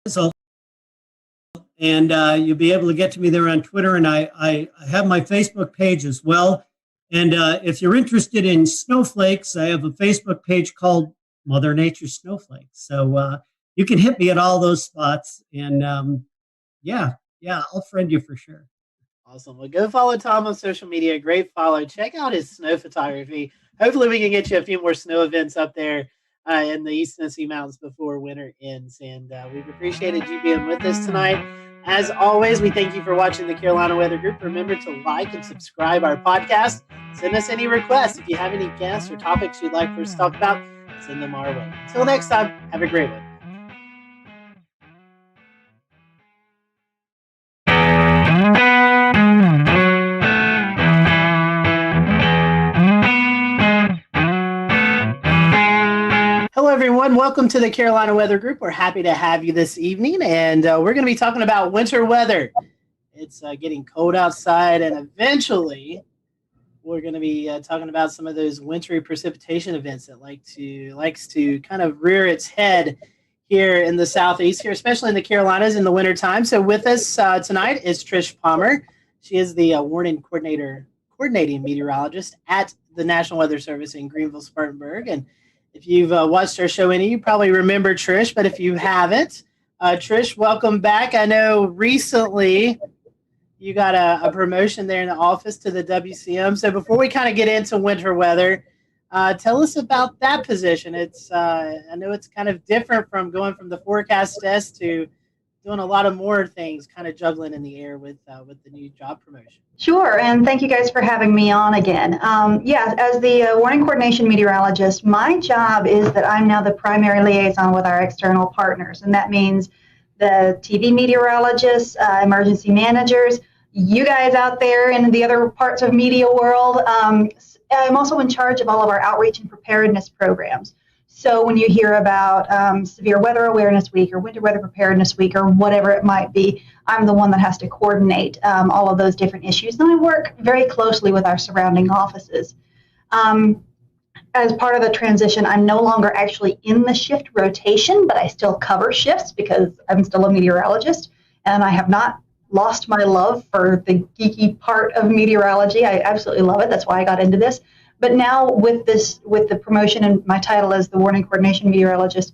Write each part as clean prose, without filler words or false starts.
So, and you'll be able to get to me there on Twitter, and I have my Facebook page as well. And if you're interested in snowflakes, I have a Facebook page called Mother Nature Snowflakes. So you can hit me at all those spots, and yeah, I'll friend you for sure. Awesome. Well, go follow Tom on social media. Great follow. Check out his snow photography. Hopefully, we can get you a few more snow events up there in the East Tennessee Mountains before winter ends. And we've appreciated you being with us tonight. As always, we thank you for watching the Carolina Weather Group. Remember to like and subscribe our podcast. Send us any requests. If you have any guests or topics you'd like for us to talk about, send them our way. Until next time, have a great one. Hello, everyone. Welcome to the Carolina Weather Group. We're happy to have you this evening, and we're going to be talking about winter weather. It's getting cold outside, and eventually we're going to be talking about some of those wintry precipitation events that likes to kind of rear its head here in the southeast, here, especially in the Carolinas in the wintertime. So with us tonight is Trish Palmer. She is the coordinating meteorologist at the National Weather Service in Greenville, Spartanburg, and if you've watched our show you probably remember Trish, but if you haven't, Trish, welcome back. I know recently you got a promotion there in the office to the WCM. So before we kind of get into winter weather, tell us about that position. It's I know it's kind of different from going from the forecast desk to doing a lot of more things, kind of juggling in the air with the new job promotion. Sure, and thank you guys for having me on again. As the warning coordination meteorologist, my job is that I'm now the primary liaison with our external partners, and that means the TV meteorologists, emergency managers, you guys out there in the other parts of media world. I'm also in charge of all of our outreach and preparedness programs. So when you hear about Severe Weather Awareness Week or Winter Weather Preparedness Week or whatever it might be, I'm the one that has to coordinate all of those different issues. And I work very closely with our surrounding offices. As part of the transition, I'm no longer actually in the shift rotation, but I still cover shifts because I'm still a meteorologist. And I have not lost my love for the geeky part of meteorology. I absolutely love it. That's why I got into this. But now with the promotion and my title as the warning coordination meteorologist,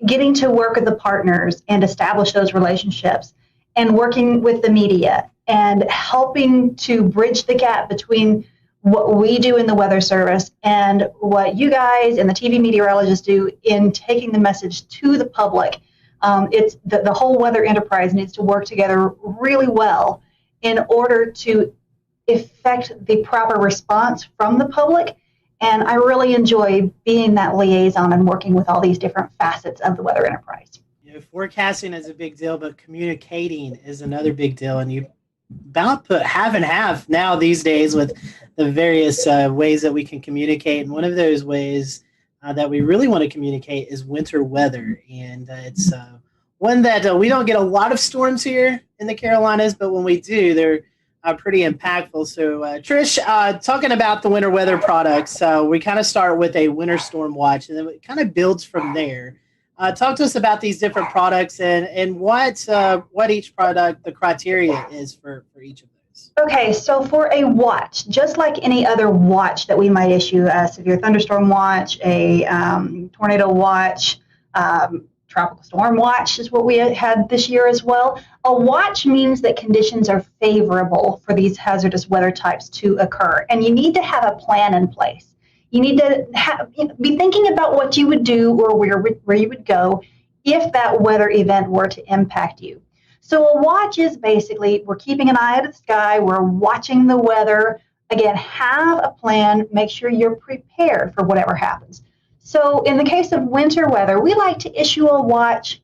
getting to work with the partners and establish those relationships and working with the media and helping to bridge the gap between what we do in the Weather Service and what you guys and the TV meteorologists do in taking the message to the public. It's the whole weather enterprise needs to work together really well in order to effect the proper response from the public. And I really enjoy being that liaison and working with all these different facets of the weather enterprise. Forecasting is a big deal, but communicating is another big deal. And you about put half and half now these days with the various ways that we can communicate. And one of those ways that we really want to communicate is winter weather. And it's one that we don't get a lot of storms here in the Carolinas, but when we do, they're pretty impactful. So, Trish, talking about the winter weather products, we kind of start with a winter storm watch, and then it kind of builds from there. Talk to us about these different products and what each product, the criteria is for each of those. Okay, so for a watch, just like any other watch that we might issue, a severe thunderstorm watch, a tornado watch, tropical storm watch is what we had this year as well. A watch means that conditions are favorable for these hazardous weather types to occur, and you need to have a plan in place. You need to be thinking about what you would do or where you would go if that weather event were to impact you. So a watch is basically, we're keeping an eye to the sky, we're watching the weather. Again, have a plan, make sure you're prepared for whatever happens. So in the case of winter weather, we like to issue a watch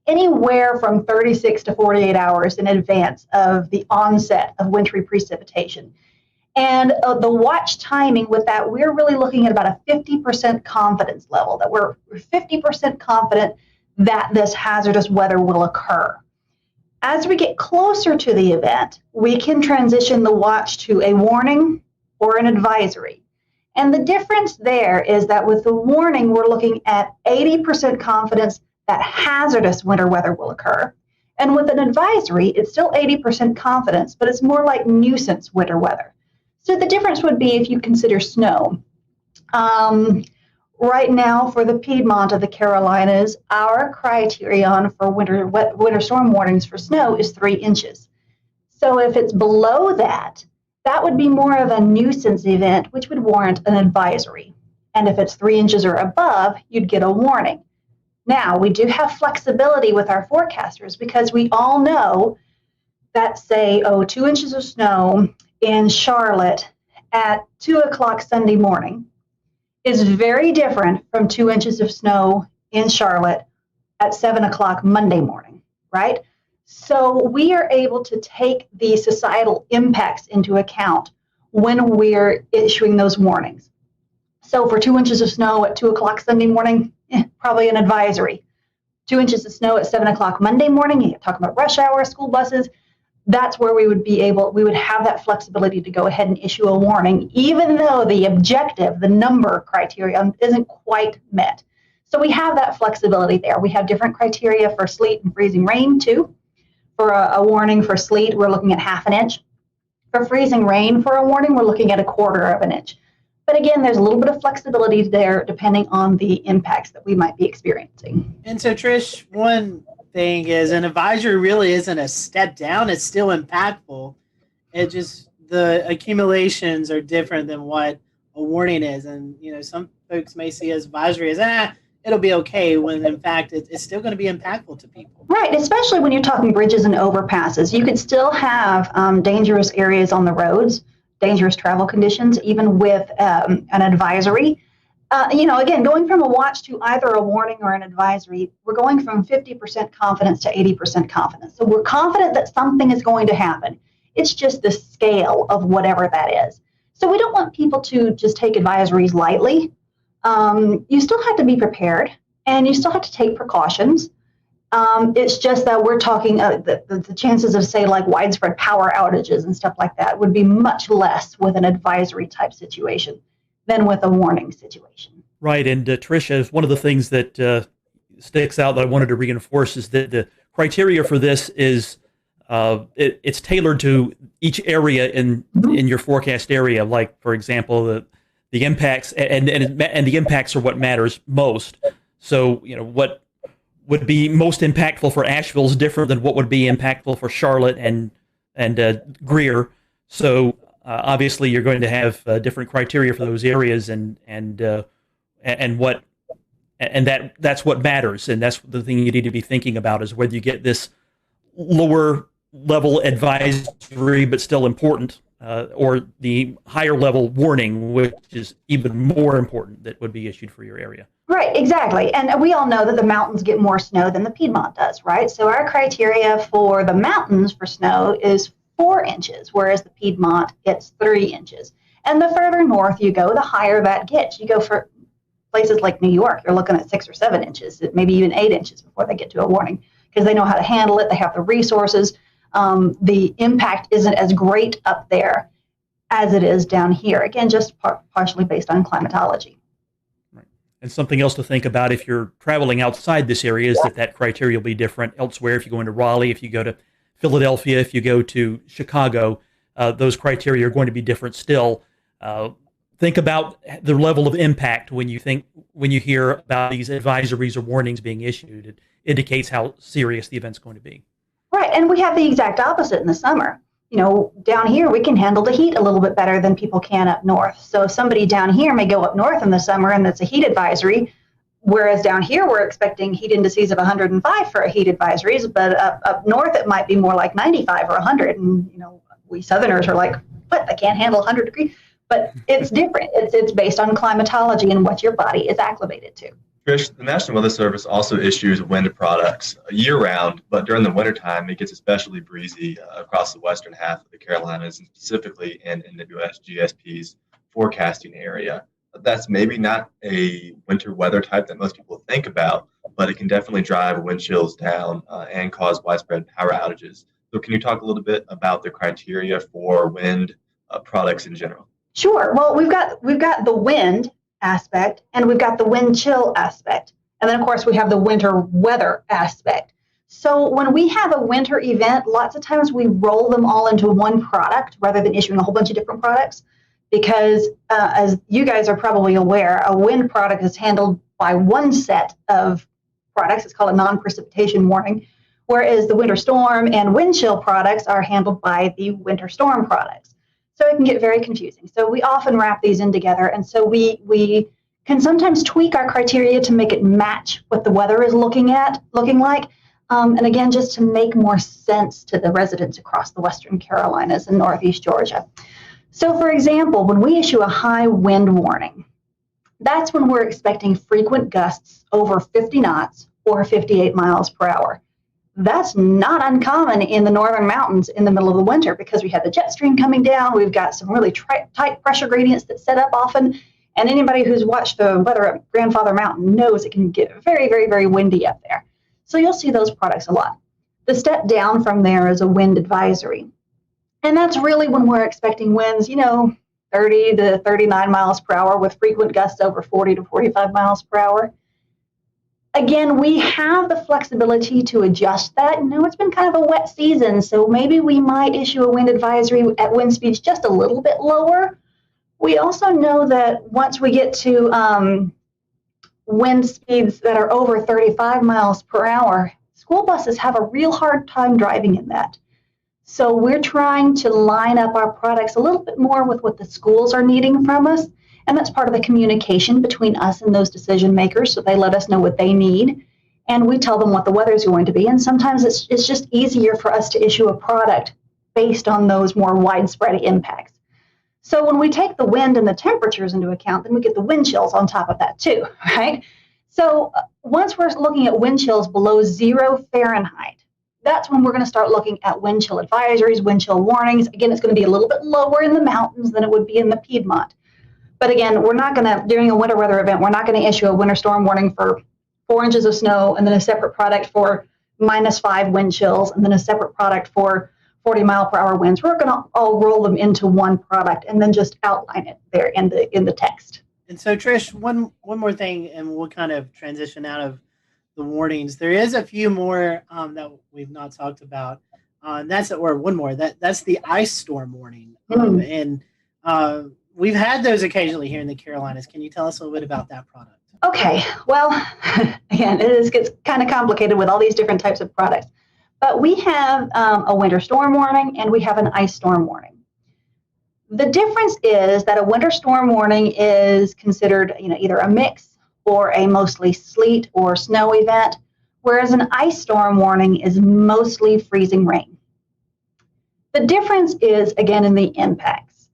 anywhere from 36 to 48 hours in advance of the onset of wintry precipitation. And the watch timing with that, we're really looking at about a 50% confidence level, that we're 50% confident that this hazardous weather will occur. As we get closer to the event, we can transition the watch to a warning or an advisory. And the difference there is that with the warning, we're looking at 80% confidence that hazardous winter weather will occur. And with an advisory, it's still 80% confidence, but it's more like nuisance winter weather. So the difference would be if you consider snow. Right now, for the Piedmont of the Carolinas, our criterion for winter storm warnings for snow is 3 inches. So if it's below that, that would be more of a nuisance event, which would warrant an advisory. And if it's 3 inches or above, you'd get a warning. Now, we do have flexibility with our forecasters because we all know that, say, 2 inches of snow in Charlotte at 2 o'clock Sunday morning is very different from 2 inches of snow in Charlotte at 7 o'clock Monday morning, right? So we are able to take the societal impacts into account when we're issuing those warnings. So for 2 inches of snow at 2 o'clock Sunday morning, probably an advisory. 2 inches of snow at 7 o'clock Monday morning, you're talking about rush hour, school buses, that's where we would have that flexibility to go ahead and issue a warning, even though the objective, the number criteria isn't quite met. So we have that flexibility there. We have different criteria for sleet and freezing rain too. For a warning for sleet, we're looking at 1/2 inch. For freezing rain, for a warning, we're looking at 1/4 inch. But again, there's a little bit of flexibility there depending on the impacts that we might be experiencing. And so, Trish, one thing is an advisory really isn't a step down. It's still impactful. It just, the accumulations are different than what a warning is. And, some folks may see as advisory as, it'll be okay, when in fact it's still going to be impactful to people. Right, especially when you're talking bridges and overpasses. You could still have dangerous areas on the roads, dangerous travel conditions, even with an advisory. Again, going from a watch to either a warning or an advisory, we're going from 50% confidence to 80% confidence. So we're confident that something is going to happen. It's just the scale of whatever that is. So we don't want people to just take advisories lightly. You still have to be prepared, and you still have to take precautions. It's just that we're talking the chances of, say, like widespread power outages and stuff like that would be much less with an advisory type situation than with a warning situation. Right, and Tricia, one of the things that sticks out that I wanted to reinforce is that the criteria for this is it's tailored to each area in your forecast area. Like, for example, the impacts and the impacts are what matters most. So, what would be most impactful for Asheville is different than what would be impactful for Charlotte and Greer. So obviously you're going to have different criteria for those areas, that's what matters, and that's the thing you need to be thinking about, is whether you get this lower level advisory but still important, or the higher level warning, which is even more important, that would be issued for your area. Right, exactly. And we all know that the mountains get more snow than the Piedmont does, right? So our criteria for the mountains for snow is 4 inches, whereas the Piedmont gets 3 inches. And the further north you go, the higher that gets. You go for places like New York, you're looking at 6 or 7 inches, maybe even 8 inches before they get to a warning, because they know how to handle it. They have the resources. The impact isn't as great up there as it is down here. Again, just partially based on climatology. Right. And something else to think about if you're traveling outside this area is that criteria will be different elsewhere. If you go into Raleigh, if you go to Philadelphia, if you go to Chicago, those criteria are going to be different still. Think about the level of impact when you hear about these advisories or warnings being issued. It indicates how serious the event's going to be. Right, and we have the exact opposite in the summer. Down here we can handle the heat a little bit better than people can up north. So if somebody down here may go up north in the summer and it's a heat advisory, whereas down here we're expecting heat indices of 105 for a heat advisories, but up north it might be more like 95 or 100. And we Southerners are like, what? I can't handle 100 degrees. But it's different. It's based on climatology and what your body is acclimated to. Trish, the National Weather Service also issues wind products year-round, but during the wintertime, it gets especially breezy across the western half of the Carolinas, and specifically in NWS-GSP's forecasting area. That's maybe not a winter weather type that most people think about, but it can definitely drive wind chills down and cause widespread power outages. So can you talk a little bit about the criteria for wind products in general? Sure. Well, we've got the wind aspect and we've got the wind chill aspect. And then, of course, we have the winter weather aspect. So when we have a winter event, lots of times we roll them all into one product rather than issuing a whole bunch of different products, because as you guys are probably aware, a wind product is handled by one set of products. It's called a non-precipitation warning, whereas the winter storm and wind chill products are handled by the winter storm products. So it can get very confusing. So we often wrap these in together, and so we can sometimes tweak our criteria to make it match what the weather is looking like. And again, just to make more sense to the residents across the Western Carolinas and Northeast Georgia. So for example, when we issue a high wind warning, that's when we're expecting frequent gusts over 50 knots or 58 miles per hour. That's not uncommon in the northern mountains in the middle of the winter, because we have the jet stream coming down. We've got some really tight pressure gradients that set up often. And anybody who's watched the weather at Grandfather Mountain knows it can get very, very, very windy up there. So you'll see those products a lot. The step down from there is a wind advisory. And that's really when we're expecting winds, 30 to 39 miles per hour with frequent gusts over 40 to 45 miles per hour. Again, we have the flexibility to adjust that. It's been kind of a wet season, so maybe we might issue a wind advisory at wind speeds just a little bit lower. We also know that once we get to wind speeds that are over 35 miles per hour, school buses have a real hard time driving in that. So we're trying to line up our products a little bit more with what the schools are needing from us. And that's part of the communication between us and those decision makers. So they let us know what they need, and we tell them what the weather is going to be. And sometimes it's just easier for us to issue a product based on those more widespread impacts. So when we take the wind and the temperatures into account, then we get the wind chills on top of that too, right? So once we're looking at wind chills below 0 Fahrenheit, that's when we're going to start looking at wind chill advisories, wind chill warnings. Again, it's going to be a little bit lower in the mountains than it would be in the Piedmont. But again, we're not going to, during a winter weather event, we're not going to issue a winter storm warning for 4 inches of snow and then a separate product for -5 wind chills and then a separate product for 40-mile-per-hour winds. We're going to all roll them into one product and then just outline it there in the text. And so, Trish, one more thing, and we'll kind of transition out of the warnings. There is a few more that we've not talked about. And that's one more. That's the ice storm warning. And we've had those occasionally here in the Carolinas. Can you tell us a little bit about that product? Okay. Well, again, it gets kind of complicated with all these different types of products. But we have a winter storm warning and we have an ice storm warning. The difference is that a winter storm warning is considered, either a mix or a mostly sleet or snow event, whereas an ice storm warning is mostly freezing rain. The difference is, again, in the impacts.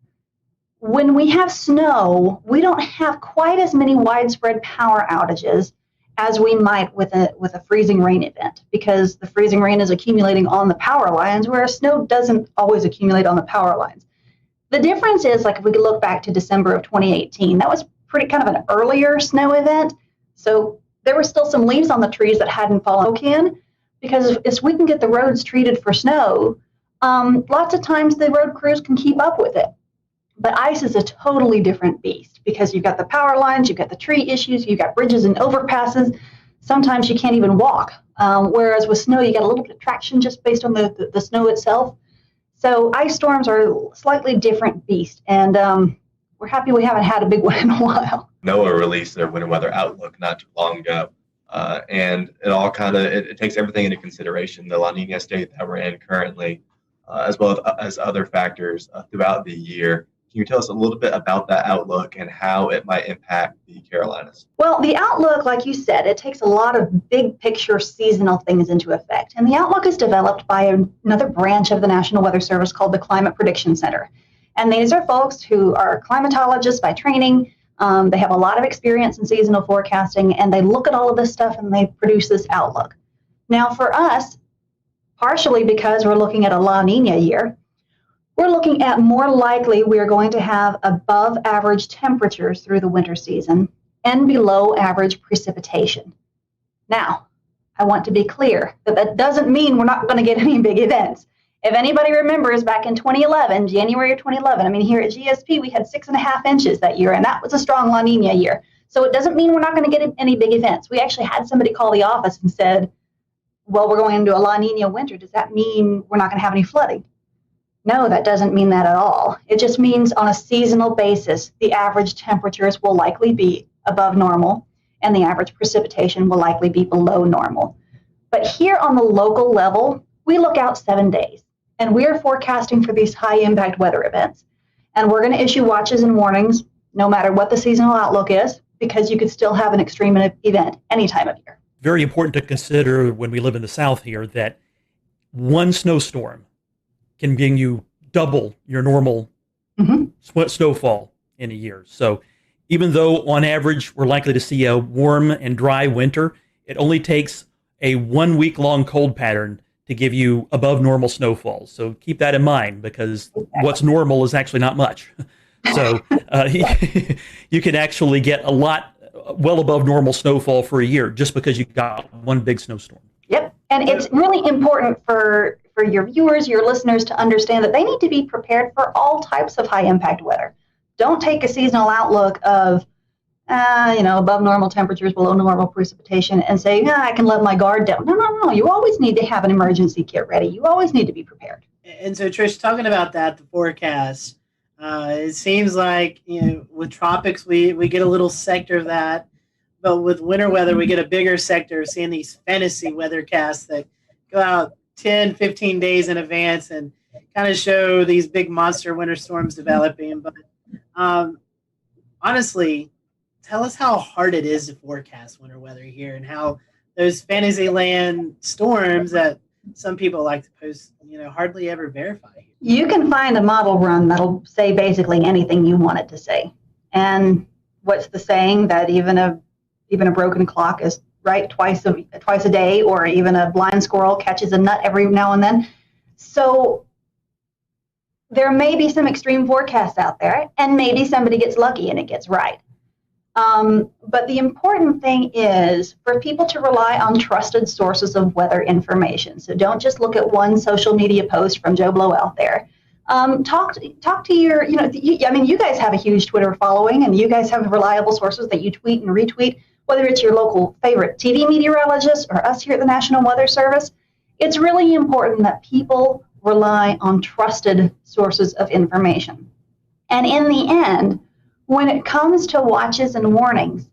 When we have snow, we don't have quite as many widespread power outages as we might with a freezing rain event, because the freezing rain is accumulating on the power lines, whereas snow doesn't always accumulate on the power lines. The difference is, like, if we could look back to December of 2018, that was pretty kind of an earlier snow event. So there were still some leaves on the trees that hadn't fallen in, because if we can get the roads treated for snow, lots of times the road crews can keep up with it. But ice is a totally different beast, because you've got the power lines, you've got the tree issues, you've got bridges and overpasses. Sometimes you can't even walk. Whereas with snow, you get a little bit of traction just based on the snow itself. So ice storms are a slightly different beast, and we're happy we haven't had a big one in a while. NOAA released their winter weather outlook not too long ago, and it all it takes everything into consideration, the La Nina state that we're in currently, as well as other factors throughout the year. Can you tell us a little bit about that outlook and how it might impact the Carolinas? Well, the outlook, like you said, it takes a lot of big picture seasonal things into effect. And the outlook is developed by another branch of the National Weather Service called the Climate Prediction Center. And these are folks who are climatologists by training. They have a lot of experience in seasonal forecasting, and they look at all of this stuff and they produce this outlook. Now, for us, partially because we're looking at a La Nina year, we're looking at more likely we're going to have above average temperatures through the winter season and below average precipitation. Now, I want to be clear that that doesn't mean we're not going to get any big events. If anybody remembers back in 2011, January of 2011, here at GSP, we had 6.5 inches that year, and that was a strong La Nina year. So it doesn't mean we're not going to get any big events. We actually had somebody call the office and said, well, we're going into a La Nina winter. Does that mean we're not going to have any flooding? No, that doesn't mean that at all. It just means on a seasonal basis, the average temperatures will likely be above normal and the average precipitation will likely be below normal. But here on the local level, we look out 7 days and we're forecasting for these high impact weather events. And we're going to issue watches and warnings no matter what the seasonal outlook is, because you could still have an extreme event any time of year. Very important to consider when we live in the South here that one snowstorm can bring you double your normal snowfall in a year. So even though on average we're likely to see a warm and dry winter, it only takes a 1 week long cold pattern to give you above normal snowfalls. So keep that in mind, because what's normal is actually not much. So you can actually get a lot well above normal snowfall for a year just because you got one big snowstorm. Yep. And it's really important for your viewers, your listeners, to understand that they need to be prepared for all types of high impact weather. Don't take a seasonal outlook of, above normal temperatures, below normal precipitation, and say, I can let my guard down. No. You always need to have an emergency kit ready. You always need to be prepared. And so, Trish, talking about that, the forecast, it seems like, with tropics, we get a little sector of that. But with winter weather, we get a bigger sector of seeing these fantasy weathercasts that go out 10, 15 days in advance and kind of show these big monster winter storms developing. But honestly, tell us how hard it is to forecast winter weather here and how those Fantasyland storms that some people like to post, hardly ever verify. You can find a model run that'll say basically anything you want it to say. And what's the saying that even a broken clock is right twice a day, or even a blind squirrel catches a nut every now and then. So there may be some extreme forecasts out there, and maybe somebody gets lucky and it gets right. But the important thing is for people to rely on trusted sources of weather information. So don't just look at one social media post from Joe Blow out there. Talk to your, you guys have a huge Twitter following, and you guys have reliable sources that you tweet and retweet, whether it's your local favorite TV meteorologist or us here at the National Weather Service. It's really important that people rely on trusted sources of information. And in the end, when it comes to watches and warnings,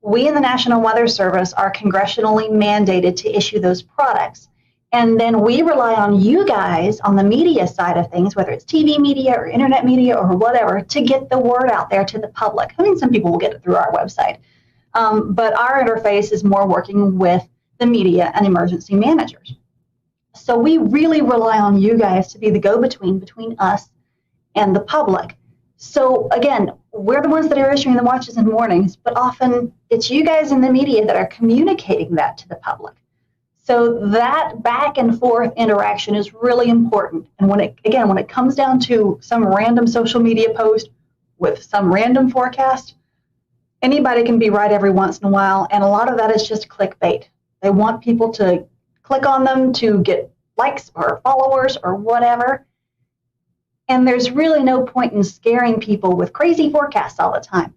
we in the National Weather Service are congressionally mandated to issue those products. And then we rely on you guys on the media side of things, whether it's TV media or internet media or whatever, to get the word out there to the public. I mean, some people will get it through our website. But our interface is more working with the media and emergency managers. So we really rely on you guys to be the go-between between us and the public. So again, we're the ones that are issuing the watches and warnings, but often it's you guys in the media that are communicating that to the public. So that back and forth interaction is really important. And when it comes down to some random social media post with some random forecast, anybody can be right every once in a while. And a lot of that is just clickbait. They want people to click on them to get likes or followers or whatever. And there's really no point in scaring people with crazy forecasts all the time.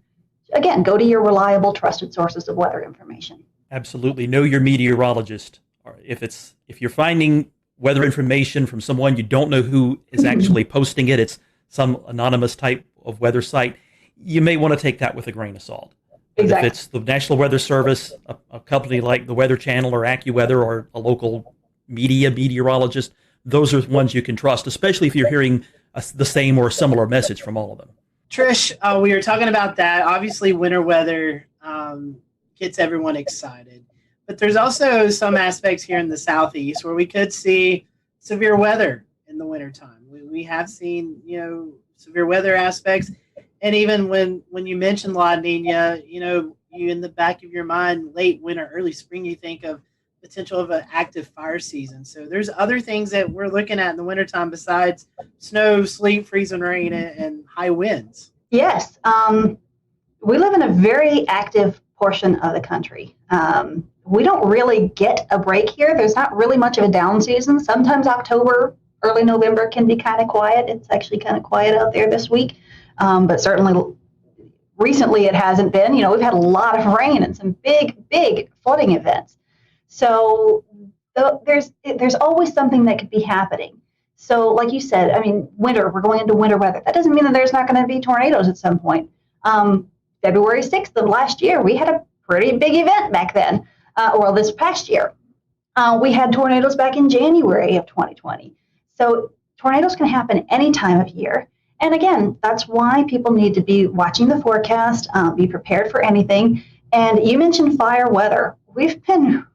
Again, go to your reliable, trusted sources of weather information. Absolutely. Know your meteorologist. Or if you're finding weather information from someone you don't know who is actually posting it, it's some anonymous type of weather site, you may want to take that with a grain of salt. Exactly. If it's the National Weather Service, a company like the Weather Channel or AccuWeather, or a local meteorologist, those are ones you can trust, especially if you're hearing the same or similar message from all of them. Trish, we were talking about that. Obviously, winter weather gets everyone excited. But there's also some aspects here in the Southeast where we could see severe weather in the wintertime. We have seen, severe weather aspects. And even when you mention La Nina, you in the back of your mind, late winter, early spring, you think of potential of an active fire season. So there's other things that we're looking at in the wintertime besides snow, sleet, freezing rain, and high winds. Yes. We live in a very active portion of the country. We don't really get a break here. There's not really much of a down season. Sometimes October, early November can be kind of quiet. It's actually kind of quiet out there this week. But certainly recently it hasn't been. We've had a lot of rain and some big flooding events. So there's always something that could be happening. So like you said, I mean, we're going into winter weather. That doesn't mean that there's not going to be tornadoes at some point. February 6th of last year, we had a pretty big event back then, or this past year. We had tornadoes back in January of 2020. So tornadoes can happen any time of year. And again, that's why people need to be watching the forecast, be prepared for anything. And you mentioned fire weather. We've been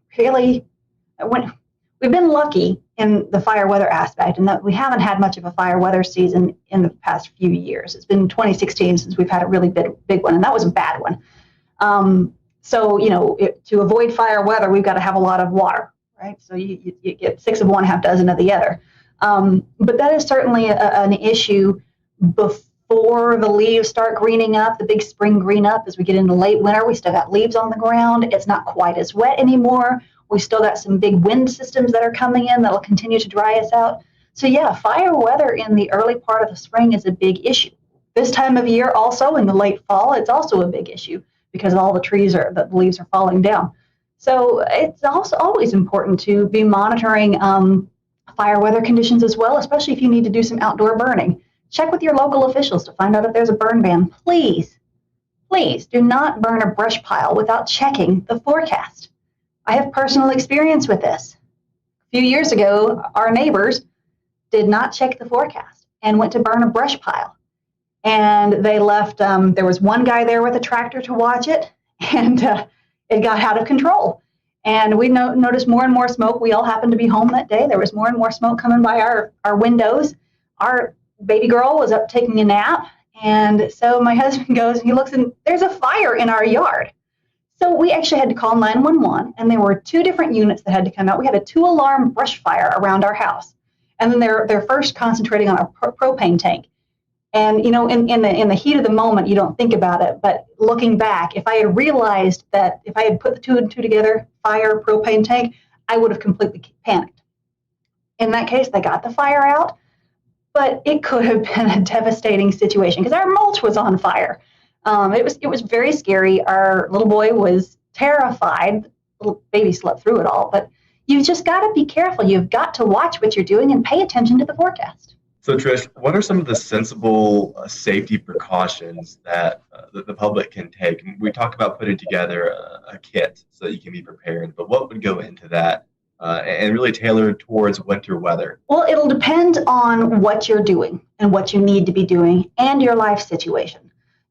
lucky in the fire weather aspect, and that we haven't had much of a fire weather season in the past few years. It's been 2016 since we've had a really big one, and that was a bad one. So, to avoid fire weather, we've got to have a lot of water, right? So you get 6 of one, half dozen of the other. But that is certainly an issue before the leaves start greening up, the big spring green up. As we get into late winter, we still got leaves on the ground. It's not quite as wet anymore. We still got some big wind systems that are coming in that'll continue to dry us out. So yeah, fire weather in the early part of the spring is a big issue. This time of year also, in the late fall, it's also a big issue because all the leaves are falling down. So it's also always important to be monitoring fire weather conditions as well, especially if you need to do some outdoor burning. Check with your local officials to find out if there's a burn ban. Please do not burn a brush pile without checking the forecast. I have personal experience with this. A few years ago, our neighbors did not check the forecast and went to burn a brush pile. And they left, there was one guy there with a tractor to watch it, and it got out of control. And we noticed more and more smoke. We all happened to be home that day. There was more and more smoke coming by our windows. Our baby girl was up taking a nap. And so my husband goes, he looks, and there's a fire in our yard. So we actually had to call 911, and there were 2 different units that had to come out. We had a 2-alarm brush fire around our house. And then they're first concentrating on a propane tank. And, in the heat of the moment, you don't think about it. But looking back, if I had realized that if I had put the 2 and 2 together, fire, propane tank, I would have completely panicked. In that case, they got the fire out, but it could have been a devastating situation because our mulch was on fire. It was very scary. Our little boy was terrified. Little baby slept through it all, but you've just got to be careful. You've got to watch what you're doing and pay attention to the forecast. So Trish, what are some of the sensible safety precautions that the public can take? We talked about putting together a kit so that you can be prepared, but what would go into that and really tailored towards winter weather? Well, it'll depend on what you're doing and what you need to be doing and your life situation.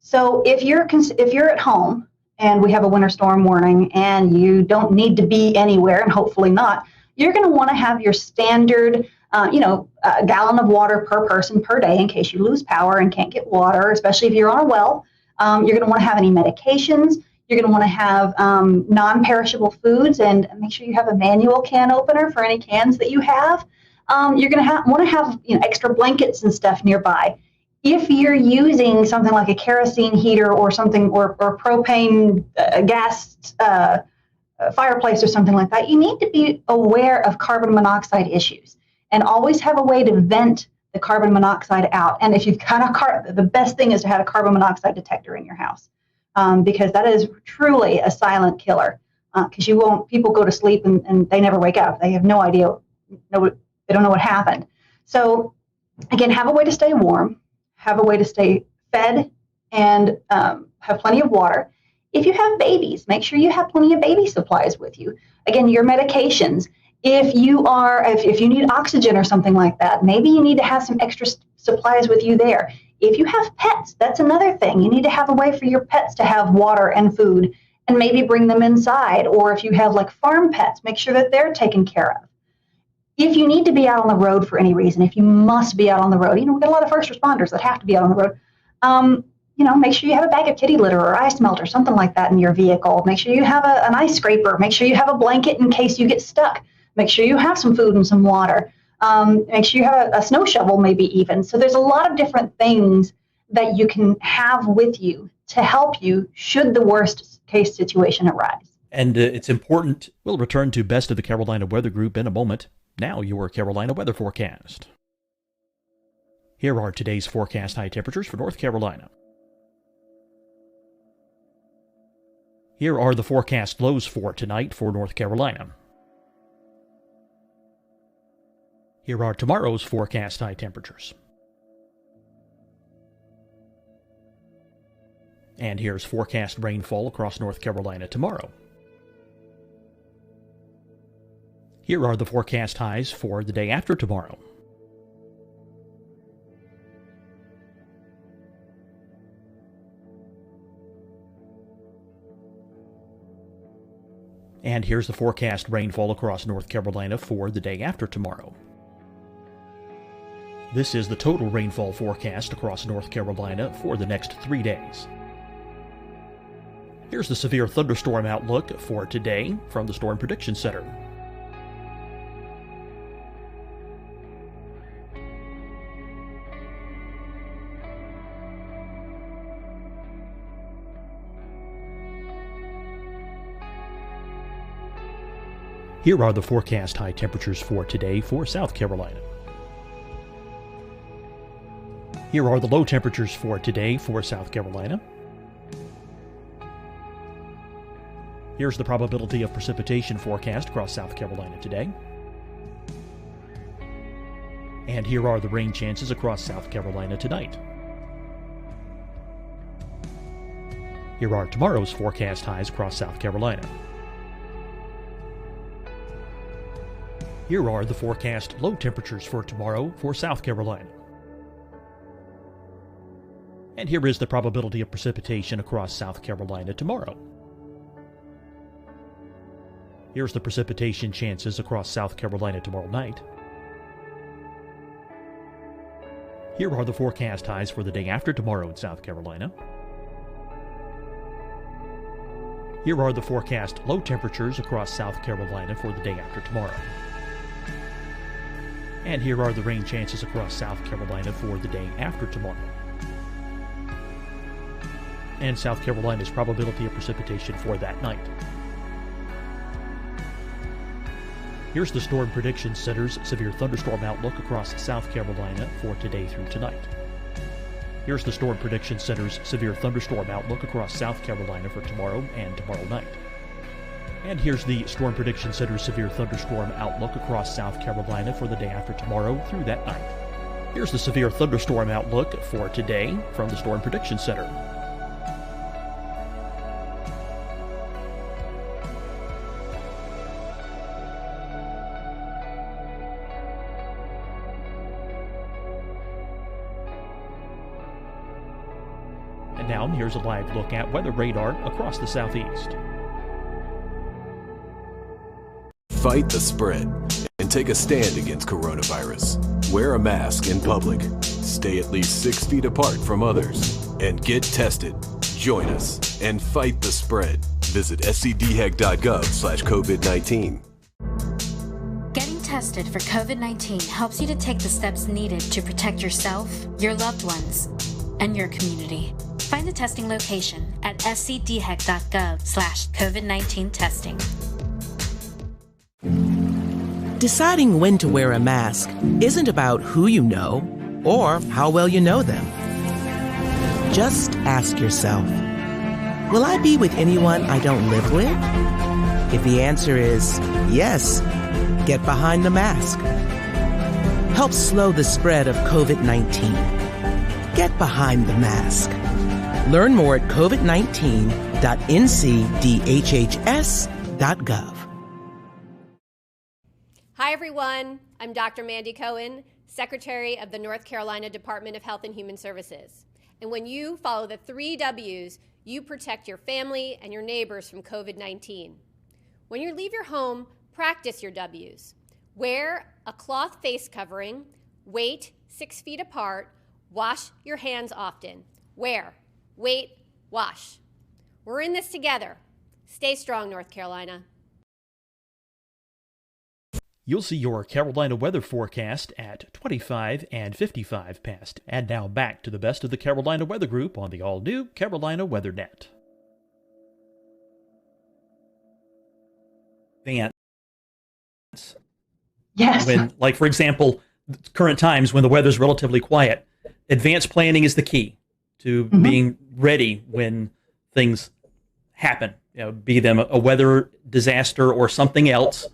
So if you're at home and we have a winter storm warning and you don't need to be anywhere, and hopefully not, you're going to want to have your standard, a gallon of water per person per day in case you lose power and can't get water, especially if you're on a well. You're going to want to have any medications. You're going to want to have non-perishable foods, and make sure you have a manual can opener for any cans that you have. You're going to want to have extra blankets and stuff nearby. If you're using something like a kerosene heater or something, or propane gas fireplace or something like that, you need to be aware of carbon monoxide issues and always have a way to vent the carbon monoxide out. And if you've got the best thing is to have a carbon monoxide detector in your house, because that is truly a silent killer. Because people go to sleep and they never wake up. They have no idea, they don't know what happened. So again, have a way to stay warm. Have a way to stay fed, and have plenty of water. If you have babies, make sure you have plenty of baby supplies with you. Again, your medications. If you need oxygen or something like that, maybe you need to have some extra supplies with you there. If you have pets, that's another thing. You need to have a way for your pets to have water and food, and maybe bring them inside. Or if you have like farm pets, make sure that they're taken care of. If you need to be out on the road for any reason, if you must be out on the road, we've got a lot of first responders that have to be out on the road. Make sure you have a bag of kitty litter or ice melt or something like that in your vehicle. Make sure you have an ice scraper. Make sure you have a blanket in case you get stuck. Make sure you have some food and some water. Make sure you have a snow shovel, maybe even. So there's a lot of different things that you can have with you to help you should the worst case situation arise. And it's important. We'll return to Best of the Carolina Weather Group in a moment. Now your Carolina weather forecast. Here are today's forecast high temperatures for North Carolina. Here are the forecast lows for tonight for North Carolina. Here are tomorrow's forecast high temperatures. And here's forecast rainfall across North Carolina tomorrow. Here are the forecast highs for the day after tomorrow. And here's the forecast rainfall across North Carolina for the day after tomorrow. This is the total rainfall forecast across North Carolina for the next 3 days. Here's the severe thunderstorm outlook for today from the Storm Prediction Center. Here are the forecast high temperatures for today for South Carolina. Here are the low temperatures for today for South Carolina. Here's the probability of precipitation forecast across South Carolina today. And here are the rain chances across South Carolina tonight. Here are tomorrow's forecast highs across South Carolina. Here are the forecast low temperatures for tomorrow for South Carolina. And here is the probability of precipitation across South Carolina tomorrow. Here's the precipitation chances across South Carolina tomorrow night. Here are the forecast highs for the day after tomorrow in South Carolina. Here are the forecast low temperatures across South Carolina for the day after tomorrow. And here are the rain chances across South Carolina for the day after tomorrow. And South Carolina's probability of precipitation for that night. Here's the Storm Prediction Center's severe thunderstorm outlook across South Carolina for today through tonight. Here's the Storm Prediction Center's severe thunderstorm outlook across South Carolina for tomorrow and tomorrow night. And here's the Storm Prediction Center's severe thunderstorm outlook across South Carolina for the day after tomorrow through that night. Here's the severe thunderstorm outlook for today from the Storm Prediction Center. And now here's a live look at weather radar across the southeast. Fight the spread and take a stand against coronavirus. Wear a mask in public. Stay at least 6 feet apart from others. And get tested. Join us and fight the spread. Visit scdhec.gov/COVID-19. Getting tested for COVID-19 helps you to take the steps needed to protect yourself, your loved ones, and your community. Find the testing location at scdhec.gov/COVID-19 testing. Deciding when to wear a mask isn't about who you know or how well you know them. Just ask yourself, will I be with anyone I don't live with? If the answer is yes, get behind the mask. Help slow the spread of COVID-19. Get behind the mask. Learn more at covid19.ncdhhs.gov. Hi, everyone. I'm Dr. Mandy Cohen, Secretary of the North Carolina Department of Health and Human Services. And when you follow the 3 W's, you protect your family and your neighbors from COVID-19. When you leave your home, practice your W's. Wear a cloth face covering, wait 6 feet apart, wash your hands often. Wear, wait, wash. We're in this together. Stay strong, North Carolina. You'll see your Carolina weather forecast at 25 and 55 past. And now back to the best of the Carolina Weather Group on the all-new Carolina Weather Net. Yes. When, like, for example, current times when the weather's relatively quiet, advanced planning is the key to being ready when things happen. be them a weather disaster or something else.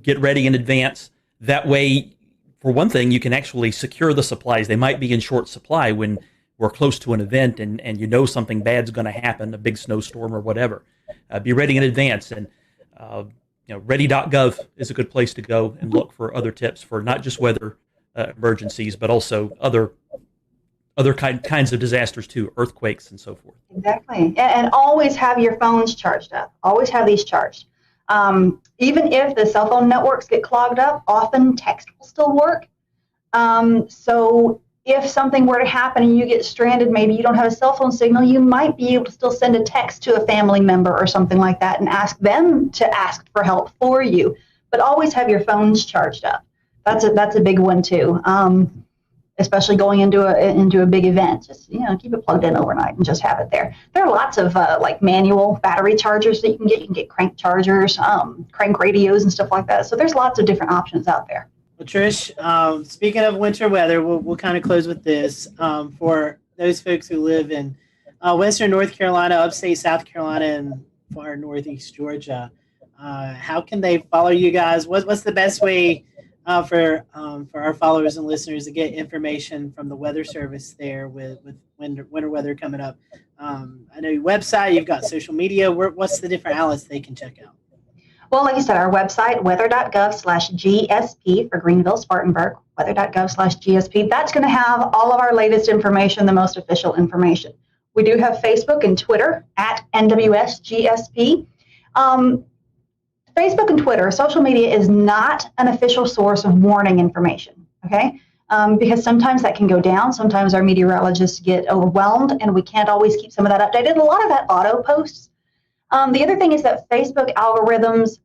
Get ready in advance. That way, for one thing, you can actually secure the supplies. They might be in short supply when we're close to an event and something bad's going to happen, a big snowstorm or whatever. Be ready in advance. And ready.gov is a good place to go and look for other tips for not just weather emergencies, but also other kinds of disasters too, earthquakes and so forth. Exactly. And always have your phones charged up. Always have these charged. Even if the cell phone networks get clogged up, often text will still work. So if something were to happen and you get stranded, maybe you don't have a cell phone signal, you might be able to still send a text to a family member or something like that and ask them to ask for help for you. But always have your phones charged up. That's a big one too. Especially going into a big event, just keep it plugged in overnight and just have it there. There are lots of like manual battery chargers that you can get. You can get crank chargers, crank radios, and stuff like that. So there's lots of different options out there. Well, Trish, speaking of winter weather, we'll kind of close with this. For those folks who live in Western North Carolina, upstate South Carolina, and far northeast Georgia, how can they follow you guys? What's the best way for our followers and listeners to get information from the Weather Service there with winter weather coming up? I know your website, you've got social media. What's the different outlets they can check out? Well, like you said, our website, weather.gov/GSP for Greenville, Spartanburg, weather.gov/GSP. That's going to have all of our latest information, the most official information. We do have Facebook and Twitter at NWSGSP. Facebook and Twitter, social media is not an official source of warning information, okay? Because sometimes that can go down. Sometimes our meteorologists get overwhelmed and we can't always keep some of that updated. A lot of that auto posts. The other thing is that Facebook algorithms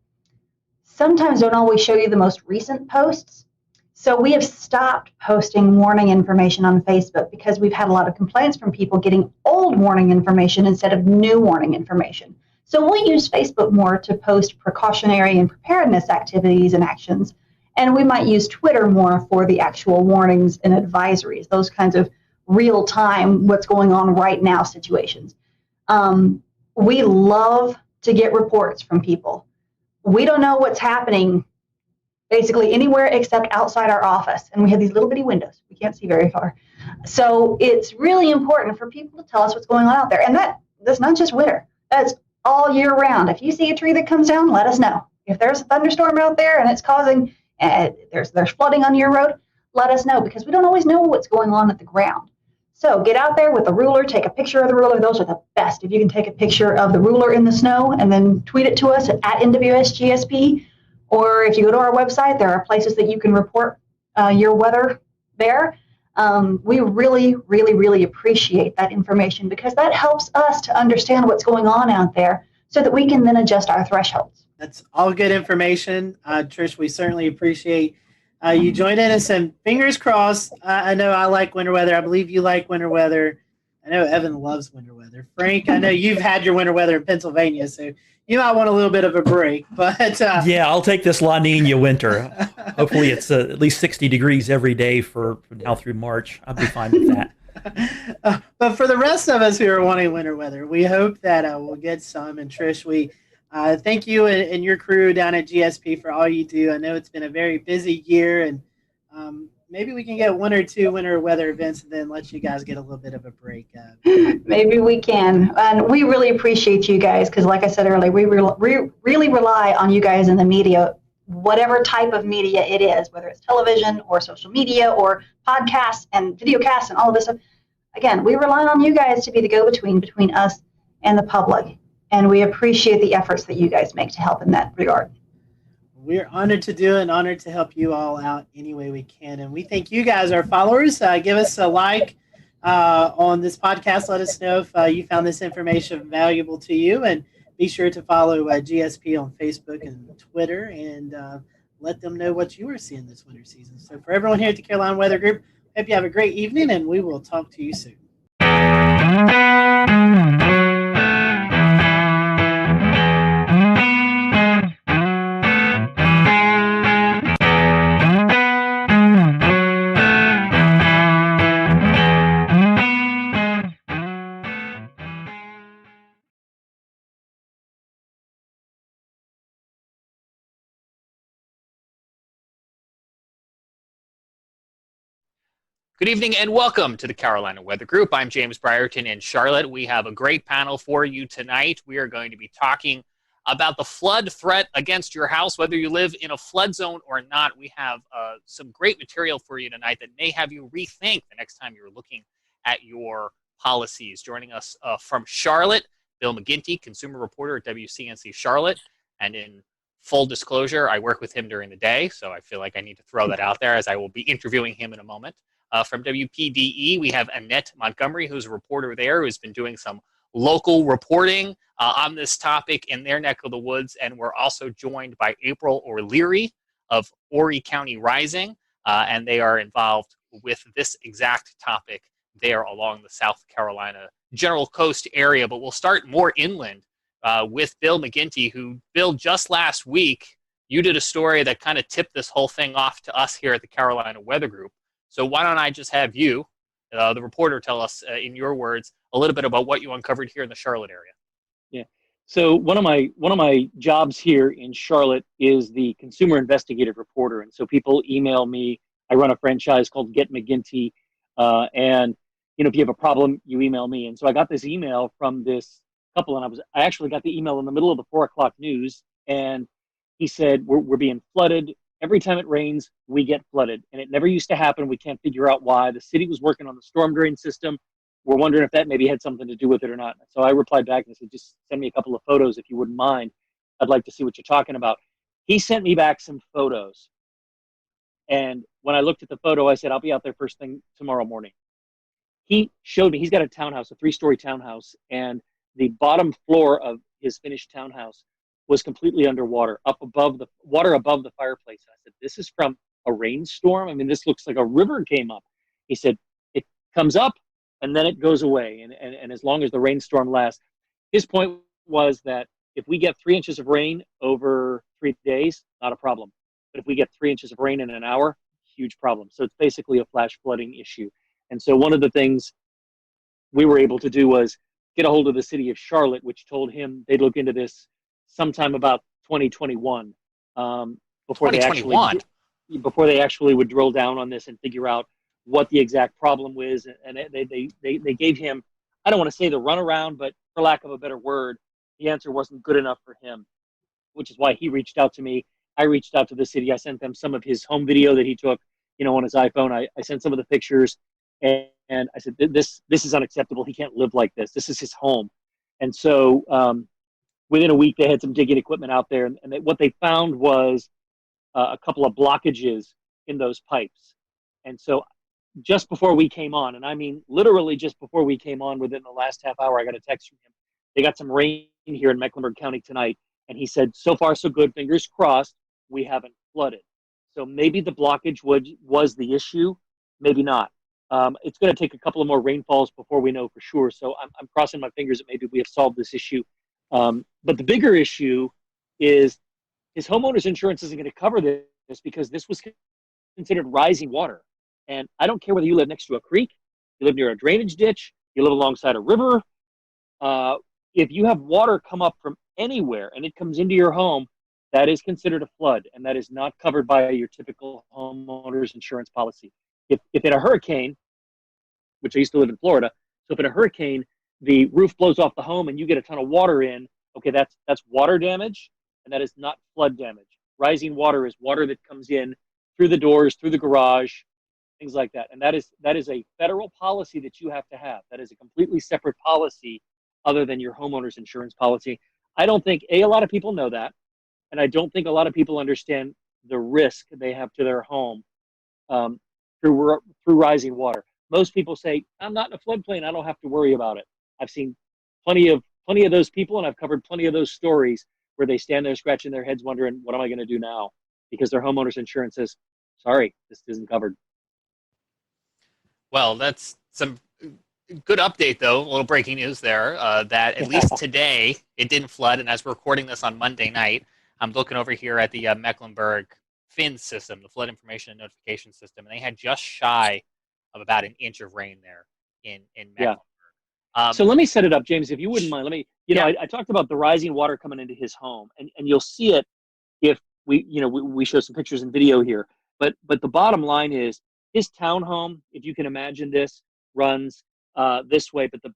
sometimes don't always show you the most recent posts. So we have stopped posting warning information on Facebook because we've had a lot of complaints from people getting old warning information instead of new warning information. So we'll use Facebook more to post precautionary and preparedness activities and actions. And we might use Twitter more for the actual warnings and advisories, those kinds of real-time, what's going on right now situations. We love to get reports from people. We don't know what's happening basically anywhere except outside our office. And we have these little bitty windows. We can't see very far. So it's really important for people to tell us what's going on out there. And that's not just winter. That's all year round. If you see a tree that comes down, let us know. If there's a thunderstorm out there and it's causing, there's flooding on your road, let us know because we don't always know what's going on at the ground. So get out there with a ruler, take a picture of the ruler. Those are the best. If you can take a picture of the ruler in the snow and then tweet it to us at NWSGSP, or if you go to our website, there are places that you can report your weather there. We really, really, really appreciate that information because that helps us to understand what's going on out there so that we can then adjust our thresholds. That's all good information. Trish, we certainly appreciate you joining us, and fingers crossed. I know I like winter weather. I believe you like winter weather. I know Evan loves winter weather. Frank, I know you've had your winter weather in Pennsylvania, so you might want a little bit of a break. But yeah, I'll take this La Nina winter. Hopefully it's at least 60 degrees every day from now through March. I'll be fine with that. But for the rest of us who are wanting winter weather, we hope that we'll get some. And Trish, we thank you and your crew down at GSP for all you do. I know it's been a very busy year, and maybe we can get one or two winter weather events and then let you guys get a little bit of a break. Maybe we can. And we really appreciate you guys because, like I said earlier, we really rely on you guys in the media, whatever type of media it is, whether it's television or social media or podcasts and videocasts and all of this stuff. Again, we rely on you guys to be the go-between between us and the public. And we appreciate the efforts that you guys make to help in that regard. We're honored to do it and honored to help you all out any way we can. And we thank you guys, our followers. Give us a like on this podcast. Let us know if you found this information valuable to you. And be sure to follow GSP on Facebook and Twitter and let them know what you are seeing this winter season. So for everyone here at the Carolina Weather Group, hope you have a great evening, and we will talk to you soon. Good evening and welcome to the Carolina Weather Group. I'm James Brierton in Charlotte. We have a great panel for you tonight. We are going to be talking about the flood threat against your house, whether you live in a flood zone or not. We have some great material for you tonight that may have you rethink the next time you're looking at your policies. Joining us from Charlotte, Bill McGinty, consumer reporter at WCNC Charlotte. And in full disclosure, I work with him during the day, so I feel like I need to throw that out there as I will be interviewing him in a moment. From WPDE, we have Annette Montgomery, who's a reporter there, who's been doing some local reporting on this topic in their neck of the woods. And we're also joined by April O'Leary of Horry County Rising, and they are involved with this exact topic there along the South Carolina General Coast area. But we'll start more inland with Bill McGinty, who, Bill, just last week, you did a story that kind of tipped this whole thing off to us here at the Carolina Weather Group. So why don't I just have you, the reporter, tell us, in your words, a little bit about what you uncovered here in the Charlotte area. Yeah. So one of my jobs here in Charlotte is the consumer investigative reporter, and so people email me. I run a franchise called Get McGinty, and if you have a problem, you email me. And so I got this email from this couple, and I actually got the email in the middle of the 4 o'clock news, and he said we're being flooded. Every time it rains, we get flooded, and it never used to happen. We can't figure out why. The city was working on the storm drain system. We're wondering if that maybe had something to do with it or not. So I replied back and said, just send me a couple of photos if you wouldn't mind. I'd like to see what you're talking about. He sent me back some photos. And when I looked at the photo, I said, I'll be out there first thing tomorrow morning. He showed me, he's got a townhouse, a 3-story townhouse, and the bottom floor of his finished townhouse was completely underwater, above the fireplace. I said, this is from a rainstorm? I mean, this looks like a river came up. He said, it comes up and then it goes away. And as long as the rainstorm lasts, his point was that if we get 3 inches of rain over 3 days, not a problem. But if we get 3 inches of rain in an hour, huge problem. So it's basically a flash flooding issue. And so one of the things we were able to do was get a hold of the city of Charlotte, which told him they'd look into this sometime about 2021, before they actually would drill down on this and figure out what the exact problem was. And they gave him, I don't want to say the runaround, but for lack of a better word, the answer wasn't good enough for him, which is why he reached out to me. I reached out to the city. I sent them some of his home video that he took, on his iPhone. I sent some of the pictures, and I said, this is unacceptable. He can't live like this. This is his home. And so, within a week, they had some digging equipment out there, and what they found was a couple of blockages in those pipes. And so just before we came on, and I mean literally just before we came on, within the last half hour, I got a text from him. They got some rain here in Mecklenburg County tonight, and he said, so far so good, fingers crossed, we haven't flooded. So maybe the blockage was the issue, maybe not. It's going to take a couple of more rainfalls before we know for sure. So I'm crossing my fingers that maybe we have solved this issue. But the bigger issue is his homeowner's insurance isn't going to cover this because this was considered rising water. And I don't care whether you live next to a creek, you live near a drainage ditch, you live alongside a river. If you have water come up from anywhere and it comes into your home, that is considered a flood, and that is not covered by your typical homeowner's insurance policy. If in a hurricane, which I used to live in Florida, so if in a hurricane, the roof blows off the home and you get a ton of water in, okay, that's water damage, and that is not flood damage. Rising water is water that comes in through the doors, through the garage, things like that. And that is a federal policy that you have to have. That is a completely separate policy other than your homeowner's insurance policy. I don't think, a lot of people know that, and I don't think a lot of people understand the risk they have to their home through rising water. Most people say, I'm not in a floodplain, I don't have to worry about it. I've seen plenty of those people, and I've covered plenty of those stories where they stand there scratching their heads wondering, what am I going to do now? Because their homeowner's insurance says, sorry, this isn't covered. Well, that's some good update, though. A little breaking news there, that at least today it didn't flood. And as we're recording this on Monday night, I'm looking over here at the Mecklenburg FIN system, the Flood Information and Notification System, and they had just shy of about an inch of rain there in Mecklenburg. Yeah. So let me set it up, James, if you wouldn't mind. Let me, I talked about the rising water coming into his home, and you'll see it if we show some pictures and video here. But the bottom line is, his townhome, if you can imagine this, runs this way, but the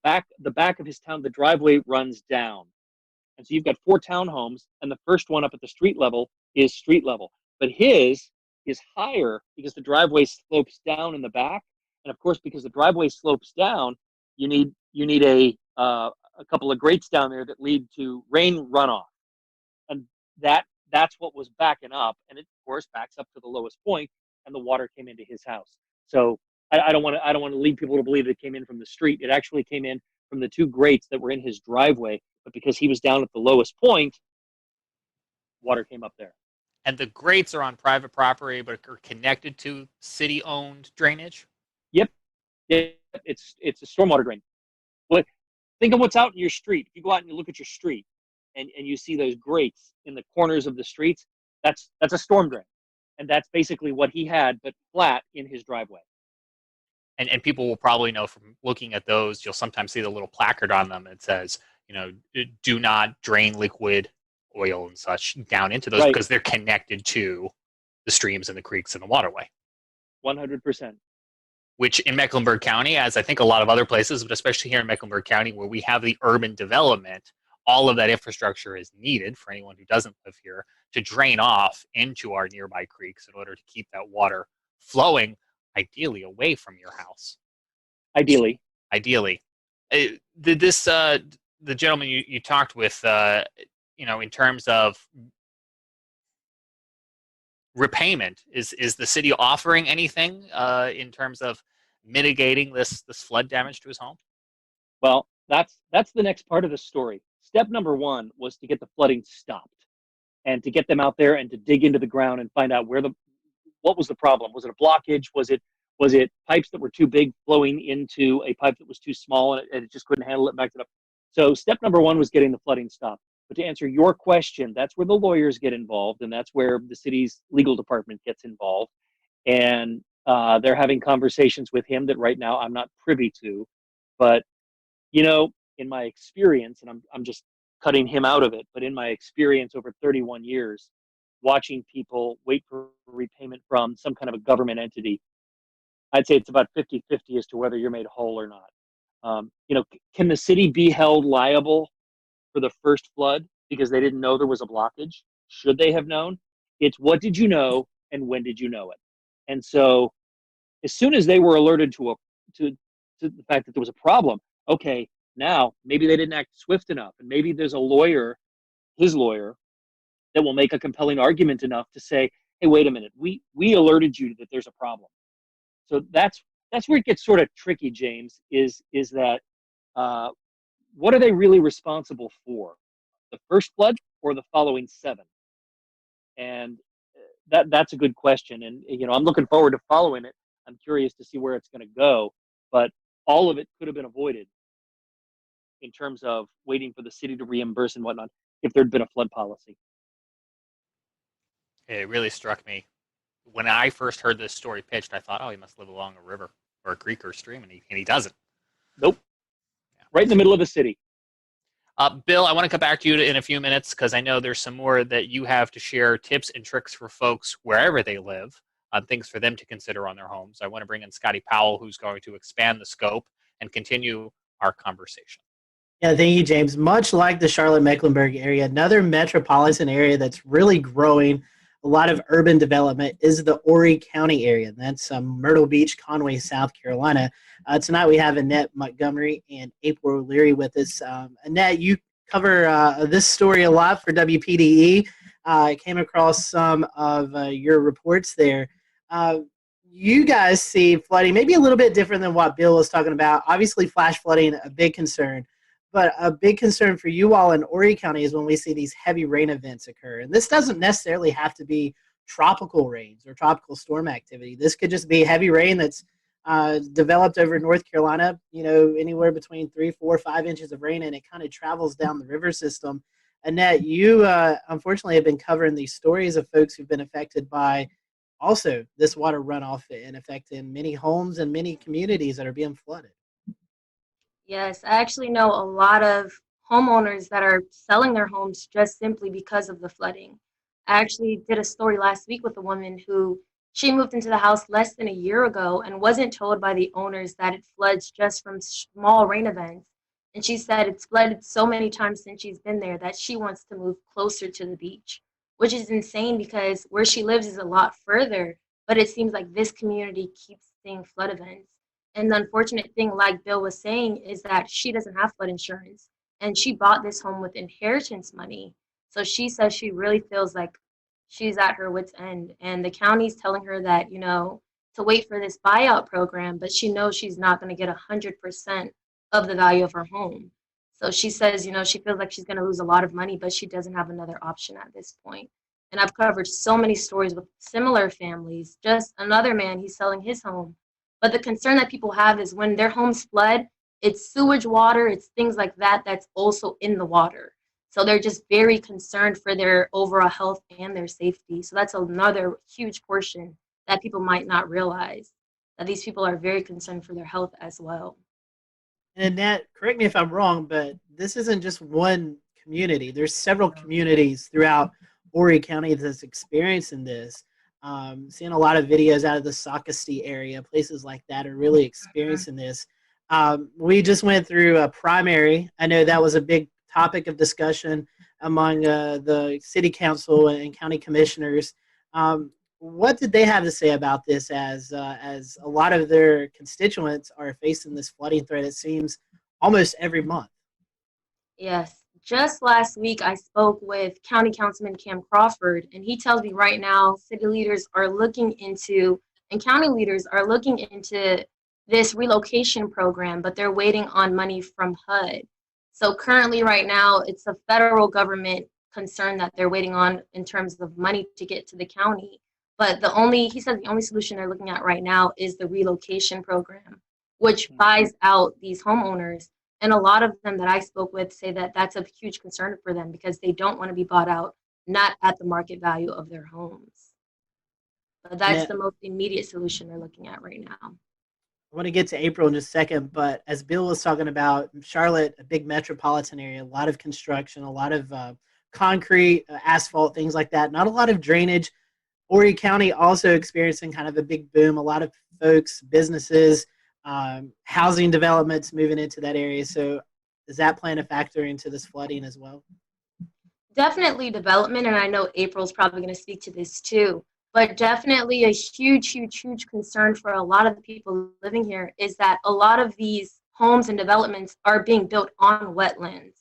back of his town, the driveway runs down. And so you've got 4 townhomes, and the first one up at the street level is street level. But his is higher because the driveway slopes down in the back. And of course, because the driveway slopes down, you need a couple of grates down there that lead to rain runoff. And that's what was backing up. And it, of course, backs up to the lowest point, and the water came into his house. So I don't want to lead people to believe it came in from the street. It actually came in from the 2 grates that were in his driveway. But because he was down at the lowest point, water came up there. And the grates are on private property, but are connected to city-owned drainage? Yep. It's a stormwater drain. But think of what's out in your street. If you go out and you look at your street and you see those grates in the corners of the streets, that's a storm drain. And that's basically what he had, but flat in his driveway. And people will probably know from looking at those, you'll sometimes see the little placard on them that says, do not drain liquid oil and such down into those, because they're connected to the streams and the creeks and the waterway. 100%. Which in Mecklenburg County, as I think a lot of other places, but especially here in Mecklenburg County, where we have the urban development, all of that infrastructure is needed for anyone who doesn't live here to drain off into our nearby creeks in order to keep that water flowing, ideally away from your house. Ideally. The gentleman you talked with, in terms of repayment, is the city offering anything in terms of mitigating this flood damage to his home? Well, that's the next part of the story. Step number 1 was to get the flooding stopped and to get them out there and to dig into the ground and find out what was the problem. Was it a blockage? Was it pipes that were too big flowing into a pipe that was too small and it just couldn't handle it, backed it up? So step number 1 was getting the flooding stopped. But to answer your question, that's where the lawyers get involved, and that's where the city's legal department gets involved. And they're having conversations with him that right now I'm not privy to. But, in my experience, and I'm just cutting him out of it, but in my experience over 31 years, watching people wait for repayment from some kind of a government entity, I'd say it's about 50-50 as to whether you're made whole or not. Can the city be held liable for the first flood because they didn't know there was a blockage? Should they have known? It's what did you know and when did you know it? And so as soon as they were alerted to the fact that there was a problem, okay, now maybe they didn't act swift enough, and maybe there's a lawyer, his lawyer, that will make a compelling argument enough to say, hey, wait a minute, we alerted you that there's a problem. So that's where it gets sort of tricky, James, is that what are they really responsible for? The first flood or the following 7? And that's a good question. And, I'm looking forward to following it. I'm curious to see where it's going to go. But all of it could have been avoided in terms of waiting for the city to reimburse and whatnot if there'd been a flood policy. It really struck me. When I first heard this story pitched, I thought, he must live along a river or a creek or a stream, and he doesn't. Nope. Right in the middle of the city. Bill, I want to come back to you in a few minutes because I know there's some more that you have to share, tips and tricks for folks wherever they live, things for them to consider on their homes. I want to bring in Scotty Powell, who's going to expand the scope and continue our conversation. Yeah, thank you, James. Much like the Charlotte-Mecklenburg area, another metropolitan area that's really growing a lot of urban development is the Horry County area. That's Myrtle Beach, Conway, South Carolina. Tonight we have Annette Montgomery and April O'Leary with us. Annette, you cover this story a lot for WPDE. I came across some of your reports there. You guys see flooding maybe a little bit different than what Bill was talking about. Obviously, flash flooding, a big concern. But a big concern for you all in Horry County is when we see these heavy rain events occur. And this doesn't necessarily have to be tropical rains or tropical storm activity. This could just be heavy rain that's developed over North Carolina, anywhere between 3, 4, 5 inches of rain, and it kind of travels down the river system. Annette, you unfortunately have been covering these stories of folks who've been affected by also this water runoff and affecting many homes and many communities that are being flooded. Yes, I actually know a lot of homeowners that are selling their homes just simply because of the flooding. I actually did a story last week with a woman who She moved into the house less than a year ago and wasn't told by the owners that it floods just from small rain events. And she said it's flooded so many times since she's been there that she wants to move closer to the beach, which is insane because where she lives is a lot further, but it seems like this community keeps seeing flood events. And the unfortunate thing, like Bill was saying, is that she doesn't have flood insurance and she bought this home with inheritance money. So she says she really feels like she's at her wit's end. And the county's telling her that, to wait for this buyout program, but she knows she's not going to get 100% of the value of her home. So she says, she feels like she's going to lose a lot of money, but she doesn't have another option at this point. And I've covered so many stories with similar families. Just another man, he's selling his home. But the concern that people have is when their homes flood, it's sewage water, it's things like that that's also in the water. So they're just very concerned for their overall health and their safety. So that's another huge portion that people might not realize, that these people are very concerned for their health as well. And Annette, correct me if I'm wrong, but this isn't just one community. There's several communities throughout Horry County that's experiencing this. Seeing a lot of videos out of the Socastee area, places like that are really experiencing this. We just went through a primary. I know that was a big topic of discussion among the city council and county commissioners. What did they have to say about this as a lot of their constituents are facing this flooding threat, it seems, almost every month? Yes. Just last week, I spoke with County Councilman Cam Crawford, and he tells me right now city leaders are looking into, and county leaders are looking into this relocation program, but they're waiting on money from HUD. So currently right now, it's a federal government concern that they're waiting on in terms of money to get to the county. But he said the only solution they're looking at right now is the relocation program, which buys out these homeowners. And a lot of them that I spoke with say that that's a huge concern for them because they don't want to be bought out, not at the market value of their homes. But that's the most immediate solution they're looking at right now. I want to get to April in just a second, but as Bill was talking about, Charlotte, a big metropolitan area, a lot of construction, a lot of concrete, asphalt, things like that, not a lot of drainage. Horry County also experiencing kind of a big boom, a lot of folks, businesses, housing developments moving into that area. So is that playing a factor into this flooding as well? Definitely development, and I know April's probably going to speak to this too, but definitely a huge, huge, huge concern for a lot of the people living here is that a lot of these homes and developments are being built on wetlands.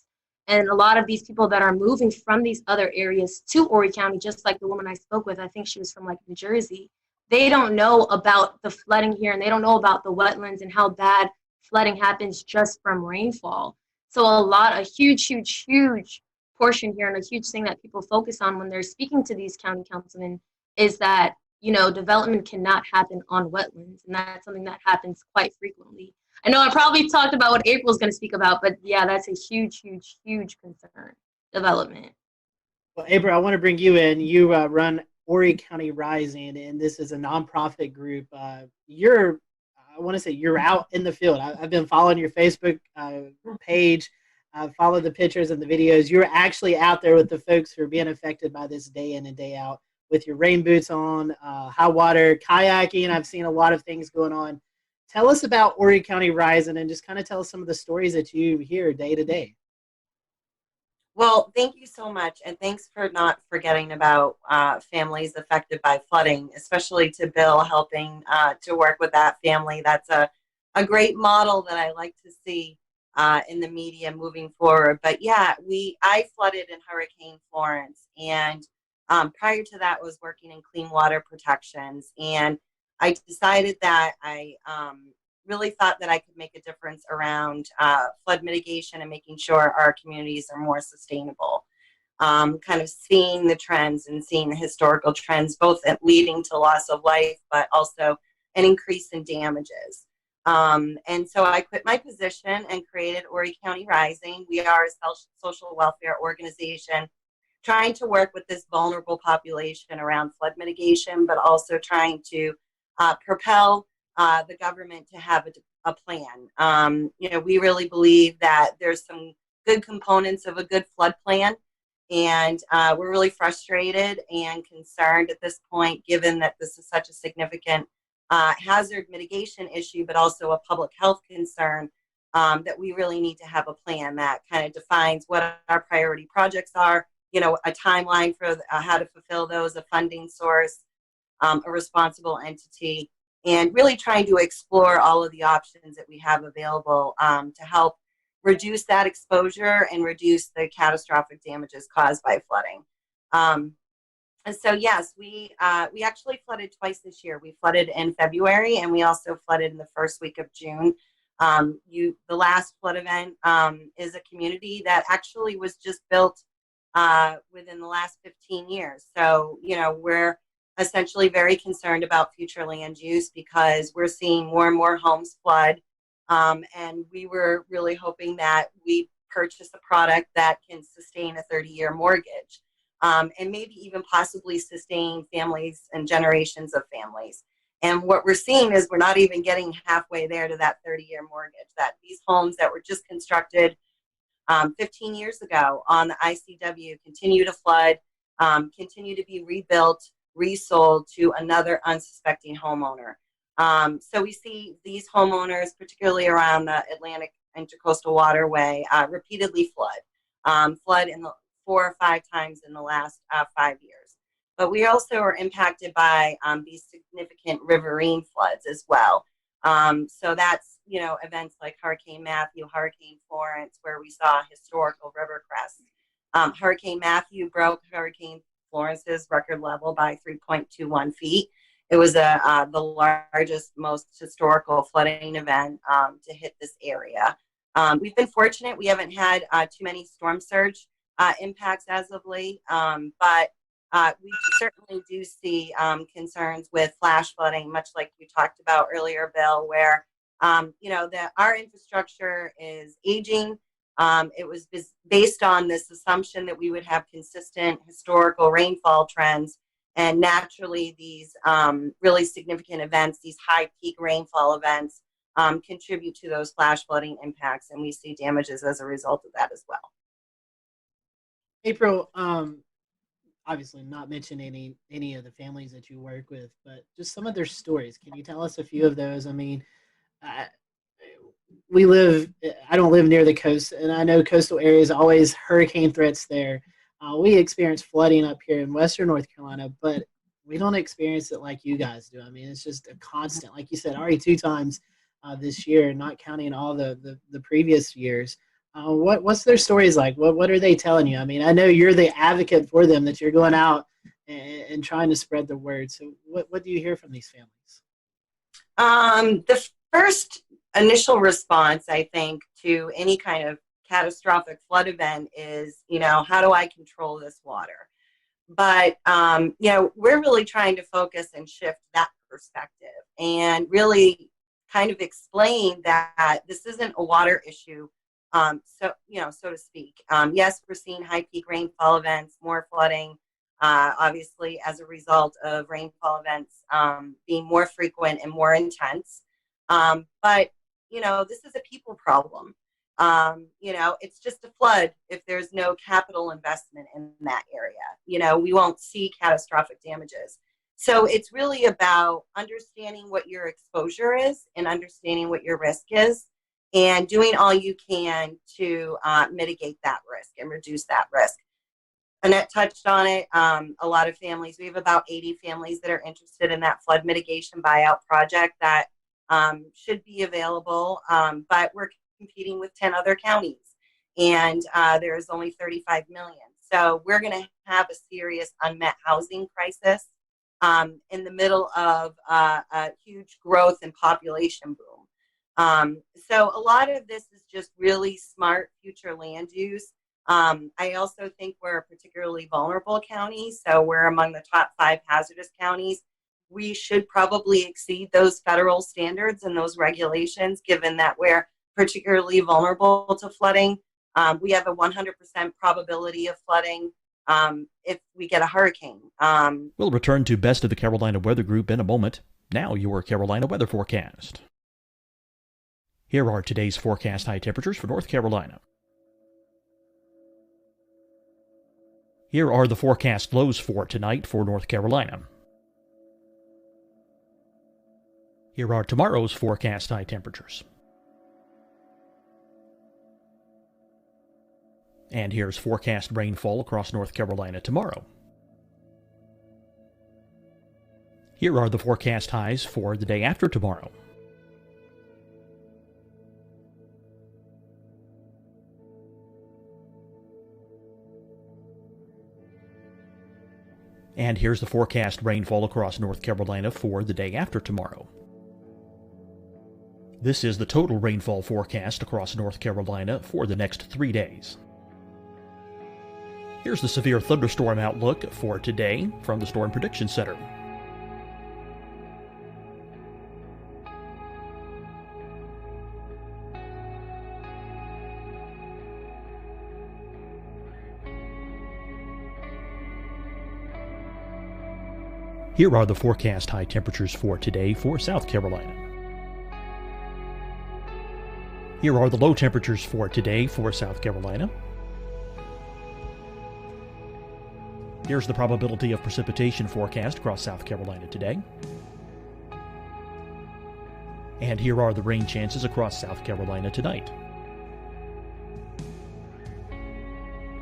And a lot of these people that are moving from these other areas to Horry County, just like the woman I spoke with, I think she was from like New Jersey, they don't know about the flooding here and they don't know about the wetlands and how bad flooding happens just from rainfall. So a huge, huge, huge portion here and a huge thing that people focus on when they're speaking to these county councilmen is that, development cannot happen on wetlands. And that's something that happens quite frequently. I know I probably talked about what April's going to speak about, but yeah, that's a huge, huge, huge concern, development. Well, April, I want to bring you in. You run Horry County Rising, and this is a nonprofit group. You're out in the field. I've been following your Facebook page. I've followed the pictures and the videos. You're actually out there with the folks who are being affected by this day in and day out with your rain boots on, high water, kayaking. I've seen a lot of things going on. Tell us about Horry County Rising and just kind of tell us some of the stories that you hear day to day. Well, thank you so much. And thanks for not forgetting about families affected by flooding, especially to Bill helping to work with that family. That's a great model that I like to see in the media moving forward. But yeah, I flooded in Hurricane Florence. And prior to that, was working in clean water protections. And I decided that I really thought that I could make a difference around flood mitigation and making sure our communities are more sustainable. Kind of seeing the trends and seeing the historical trends, both leading to loss of life, but also an increase in damages. And so I quit my position and created Horry County Rising. We are a social welfare organization trying to work with this vulnerable population around flood mitigation, but also trying to propel the government to have a plan. We really believe that there's some good components of a good flood plan, And we're really frustrated and concerned at this point, given that this is such a significant hazard mitigation issue, but also a public health concern, that we really need to have a plan that kind of defines what our priority projects are, you know, a timeline for how to fulfill those, a funding source, a responsible entity, and really trying to explore all of the options that we have available to help reduce that exposure and reduce the catastrophic damages caused by flooding. And so, yes, we actually flooded twice this year. We flooded in February, and we also flooded in the first week of June. The last flood event is a community that actually was just built within the last 15 years. So, you know, we're essentially very concerned about future land use because we're seeing more and more homes flood. And we were really hoping that we purchase a product that can sustain a 30-year mortgage. And maybe even possibly sustain families and generations of families. And what we're seeing is we're not even getting halfway there to that 30-year mortgage, that these homes that were just constructed 15 years ago on the ICW continue to flood, continue to be rebuilt, resold to another unsuspecting homeowner. So we see these homeowners, particularly around the Atlantic Intercoastal Waterway, repeatedly flood in the 4 or 5 times in the last 5 years. But we also are impacted by these significant riverine floods as well. So that's, you know, events like Hurricane Matthew, Hurricane Florence, where we saw historical river crests. Hurricane Matthew broke Hurricane Florence's record level by 3.21 feet. It was the largest, most historical flooding event to hit this area. We've been fortunate. We haven't had too many storm surge impacts as of late, but we certainly do see concerns with flash flooding, much like you talked about earlier, Bill, where you know, our infrastructure is aging. It was based on this assumption that we would have consistent historical rainfall trends, and naturally these really significant events, these high peak rainfall events, contribute to those flash flooding impacts, and we see damages as a result of that as well. April, obviously not mention any of the families that you work with, but just some of their stories. Can you tell us a few of those? I mean, I don't live near the coast, and I know coastal areas always hurricane threats there. We experience flooding up here in Western North Carolina, but we don't experience it like you guys do. I mean, it's just a constant, like you said, already 2 times this year, not counting all the previous years. What's their stories like? What are they telling you? I mean, I know you're the advocate for them, that you're going out and trying to spread the word. So what do you hear from these families? The first initial response, I think, to any kind of catastrophic flood event is, you know, how do I control this water? But, you know, we're really trying to focus and shift that perspective and really kind of explain that this isn't a water issue. So, you know, so to speak. Yes, we're seeing high peak rainfall events, more flooding, obviously as a result of rainfall events being more frequent and more intense. But, you know, this is a people problem. You know, it's just a flood if there's no capital investment in that area. You know, we won't see catastrophic damages. So it's really about understanding what your exposure is and understanding what your risk is, and doing all you can to mitigate that risk and reduce that risk. Annette touched on it. A lot of families, we have about 80 families that are interested in that flood mitigation buyout project that should be available, but we're competing with 10 other counties, and there's only 35 million. So we're going to have a serious unmet housing crisis in the middle of a huge growth and population boom. So a lot of this is just really smart future land use. I also think we're a particularly vulnerable county, so we're among the top 5 hazardous counties. We should probably exceed those federal standards and those regulations, given that we're particularly vulnerable to flooding. We have a 100% probability of flooding if we get a hurricane. We'll return to Best of the Carolina Weather Group in a moment. Now your Carolina weather forecast. Here are today's forecast high temperatures for North Carolina. Here are the forecast lows for tonight for North Carolina. Here are tomorrow's forecast high temperatures. And here's forecast rainfall across North Carolina tomorrow. Here are the forecast highs for the day after tomorrow. And here's the forecast rainfall across North Carolina for the day after tomorrow. This is the total rainfall forecast across North Carolina for the next 3 days. Here's the severe thunderstorm outlook for today from the Storm Prediction Center. Here are the forecast high temperatures for today for South Carolina. Here are the low temperatures for today for South Carolina. Here's the probability of precipitation forecast across South Carolina today. And here are the rain chances across South Carolina tonight.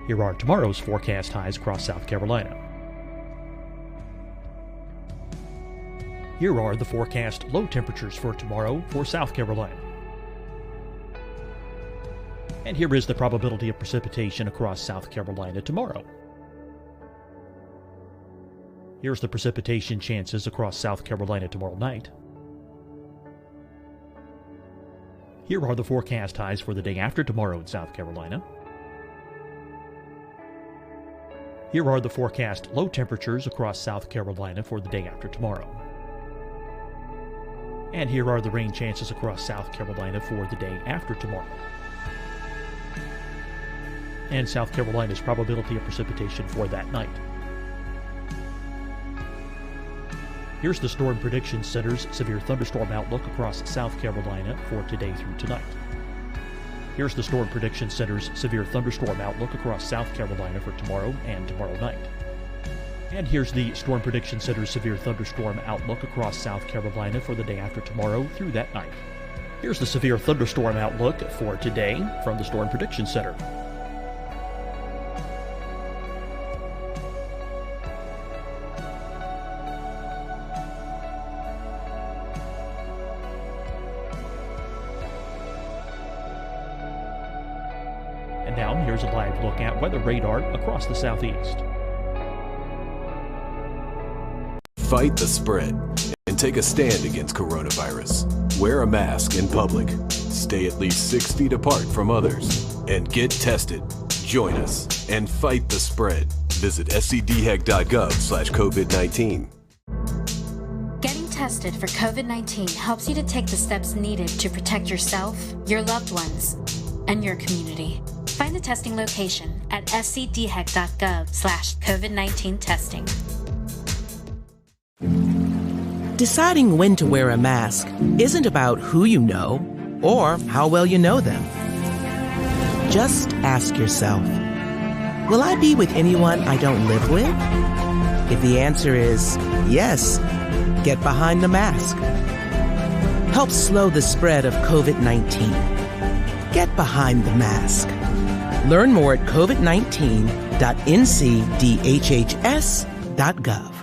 Here are tomorrow's forecast highs across South Carolina. Here are the forecast low temperatures for tomorrow for South Carolina. And here is the probability of precipitation across South Carolina tomorrow. Here's the precipitation chances across South Carolina tomorrow night. Here are the forecast highs for the day after tomorrow in South Carolina. Here are the forecast low temperatures across South Carolina for the day after tomorrow. And here are the rain chances across South Carolina for the day after tomorrow. And South Carolina's probability of precipitation for that night. Here's the Storm Prediction Center's severe thunderstorm outlook across South Carolina for today through tonight. Here's the Storm Prediction Center's severe thunderstorm outlook across South Carolina for tomorrow and tomorrow night. And here's the Storm Prediction Center's severe thunderstorm outlook across South Carolina for the day after tomorrow through that night. Here's the severe thunderstorm outlook for today from the Storm Prediction Center. And now here's a live look at weather radar across the southeast. Fight the spread and take a stand against coronavirus. Wear a mask in public. Stay at least 6 feet apart from others. And get tested. Join us and fight the spread. Visit scdhec.gov/COVID-19. Getting tested for COVID-19 helps you to take the steps needed to protect yourself, your loved ones, and your community. Find the testing location at scdhec.gov/COVID-19 testing. Deciding when to wear a mask isn't about who you know or how well you know them. Just ask yourself, will I be with anyone I don't live with? If the answer is yes, get behind the mask. Help slow the spread of COVID-19. Get behind the mask. Learn more at covid19.ncdhhs.gov.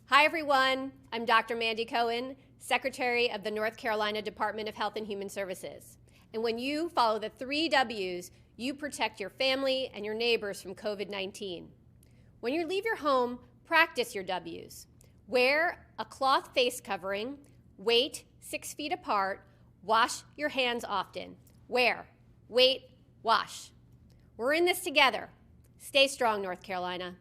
Hi, everyone. I'm Dr. Mandy Cohen, Secretary of the North Carolina Department of Health and Human Services. And when you follow the 3 W's, you protect your family and your neighbors from COVID-19. When you leave your home, practice your W's. Wear a cloth face covering, wait 6 feet apart, wash your hands often. Wear, wait, wash. We're in this together. Stay strong, North Carolina.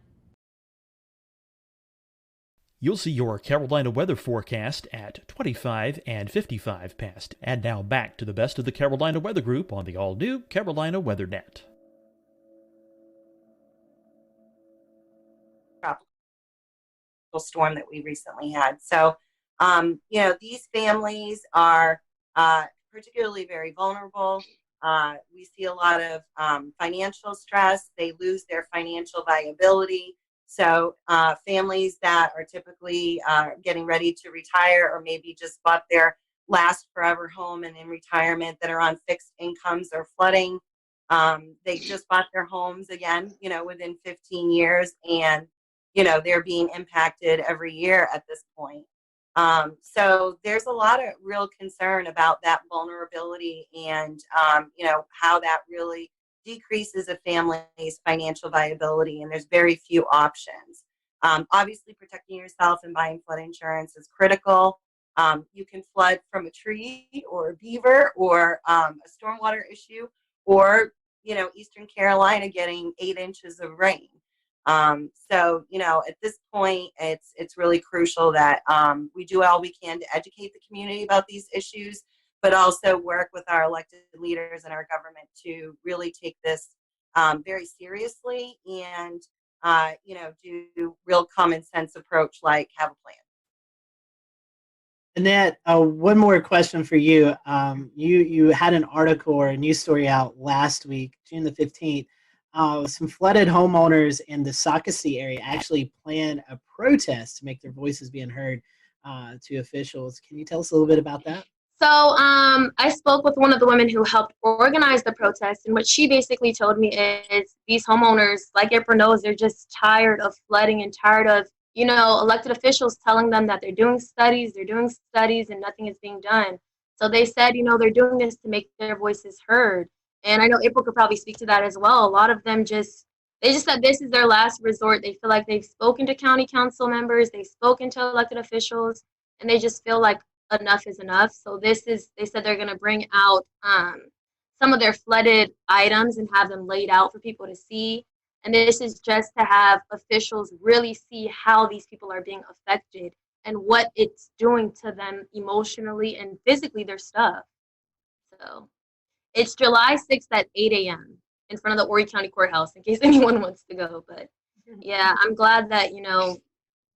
You'll see your Carolina weather forecast at 25 and 55 past. And now back to the best of the Carolina Weather Group on the all-new Carolina WeatherNet. Tropical storm that we recently had. So, these families are particularly very vulnerable. We see a lot of financial stress. They lose their financial viability. So families that are typically getting ready to retire, or maybe just bought their last forever home and in retirement, that are on fixed incomes or flooding. They just bought their homes again, within 15 years, and, they're being impacted every year at this point. So there's a lot of real concern about that vulnerability and, how that really decreases a family's financial viability. And there's very few options. Obviously, protecting yourself and buying flood insurance is critical. You can flood from a tree or a beaver or a stormwater issue, or, Eastern Carolina getting 8 inches of rain. So, at this point, it's really crucial that we do all we can to educate the community about these issues, but also work with our elected leaders and our government to really take this very seriously and, do real common sense approach, like have a plan. Annette, one more question for you. You had an article or a news story out last week, June the 15th. Some flooded homeowners in the Socastee area actually planned a protest to make their voices being heard to officials. Can you tell us a little bit about that? So I spoke with one of the women who helped organize the protest, and what she basically told me is these homeowners, like April knows, they're just tired of flooding and tired of elected officials telling them that they're doing studies, and nothing is being done. So they said, they're doing this to make their voices heard. And I know April could probably speak to that as well. A lot of them they just said this is their last resort. They feel like they've spoken to county council members, they've spoken to elected officials, and they just feel like enough is enough. So they said they're going to bring out some of their flooded items and have them laid out for people to see. And this is just to have officials really see how these people are being affected and what it's doing to them emotionally and physically, their stuff. So it's July 6th at 8 a.m. in front of the Horry County Courthouse, in case anyone wants to go. But yeah, I'm glad that,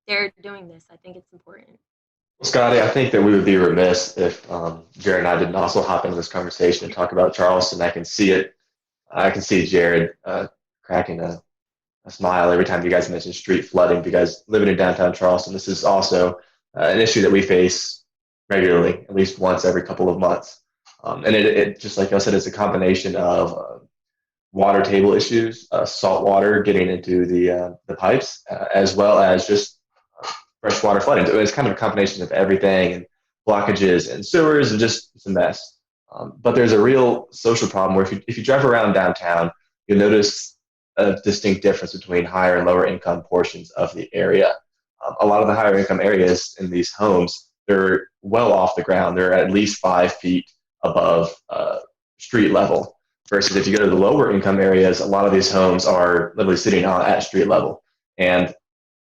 they're doing this. I think it's important. Well, Scotty, I think that we would be remiss if Jared and I didn't also hop into this conversation and talk about Charleston. I can see it. I can see Jared cracking a smile every time you guys mention street flooding, because living in downtown Charleston, this is also an issue that we face regularly, at least once every couple of months. And it just like I said, it's a combination of water table issues, salt water getting into the pipes, as well as just freshwater flooding. So it's kind of a combination of everything, and blockages and sewers, and just it's a mess. But there's a real social problem where if you drive around downtown, you'll notice a distinct difference between higher and lower income portions of the area. A lot of the higher income areas in these homes, they're well off the ground. They're at least 5 feet above street level. Versus if you go to the lower income areas, a lot of these homes are literally sitting at street level. And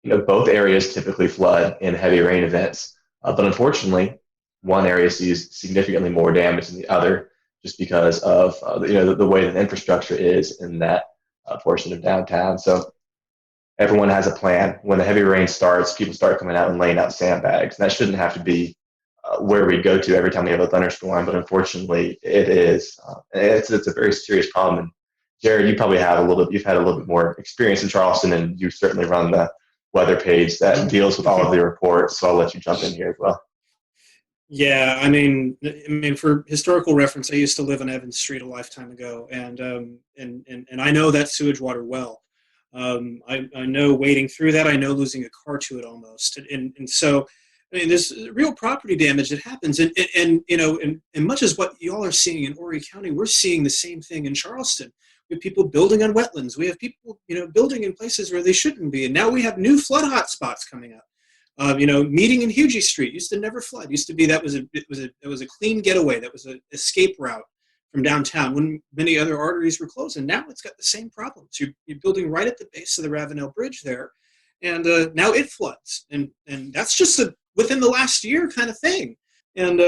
both areas typically flood in heavy rain events. But unfortunately, one area sees significantly more damage than the other, just because of the way that the infrastructure is in that portion of downtown. So everyone has a plan. When the heavy rain starts, people start coming out and laying out sandbags. And that shouldn't have to be where we go to every time we have a thunderstorm, but unfortunately it is. It's a very serious problem. And Jared, you've had a little bit more experience in Charleston, and you certainly run the weather page that deals with all of the reports. So I'll let you jump in here as well. Yeah, I mean, for historical reference, I used to live on Evans Street a lifetime ago, and I know that sewage water well. I know wading through that. I know losing a car to it almost, and so there's real property damage that happens, and much as what y'all are seeing in Horry County, we're seeing the same thing in Charleston. We have people building on wetlands. We have people building in places where they shouldn't be, and now we have new flood hotspots coming up. Meeting in Hugie Street used to never flood. Used to be that was a clean getaway. That was an escape route from downtown when many other arteries were closed. And now it's got the same problems. You're building right at the base of the Ravenel Bridge there, and now it floods. And that's just within the last year kind of thing. And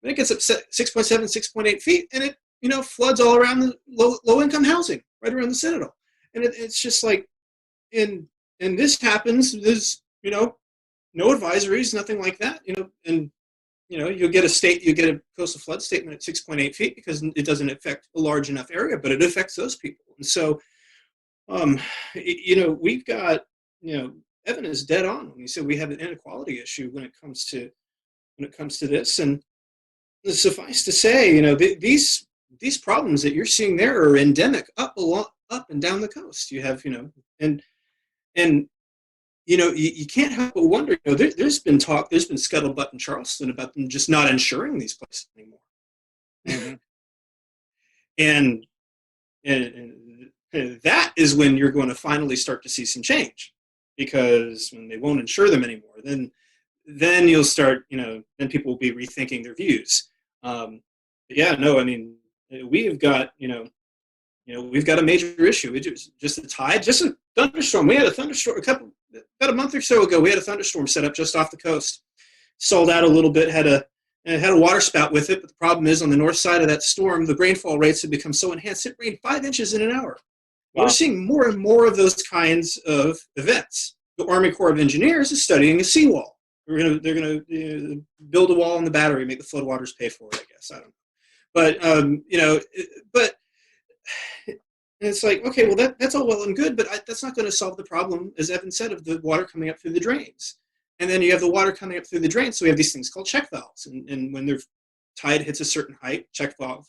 it gets up 6.7, 6.8 feet, and it floods all around the low income housing right around the Citadel. And it's just like, and this happens. There's no advisories, nothing like that, and you get a coastal flood statement at 6.8 feet because it doesn't affect a large enough area, but it affects those people. And so, we've got, Evan is dead on when he said we have an inequality issue when it comes to this. And suffice to say, these problems that you're seeing there are endemic up and down the coast. You have, and you can't help but wonder. There's been scuttlebutt in Charleston about them just not insuring these places anymore. Mm-hmm. and that is when you're going to finally start to see some change, because when they won't insure them anymore, then you'll start, then people will be rethinking their views. We've got, we've got a major issue. It's just a tide, just a thunderstorm. We had a thunderstorm about a month or so ago. We had a thunderstorm set up just off the coast. Sold out a little bit, had a water spout with it, but the problem is on the north side of that storm, the rainfall rates have become so enhanced, it rained 5 inches in an hour. Wow. We're seeing more and more of those kinds of events. The Army Corps of Engineers is studying a seawall. They're gonna build a wall in the Battery, make the floodwaters pay for it, I guess. I don't know. But it's like, okay, well, that's all well and good, but that's not going to solve the problem, as Evan said, of the water coming up through the drains. And then you have the water coming up through the drains, so we have these things called check valves. And when the tide hits a certain height, check valve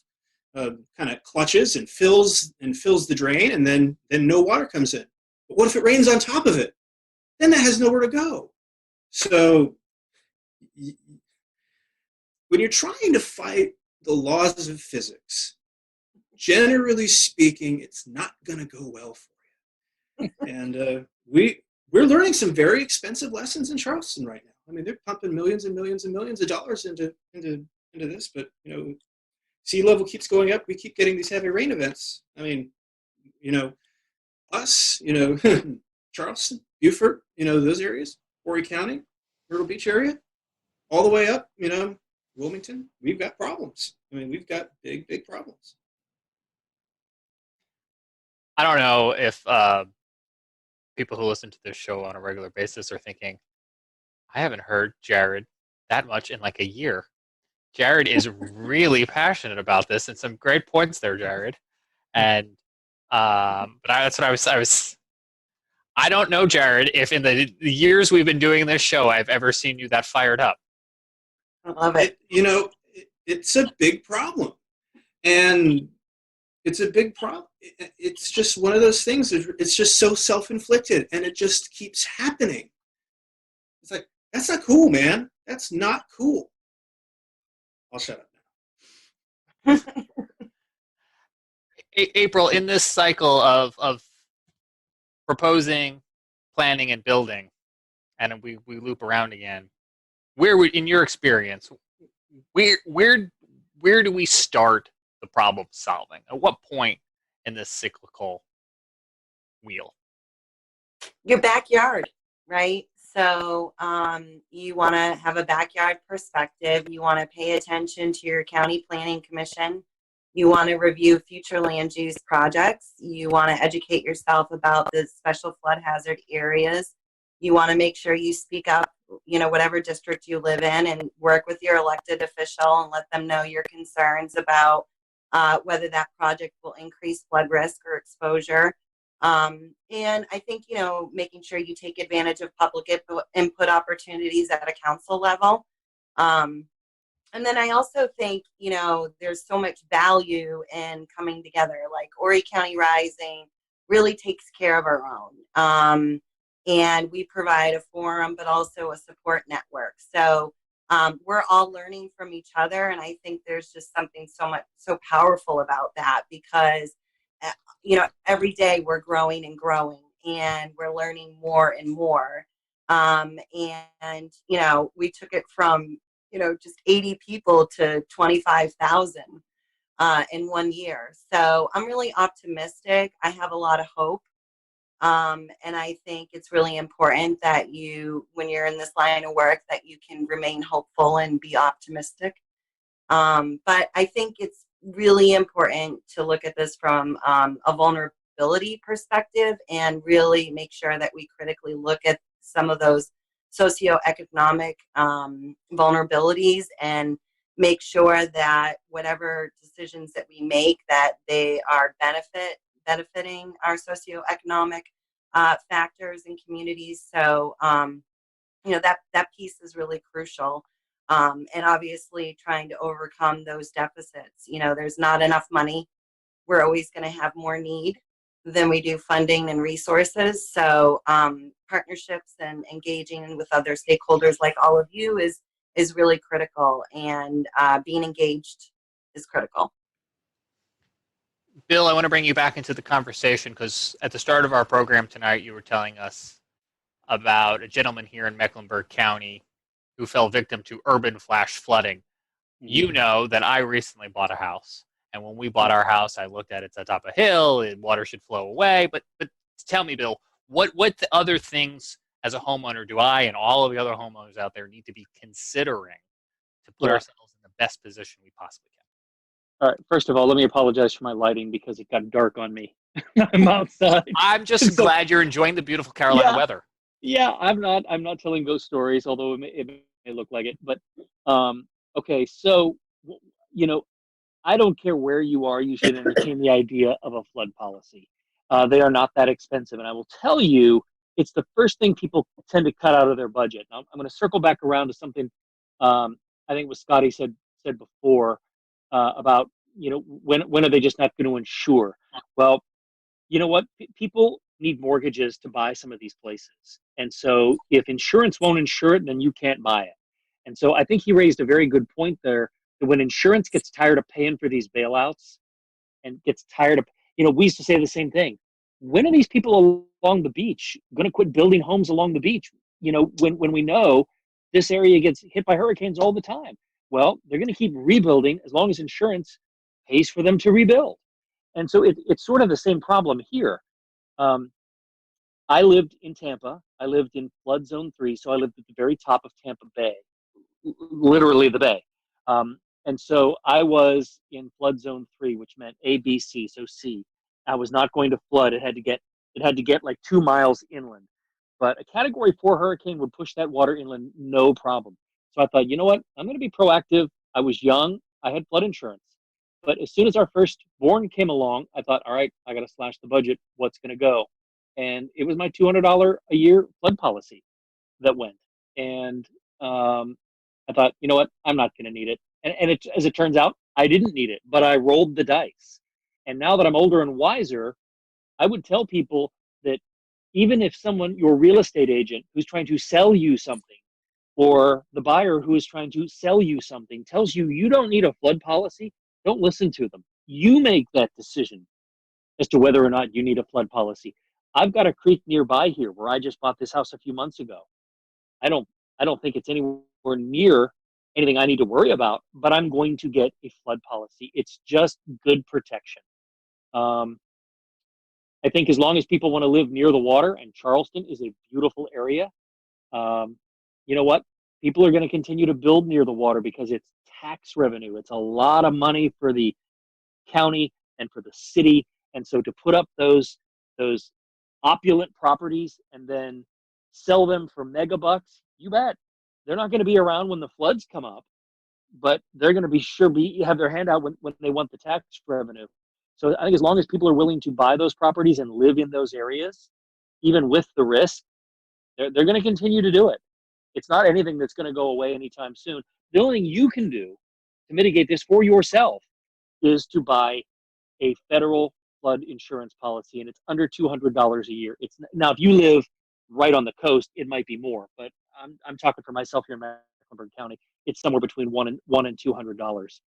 kind of clutches and fills the drain, and then no water comes in. But what if it rains on top of it? Then that has nowhere to go. So when you're trying to fight the laws of physics, generally speaking, it's not going to go well for you. And we're learning some very expensive lessons in Charleston right now. I mean, they're pumping millions and millions and millions of dollars into this, but sea level keeps going up. We keep getting these heavy rain events. I mean, us, Charleston, Beaufort, those areas, Horry County, Myrtle Beach area, all the way up, Wilmington, we've got problems. I mean, we've got big, big problems. I don't know if people who listen to this show on a regular basis are thinking, I haven't heard Jared that much in like a year. Jared is really passionate about this, and some great points there, Jared. And that's what I was. I don't know, Jared, if in the years we've been doing this show, I've ever seen you that fired up. I love it. It's a big problem, and it's a big problem. It's just one of those things. It's just so self-inflicted, and it just keeps happening. It's like, that's not cool, man. That's not cool. I'll shut up now. April, in this cycle of proposing, planning, and building, and we loop around again, in your experience, where do we start the problem solving? At what point in this cyclical wheel? Your backyard, right? So you want to have a backyard perspective. You want to pay attention to your county planning commission. You want to review future land use projects. You want to educate yourself about the special flood hazard areas. You want to make sure you speak up, whatever district you live in, and work with your elected official and let them know your concerns about whether that project will increase flood risk or exposure. And I think, making sure you take advantage of public input opportunities at a council level. And then I also think, there's so much value in coming together. Like Horry County Rising really takes care of our own. And we provide a forum, but also a support network. So we're all learning from each other. And I think there's just something so powerful about that, because every day we're growing and growing, and we're learning more and more. And we took it from, just 80 people to 25,000 in 1 year. So I'm really optimistic. I have a lot of hope. And I think it's really important that when you're in this line of work, that you can remain hopeful and be optimistic. But I think it's really important to look at this from a vulnerability perspective, and really make sure that we critically look at some of those socioeconomic vulnerabilities, and make sure that whatever decisions that we make, that they are benefiting our socioeconomic factors and communities. So that piece is really crucial. And obviously trying to overcome those deficits. There's not enough money. We're always going to have more need than we do funding and resources. So partnerships and engaging with other stakeholders like all of you is really critical, and being engaged is critical. Bill, I want to bring you back into the conversation because at the start of our program tonight, you were telling us about a gentleman here in Mecklenburg County who fell victim to urban flash flooding. You know that I recently bought a house. And when we bought our house, I looked at it, it's atop a hill, and water should flow away. But tell me, Bill, what other things as a homeowner do I and all of the other homeowners out there need to be considering to put ourselves in the best position we possibly can? All right. First of all, let me apologize for my lighting because it got dark on me. I'm outside. I'm just glad you're enjoying the beautiful Carolina weather. Yeah, I'm not telling those stories, although it may look like it. But okay, so I don't care where you are. You should entertain the idea of a flood policy. They are not that expensive, and I will tell you, it's the first thing people tend to cut out of their budget. Now, I'm going to circle back around to something I think it was Scotty said before about when are they just not going to insure? Well, you know what? People need mortgages to buy some of these places, and so if insurance won't insure it, then you can't buy it. And so I think he raised a very good point there. That when insurance gets tired of paying for these bailouts and gets tired of, we used to say the same thing. When are these people along the beach going to quit building homes along the beach? When we know this area gets hit by hurricanes all the time. Well, they're going to keep rebuilding as long as insurance pays for them to rebuild. And so it's sort of the same problem here. I lived in Tampa. I lived in flood zone 3, so I lived at the very top of Tampa Bay, literally the bay. And so I was in flood zone 3, which meant A, B, C, so C. I was not going to flood. It had to get like 2 miles inland. But a Category 4 hurricane would push that water inland, no problem. So I thought, you know what? I'm going to be proactive. I was young. I had flood insurance. But as soon as our firstborn came along, I thought, all right, I got to slash the budget. What's going to go? And it was my $200 a year flood policy that went. And I thought, you know what? I'm not going to need it. And as it turns out, I didn't need it, but I rolled the dice. And now that I'm older and wiser, I would tell people that even if your real estate agent who's trying to sell you something, or the buyer who is trying to sell you something tells you you don't need a flood policy, don't listen to them. You make that decision as to whether or not you need a flood policy. I've got a creek nearby here where I just bought this house a few months ago. I don't think it's anywhere near anything I need to worry about, but I'm going to get a flood policy. It's just good protection. I think as long as people want to live near the water, and Charleston is a beautiful area, you know what? People are going to continue to build near the water because it's tax revenue. It's a lot of money for the county and for the city. And so to put up those opulent properties and then sell them for megabucks, you bet. They're not going to be around when the floods come up, but they're going to have their hand out when they want the tax revenue. So I think as long as people are willing to buy those properties and live in those areas, even with the risk, they're going to continue to do it. It's not anything that's going to go away anytime soon. The only thing you can do to mitigate this for yourself is to buy a federal flood insurance policy, and it's under $200 a year. Now, if you live right on the coast, it might be more, but I'm talking for myself here in Mecklenburg County. It's somewhere between $100 and $200.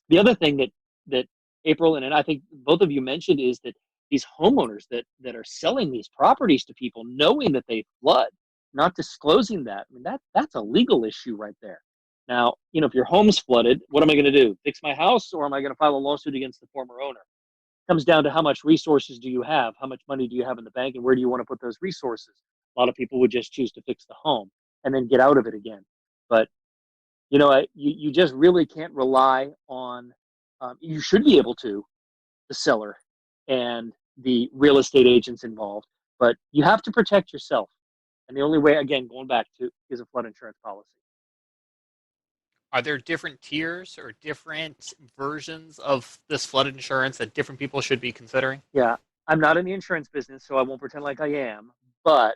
The other thing that April and I think both of you mentioned is that these homeowners that are selling these properties to people, knowing that they flood, not disclosing that, I mean, that's a legal issue right there. Now, if your home's flooded, what am I going to do? Fix my house, or am I going to file a lawsuit against the former owner? It comes down to how much resources do you have? How much money do you have in the bank, and where do you want to put those resources? A lot of people would just choose to fix the home and then get out of it again. But, you just really can't rely on, you should be able to, the seller and the real estate agents involved, but you have to protect yourself. And the only way, again, going back to, is a flood insurance policy. Are there different tiers or different versions of this flood insurance that different people should be considering? Yeah, I'm not in the insurance business, so I won't pretend like I am. But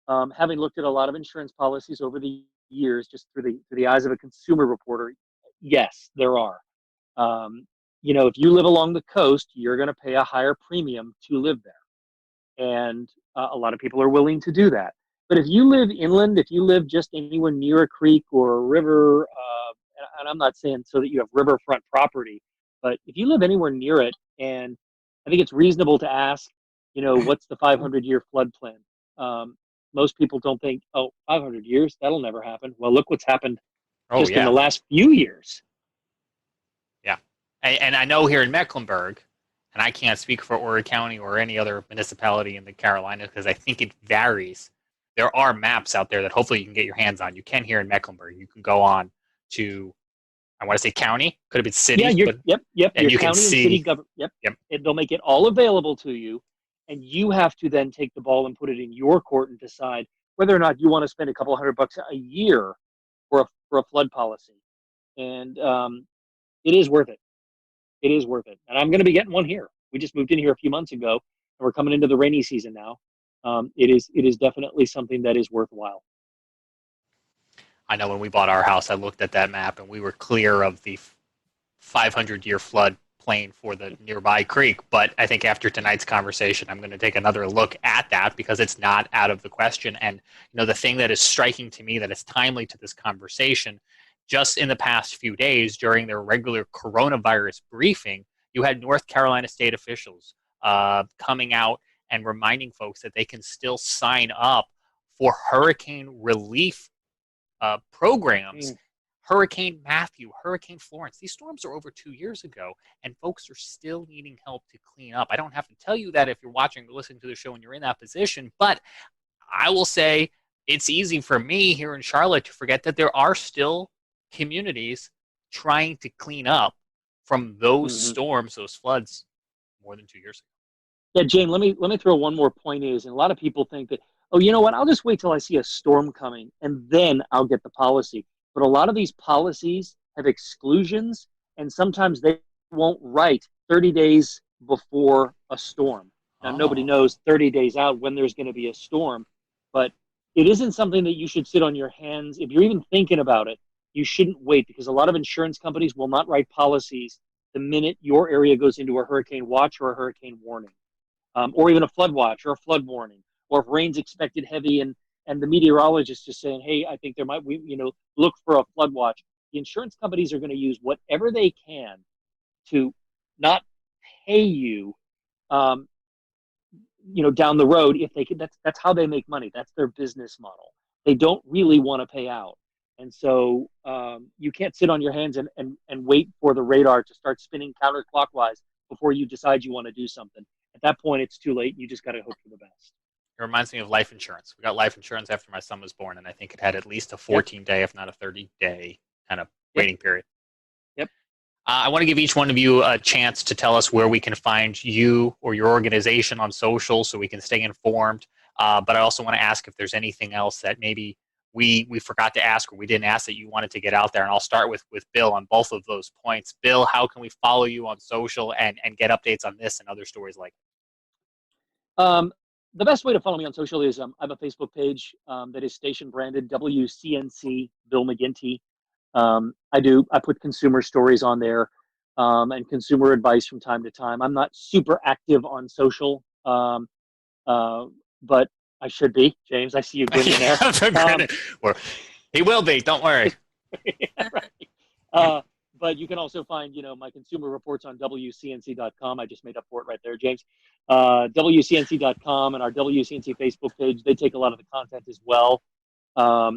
having looked at a lot of insurance policies over the years, just through the eyes of a consumer reporter, yes, there are. If you live along the coast, you're going to pay a higher premium to live there, and a lot of people are willing to do that. But if you live inland, if you live just anywhere near a creek or a river, and I'm not saying so that you have riverfront property, but if you live anywhere near it, and I think it's reasonable to ask, what's the 500-year flood plan? Most people don't think, 500 years, that'll never happen. Well, look what's happened just in the last few years. Yeah. And I know here in Mecklenburg, and I can't speak for Horry County or any other municipality in the Carolinas because I think it varies. There are maps out there that hopefully you can get your hands on. You can here in Mecklenburg. You can go on to, I want to say county, could have been city. Yeah, yep. And your you county can see. And city government. Yep. They'll make it all available to you, and you have to then take the ball and put it in your court and decide whether or not you want to spend a couple $100 a year for a flood policy. And it is worth it. It is worth it. And I'm going to be getting one here. We just moved in here a few months ago, and we're coming into the rainy season now. It is definitely something that is worthwhile. I know when we bought our house, I looked at that map, and we were clear of the 500-year flood plain for the nearby creek. But I think after tonight's conversation, I'm going to take another look at that because it's not out of the question. And the thing that is striking to me that is timely to this conversation, just in the past few days during their regular coronavirus briefing, you had North Carolina state officials coming out and reminding folks that they can still sign up for hurricane relief programs. Hurricane Matthew, Hurricane Florence. These storms are over 2 years ago, and folks are still needing help to clean up. I don't have to tell you that if you're watching or listening to the show and you're in that position, but I will say it's easy for me here in Charlotte to forget that there are still communities trying to clean up from those storms, those floods, more than 2 years ago. Yeah, Jane, let me throw one more point and a lot of people think that, you know what, I'll just wait till I see a storm coming and then I'll get the policy. But a lot of these policies have exclusions, and sometimes they won't write 30 days before a storm. Now, nobody knows 30 days out when there's going to be a storm, but it isn't something that you should sit on your hands. If you're even thinking about it, you shouldn't wait, because a lot of insurance companies will not write policies the minute your area goes into a hurricane watch or a hurricane warning. Or even a flood watch or a flood warning, or if rain's expected heavy and the meteorologist is saying, hey, I think there might, look for a flood watch. The insurance companies are going to use whatever they can to not pay you, down the road if they can. That's how they make money. That's their business model. They don't really want to pay out. And so you can't sit on your hands and wait for the radar to start spinning counterclockwise before you decide you want to do something. At that point, it's too late. You just got to hope for the best. It reminds me of life insurance. We got life insurance after my son was born, and I think it had at least a 14-day, if not a 30-day kind of waiting period. Yep. I want to give each one of you a chance to tell us where we can find you or your organization on social so we can stay informed. But I also want to ask if there's anything else that maybe we forgot to ask or we didn't ask that you wanted to get out there. And I'll start with Bill on both of those points. Bill, how can we follow you on social and get updates on this and other stories like it? The best way to follow me on social is I have a Facebook page that is station branded WCNC Bill McGinty. I put consumer stories on there and consumer advice from time to time. I'm not super active on social, but I should be. James, I see you grinning there. Well, he will be. Don't worry. Right. But you can also find, my consumer reports on WCNC.com. I just made up for it right there, James. WCNC.com and our WCNC Facebook page. They take a lot of the content as well. I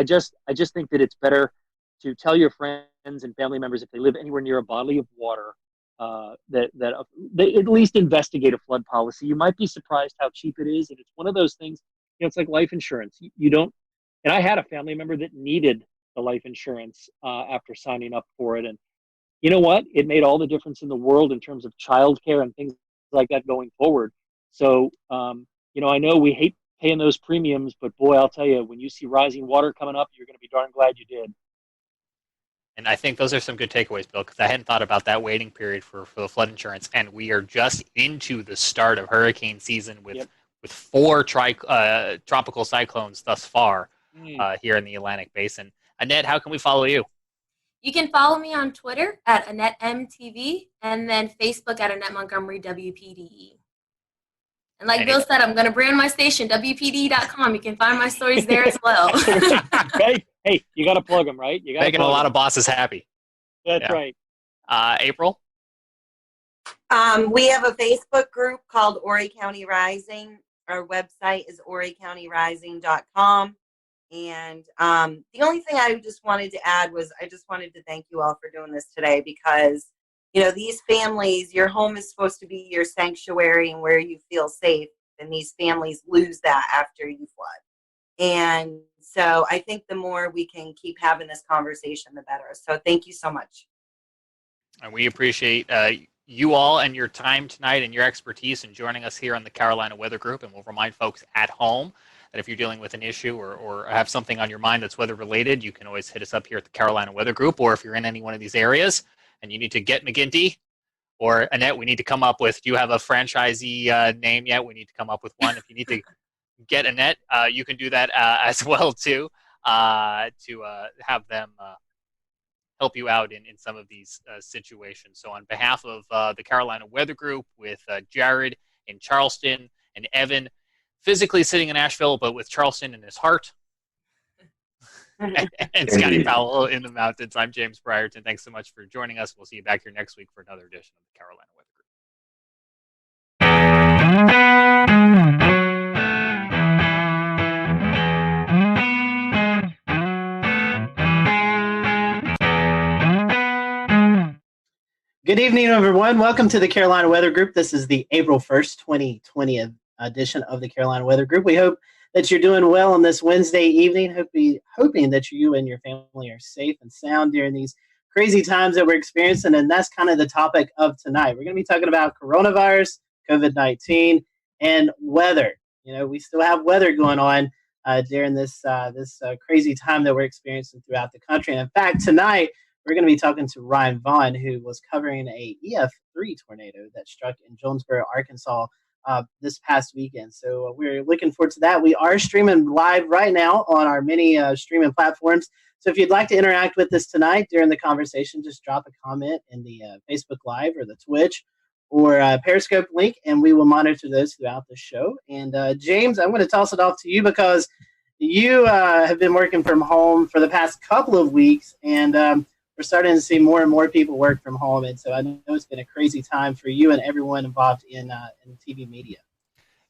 just think that it's better to tell your friends and family members if they live anywhere near a body of water that they at least investigate a flood policy. You might be surprised how cheap it is, and it's one of those things. It's like life insurance. You don't. And I had a family member that needed the life insurance after signing up for it, and you know what? It made all the difference in the world in terms of childcare and things like that going forward. So I know we hate paying those premiums, but boy, I'll tell you, when you see rising water coming up, you're going to be darn glad you did. And I think those are some good takeaways, Bill, because I hadn't thought about that waiting period for the flood insurance. And we are just into the start of hurricane season with 4 tropical cyclones thus far here in the Atlantic Basin. Annette, how can we follow you? You can follow me on Twitter at AnnetteMTV and then Facebook at Annette Montgomery WPDE. And like Bill said, I'm going to brand my station, WPD.com. You can find my stories there as well. Right? Hey, you got to plug them, right? You got making a lot of bosses happy. That's right. April? We have a Facebook group called Horry County Rising. Our website is horrycountyrising.com. And the only thing I just wanted to add was I just wanted to thank you all for doing this today because, these families, your home is supposed to be your sanctuary and where you feel safe. And these families lose that after you flood. And so I think the more we can keep having this conversation, the better. So thank you so much. And we appreciate you all and your time tonight and your expertise in joining us here on the Carolina Weather Group. And we'll remind folks at home that if you're dealing with an issue or have something on your mind that's weather related, you can always hit us up here at the Carolina Weather Group. Or if you're in any one of these areas and you need to get McGinty or Annette, we need to come up with, do you have a franchisee name yet? We need to come up with one. If you need to get Annette, you can do that as well too, to have them help you out in some of these situations. So on behalf of the Carolina Weather Group with Jared in Charleston and Evan physically sitting in Asheville, but with Charleston in his heart, and Scotty Powell in the mountains, I'm James Brierton. Thanks so much for joining us. We'll see you back here next week for another edition of the Carolina Weather Group. Good evening, everyone. Welcome to the Carolina Weather Group. This is the April 1st, 2020 edition of the Carolina Weather Group. We hope that you're doing well on this Wednesday evening, hoping that you and your family are safe and sound during these crazy times that we're experiencing, and that's kind of the topic of tonight. We're going to be talking about coronavirus, COVID-19, and weather. We still have weather going on during this crazy time that we're experiencing throughout the country. And in fact, tonight, we're going to be talking to Ryan Vaughn, who was covering a EF3 tornado that struck in Jonesboro, Arkansas, this past weekend. So we're looking forward to that. We are streaming live right now on our many streaming platforms. So if you'd like to interact with us tonight during the conversation, just drop a comment in the Facebook Live or the Twitch or Periscope link, and we will monitor those throughout the show. And James, I'm going to toss it off to you because you have been working from home for the past couple of weeks, and we're starting to see more and more people work from home. And so I know it's been a crazy time for you and everyone involved in TV media.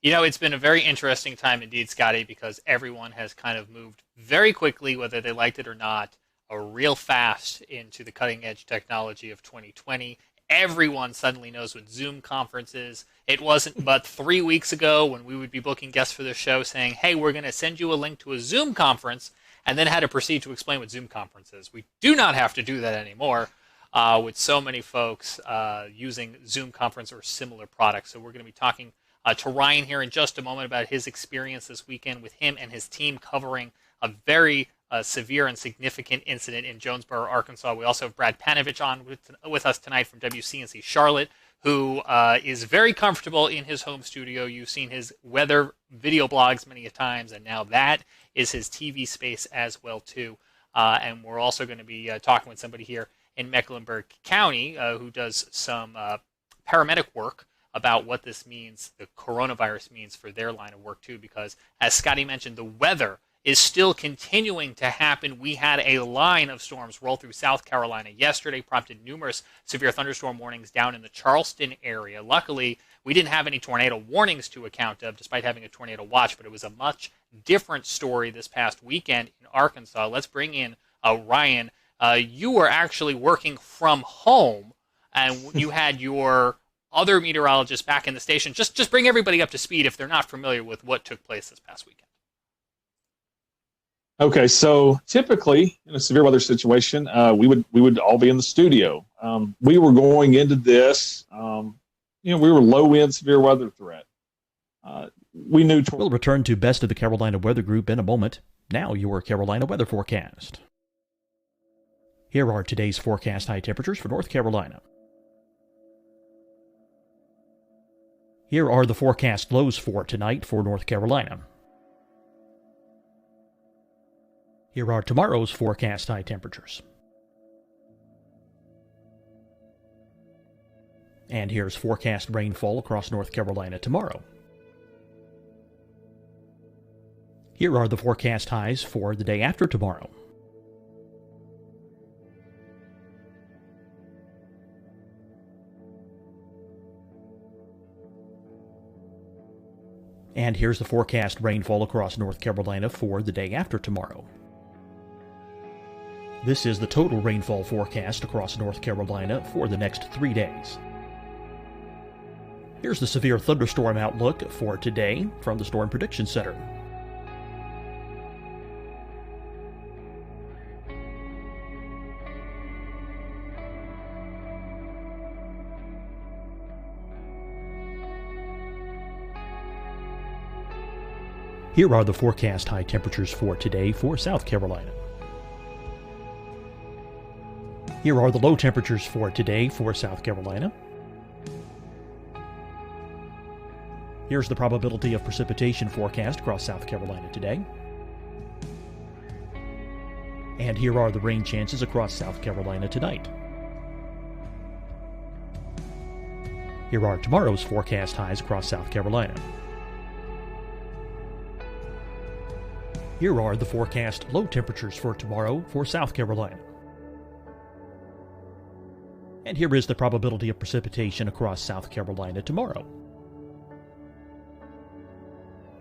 It's been a very interesting time indeed, Scotty, because everyone has kind of moved very quickly, whether they liked it or not, real fast into the cutting edge technology of 2020. Everyone suddenly knows what Zoom conference is. It wasn't but 3 weeks ago when we would be booking guests for the show saying, hey, we're going to send you a link to a Zoom conference, and then had to proceed to explain what Zoom conference is. We do not have to do that anymore with so many folks using Zoom conference or similar products. So we're going to be talking to Ryan here in just a moment about his experience this weekend with him and his team covering a very severe and significant incident in Jonesboro, Arkansas. We also have Brad Panovich on with us tonight from WCNC Charlotte, who is very comfortable in his home studio. You've seen his weather video blogs many a times, and now that is his TV space as well, too. And we're also going to be talking with somebody here in Mecklenburg County who does some paramedic work about what this means, the coronavirus means for their line of work, too, because as Scotty mentioned, the weather is still continuing to happen. We had a line of storms roll through South Carolina yesterday, prompted numerous severe thunderstorm warnings down in the Charleston area. Luckily, we didn't have any tornado warnings to account of, despite having a tornado watch, but it was a much different story this past weekend in Arkansas. Let's bring in Ryan. You were actually working from home, and you had your other meteorologists back in the station. Just bring everybody up to speed if they're not familiar with what took place this past weekend. Okay, so typically in a severe weather situation, we would all be in the studio. We were going into this, we were low-end severe weather threat. we knew. We'll return to Best of the Carolina Weather Group in a moment. Now your Carolina weather forecast. Here are today's forecast high temperatures for North Carolina. Here are the forecast lows for tonight for North Carolina. Here are tomorrow's forecast high temperatures. And here's forecast rainfall across North Carolina tomorrow. Here are the forecast highs for the day after tomorrow. And here's the forecast rainfall across North Carolina for the day after tomorrow. This is the total rainfall forecast across North Carolina for the next 3 days. Here's the severe thunderstorm outlook for today from the Storm Prediction Center. Here are the forecast high temperatures for today for South Carolina. Here are the low temperatures for today for South Carolina. Here's the probability of precipitation forecast across South Carolina today. And here are the rain chances across South Carolina tonight. Here are tomorrow's forecast highs across South Carolina. Here are the forecast low temperatures for tomorrow for South Carolina. And here is the probability of precipitation across South Carolina tomorrow.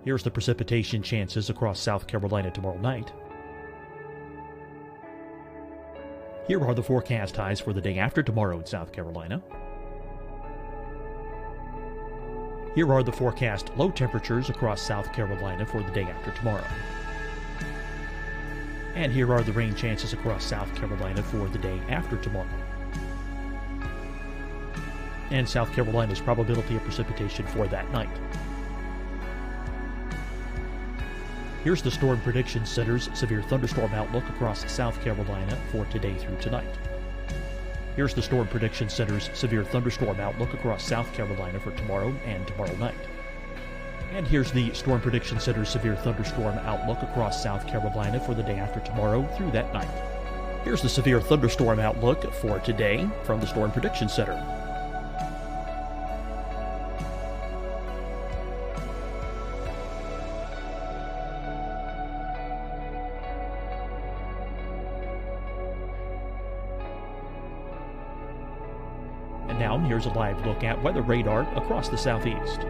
Here's the precipitation chances across South Carolina tomorrow night. Here are the forecast highs for the day after tomorrow in South Carolina. Here are the forecast low temperatures across South Carolina for the day after tomorrow. And here are the rain chances across South Carolina for the day after tomorrow. And South Carolina's probability of precipitation for that night. Here's the Storm Prediction Center's severe thunderstorm outlook across South Carolina for today through tonight. Here's the Storm Prediction Center's severe thunderstorm outlook across South Carolina for tomorrow and tomorrow night. And here's the Storm Prediction Center's severe thunderstorm outlook across South Carolina for the day after tomorrow through that night. Here's the severe thunderstorm outlook for today from the Storm Prediction Center. And now here's a live look at weather radar across the southeast.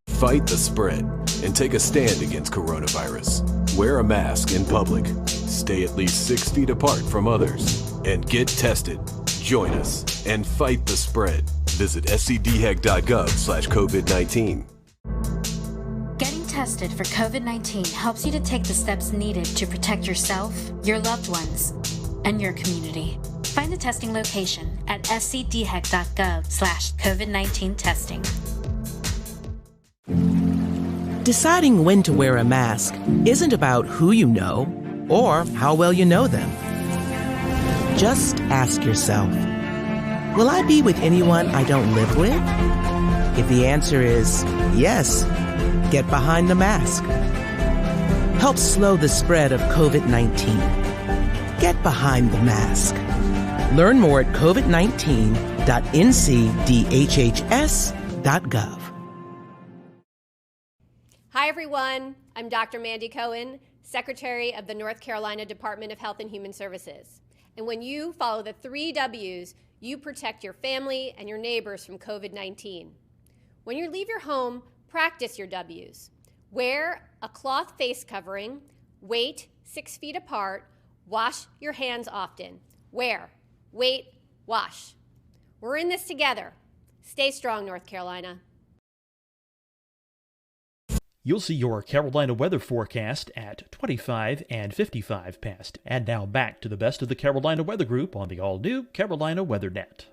Fight the spread and take a stand against coronavirus. Wear a mask in public. Stay at least 6 feet apart from others. And get tested. Join us and fight the spread. Visit scdhec.gov/COVID-19. Getting tested for COVID-19 helps you to take the steps needed to protect yourself, your loved ones, and your community. Find the testing location at scdhec.gov/COVID-19 testing. Deciding when to wear a mask isn't about who you know or how well you know them. Just ask yourself, will I be with anyone I don't live with? If the answer is yes, get behind the mask. Help slow the spread of COVID-19. Get behind the mask. Learn more at covid19.ncdhhs.gov. Hi, everyone. I'm Dr. Mandy Cohen, Secretary of the North Carolina Department of Health and Human Services. And when you follow the 3 W's, you protect your family and your neighbors from COVID-19. When you leave your home, practice your W's. Wear a cloth face covering, wait 6 feet apart, wash your hands often. Wear, wait, wash. We're in this together. Stay strong, North Carolina. You'll see your Carolina weather forecast at 25 and 55 past. And now back to the Best of the Carolina Weather Group on the all-new Carolina WeatherNet.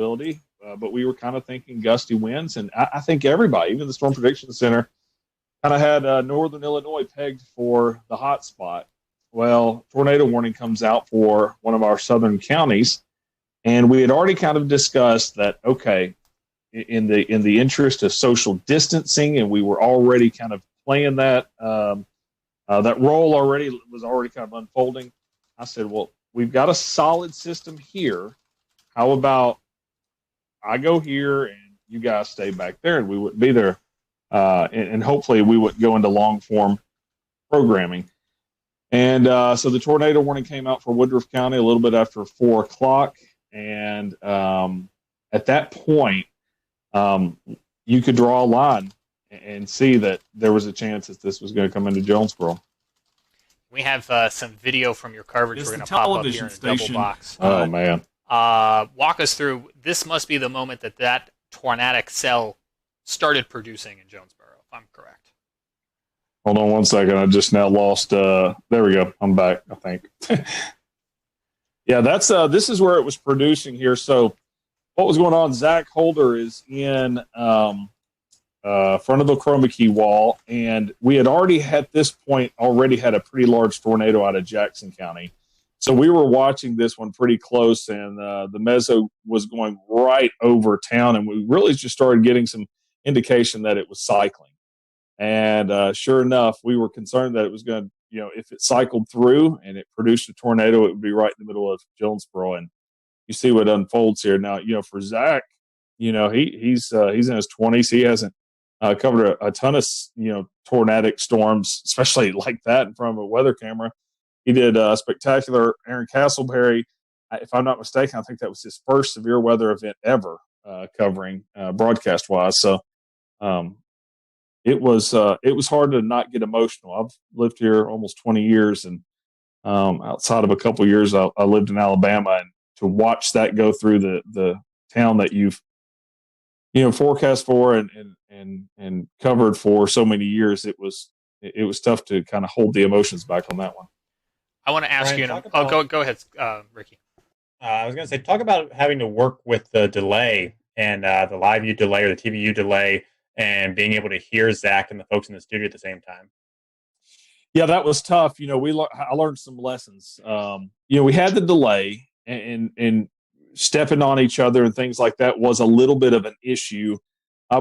but we were kind of thinking gusty winds, and I think everybody, even the Storm Prediction Center, kind of had northern Illinois pegged for the hot spot. Well, tornado warning comes out for one of our southern counties, and we had already kind of discussed that, okay, in the interest of social distancing, and we were already kind of playing that that role was already kind of unfolding. I said, well, we've got a solid system here. How about I go here and you guys stay back there, and we wouldn't be there. And hopefully we wouldn't go into long form programming. And so the tornado warning came out for Woodruff County a little bit after 4 o'clock. And at that point, you could draw a line and see that there was a chance that this was going to come into Jonesboro. We have some video from your coverage. We're going to pop up here in a double box. Oh, man. Walk us through. This must be the moment that tornadic cell started producing in Jonesboro, if I'm correct. Hold on one second. I just now lost. There we go. I'm back, I think. Yeah, this is where it was producing here. So what was going on? Zach Holder is in front of the chroma key wall, and we had already at this point had a pretty large tornado out of Jackson County. So we were watching this one pretty close, and the meso was going right over town, and we really just started getting some indication that it was cycling. And sure enough, we were concerned that it was going to, if it cycled through and it produced a tornado, it would be right in the middle of Jonesboro. And you see what unfolds here. Now, for Zach, he's in his 20s. He hasn't covered a ton of, tornadic storms, especially like that in front of a weather camera. He did spectacular Aaron Castleberry. If I'm not mistaken, I think that was his first severe weather event ever covering broadcast-wise. So it was hard to not get emotional. I've lived here almost 20 years, and outside of a couple of years, I lived in Alabama, and to watch that go through the town that you've forecast for and covered for so many years, it was tough to kind of hold the emotions back on that one. I want to ask you. Go ahead, Ricky. I was going to say, talk about having to work with the delay and the live view delay or the TVU delay, and being able to hear Zach and the folks in the studio at the same time. Yeah, that was tough. I learned some lessons. We had the delay, and stepping on each other and things like that was a little bit of an issue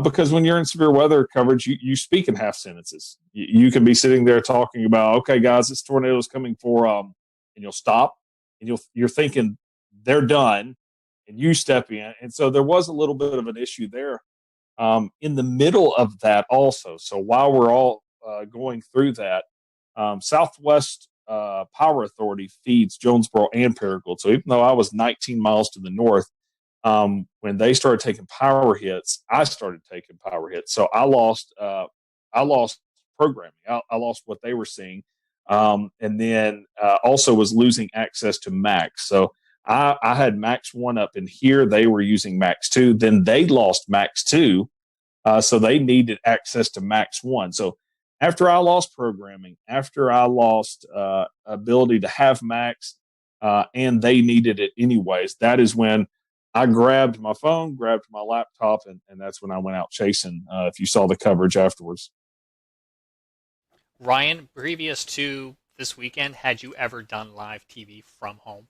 because when you're in severe weather coverage, you speak in half sentences. You can be sitting there talking about, okay, guys, this tornado is coming for, and you'll stop, and you're thinking they're done, and you step in. And so there was a little bit of an issue there in the middle of that also. So while we're all going through that, Southwest Power Authority feeds Jonesboro and Paragould. So even though I was 19 miles to the north, when they started taking power hits, I started taking power hits. So I lost programming. I lost what they were seeing, and then also was losing access to Max. So I had Max 1 up in here. They were using Max 2. Then they lost Max 2, so they needed access to Max 1. So after I lost programming, after I lost ability to have Max, and they needed it anyways, that is when I grabbed my phone, grabbed my laptop, and that's when I went out chasing, if you saw the coverage afterwards. Ryan, previous to this weekend, had you ever done live TV from home?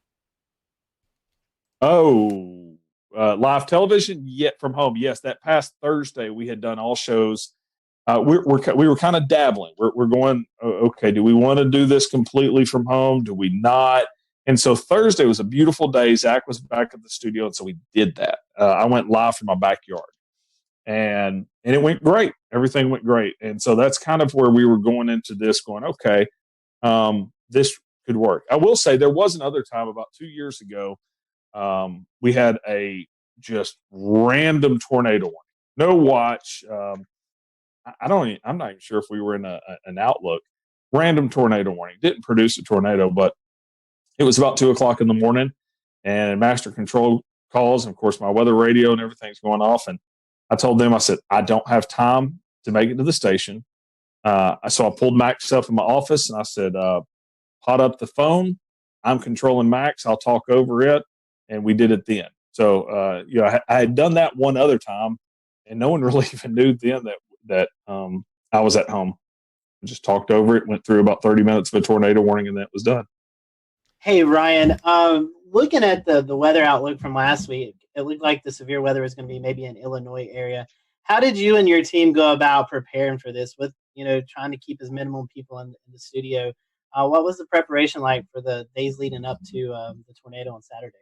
Oh, live television yet from home. Yes, that past Thursday we had done all shows. We were kind of dabbling. We're going, okay, do we want to do this completely from home? Do we not? And so Thursday was a beautiful day. Zach was back at the studio, and so we did that. I went live from my backyard, and it went great. Everything went great. And so that's kind of where we were going into this, going, okay, this could work. I will say there was another time about 2 years ago. We had a just random tornado warning. No watch. I'm not even sure if we were in an outlook. Random tornado warning. Didn't produce a tornado, but it was about 2 o'clock in the morning, and master control calls. And of course, my weather radio and everything's going off. And I told them, I said, I don't have time to make it to the station. So I pulled Max up in my office, and I said, hot up the phone. I'm controlling Max. I'll talk over it. And we did it then. So, I had done that one other time, and no one really even knew then that I was at home. I just talked over it, went through about 30 minutes of a tornado warning, and that was done. Hey, Ryan, looking at the weather outlook from last week, it looked like the severe weather was going to be maybe in Illinois area. How did you and your team go about preparing for this with, trying to keep as minimum people in the studio? What was the preparation like for the days leading up to the tornado on Saturday?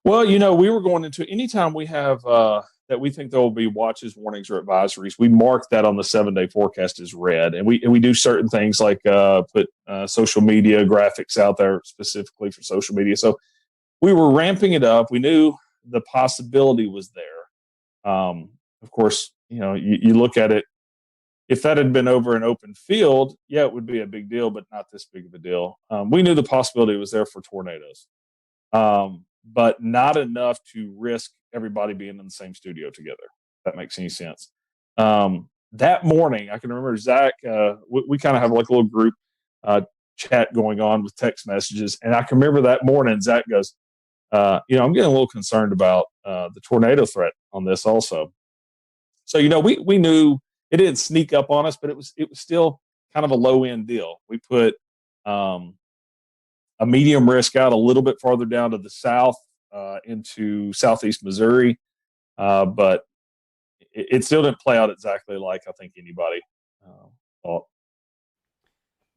Well, we were going into anytime we have that we think there will be watches, warnings, or advisories. We mark that on the 7-day forecast as red, and we do certain things like put social media graphics out there specifically for social media. So we were ramping it up. We knew the possibility was there. Of course, you look at it. If that had been over an open field, yeah, it would be a big deal, but not this big of a deal. We knew the possibility was there for tornadoes. But not enough to risk everybody being in the same studio together. If that makes any sense. That morning, I can remember Zach, we kind of have like a little group chat going on with text messages. And I can remember that morning, Zach goes, I'm getting a little concerned about the tornado threat on this also. So, we knew it didn't sneak up on us, but it was still kind of a low end deal. We put a medium risk out a little bit farther down to the south into southeast Missouri, but it still didn't play out exactly like I think anybody thought.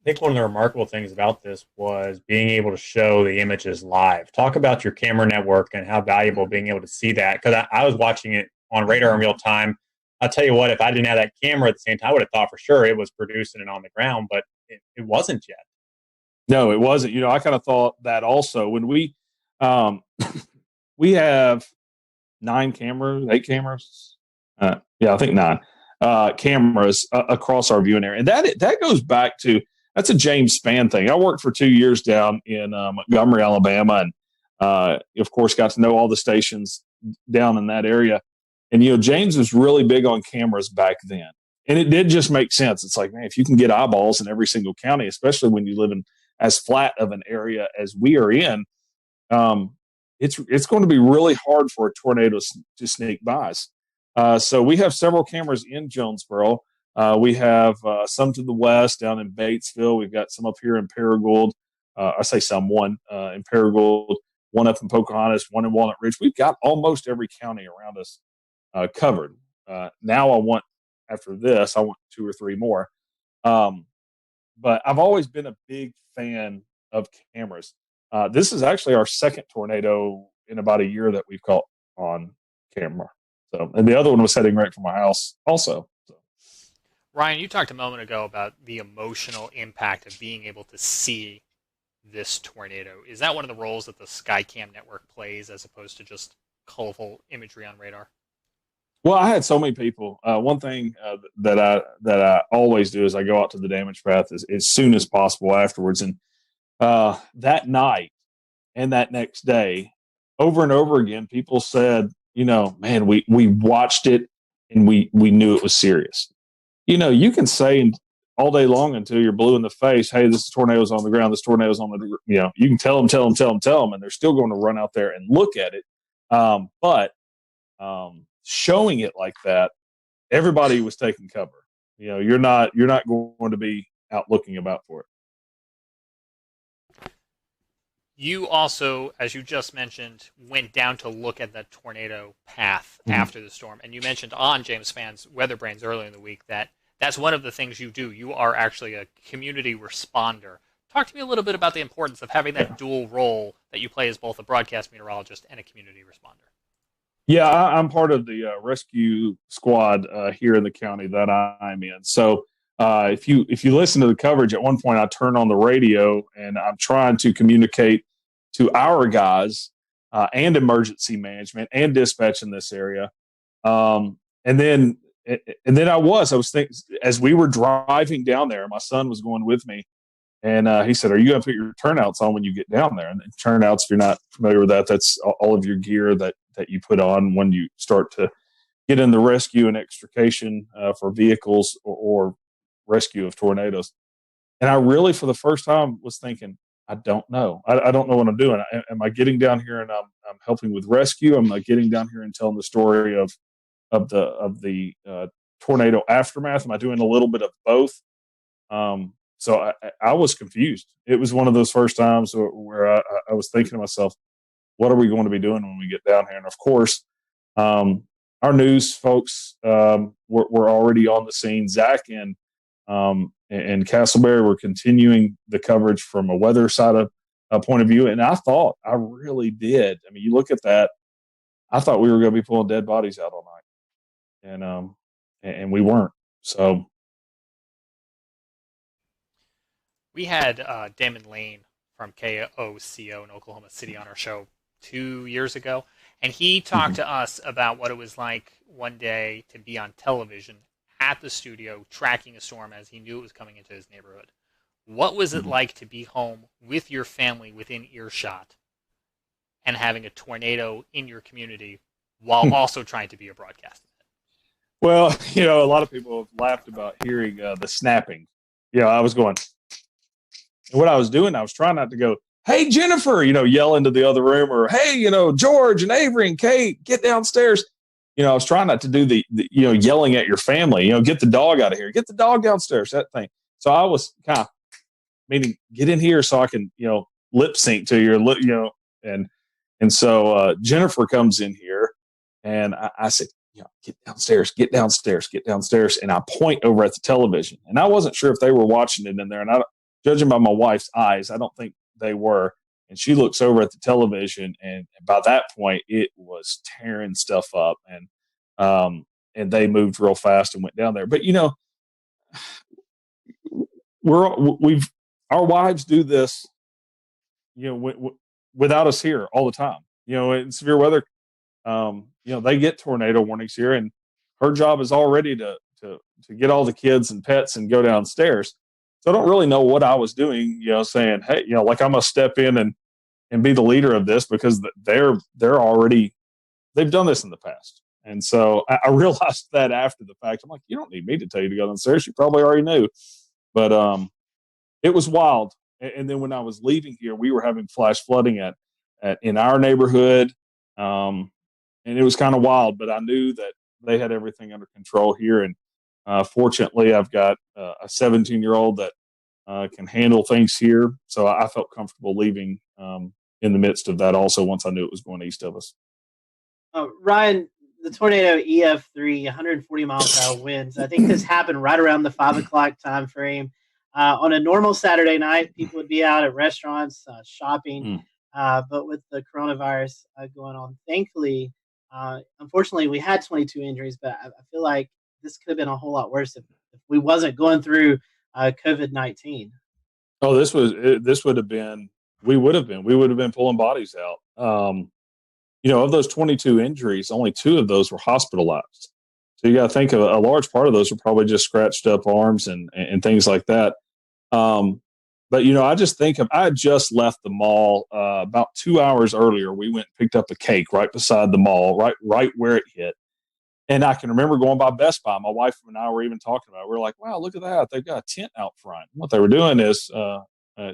I think one of the remarkable things about this was being able to show the images live. Talk about your camera network and how valuable being able to see that, because I was watching it on radar in real time. I'll tell you what, if I didn't have that camera at the same time, I would have thought for sure it was producing it on the ground, but it wasn't yet. No, it wasn't. I kind of thought that also when we have 8 cameras. Yeah, I think 9 cameras across our viewing area. And that goes back to, that's a James Spann thing. I worked for 2 years down in Montgomery, Alabama, and of course got to know all the stations down in that area. And, James was really big on cameras back then. And it did just make sense. It's like, man, if you can get eyeballs in every single county, especially when you live in as flat of an area as we are in, it's going to be really hard for a tornado to sneak by us. So we have several cameras in Jonesboro. We have some to the west down in Batesville. We've got some up here in Paragould. I say some, one in Paragould, one up in Pocahontas, one in Walnut Ridge. We've got almost every county around us covered. Now after this, I want 2 or 3 more. But I've always been a big fan of cameras. This is actually our second tornado in about a year that we've caught on camera. So, and the other one was heading right from my house also. So. Ryan, you talked a moment ago about the emotional impact of being able to see this tornado. Is that one of the roles that the Skycam network plays as opposed to just colorful imagery on radar? Well, I had so many people. One thing that I always do is I go out to the damage path as soon as possible afterwards. And that night and that next day, over and over again, people said, man, we watched it and we knew it was serious. You can say all day long until you're blue in the face, hey, this tornado's on the ground, this tornado's on the, you can tell them, and they're still going to run out there and look at it. But showing it like that, everybody was taking cover. You're not going to be out looking about for it. You also, as you just mentioned, went down to look at the tornado path after the storm. And you mentioned on James Spann's Weather Brains earlier in the week that that's one of the things you do. You are actually a community responder. Talk to me a little bit about the importance of having that dual role that you play as both a broadcast meteorologist and a community responder. Yeah, I'm part of the rescue squad here in the county that I'm in. So if you listen to the coverage, at one point I turn on the radio and I'm trying to communicate to our guys and emergency management and dispatch in this area. And then I was thinking, as we were driving down there, my son was going with me, and he said, "Are you going to put your turnouts on when you get down there?" And turnouts, if you're not familiar with that, that's all of your gear that you put on when you start to get in the rescue and extrication for vehicles or rescue of tornadoes. And I really, for the first time, was thinking, I don't know. I don't know what I'm doing. Am I getting down here and I'm helping with rescue? Am I getting down here and telling the story of the tornado aftermath? Am I doing a little bit of both? So I was confused. It was one of those first times where I was thinking to myself, what are we going to be doing when we get down here? And of course, our news folks were already on the scene. Zach and Castleberry were continuing the coverage from a weather side of point of view. And I really did. I mean, you look at that, I thought we were going to be pulling dead bodies out all night. And we weren't. So we had Damon Lane from KOCO in Oklahoma City on our show 2 years ago, and he talked to us about what it was like one day to be on television at the studio tracking a storm as he knew it was coming into his neighborhood. What was it like to be home with your family within earshot and having a tornado in your community while also trying to be a broadcaster? Well, a lot of people have laughed about hearing the snapping. I was going, and what I was doing, I was trying not to go, hey, Jennifer, yell into the other room, or hey, George and Avery and Kate, get downstairs. I was trying not to do the yelling at your family, get the dog out of here, get the dog downstairs, that thing. So I was kind of meaning get in here so I can, lip sync to your lip, and so Jennifer comes in here and I said, get downstairs. And I point over at the television, and I wasn't sure if they were watching it in there. And judging by my wife's eyes, I don't think they were. And she looks over at the television, and by that point, it was tearing stuff up, and they moved real fast and went down there. But our wives do this, without us here all the time. In severe weather, they get tornado warnings here, and her job is already to get all the kids and pets and go downstairs. So I don't really know what I was doing, saying, hey, like I'm going to step in and be the leader of this, because they've done this in the past. And so I realized that after the fact. I'm like, you don't need me to tell you to go downstairs. You probably already knew. But it was wild. And then when I was leaving here, we were having flash flooding in our neighborhood. And it was kind of wild, but I knew that they had everything under control here. And fortunately, I've got a 17-year-old that can handle things here. So I felt comfortable leaving in the midst of that also, once I knew it was going east of us. Ryan, the tornado EF3, 140 miles per hour winds. I think this happened right around the 5 o'clock time frame. On a normal Saturday night, people would be out at restaurants, shopping. But with the coronavirus going on, thankfully, unfortunately, we had 22 injuries, but I feel like this could have been a whole lot worse if we wasn't going through COVID-19. Oh, this would have been, we would have been pulling bodies out. Of those 22 injuries, only 2 of those were hospitalized. So you got to think of a large part of those were probably just scratched up arms and things like that. But, I just think I had just left the mall about 2 hours earlier. We went and picked up a cake right beside the mall, right where it hit. And I can remember going by Best Buy. My wife and I were even talking about it. We were like, wow, look at that. They've got a tent out front. And what they were doing is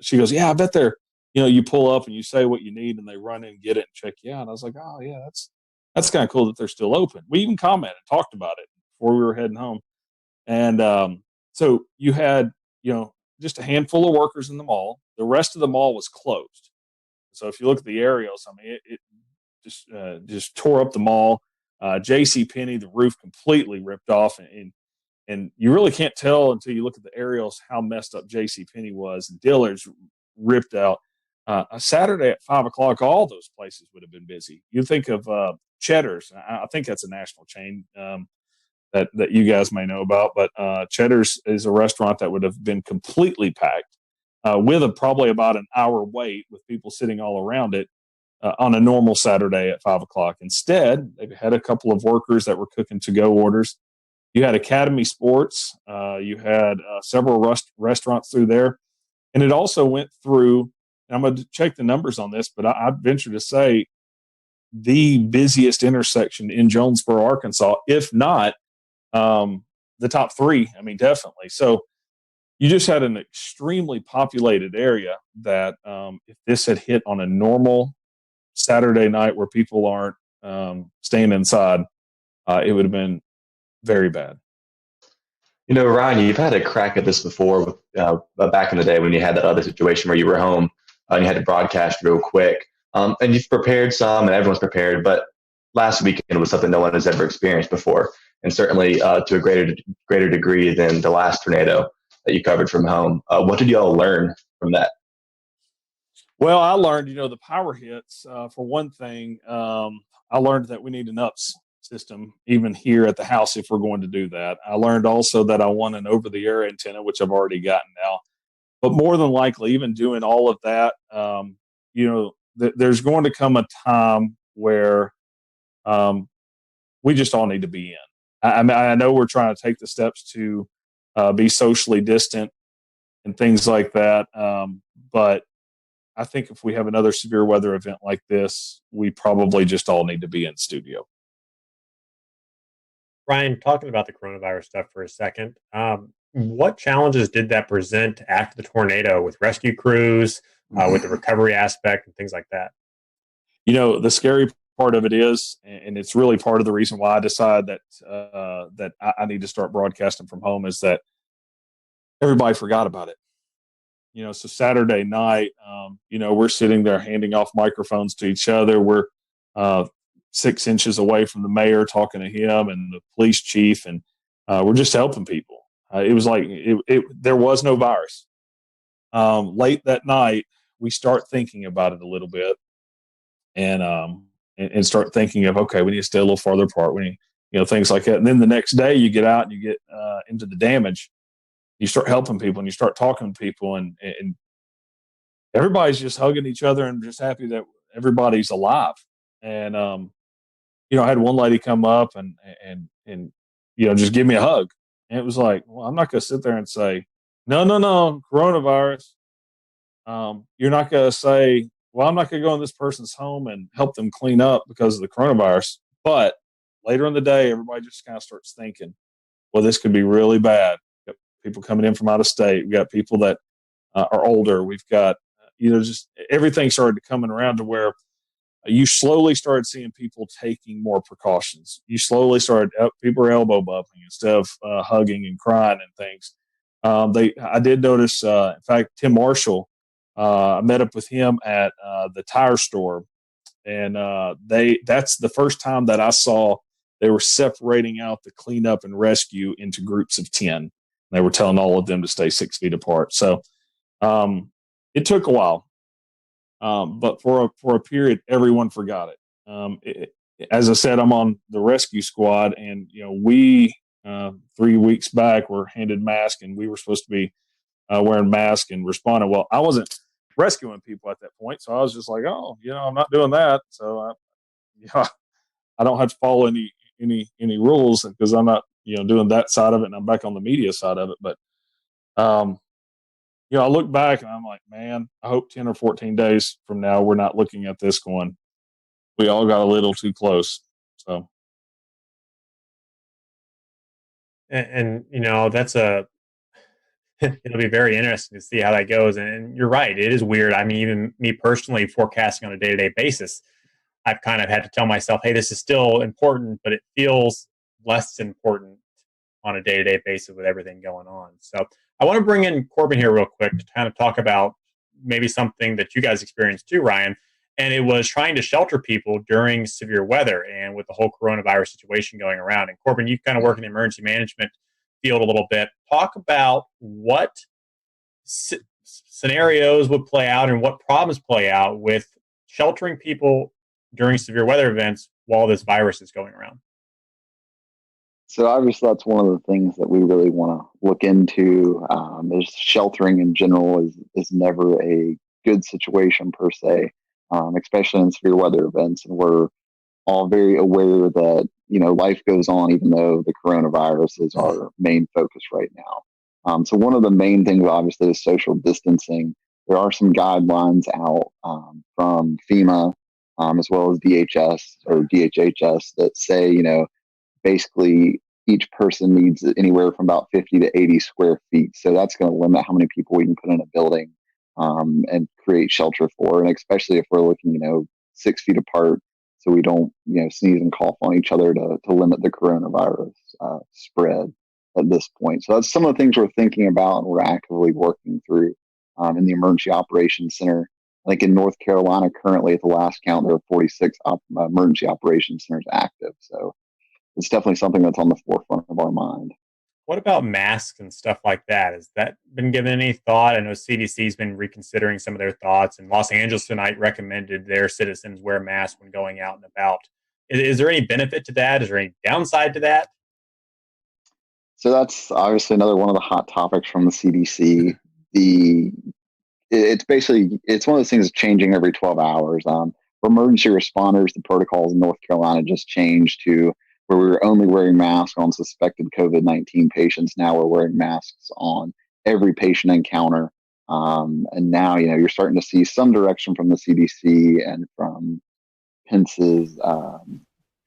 she goes, yeah, I bet they're, you pull up and you say what you need and they run in and get it and check you out. And I was like, oh, yeah, that's kind of cool that they're still open. We even commented, talked about it before we were heading home. And so you had, just a handful of workers in the mall. The rest of the mall was closed. So if you look at the aerials, I mean, it just tore up the mall. JCPenney, the roof completely ripped off, and you really can't tell until you look at the aerials how messed up JCPenney was. Dillard's ripped out. A Saturday at 5 o'clock, all those places would have been busy. You think of Cheddar's. I think that's a national chain that you guys may know about, but Cheddar's is a restaurant that would have been completely packed with probably about an hour wait with people sitting all around it on a normal Saturday at 5 o'clock. Instead, they had a couple of workers that were cooking to-go orders. You had Academy Sports. You had several restaurants through there. And it also went through, and I'm going to check the numbers on this, but I venture to say the busiest intersection in Jonesboro, Arkansas, if not the top 3. I mean, definitely. So, you just had an extremely populated area that if this had hit on a normal Saturday night where people aren't staying inside, it would have been very bad. Ryan, you've had a crack at this before with, back in the day when you had that other situation where you were home and you had to broadcast real quick. And you've prepared some and everyone's prepared, but last weekend was something no one has ever experienced before. And certainly to a greater degree than the last tornado that you covered from home. What did you all learn from that? Well, I learned, the power hits, for one thing, I learned that we need an UPS system, even here at the house, if we're going to do that. I learned also that I want an over-the-air antenna, which I've already gotten now. But more than likely, even doing all of that, there's going to come a time where we just all need to be in. I know we're trying to take the steps to be socially distant and things like that, but I think if we have another severe weather event like this, we probably just all need to be in studio. Ryan, talking about the coronavirus stuff for a second, what challenges did that present after the tornado with rescue crews, with the recovery aspect and things like that? The scary part of it is, and it's really part of the reason why I decided that I need to start broadcasting from home, is that everybody forgot about it. So Saturday night, we're sitting there handing off microphones to each other. We're 6 inches away from the mayor talking to him and the police chief, and we're just helping people. It was like there was no virus. Late that night, we start thinking about it a little bit, and start thinking of, okay, we need to stay a little farther apart. We need, things like that. And then the next day, you get out and you get into the damage. You start helping people and you start talking to people, and everybody's just hugging each other and just happy that everybody's alive. And I had one lady come up and just give me a hug, and it was like, well, I'm not going to sit there and say, no, coronavirus. You're not going to say, well, I'm not going to go in this person's home and help them clean up because of the coronavirus. But later in the day, everybody just kind of starts thinking, well, this could be really bad. We've got people coming in from out of state. We've got people that are older. We've got, just everything started coming around to where you slowly started seeing people taking more precautions. You slowly started, people are elbow bumping instead of hugging and crying and things. I did notice, in fact, Tim Marshall, I met up with him at the tire store, and that's the first time that I saw they were separating out the cleanup and rescue into groups of 10. They were telling all of them to stay 6 feet apart. So it took a while, but for a period, everyone forgot it. As I said, I'm on the rescue squad, and we 3 weeks back were handed masks, and we were supposed to be wearing masks and responding. Well, I wasn't rescuing people at that point, so I was just like, oh, I'm not doing that. So I don't have to follow any rules because I'm not doing that side of it, and I'm back on the media side of it. But I look back and I'm like, man, I hope 10 or 14 days from now we're not looking at this going, we all got a little too close. So and that's it'll be very interesting to see how that goes. And you're right, it is weird. I mean, even me personally forecasting on a day-to-day basis, I've kind of had to tell myself, hey, this is still important, but it feels less important on a day-to-day basis with everything going on. So I want to bring in Corbin here real quick to kind of talk about maybe something that you guys experienced too, Ryan. And it was trying to shelter people during severe weather and with the whole coronavirus situation going around. And Corbin, you kind of work in the emergency management field a little bit. Talk about what scenarios would play out and what problems play out with sheltering people during severe weather events while this virus is going around. So obviously that's one of the things that we really want to look into. Is sheltering in general is never a good situation per se, especially in severe weather events. And we're all very aware that, life goes on even though the coronavirus is our main focus right now. So one of the main things obviously is social distancing. There are some guidelines out from FEMA as well as DHS or DHHS that say, basically each person needs anywhere from about 50 to 80 square feet. So that's going to limit how many people we can put in a building and create shelter for. And especially if we're looking, 6 feet apart, so we don't, sneeze and cough on each other to limit the coronavirus spread at this point. So that's some of the things we're thinking about and we're actively working through in the Emergency Operations Center. I think in North Carolina, currently at the last count, there are 46 emergency operations centers active. So it's definitely something that's on the forefront of our mind. What about masks and stuff like that? Has that been given any thought? I know CDC's been reconsidering some of their thoughts, and Los Angeles tonight recommended their citizens wear masks when going out and about. Is there any benefit to that? Is there any downside to that? So that's obviously another one of the hot topics from the CDC. It's one of those things that's changing every 12 hours. For emergency responders, the protocols in North Carolina just changed to where we were only wearing masks on suspected COVID-19 patients. Now we're wearing masks on every patient encounter. And now, you're starting to see some direction from the CDC and from Pence's,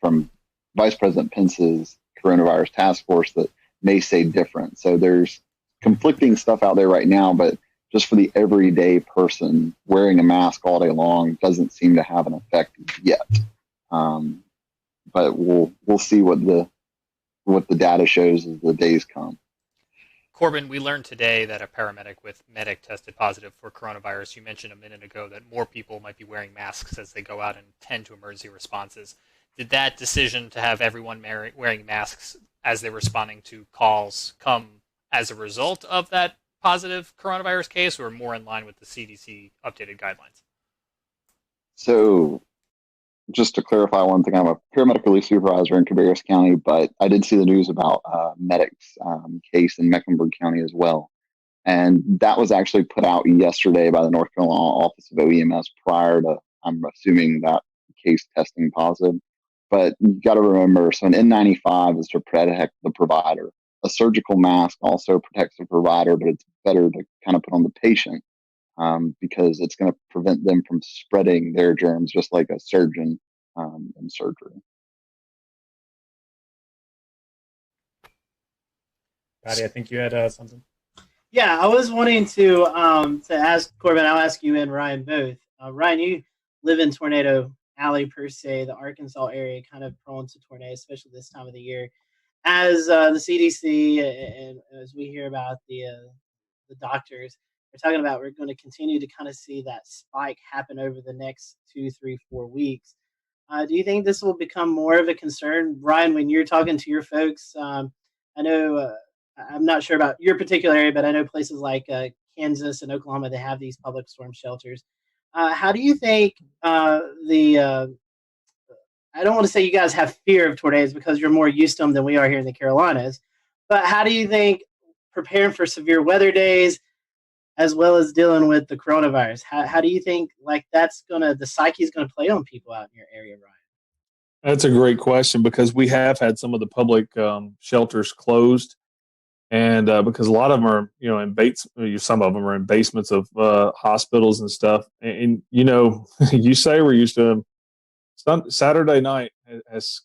from Vice President Pence's coronavirus task force that may say different. So there's conflicting stuff out there right now, but just for the everyday person, wearing a mask all day long doesn't seem to have an effect yet. But we'll see what the data shows as the days come. Corbin, we learned today that a paramedic with medic tested positive for coronavirus. You mentioned a minute ago that more people might be wearing masks as they go out and tend to emergency responses. Did that decision to have everyone wearing masks as they're responding to calls come as a result of that positive coronavirus case, or more in line with the CDC updated guidelines? So just to clarify one thing, I'm a paramedic relief supervisor in Cabarrus County, but I did see the news about medic's case in Mecklenburg County as well. And that was actually put out yesterday by the North Carolina Office of OEMS prior to, I'm assuming, that case testing positive. But you got to remember, so an N95 is to protect the provider. A surgical mask also protects the provider, but it's better to kind of put on the patient because it's going to prevent them from spreading their germs, just like a surgeon in surgery. Patty, I think you had something. Yeah, I was wanting to ask Corbin. I'll ask you and Ryan both. Ryan, you live in Tornado Alley per se, the Arkansas area, kind of prone to tornadoes, especially this time of the year. As the CDC and as we hear about the doctors, they're talking about we're going to continue to kind of see that spike happen over the next 2, 3, 4 weeks. Do you think this will become more of a concern, Ryan, when you're talking to your folks? I know I'm not sure about your particular area, but I know places like Kansas and Oklahoma, they have these public storm shelters. How do you think I don't want to say you guys have fear of tornadoes because you're more used to them than we are here in the Carolinas, but how do you think preparing for severe weather days as well as dealing with the coronavirus, how do you think the psyche is going to play on people out in your area, Ryan? That's a great question because we have had some of the public shelters closed. And because a lot of them are, some of them are in basements of hospitals and stuff. And you say we're used to them. Saturday night has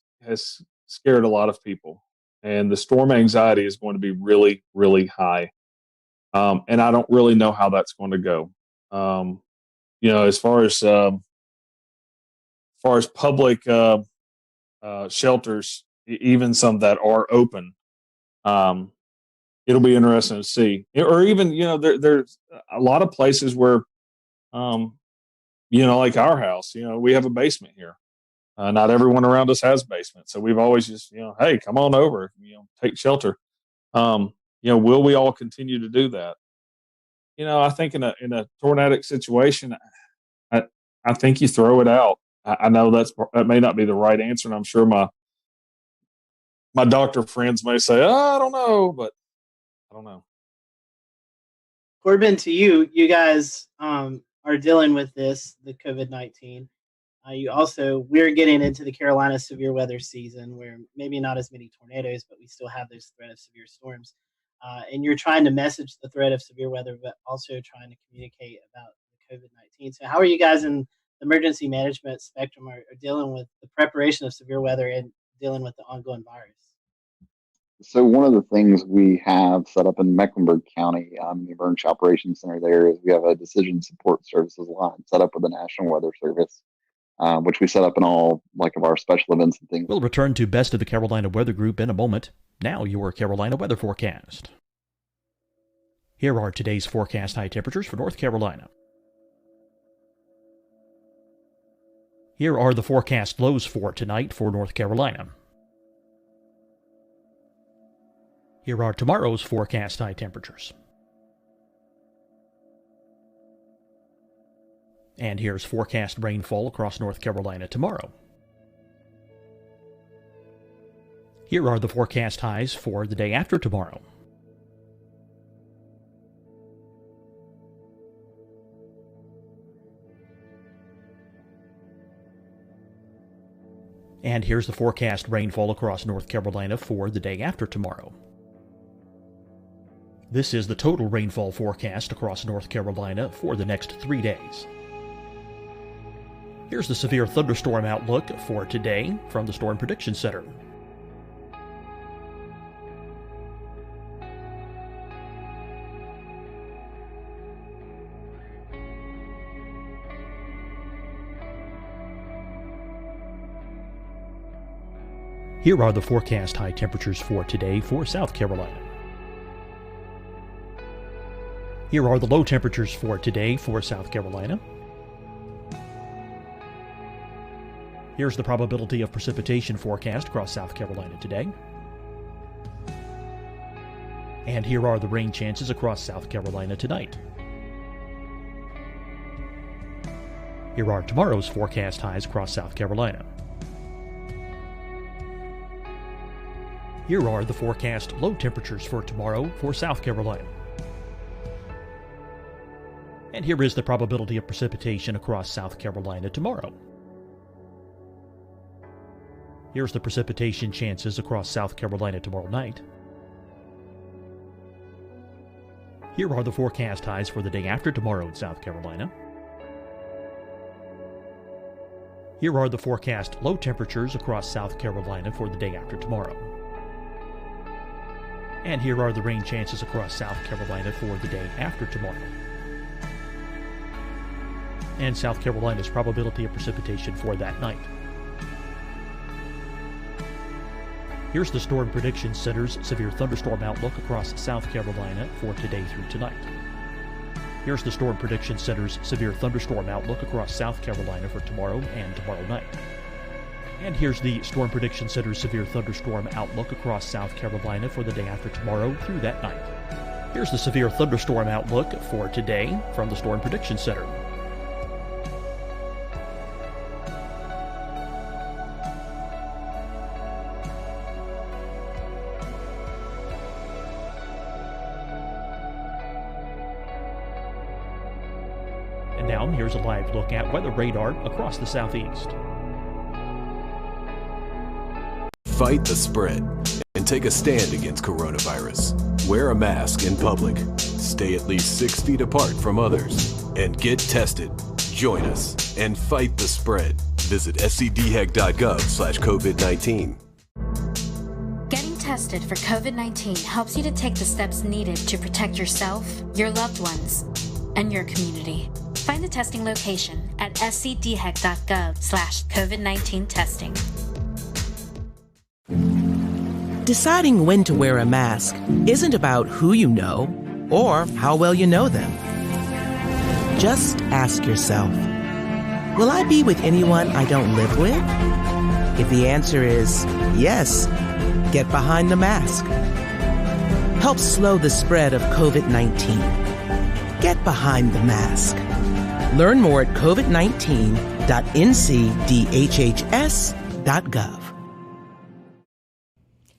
scared a lot of people, and the storm anxiety is going to be really, really high. And I don't really know how that's going to go. As far as public shelters, even some that are open, it'll be interesting to see. Or even, there's a lot of places where, like our house, we have a basement here. Not everyone around us has basements. So we've always just, hey, come on over, take shelter. Will we all continue to do that? I think in a tornadic situation, I think you throw it out. I know that may not be the right answer. And I'm sure my doctor friends may say, I don't know, but I don't know. Corbin, to you guys are dealing with the COVID-19. We're getting into the Carolina severe weather season where maybe not as many tornadoes, but we still have this threat of severe storms. And you're trying to message the threat of severe weather, but also trying to communicate about the COVID-19. So how are you guys in the emergency management spectrum are dealing with the preparation of severe weather and dealing with the ongoing virus? So one of the things we have set up in Mecklenburg County, the Emergency Operations Center there, is we have a decision support services line set up with the National Weather Service, which we set up in all of our special events and things. We'll return to Best of the Carolina Weather Group in a moment. Now your Carolina weather forecast. Here are today's forecast high temperatures for North Carolina. Here are the forecast lows for tonight for North Carolina. Here are tomorrow's forecast high temperatures. And here's forecast rainfall across North Carolina tomorrow. Here are the forecast highs for the day after tomorrow. And here's the forecast rainfall across North Carolina for the day after tomorrow. This is the total rainfall forecast across North Carolina for the next 3 days. Here's the severe thunderstorm outlook for today from the Storm Prediction Center. Here are the forecast high temperatures for today for South Carolina. Here are the low temperatures for today for South Carolina. Here's the probability of precipitation forecast across South Carolina today. And here are the rain chances across South Carolina tonight. Here are tomorrow's forecast highs across South Carolina. Here are the forecast low temperatures for tomorrow for South Carolina. And here is the probability of precipitation across South Carolina tomorrow. Here's the precipitation chances across South Carolina tomorrow night. Here are the forecast highs for the day after tomorrow in South Carolina. Here are the forecast low temperatures across South Carolina for the day after tomorrow. And here are the rain chances across South Carolina for the day after tomorrow. And South Carolina's probability of precipitation for that night. Here's the Storm Prediction Center's severe thunderstorm outlook across South Carolina for today through tonight. Here's the Storm Prediction Center's severe thunderstorm outlook across South Carolina for tomorrow and tomorrow night. And here's the Storm Prediction Center's severe thunderstorm outlook across South Carolina for the day after tomorrow through that night. Here's the severe thunderstorm outlook for today from the Storm Prediction Center. And now here's a live look at weather radar across the southeast. Fight the spread and take a stand against coronavirus. Wear a mask in public. Stay at least 6 feet apart from others. And get tested. Join us and fight the spread. Visit scdhec.gov/COVID-19. Getting tested for COVID-19 helps you to take the steps needed to protect yourself, your loved ones, and your community. Find the testing location at scdhec.gov/COVID-19 testing. Deciding when to wear a mask isn't about who you know or how well you know them. Just ask yourself, will I be with anyone I don't live with? If the answer is yes, get behind the mask. Help slow the spread of COVID-19. Get behind the mask. Learn more at covid19.ncdhhs.gov.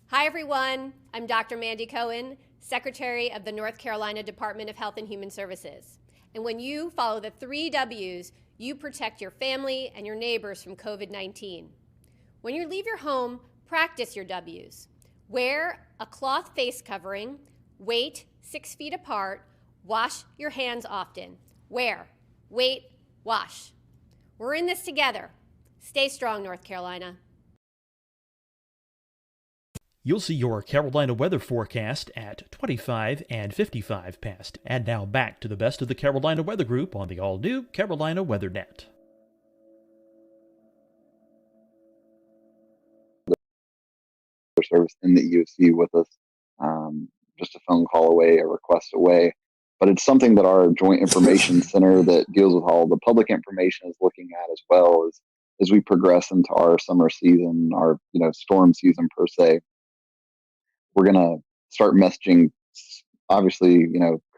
Hi, everyone. I'm Dr. Mandy Cohen, Secretary of the North Carolina Department of Health and Human Services. And when you follow the 3 W's, you protect your family and your neighbors from COVID-19. When you leave your home, practice your W's. Wear a cloth face covering, wait 6 feet apart, wash your hands often. Wear, wait, wash. We're in this together. Stay strong, North Carolina. You'll see your Carolina weather forecast at 25 and 55 past. And now back to the best of the Carolina Weather Group on the all-new Carolina Weather Net. Service in the EOC with us, just a phone call away, a request away. But it's something that our Joint Information Center that deals with all the public information is looking at as well as we progress into our summer season, our storm season per se. We're gonna start messaging, obviously,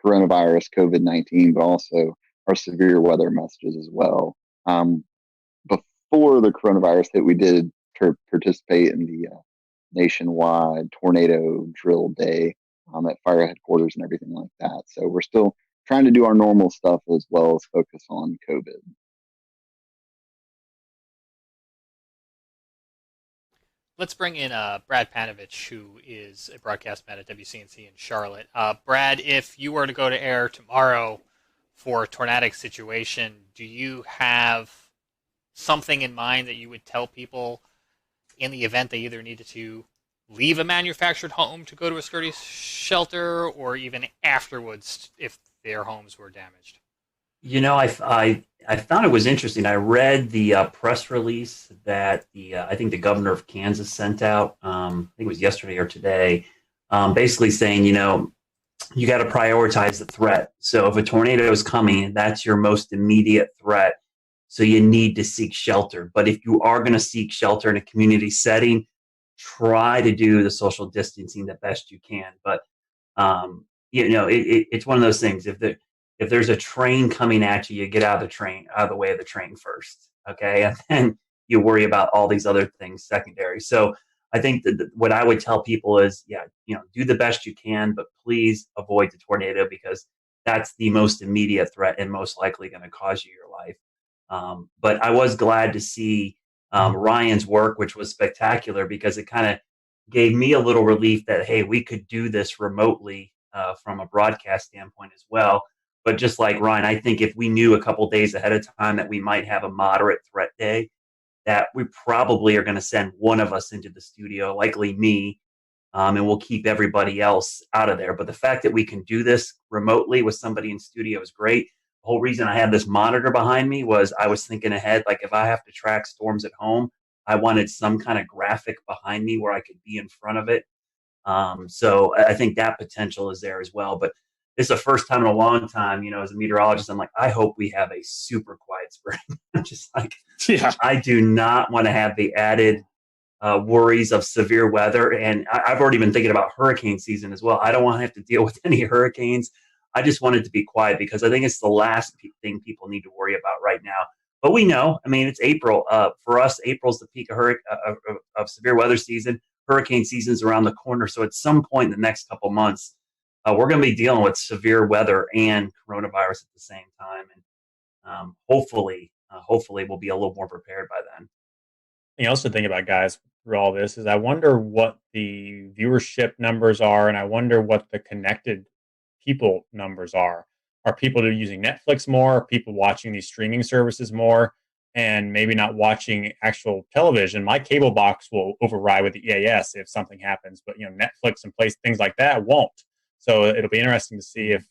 coronavirus, COVID-19, but also our severe weather messages as well. Before the coronavirus hit, we did participate in the nationwide tornado drill day at fire headquarters and everything like that. So we're still trying to do our normal stuff as well as focus on COVID. Let's bring in Brad Panovich, who is a broadcast man at WCNC in Charlotte. Brad, if you were to go to air tomorrow for a tornadic situation, do you have something in mind that you would tell people in the event they either needed to leave a manufactured home to go to a sturdy shelter, or even afterwards if their homes were damaged? I found it was interesting. I read the press release that I think the governor of Kansas sent out. I think it was yesterday or today, basically saying, you got to prioritize the threat. So if a tornado is coming, that's your most immediate threat. So you need to seek shelter. But if you are going to seek shelter in a community setting, try to do the social distancing the best you can. But it's one of those things. If there's a train coming at you, you get out of the way of the train first, okay, and then you worry about all these other things secondary. So I think that what I would tell people is, do the best you can, but please avoid the tornado because that's the most immediate threat and most likely going to cause you your life. But I was glad to see Ryan's work, which was spectacular because it kind of gave me a little relief that, hey, we could do this remotely from a broadcast standpoint as well. But just like Ryan, I think if we knew a couple days ahead of time that we might have a moderate threat day, that we probably are going to send one of us into the studio, likely me, and we'll keep everybody else out of there. But the fact that we can do this remotely with somebody in studio is great. The whole reason I had this monitor behind me was I was thinking ahead, like if I have to track storms at home, I wanted some kind of graphic behind me where I could be in front of it. So I think that potential is there as well. But it's the first time in a long time, as a meteorologist, I'm like, I hope we have a super quiet spring. I'm just like, I do not want to have the added worries of severe weather. And I've already been thinking about hurricane season as well. I don't want to have to deal with any hurricanes. I just want it to be quiet because I think it's the last thing people need to worry about right now. But we know, it's April. For us, April's the peak of severe weather season. Hurricane season's around the corner. So at some point in the next couple months, we're going to be dealing with severe weather and coronavirus at the same time. And hopefully we'll be a little more prepared by then. Thing else to think about, guys, through all this is I wonder what the viewership numbers are, and I wonder what the connected people numbers are. Are people using Netflix more? Are people watching these streaming services more? And maybe not watching actual television. My cable box will override with the EAS if something happens, but Netflix and things like that won't. So it'll be interesting to see if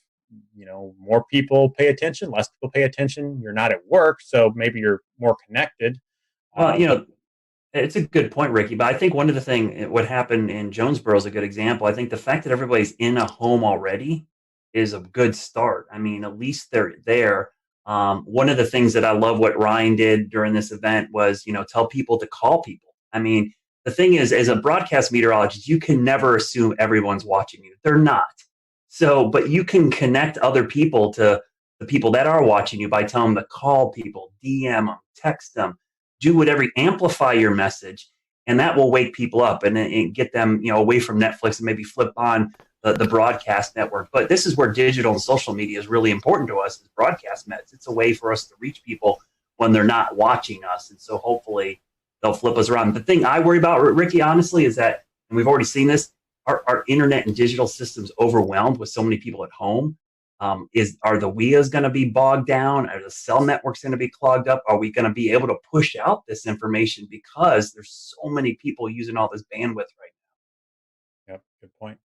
more people pay attention, less people pay attention. You're not at work, so maybe you're more connected. Well, it's a good point, Ricky. But I think one of the things, what happened in Jonesboro is a good example. I think the fact that everybody's in a home already is a good start. At least they're there. One of the things that I love what Ryan did during this event was, tell people to call people. The thing is, as a broadcast meteorologist, you can never assume everyone's watching you. They're not. So, but you can connect other people to the people that are watching you by telling them to call people, DM them, text them, do whatever, amplify your message, and that will wake people up and get them, away from Netflix and maybe flip on the broadcast network. But this is where digital and social media is really important to us as broadcast meds. It's a way for us to reach people when they're not watching us. And so hopefully they'll flip us around. The thing I worry about, Ricky, honestly, is that, and we've already seen this, our internet and digital systems overwhelmed with so many people at home. Are the WIAs going to be bogged down? Are the cell networks going to be clogged up? Are we going to be able to push out this information because there's so many people using all this bandwidth right Good point.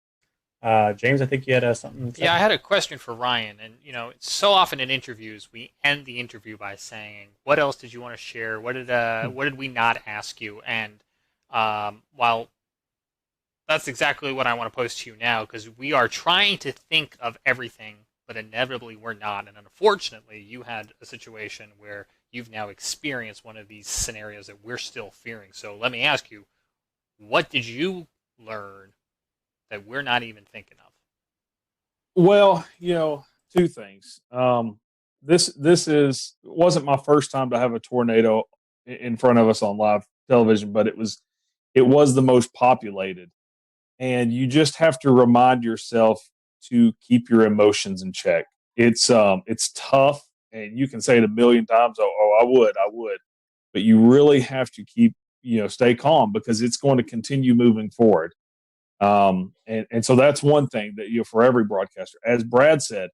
James, I think you had something. Yeah, I had a question for Ryan. And, so often in interviews, we end the interview by saying, what else did you want to share? What did we not ask you? And while that's exactly what I want to pose to you now, because we are trying to think of everything, but inevitably we're not. And unfortunately, you had a situation where you've now experienced one of these scenarios that we're still fearing. So let me ask you, what did you learn that we're not even thinking of? Well, two things. This wasn't my first time to have a tornado in front of us on live television, but it was the most populated, and you just have to remind yourself to keep your emotions in check. It's tough, and you can say it a million times. Oh, I would, but you really have to stay calm, because it's going to continue moving forward. And so that's one thing that, for every broadcaster, as Brad said,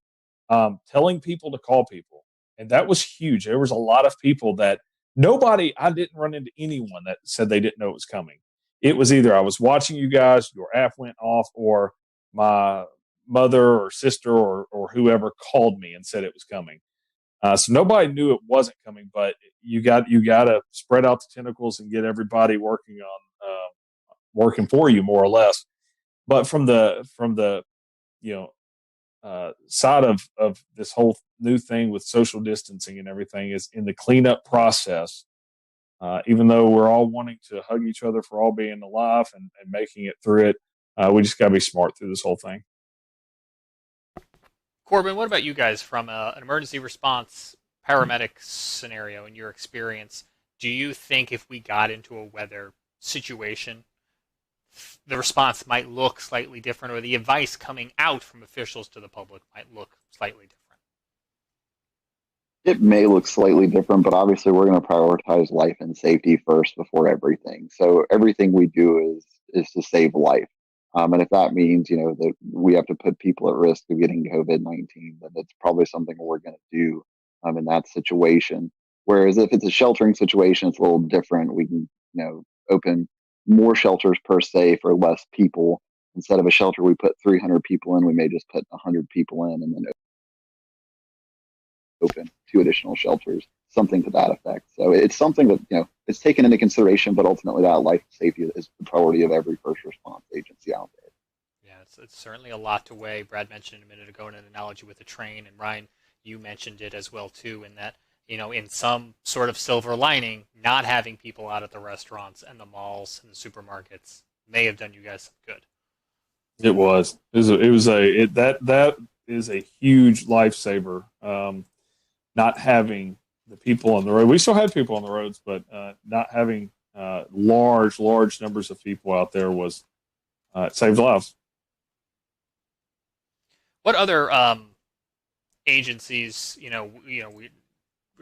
telling people to call people. And that was huge. There was a lot of people I didn't run into anyone that said they didn't know it was coming. It was either I was watching you guys, your app went off, or my mother or sister or whoever called me and said it was coming. So nobody knew it wasn't coming, but you got to spread out the tentacles and get everybody working for you, more or less. But from the side of this whole new thing with social distancing and everything, is in the cleanup process. Even though we're all wanting to hug each other for all being alive and making it through it, we just got to be smart through this whole thing. Corbin, what about you guys from an emergency response paramedic scenario in your experience? Do you think if we got into a weather situation, the response might look slightly different, or the advice coming out from officials to the public might look slightly different? It may look slightly different, but obviously we're going to prioritize life and safety first before everything. So everything we do is to save life. And if that means, that we have to put people at risk of getting COVID-19, then it's probably something we're going to do in that situation. Whereas if it's a sheltering situation, it's a little different. We can, open more shelters per se for less people. Instead of a shelter we put 300 people in, we may just put 100 people in and then open 2 additional shelters, something to that effect. So it's something that, it's taken into consideration, but ultimately that life safety is the priority of every first response agency out there. Yeah, it's certainly a lot to weigh. Brad mentioned a minute ago in an analogy with a train, and Ryan, you mentioned it as well too, in that, in some sort of silver lining, not having people out at the restaurants and the malls and the supermarkets may have done you guys some good. That is a huge lifesaver. Not having the people on the road. We still had people on the roads, but not having large numbers of people out there was saved lives. What other agencies? We're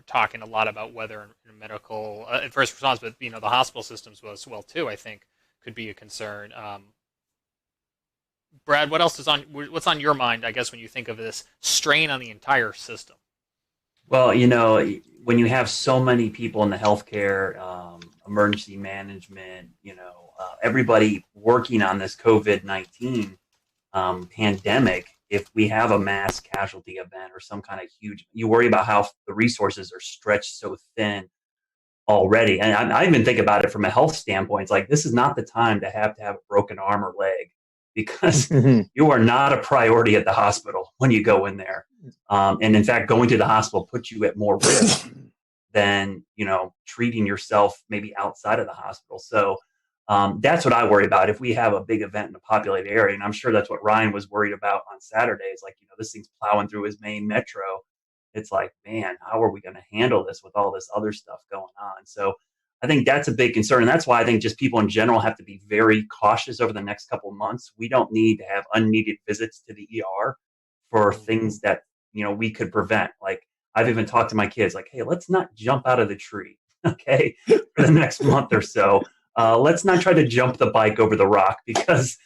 talking a lot about weather and medical and first response, but the hospital systems as well too, I think, could be a concern. Brad, what's on your mind, I guess, when you think of this strain on the entire system? Well, when you have so many people in the healthcare, emergency management, everybody working on this COVID-19 pandemic, if we have a mass casualty event or some kind of huge, you worry about how the resources are stretched so thin already. And I even think about it from a health standpoint. It's like, this is not the time to have a broken arm or leg, because you are not a priority at the hospital when you go in there. And in fact, going to the hospital puts you at more risk than, treating yourself maybe outside of the hospital. So that's what I worry about. If we have a big event in a populated area, and I'm sure that's what Ryan was worried about on Saturday, is like, this thing's plowing through his main metro. It's like, man, how are we going to handle this with all this other stuff going on? So I think that's a big concern. And that's why I think just people in general have to be very cautious over the next couple of months. We don't need to have unneeded visits to the ER for things that, we could prevent. Like, I've even talked to my kids like, hey, let's not jump out of the tree, okay, for the next month or so. Let's not try to jump the bike over the rock, because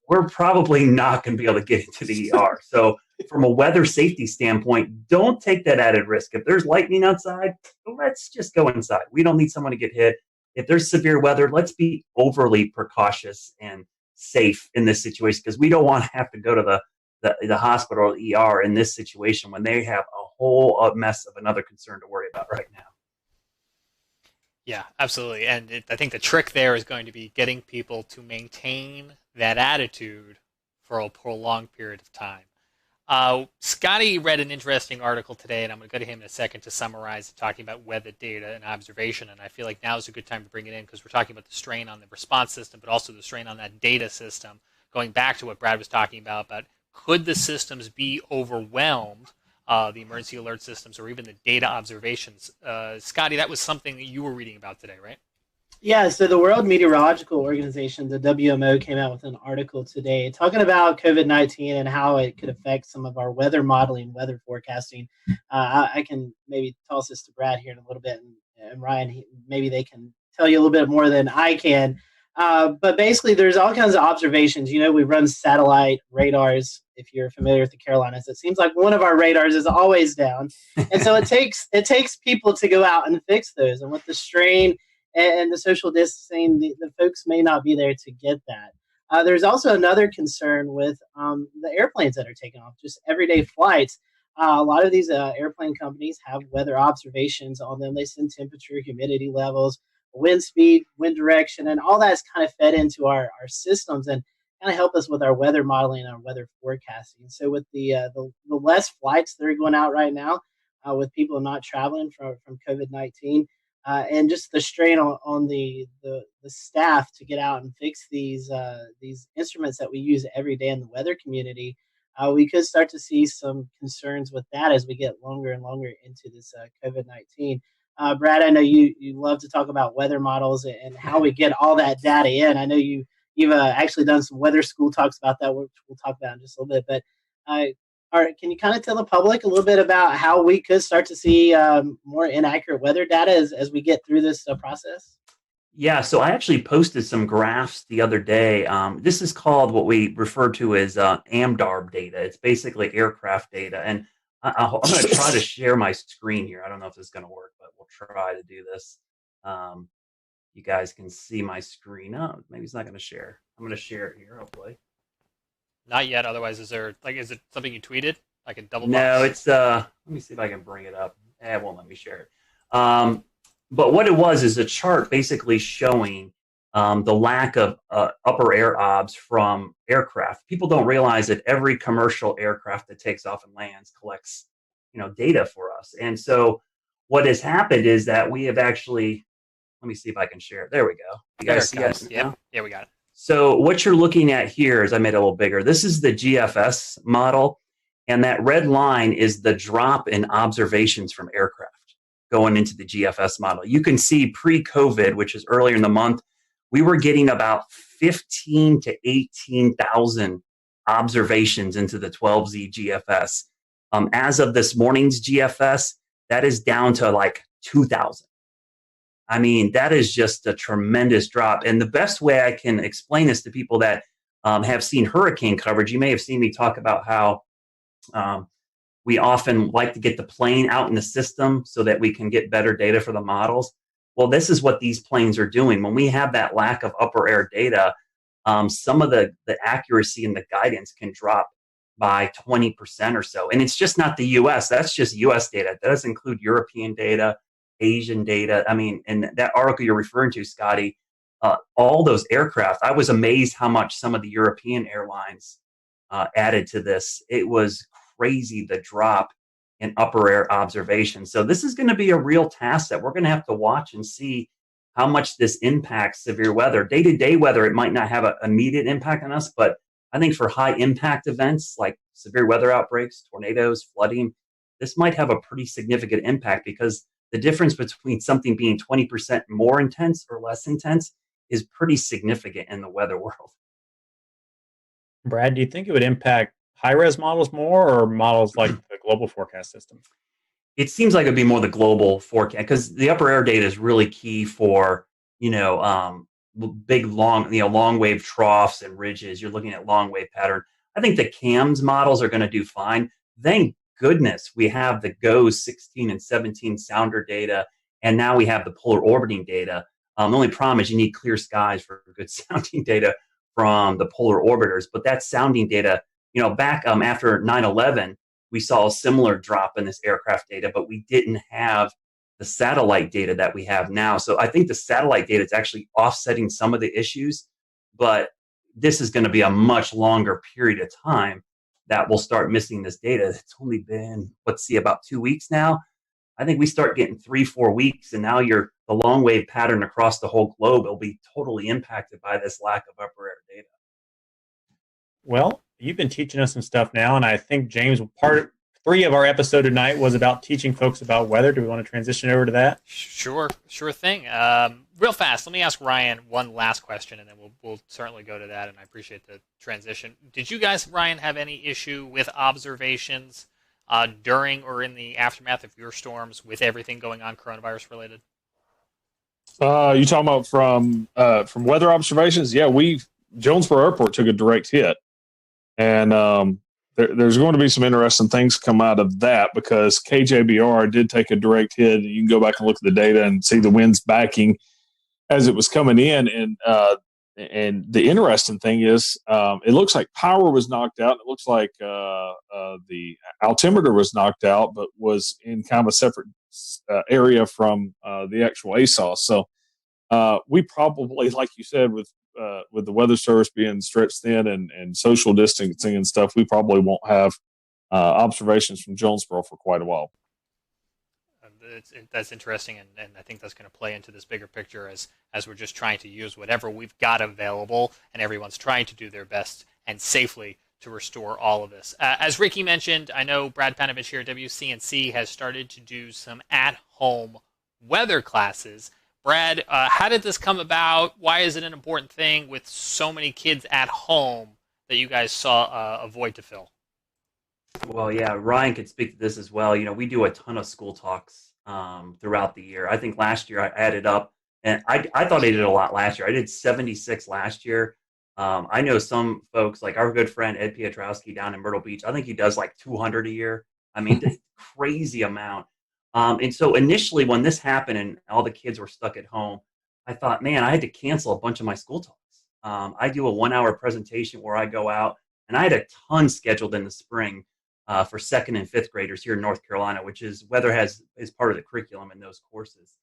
we're probably not going to be able to get into the ER. So from a weather safety standpoint, don't take that added risk. If there's lightning outside, let's just go inside. We don't need someone to get hit. If there's severe weather, let's be overly precautious and safe in this situation, because we don't want to have to go to the hospital or ER in this situation when they have a whole mess of another concern to worry about right now. Yeah, absolutely. And I think the trick there is going to be getting people to maintain that attitude for a prolonged period of time. Scotty read an interesting article today, and I'm going to go to him in a second to summarize it, talking about weather data and observation. And I feel like now is a good time to bring it in because we're talking about the strain on the response system, but also the strain on that data system. Going back to what Brad was talking about could the systems be overwhelmed, the emergency alert systems, or even the data observations? Scotty, that was something that you were reading about today, right? Yeah, so the World Meteorological Organization, the WMO, came out with an article today talking about COVID-19 and how it could affect some of our weather modeling, weather forecasting. I can maybe toss this to Brad here in a little bit, and Ryan, maybe they can tell you a little bit more than I can. But basically, there's all kinds of observations. You know, we run satellite radars. If you're familiar with the Carolinas, it seems like one of our radars is always down, and so it takes people to go out and fix those. And with the strain and the social distancing, the folks may not be there to get that. There's also another concern with the airplanes that are taking off, just everyday flights. A lot of these airplane companies have weather observations on them. They send temperature, humidity levels, wind speed, wind direction, and all that's kind of fed into our systems and kind of help us with our weather modeling and our weather forecasting. So with the less flights that are going out right now, with people not traveling from COVID-19, and just the strain on the staff to get out and fix these instruments that we use every day in the weather community, we could start to see some concerns with that as we get longer and longer into this COVID-19. Brad, I know you love to talk about weather models and how we get all that data in. I know you've actually done some weather school talks about that, which we'll talk about in just a little bit. But all right, can you kind of tell the public a little bit about how we could start to see more inaccurate weather data as we get through this process? Yeah, so I actually posted some graphs the other day. This is called what we refer to as AMDARB data. It's basically aircraft data. And I'm going to try to share my screen here. I don't know if this is going to work, but we'll try to do this. You guys can see my screen. Oh, maybe it's not going to share. I'm going to share it here, hopefully. Not yet. Otherwise, is it something you tweeted? I can double. No, it's let me see if I can bring it up. It won't let me share it. But what it was is a chart basically showing the lack of upper air obs from aircraft. People don't realize that every commercial aircraft that takes off and lands collects, data for us. And so what has happened is that we have actually, let me see if I can share it. There we go. You guys see it? Yeah, we got it. So what you're looking at here is, I made it a little bigger. This is the GFS model, and that red line is the drop in observations from aircraft going into the GFS model. You can see pre-COVID, which is earlier in the month, we were getting about 15 to 18,000 observations into the 12Z GFS. As of this morning's GFS, that is down to like 2,000. I mean, that is just a tremendous drop. And the best way I can explain this to people that have seen hurricane coverage, you may have seen me talk about how we often like to get the plane out in the system so that we can get better data for the models. Well, this is what these planes are doing. When we have that lack of upper air data, some of the accuracy and the guidance can drop by 20% or so. And it's just not the US. That's just US data. That doesn't include European data, Asian data. I mean, and that article you're referring to, Scotty, all those aircraft, I was amazed how much some of the European airlines added to this. It was crazy, the drop in upper air observation. So this is going to be a real task that we're going to have to watch and see how much this impacts severe weather. Day-to-day weather, it might not have an immediate impact on us, but I think for high impact events like severe weather outbreaks, tornadoes, flooding, this might have a pretty significant impact, because the difference between something being 20% more intense or less intense is pretty significant in the weather world. Brad, do you think it would impact high-res models more, or models like the global forecast system? It seems like it'd be more the global forecast, because the upper air data is really key for, big, long wave troughs and ridges. You're looking at long wave pattern. I think the CAMS models are going to do fine. Thank goodness we have the GOES 16 and 17 sounder data, and now we have the polar orbiting data. The only problem is you need clear skies for good sounding data. from the polar orbiters. But that sounding data, back after 9/11, we saw a similar drop in this aircraft data, but we didn't have the satellite data that we have now. So I think the satellite data is actually offsetting some of the issues, but this is going to be a much longer period of time that we'll start missing this data. It's only been, about 2 weeks now. I think we start getting 3-4 weeks, and now the long wave pattern across the whole globe will be totally impacted by this lack of upper air data. Well, you've been teaching us some stuff now, and I think, James, part 3 of our episode tonight was about teaching folks about weather. Do we want to transition over to that? Sure thing. Real fast, let me ask Ryan one last question, and then we'll certainly go to that, and I appreciate the transition. Did you guys, Ryan, have any issue with observations during or in the aftermath of your storms with everything going on coronavirus related? You talking about from weather observations? Yeah, Jonesboro Airport took a direct hit, and there's going to be some interesting things come out of that because KJBR did take a direct hit. You can go back and look at the data and see the winds backing as it was coming in, and the interesting thing is it looks like power was knocked out. It looks like the altimeter was knocked out, but was in kind of a separate area from the actual ASOS. So we probably, like you said, with the weather service being stretched thin and social distancing and stuff, we probably won't have observations from Jonesboro for quite a while. That's interesting, and I think that's going to play into this bigger picture as we're just trying to use whatever we've got available, and everyone's trying to do their best and safely to restore all of this. As Ricky mentioned, I know Brad Panovich here at WCNC has started to do some at-home weather classes. Brad, how did this come about? Why is it an important thing with so many kids at home that you guys saw a void to fill? Well, yeah, Ryan could speak to this as well. We do a ton of school talks throughout the year. I think last year I added up, and I thought I did a lot last year. I did 76 last year. I know some folks, like our good friend Ed Piotrowski down in Myrtle Beach, I think he does like 200 a year. I mean, this crazy amount. And so initially when this happened and all the kids were stuck at home, I thought, man, I had to cancel a bunch of my school talks. I do a 1-hour presentation where I go out, and I had a ton scheduled in the spring for 2nd and 5th graders here in North Carolina, which is weather is part of the curriculum in those courses.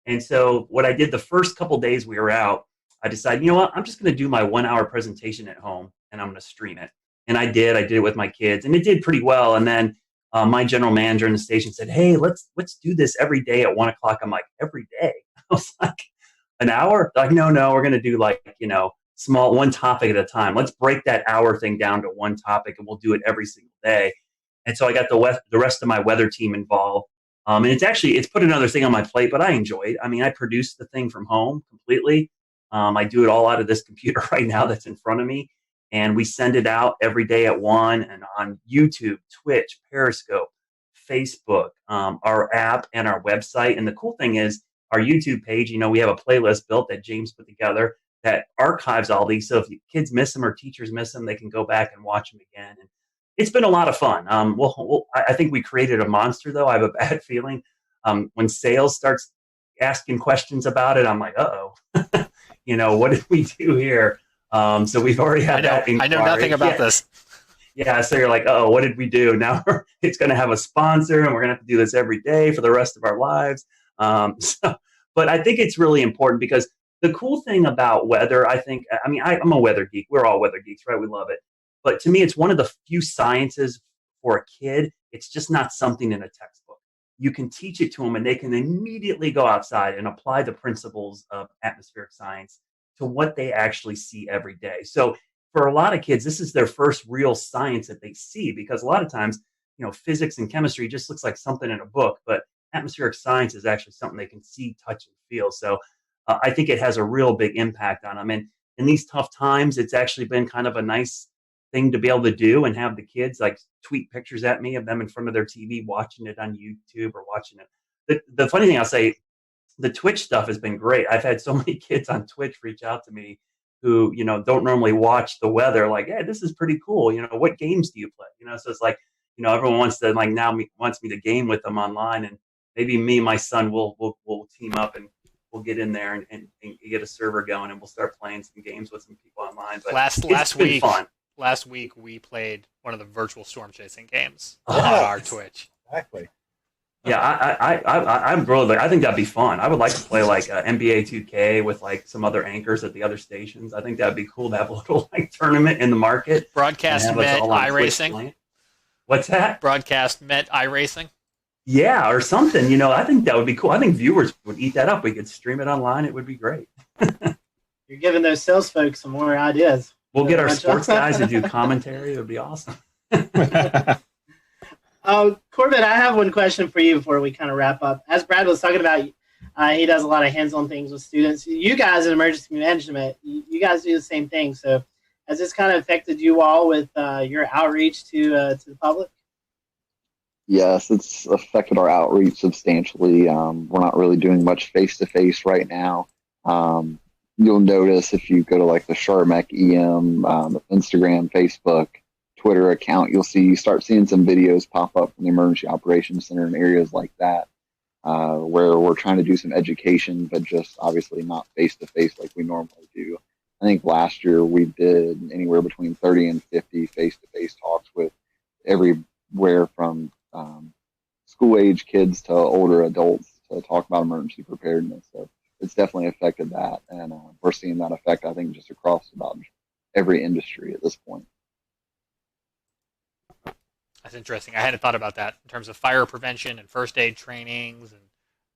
And so what I did the first couple days we were out, I decided, you know what, I'm just going to do my 1-hour presentation at home, and I'm going to stream it. And I did it with my kids, and it did pretty well. And then my general manager in the station said, hey, let's do this every day at 1 o'clock. I'm like, every day? I was like, an hour? Like, no, we're going to do small, one topic at a time. Let's break that hour thing down to one topic, and we'll do it every single day. And so I got the rest of my weather team involved. And it's put another thing on my plate, but I enjoy it. I mean, I produce the thing from home completely. I do it all out of this computer right now that's in front of me. And we send it out every day at 1 and on YouTube, Twitch, Periscope, Facebook, our app, and our website. And the cool thing is our YouTube page, we have a playlist built that James put together that archives all these. So if kids miss them or teachers miss them, they can go back and watch them again. And it's been a lot of fun. I think we created a monster, though. I have a bad feeling. When sales starts asking questions about it, I'm like, uh-oh. What did we do here? So we've already had that inquiry. I know nothing about this. Yeah, so you're like, oh, what did we do? Now it's going to have a sponsor, and we're going to have to do this every day for the rest of our lives. But I think it's really important because the cool thing about weather, I'm a weather geek. We're all weather geeks, right? We love it. But to me, it's one of the few sciences for a kid. It's just not something in a textbook. You can teach it to them, and they can immediately go outside and apply the principles of atmospheric science to what they actually see every day. So for a lot of kids, this is their first real science that they see, because a lot of times, physics and chemistry just looks like something in a book, but atmospheric science is actually something they can see, touch, and feel. So I think it has a real big impact on them. And in these tough times, it's actually been kind of a nice thing to be able to do and have the kids tweet pictures at me of them in front of their TV, watching it on YouTube or watching it. The funny thing I'll say, the Twitch stuff has been great. I've had so many kids on Twitch reach out to me who, don't normally watch the weather. Like, hey, this is pretty cool. What games do you play? So it's like, everyone wants to wants me to game with them online, and maybe me and my son will team up and we'll get in there and get a server going, and we'll start playing some games with some people online. But last it's been week, fun. Last week we played one of the virtual storm chasing games Yes. on our Twitch. Exactly. Yeah, I'm really. I think that'd be fun. I would like to play like NBA 2K with like some other anchors at the other stations. I think that'd be cool to have a little like tournament in the market. Broadcast Met iRacing. What's that? Broadcast Met iRacing. Yeah, or something. You know, I think that would be cool. I think viewers would eat that up. We could stream it online. It would be great. You're giving those sales folks some more ideas. We'll get our sports guys to do commentary. It would be awesome. Corbin, I have one question for you before we kind of wrap up. As Brad was talking about, he does a lot of hands-on things with students. You guys in emergency management, you guys do the same thing. So has this kind of affected you all with your outreach to the public? Yes, it's affected our outreach substantially. We're not really doing much face-to-face right now. You'll notice if you go to like the Charmec EM, Instagram, Facebook, Twitter account, you start seeing some videos pop up from the Emergency Operations Center in areas like that, where we're trying to do some education, but just obviously not face-to-face like we normally do. I think last year we did anywhere between 30 and 50 face-to-face talks with everywhere from school-age kids to older adults to talk about emergency preparedness. So it's definitely affected that, and we're seeing that effect, I think, just across about every industry at this point. That's interesting. I hadn't thought about that in terms of fire prevention and first aid trainings, and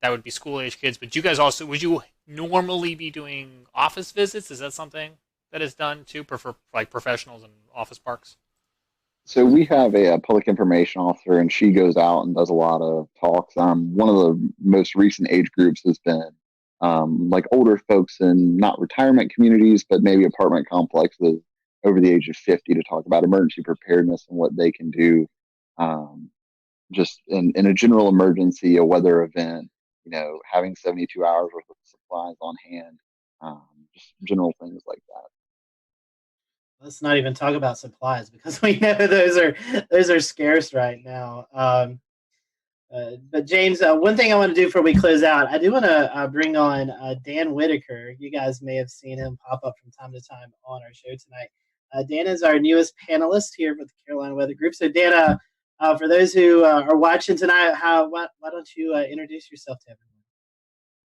that would be school-age kids. But you guys also, would you normally be doing office visits? Is that something that is done too, for like professionals in office parks? So we have a public information officer, and she goes out and does a lot of talks. One of the most recent age groups has been like older folks in not retirement communities, but maybe apartment complexes over the age of 50 to talk about emergency preparedness and what they can do just in a general emergency, a weather event, having 72 hours worth of supplies on hand, just general things like that. Let's not even talk about supplies because we know those are scarce right now. But James, one thing I want to do before we close out, I do want to bring on Dan Whitaker. You guys may have seen him pop up from time to time on our show tonight. Dan is our newest panelist here for the Carolina Weather Group. So Dan, for those who are watching tonight, why don't you introduce yourself to everyone?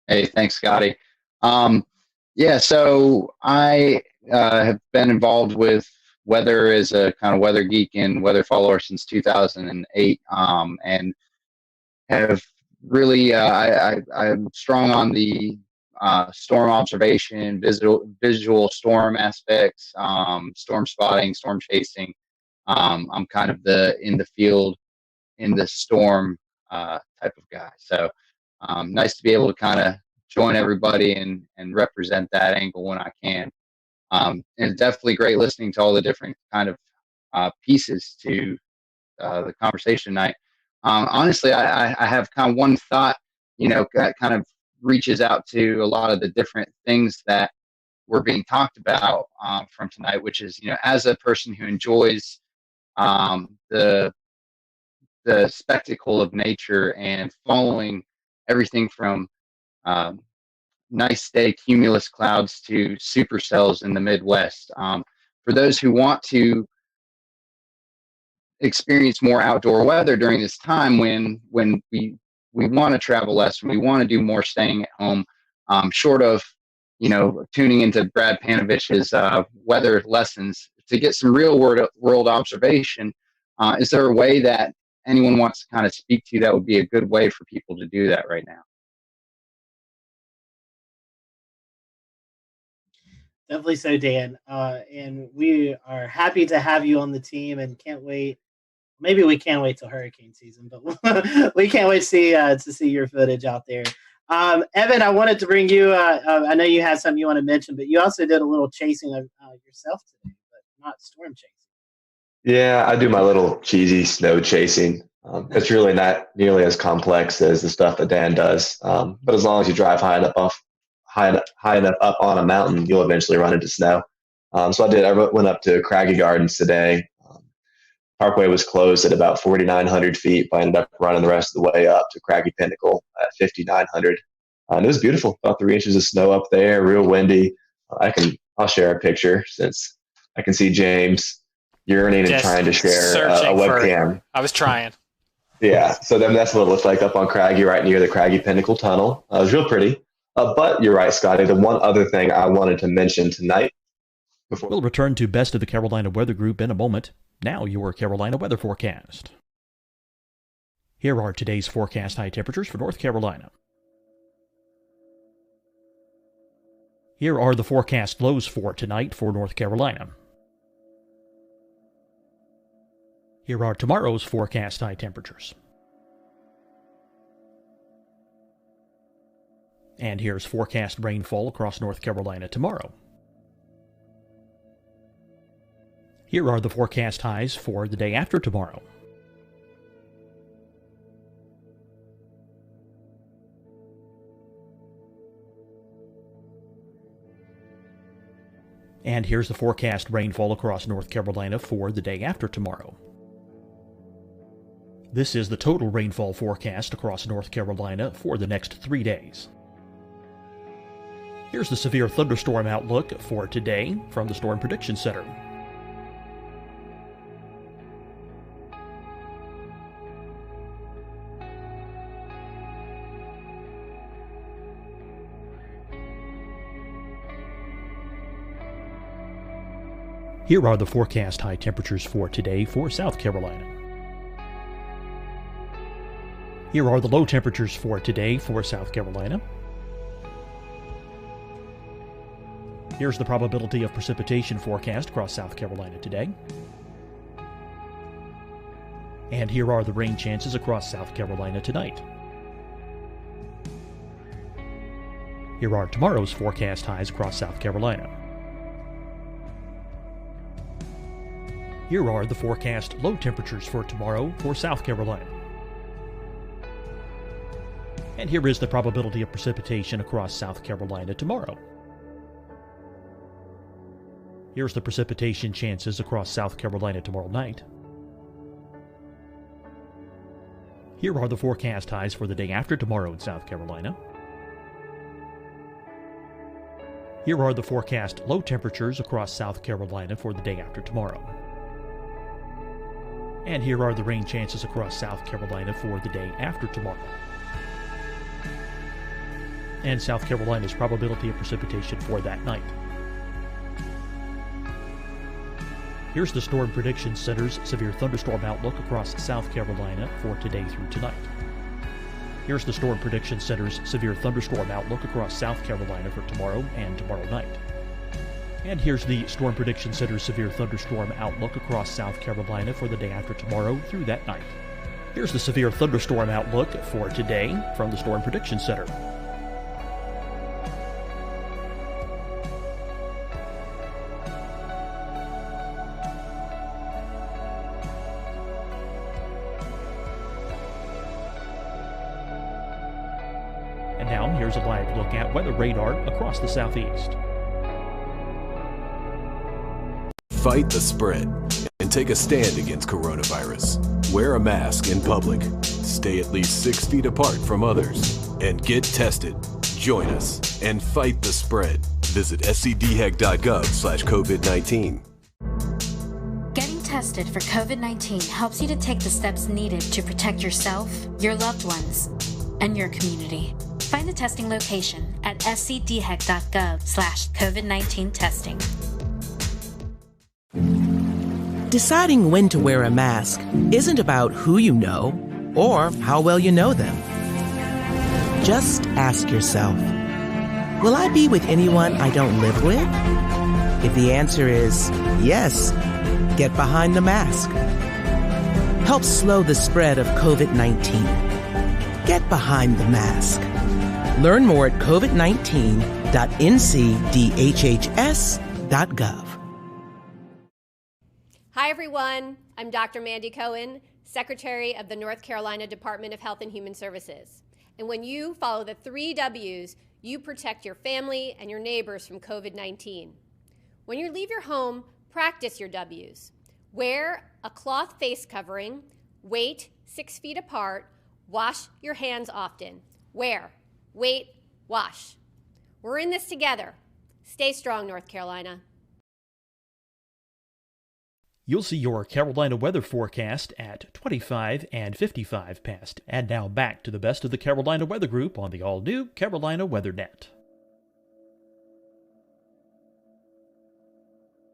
Hey, thanks, Scotty. So I have been involved with weather as a kind of weather geek and weather follower since 2008, and have really I'm strong on the storm observation, visual storm aspects, storm spotting, storm chasing. I'm kind of in the field in the storm type of guy. So nice to be able to kind of join everybody and represent that angle when I can. And it's definitely great listening to all the different kind of pieces to the conversation tonight. Honestly, I have kind of one thought, that kind of reaches out to a lot of the different things that were being talked about from tonight, which is, as a person who enjoys the spectacle of nature and following everything from nice day cumulus clouds to supercells in the Midwest. For those who want to experience more outdoor weather during this time when we want to travel less, and we want to do more staying at home, short of tuning into Brad Panovich's weather lessons to get some real world observation, is there a way that anyone wants to kind of speak to that would be a good way for people to do that right now? Definitely so, Dan. And we are happy to have you on the team and can't wait. Maybe we can't wait till hurricane season, but we can't wait to see your footage out there. Evan, I wanted to bring you, I know you had something you want to mention, but you also did a little chasing of yourself today, but not storm chasing. Yeah, I do my little cheesy snow chasing. It's really not nearly as complex as the stuff that Dan does. But as long as you drive high enough up on a mountain, you'll eventually run into snow. So I went up to Craggy Gardens today. Parkway was closed at about 4,900 feet, but I ended up running the rest of the way up to Craggy Pinnacle at 5,900. And it was beautiful. About 3 inches of snow up there, real windy. I'll share a picture since I can see James yearning and Just trying to share a searching webcam. I was trying. Yeah, so then that's what it looked like up on Craggy, right near the Craggy Pinnacle Tunnel. It was real pretty. But you're right, Scotty. The one other thing I wanted to mention tonight. We'll return to Best of the Carolina Weather Group in a moment. Now your Carolina weather forecast. Here are today's forecast high temperatures for North Carolina. Here are the forecast lows for tonight for North Carolina. Here are tomorrow's forecast high temperatures. And here's forecast rainfall across North Carolina tomorrow. Here are the forecast highs for the day after tomorrow. And here's the forecast rainfall across North Carolina for the day after tomorrow. This is the total rainfall forecast across North Carolina for the next 3 days. Here's the severe thunderstorm outlook for today from the Storm Prediction Center. Here are the forecast high temperatures for today for South Carolina. Here are the low temperatures for today for South Carolina. Here's the probability of precipitation forecast across South Carolina today. And here are the rain chances across South Carolina tonight. Here are tomorrow's forecast highs across South Carolina. Here are the forecast low temperatures for tomorrow for South Carolina. And here is the probability of precipitation across South Carolina tomorrow. Here's the precipitation chances across South Carolina tomorrow night. Here are the forecast highs for the day after tomorrow in South Carolina. Here are the forecast low temperatures across South Carolina for the day after tomorrow. And here are the rain chances across South Carolina for the day after tomorrow. And South Carolina's probability of precipitation for that night. Here's the Storm Prediction Center's severe thunderstorm outlook across South Carolina for today through tonight. Here's the Storm Prediction Center's severe thunderstorm outlook across South Carolina for tomorrow and tomorrow night. And here's the Storm Prediction Center's severe thunderstorm outlook across South Carolina for the day after tomorrow through that night. Here's the severe thunderstorm outlook for today from the Storm Prediction Center. And now here's a live look at weather radar across the southeast. Fight the spread and take a stand against coronavirus. Wear a mask in public. Stay at least 6 feet apart from others. And get tested. Join us and fight the spread. Visit scdhec.gov/COVID-19. Getting tested for COVID-19 helps you to take the steps needed to protect yourself, your loved ones, and your community. Find the testing location at scdhec.gov/COVID-19 testing. Deciding when to wear a mask isn't about who you know or how well you know them. Just ask yourself, will I be with anyone I don't live with? If the answer is yes, get behind the mask. Help slow the spread of COVID-19. Get behind the mask. Learn more at covid19.ncdhhs.gov. Hi, everyone. I'm Dr. Mandy Cohen, Secretary of the North Carolina Department of Health and Human Services. And when you follow the 3 W's, you protect your family and your neighbors from COVID-19. When you leave your home, practice your W's. Wear a cloth face covering, wait 6 feet apart, wash your hands often. Wait Wash. We're in this together. Stay strong, North Carolina. You'll see your Carolina weather forecast at 25 and 55 past. And now back to the best of the Carolina Weather Group on the all-new Carolina WeatherNet.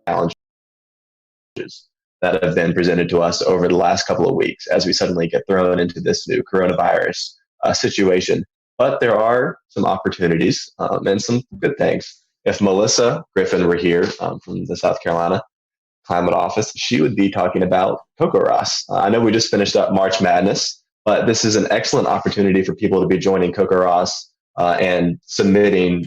Challenges that have been presented to us over the last couple of weeks as we suddenly get thrown into this new coronavirus situation. But there are some opportunities and some good things. If Melissa Griffin were here from the South Carolina Climate Office, she would be talking about Cocoa Ross. I know we just finished up March Madness, but this is an excellent opportunity for people to be joining Cocoa Ross and submitting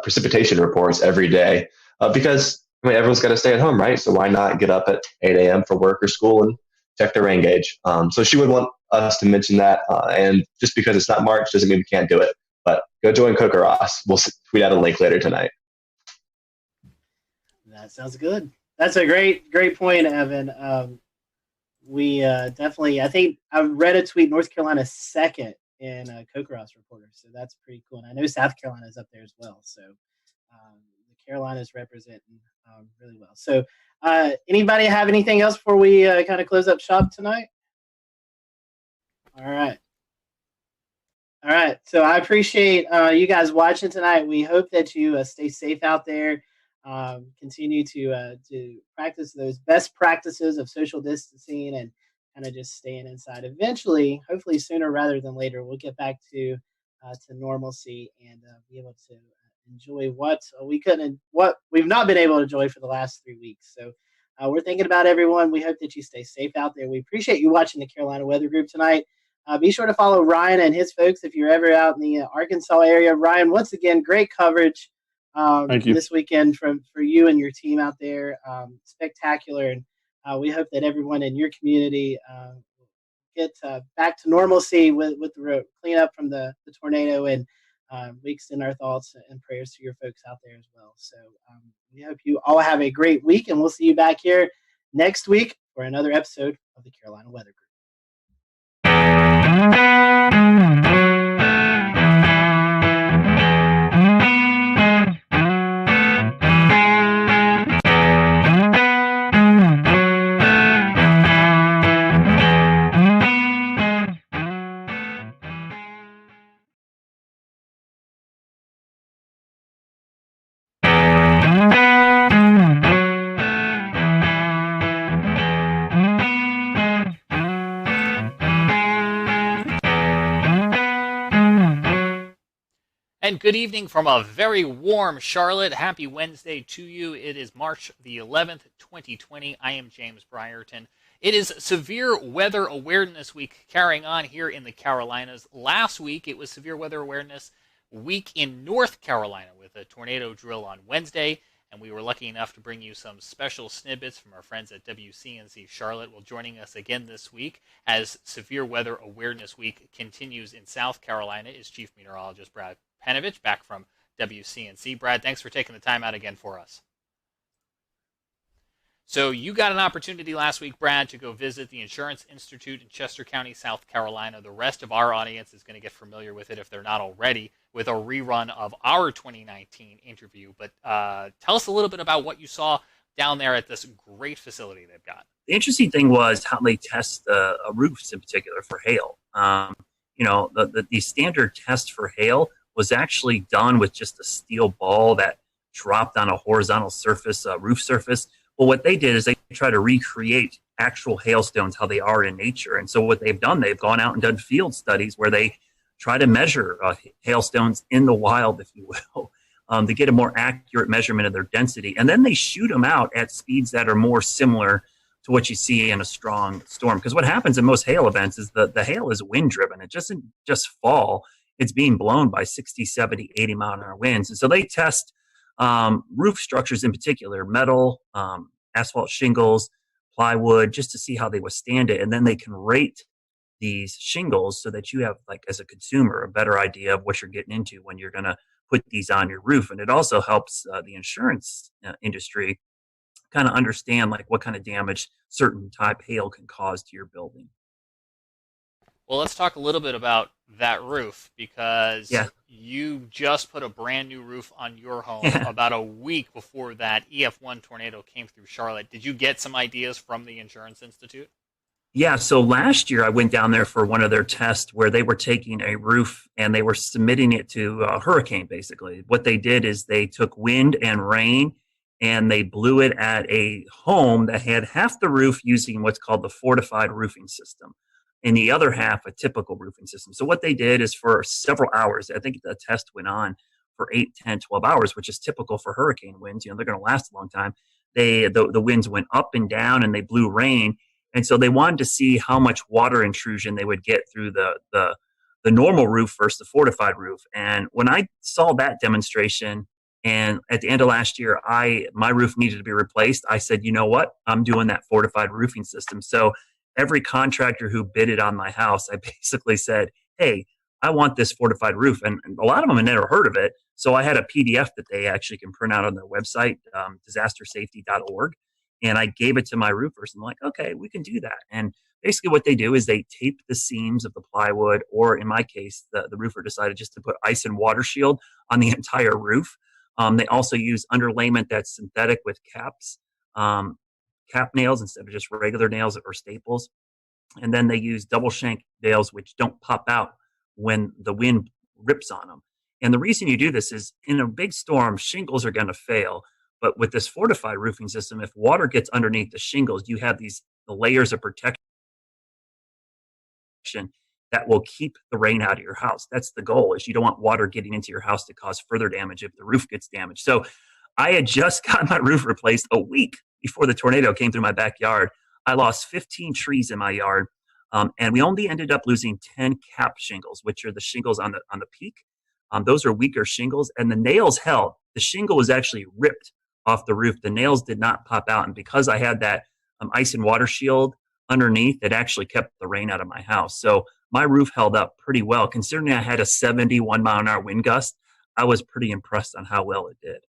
precipitation reports every day because everyone's got to stay at home, right? So why not get up at 8 a.m. for work or school and check the rain gauge? So she would want us to mention that. And just because it's not March doesn't mean we can't do it. But go join Cocoa Ross. We'll tweet out a link later tonight. That sounds good. That's a great point, Evan. We definitely, I think I read a tweet, North Carolina's second in Cocoa Ross Reporter. So that's pretty cool. And I know South Carolina is up there as well. So the Carolinas representing really well. So anybody have anything else before we kind of close up shop tonight? All right. So I appreciate you guys watching tonight. We hope that you stay safe out there. Continue to practice those best practices of social distancing and kind of just staying inside. Eventually, hopefully sooner rather than later, we'll get back to normalcy and be able to enjoy what we've not been able to enjoy for the last 3 weeks. So we're thinking about everyone. We hope that you stay safe out there. We appreciate you watching the Carolina Weather Group tonight. Be sure to follow Ryan and his folks if you're ever out in the Arkansas area. Ryan, once again, great coverage this weekend for you and your team out there. Spectacular. And we hope that everyone in your community get back to normalcy with the cleanup from the tornado. And we extend our thoughts and prayers to your folks out there as well. So we hope you all have a great week, and we'll see you back here next week for another episode of the Carolina Weather Group. And good evening from a very warm Charlotte. Happy Wednesday to you. It is March the 11th, 2020. I am James Brierton. It is Severe Weather Awareness Week carrying on here in the Carolinas. Last week, it was Severe Weather Awareness Week in North Carolina with a tornado drill on Wednesday. And we were lucky enough to bring you some special snippets from our friends at WCNC Charlotte. Well, joining us again this week as Severe Weather Awareness Week continues in South Carolina is Chief Meteorologist Brad Panovich, back from WCNC. Brad, thanks for taking the time out again for us. So you got an opportunity last week, Brad, to go visit the Insurance Institute in Chester County, South Carolina. The rest of our audience is going to get familiar with it if they're not already, with a rerun of our 2019 interview. But tell us a little bit about what you saw down there at this great facility they've got. The interesting thing was how they test roofs in particular for hail. The standard test for hail was actually done with just a steel ball that dropped on a horizontal surface, roof surface. Well, what they did is they tried to recreate actual hailstones, how they are in nature. And so what they've done, they've gone out and done field studies where they try to measure hailstones in the wild, if you will, to get a more accurate measurement of their density. And then they shoot them out at speeds that are more similar to what you see in a strong storm. Because what happens in most hail events is the hail is wind driven. It doesn't just fall. It's being blown by 60, 70, 80 mile an hour winds. And so they test roof structures in particular, metal, asphalt shingles, plywood, just to see how they withstand it. And then they can rate these shingles so that you have, like, as a consumer, a better idea of what you're getting into when you're going to put these on your roof. And it also helps the insurance industry kind of understand, like, what kind of damage certain type hail can cause to your building. Well, let's talk a little bit about that roof, because Yeah. you just put a brand new roof on your home about a week before that EF1 tornado came through Charlotte. Did you get some ideas from the Insurance Institute? Yeah, so last year I went down there for one of their tests where they were taking a roof and they were submitting it to a hurricane, basically. What they did is they took wind and rain and they blew it at a home that had half the roof using what's called the fortified roofing system, and the other half a typical roofing system. So what they did is for several hours, I think the test went on for 8, 10, 12 hours, which is typical for hurricane winds. You know, they're going to last a long time. The winds went up and down and they blew rain, and so they wanted to see how much water intrusion they would get through the normal roof versus the fortified roof. And when I saw that demonstration, and at the end of last year, my roof needed to be replaced, I said, you know what? I'm doing that fortified roofing system. So every contractor who bidded on my house, I basically said, hey, I want this fortified roof. And a lot of them had never heard of it. So I had a PDF that they actually can print out on their website, disastersafety.org. And I gave it to my roofers and I'm like, okay, we can do that. And basically what they do is they tape the seams of the plywood, or in my case, the roofer decided just to put ice and water shield on the entire roof. They also use underlayment that's synthetic with caps, cap nails instead of just regular nails or staples. And then they use double shank nails, which don't pop out when the wind rips on them. And the reason you do this is in a big storm, shingles are going to fail. But with this fortified roofing system, if water gets underneath the shingles, you have the layers of protection that will keep the rain out of your house. That's the goal, is you don't want water getting into your house to cause further damage if the roof gets damaged. So I had just got my roof replaced a week before the tornado came through my backyard. I lost 15 trees in my yard, and we only ended up losing 10 cap shingles, which are the shingles on the peak. Those are weaker shingles, and the nails held. The shingle was actually ripped off the roof. The nails did not pop out, and because I had that ice and water shield underneath, it actually kept the rain out of my house. So my roof held up pretty well. Considering I had a 71 mile an hour wind gust, I was pretty impressed on how well it did.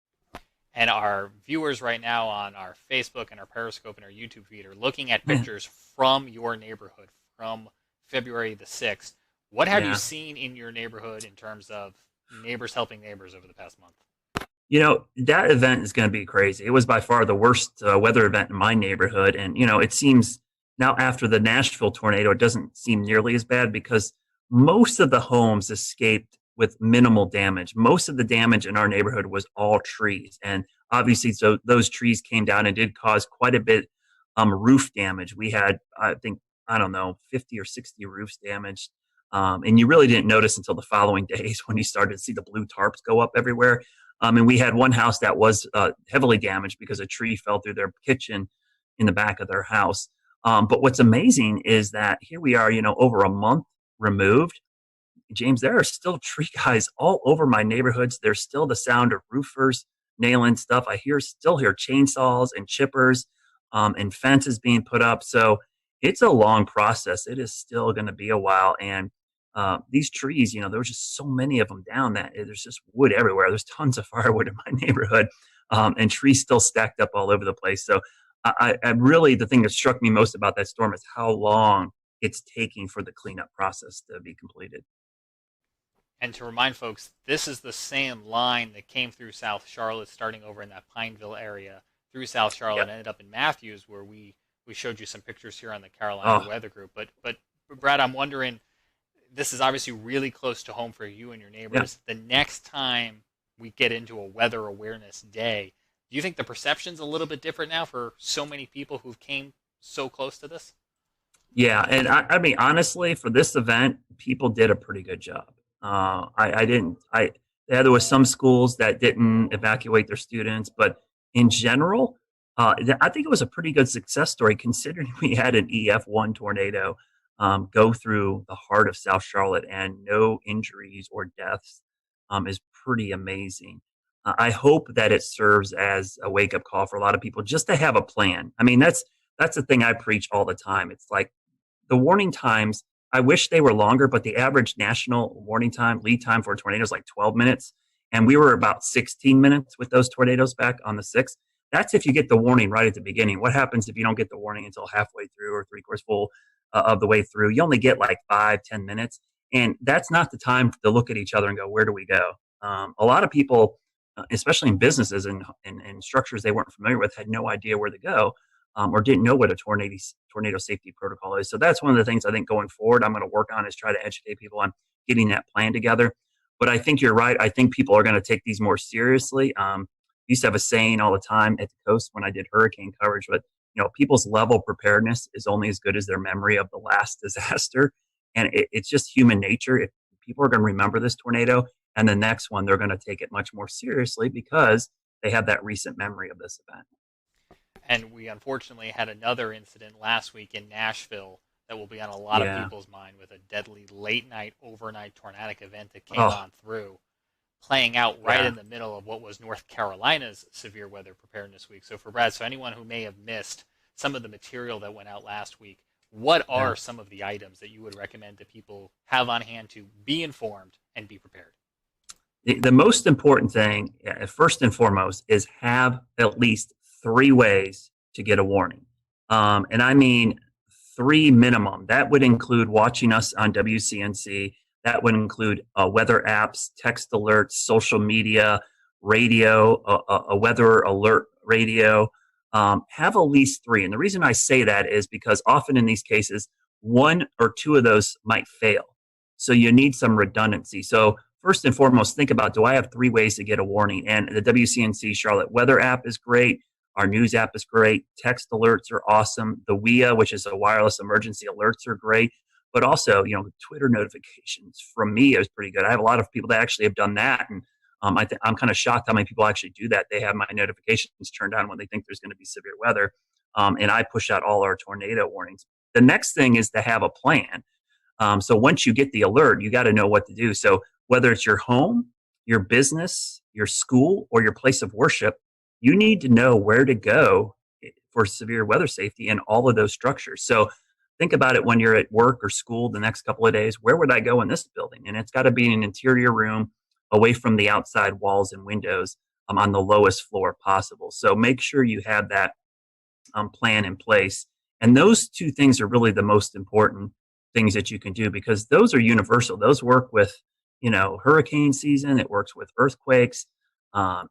And our viewers right now on our Facebook and our Periscope and our YouTube feed are looking at pictures from your neighborhood from February the 6th. What have you seen in your neighborhood in terms of neighbors helping neighbors over the past month? You know, that event is going to be crazy. It was by far the worst weather event in my neighborhood. And, you know, it seems now after the Nashville tornado, it doesn't seem nearly as bad because most of the homes escaped with minimal damage. Most of the damage in our neighborhood was all trees. And obviously, so those trees came down and did cause quite a bit roof damage. We had, I think, 50 or 60 roofs damaged. And you really didn't notice until the following days when you started to see the blue tarps go up everywhere. And we had one house that was heavily damaged because a tree fell through their kitchen in the back of their house. But what's amazing is that here we are, you know, over a month removed. James, there are still tree guys all over my neighborhoods. There's still the sound of roofers nailing stuff. I still hear chainsaws and chippers and fences being put up. So it's a long process. It is still going to be a while. And these trees, you know, there was just so many of them down that there's just wood everywhere. There's tons of firewood in my neighborhood, and trees still stacked up all over the place. So I really, the thing that struck me most about that storm is how long it's taking for the cleanup process to be completed. And to remind folks, this is the same line that came through South Charlotte, starting over in that Pineville area, through South Charlotte, and ended up in Matthews, where we showed you some pictures here on the Carolina Weather Group. But Brad, I'm wondering, this is obviously really close to home for you and your neighbors. The next time we get into a weather awareness day, do you think the perception's a little bit different now for so many people who've came so close to this? Yeah, and I mean, honestly, for this event, people did a pretty good job. There was some schools that didn't evacuate their students, but in general, I think it was a pretty good success story considering we had an EF1 tornado go through the heart of South Charlotte and no injuries or deaths is pretty amazing. I hope that it serves as a wake-up call for a lot of people just to have a plan. I mean, that's the thing I preach all the time. It's like the warning times, I wish they were longer, but the average national warning time, lead time for a tornado is like 12 minutes. And we were about 16 minutes with those tornadoes back on the 6th. That's if you get the warning right at the beginning. What happens if you don't get the warning until halfway through or three-quarters full? of the way through. You only get like 5-10 minutes, and that's not the time to look at each other and go, where do we go? A lot of people, especially in businesses and structures they weren't familiar with, had no idea where to go, or didn't know what a tornado safety protocol is. So that's one of the things I think going forward I'm going to work on, is try to educate people on getting that plan together. But I think you're right. I think people are going to take these more seriously. Used to have a saying all the time at the coast when I did hurricane coverage, but people's level of preparedness is only as good as their memory of the last disaster. And it's just human nature. If people are going to remember this tornado and the next one, they're going to take it much more seriously because they have that recent memory of this event. And we unfortunately had another incident last week in Nashville that will be on a lot of people's mind, with a deadly late night, overnight tornadic event that came on through, playing out right in the middle of what was North Carolina's severe weather preparedness week. So for Brad, so anyone who may have missed some of the material that went out last week, what are some of the items that you would recommend that people have on hand to be informed and be prepared? The most important thing, first and foremost, is have at least 3 ways to get a warning. And I mean 3 minimum. That would include watching us on WCNC. That would include weather apps, text alerts, social media, radio, a weather alert radio. Have at least 3. And the reason I say that is because often in these cases, 1 or 2 of those might fail. So you need some redundancy. So first and foremost, think about, do I have 3 ways to get a warning? And the WCNC Charlotte weather app is great. Our news app is great. Text alerts are awesome. The WIA, which is a wireless emergency alerts, are great. But also, Twitter notifications from me is pretty good. I have a lot of people that actually have done that. And I'm kind of shocked how many people actually do that. They have my notifications turned on when they think there's going to be severe weather. And I push out all our tornado warnings. The next thing is to have a plan. So once you get the alert, you got to know what to do. So whether it's your home, your business, your school, or your place of worship, you need to know where to go for severe weather safety in all of those structures. So think about it when you're at work or school the next couple of days. Where would I go in this building? And it's got to be in an interior room away from the outside walls and windows, on the lowest floor possible. So make sure you have that plan in place. And those 2 things are really the most important things that you can do, because those are universal. Those work with, hurricane season. It works with earthquakes.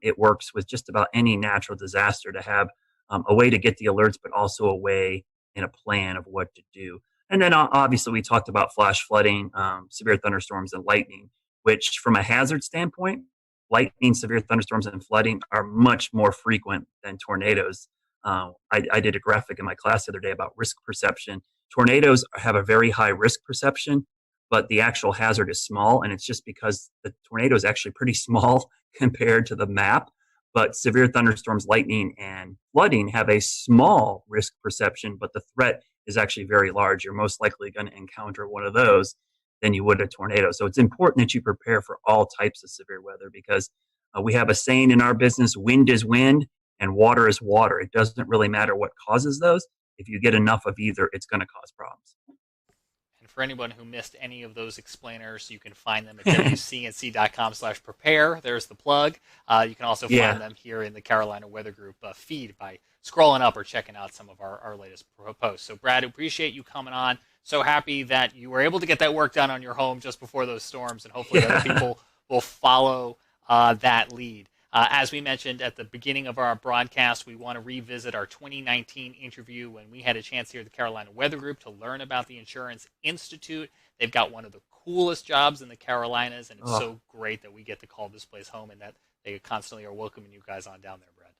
It works with just about any natural disaster, to have a way to get the alerts, but also a way and a plan of what to do. And then obviously we talked about flash flooding, severe thunderstorms, and lightning, which from a hazard standpoint, lightning, severe thunderstorms, and flooding are much more frequent than tornadoes. I did a graphic in my class the other day about risk perception. Tornadoes have a very high risk perception, but the actual hazard is small. And it's just because the tornado is actually pretty small compared to the map. But severe thunderstorms, lightning, and flooding have a small risk perception, but the threat is actually very large. You're most likely going to encounter one of those than you would a tornado. So it's important that you prepare for all types of severe weather, because we have a saying in our business: wind is wind and water is water. It doesn't really matter what causes those. If you get enough of either, it's going to cause problems. And for anyone who missed any of those explainers, you can find them at wcnc.com/prepare. There's the plug. You can also find them here in the Carolina Weather Group feed by scrolling up or checking out some of our latest posts. So Brad, appreciate you coming on. So happy that you were able to get that work done on your home just before those storms, and hopefully other people will follow that lead. As we mentioned at the beginning of our broadcast, we want to revisit our 2019 interview when we had a chance here at the Carolina Weather Group to learn about the Insurance Institute. They've got one of the coolest jobs in the Carolinas, and it's so great that we get to call this place home, and that they constantly are welcoming you guys on down there, Brad.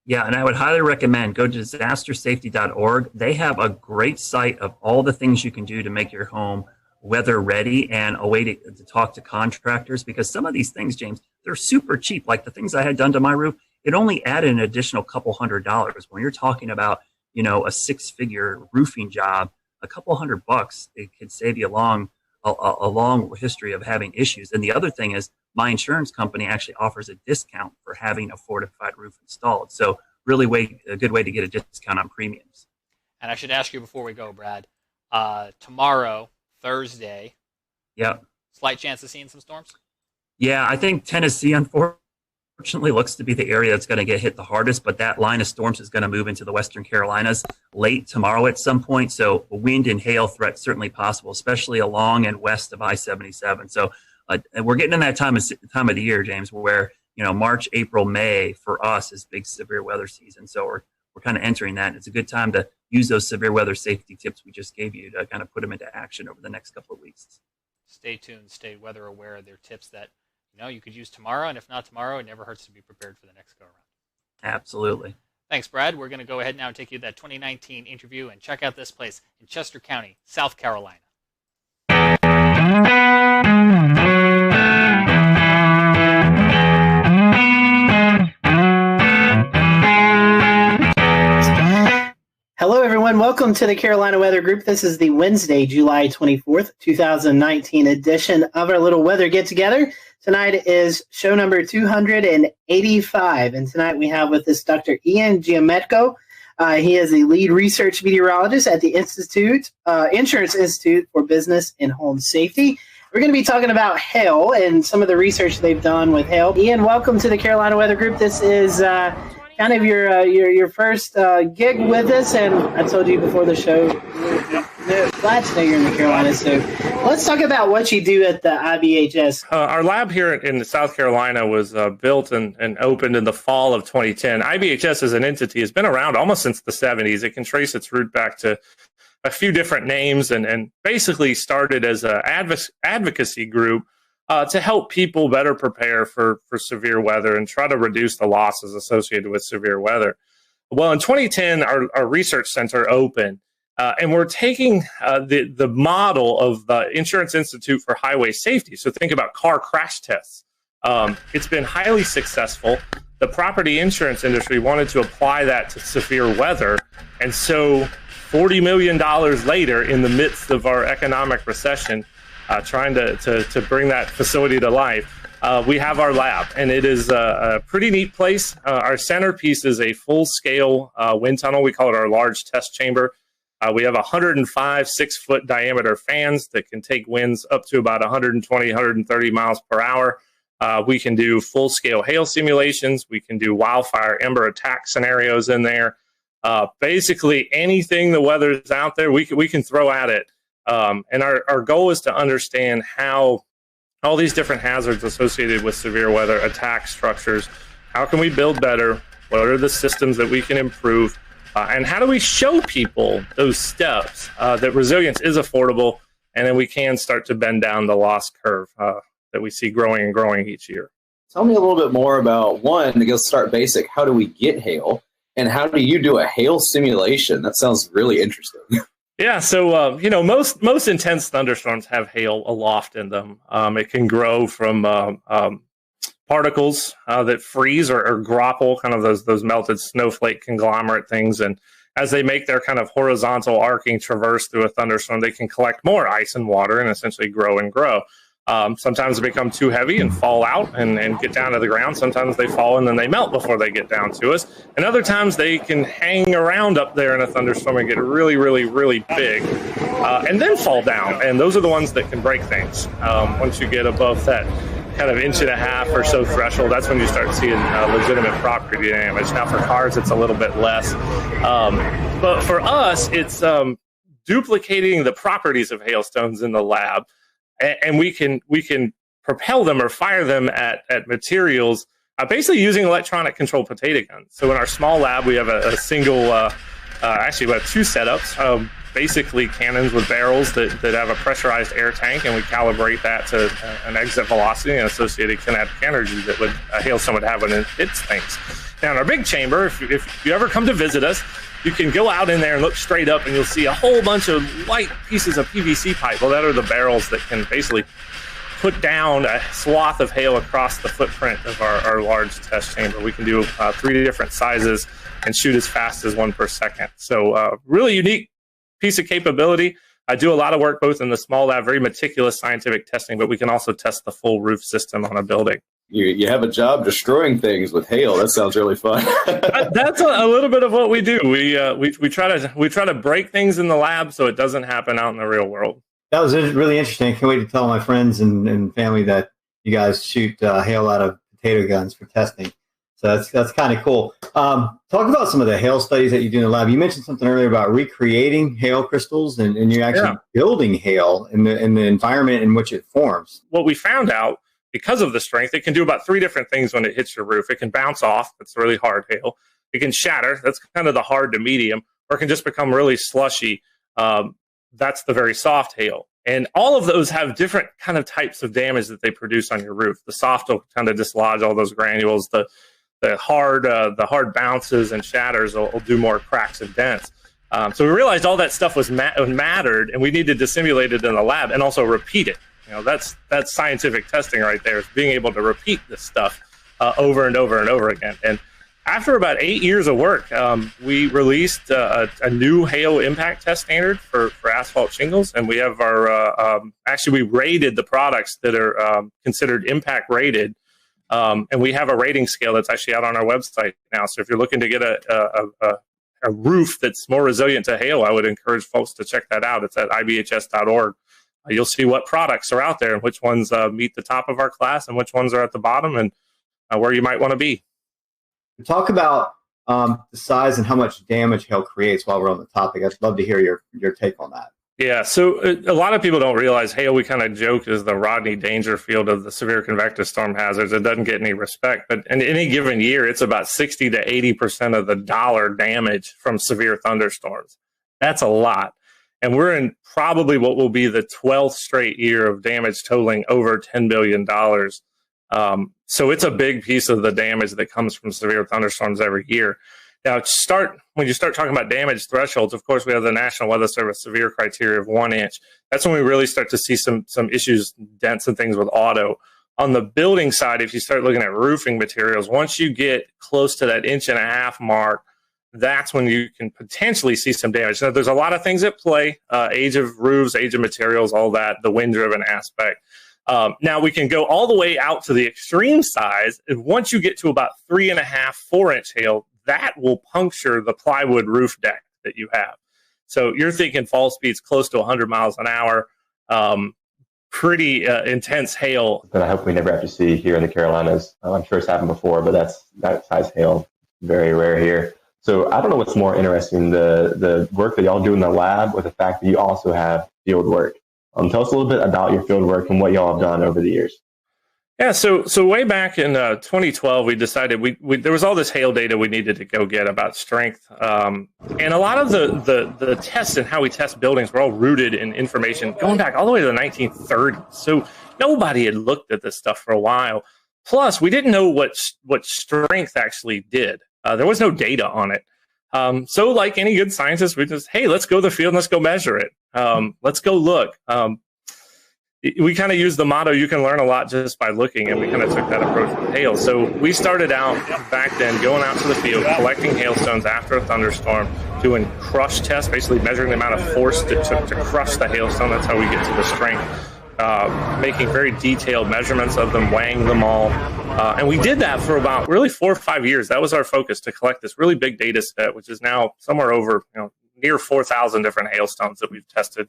Yeah, and I would highly recommend go to disastersafety.org. They have a great site of all the things you can do to make your home weather ready, and a way to talk to contractors, because some of these things, James, they're super cheap. Like the things I had done to my roof, it only added an additional couple $100. When you're talking about, a 6-figure roofing job, a couple $100, it could save you a long history of having issues. And the other thing is, my insurance company actually offers a discount for having a fortified roof installed. So really a good way to get a discount on premiums. And I should ask you before we go, Brad, tomorrow, Thursday. Yeah. Slight chance of seeing some storms? Yeah, I think Tennessee, unfortunately, unfortunately looks to be the area that's going to get hit the hardest, but that line of storms is going to move into the Western Carolinas late tomorrow at some point. So wind and hail threat certainly possible, especially along and west of I-77. So we're getting in that time of the year, James, where, March, April, May for us is big severe weather season. So we're kind of entering that. And it's a good time to use those severe weather safety tips we just gave you to kind of put them into action over the next couple of weeks. Stay tuned, stay weather aware. They're tips that you could use tomorrow, and if not tomorrow, it never hurts to be prepared for the next go around. Absolutely. Thanks, Brad. We're going to go ahead now and take you to that 2019 interview and check out this place in Chester County, South Carolina. Hello, everyone. Welcome to the Carolina Weather Group. This is the Wednesday, July 24th, 2019 edition of our little weather get-together. Tonight is show number 285, and tonight we have with us Dr. Ian Giametco. He is the lead research meteorologist at the Insurance Institute for Business and Home Safety. We're going to be talking about hail and some of the research they've done with hail. Ian, welcome to the Carolina Weather Group. This is kind of your first gig with us, and I told you before the show, we're glad to know you're in the Carolinas. So let's talk about what you do at the IBHS. Our lab here in South Carolina was built and opened in the fall of 2010. IBHS as an entity has been around almost since the 70s. It can trace its root back to a few different names and basically started as an advocacy group to help people better prepare for severe weather and try to reduce the losses associated with severe weather. Well, in 2010, our research center opened, and we're taking the model of the Insurance Institute for Highway Safety. So think about car crash tests. It's been highly successful. The property insurance industry wanted to apply that to severe weather, and so $40 million later, in the midst of our economic recession, trying to bring that facility to life, we have our lab, and it is a pretty neat place. Our centerpiece is a full-scale wind tunnel. We call it our large test chamber. We have 105 6-foot diameter fans that can take winds up to about 120, 130 miles per hour. We can do full-scale hail simulations. We can do wildfire ember attack scenarios in there. Basically, anything the weather's out there, we can throw at it. And our goal is to understand how all these different hazards associated with severe weather attack structures. How can we build better? What are the systems that we can improve? And how do we show people those steps that resilience is affordable, and then we can start to bend down the loss curve that we see growing and growing each year? Tell me a little bit more about, one, to go start basic, how do we get hail? And how do you do a hail simulation? That sounds really interesting. Yeah, so most intense thunderstorms have hail aloft in them. It can grow from particles that freeze or grapple, kind of those melted snowflake conglomerate things, and as they make their kind of horizontal arcing traverse through a thunderstorm, they can collect more ice and water and essentially grow and grow. Sometimes they become too heavy and fall out and get down to the ground. Sometimes they fall and then they melt before they get down to us. And other times they can hang around up there in a thunderstorm and get really, really, really big and then fall down. And those are the ones that can break things. Once you get above that kind of 1.5 inch or so threshold, that's when you start seeing legitimate property damage. Now for cars, it's a little bit less. But for us, it's duplicating the properties of hailstones in the lab. And we can propel them or fire them at materials, basically using electronic controlled potato guns. So in our small lab, we have a single, actually we have two setups, basically cannons with barrels that have a pressurized air tank, and we calibrate that to an exit velocity and associated kinetic energy that a hailstone would have when it hits things. Now in our big chamber, if you ever come to visit us, you can go out in there and look straight up, and you'll see a whole bunch of light pieces of PVC pipe. Well, that are the barrels that can basically put down a swath of hail across the footprint of our large test chamber. We can do 3 different sizes and shoot as fast as 1 per second. So really unique piece of capability. I do a lot of work both in the small lab, very meticulous scientific testing, but we can also test the full roof system on a building. You have a job destroying things with hail. That sounds really fun. That's a little bit of what we do. We try to break things in the lab so it doesn't happen out in the real world. That was really interesting. I can't wait to tell my friends and family that you guys shoot hail out of potato guns for testing. So that's kind of cool. Talk about some of the hail studies that you do in the lab. You mentioned something earlier about recreating hail crystals, and you're actually building hail in the environment in which it forms. What we found out, because of the strength, it can do about 3 different things when it hits your roof. It can bounce off. That's really hard hail. It can shatter. That's kind of the hard to medium. Or it can just become really slushy. That's the very soft hail. And all of those have different kind of types of damage that they produce on your roof. The soft will kind of dislodge all those granules. The hard bounces and shatters will do more cracks and dents. So we realized all that stuff was mattered, and we needed to simulate it in the lab and also repeat it. That's scientific testing right there, is being able to repeat this stuff over and over and over again. And after about 8 years of work, we released a new hail impact test standard for asphalt shingles, and we have our actually we rated the products that are considered impact rated. And we have a rating scale that's actually out on our website now. So if you're looking to get a roof that's more resilient to hail, I would encourage folks to check that out. It's at ibhs.org. You'll see what products are out there and which ones meet the top of our class and which ones are at the bottom, and where you might want to be. Talk about the size and how much damage hail creates while we're on the topic. I'd love to hear your take on that. Yeah, so a lot of people don't realize hail, we kind of joke, is the Rodney Dangerfield of the severe convective storm hazards. It doesn't get any respect, but in any given year, it's about 60 to 80% of the dollar damage from severe thunderstorms. That's a lot. And we're in probably what will be the 12th straight year of damage totaling over $10 billion. So it's a big piece of the damage that comes from severe thunderstorms every year. Now, when you start talking about damage thresholds, of course, we have the National Weather Service severe criteria of 1 inch. That's when we really start to see some issues, dents and things with auto. On the building side, if you start looking at roofing materials, once you get close to that 1.5 inch mark, that's when you can potentially see some damage. Now, there's a lot of things at play, age of roofs, age of materials, all that, the wind-driven aspect. Now, we can go all the way out to the extreme size, and once you get to about 3.5, 4 inch hail, that will puncture the plywood roof deck that you have. So you're thinking fall speeds close to 100 miles an hour, pretty intense hail. That I hope we never have to see here in the Carolinas. I'm sure it's happened before, but that size hail, very rare here. So I don't know what's more interesting, the work that y'all do in the lab, with the fact that you also have field work. Tell us a little bit about your field work and what y'all have done over the years. Yeah, so way back in 2012, we decided there was all this hail data we needed to go get about strength, and a lot of the tests and how we test buildings were all rooted in information going back all the way to the 1930s. So nobody had looked at this stuff for a while. Plus, we didn't know what strength actually did. There was no data on it. So like any good scientist, we just, hey, let's go to the field and let's go measure it. Let's go look. We kind of use the motto, you can learn a lot just by looking, and we kind of took that approach with hail. So we started out back then going out to the field, collecting hailstones after a thunderstorm, doing crush tests, basically measuring the amount of force to crush the hailstone. That's how we get to the strength. Making very detailed measurements of them, weighing them all. And we did that for about really 4 or 5 years. That was our focus, to collect this really big data set, which is now somewhere over near 4,000 different hailstones that we've tested.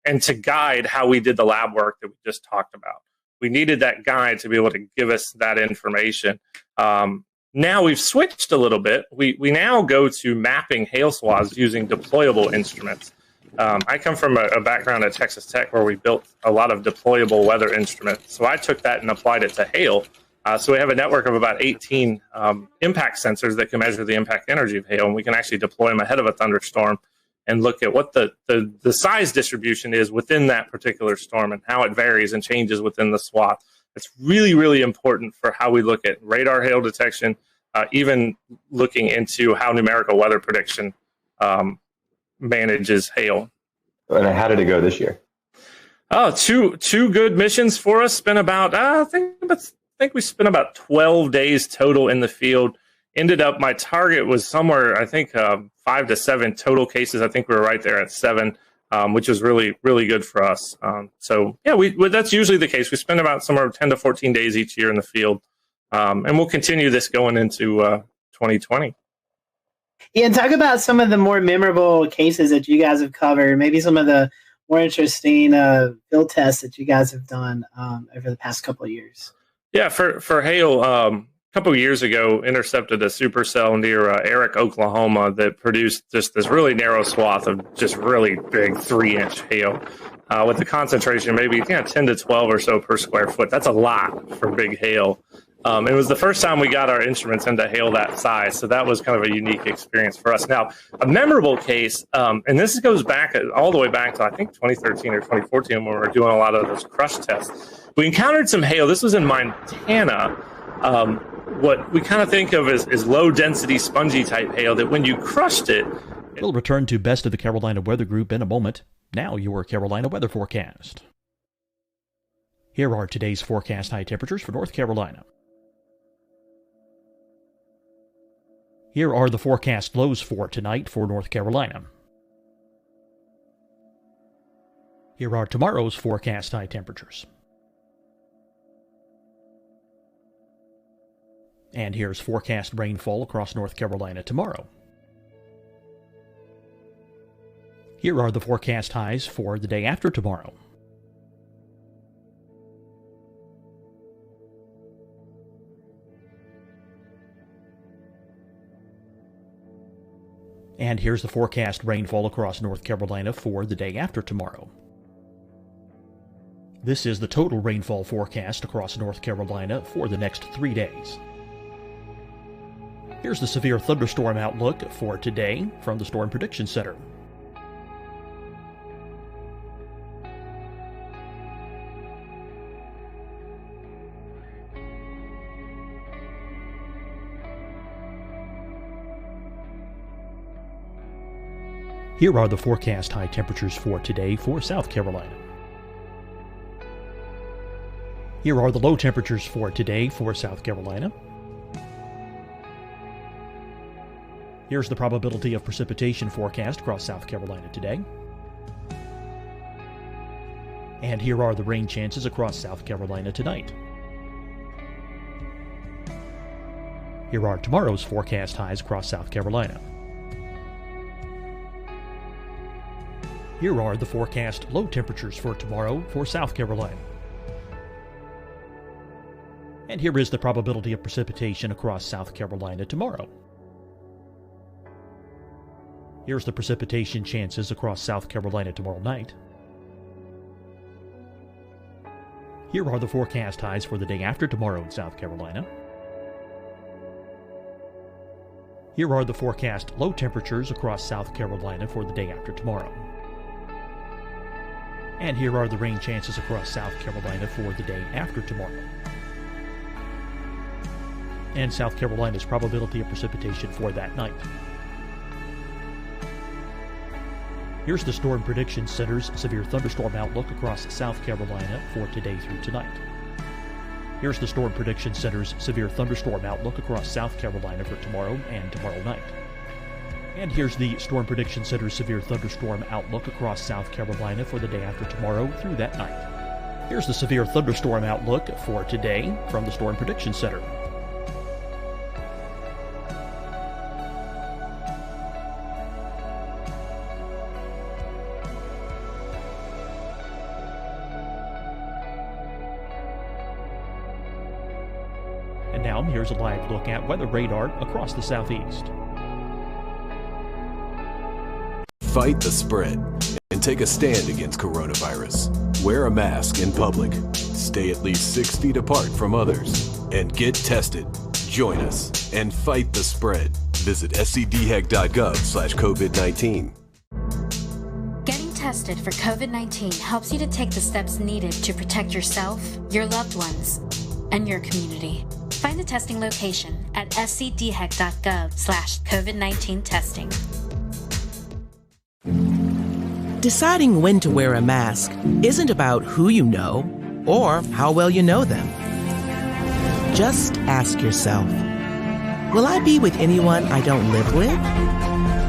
And to guide how we did the lab work that we just talked about. We needed that guide to be able to give us that information. Now we've switched a little bit. We now go to mapping hail swaths using deployable instruments. I come from a background at Texas Tech where we built a lot of deployable weather instruments. So I took that and applied it to hail. So we have a network of about 18 impact sensors that can measure the impact energy of hail, and we can actually deploy them ahead of a thunderstorm and look at what the size distribution is within that particular storm and how it varies and changes within the swath. It's really, really important for how we look at radar hail detection, even looking into how numerical weather prediction manages hail. And how did it go this year? Oh, two good missions for us. Spent about I think we spent about 12 days total in the field. Ended up, my target was somewhere, I think 5 to 7 total cases. I think we were right there at 7, which was really, really good for us. So yeah, that's usually the case. We spend about somewhere 10 to 14 days each year in the field, and we'll continue this going into 2020. Yeah, and talk about some of the more memorable cases that you guys have covered, maybe some of the more interesting field tests that you guys have done over the past couple of years. Yeah, for hail, a couple of years ago, intercepted a supercell near Eric, Oklahoma, that produced just this really narrow swath of just really big 3-inch hail, with the concentration maybe 10 to 12 or so per square foot. That's a lot for big hail. It was the first time we got our instruments into hail that size, so that was kind of a unique experience for us. Now, a memorable case, and this goes back all the way back to I think 2013 or 2014 when we were doing a lot of those crush tests. We encountered some hail. This was in Montana. What we kind of think of as low density, spongy type hail that when you crushed it. We'll return to Best of the Carolina Weather Group in a moment. Now your Carolina weather forecast. Here are today's forecast high temperatures for North Carolina. Here are the forecast lows for tonight for North Carolina. Here are tomorrow's forecast high temperatures. And here's forecast rainfall across North Carolina tomorrow. Here are the forecast highs for the day after tomorrow. And here's the forecast rainfall across North Carolina for the day after tomorrow. This is the total rainfall forecast across North Carolina for the next 3 days. Here's the severe thunderstorm outlook for today from the Storm Prediction Center. Here are the forecast high temperatures for today for South Carolina. Here are the low temperatures for today for South Carolina. Here's the probability of precipitation forecast across South Carolina today. And here are the rain chances across South Carolina tonight. Here are tomorrow's forecast highs across South Carolina. Here are the forecast low temperatures for tomorrow for South Carolina. And here is the probability of precipitation across South Carolina tomorrow. Here's the precipitation chances across South Carolina tomorrow night. Here are the forecast highs for the day after tomorrow in South Carolina. Here are the forecast low temperatures across South Carolina for the day after tomorrow. And here are the rain chances across South Carolina for the day after tomorrow. And South Carolina's probability of precipitation for that night. Here's the Storm Prediction Center's severe thunderstorm outlook across South Carolina for today through tonight. Here's the Storm Prediction Center's severe thunderstorm outlook across South Carolina for tomorrow and tomorrow night. And here's the Storm Prediction Center's severe thunderstorm outlook across South Carolina for the day after tomorrow through that night. Here's the severe thunderstorm outlook for today from the Storm Prediction Center. And now here's a live look at weather radar across the southeast. Fight the spread and take a stand against coronavirus. Wear a mask in public. Stay at least 6 feet apart from others. And get tested. Join us and fight the spread. Visit scdhec.gov/COVID-19. Getting tested for COVID-19 helps you to take the steps needed to protect yourself, your loved ones, and your community. Find the testing location at scdhec.gov/COVID-19 testing. Deciding when to wear a mask isn't about who you know or how well you know them. Just ask yourself, will I be with anyone I don't live with?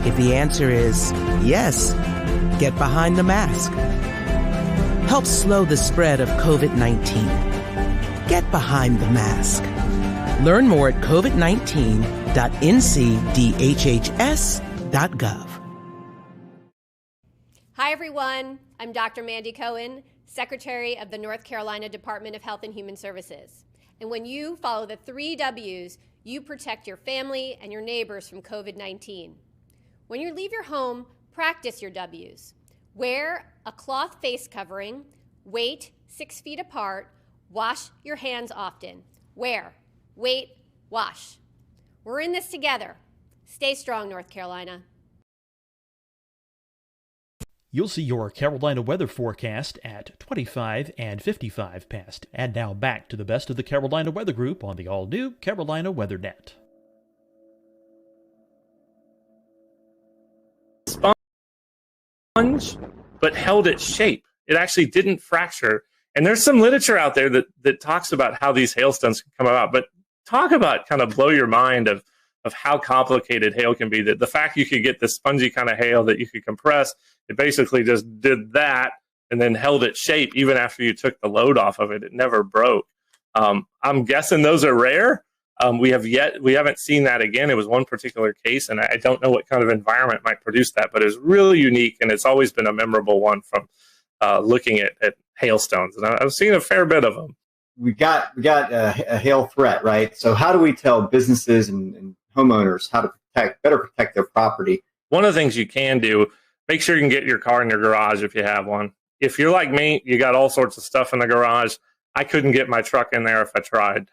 If the answer is yes, get behind the mask. Help slow the spread of COVID-19. Get behind the mask. Learn more at covid19.ncdhhs.gov. Hi, everyone. I'm Dr. Mandy Cohen, Secretary of the North Carolina Department of Health and Human Services. And when you follow the 3 W's, you protect your family and your neighbors from COVID-19. When you leave your home, practice your W's. Wear a cloth face covering, wait 6 feet apart, wash your hands often. Wear, wait, wash. We're in this together. Stay strong, North Carolina. You'll see your Carolina weather forecast at 25 and 55 past. And now back to the best of the Carolina Weather Group on the all-new Carolina Weather Net. Sponge, but held its shape. It actually didn't fracture. And there's some literature out there that talks about how these hailstones can come about. But talk about kind of blow your mind of how complicated hail can be. That the fact you could get this spongy kind of hail that you could compress, it basically just did that and then held its shape even after you took the load off of it. It never broke. I'm guessing those are rare. We haven't seen that again. It was one particular case, and I don't know what kind of environment might produce that, but it's really unique, and it's always been a memorable one from looking at hailstones. And I've seen a fair bit of them. We got a hail threat, right? So how do we tell businesses and homeowners how to better protect their property? One of the things you can do, make sure you can get your car in your garage if you have one. If you're like me, you got all sorts of stuff in the garage. I couldn't get my truck in there if I tried.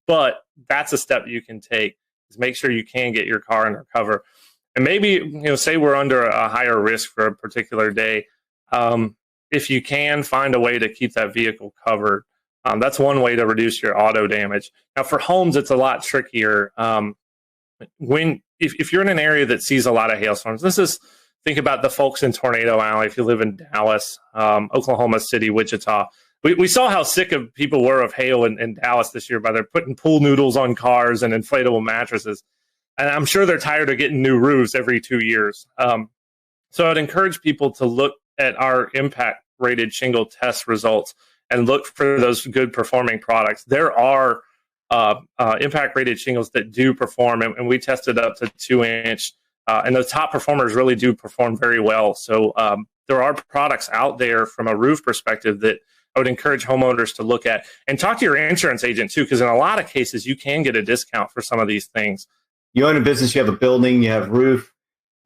But that's a step you can take, is make sure you can get your car under cover. And maybe, say we're under a higher risk for a particular day. If you can find a way to keep that vehicle covered, that's one way to reduce your auto damage. Now, for homes, it's a lot trickier. If you're in an area that sees a lot of hailstorms, think about the folks in Tornado Alley. If you live in Dallas, Oklahoma City, Wichita, we saw how sick of people were of hail in Dallas this year by their putting pool noodles on cars and inflatable mattresses. And I'm sure they're tired of getting new roofs every 2 years. So I'd encourage people to look at our impact rated shingle test results and look for those good performing products. There are impact rated shingles that do perform, and we tested up to 2-inch, and the top performers really do perform very well. So there are products out there from a roof perspective that I would encourage homeowners to look at, and talk to your insurance agent too, because in a lot of cases you can get a discount for some of these things. You own a business, you have a building, you have roof,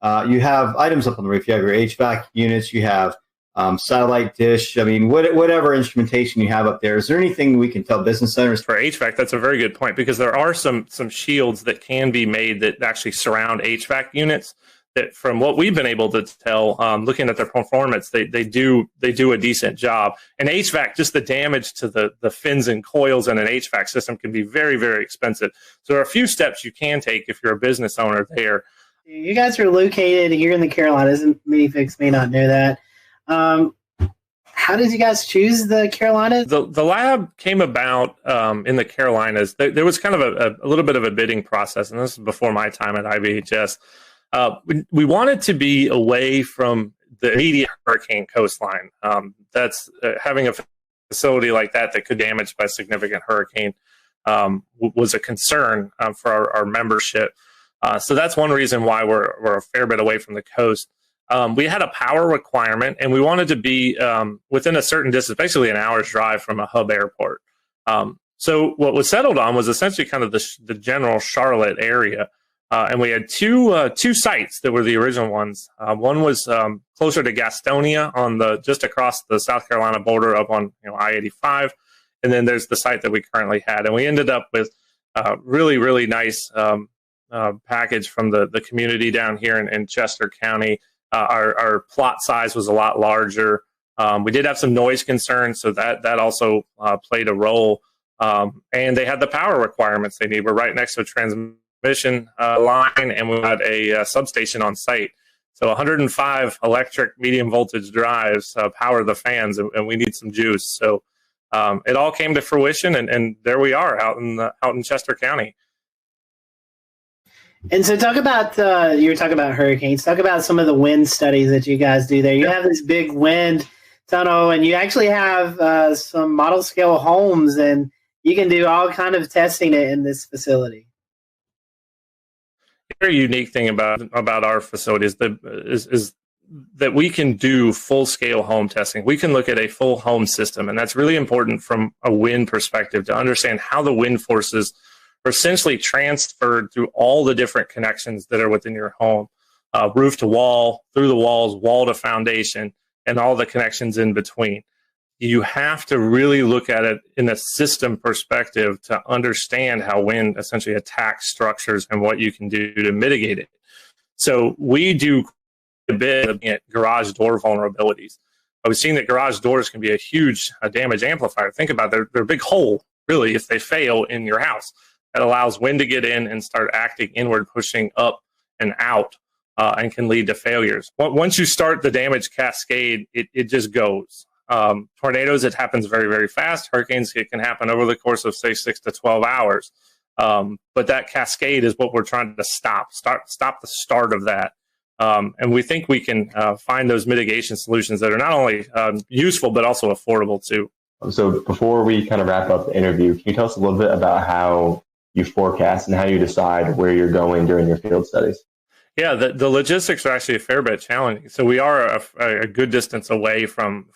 you have items up on the roof, you have your HVAC units, you have satellite dish. I mean, whatever instrumentation you have up there. Is there anything we can tell business owners? For HVAC, that's a very good point, because there are some shields that can be made that actually surround HVAC units. That, from what we've been able to tell, looking at their performance, they do a decent job. And HVAC, just the damage to the fins and coils in an HVAC system can be very, very expensive. So there are a few steps you can take if you're a business owner there. You guys are located here in the Carolinas, and many folks may not know that. How did you guys choose the Carolinas? The lab came about in the Carolinas. There was kind of a little bit of a bidding process, and this is before my time at IBHS. We wanted to be away from the immediate hurricane coastline. That's having a facility like that could damage by a significant hurricane was a concern for our membership. So that's one reason why we're a fair bit away from the coast. We had a power requirement, and we wanted to be within a certain distance, basically an hour's drive from a hub airport. So what was settled on was essentially kind of the general Charlotte area. And we had two sites that were the original ones. One was closer to Gastonia just across the South Carolina border up on I-85. And then there's the site that we currently had. And we ended up with a really, really nice package from the community down here in Chester County. Our plot size was a lot larger. We did have some noise concerns, so that also played a role. And they had the power requirements they need. We're right next to a transmission line, and we had a substation on site. So 105 electric medium voltage drives power the fans, and we need some juice. So it all came to fruition, and there we are out in Chester County. And so talk about, you were talking about hurricanes. Talk about some of the wind studies that you guys do there. You have this big wind tunnel, and you actually have some model scale homes, and you can do all kind of testing in this facility. Very unique thing about our facility is that we can do full-scale home testing. We can look at a full home system, and that's really important from a wind perspective to understand how the wind forces are essentially transferred through all the different connections that are within your home, roof to wall, through the walls, wall to foundation, and all the connections in between. You have to really look at it in a system perspective to understand how wind essentially attacks structures and what you can do to mitigate it. So we do a bit at garage door vulnerabilities. We've seen that garage doors can be a huge damage amplifier. Think about it, they're a big hole, really, if they fail in your house. That allows wind to get in and start acting inward, pushing up and out, and can lead to failures. Once you start the damage cascade, it just goes. Tornadoes, it happens very, very fast. Hurricanes, it can happen over the course of, say, 6 to 12 hours. But that cascade is what we're trying to stop the start of that. And we think we can find those mitigation solutions that are not only useful, but also affordable too. So before we kind of wrap up the interview, can you tell us a little bit about how you forecast and how you decide where you're going during your field studies? Yeah, the logistics are actually a fair bit challenging. So we are a good distance away from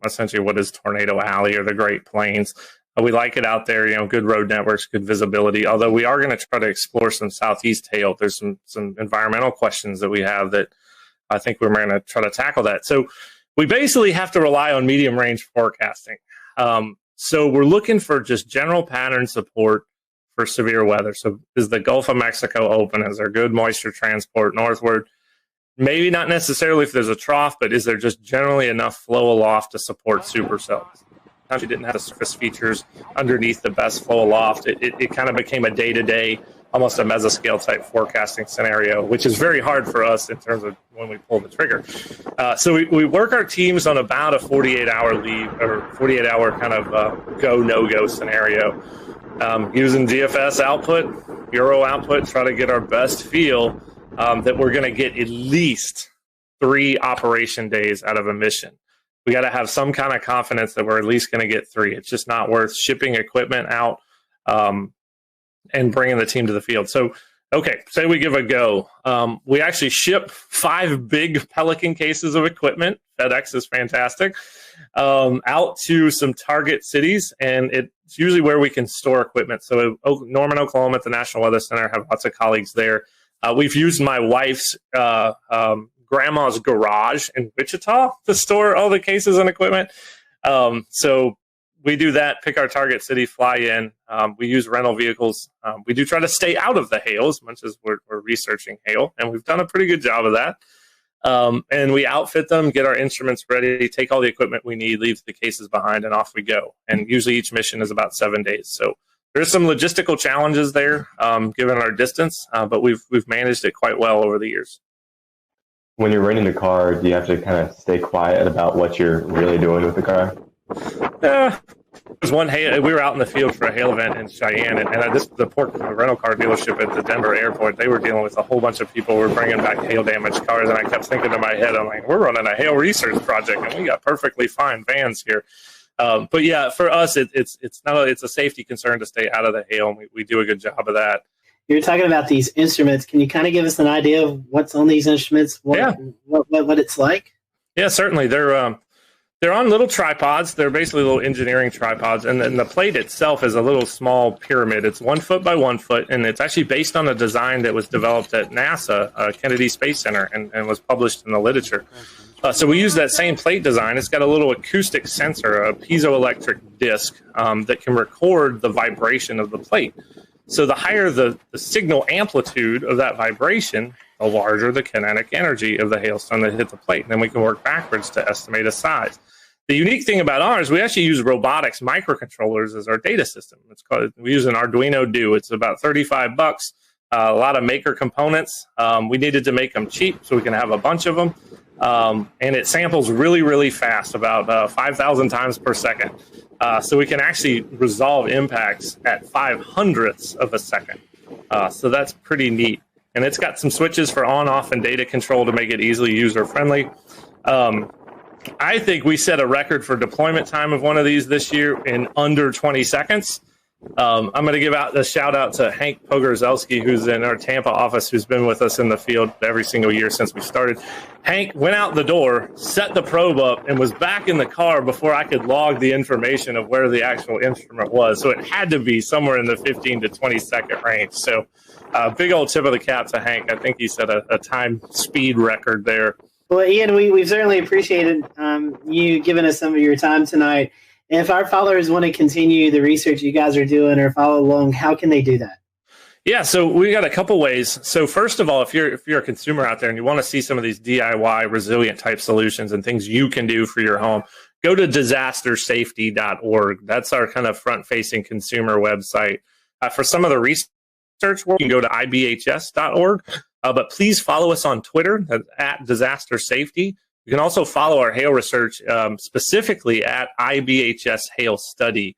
essentially what is Tornado Alley or the Great Plains. We like it out there, good road networks, good visibility, although we are going to try to explore some southeast hail. There's some environmental questions that we have that I think we're going to try to tackle that. So we basically have to rely on medium range forecasting. So we're looking for just general pattern support for severe weather. So is the Gulf of Mexico open? Is there good moisture transport northward? Maybe not necessarily if there's a trough, but is there just generally enough flow aloft to support supercells? Sometimes you didn't have the surface features underneath the best flow aloft. It kind of became a day-to-day, almost a mesoscale type forecasting scenario, which is very hard for us in terms of when we pull the trigger. So we work our teams on about a 48-hour leave or 48-hour kind of go, no-go scenario. Using GFS output, Euro output, try to get our best feel that we're going to get at least 3 operation days out of a mission. We got to have some kind of confidence that we're at least going to get 3. It's just not worth shipping equipment out and bringing the team to the field. So, okay, say we give a go. We actually ship 5 big Pelican cases of equipment. FedEx is fantastic. Out to some target cities, and it's usually where we can store equipment. So Norman, Oklahoma at the National Weather Center, have lots of colleagues there. We've used my wife's grandma's garage in Wichita to store all the cases and equipment. So we do that, pick our target city, fly in. We use rental vehicles. We do try to stay out of the hail as much as we're researching hail, and we've done a pretty good job of that. And we outfit them, get our instruments ready, take all the equipment we need, leave the cases behind, and off we go. And usually each mission is about 7 days. So there's some logistical challenges there, given our distance, but we've managed it quite well over the years. When you're renting the car, do you have to kind of stay quiet about what you're really doing with the car? There's one hail. We were out in the field for a hail event in Cheyenne, and the rental car dealership at the Denver airport, they were dealing with a whole bunch of people who were bringing back hail damaged cars, and I kept thinking in my head, I'm like, we're running a hail research project, and we got perfectly fine vans here. But yeah, for us, it's a safety concern to stay out of the hail, and we do a good job of that. You're talking about these instruments. Can you kind of give us an idea of what's on these instruments? What it's like? Yeah, certainly. They're on little tripods. They're basically little engineering tripods. And then the plate itself is a little small pyramid. It's 1 foot by 1 foot. And it's actually based on a design that was developed at NASA, Kennedy Space Center, and was published in the literature. So we use that same plate design. It's got a little acoustic sensor, a piezoelectric disc that can record the vibration of the plate. So the higher the signal amplitude of that vibration, the larger the kinetic energy of the hailstone that hit the plate. And then we can work backwards to estimate a size. The unique thing about ours, we actually use robotics microcontrollers as our data system. We use an Arduino Do. It's about $35. A lot of maker components. We needed to make them cheap so we can have a bunch of them. And it samples really, really fast, about 5,000 times per second. So we can actually resolve impacts at 0.05 of a second. So that's pretty neat. And it's got some switches for on, off, and data control to make it easily user-friendly. I think we set a record for deployment time of one of these this year in under 20 seconds. I'm going to give out a shout out to Hank Pogorzelski, who's in our Tampa office, who's been with us in the field every single year since we started. Hank went out the door, set the probe up, and was back in the car before I could log the information of where the actual instrument was. So it had to be somewhere in the 15 to 20 second range. So big old tip of the cap to Hank. I think he set a time speed record there. Well, Ian, we've certainly appreciated you giving us some of your time tonight. If our followers want to continue the research you guys are doing or follow along, how can they do that? Yeah, so we got a couple ways. So first of all, if you're a consumer out there and you want to see some of these DIY resilient type solutions and things you can do for your home, go to disastersafety.org. That's our kind of front-facing consumer website. For some of the research work, you can go to ibhs.org. But please follow us on Twitter at Disaster Safety. You can also follow our hail research specifically at IBHS Hail Study.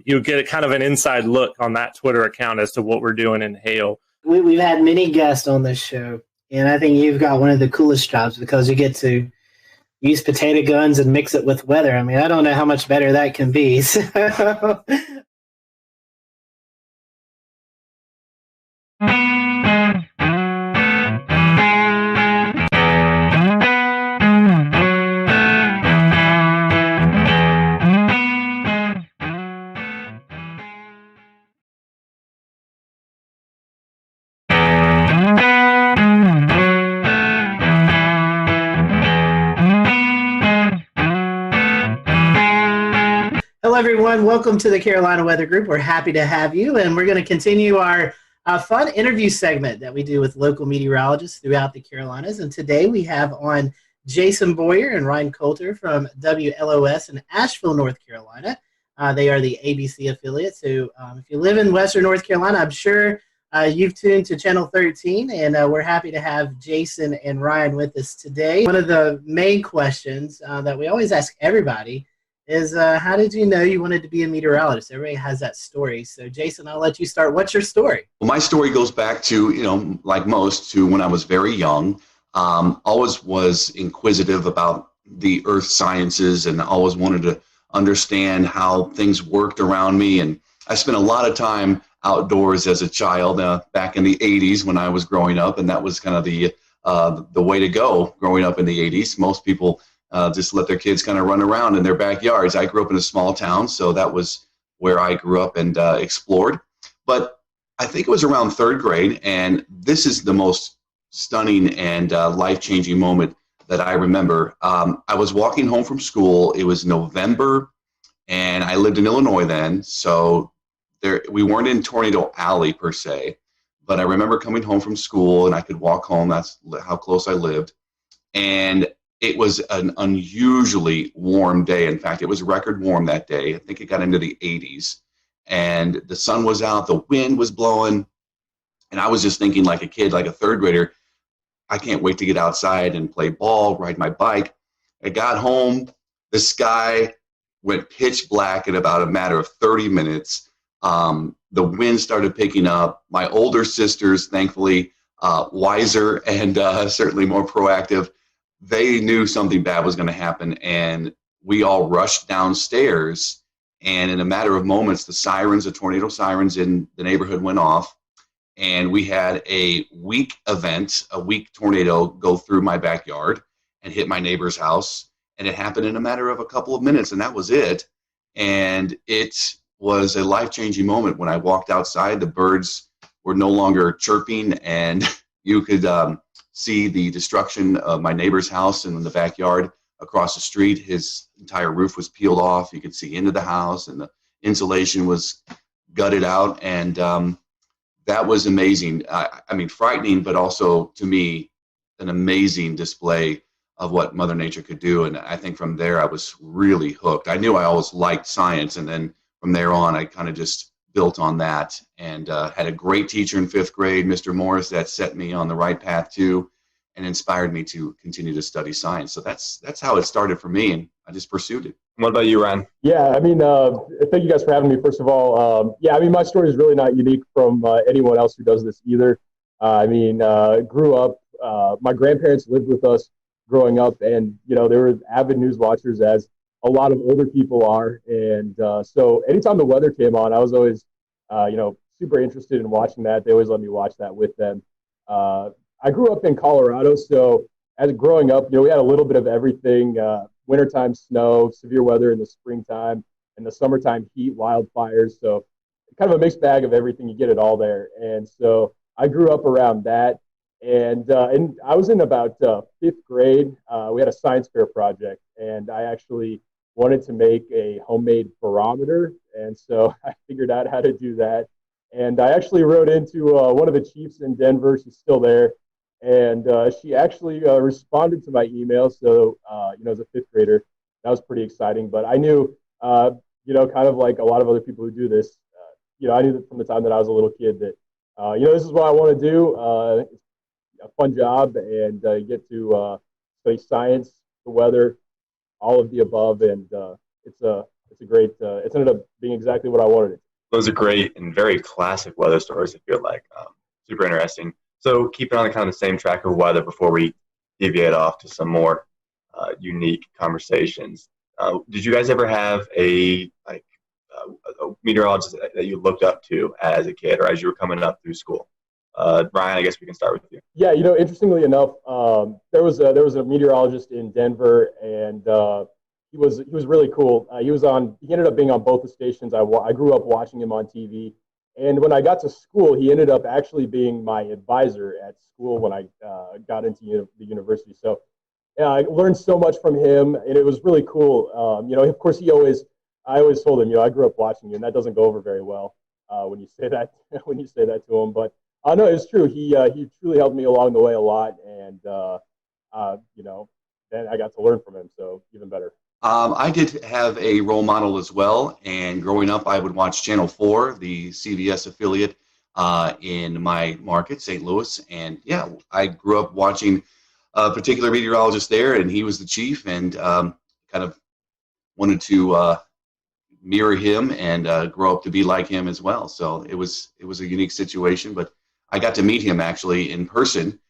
You'll get a kind of an inside look on that Twitter account as to what we're doing in hail. We've had many guests on this show, and I think you've got one of the coolest jobs because you get to use potato guns and mix it with weather. I mean, I don't know how much better that can be. So. Hello, everyone. Welcome to the Carolina Weather Group. We're happy to have you, and we're going to continue our fun interview segment that we do with local meteorologists throughout the Carolinas. And today we have on Jason Boyer and Ryan Coulter from WLOS in Asheville, North Carolina. They are the ABC affiliate. So if you live in Western North Carolina, I'm sure you've tuned to Channel 13, and we're happy to have Jason and Ryan with us today. One of the main questions that we always ask everybody is how did you know you wanted to be a meteorologist? Everybody has that story. So, Jason, I'll let you start. What's your story? Well, my story goes back to, like most, to when I was very young. Always was inquisitive about the earth sciences and always wanted to understand how things worked around me. And I spent a lot of time outdoors as a child back in the 80s when I was growing up. And that was kind of the way to go growing up in the 80s. Most people just let their kids kind of run around in their backyards. I grew up in a small town, so that was where I grew up and explored. But I think it was around third grade, and this is the most stunning and life-changing moment that I remember. I was walking home from school. It was November, and I lived in Illinois then, so we weren't in Tornado Alley per se, but I remember coming home from school, and I could walk home. That's how close I lived. And it was an unusually warm day. In fact, it was record warm that day. I think it got into the 80s. And the sun was out, the wind was blowing. And I was just thinking like a kid, like a third grader, I can't wait to get outside and play ball, ride my bike. I got home, the sky went pitch black in about a matter of 30 minutes. The wind started picking up. My older sisters, thankfully, wiser and certainly more proactive, they knew something bad was going to happen, and we all rushed downstairs, and in a matter of moments, the tornado sirens in the neighborhood went off, and we had a weak tornado go through my backyard and hit my neighbor's house, and it happened in a matter of a couple of minutes, and that was it. And it was a life-changing moment. When I walked outside, the birds were no longer chirping, and you could see the destruction of my neighbor's house in the backyard across the street. His entire roof was peeled off. You could see into the house, and the insulation was gutted out. And that was amazing. I mean, frightening, but also to me, an amazing display of what Mother Nature could do. And I think from there, I was really hooked. I knew I always liked science. And then from there on, I kind of just built on that, and had a great teacher in fifth grade, Mr. Morris, that set me on the right path too, and inspired me to continue to study science. So that's how it started for me, and I just pursued it. What about you, Ryan? Yeah, I mean, thank you guys for having me, first of all. Yeah, I mean, my story is really not unique from anyone else who does this either. I mean, grew up, my grandparents lived with us growing up, and, they were avid news watchers, as a lot of older people are. And so anytime the weather came on, I was always, super interested in watching that. They always let me watch that with them. I grew up in Colorado, so as growing up, we had a little bit of everything: wintertime snow, severe weather in the springtime, and the summertime heat, wildfires. So kind of a mixed bag of everything. You get it all there. And so I grew up around that. And I was in about fifth grade. We had a science fair project, and I actually wanted to make a homemade barometer. And so I figured out how to do that. And I actually wrote into one of the chiefs in Denver. She's still there. And she actually responded to my email. So, as a fifth grader, that was pretty exciting. But I knew, kind of like a lot of other people who do this, I knew that from the time that I was a little kid that, this is what I want to do. It's a fun job, and you get to study science, the weather, all of the above. And it's a great, it's ended up being exactly what I wanted it. Those are great and very classic weather stories, I feel like. Super interesting. So keeping on kind of the same track of weather before we deviate off to some more unique conversations. Did you guys ever have a meteorologist that you looked up to as a kid or as you were coming up through school? Ryan, I guess we can start with you. Yeah, interestingly enough, there was a meteorologist in Denver, and he was really cool. He ended up being on both the stations. I grew up watching him on TV. And when I got to school, he ended up actually being my advisor at school when I got into the university. So I learned so much from him, and it was really cool. Of course, I always told him, I grew up watching you, and that doesn't go over very well when you say that to him. But no, it's true. He truly helped me along the way a lot, and then I got to learn from him, so even better. I did have a role model as well, and growing up, I would watch Channel 4, the CBS affiliate in my market, St. Louis, and yeah, I grew up watching a particular meteorologist there, and he was the chief, and kind of wanted to mirror him and grow up to be like him as well. So it was a unique situation, but I got to meet him actually in person.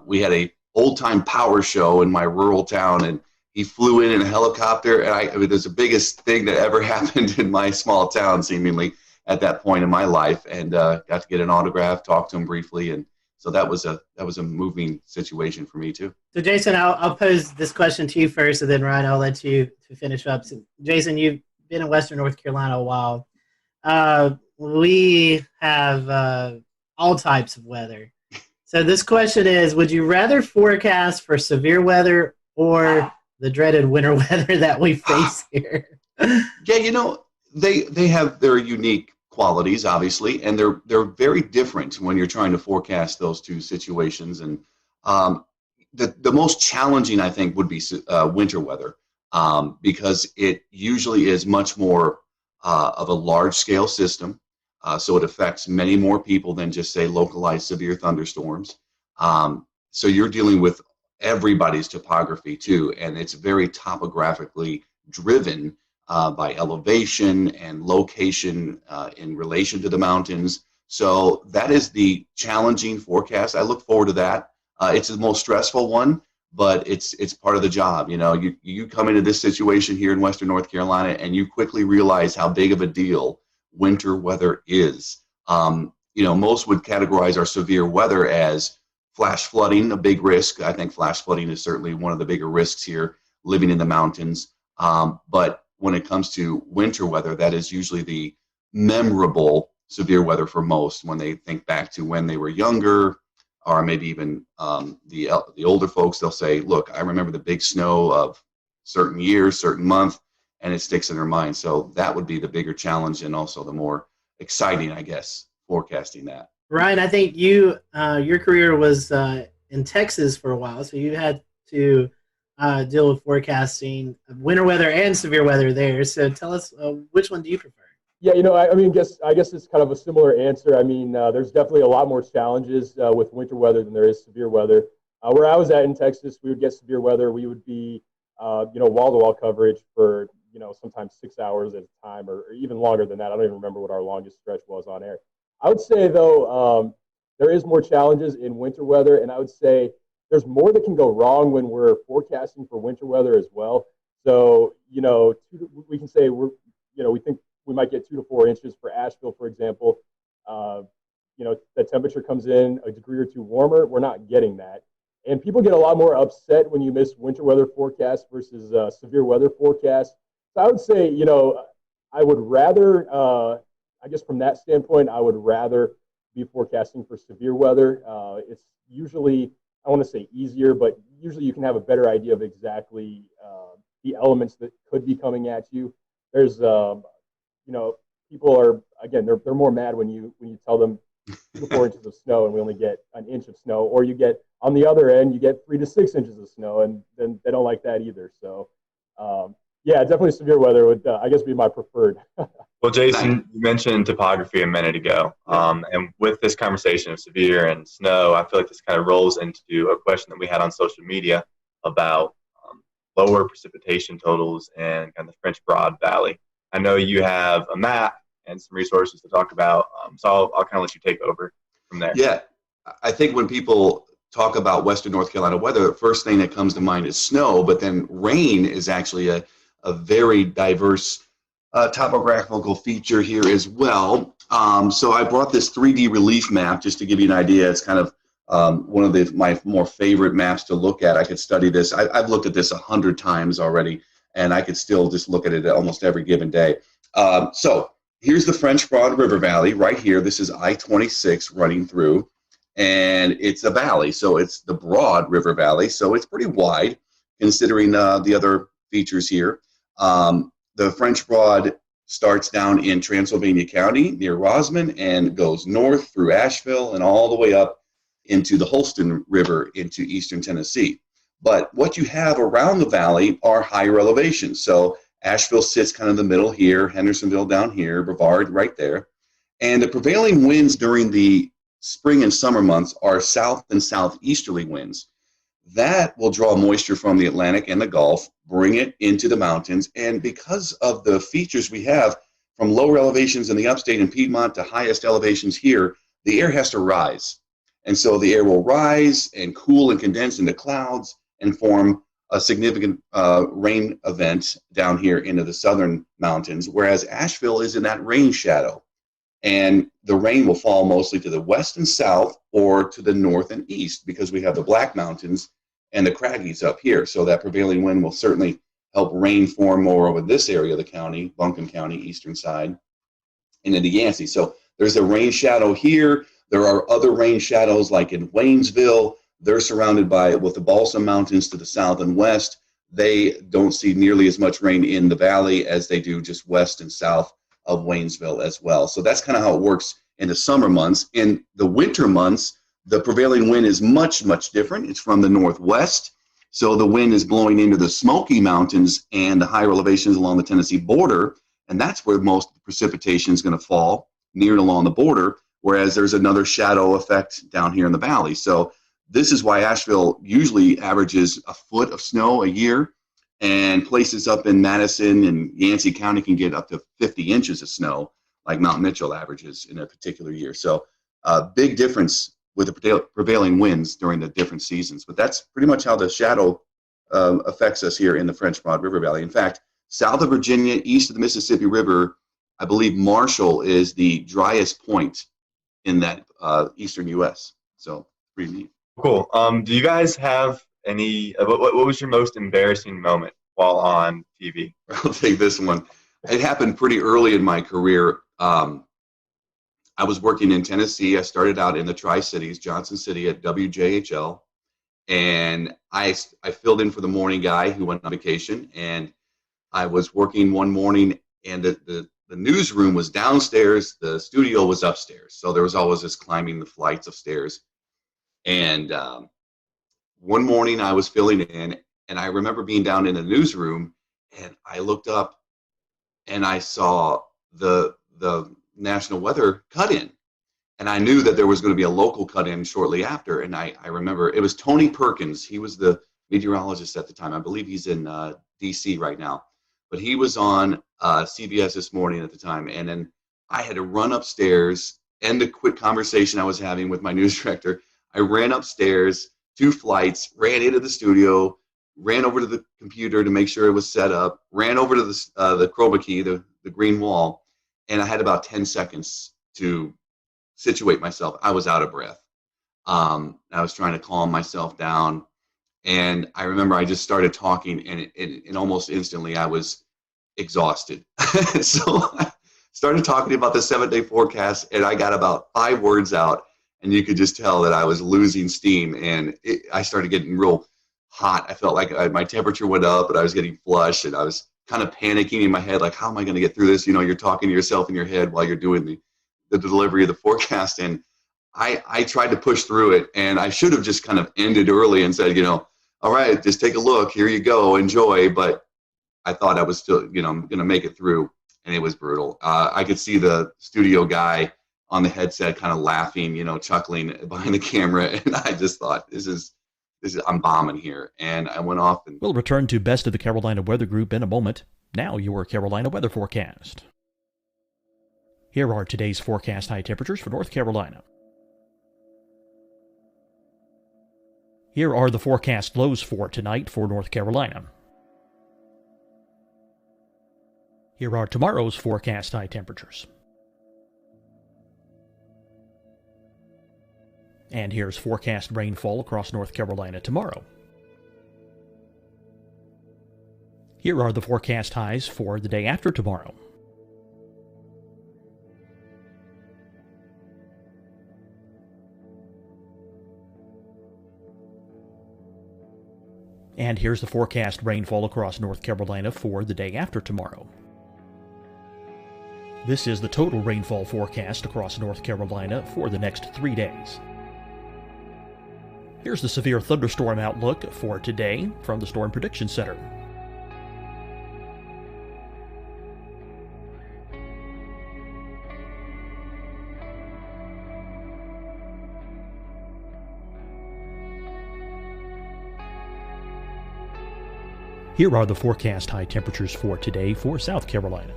We had a old-time power show in my rural town, and he flew in a helicopter, and it was the biggest thing that ever happened in my small town, seemingly, at that point in my life, and got to get an autograph, talk to him briefly, and so that was a moving situation for me too. So Jason, I'll pose this question to you first, and then Ryan, I'll let you to finish up. So, Jason, you've been in Western North Carolina a while. We have all types of weather. So this question is: would you rather forecast for severe weather or the dreaded winter weather that we face here? Yeah, they have their unique qualities, obviously, and they're very different when you're trying to forecast those two situations. And the most challenging, I think, would be winter weather because it usually is much more of a large-scale system, so it affects many more people than just, say, localized severe thunderstorms. So you're dealing with everybody's topography too, and it's very topographically driven by elevation and location in relation to the mountains. So that is the challenging forecast. I look forward to that. It's the most stressful one, but it's part of the job. You come into this situation here in Western North Carolina, and you quickly realize how big of a deal winter weather is. Most would categorize our severe weather as flash flooding, a big risk. I think flash flooding is certainly one of the bigger risks here, living in the mountains. But when it comes to winter weather, that is usually the memorable severe weather for most when they think back to when they were younger, or maybe even the older folks. They'll say, look, I remember the big snow of certain year, certain month, and it sticks in their mind. So that would be the bigger challenge, and also the more exciting, I guess, forecasting that. Ryan, I think your career was in Texas for a while, so you had to deal with forecasting winter weather and severe weather there. So tell us, which one do you prefer? Yeah, I guess it's kind of a similar answer. There's definitely a lot more challenges with winter weather than there is severe weather. Where I was at in Texas, we would get severe weather. We would be, wall-to-wall coverage for, sometimes 6 hours at a time, or even longer than that. I don't even remember what our longest stretch was on air. I would say, though, there is more challenges in winter weather, and I would say there's more that can go wrong when we're forecasting for winter weather as well. So, we can say we think we might get 2 to 4 inches for Asheville, for example. The temperature comes in a degree or two warmer. We're not getting that. And people get a lot more upset when you miss winter weather forecasts versus severe weather forecasts. So I would say, I would rather, I guess from that standpoint, I would rather be forecasting for severe weather. It's usually, I want to say easier, but usually you can have a better idea of exactly the elements that could be coming at you. There's, people are, again, they're more mad when you tell them 2 to 4 inches of snow and we only get an inch of snow, or you get, on the other end, you get 3 to 6 inches of snow, and then they don't like that either. So, yeah, definitely severe weather would, I guess, be my preferred. Well, Jason, you mentioned topography a minute ago, and with this conversation of severe and snow, I feel like this kind of rolls into a question that we had on social media about lower precipitation totals in kind of the French Broad Valley. I know you have a map and some resources to talk about, so I'll kind of let you take over from there. Yeah, I think when people talk about Western North Carolina weather, the first thing that comes to mind is snow, but then rain is actually a very diverse topographical feature here as well. So I brought this 3D relief map just to give you an idea. It's kind of one of my more favorite maps to look at. I could study this. I've looked at this 100 times already, and I could still just look at it almost every given day. So here's the French Broad River Valley right here. This is I-26 running through, and it's a valley. So it's the Broad River Valley. So it's pretty wide considering the other features here. The French Broad starts down in Transylvania County near Rosman and goes north through Asheville and all the way up into the Holston River into eastern Tennessee. But what you have around the valley are higher elevations. So Asheville sits kind of in the middle here, Hendersonville down here, Brevard right there. And the prevailing winds during the spring and summer months are south and southeasterly winds. That will draw moisture from the Atlantic and the Gulf, bring it into the mountains, and because of the features we have from lower elevations in the upstate and Piedmont to highest elevations here, the air has to rise. And so the air will rise and cool and condense into clouds and form a significant rain event down here into the southern mountains, whereas Asheville is in that rain shadow. And the rain will fall mostly to the west and south or to the north and east because we have the Black Mountains and the Craggies up here. So that prevailing wind will certainly help rain form more over this area of the county, Buncombe County, eastern side, and into Yancey. So there's a rain shadow here. There are other rain shadows like in Waynesville. They're surrounded with the Balsam Mountains to the south and west. They don't see nearly as much rain in the valley as they do just west and south of Waynesville as well. So that's kind of how it works in the summer months. In the winter months, the prevailing wind is much, much different. It's from the northwest. So the wind is blowing into the Smoky Mountains and the higher elevations along the Tennessee border. And that's where most of the precipitation is going to fall, near and along the border, whereas there's another shadow effect down here in the valley. So this is why Asheville usually averages a foot of snow a year, and places up in Madison and Yancey County can get up to 50 inches of snow, like Mount Mitchell averages in a particular year. So big difference with the prevailing winds during the different seasons. But that's pretty much how the shadow affects us here in the French Broad River Valley. In fact, south of Virginia, east of the Mississippi River, I believe Marshall is the driest point in that eastern U.S. So pretty neat. Cool. Do you guys have any, what was your most embarrassing moment while on TV? I'll take this one. It happened pretty early in my career. I was working in Tennessee. I started out in the Tri-Cities, Johnson City at WJHL, and I filled in for the morning guy who went on vacation, and I was working one morning, and the newsroom was downstairs, the studio was upstairs, so there was always this climbing the flights of stairs. And one morning I was filling in, and I remember being down in the newsroom, and I looked up and I saw the national weather cut-in, and I knew that there was going to be a local cut-in shortly after. And I remember it was Tony Perkins. He was the meteorologist at the time. I believe he's in DC right now, but he was on CBS This Morning at the time. And then I had to run upstairs, end a quick conversation I was having with my news director. I ran upstairs 2 flights, ran into the studio, ran over to the computer to make sure it was set up, ran over to the chroma key, the green wall, and I had about 10 seconds to situate myself. I was out of breath. I was trying to calm myself down. And I remember I just started talking, and almost instantly I was exhausted. So I started talking about the 7-day forecast, and I got about 5 words out, and you could just tell that I was losing steam, and I started getting real hot. I felt like my temperature went up, and I was getting flushed, and I was kind of panicking in my head, like, how am I going to get through this? You know, you're talking to yourself in your head while you're doing the delivery of the forecast, and I tried to push through it, and I should have just kind of ended early and said, you know, all right, just take a look. Here you go. Enjoy. But I thought I was still, you know, going to make it through, and it was brutal. I could see the studio guy on the headset kind of laughing, you know, chuckling behind the camera, and I just thought, this is I'm bombing here. And I went off. And we'll return to Best of the Carolina Weather Group in a moment. Now your Carolina weather forecast. Here are today's forecast high temperatures for North Carolina. Here are the forecast lows for tonight for North Carolina. Here are tomorrow's forecast high temperatures. And here's forecast rainfall across North Carolina tomorrow. Here are the forecast highs for the day after tomorrow. And here's the forecast rainfall across North Carolina for the day after tomorrow. This is the total rainfall forecast across North Carolina for the next 3 days. Here's the severe thunderstorm outlook for today from the Storm Prediction Center. Here are the forecast high temperatures for today for South Carolina.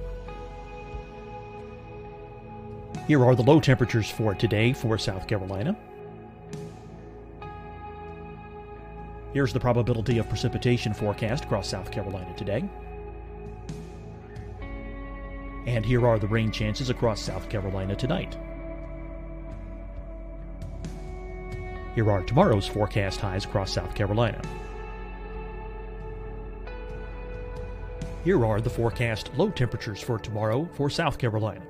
Here are the low temperatures for today for South Carolina. Here's the probability of precipitation forecast across South Carolina today. And here are the rain chances across South Carolina tonight. Here are tomorrow's forecast highs across South Carolina. Here are the forecast low temperatures for tomorrow for South Carolina.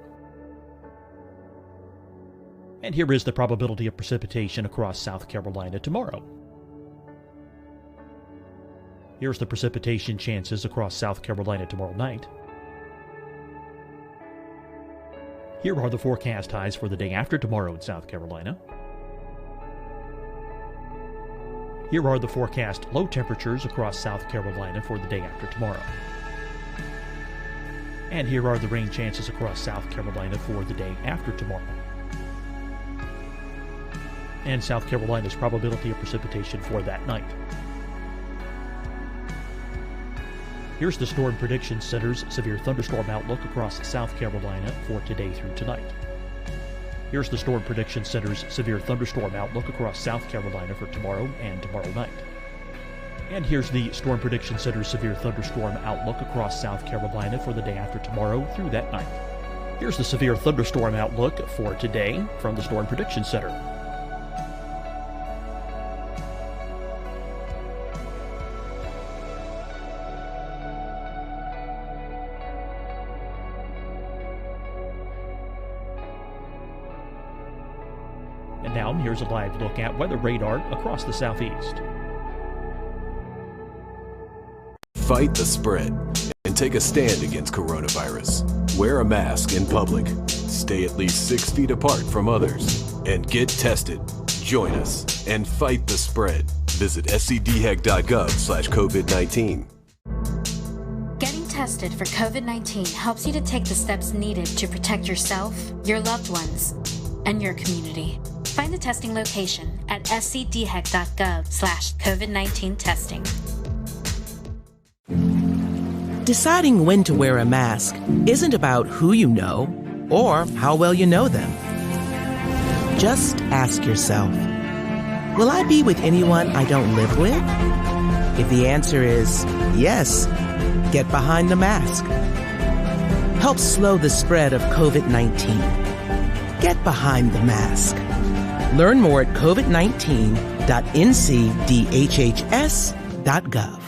And here is the probability of precipitation across South Carolina tomorrow. Here's the precipitation chances across South Carolina tomorrow night. Here are the forecast highs for the day after tomorrow in South Carolina. Here are the forecast low temperatures across South Carolina for the day after tomorrow. And here are the rain chances across South Carolina for the day after tomorrow. And South Carolina's probability of precipitation for that night. Here's the Storm Prediction Center's severe thunderstorm outlook across South Carolina for today through tonight. Here's the Storm Prediction Center's severe thunderstorm outlook across South Carolina for tomorrow and tomorrow night. And here's the Storm Prediction Center's severe thunderstorm outlook across South Carolina for the day after tomorrow through that night. Here's the severe thunderstorm outlook for today from the Storm Prediction Center. And now here's a live look at weather radar across the southeast. Fight the spread and take a stand against coronavirus. Wear a mask in public. Stay at least 6 feet apart from others. And get tested. Join us and fight the spread. Visit scdhec.gov/COVID-19. Getting tested for COVID-19 helps you to take the steps needed to protect yourself, your loved ones, and your community. Find the testing location at scdhec.gov/COVID-19 testing. Deciding when to wear a mask isn't about who you know or how well you know them. Just ask yourself, will I be with anyone I don't live with? If the answer is yes, get behind the mask. Help slow the spread of COVID-19. Get behind the mask. Learn more at covid19.ncdhhs.gov.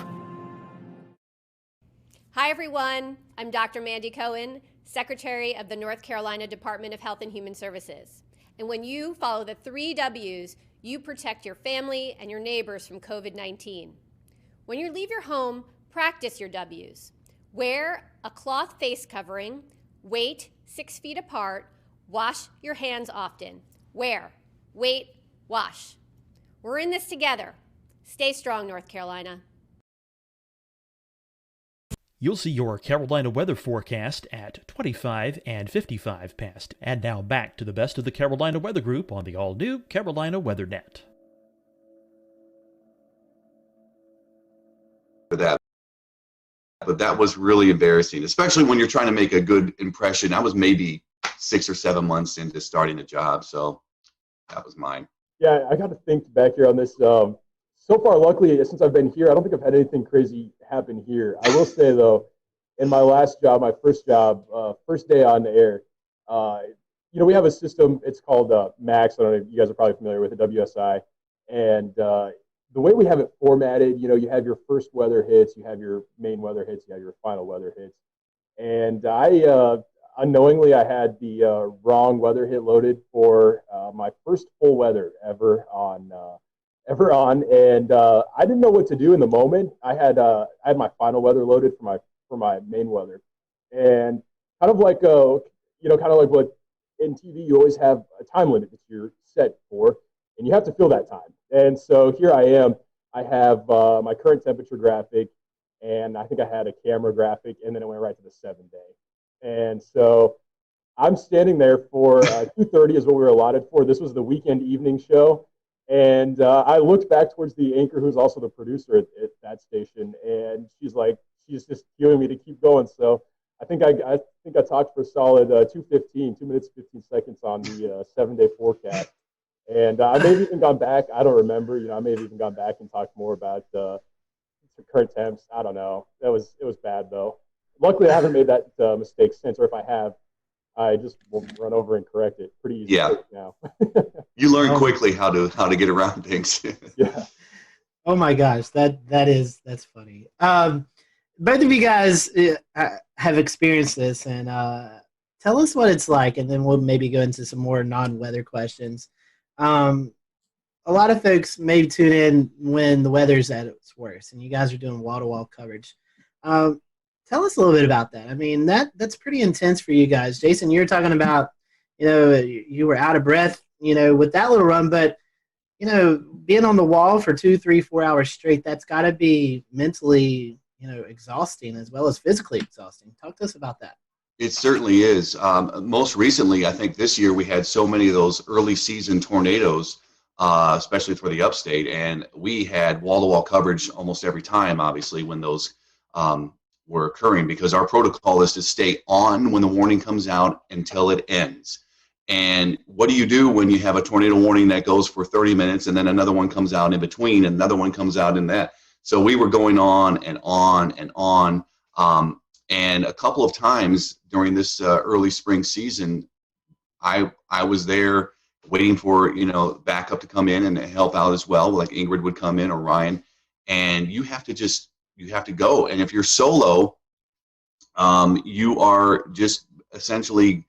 Hi, everyone. I'm Dr. Mandy Cohen, Secretary of the North Carolina Department of Health and Human Services. And when you follow the 3 W's, you protect your family and your neighbors from COVID-19. When you leave your home, practice your W's. Wear a cloth face covering, wait 6 feet apart, wash your hands often. Wear, wait, wash. We're in this together. Stay strong, North Carolina. You'll see your Carolina weather forecast at 25 and 55 past. And now back to the best of the Carolina Weather Group on the all-new Carolina Weather Net. For that. But that was really embarrassing, especially when you're trying to make a good impression. I was maybe 6 or 7 months into starting a job, so that was mine. Yeah, I got to think back here on this. So far, luckily, since I've been here, I don't think I've had anything crazy happen here. I will say, though, in my last job, my first job, first day on the air, we have a system. It's called Max. I don't know if you guys are probably familiar with it, WSI. And the way we have it formatted, you have your first weather hits, you have your main weather hits, you have your final weather hits. And I unknowingly, I had the wrong weather hit loaded for my first full weather ever on, and I didn't know what to do in the moment. I had my final weather loaded for my main weather, and kind of like what in TV you always have a time limit that you're set for, and you have to fill that time. And so here I am. I have my current temperature graphic, and I think I had a camera graphic, and then it went right to the 7-day. And so I'm standing there for 2:30 is what we were allotted for. This was the weekend evening show. And I looked back towards the anchor, who's also the producer at that station, and she's just cueing me to keep going. So I think I talked for a solid 2:15, 2 minutes 15 seconds on the 7-day forecast. And I may have even gone back. I don't remember. I may have even gone back and talked more about the current temps. I don't know. It was bad though. Luckily, I haven't made that mistake since, or if I have, I just will run over and correct it pretty easily now. You learn quickly how to get around things. Yeah. Oh my gosh, that's funny. Both of you guys have experienced this, and tell us what it's like, and then we'll maybe go into some more non-weather questions. A lot of folks may tune in when the weather's at its worst, and you guys are doing wall-to-wall coverage. Tell us a little bit about that. I mean, that's pretty intense for you guys. Jason, you were talking about, you were out of breath, with that little run, but, being on the wall for 2, 3, 4 hours straight, that's got to be mentally, exhausting as well as physically exhausting. Talk to us about that. It certainly is. Most recently, I think this year we had so many of those early season tornadoes, especially for the upstate, and we had wall-to-wall coverage almost every time, obviously, when those were occurring, because our protocol is to stay on when the warning comes out until it ends. And what do you do when you have a tornado warning that goes for 30 minutes and then another one comes out in between and another one comes out in that? So we were going on and on and on. And a couple of times during this early spring season, I was there waiting for, backup to come in and help out as well, like Ingrid would come in or Ryan. And you have to go. And if you're solo, you are just essentially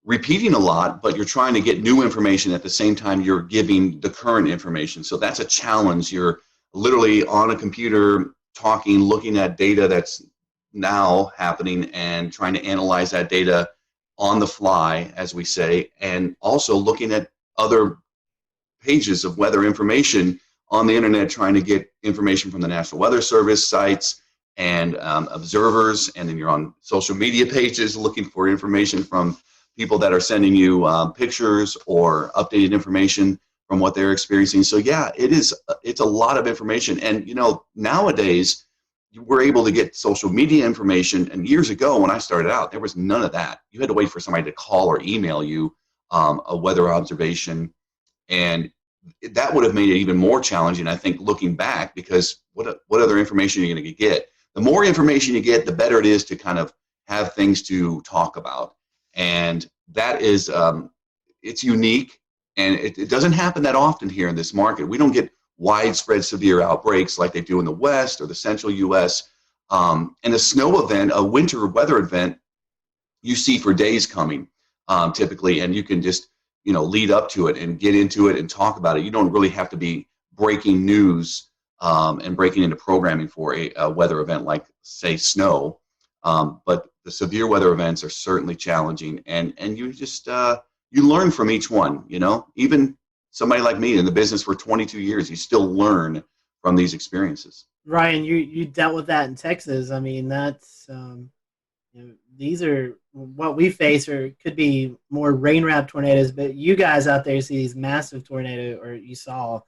repeating a lot, but you're trying to get new information at the same time you're giving the current information. So that's a challenge. You're literally on a computer talking, looking at data that's now happening and trying to analyze that data on the fly, as we say, and also looking at other pages of weather information on the internet, trying to get information from the National Weather Service sites and observers, and then you're on social media pages looking for information from people that are sending you pictures or updated information from what they're experiencing. So yeah, it's a lot of information. And nowadays we're able to get social media information. And years ago when I started out, there was none of that. You had to wait for somebody to call or email you a weather observation. And that would have made it even more challenging, I think, looking back, because what other information are you going to get? The more information you get, the better it is to kind of have things to talk about. And that is, it's unique, and it doesn't happen that often here in this market. We don't get widespread severe outbreaks like they do in the West or the central U.S. And a snow event, a winter weather event, you see for days coming, typically, and you can just, lead up to it and get into it and talk about it. You don't really have to be breaking news and breaking into programming for a weather event like, say, snow. But the severe weather events are certainly challenging, and you just you learn from each one. Even somebody like me in the business for 22 years, you still learn from these experiences. Ryan, you dealt with that in Texas. I mean, that's these are what we face, or could be more rain-wrapped tornadoes. But you guys out there see these massive tornadoes, or you saw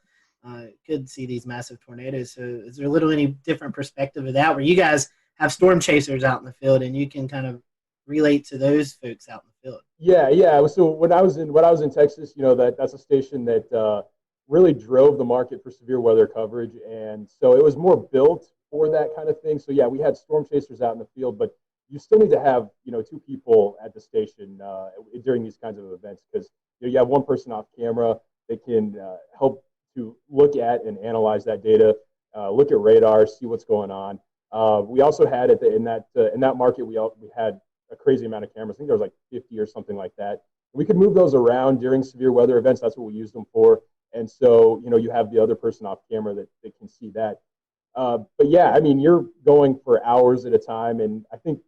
could see these massive tornadoes. So is there a little any different perspective of that, where you guys have storm chasers out in the field and you can kind of relate to those folks out in the field? Yeah. So when I was in Texas, that's a station that really drove the market for severe weather coverage, and so it was more built for that kind of thing. So yeah, we had storm chasers out in the field, but you still need to have two people at the station during these kinds of events, because you have one person off camera that can help to look at and analyze that data, look at radar, see what's going on. We also had in that market we had a crazy amount of cameras. I think there was like 50 or something like that. We could move those around during severe weather events. That's what we used them for. And so you have the other person off camera that can see that. But yeah, I mean, you're going for hours at a time, and I think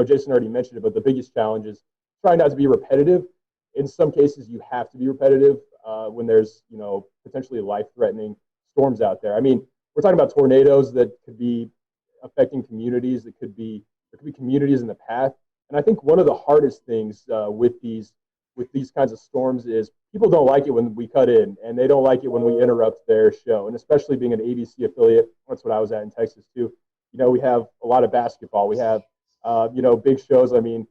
Jason already mentioned it, but the biggest challenge is trying not to be repetitive. In some cases, you have to be repetitive when there's potentially life-threatening storms out there. I mean, we're talking about tornadoes that could be affecting communities. There could be communities in the path. And I think one of the hardest things with these kinds of storms is people don't like it when we cut in, and they don't like it when we interrupt their show. And especially being an ABC affiliate, that's what I was at in Texas too. We have a lot of basketball. We have big shows. I mean,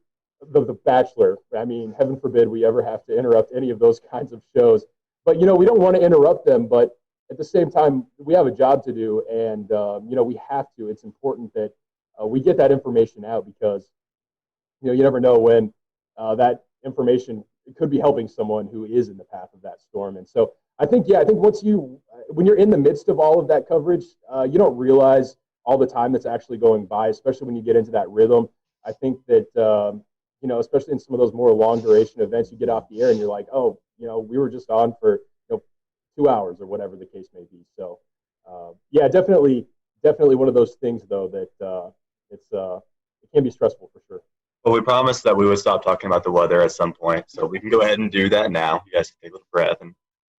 the Bachelor. I mean, heaven forbid we ever have to interrupt any of those kinds of shows. But we don't want to interrupt them. But at the same time, we have a job to do, and we have to. It's important that we get that information out, because you never know when that information could be helping someone who is in the path of that storm. And so I think when you're in the midst of all of that coverage, you don't realize all the time that's actually going by, especially when you get into that rhythm. I think that especially in some of those more long duration events, you get off the air and you're like, oh, we were just on for 2 hours or whatever the case may be. So yeah, definitely one of those things though that it can be stressful for sure. Well, we promised that we would stop talking about the weather at some point, so we can go ahead and do that now. You guys can take a little breath and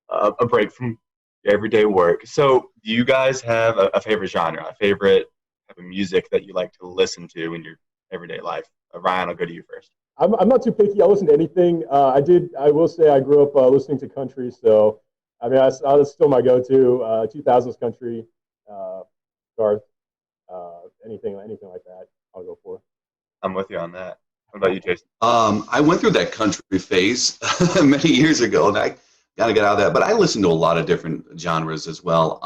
a break from everyday work. So do you guys have a favorite genre, a favorite type of music that you like to listen to in your everyday life? Ryan, I'll go to you first. I'm not too picky. I'll listen to anything. I will say I grew up listening to country, so I mean, that's still my go-to. 2000s country, Garth, anything like that, I'll go for. I'm with you on that. What about you, Jason? I went through that country phase many years ago, and I got to get out of that. But I listen to a lot of different genres as well.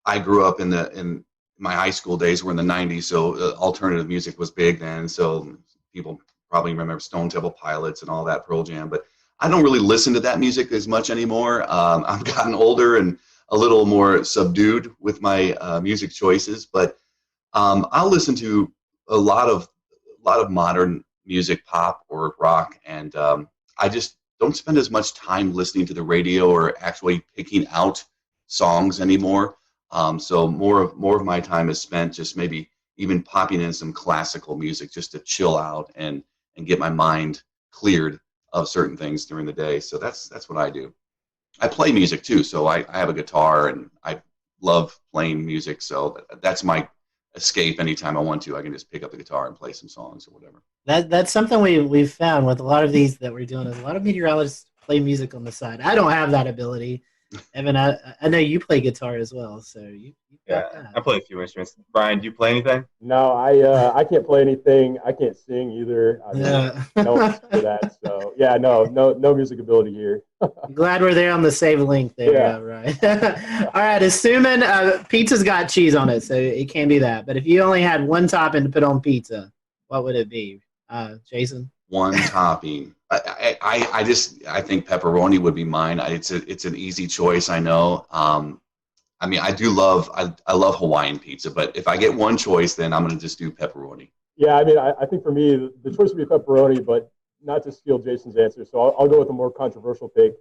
I grew up in my high school days were in the 90s, so alternative music was big then. So people probably remember Stone Temple Pilots and all that, Pearl Jam. But I don't really listen to that music as much anymore. I've gotten older and a little more subdued with my music choices. But I'll listen to a lot of modern music, pop or rock, and I just don't spend as much time listening to the radio or actually picking out songs anymore. So more of my time is spent just maybe even popping in some classical music just to chill out and get my mind cleared of certain things during the day. So that's what I do. I play music too, so I have a guitar and I love playing music. So that's my escape. Anytime I want to, I can just pick up the guitar and play some songs or whatever. That's something we've found with a lot of these that we're doing, is a lot of meteorologists play music on the side. I don't have that ability. Evan, I know you play guitar as well, so you got Yeah, that. I play a few instruments. Brian, do you play anything? No, I can't play anything. I can't sing either. I Yeah. no one for that. So yeah, no music ability here. Glad we're there on the save link there. Yeah. Right. All right. Assuming pizza's got cheese on it, so it can't be that. But if you only had one topping to put on pizza, what would it be, Jason? One topping. I think pepperoni would be mine. It's an easy choice. I know. I mean, I love Hawaiian pizza, but if I get one choice, then I'm going to just do pepperoni. Yeah, I mean, I think for me, the choice would be pepperoni, but not to steal Jason's answer. So I'll go with a more controversial pick.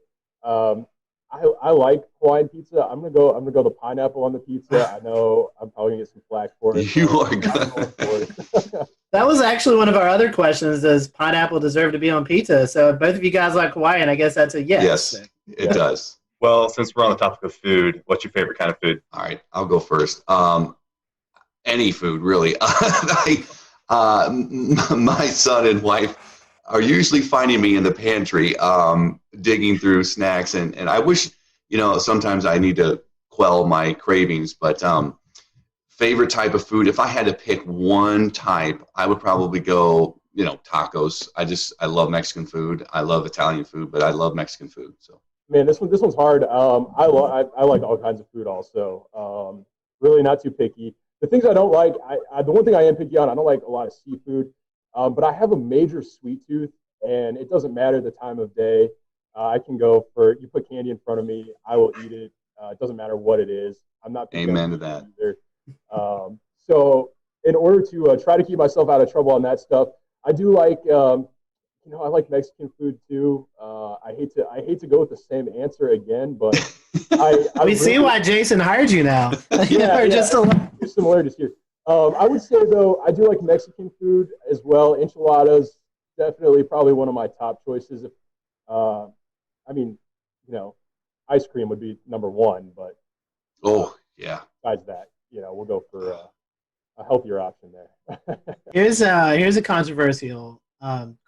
I like Hawaiian pizza. I'm gonna go the pineapple on the pizza. I know I'm probably gonna get some flack for it. You are good. That was actually one of our other questions. Does pineapple deserve to be on pizza? So if both of you guys like Hawaiian, I guess that's a yes. Yes, it does. Well, since we're on the topic of food, what's your favorite kind of food? All right, I'll go first. Any food, really. My son and wife are usually finding me in the pantry digging through snacks, and I wish, sometimes I need to quell my cravings, but favorite type of food, if I had to pick one type, I would probably go, tacos. I love Mexican food. I love Italian food, but I love Mexican food. So man, this one's hard. I like all kinds of food also. Really not too picky. The things I don't like, the one thing I am picky on, I don't like a lot of seafood, but I have a major sweet tooth, and it doesn't matter the time of day. I can go for, you put candy in front of me, I will eat it. It doesn't matter what it is. I'm not picky. Amen to that. Either. So in order to try to keep myself out of trouble on that stuff, I do like, I like Mexican food too. I hate to go with the same answer again, but we see why Jason hired you now. Just similarities here. I would say though, I do like Mexican food as well. Enchiladas, definitely probably one of my top choices. Ice cream would be number one, but besides that, we'll go for a healthier option there. Here's a controversial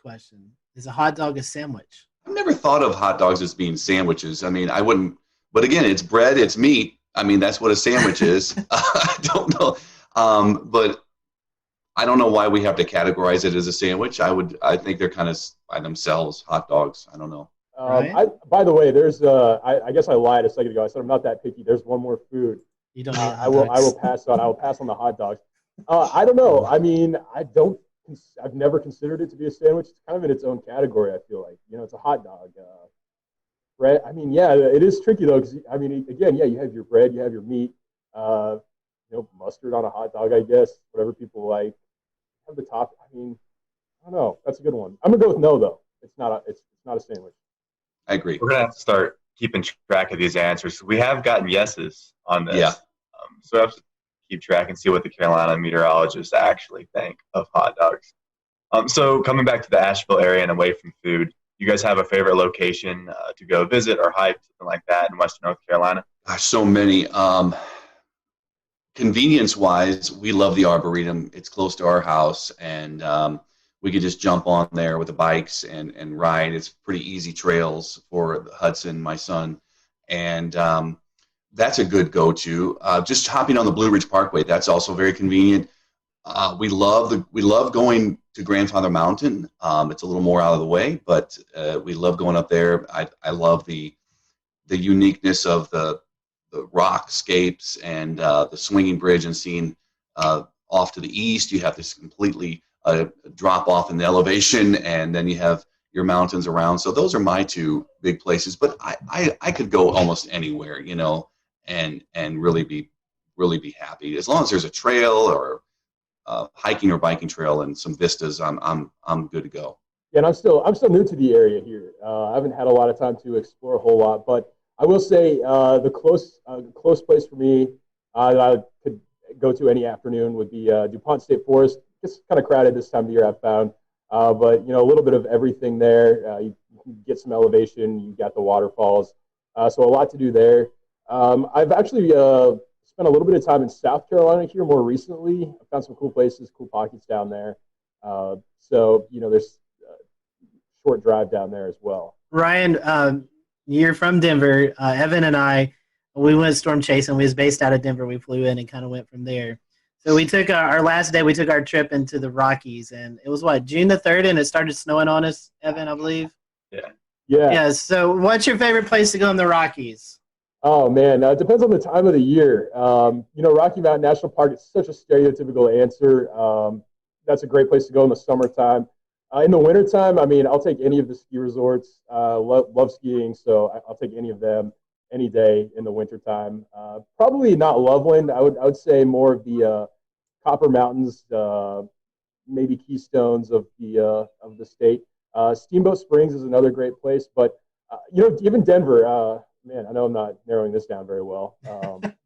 question. Is a hot dog a sandwich? I've never thought of hot dogs as being sandwiches. I mean, I wouldn't, but again, it's bread, it's meat. I mean, that's what a sandwich is. I don't know. But I don't know why we have to categorize it as a sandwich. I think they're kind of by themselves, hot dogs. I don't know. By the way, there's I guess I lied a second ago. I said I'm not that picky. There's one more food. You don't. I will pass on. I will pass on the hot dogs. I don't know. I mean, I've never considered it to be a sandwich. It's kind of in its own category. I feel like it's a hot dog. Bread. I mean, yeah, it is tricky though, because I mean, again, yeah, you have your bread, you have your meat. Mustard on a hot dog, I guess. Whatever people like. Have the top. I mean, I don't know. That's a good one. I'm gonna go with no though. It's not a sandwich. I agree. We're gonna have to start keeping track of these answers. We have gotten yeses on this. Yeah. So we have to keep track and see what the Carolina meteorologists actually think of hot dogs. So coming back to the Asheville area and away from food, you guys have a favorite location to go visit or hike, something like that in Western North Carolina? Gosh, so many. Convenience-wise, we love the Arboretum. It's close to our house, and we could just jump on there with the bikes and ride. It's pretty easy trails for Hudson, my son, and that's a good go-to. Just hopping on the Blue Ridge Parkway, that's also very convenient. We love going to Grandfather Mountain. It's a little more out of the way, but we love going up there. I love the uniqueness of the rockscapes and the swinging bridge, and seeing off to the east, you have this completely drop off in the elevation, and then you have your mountains around. So those are my two big places, but I could go almost anywhere, and really be happy as long as there's a trail or hiking or biking trail and some vistas. I'm good to go. Yeah, and I'm still new to the area here. I haven't had a lot of time to explore a whole lot, but I will say the close place for me that I could go to any afternoon would be DuPont State Forest. It's kind of crowded this time of year, I've found, but a little bit of everything there. You can get some elevation. You got the waterfalls, so a lot to do there. I've actually spent a little bit of time in South Carolina here more recently. I found some cool places, cool pockets down there. So there's a short drive down there as well. Ryan, you're from Denver. Evan and I, we went storm chasing. We was based out of Denver. We flew in and kind of went from there. So we took our last day. We took our trip into the Rockies, and it was June the 3rd, and it started snowing on us, Evan, I believe. Yeah. So, what's your favorite place to go in the Rockies? Oh man, it depends on the time of the year. Rocky Mountain National Park is such a stereotypical answer. That's a great place to go in the summertime. In the wintertime, I mean, I'll take any of the ski resorts. Love skiing, so I'll take any of them any day in the wintertime. Probably not Loveland. I would say more of the Copper Mountains, maybe Keystones of the state. Steamboat Springs is another great place, but even Denver. Man, I know I'm not narrowing this down very well,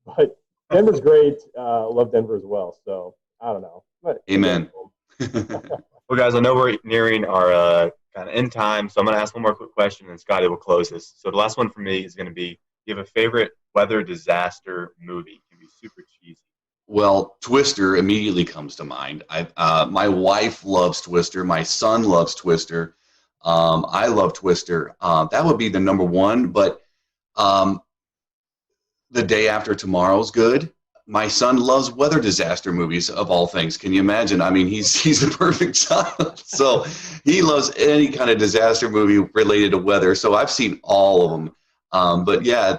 but Denver's great. Love Denver as well. So I don't know. But, Amen. Well, guys, I know we're nearing our kind of end time, so I'm going to ask one more quick question, and Scotty will close this. So the last one for me is going to be: do you have a favorite weather disaster movie? It can be super cheesy. Well, Twister immediately comes to mind. My wife loves Twister. My son loves Twister. I love Twister. That would be the number one, but The Day After Tomorrow's good. My son loves weather disaster movies, of all things. Can you imagine? I mean, he's the perfect child. So he loves any kind of disaster movie related to weather. So I've seen all of them. But yeah,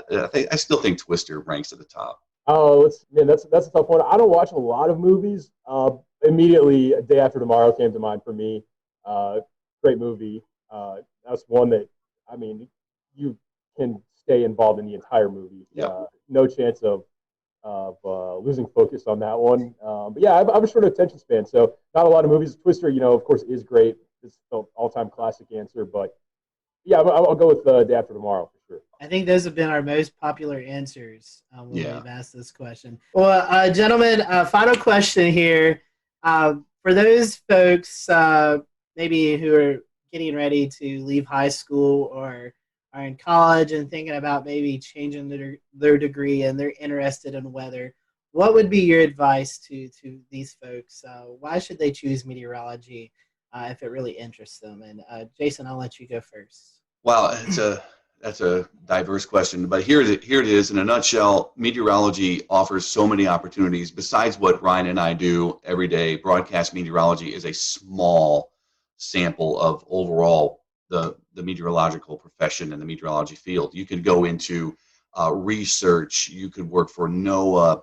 I still think Twister ranks at the top. Oh, that's a tough one. I don't watch a lot of movies. Immediately, A Day After Tomorrow came to mind for me. Great movie. That's one that, I mean, you can stay involved in the entire movie. No chance of losing focus on that one. But yeah, I have a short attention span, so not a lot of movies. Twister, of course, is great. It's the all-time classic answer, but yeah, I'll go with Day After Tomorrow for sure. I think those have been our most popular answers when we've asked this question. Well, gentlemen, final question here. For those folks maybe who are getting ready to leave high school or are in college and thinking about maybe changing their degree and they're interested in weather, what would be your advice to these folks? Why should they choose meteorology if it really interests them? And Jason, I'll let you go first. Well, that's a diverse question, but here it is in a nutshell. Meteorology offers so many opportunities. Besides what Ryan and I do every day, broadcast meteorology is a small sample of overall the meteorological profession and the meteorology field. You could go into research. You could work for NOAA.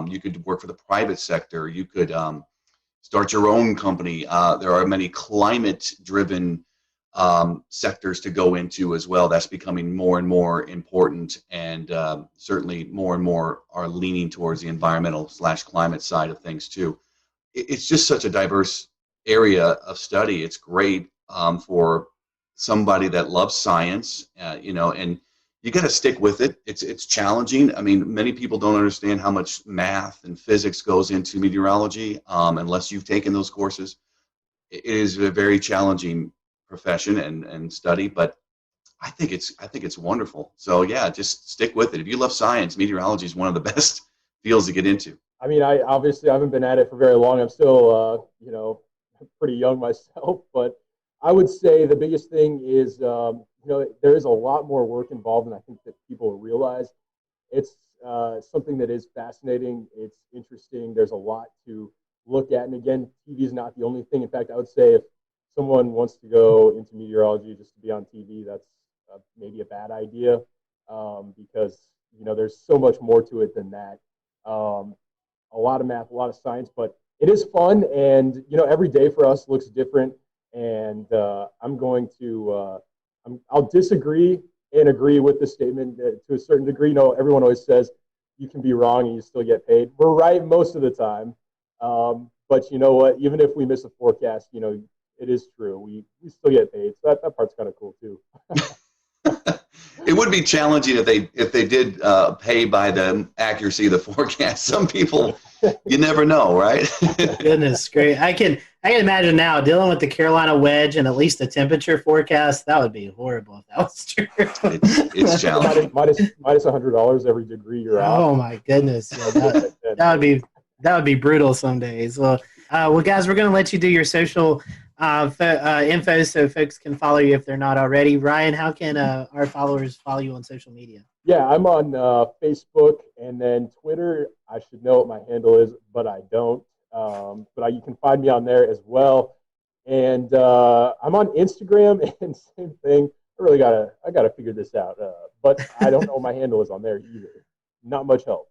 You could work for the private sector. You could start your own company. There are many climate-driven sectors to go into as well. That's becoming more and more important, and certainly more and more are leaning towards the environmental/climate side of things too. It's just such a diverse area of study. It's great for somebody that loves science, and you got to stick with it. It's challenging. I mean, many people don't understand how much math and physics goes into meteorology unless you've taken those courses. It is a very challenging profession and study, but I think it's wonderful. So yeah, just stick with it. If you love science, meteorology is one of the best fields to get into. I mean, I obviously haven't been at it for very long. I'm still pretty young myself, but I would say the biggest thing is there is a lot more work involved than I think that people realize. It's something that is fascinating. It's interesting. There's a lot to look at, and again, TV is not the only thing. In fact, I would say if someone wants to go into meteorology just to be on TV, that's maybe a bad idea because there's so much more to it than that. A lot of math, a lot of science, but it is fun, and every day for us looks different. And I'm going to I'll disagree and agree with the statement to a certain degree. Everyone always says you can be wrong and you still get paid. We're right most of the time, but you know what? Even if we miss a forecast, it is true. We still get paid, so that part's kind of cool too. It would be challenging if they did pay by the accuracy of the forecast. Some people, you never know, right? Goodness, great! I can imagine now dealing with the Carolina wedge and at least the temperature forecast. That would be horrible if that was true. It's challenging. minus $100 every degree you're out. Oh my goodness, that would be brutal some days. Well, guys, we're going to let you do your social info so folks can follow you if they're not already. Ryan, how can our followers follow you on social media? Yeah, I'm on Facebook and then Twitter. I should know what my handle is, but I don't. You can find me on there as well. And I'm on Instagram, and same thing. I gotta figure this out. But I don't know what my handle is on there either. Not much help.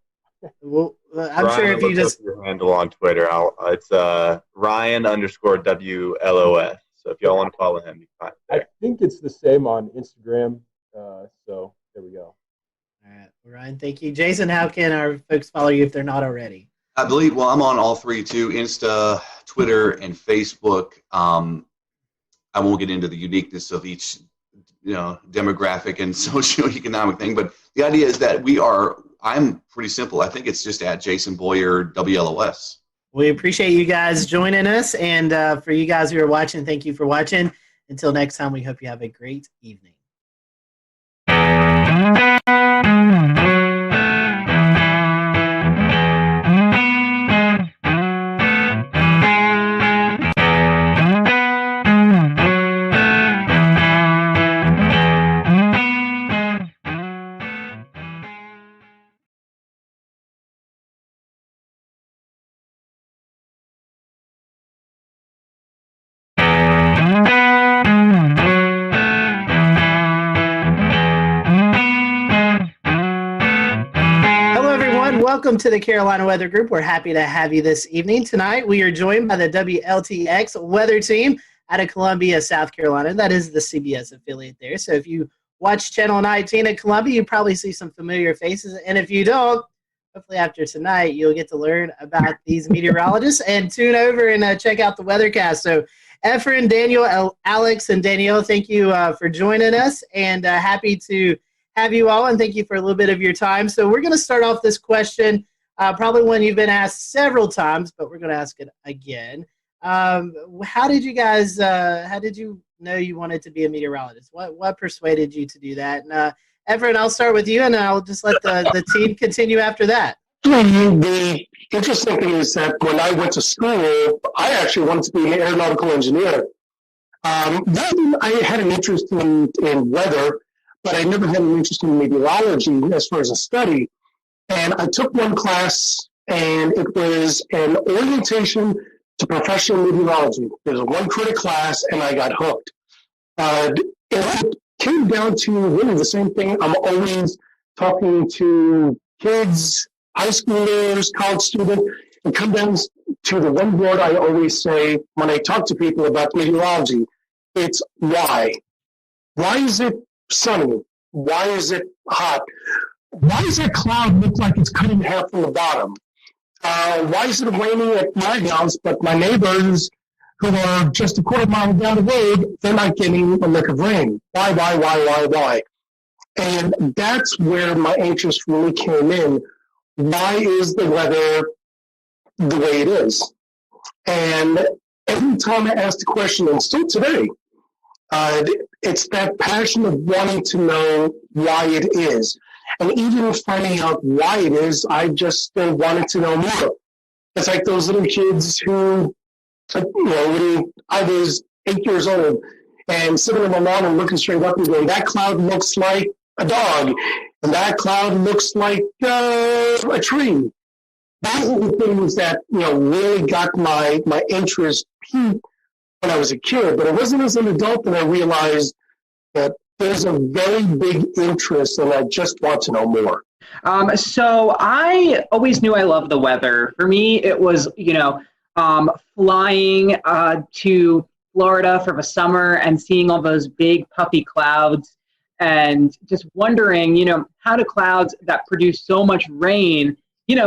Well, I'm Ryan, sure if you just your handle on Twitter, it's Ryan_WLOS. So if y'all want to follow him, you can find it there. I think it's the same on Instagram. So there we go. All right, Ryan, thank you. Jason, how can our folks follow you if they're not already? I believe, I'm on all three too, Insta, Twitter, and Facebook. I won't get into the uniqueness of each, demographic and socioeconomic thing, but the idea is that I'm pretty simple. I think it's just at Jason Boyer, WLOS. We appreciate you guys joining us, and for you guys who are watching, thank you for watching. Until next time, we hope you have a great evening. Welcome to the Carolina Weather Group. We're happy to have you this evening. Tonight, we are joined by the WLTX weather team out of Columbia, South Carolina. That is the CBS affiliate there. So if you watch Channel 19 at Columbia, you probably see some familiar faces. And if you don't, hopefully after tonight, you'll get to learn about these meteorologists and tune over and check out the weathercast. So Efren, Daniel, Alex, and Danielle, thank you for joining us, and happy to have you all, and thank you for a little bit of your time. So we're going to start off this question, probably one you've been asked several times, but we're going to ask it again. How did you guys, how did you know you wanted to be a meteorologist? What persuaded you to do that? And Everett, I'll start with you, and I'll just let the team continue after that. The interesting thing is that when I went to school, I actually wanted to be an aeronautical engineer. Then I had an interest in weather, but I never had an interest in meteorology as far as a study. And I took one class, and it was an orientation to professional meteorology. There was one credit class, and I got hooked. It came down to really the same thing. I'm always talking to kids, high schoolers, college students, and come down to the one word I always say when I talk to people about meteorology. It's why. Why is it sunny? Why is it hot? Why does that cloud look like it's cut in half from the bottom? Why is it raining at my house, but my neighbors who are just a quarter mile down the road, they're not getting a lick of rain? Why? And that's where my interest really came in. Why is the weather the way it is? And every time I ask the question, and still today, it's that passion of wanting to know why it is. And even finding out why it is, I just still wanted to know more. It's like those little kids who, when I was 8 years old and sitting on the lawn and looking straight up and going, that cloud looks like a dog, and that cloud looks like a tree. Those are the things that really got my interest peaked when I was a kid. But it wasn't as an adult that I realized that there's a very big interest, and I just want to know more. So I always knew I loved the weather. For me, it was, flying to Florida for the summer and seeing all those big puffy clouds and just wondering, how do clouds that produce so much rain,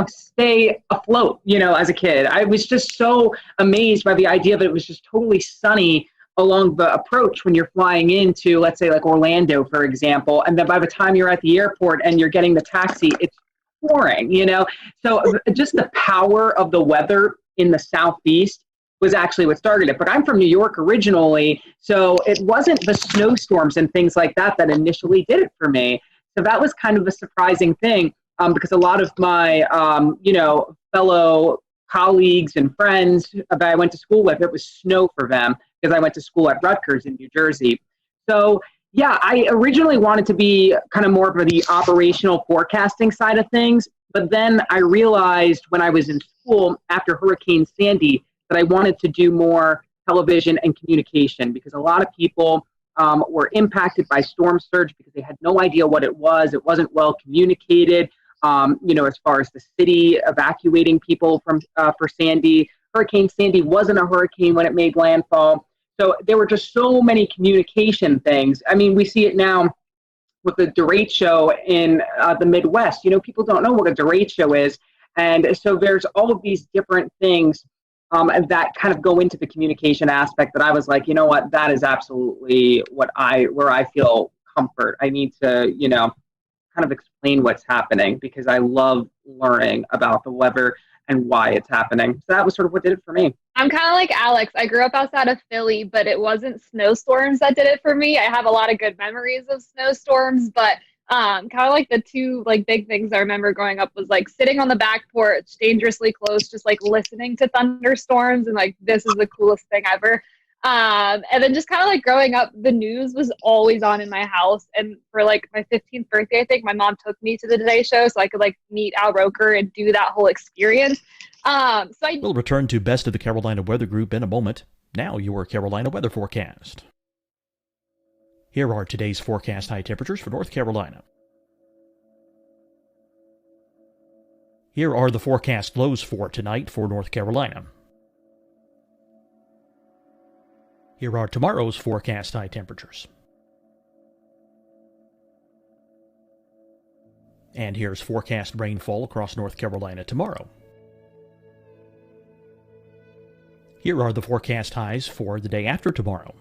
stay afloat, as a kid. I was just so amazed by the idea that it was just totally sunny along the approach when you're flying into, let's say, like Orlando, for example, and then by the time you're at the airport and you're getting the taxi, it's pouring, So just the power of the weather in the Southeast was actually what started it. But I'm from New York originally, so it wasn't the snowstorms and things like that that initially did it for me. So that was kind of a surprising thing, because a lot of my, fellow colleagues and friends that I went to school with, it was snow for them. because I went to school at Rutgers in New Jersey. So yeah, I originally wanted to be kind of more of the operational forecasting side of things, but then I realized when I was in school after Hurricane Sandy that I wanted to do more television and communication, because a lot of people were impacted by storm surge because they had no idea what it was. It wasn't well communicated, as far as the city evacuating people from for Sandy. Hurricane Sandy wasn't a hurricane when it made landfall. So there were just so many communication things. I mean, we see it now with the derecho show in the Midwest. People don't know what a derecho show is. And so there's all of these different things that kind of go into the communication aspect that I was like, you know what, that is absolutely where I feel comfort. I need to, kind of explain what's happening, because I love learning about the weather and why it's happening. So that was sort of what did it for me. I'm kind of like Alex. I grew up outside of Philly, but it wasn't snowstorms that did it for me. I have a lot of good memories of snowstorms, but kind of like the two big things I remember growing up was like sitting on the back porch, dangerously close, just like listening to thunderstorms, and like this is the coolest thing ever. And then just kind of like growing up, the news was always on in my house. And for like my 15th birthday, I think my mom took me to the Today Show so I could like meet Al Roker and do that whole experience. We'll return to Best of the Carolina Weather Group in a moment. Now your Carolina weather forecast. Here are today's forecast high temperatures for North Carolina. Here are the forecast lows for tonight for North Carolina. Here are tomorrow's forecast high temperatures. And here's forecast rainfall across North Carolina tomorrow. Here are the forecast highs for the day after tomorrow.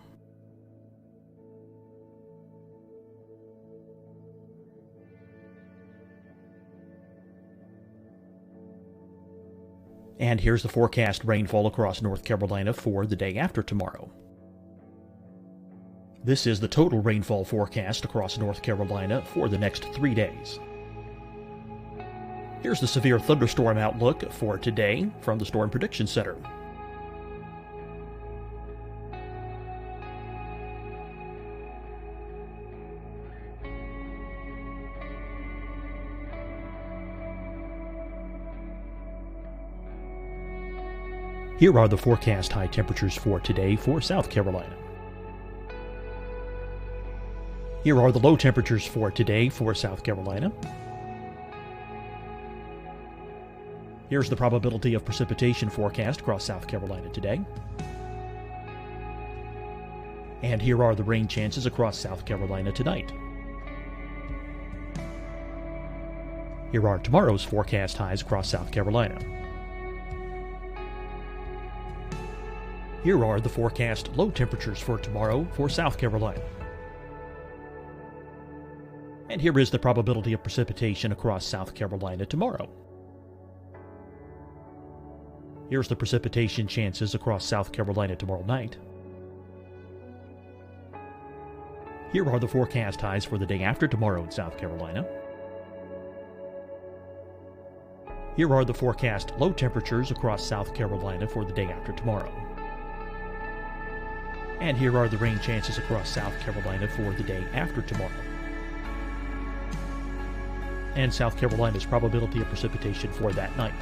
And here's the forecast rainfall across North Carolina for the day after tomorrow. This is the total rainfall forecast across North Carolina for the next 3 days. Here's the severe thunderstorm outlook for today from the Storm Prediction Center. Here are the forecast high temperatures for today for South Carolina. Here are the low temperatures for today for South Carolina. Here's the probability of precipitation forecast across South Carolina today. And here are the rain chances across South Carolina tonight. Here are tomorrow's forecast highs across South Carolina. Here are the forecast low temperatures for tomorrow for South Carolina. And here is the probability of precipitation across South Carolina tomorrow. Here's the precipitation chances across South Carolina tomorrow night. Here are the forecast highs for the day after tomorrow in South Carolina. Here are the forecast low temperatures across South Carolina for the day after tomorrow. And here are the rain chances across South Carolina for the day after tomorrow. And South Carolina's probability of precipitation for that night.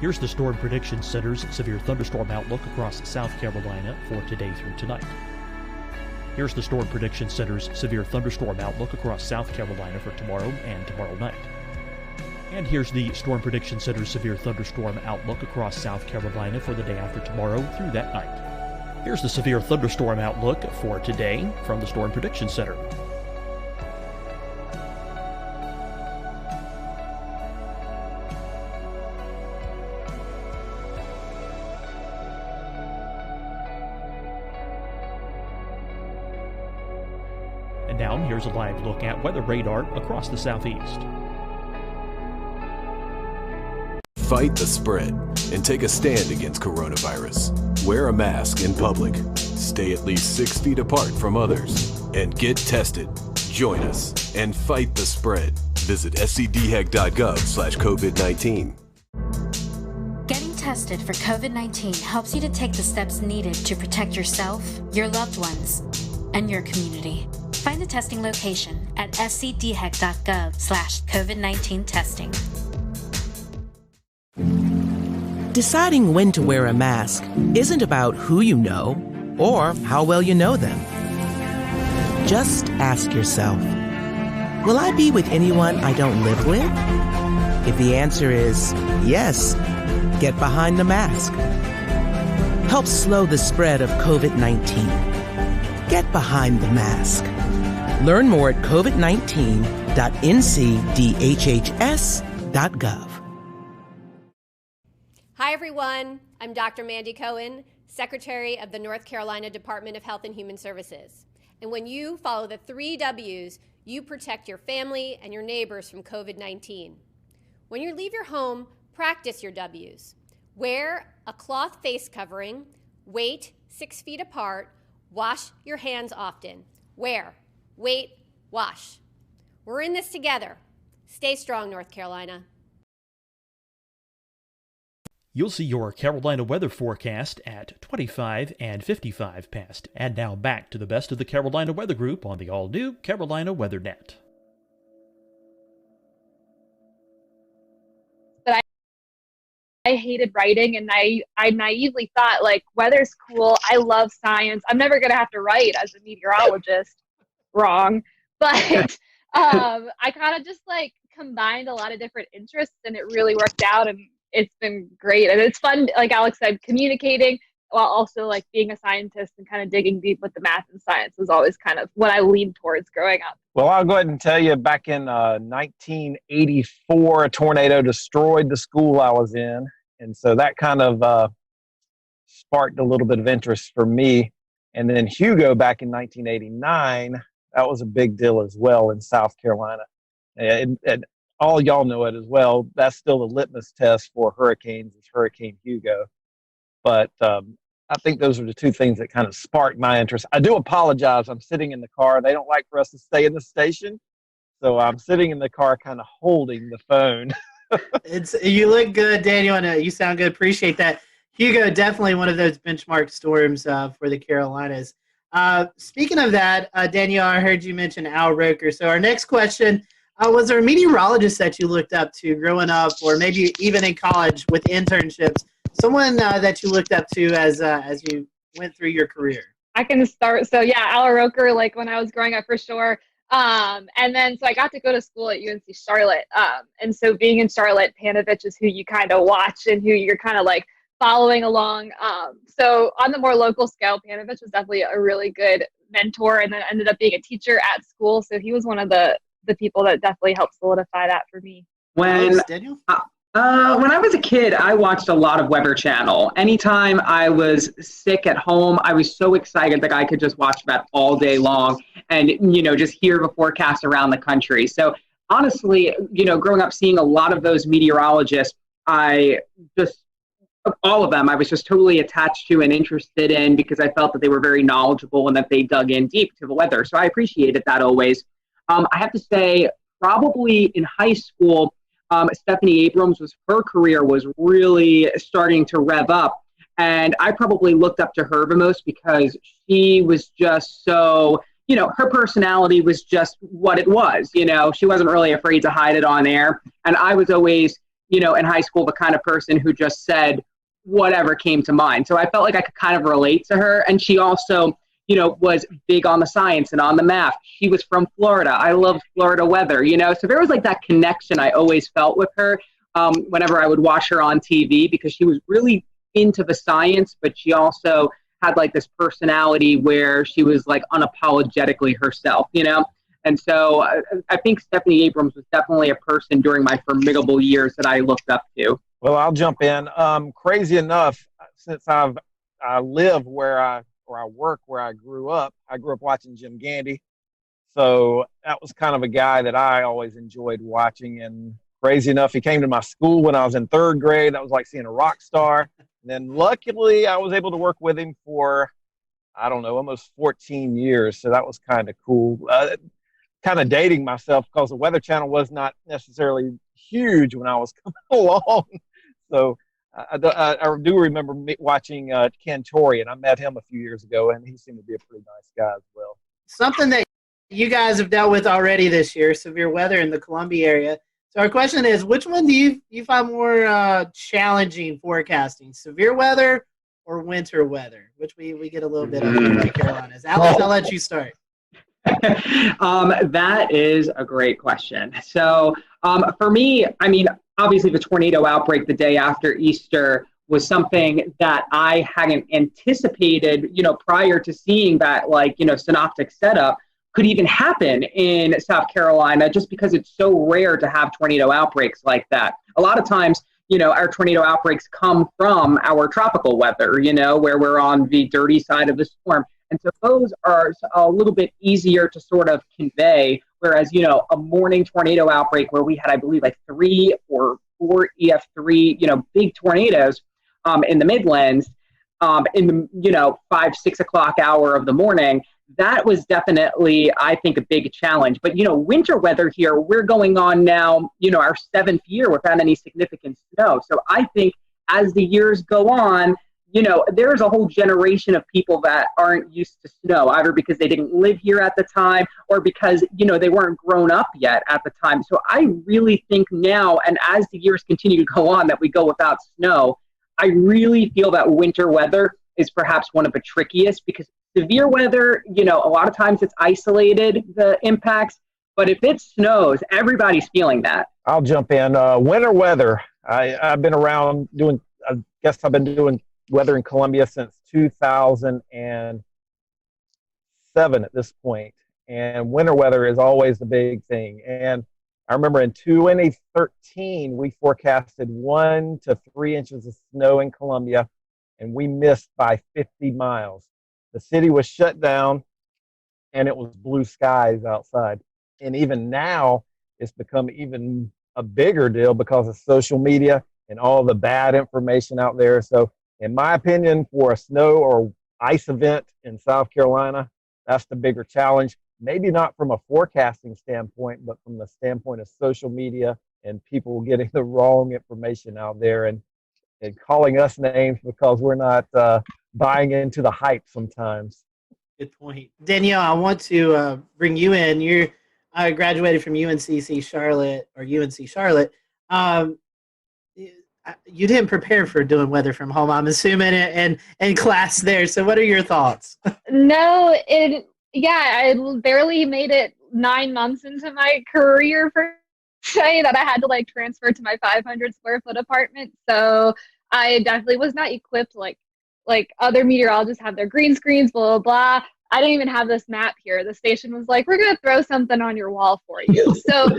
Here's the Storm Prediction Center's severe thunderstorm outlook across South Carolina for today through tonight. Here's the Storm Prediction Center's severe thunderstorm outlook across South Carolina for tomorrow and tomorrow night. And here's the Storm Prediction Center's severe thunderstorm outlook across South Carolina for the day after tomorrow through that night. Here's the severe thunderstorm outlook for today from the Storm Prediction Center. And now here's a live look at weather radar across the southeast. Fight the spread and take a stand against coronavirus. Wear a mask in public. Stay at least 6 feet apart from others. And get tested. Join us and fight the spread. Visit scdhec.gov/COVID-19. Getting tested tested for COVID-19 helps you to take the steps needed to protect yourself, your loved ones, and your community. Find the testing location at scdhec.gov/COVID-19 testing. Deciding when to wear a mask isn't about who you know or how well you know them. Just ask yourself, will I be with anyone I don't live with? If the answer is yes, get behind the mask. Help slow the spread of COVID-19. Get behind the mask. Learn more at covid19.ncdhhs.gov. Hi, everyone. I'm Dr. Mandy Cohen, Secretary of the North Carolina Department of Health and Human Services. And when you follow the 3 W's, you protect your family and your neighbors from COVID-19. When you leave your home, practice your W's. Wear a cloth face covering, wait 6 feet apart, wash your hands often. Wear, wait, wash. We're in this together. Stay strong, North Carolina. You'll see your Carolina weather forecast at 25 and 55 past. And now back to the best of the Carolina Weather Group on the all-new Carolina Weather Net. But I hated writing, and I naively thought, like, weather's cool. I love science. I'm never going to have to write as a meteorologist. Wrong. But I kind of just, like, combined a lot of different interests, and it really worked out, and it's been great. And it's fun, like Alex said, communicating while also like being a scientist and kind of digging deep with the math and science was always kind of what I leaned towards growing up. Well, I'll go ahead and tell you, back in 1984, a tornado destroyed the school I was in. And so that kind of sparked a little bit of interest for me. And then Hugo back in 1989, that was a big deal as well in South Carolina. And all y'all know it as well. That's still the litmus test for hurricanes is Hurricane Hugo. But I think those are the two things that kind of sparked my interest. I do apologize. I'm sitting in the car. They don't like for us to stay in the station. So I'm sitting in the car kind of holding the phone. You look good, Daniel, and you sound good. Appreciate that. Hugo, definitely one of those benchmark storms for the Carolinas. Speaking of that, Daniel, I heard you mention Al Roker. So our next question, was there a meteorologist that you looked up to growing up, or maybe even in college with internships? Someone that you looked up to as you went through your career? I can start. So yeah, Al Roker, like when I was growing up for sure. And then so I got to go to school at UNC Charlotte. And so being in Charlotte, Panovich is who you kind of watch and who you're kind of like following along. So on the more local scale, Panovich was definitely a really good mentor, and then ended up being a teacher at school. So he was one of the people that definitely helped solidify that for me. Daniel? When I was a kid, I watched a lot of Weather Channel. Anytime I was sick at home, I was so excited that I could just watch that all day long and, just hear the forecast around the country. So honestly, growing up seeing a lot of those meteorologists, all of them, I was just totally attached to and interested in because I felt that they were very knowledgeable and that they dug in deep to the weather. So I appreciated that always. I have to say, probably in high school, Stephanie Abrams her career was really starting to rev up. And I probably looked up to her the most because she was just so, her personality was just what it was. She wasn't really afraid to hide it on air. And I was always, in high school, the kind of person who just said whatever came to mind. So I felt like I could kind of relate to her. And she also, was big on the science and on the math. She was from Florida. I loved Florida weather, so there was like that connection I always felt with her whenever I would watch her on TV, because she was really into the science, but she also had like this personality where she was like unapologetically herself, And so I think Stephanie Abrams was definitely a person during my formidable years that I looked up to. Well, I'll jump in. Crazy enough, since I live where I work where I grew up watching Jim Gandy. So that was kind of a guy that I always enjoyed watching. And crazy enough, he came to my school when I was in 3rd grade. That was like seeing a rock star. And then luckily I was able to work with him for, almost 14 years. So that was kind of cool. Kind of dating myself because the Weather Channel was not necessarily huge when I was coming along. So I do remember watching Cantore, and I met him a few years ago, and he seemed to be a pretty nice guy as well. Something that you guys have dealt with already this year, severe weather in the Columbia area. So our question is, which one do you find more challenging forecasting, severe weather or winter weather, which we get a little bit of in the Carolinas? Alex, I'll let you start. That is a great question. So for me, I mean, obviously the tornado outbreak the day after Easter was something that I hadn't anticipated, prior to seeing that, synoptic setup could even happen in South Carolina, just because it's so rare to have tornado outbreaks like that. A lot of times, our tornado outbreaks come from our tropical weather, where we're on the dirty side of the storm. And so those are a little bit easier to sort of convey, whereas, a morning tornado outbreak where we had, I believe, like 3 or 4 EF3, big tornadoes in the Midlands in the, 5, 6 o'clock hour of the morning, that was definitely, I think, a big challenge. But, winter weather here, we're going on now, our 7th year without any significant snow. So I think as the years go on, there's a whole generation of people that aren't used to snow, either because they didn't live here at the time or because, they weren't grown up yet at the time. So I really think now, and as the years continue to go on, that we go without snow, I really feel that winter weather is perhaps one of the trickiest, because severe weather, a lot of times it's isolated, the impacts, but if it snows, everybody's feeling that. I'll jump in. Winter weather. I've been around I've been doing weather in Columbia since 2007 at this point, and winter weather is always the big thing. And I remember in 2013 we forecasted 1 to 3 inches of snow in Columbia, and we missed by 50 miles. The city was shut down, and it was blue skies outside. And even now, it's become even a bigger deal because of social media and all the bad information out there. So in my opinion, for a snow or ice event in South Carolina, that's the bigger challenge. Maybe not from a forecasting standpoint, but from the standpoint of social media and people getting the wrong information out there and calling us names because we're not buying into the hype sometimes. Good point. Danielle, I want to bring you in. You graduated from UNC Charlotte. You didn't prepare for doing weather from home, I'm assuming, and class there. So what are your thoughts? No, I barely made it 9 months into my career for say that I had to transfer to my 500 square foot apartment. So I definitely was not equipped like other meteorologists have their green screens, blah, blah, blah. I didn't even have this map here. The station was like, we're going to throw something on your wall for you. So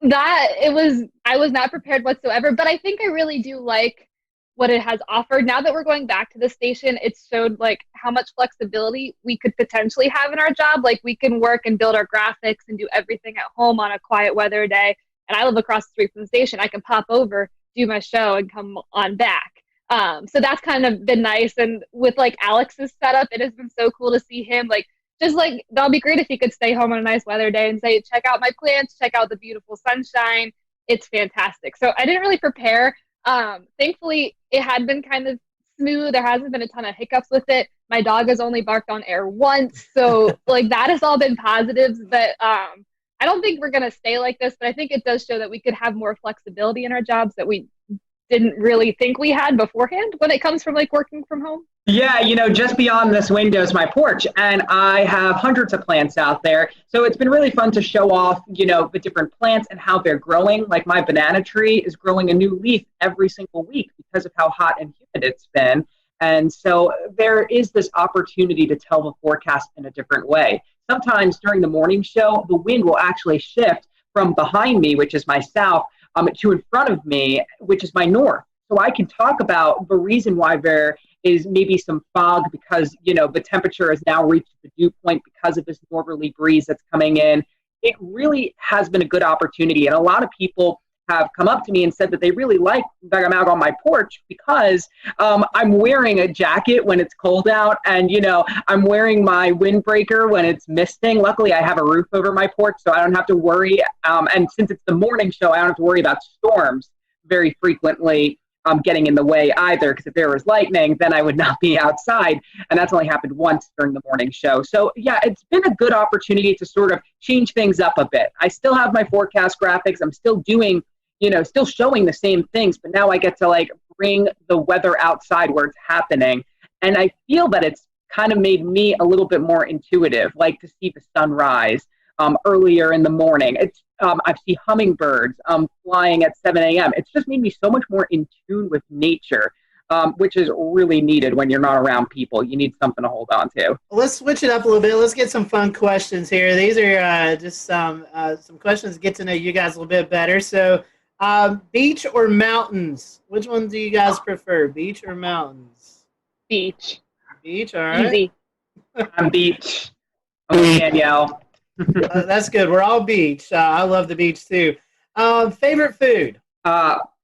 I was not prepared whatsoever, but I think I really do like what it has offered. Now that we're going back to the station, it's showed how much flexibility we could potentially have in our job. We can work and build our graphics and do everything at home on a quiet weather day. And I live across the street from the station. I can pop over, do my show, and come on back. So that's kind of been nice. And with Alex's setup, it has been so cool to see him that'll be great if he could stay home on a nice weather day and say, check out my plants, check out the beautiful sunshine. It's fantastic. So I didn't really prepare. Thankfully, it had been kind of smooth. There hasn't been a ton of hiccups with it. My dog has only barked on air once. So that has all been positives. But I don't think we're going to stay like this, but I think it does show that we could have more flexibility in our jobs that we didn't really think we had beforehand when it comes from working from home. Yeah, just beyond this window is my porch, and I have hundreds of plants out there. So it's been really fun to show off, the different plants and how they're growing. Like my banana tree is growing a new leaf every single week because of how hot and humid it's been. And so there is this opportunity to tell the forecast in a different way. Sometimes during the morning show, the wind will actually shift from behind me, which is my south, to in front of me, which is my north. So I can talk about the reason why there is maybe some fog because, the temperature has now reached the dew point because of this northerly breeze that's coming in. It really has been a good opportunity. And a lot of people have come up to me and said that they really like that I'm out on my porch because I'm wearing a jacket when it's cold out and, I'm wearing my windbreaker when it's misting. Luckily, I have a roof over my porch, so I don't have to worry. And since it's the morning show, I don't have to worry about storms very frequently. getting in the way either, because if there was lightning, then I would not be outside. And that's only happened once during the morning show. So yeah, it's been a good opportunity to sort of change things up a bit. I still have my forecast graphics. I'm still doing, still showing the same things, but now I get to like bring the weather outside where it's happening. And I feel that it's kind of made me a little bit more intuitive, like to see the sunrise earlier in the morning. I see hummingbirds flying at 7 a.m. It's just made me so much more in tune with nature, which is really needed when you're not around people. You need something to hold on to. Let's switch it up a little bit. Let's get some fun questions here. These are just some questions to get to know you guys a little bit better. So, beach or mountains? Which one do you guys prefer, beach or mountains? Beach. Beach, all right. Easy. I'm beach. I'm with Danielle. That's good. We're all beach. I love the beach too. Favorite food?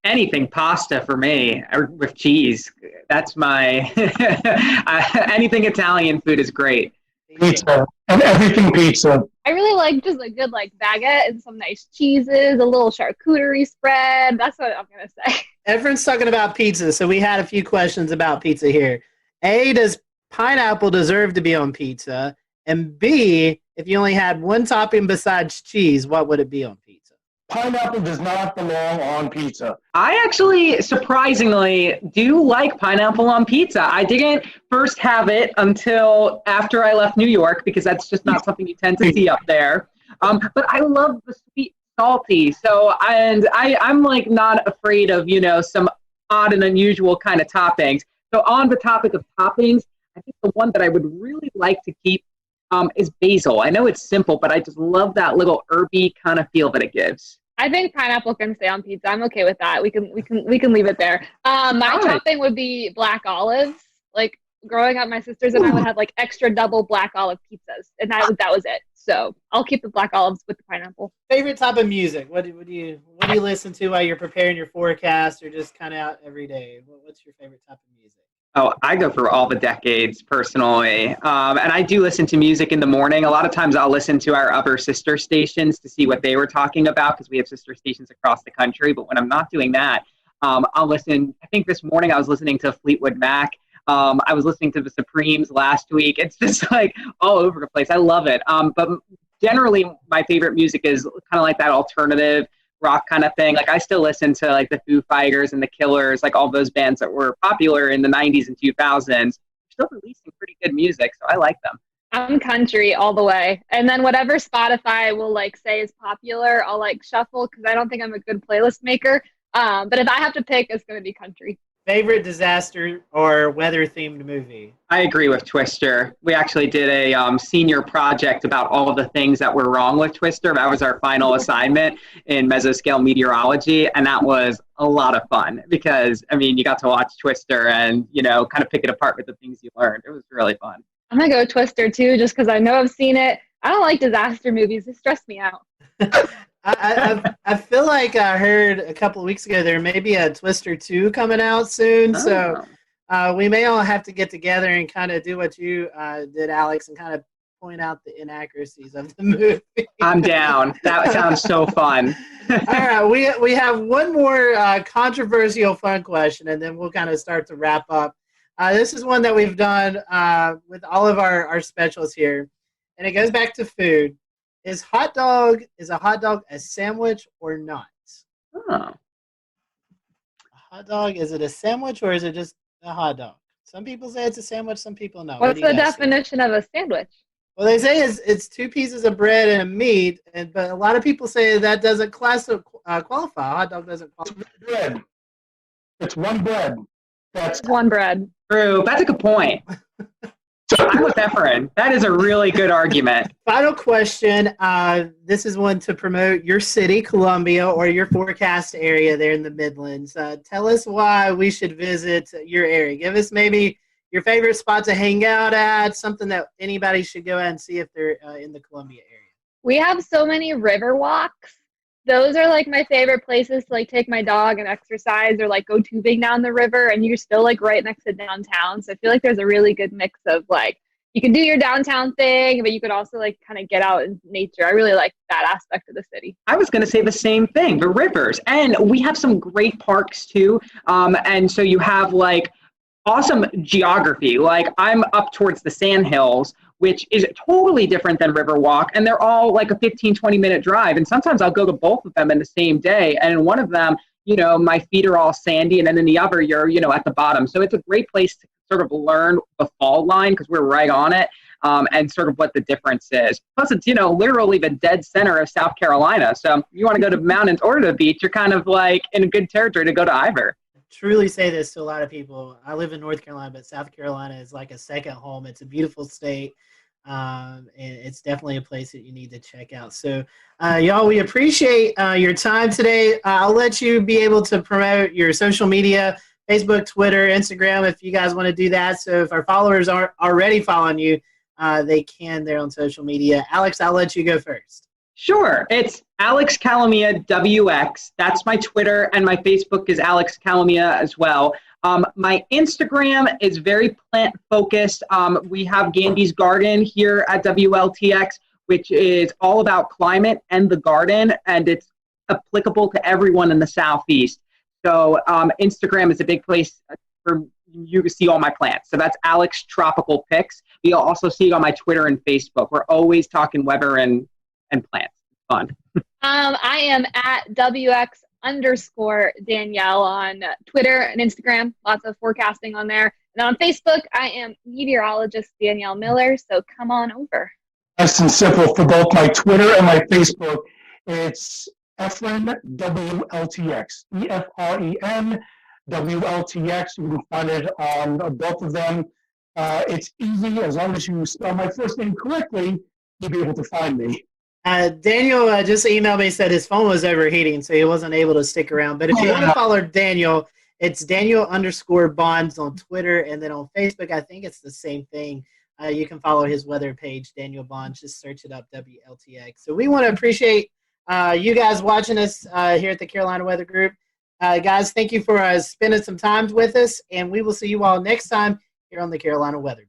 Anything pasta for me with cheese. That's my anything Italian food is great. Pizza and everything pizza. I really like just a good baguette and some nice cheeses, a little charcuterie spread. That's what I'm gonna say. Everyone's talking about pizza, so we had a few questions about pizza here. A, does pineapple deserve to be on pizza? And B, if you only had one topping besides cheese, what would it be on pizza? Pineapple does not belong on pizza. I actually, surprisingly, do like pineapple on pizza. I didn't first have it until after I left New York, because that's just not something you tend to see up there. But I love the sweet, salty. So, and I'm like not afraid of, some odd and unusual kind of toppings. So on the topic of toppings, I think the one that I would really like to keep is basil. I know it's simple, but I just love that little herby kind of feel that it gives. I think pineapple can stay on pizza. I'm okay with that. We can leave it there. My topping would be black olives. Like growing up, my sisters and I would have like extra double black olive pizzas, and that was it. So I'll keep the black olives with the pineapple. Favorite type of music? What do you listen to while you're preparing your forecast, or just kind of out every day? What's your favorite type of music? Oh, I go through all the decades personally. And I do listen to music in the morning. A lot of times I'll listen to our other sister stations to see what they were talking about, because we have sister stations across the country. But when I'm not doing that, I'll listen. I think this morning I was listening to Fleetwood Mac. I was listening to the Supremes last week. It's just like all over the place. I love it. But generally my favorite music is kind of like that alternative rock kind of thing. Like I still listen to like the Foo Fighters and the Killers, like all those bands that were popular in the 90s and 2000s. They're still releasing pretty good music, so I like them. I'm country all the way. And then whatever Spotify will like say is popular, I'll like shuffle, because I don't think I'm a good playlist maker. But if I have to pick, it's going to be country. Favorite disaster or weather-themed movie? I agree with Twister. We actually did a senior project about all of the things that were wrong with Twister. That was our final assignment in mesoscale meteorology, and that was a lot of fun because, I mean, you got to watch Twister and, kind of pick it apart with the things you learned. It was really fun. I'm going to go Twister, too, just because I know I've seen it. I don't like disaster movies. They stress me out. I feel like I heard a couple of weeks ago there may be a Twister 2 coming out soon. So we may all have to get together and kind of do what you did, Alex, and kind of point out the inaccuracies of the movie. I'm down. That sounds so fun. All right, we have one more controversial fun question, and then we'll kind of start to wrap up. This is one that we've done with all of our specials here, and it goes back to food. Is a hot dog a sandwich or not? Oh. A hot dog, is it a sandwich or is it just a hot dog? Some people say it's a sandwich, some people no. What's the definition of a sandwich? Well, they say it's 2 pieces of bread and a meat, but a lot of people say that doesn't qualify. A hot dog doesn't qualify. Bread. It's one bread. That's one bread. True. That's a good point. I'm with Efren. That is a really good argument. Final question. This is one to promote your city, Columbia, or your forecast area there in the Midlands. Tell us why we should visit your area. Give us maybe your favorite spot to hang out at, something that anybody should go out and see if they're in the Columbia area. We have so many river walks. Those are like my favorite places to like take my dog and exercise, or like go tubing down the river, and you're still like right next to downtown. So I feel like there's a really good mix of like you can do your downtown thing, but you could also like kind of get out in nature. I really like that aspect of the city. I was going to say the same thing, the rivers. And we have some great parks too. And so you have like awesome geography. Like I'm up towards the Sandhills, which is totally different than Riverwalk. And they're all like a 15, 20-minute drive. And sometimes I'll go to both of them in the same day. And in one of them, you know, my feet are all sandy. And then in the other, you're, you know, at the bottom. So it's a great place to sort of learn the fall line because we're right on it, and sort of what the difference is. Plus, it's, you know, literally the dead center of South Carolina. So you want to go to mountains or to the beach, you're kind of like in a good territory to go to either. Truly say this to a lot of people. I live in North Carolina, but South Carolina is like a second home. It's a beautiful state, and it's definitely a place that you need to check out. So, y'all, we appreciate your time today. I'll let you be able to promote your social media, Facebook, Twitter, Instagram, if you guys want to do that. So if our followers aren't already following you, they can there on social media. Alex, I'll let you go first. Sure. It's Alex Calamia WX. That's my Twitter, and my Facebook is Alex Calamia as well. My Instagram is very plant focused. We have Gandy's Garden here at WLTX, which is all about climate and the garden, and it's applicable to everyone in the Southeast. So Instagram is a big place for you to see all my plants. So that's Alex Tropical Pics. You'll also see it on my Twitter and Facebook. We're always talking weather and plants. It's fun. I am at WX_Danielle on Twitter and Instagram. Lots of forecasting on there. And on Facebook, I am meteorologist Danielle Miller. So come on over. Nice and simple for both my Twitter and my Facebook. It's Efren WLTX. EFREN WLTX. You can find it on both of them. It's easy. As long as you spell my first name correctly, you'll be able to find me. Daniel just emailed me, said his phone was overheating, so he wasn't able to stick around. But if you want to follow Daniel, it's Daniel_Bonds on Twitter, and then on Facebook, I think it's the same thing. You can follow his weather page, Daniel Bonds. Just search it up, WLTX. So we want to appreciate you guys watching us here at the Carolina Weather Group. Guys, thank you for spending some time with us, and we will see you all next time here on the Carolina Weather Group.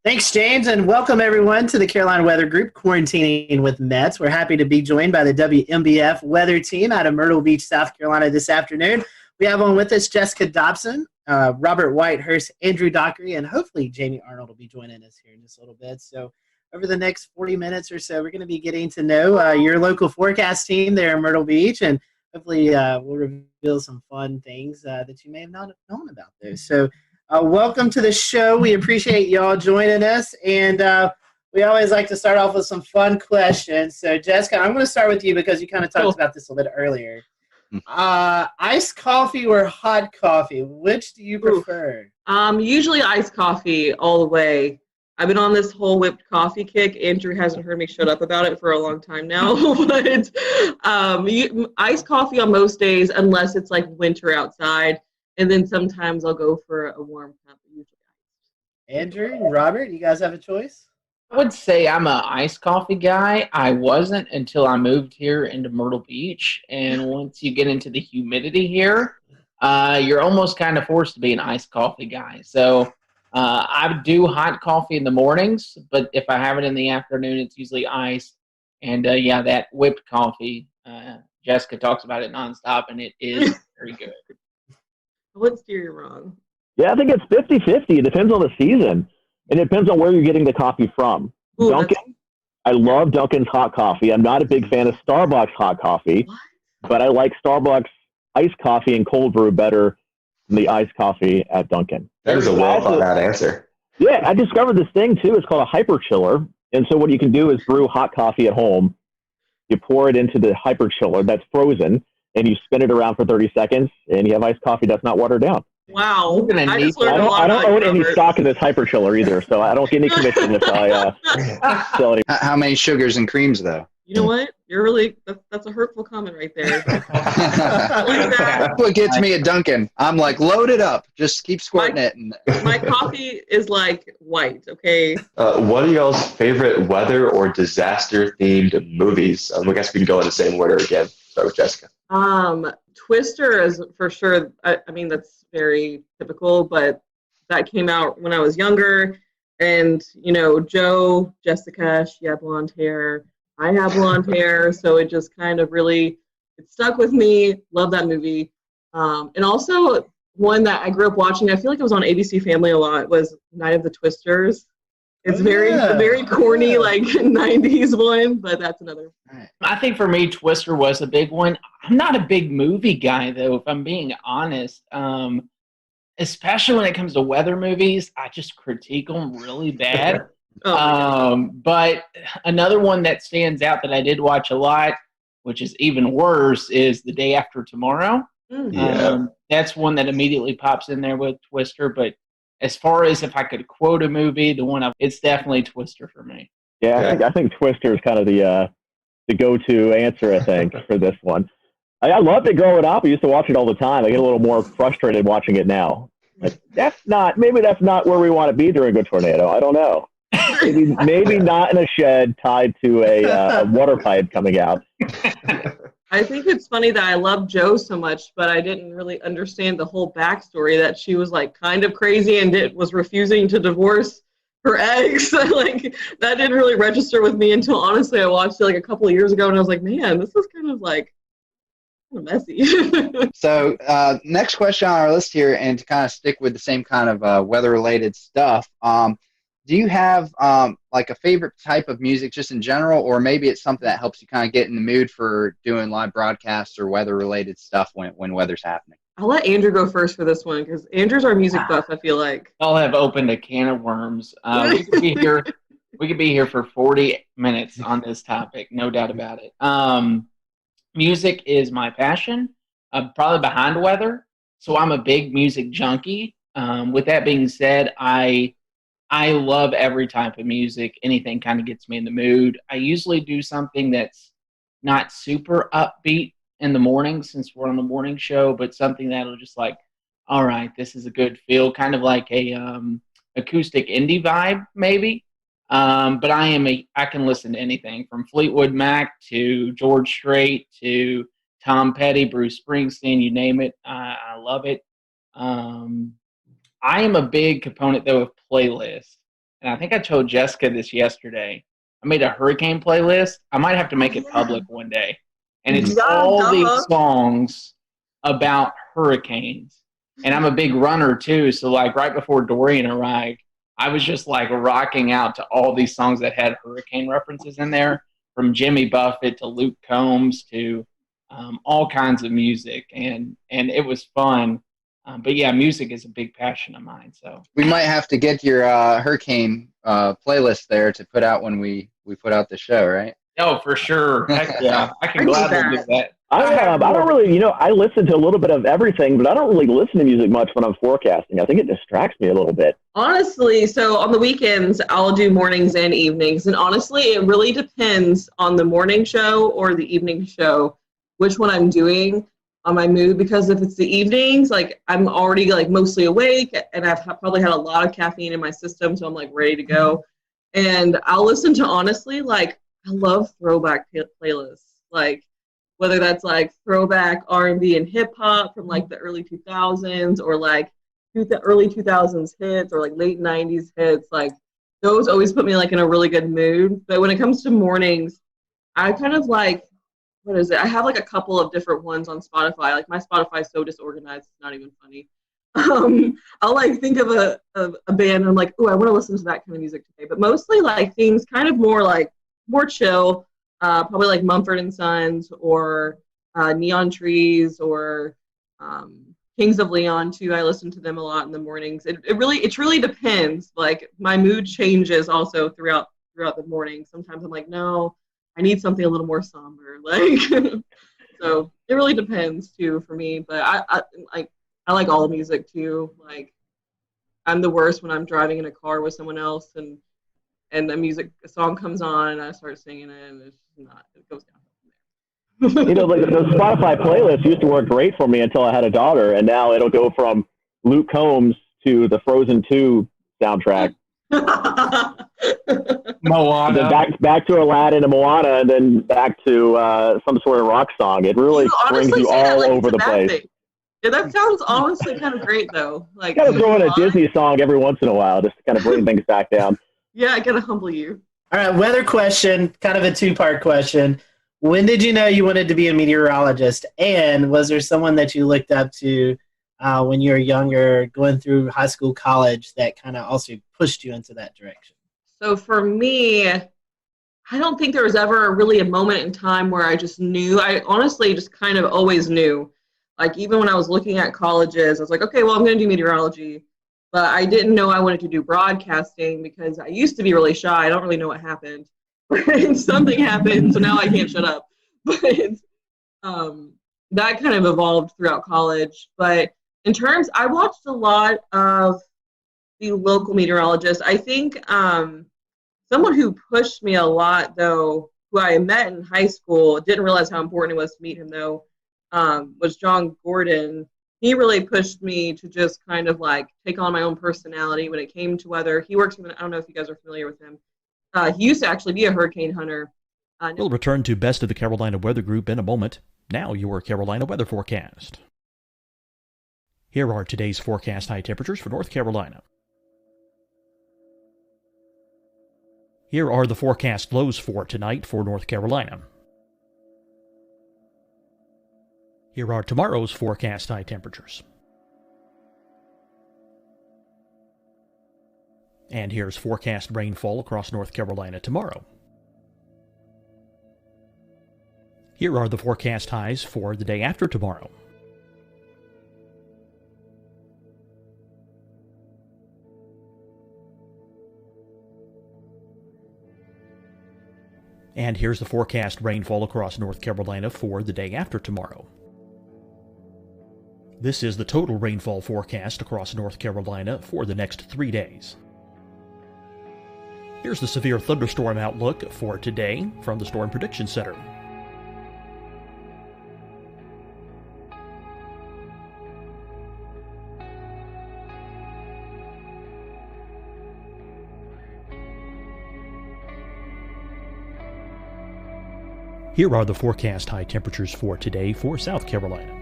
Thanks, James, and welcome everyone to the Carolina Weather Group, Quarantining with Mets. We're happy to be joined by the WMBF weather team out of Myrtle Beach, South Carolina this afternoon. We have on with us Jessica Dobson, Robert Whitehurst, Andrew Dockery, and hopefully Jamie Arnold will be joining us here in just a little bit. So over the next 40 minutes or so, we're going to be getting to know your local forecast team there in Myrtle Beach, and hopefully we'll reveal some fun things that you may have not known about those. So welcome to the show. We appreciate y'all joining us, and we always like to start off with some fun questions. So, Jessica, I'm going to start with you because you kind of talked about this a little bit earlier. Iced coffee or hot coffee? Which do you prefer? Usually iced coffee all the way. I've been on this whole whipped coffee kick. Andrew hasn't heard me shut up about it for a long time now. But iced coffee on most days, unless it's like winter outside. And then sometimes I'll go for a warm cup. Andrew and Robert, you guys have a choice? I would say I'm an iced coffee guy. I wasn't until I moved here into Myrtle Beach. And once you get into the humidity here, you're almost kind of forced to be an iced coffee guy. So I do hot coffee in the mornings, but if I have it in the afternoon, it's usually iced. And yeah, that whipped coffee, Jessica talks about it nonstop, and it is very good. I wouldn't steer you wrong. Yeah, I think it's 50-50. It depends on the season. And it depends on where you're getting the coffee from. Ooh, Dunkin', I love Dunkin's hot coffee. I'm not a big fan of Starbucks hot coffee, but I like Starbucks iced coffee and cold brew better than the iced coffee at Dunkin'. That is a well thought out answer. Yeah, I discovered this thing too. It's called a hyper chiller. And so what you can do is brew hot coffee at home. You pour it into the hyper chiller that's frozen. and you spin it around for 30 seconds, and you have iced coffee that's not watered down. Wow. I don't own any stock in this hyper chiller either, so I don't get any commission if I sell any. How many sugars and creams, though? You know what? You're really, that's a hurtful comment right there. That's what gets me at Dunkin'. I'm like, load it up. Just keep squirting it. And my coffee is like white, okay? What are y'all's favorite weather or disaster themed movies? I guess we can go in the same order again. Start with Jessica. Twister is for sure. I mean, that's very typical, but that came out when I was younger. And, you know, Jessica, she had blonde hair. I have blonde hair, so it just kind of really, it stuck with me. Love that movie. And also one that I grew up watching, I feel like it was on ABC Family a lot, was Night of the Twisters. It's very corny, like 90s one, but that's another. I think for me, Twister was a big one. I'm not a big movie guy, though, if I'm being honest. Especially when it comes to weather movies, I just critique them really bad. But another one that stands out that I did watch a lot, which is even worse, is The Day After Tomorrow. That's one that immediately pops in there with Twister. But as far as if I could quote a movie, it's definitely Twister for me. Yeah, I think Twister is kind of the go-to answer, I think, for this one. I loved it growing up. I used to watch it all the time. I get a little more frustrated watching it now. Like, maybe that's not where we want to be during a tornado. I don't know. Maybe not in a shed tied to a water pipe coming out. I think it's funny that I love Jo so much, but I didn't really understand the whole backstory that she was like kind of crazy and was refusing to divorce her ex. Like that didn't really register with me until honestly I watched it like a couple of years ago and I was like, man, this is kind of messy. So next question on our list here, and to kind of stick with the same kind of weather-related stuff, do you have like a favorite type of music just in general, or maybe it's something that helps you kind of get in the mood for doing live broadcasts or weather-related stuff when weather's happening? I'll let Andrew go first for this one because Andrew's our music buff, I feel like. I'll have opened a can of worms. We could be here. We could be here for 40 minutes on this topic, no doubt about it. Music is my passion. I'm probably behind weather, so I'm a big music junkie. With that being said, I love every type of music. Anything kind of gets me in the mood. I usually do something that's not super upbeat in the morning since we're on the morning show, but something that'll just like, all right, this is a good feel, kind of like a acoustic indie vibe maybe. But I can listen to anything from Fleetwood Mac to George Strait to Tom Petty, Bruce Springsteen, you name it. I love it. I am a big component, though, of playlists. And I think I told Jessica this yesterday. I made a hurricane playlist. I might have to make it public one day. And it's all these songs about hurricanes. And I'm a big runner, too. So, like, right before Dorian arrived, I was just, like, rocking out to all these songs that had hurricane references in there, from Jimmy Buffett to Luke Combs to all kinds of music. And it was fun. But yeah, music is a big passion of mine. So we might have to get your hurricane playlist there to put out when we put out the show, right? Oh, for sure. Heck yeah, I can gladly do that. I don't really, I listen to a little bit of everything, but I don't really listen to music much when I'm forecasting. I think it distracts me a little bit. Honestly, so on the weekends, I'll do mornings and evenings. And honestly, it really depends on the morning show or the evening show, which one I'm doing on my mood. Because if it's the evenings, like I'm already like mostly awake and I've probably had a lot of caffeine in my system. So I'm like ready to go. And I'll listen to, honestly, like I love throwback playlists. Like, whether that's like throwback R&B and hip hop from like the early 2000s or like the early 2000s hits or like late 90s hits, like those always put me like in a really good mood. But when it comes to mornings, I kind of like, what is it? I have like a couple of different ones on Spotify. Like my Spotify is so disorganized, it's not even funny. I'll like think of a band and I'm like, oh, I want to listen to that kind of music today. But mostly like things kind of more chill. Probably like Mumford & Sons or Neon Trees or Kings of Leon too. I listen to them a lot in the mornings. It really depends. Like my mood changes also throughout the morning. Sometimes I'm like, no, I need something a little more somber. Like So it really depends too for me. But I like all music too. Like I'm the worst when I'm driving in a car with someone else and a song comes on and I start singing it and it goes down. You know, like the Spotify playlist used to work great for me until I had a daughter, and now it'll go from Luke Combs to the Frozen 2 soundtrack. Moana. Then back to Aladdin and Moana, and then back to some sort of rock song. It really brings you all over the place. Thing. Yeah, that sounds honestly kind of great though. Like kind of throw in a Disney song every once in a while, just to kind of bring things back down. Yeah, I gotta humble you. All right, weather question, kind of a two-part question. When did you know you wanted to be a meteorologist? And was there someone that you looked up to when you were younger, going through high school, college, that kind of also pushed you into that direction? So for me, I don't think there was ever really a moment in time where I just knew. I honestly just kind of always knew. Like even when I was looking at colleges, I was like, okay, well, I'm going to do meteorology. But I didn't know I wanted to do broadcasting because I used to be really shy. I don't really know what happened. Something happened, so now I can't shut up. But that kind of evolved throughout college. But in terms, I watched a lot of the local meteorologists. I think someone who pushed me a lot, though, who I met in high school, didn't realize how important it was to meet him, though, was John Gordon. He really pushed me to just kind of like take on my own personality when it came to weather. He works with, I don't know if you guys are familiar with him. He used to actually be a hurricane hunter. We'll return to Best of the Carolina Weather Group in a moment. Now your Carolina weather forecast. Here are today's forecast high temperatures for North Carolina. Here are the forecast lows for tonight for North Carolina. Here are tomorrow's forecast high temperatures. And here's forecast rainfall across North Carolina tomorrow. Here are the forecast highs for the day after tomorrow. And here's the forecast rainfall across North Carolina for the day after tomorrow. This is the total rainfall forecast across North Carolina for the next 3 days. Here's the severe thunderstorm outlook for today from the Storm Prediction Center. Here are the forecast high temperatures for today for South Carolina.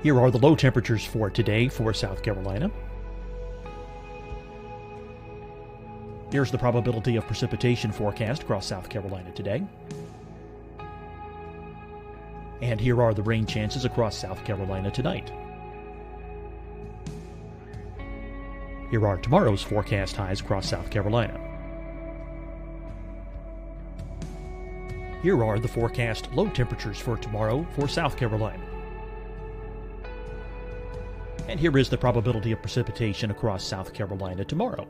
Here are the low temperatures for today for South Carolina. Here's the probability of precipitation forecast across South Carolina today. And here are the rain chances across South Carolina tonight. Here are tomorrow's forecast highs across South Carolina. Here are the forecast low temperatures for tomorrow for South Carolina. And here is the probability of precipitation across South Carolina tomorrow.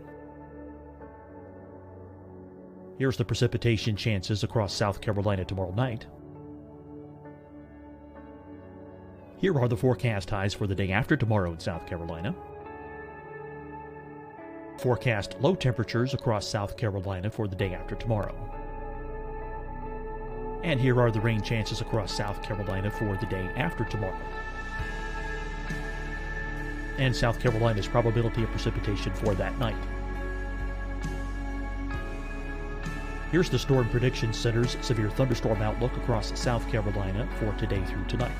Here's the precipitation chances across South Carolina tomorrow night. Here are the forecast highs for the day after tomorrow in South Carolina. Forecast low temperatures across South Carolina for the day after tomorrow. And here are the rain chances across South Carolina for the day after tomorrow. And South Carolina's probability of precipitation for that night. Here's the Storm Prediction Center's severe thunderstorm outlook across South Carolina for today through tonight.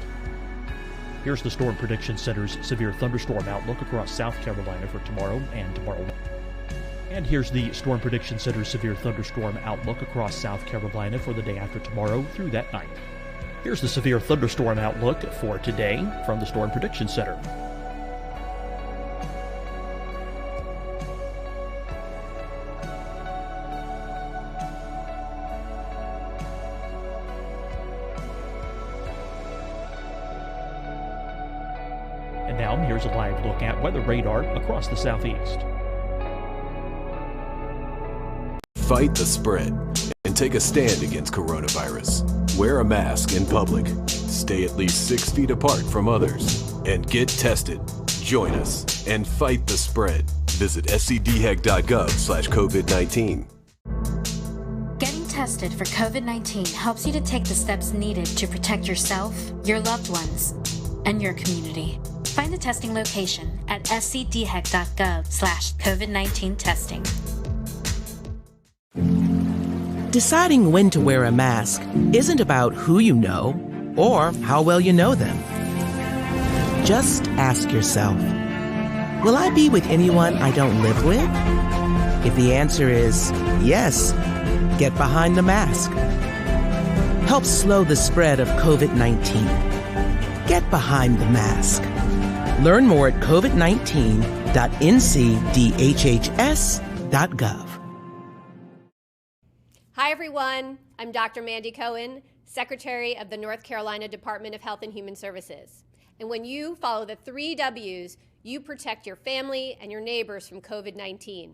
Here's the Storm Prediction Center's severe thunderstorm outlook across South Carolina for tomorrow and tomorrow night. And here's the Storm Prediction Center's severe thunderstorm outlook across South Carolina for the day after tomorrow through that night. Here's the severe thunderstorm outlook for today from the Storm Prediction Center. And now here's a live look at weather radar across the southeast. Fight the spread and take a stand against coronavirus. Wear a mask in public. Stay at least 6 feet apart from others. And get tested. Join us and fight the spread. Visit scdhec.gov/COVID-19. Getting tested for COVID-19 helps you to take the steps needed to protect yourself, your loved ones, and your community. Find the testing location at scdhec.gov/COVID-19 testing. Deciding when to wear a mask isn't about who you know or how well you know them. Just ask yourself, will I be with anyone I don't live with? If the answer is yes, get behind the mask. Help slow the spread of COVID-19. Get behind the mask. Learn more at covid19.ncdhhs.gov. Hi, everyone. I'm Dr. Mandy Cohen, Secretary of the North Carolina Department of Health and Human Services. And when you follow the 3 W's, you protect your family and your neighbors from COVID-19.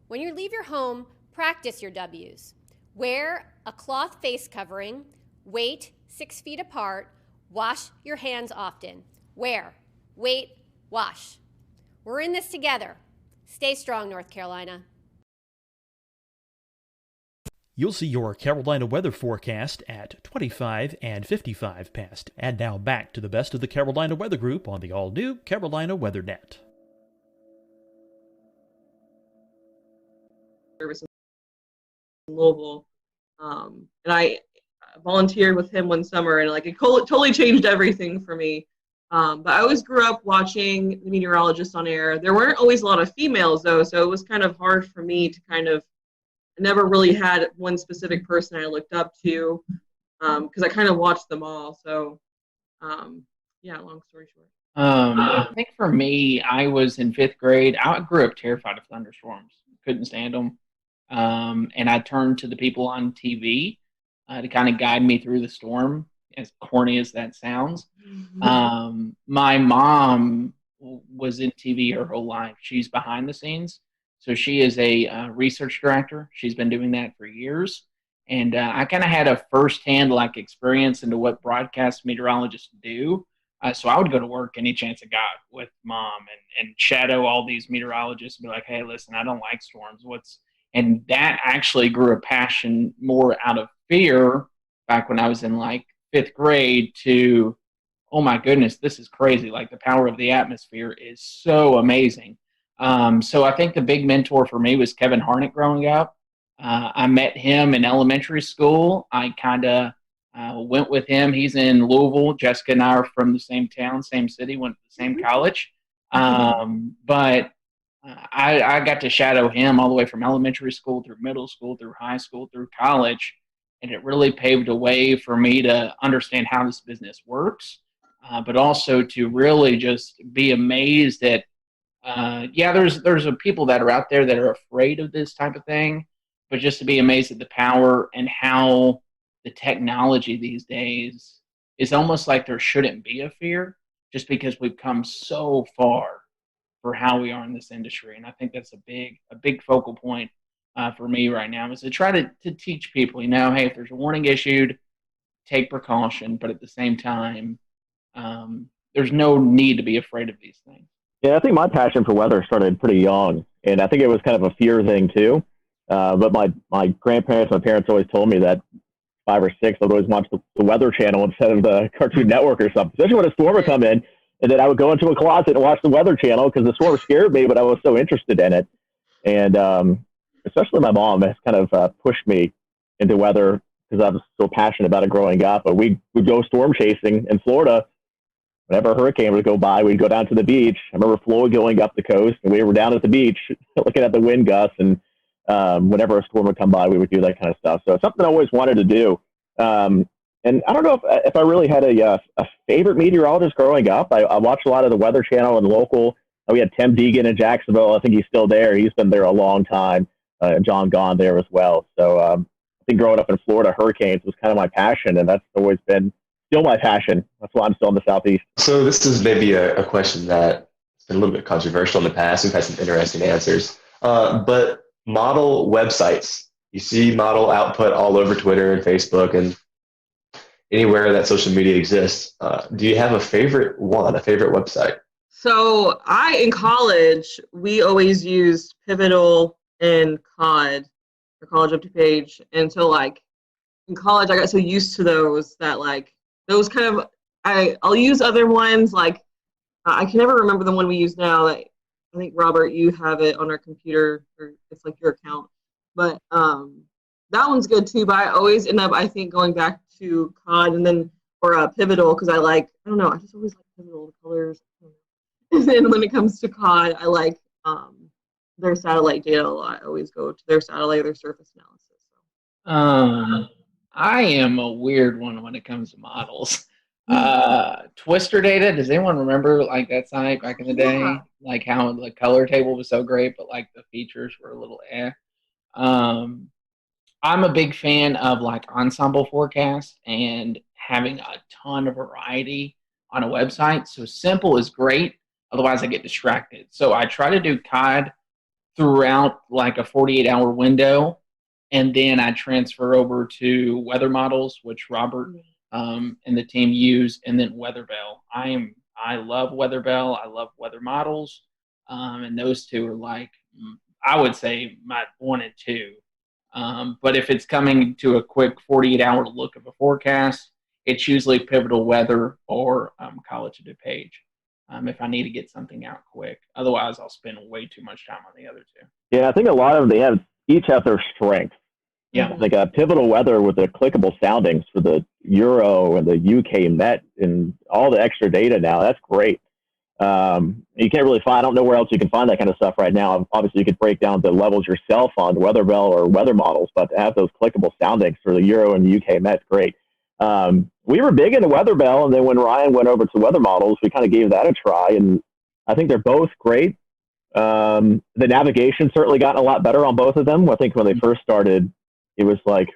When you leave your home, practice your W's. Wear a cloth face covering, wait 6 feet apart, wash your hands often. Wear, wait, wash. We're in this together. Stay strong, North Carolina. You'll see your Carolina weather forecast at 25 and 55 past. And now back to the best of the Carolina Weather Group on the all-new Carolina Weather Net. Service in Louisville, and I volunteered with him one summer, and like it totally changed everything for me. But I always grew up watching the meteorologists on air. There weren't always a lot of females though, so it was kind of hard for me to I never really had one specific person I looked up to, because I kind of watched them all. So, yeah, long story short. I think for me, I was in 5th grade. I grew up terrified of thunderstorms. Couldn't stand them. And I turned to the people on TV to kind of guide me through the storm, as corny as that sounds. My mom was in TV her whole life. She's behind the scenes. So she is a research director. She's been doing that for years. And I kind of had a firsthand experience into what broadcast meteorologists do. So I would go to work any chance I got with mom and shadow all these meteorologists and be like, hey, listen, I don't like storms. And that actually grew a passion more out of fear back when I was in 5th grade to, oh my goodness, this is crazy. The power of the atmosphere is so amazing. So I think the big mentor for me was Kevin Harnick growing up. I met him in elementary school. I kind of went with him. He's in Louisville. Jessica and I are from the same town, same city, went to the same college. But I got to shadow him all the way from elementary school through middle school, through high school, through college. And it really paved a way for me to understand how this business works, but also to really just be amazed at there's people that are out there that are afraid of this type of thing, but just to be amazed at the power and how the technology these days is almost like there shouldn't be a fear, just because we've come so far for how we are in this industry. And I think that's a big focal point for me right now, is to try to teach people, hey, if there's a warning issued, take precaution, but at the same time, there's no need to be afraid of these things. Yeah, I think my passion for weather started pretty young, and I think it was kind of a fear thing too. But my grandparents, my parents always told me that 5 or 6, I'd always watch the Weather Channel instead of the Cartoon Network or something, especially when a storm would come in, and then I would go into a closet and watch the Weather Channel because the storm scared me, but I was so interested in it. And especially my mom has kind of pushed me into weather because I was so passionate about it growing up. But we'd go storm chasing in Florida. Whenever a hurricane would go by, we'd go down to the beach. I remember Floyd going up the coast, and we were down at the beach looking at the wind gusts. And whenever a storm would come by, we would do that kind of stuff. So it's something I always wanted to do. And I don't know if I really had a favorite meteorologist growing up. I watched a lot of the Weather Channel and local. We had Tim Deegan in Jacksonville. I think he's still there. He's been there a long time. John Gahn there as well. So I think growing up in Florida, hurricanes was kind of my passion, and that's always been still my passion. That's why I'm still in the Southeast. So this is maybe a question that's been a little bit controversial in the past. We've had some interesting answers. But model websites You see model output all over Twitter and Facebook and anywhere that social media exists. Do you have a favorite website? So in college, we always used Pivotal and COD, or College Up to Page. And so like in college, I got so used to those that like those kind of, I'll use other ones. Like I can never remember the one we use now. I think, Robert, you have it on our computer, or it's like your account. But that one's good too. But I always end up, I think, going back to COD and then, or Pivotal, because I don't know, I just always like Pivotal, the colors. And then when it comes to COD, I like their satellite data a lot. I always go to their satellite, their surface analysis. I am a weird one when it comes to models. Twister data, does anyone remember like that site back in the day? Yeah. Like how the color table was so great, but like the features were a little eh. I'm a big fan of like ensemble forecast and having a ton of variety on a website. So simple is great. Otherwise I get distracted. So I try to do COD throughout like a 48-hour window. And then I transfer over to weather models, which Robert and the team use, and then Weatherbell. I love Weatherbell. I love weather models. And those two are like, I would say my 1 and 2. But if it's coming to a quick 48-hour look of a forecast, it's usually Pivotal Weather or College of DuPage if I need to get something out quick. Otherwise, I'll spend way too much time on the other two. Yeah, I think a lot of them, each have their strengths. Yeah. Like a Pivotal Weather with the clickable soundings for the Euro and the UK Met and all the extra data now. That's great. You can't really find, I don't know where else you can find that kind of stuff right now. Obviously, you could break down the levels yourself on Weatherbell or weather models, but to have those clickable soundings for the Euro and the UK Met's great. We were big into Weatherbell, and then when Ryan went over to weather models, we kind of gave that a try, and I think they're both great. The navigation certainly gotten a lot better on both of them. I think when they first started, it was like,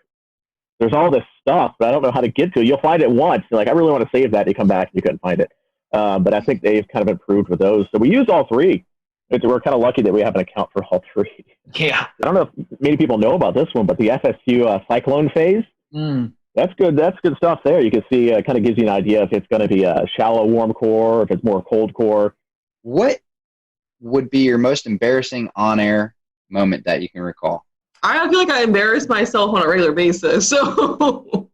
there's all this stuff, but I don't know how to get to it. You'll find it once. You're like, I really want to save that. You come back, you couldn't find it. But I think they've kind of improved with those. So we use all three. We're kind of lucky that we have an account for all three. Yeah. I don't know if many people know about this one, but the FSU cyclone phase, that's good. That's good stuff there. You can see, kind of gives you an idea if it's going to be a shallow warm core, if it's more cold core. What would be your most embarrassing on-air moment that you can recall? I feel like I embarrass myself on a regular basis. So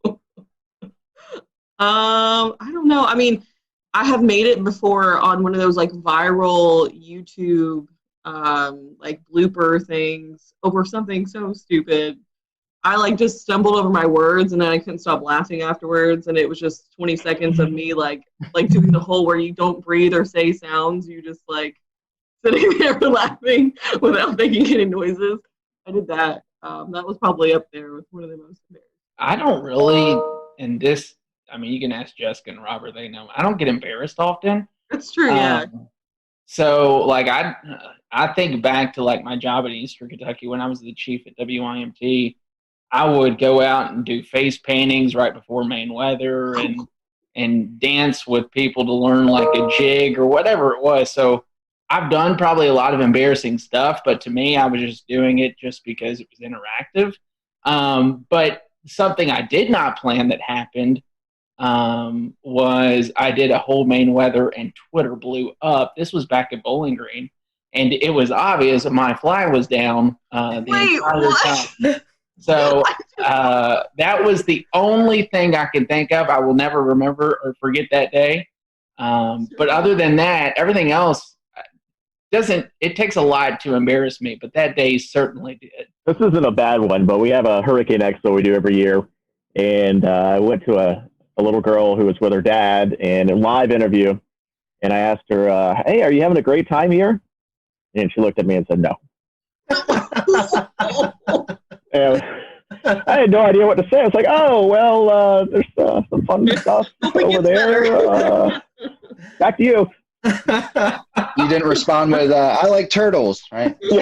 I don't know. I mean, I have made it before on one of those like viral YouTube like blooper things over something so stupid. I like just stumbled over my words and then I couldn't stop laughing afterwards, and it was just 20 seconds of me like doing the whole where you don't breathe or say sounds, you just like sitting there laughing without making any noises. I did that. That was probably up there with one of the most embarrassing. I don't really, in this, I mean, you can ask Jessica and Robert, they know. I don't get embarrassed often. That's true, yeah. So, like, I think back to, like, my job at Eastern Kentucky when I was the chief at WIMT. I would go out and do face paintings right before main weather and dance with people to learn, like, a jig or whatever it was. So I've done probably a lot of embarrassing stuff, but to me, I was just doing it just because it was interactive. But something I did not plan that happened was I did a whole main weather and Twitter blew up. This was back at Bowling Green, and it was obvious that my fly was down the entire time. So that was the only thing I can think of. I will never remember or forget that day. But other than that, everything else it takes a lot to embarrass me, but that day certainly did. This isn't a bad one, but we have a Hurricane Expo we do every year. And I went to a little girl who was with her dad in a live interview. And I asked her, hey, are you having a great time here? And she looked at me and said, no. And I had no idea what to say. I was like, oh, well, there's some fun stuff over there. Back to you. You didn't respond with, I like turtles, right? And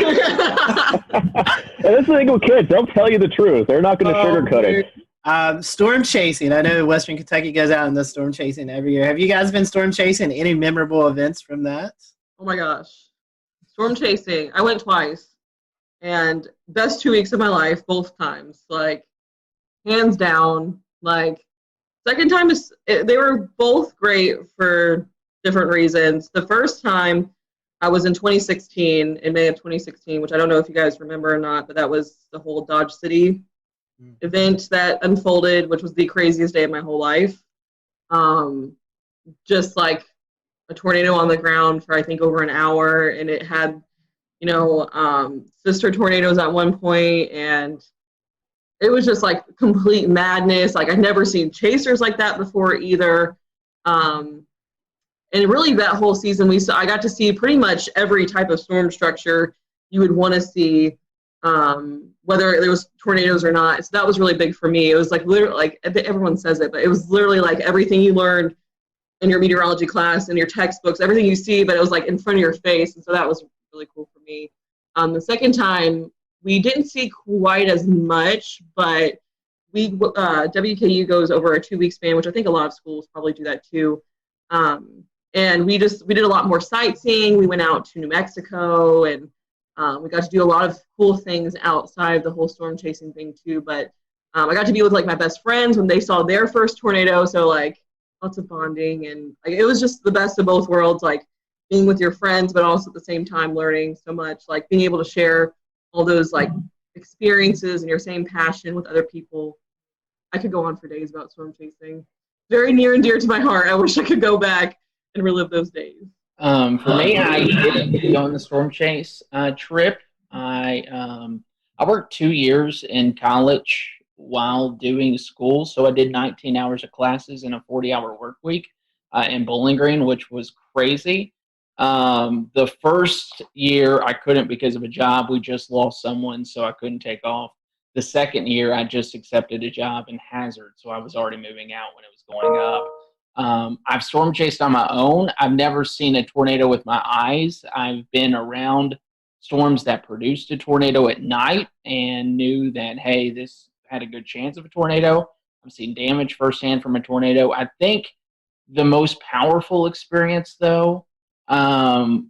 this is the thing with kids. They'll tell you the truth. They're not going to sugarcoat it. Storm chasing. I know Western Kentucky goes out and does storm chasing every year. Have you guys been storm chasing? Any memorable events from that? Oh my gosh. Storm chasing. I went twice. and best 2 weeks of my life, both times, like hands down. Like second time they were both great for different reasons. The first time I was in 2016, in May of 2016, which I don't know if you guys remember or not, but that was the whole Dodge City event that unfolded, which was the craziest day of my whole life. Just like a tornado on the ground for I think over an hour, and it had, sister tornadoes at one point, and it was just like complete madness. Like I'd never seen chasers like that before either. And really that whole season I got to see pretty much every type of storm structure you would want to see, whether there was tornadoes or not. So that was really big for me. It was like literally, like everyone says it, but it was literally like everything you learned in your meteorology class and your textbooks, everything you see, but it was like in front of your face. And so that was really cool for me. The second time we didn't see quite as much, but WKU goes over a 2-week span, which I think a lot of schools probably do that too. And we did a lot more sightseeing. We went out to New Mexico, and we got to do a lot of cool things outside the whole storm chasing thing too. But I got to be with like my best friends when they saw their first tornado. So like lots of bonding, and like, it was just the best of both worlds, like being with your friends, but also at the same time learning so much, like being able to share all those like experiences and your same passion with other people. I could go on for days about storm chasing. Very near and dear to my heart. I wish I could go back and relive those days. For me, I didn't go on the storm chase trip. I worked 2 years in college while doing school, so I did 19 hours of classes in a 40-hour work week in Bowling Green, which was crazy. The first year I couldn't because of a job. We just lost someone, so I couldn't take off. The second year I just accepted a job in Hazard, so I was already moving out when it was going up. I've storm chased on my own. I've never seen a tornado with my eyes. I've been around storms that produced a tornado at night and knew that, hey, this had a good chance of a tornado. I've seen damage firsthand from a tornado. I think the most powerful experience, though,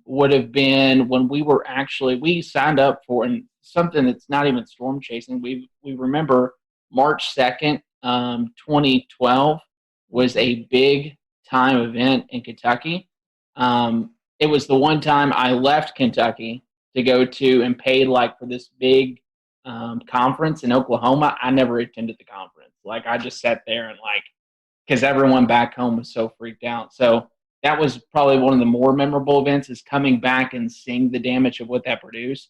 would have been when we signed up for something that's not even storm chasing. We remember March 2nd, 2012 was a big time event in Kentucky. It was the one time I left Kentucky to go to and paid like for this big conference in Oklahoma. I never attended the conference. Like I just sat there and like, because everyone back home was so freaked out. So that was probably one of the more memorable events, is coming back and seeing the damage of what that produced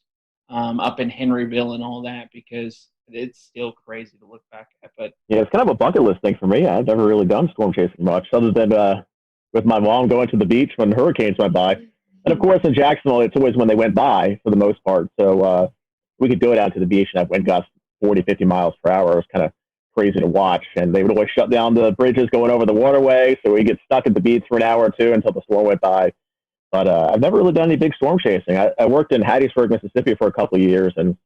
up in Henryville and all that, because it's still crazy to look back at. But yeah, it's kind of a bucket list thing for me. I've never really done storm chasing much, other than with my mom going to the beach when hurricanes went by. And of course, in Jacksonville, it's always when they went by for the most part. So we could go down to the beach, and I went gusts 40, 50 miles per hour. It was kind of crazy to watch. And they would always shut down the bridges going over the waterway, so we get stuck at the beach for an hour or two until the storm went by. But I've never really done any big storm chasing. I worked in Hattiesburg, Mississippi for a couple of years, and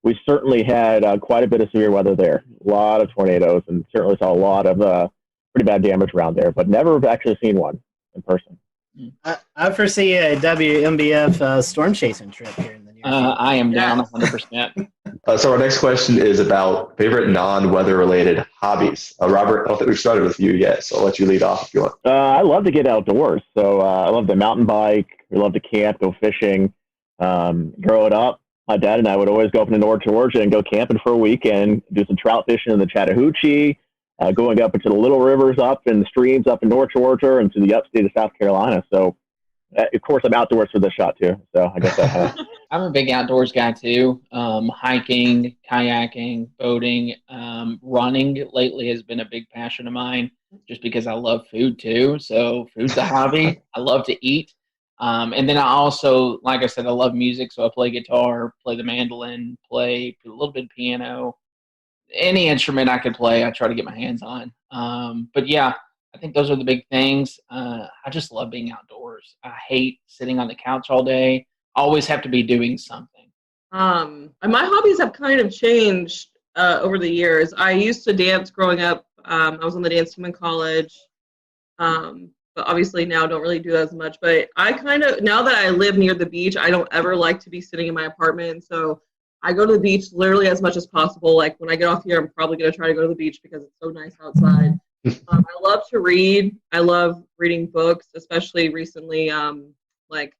we certainly had quite a bit of severe weather there. A lot of tornadoes, and certainly saw a lot of pretty bad damage around there, but never actually seen one in person. I foresee a WMBF storm chasing trip here in the near future. I am down 100%. So our next question is about favorite non-weather related hobbies. Robert, I don't think we've started with you yet, so I'll let you lead off if you want. I love to get outdoors. So I love to mountain bike. We love to camp, go fishing. Growing up, my dad and I would always go up to North Georgia and go camping for a week and do some trout fishing in the Chattahoochee, going up into the little rivers up and the streams up in North Georgia and to the upstate of South Carolina. So, of course, I'm outdoors for this shot too. So I guess that I'm a big outdoors guy too. Hiking, kayaking, boating, running lately has been a big passion of mine, just because I love food too. So food's a hobby. I love to eat. And then I also, like I said, I love music. So I play guitar, play the mandolin, play a little bit of piano. Any instrument I could play, I try to get my hands on. But yeah, I think those are the big things. I just love being outdoors. I hate sitting on the couch all day. I always have to be doing something. And my hobbies have kind of changed over the years. I used to dance growing up. I was on the dance team in college. But obviously now don't really do that as much. But I kind of, now that I live near the beach, I don't ever like to be sitting in my apartment. So I go to the beach literally as much as possible. Like when I get off here, I'm probably going to try to go to the beach because it's so nice outside. I love to read. I love reading books, especially recently, like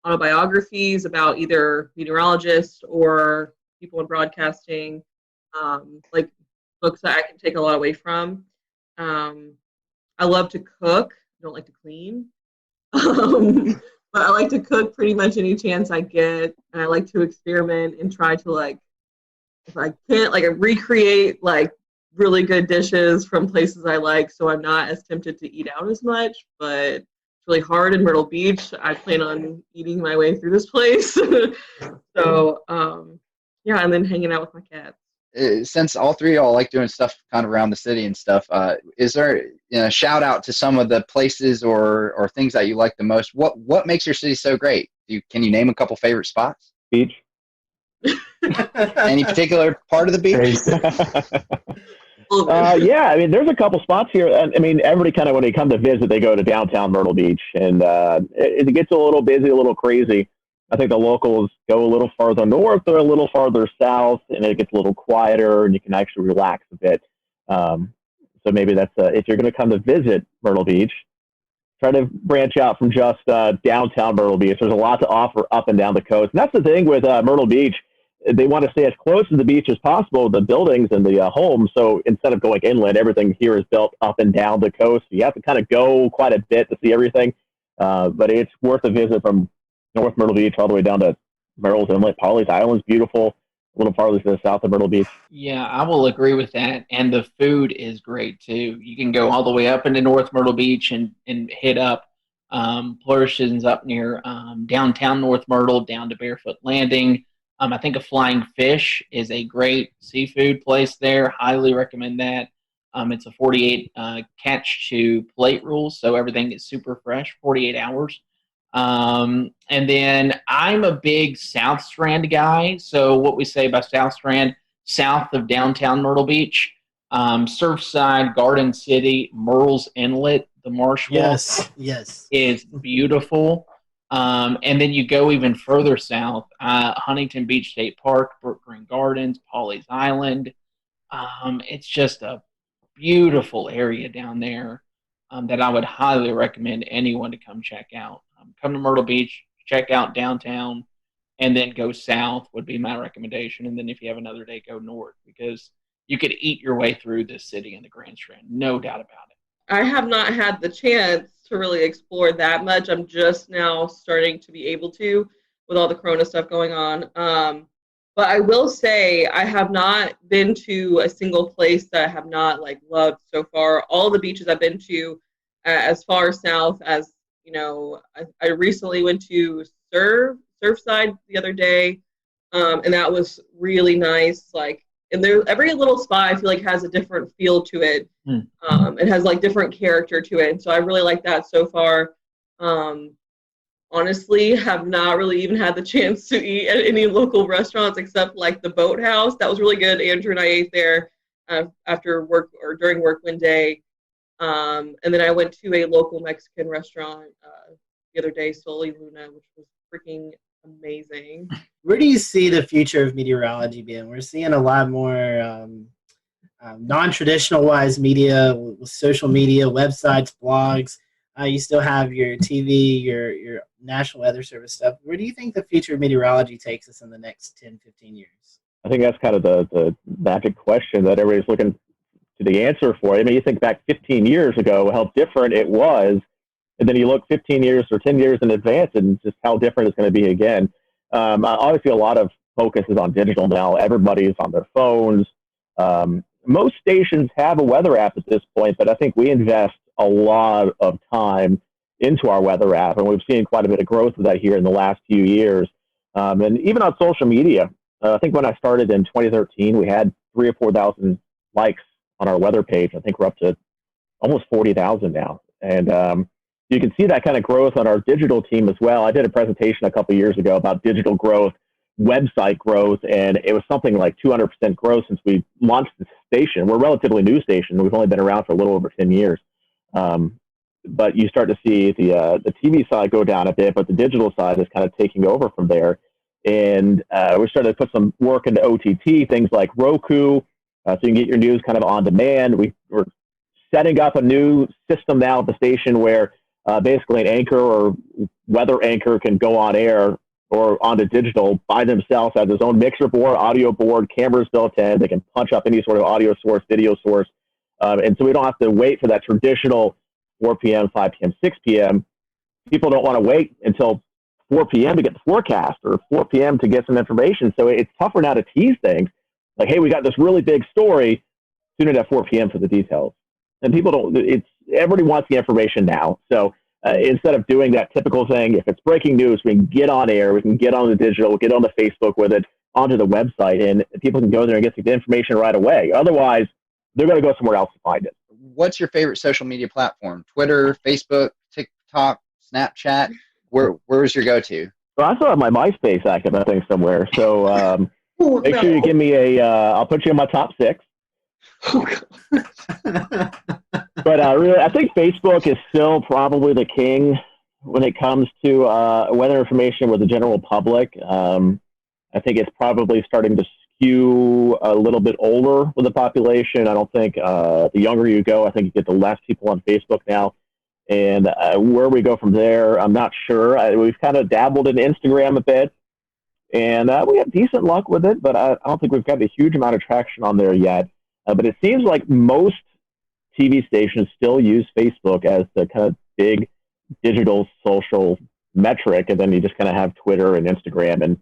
autobiographies about either meteorologists or people in broadcasting, like books that I can take a lot away from. I love to cook. I don't like to clean. But I like to cook pretty much any chance I get. And I like to experiment and try to, like, if I can't, like, recreate, like, really good dishes from places I like, so I'm not as tempted to eat out as much. But it's really hard in Myrtle Beach. I plan on eating my way through this place. So, yeah, and then hanging out with my cats. Since all three of y'all like doing stuff kind of around the city and stuff, is there a shout out to some of the places or things that you like the most? What makes your city so great? Can you name a couple favorite spots? Beach. Any particular part of the beach? Yeah, I mean, there's a couple spots here. I mean, everybody kind of, when they come to visit, they go to downtown Myrtle Beach, and it gets a little busy, a little crazy. I think the locals go a little farther north or a little farther south, and it gets a little quieter, and you can actually relax a bit. So maybe that's if you're going to come to visit Myrtle Beach, try to branch out from just downtown Myrtle Beach. There's a lot to offer up and down the coast, and that's the thing with Myrtle Beach. They want to stay as close to the beach as possible, the buildings and the homes. So instead of going inland, everything here is built up and down the coast. You have to kind of go quite a bit to see everything, but it's worth a visit from North Myrtle Beach all the way down to Merrill's Inlet. Pawleys Island's beautiful, a little farther to the south of Myrtle Beach. Yeah, I will agree with that. And the food is great too. You can go all the way up into North Myrtle Beach and hit up Flourishes up near downtown North Myrtle down to Barefoot Landing. I think a Flying Fish is a great seafood place there. Highly recommend that. It's a 48 catch to plate rule, so everything is super fresh, 48 hours. And then I'm a big South Strand guy. So what we say about South Strand, south of downtown Myrtle Beach, Surfside, Garden City, Merle's Inlet, the Marsh Walk is beautiful. And then you go even further south, Huntington Beach State Park, Brook Green Gardens, Pawleys Island. It's just a beautiful area down there that I would highly recommend anyone to come check out. Come to Myrtle Beach, check out downtown, and then go south would be my recommendation. And then if you have another day, go north, because you could eat your way through this city in the Grand Strand, no doubt about it. I have not had the chance to really explore that much. I'm just now starting to be able to with all the Corona stuff going on. But I will say I have not been to a single place that I have not loved so far. All the beaches I've been to as far south as, I recently went to Surfside the other day, and that was really nice. And there, every little spot I feel like has a different feel to it. It has different character to it. And so I really like that so far. Honestly, have not really even had the chance to eat at any local restaurants except the Boathouse. That was really good. Andrew and I ate there after work or during work one day. And then I went to a local Mexican restaurant the other day, Soli Luna, which was freaking amazing. Where do you see the future of meteorology being? We're seeing a lot more non-traditional wise media with social media, websites, blogs. You still have your TV, your National Weather Service stuff. Where do you think the future of meteorology takes us in the next 10, 15 years? I think that's kind of the magic question that everybody's looking to the answer for. I mean, you think back 15 years ago, how different it was, and then you look 15 years or 10 years in advance and just how different it's going to be again. Obviously, a lot of focus is on digital now. Everybody's on their phones. Most stations have a weather app at this point, but I think we invest a lot of time into our weather app, and we've seen quite a bit of growth of that here in the last few years. And even on social media, I think when I started in 2013, we had 3,000 or 4,000 likes on our weather page. I think we're up to almost 40,000 now. And you can see that kind of growth on our digital team as well. I did a presentation a couple of years ago about digital growth, website growth, and it was something like 200% growth since we launched the station. We're a relatively new station. We've only been around for a little over 10 years. But you start to see the TV side go down a bit, but the digital side is kind of taking over from there. And we're starting to put some work into OTT, things like Roku, so you can get your news kind of on demand. We're setting up a new system now at the station where basically an anchor or weather anchor can go on air or onto digital by themselves, have his own mixer board, audio board, cameras built in. They can punch up any sort of audio source, video source. And so we don't have to wait for that traditional 4 p.m., 5 p.m., 6 p.m. People don't want to wait until 4 p.m. to get the forecast or 4 p.m. to get some information. So it's tougher now to tease things. Like, hey, we got this really big story. Tune in at 4 p.m. for the details. And people don't, everybody wants the information now. So instead of doing that typical thing, if it's breaking news, we can get on air, we can get on the digital, get on the Facebook with it, onto the website, and people can go there and get the information right away. Otherwise, they're going to go somewhere else to find it. What's your favorite social media platform? Twitter, Facebook, TikTok, Snapchat? Where's your go-to? Well, I still have my MySpace active, I think, somewhere. So make sure you give me I'll put you in my top 6. But really, I think Facebook is still probably the king when it comes to weather information with the general public. I think it's probably starting to skew a little bit older with the population. I don't think the younger you go, I think you get the less people on Facebook now. And where we go from there, I'm not sure. We've kind of dabbled in Instagram a bit, and we have decent luck with it, but I don't think we've got a huge amount of traction on there yet. But it seems like most TV stations still use Facebook as the kind of big digital social metric, and then you just kind of have Twitter and Instagram and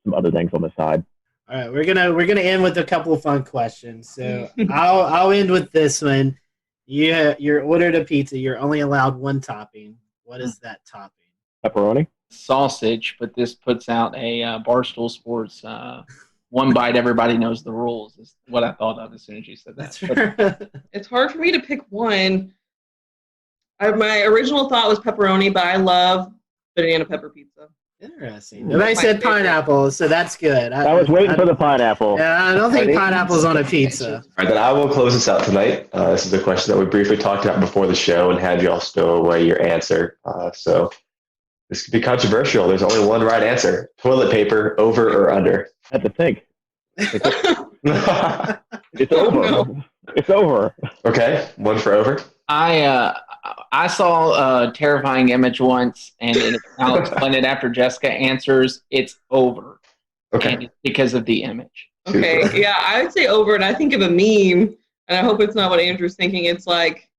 some other things on the side. All right, we're gonna end with a couple of fun questions. So I'll end with this one. You're ordered a pizza. You're only allowed one topping. What is that topping? Pepperoni? Sausage, but this puts out a Barstool Sports one bite, everybody knows the rules is what I thought of as soon as you said that. It's hard for me to pick one. My original thought was pepperoni, but I love banana pepper pizza. Interesting. Nobody said pineapple, so that's good. I was waiting for the pineapple. Yeah, I don't think pineapple's on a pizza. All right, then I will close this out tonight. This is a question that we briefly talked about before the show and had you all stow away your answer. So this could be controversial. There's only one right answer. Toilet paper, over or under? I have to think. It's over. No. It's over. Okay, one for over. I saw a terrifying image once, and I'll explain it after Jessica answers. It's over. Okay. And it's because of the image. Okay, yeah, I would say over, and I think of a meme, and I hope it's not what Andrew's thinking. It's like,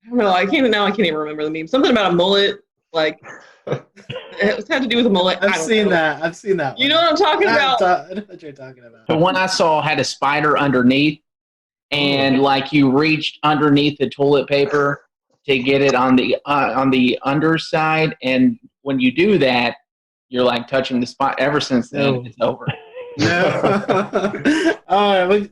I don't know, I can't even remember the meme. Something about a mullet, like, it had to do with a mullet. I've seen that. You know what I'm talking about? I know what you're talking about. The one I saw had a spider underneath, and like you reached underneath the toilet paper to get it on the underside, and when you do that, you're like touching the spot. Ever since then, it's over. No. All right,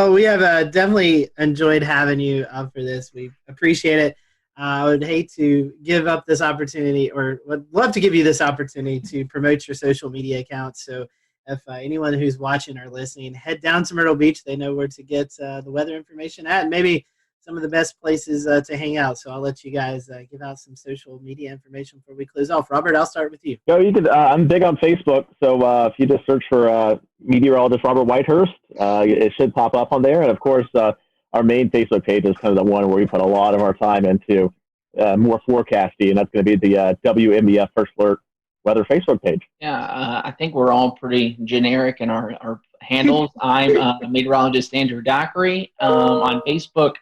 we have definitely enjoyed having you for this. We appreciate it. I would hate to give up this opportunity, or would love to give you this opportunity to promote your social media accounts. So if anyone who's watching or listening, head down to Myrtle Beach. They know where to get the weather information at, and maybe some of the best places to hang out. So I'll let you guys give out some social media information before we close off. Robert, I'll start with you. No, you could. I'm big on Facebook, so if you just search for meteorologist Robert Whitehurst, it should pop up on there. And of course, our main Facebook page is kind of the one where we put a lot of our time into more forecasting, and that's going to be the WMBF First Alert Weather Facebook page. Yeah, I think we're all pretty generic in our handles. I'm meteorologist Andrew Dockery on Facebook,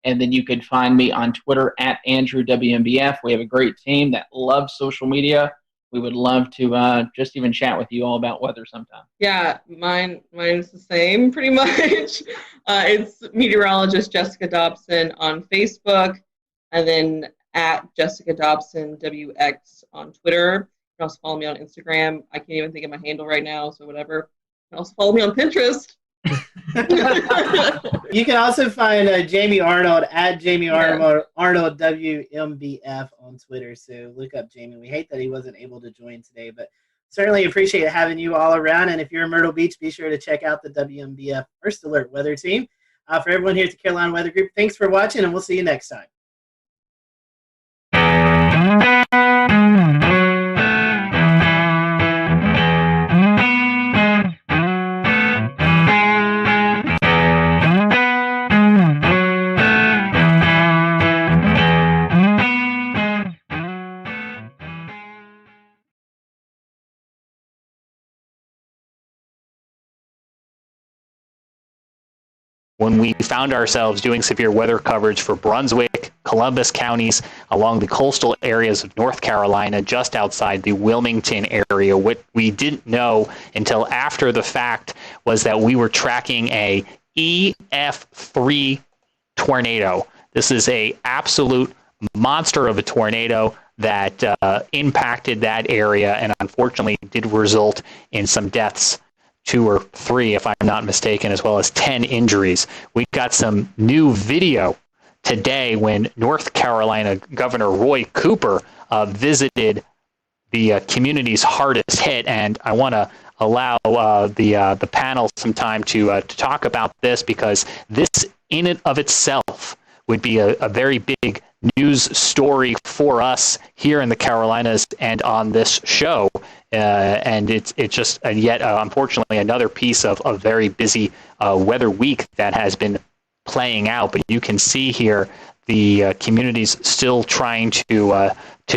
and then you can find me on Twitter at AndrewWMBF. We have a great team that loves social media. We would love to just even chat with you all about weather sometime. Yeah, mine's the same pretty much. It's meteorologist Jessica Dobson on Facebook, and then at Jessica Dobson WX on Twitter. You can also follow me on Instagram. I can't even think of my handle right now, so whatever. You can also follow me on Pinterest. You can also find Jamie Arnold at Jamie Arnold WMBF on Twitter. So look up Jamie. We hate that he wasn't able to join today, but certainly appreciate having you all around. And if you're in Myrtle Beach, be sure to check out the WMBF First Alert Weather Team. For everyone here at the Carolina Weather Group, thanks for watching, and we'll see you next time. when we found ourselves doing severe weather coverage for Brunswick, Columbus counties, along the coastal areas of North Carolina, just outside the Wilmington area. What we didn't know until after the fact was that we were tracking a EF3 tornado. This is a absolute monster of a tornado that impacted that area and unfortunately did result in some deaths, 2 or 3 if I'm not mistaken, as well as 10 injuries. We got some new video today when North Carolina Governor Roy Cooper visited the communities hardest hit, and I want to allow the panel some time to talk about this, because this in and of itself would be a very big news story for us here in the Carolinas and on this show. And it's just yet, unfortunately, another piece of a very busy weather week that has been playing out. But you can see here the communities still trying to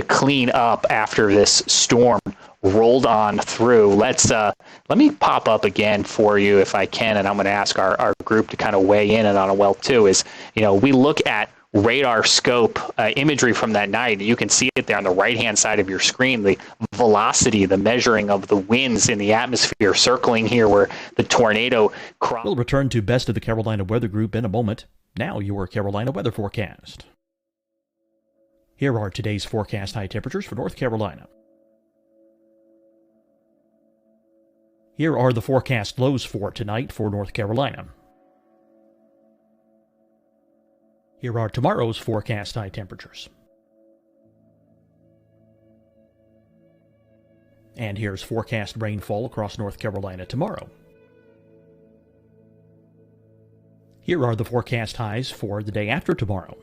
clean up after this storm rolled on through. Let me pop up again for you if I can, and I'm going to ask our group to kind of weigh in on it well too. Is, we look at radar scope imagery from that night. You can see it there on the right-hand side of your screen, the velocity, the measuring of the winds in the atmosphere circling here where the tornado crossed. We'll return to Best of the Carolina Weather Group in a moment. Now your Carolina weather forecast. Here are today's forecast high temperatures for North Carolina. Here are the forecast lows for tonight for North Carolina. Here are tomorrow's forecast high temperatures. And here's forecast rainfall across North Carolina tomorrow. Here are the forecast highs for the day after tomorrow.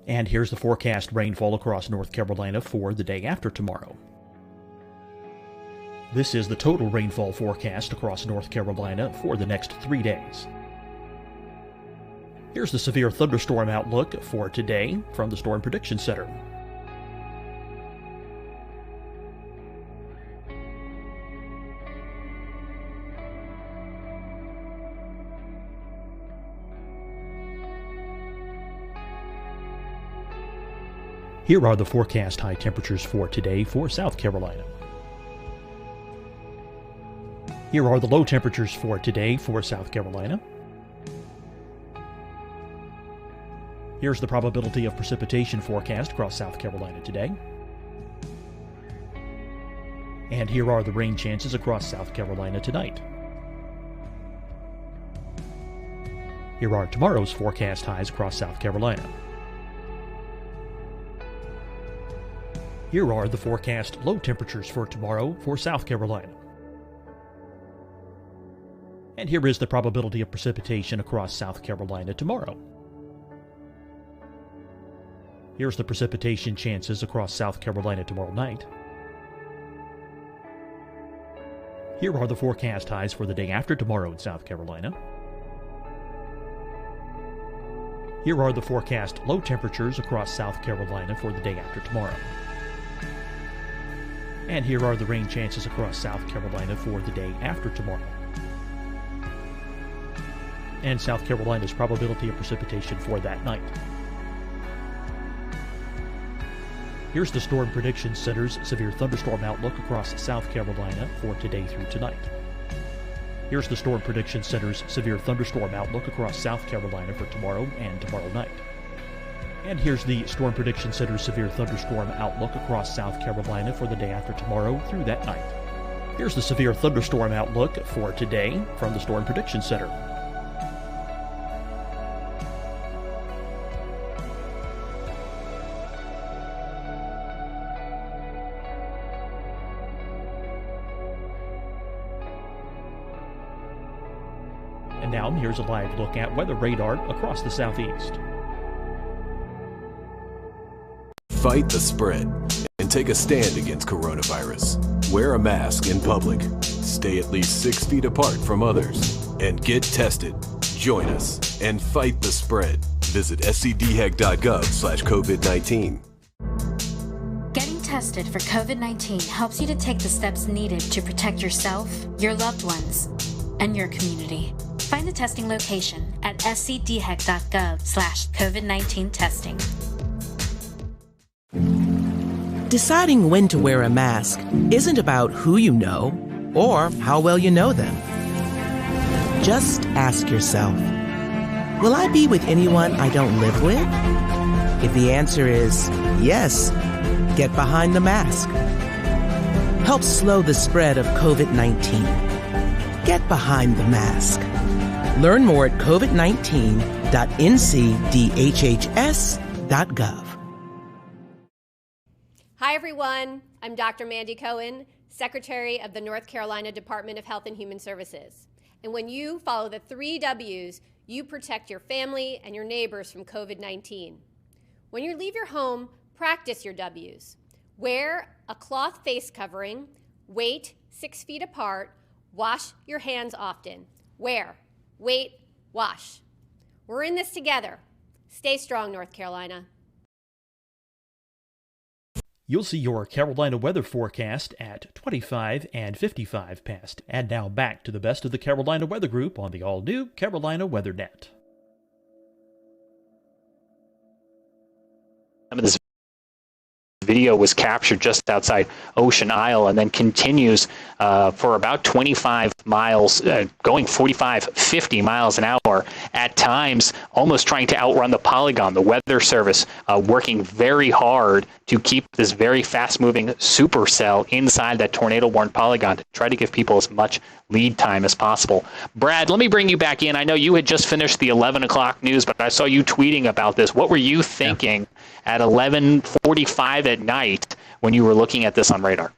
And here's the forecast rainfall across North Carolina for the day after tomorrow. This is the total rainfall forecast across North Carolina for the next 3 days. Here's the severe thunderstorm outlook for today from the Storm Prediction Center. Here are the forecast high temperatures for today for South Carolina. Here are the low temperatures for today for South Carolina. Here's the probability of precipitation forecast across South Carolina today. And here are the rain chances across South Carolina tonight. Here are tomorrow's forecast highs across South Carolina. Here are the forecast low temperatures for tomorrow for South Carolina. And here is the probability of precipitation across South Carolina tomorrow. Here's the precipitation chances across South Carolina tomorrow night. Here are the forecast highs for the day after tomorrow in South Carolina. Here are the forecast low temperatures across South Carolina for the day after tomorrow. And here are the rain chances across South Carolina for the day after tomorrow. And South Carolina's probability of precipitation for that night. Here's the Storm Prediction Center's severe thunderstorm outlook across South Carolina for today through tonight. Here's the Storm Prediction Center's severe thunderstorm outlook across South Carolina for tomorrow and tomorrow night. And here's the Storm Prediction Center's severe thunderstorm outlook across South Carolina for the day after tomorrow through that night. Here's the severe thunderstorm outlook for today from the Storm Prediction Center. And now here's a live look at weather radar across the southeast. Fight the spread and take a stand against coronavirus. Wear a mask in public. Stay at least 6 feet apart from others. And get tested. Join us and fight the spread. Visit scdhec.gov/COVID-19. tested for COVID-19 helps you to take the steps needed to protect yourself, your loved ones, and your community. Find the testing location at scdhec.gov/COVID-19 testing. Deciding when to wear a mask isn't about who you know or how well you know them. Just ask yourself, will I be with anyone I don't live with? If the answer is yes, get behind the mask. Help slow the spread of COVID-19. Get behind the mask. Learn more at covid19.ncdhhs.gov. Hi, everyone. I'm Dr. Mandy Cohen, Secretary of the North Carolina Department of Health and Human Services. And when you follow the 3 W's, you protect your family and your neighbors from COVID-19. When you leave your home, practice your W's. Wear a cloth face covering, wait 6 feet apart, wash your hands often. Wear, wait, wash. We're in this together. Stay strong, North Carolina. You'll see your Carolina weather forecast at 25 and 55 past. And now back to the best of the Carolina Weather Group on the all-new Carolina Weather Net. Some of this video was captured just outside Ocean Isle and then continues for about 25 miles, going 45, 50 miles an hour at times, almost trying to outrun the polygon. The Weather Service working very hard to keep this very fast-moving supercell inside that tornado-warned polygon to try to give people as much lead time as possible. Brad, let me bring you back in. I know you had just finished the 11 o'clock news, but I saw you tweeting about this. What were you thinking at 11:45 at night when you were looking at this on radar?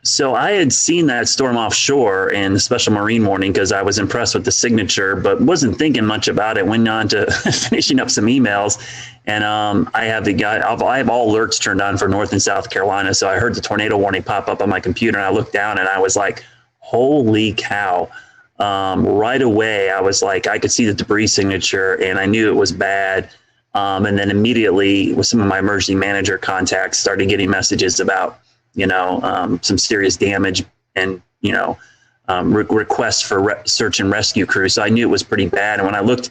So I had seen that storm offshore in the special marine warning because I was impressed with the signature, but wasn't thinking much about it. Went on to finishing up some emails, and I have all alerts turned on for North and South Carolina. So I heard the tornado warning pop up on my computer, and I looked down, and I was like, "Holy cow!" Right away, I was like, I could see the debris signature, and I knew it was bad. And then immediately, with some of my emergency manager contacts, started getting messages about some serious damage and, requests for search and rescue crews. So I knew it was pretty bad. And when I looked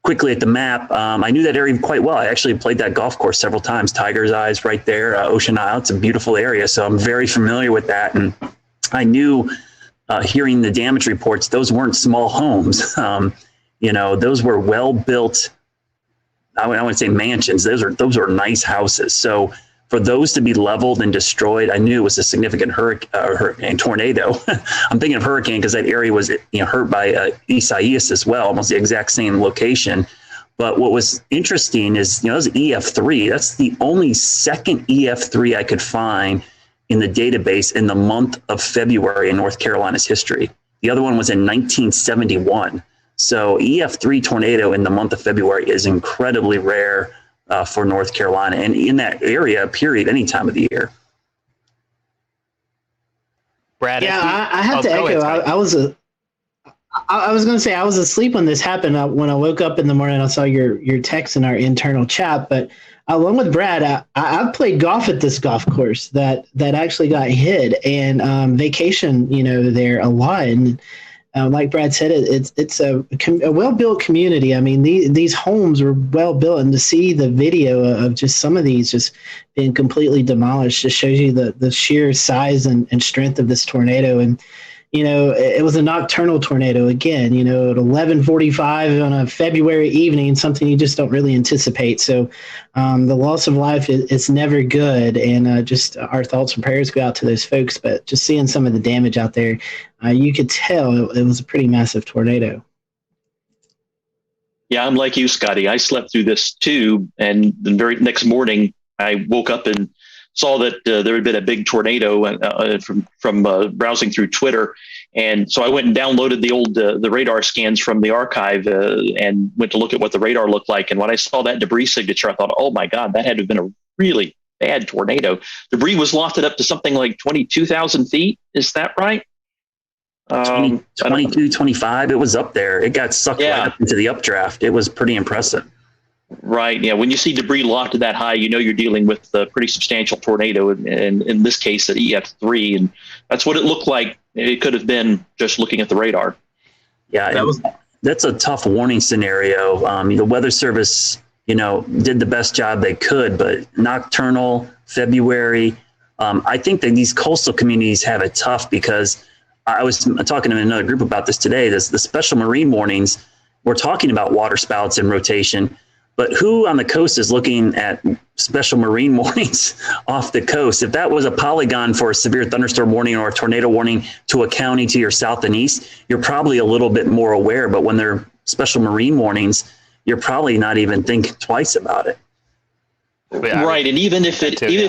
quickly at the map, I knew that area quite well. I actually played that golf course several times. Tiger's Eyes right there, Ocean Isle. It's a beautiful area. So I'm very familiar with that. And I knew, hearing the damage reports, those weren't small homes. Those were well-built, I wouldn't say mansions. Those are nice houses. So for those to be leveled and destroyed, I knew it was a significant hurricane tornado. I'm thinking of hurricane because that area was hurt by Isaias as well, almost the exact same location. But what was interesting is, it was EF3. That's the only second EF3 I could find in the database in the month of February in North Carolina's history. The other one was in 1971. So EF3 tornado in the month of February is incredibly rare for North Carolina, and in that area, period, any time of the year. Brad, I have to echo. I was going to say I was asleep when this happened. When I woke up in the morning, I saw your text in our internal chat. But along with Brad, I played golf at this golf course that actually got hit, and vacation there a lot. And like Brad said, it's a well-built community. I mean, these homes were well-built, and to see the video of just some of these just being completely demolished just shows you the sheer size and strength of this tornado. And, it was a nocturnal tornado again, at 11:45 on a February evening, something you just don't really anticipate. So the loss of life is never good, and just our thoughts and prayers go out to those folks. But just seeing some of the damage out there, you could tell it was a pretty massive tornado. Yeah, I'm like you, Scotty. I slept through this too, and the very next morning I woke up and saw that there had been a big tornado from browsing through Twitter. And so I went and downloaded the radar scans from the archive and went to look at what the radar looked like. And when I saw that debris signature, I thought, oh my God, that had to have been a really bad tornado. Debris was lofted up to something like 22,000 feet. Is that right? 22, 25. It was up there. It got sucked right up into the updraft. It was pretty impressive. Right. Yeah. When you see debris lofted that high, you know you're dealing with a pretty substantial tornado, and in this case, at EF3, and that's what it looked like. It could have been just looking at the radar. Yeah, that's a tough warning scenario. The Weather Service, did the best job they could, but nocturnal, February, I think that these coastal communities have it tough because I was talking to another group about this today. The special marine warnings, we're talking about water spouts and rotation, but who on the coast is looking at special marine warnings off the coast? If that was a polygon for a severe thunderstorm warning or a tornado warning to a county to your south and east, you're probably a little bit more aware. But when they're special marine warnings, you're probably not even thinking twice about it. Right. And even if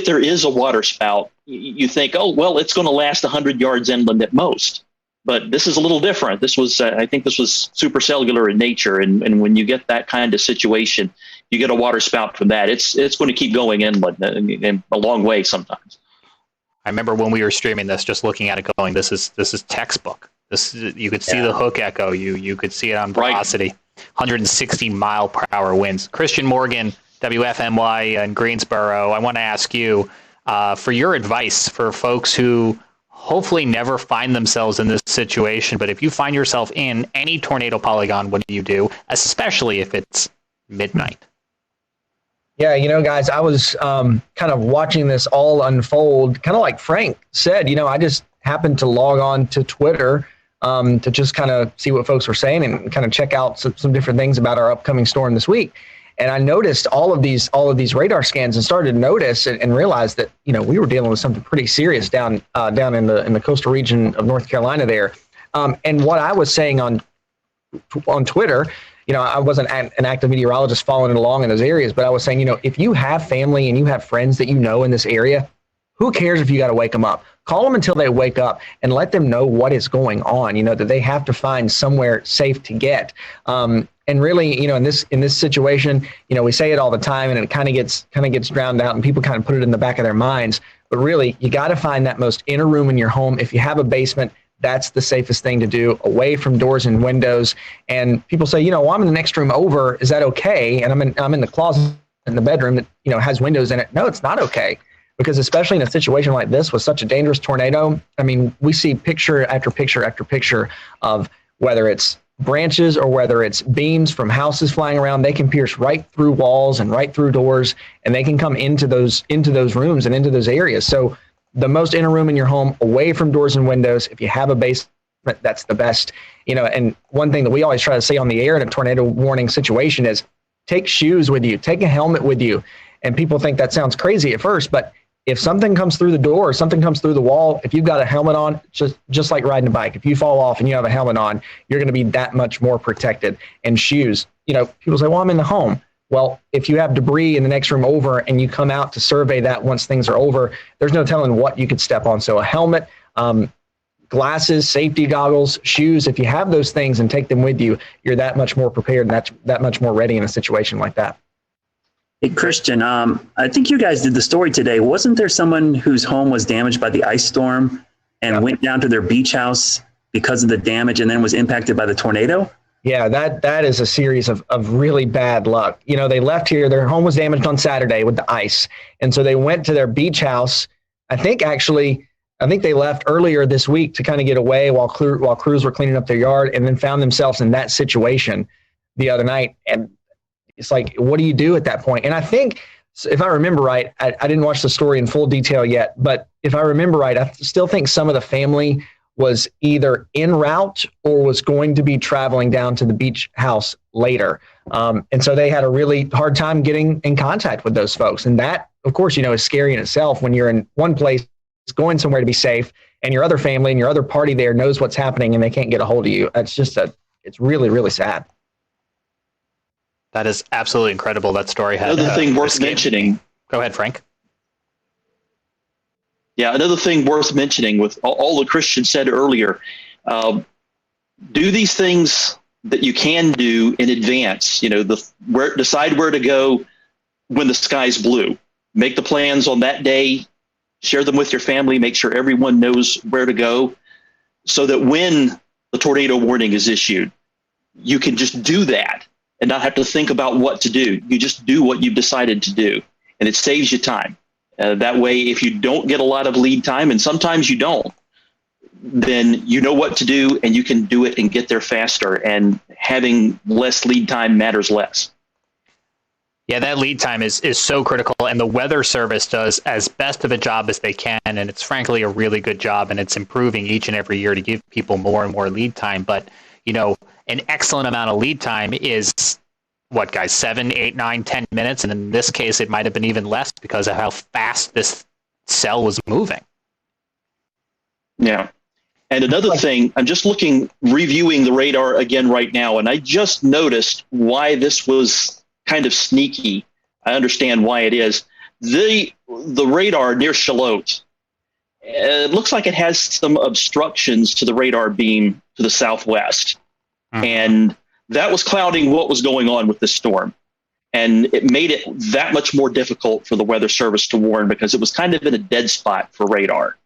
there is a water spout, you think, oh, well, it's going to last 100 yards inland at most. But this is a little different. This was, I think this was supercellular in nature. And when you get that kind of situation, you get a water spout from that. It's going to keep going inland and a long way sometimes. I remember when we were streaming this, just looking at it going, this is textbook. You could see the hook echo. You could see it on velocity, 160 mile per hour winds. Christian Morgan, WFMY in Greensboro, I want to ask you for your advice for folks who hopefully never find themselves in this situation. But if you find yourself in any tornado polygon, what do you do, especially if it's midnight? Yeah, guys, I was kind of watching this all unfold, kind of like Frank said. I just happened to log on to Twitter to just kind of see what folks were saying and kind of check out some different things about our upcoming storm this week. And I noticed all of these radar scans and started to notice and realize that, we were dealing with something pretty serious down in the coastal region of North Carolina there. And what I was saying on Twitter, I wasn't an active meteorologist following along in those areas, but I was saying, if you have family and you have friends that in this area, who cares if you got to wake them up? Call them until they wake up and let them know what is going on, that they have to find somewhere safe to get. And really, in this situation, we say it all the time and it kind of gets drowned out and people kind of put it in the back of their minds. But really, you got to find that most inner room in your home. If you have a basement, that's the safest thing to do, away from doors and windows. And people say, well, I'm in the next room over. Is that okay? And I'm in the closet in the bedroom that, has windows in it. No, it's not okay. Because especially in a situation like this with such a dangerous tornado, I mean, we see picture after picture after picture of whether it's branches or whether it's beams from houses flying around, they can pierce right through walls and right through doors, and they can come into those rooms and into those areas. So the most inner room in your home, away from doors and windows. If you have a basement, that's the best. And one thing that we always try to say on the air in a tornado warning situation is take shoes with you, take a helmet with you. And people think that sounds crazy at first, but if something comes through the door or something comes through the wall, if you've got a helmet on, just like riding a bike, if you fall off and you have a helmet on, you're going to be that much more protected. And shoes, people say, well, I'm in the home. Well, if you have debris in the next room over and you come out to survey that once things are over, there's no telling what you could step on. So a helmet, glasses, safety goggles, shoes, if you have those things and take them with you, you're that much more prepared and that much more ready in a situation like that. Hey, Christian, I think you guys did the story today. Wasn't there someone whose home was damaged by the ice storm and went down to their beach house because of the damage and then was impacted by the tornado? Yeah, that is a series of really bad luck. They left here, their home was damaged on Saturday with the ice. And so they went to their beach house. I think they left earlier this week to kind of get away while crews were cleaning up their yard, and then found themselves in that situation the other night. And it's like, what do you do at that point? And I think, if I remember right, I didn't watch the story in full detail yet, but if I remember right, I still think some of the family was either en route or was going to be traveling down to the beach house later. And so they had a really hard time getting in contact with those folks. And that, of course, is scary in itself when you're in one place going somewhere to be safe and your other family and your other party there knows what's happening and they can't get a hold of you. It's really, really sad. That is absolutely incredible. That story had another thing worth mentioning. Go ahead, Frank. Yeah, another thing worth mentioning with all the Christian said earlier, do these things that you can do in advance. Decide where to go when the sky's blue. Make the plans on that day. Share them with your family. Make sure everyone knows where to go, so that when the tornado warning is issued, you can just do that. and not have to think about what to do. You just do what you've decided to do, and it saves you time. That way, if you don't get a lot of lead time, and sometimes you don't, then you know what to do and you can do it and get there faster, and having less lead time matters less. Yeah, that lead time is so critical, and the Weather Service does as best of a job as they can, and it's frankly a really good job, and it's improving each and every year to give people more and more lead time. But, you know, an excellent amount of lead time is, what, guys, 7, 8, 9, 10 minutes, and in this case it might have been even less because of how fast this cell was moving. Yeah. And another thing, I'm just reviewing the radar again right now, and I just noticed why this was kind of sneaky. I understand why it is. The radar near Charlotte, it looks like it has some obstructions to the radar beam to the southwest. And that was clouding what was going on with this storm. And it made it that much more difficult for the Weather Service to warn, because it was kind of in a dead spot for radar.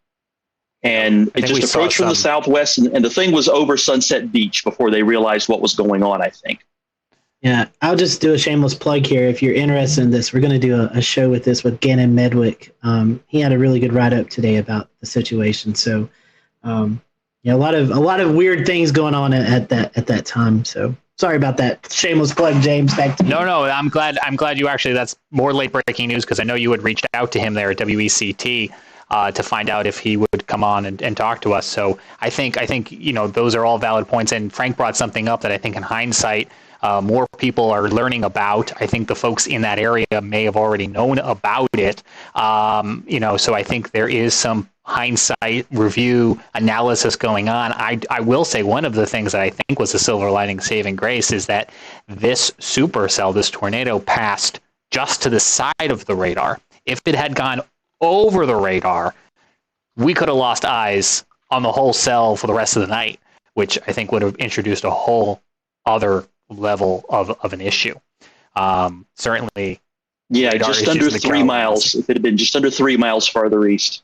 And it just approached from the southwest, and the thing was over Sunset Beach before they realized what was going on, I think. Yeah, I'll just do a shameless plug here. If you're interested in this, we're going to do a show with this with Gannon Medwick. He had a really good write-up today about the situation. So, yeah, a lot of weird things going on at that time. So sorry about that shameless plug, James. Back to you. No, I'm glad you actually. That's more late breaking news, because I know you had reached out to him there at WECT to find out if he would come on and talk to us. So I think you know, those are all valid points. And Frank brought something up that I think in hindsight, more people are learning about. I think the folks in that area may have already known about it. You know, so I think there is some hindsight review analysis going on. I will say one of the things that I think was a silver lining saving grace is that this supercell, this tornado, passed just to the side of the radar. If it had gone over the radar, we could have lost eyes on the whole cell for the rest of the night, which I think would have introduced a whole other level of an issue. Certainly. Yeah, just under 3 miles. If it had been just under 3 miles farther east.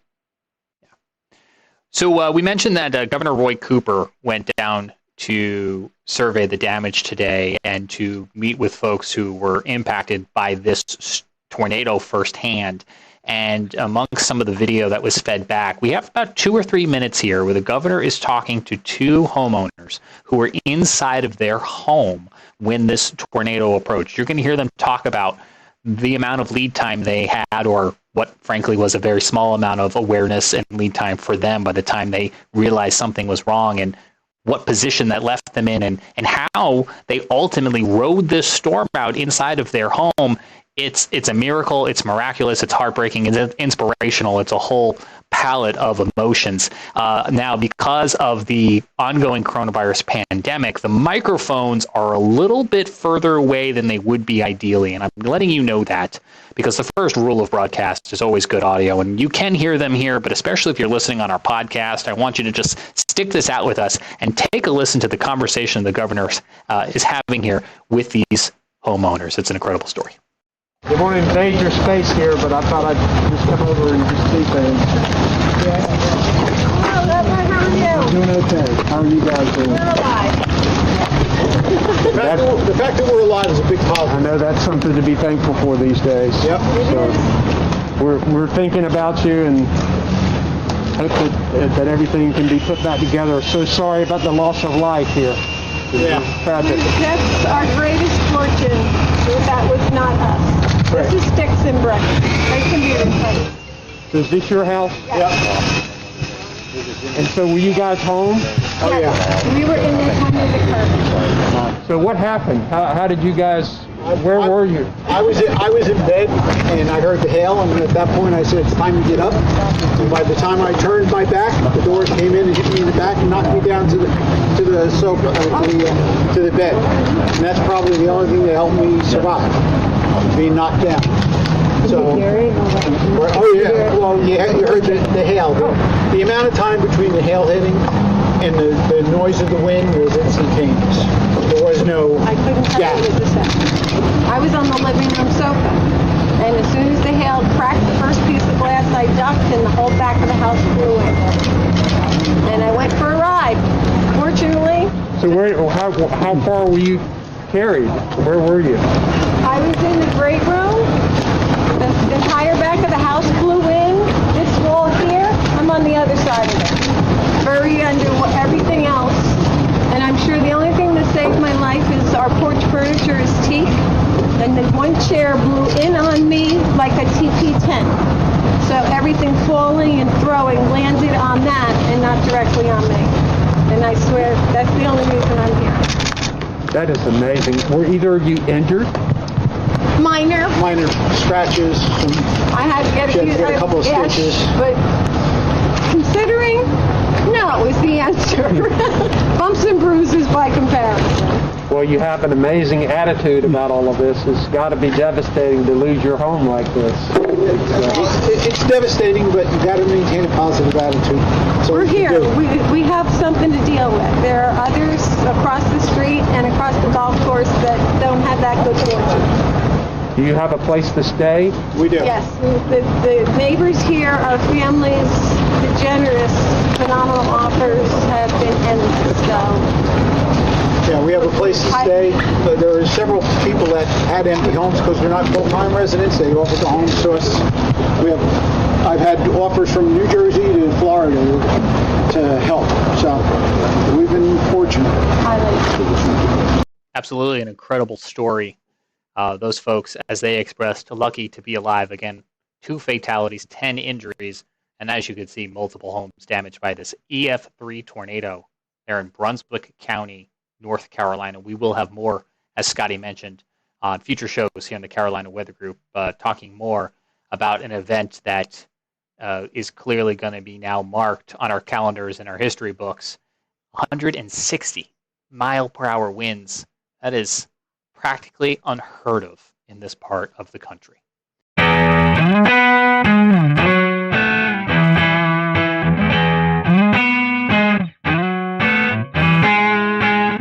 So we mentioned that Governor Roy Cooper went down to survey the damage today and to meet with folks who were impacted by this tornado firsthand. And amongst some of the video that was fed back, we have about 2 or 3 minutes here where the governor is talking to 2 homeowners who were inside of their home when this tornado approached. You're going to hear them talk about the amount of lead time they had, or what frankly was a very small amount of awareness and lead time for them by the time they realized something was wrong, and what position that left them in, and how they ultimately rode this storm out inside of their home. It's a miracle. It's miraculous. It's heartbreaking. It's inspirational. It's a whole palette of emotions. Now, because of the ongoing coronavirus pandemic, the microphones are a little bit further away than they would be ideally, and I'm letting you know that because the first rule of broadcast is always good audio, and you can hear them here, but especially if you're listening on our podcast, I want you to just stick this out with us and take a listen to the conversation the governor is having here with these homeowners. It's an incredible story. They won't invade your space here, but I thought I'd just come over and just see things. Hello, Governor, how are you? I'm doing okay. How are you guys doing? We're alive. The fact that we're alive is a big positive. I know that's something to be thankful for these days. Yep. So we're thinking about you and hope that everything can be put back together. So sorry about the loss of life here. Yeah. Tragic. That's our greatest fortune. That was not us. Right. This is sticks and bricks. They can be replaced. So is this your house? Yep. And so were you guys home? Oh, yeah. We were in this under the curtain. So what happened? How did you guys, where were you? I was in bed and I heard the hail, and at that point I said it's time to get up. And by the time I turned my back, the doors came in and hit me in the back and knocked me down to the sofa, to the bed. And that's probably the only thing that helped me survive, being knocked down. So, oh yeah, well you heard the hail. The amount of time between the hail hitting and the noise of the wind was instantaneous. There was no I couldn't tell gap. you the second. I was on the living room sofa, and as soon as the hail cracked the first piece of glass, I ducked, and the whole back of the house flew in. And I went for a ride. Fortunately. So how far were you carried. Where were you? I was in the great room. The entire back of the house flew in. This wall here, I'm on the other side of it. Buried under everything else. And I'm sure the only thing that saved my life is our porch furniture is teak. And the one chair blew in on me like a TP tent. So everything falling and throwing landed on that and not directly on me. And I swear that's the only reason I'm here. That is amazing. Were either of you injured? Minor. Minor scratches. I had to get a couple of stitches. But considering, no is the answer. Bumps and bruises by comparison. Well, you have an amazing attitude about all of this. It's got to be devastating to lose your home like this. It's devastating, but you got to maintain a positive attitude. So we're here. We have something to deal with. There are others across the street and across the golf course that don't have that good fortune. Do you have a place to stay? We do. Yes. The neighbors here are families. The generous, phenomenal offers have been endless. So. Yeah, we have a place to stay. There are several people that had empty homes because they're not full-time residents. They offered the homes to us. I've had offers from New Jersey to Florida to help. So we've been fortunate. Absolutely an incredible story. Those folks, as they expressed, lucky to be alive. Again, 2 fatalities, 10 injuries, and as you can see, multiple homes damaged by this EF3 tornado there in Brunswick County, North Carolina. We will have more, as Scotty mentioned, on future shows here in the Carolina Weather Group, talking more about an event that is clearly going to be now marked on our calendars and our history books. 160 mile per hour winds. That is practically unheard of in this part of the country.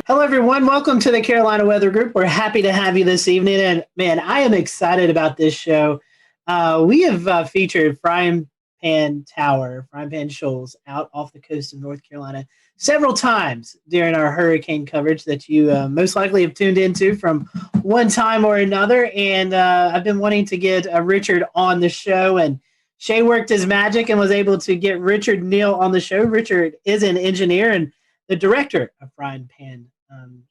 Hello, everyone. Welcome to the Carolina Weather Group. We're happy to have you this evening. And, man, I am excited about this show. We have featured Frying Pan Shoals out off the coast of North Carolina several times during our hurricane coverage that you most likely have tuned into from one time or another. And I've been wanting to get Richard on the show. And Shay worked his magic and was able to get Richard Neal on the show. Richard is an engineer and the director of Frying Pan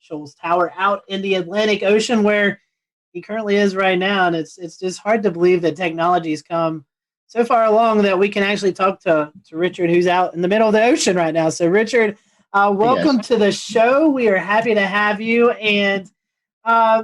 Shoals Tower out in the Atlantic Ocean, where he currently is right now. And it's just hard to believe that technology's come so far along that we can actually talk to Richard, who's out in the middle of the ocean right now. So, Richard, welcome to the show. We are happy to have you. And, I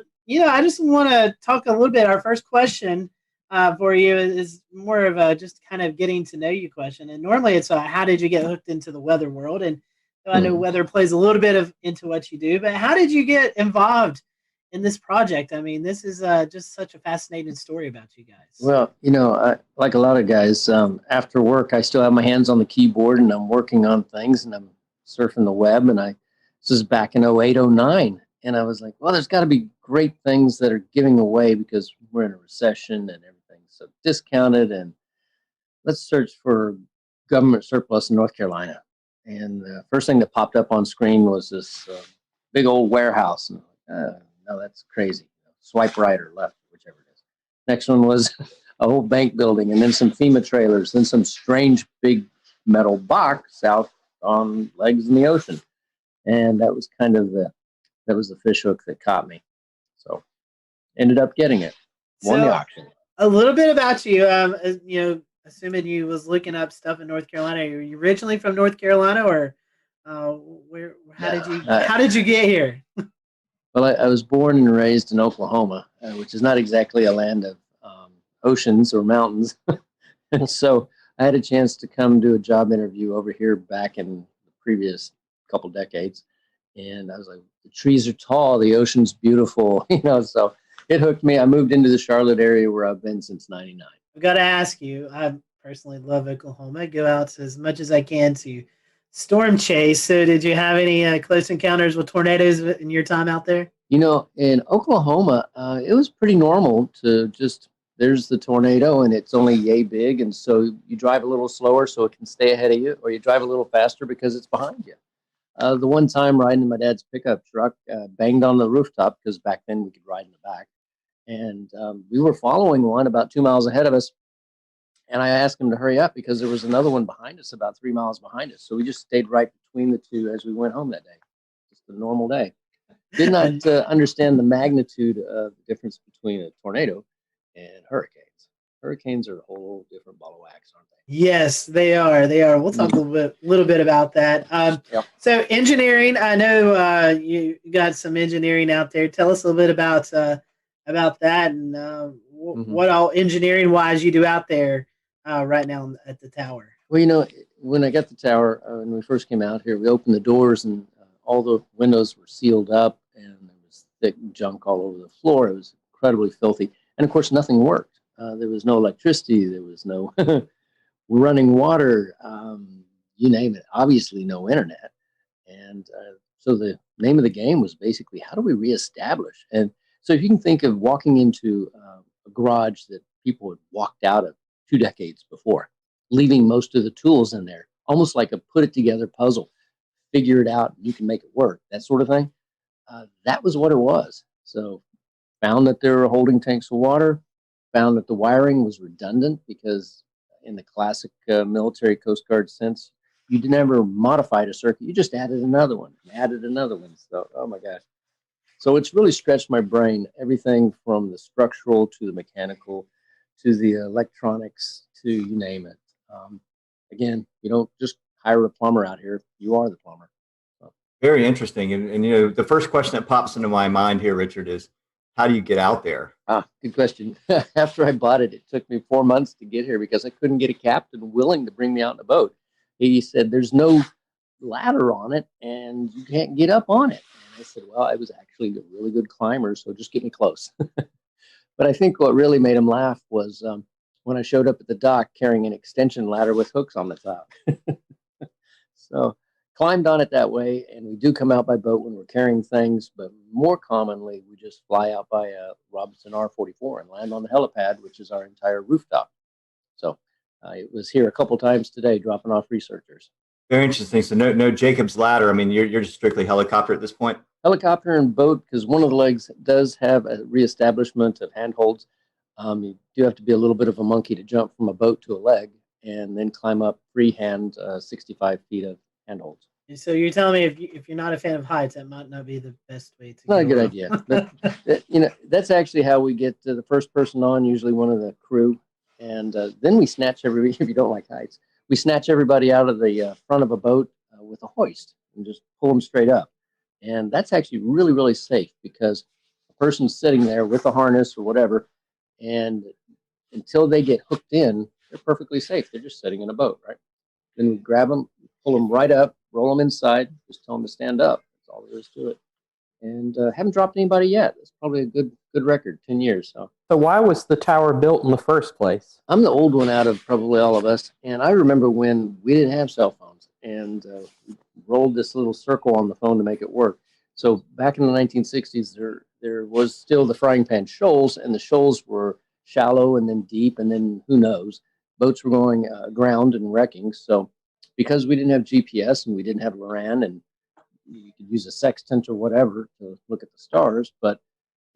just want to talk a little bit. Our first question for you is more of a just kind of getting to know you question. And normally it's how did you get hooked into the weather world? And I know weather plays a little bit into what you do, but how did you get involved in this project? I mean, this is just such a fascinating story about you guys. Well, like a lot of guys, after work, I still have my hands on the keyboard and I'm working on things and I'm surfing the web. And this is back in 08, 09. And I was like, well, there's got to be great things that are giving away because we're in a recession and everything's so discounted. And let's search for government surplus in North Carolina. And the first thing that popped up on screen was this big old warehouse. And no, that's crazy. Swipe right or left, whichever it is. Next one was a whole bank building, and then some FEMA trailers, then some strange big metal box out on legs in the ocean. And that was kind of the fish hook that caught me. So ended up getting it. Won the auction. A little bit about you. Assuming you was looking up stuff in North Carolina. Are you originally from North Carolina, or how did you get here? Well, I was born and raised in Oklahoma, which is not exactly a land of oceans or mountains. And so I had a chance to come do a job interview over here back in the previous couple decades. And I was like, the trees are tall, the ocean's beautiful, so it hooked me. I moved into the Charlotte area where I've been since 99. I've got to ask you, I personally love Oklahoma. I go out as much as I can to storm chase. So did you have any close encounters with tornadoes in your time out there? In Oklahoma, it was pretty normal to just, there's the tornado and it's only yay big. And so you drive a little slower so it can stay ahead of you, or you drive a little faster because it's behind you. The one time riding in my dad's pickup truck, banged on the rooftop because back then we could ride in the back. And we were following one about 2 miles ahead of us. And I asked him to hurry up because there was another one behind us about 3 miles behind us. So we just stayed right between the two as we went home that day. Just a normal day. Did not understand the magnitude of the difference between a tornado and hurricanes. Hurricanes are a whole different ball of wax, aren't they? Yes, they are. They are. We'll talk a little bit about that. So engineering, I know you got some engineering out there. Tell us a little bit about that and what all engineering-wise you do out there right now at the tower. Well, you know, when I got the tower, when we first came out here, we opened the doors and all the windows were sealed up and there was thick junk all over the floor. It was incredibly filthy. And, of course, nothing worked. There was no electricity. There was no running water, you name it. Obviously, no internet. And so the name of the game was basically, how do we reestablish? And so if you can think of walking into a garage that people had walked out of 2 decades before, leaving most of the tools in there, almost like a put-it-together puzzle, figure it out, and you can make it work, that sort of thing. That was what it was. So found that there were holding tanks of water, found that the wiring was redundant because in the classic military Coast Guard sense, you never modified a circuit. You just added another one, So, oh my gosh. So it's really stretched my brain, everything from the structural to the mechanical to the electronics to you name it. Again, you don't just hire a plumber out here. You are the plumber. So. Very interesting. And, you know, the first question that pops into my mind here, Richard, is how do you get out there? Good question. After I bought it, it took me 4 months to get here because I couldn't get a captain willing to bring me out in a boat. He said, there's no ladder on it and you can't get up on it. And I said, well, I was actually a really good climber, so just get me close. But I think what really made him laugh was when I showed up at the dock carrying an extension ladder with hooks on the top. So climbed on it that way, and we do come out by boat when we're carrying things, but more commonly we just fly out by Robinson R-44 and land on the helipad, which is our entire rooftop. So it was here a couple times today dropping off researchers. Very interesting. So no Jacob's ladder. I mean, you're just strictly helicopter at this point? Helicopter and boat, because one of the legs does have a reestablishment of handholds. You do have to be a little bit of a monkey to jump from a boat to a leg and then climb up freehand 65 feet of handholds. So you're telling me if you're not a fan of heights, that might not be the best way to. Not a good idea. But, you know, that's actually how we get to the first person on, usually one of the crew, and then we snatch everybody. If you don't like heights, we snatch everybody out of the front of a boat with a hoist and just pull them straight up, and that's actually really, really safe because a person's sitting there with a harness or whatever, and until they get hooked in, they're perfectly safe. They're just sitting in a boat, right? Then we grab them, pull them right up, roll them inside, just tell them to stand up. That's all there is to it. And haven't dropped anybody yet. It's probably a good record, 10 years. So why was the tower built in the first place? I'm the old one out of probably all of us. And I remember when we didn't have cell phones and rolled this little circle on the phone to make it work. So back in the 1960s, there was still the frying pan shoals, and the shoals were shallow and then deep, and then who knows. Boats were going aground and wrecking. So because we didn't have GPS and we didn't have LORAN, and you could use a sextant or whatever to look at the stars, but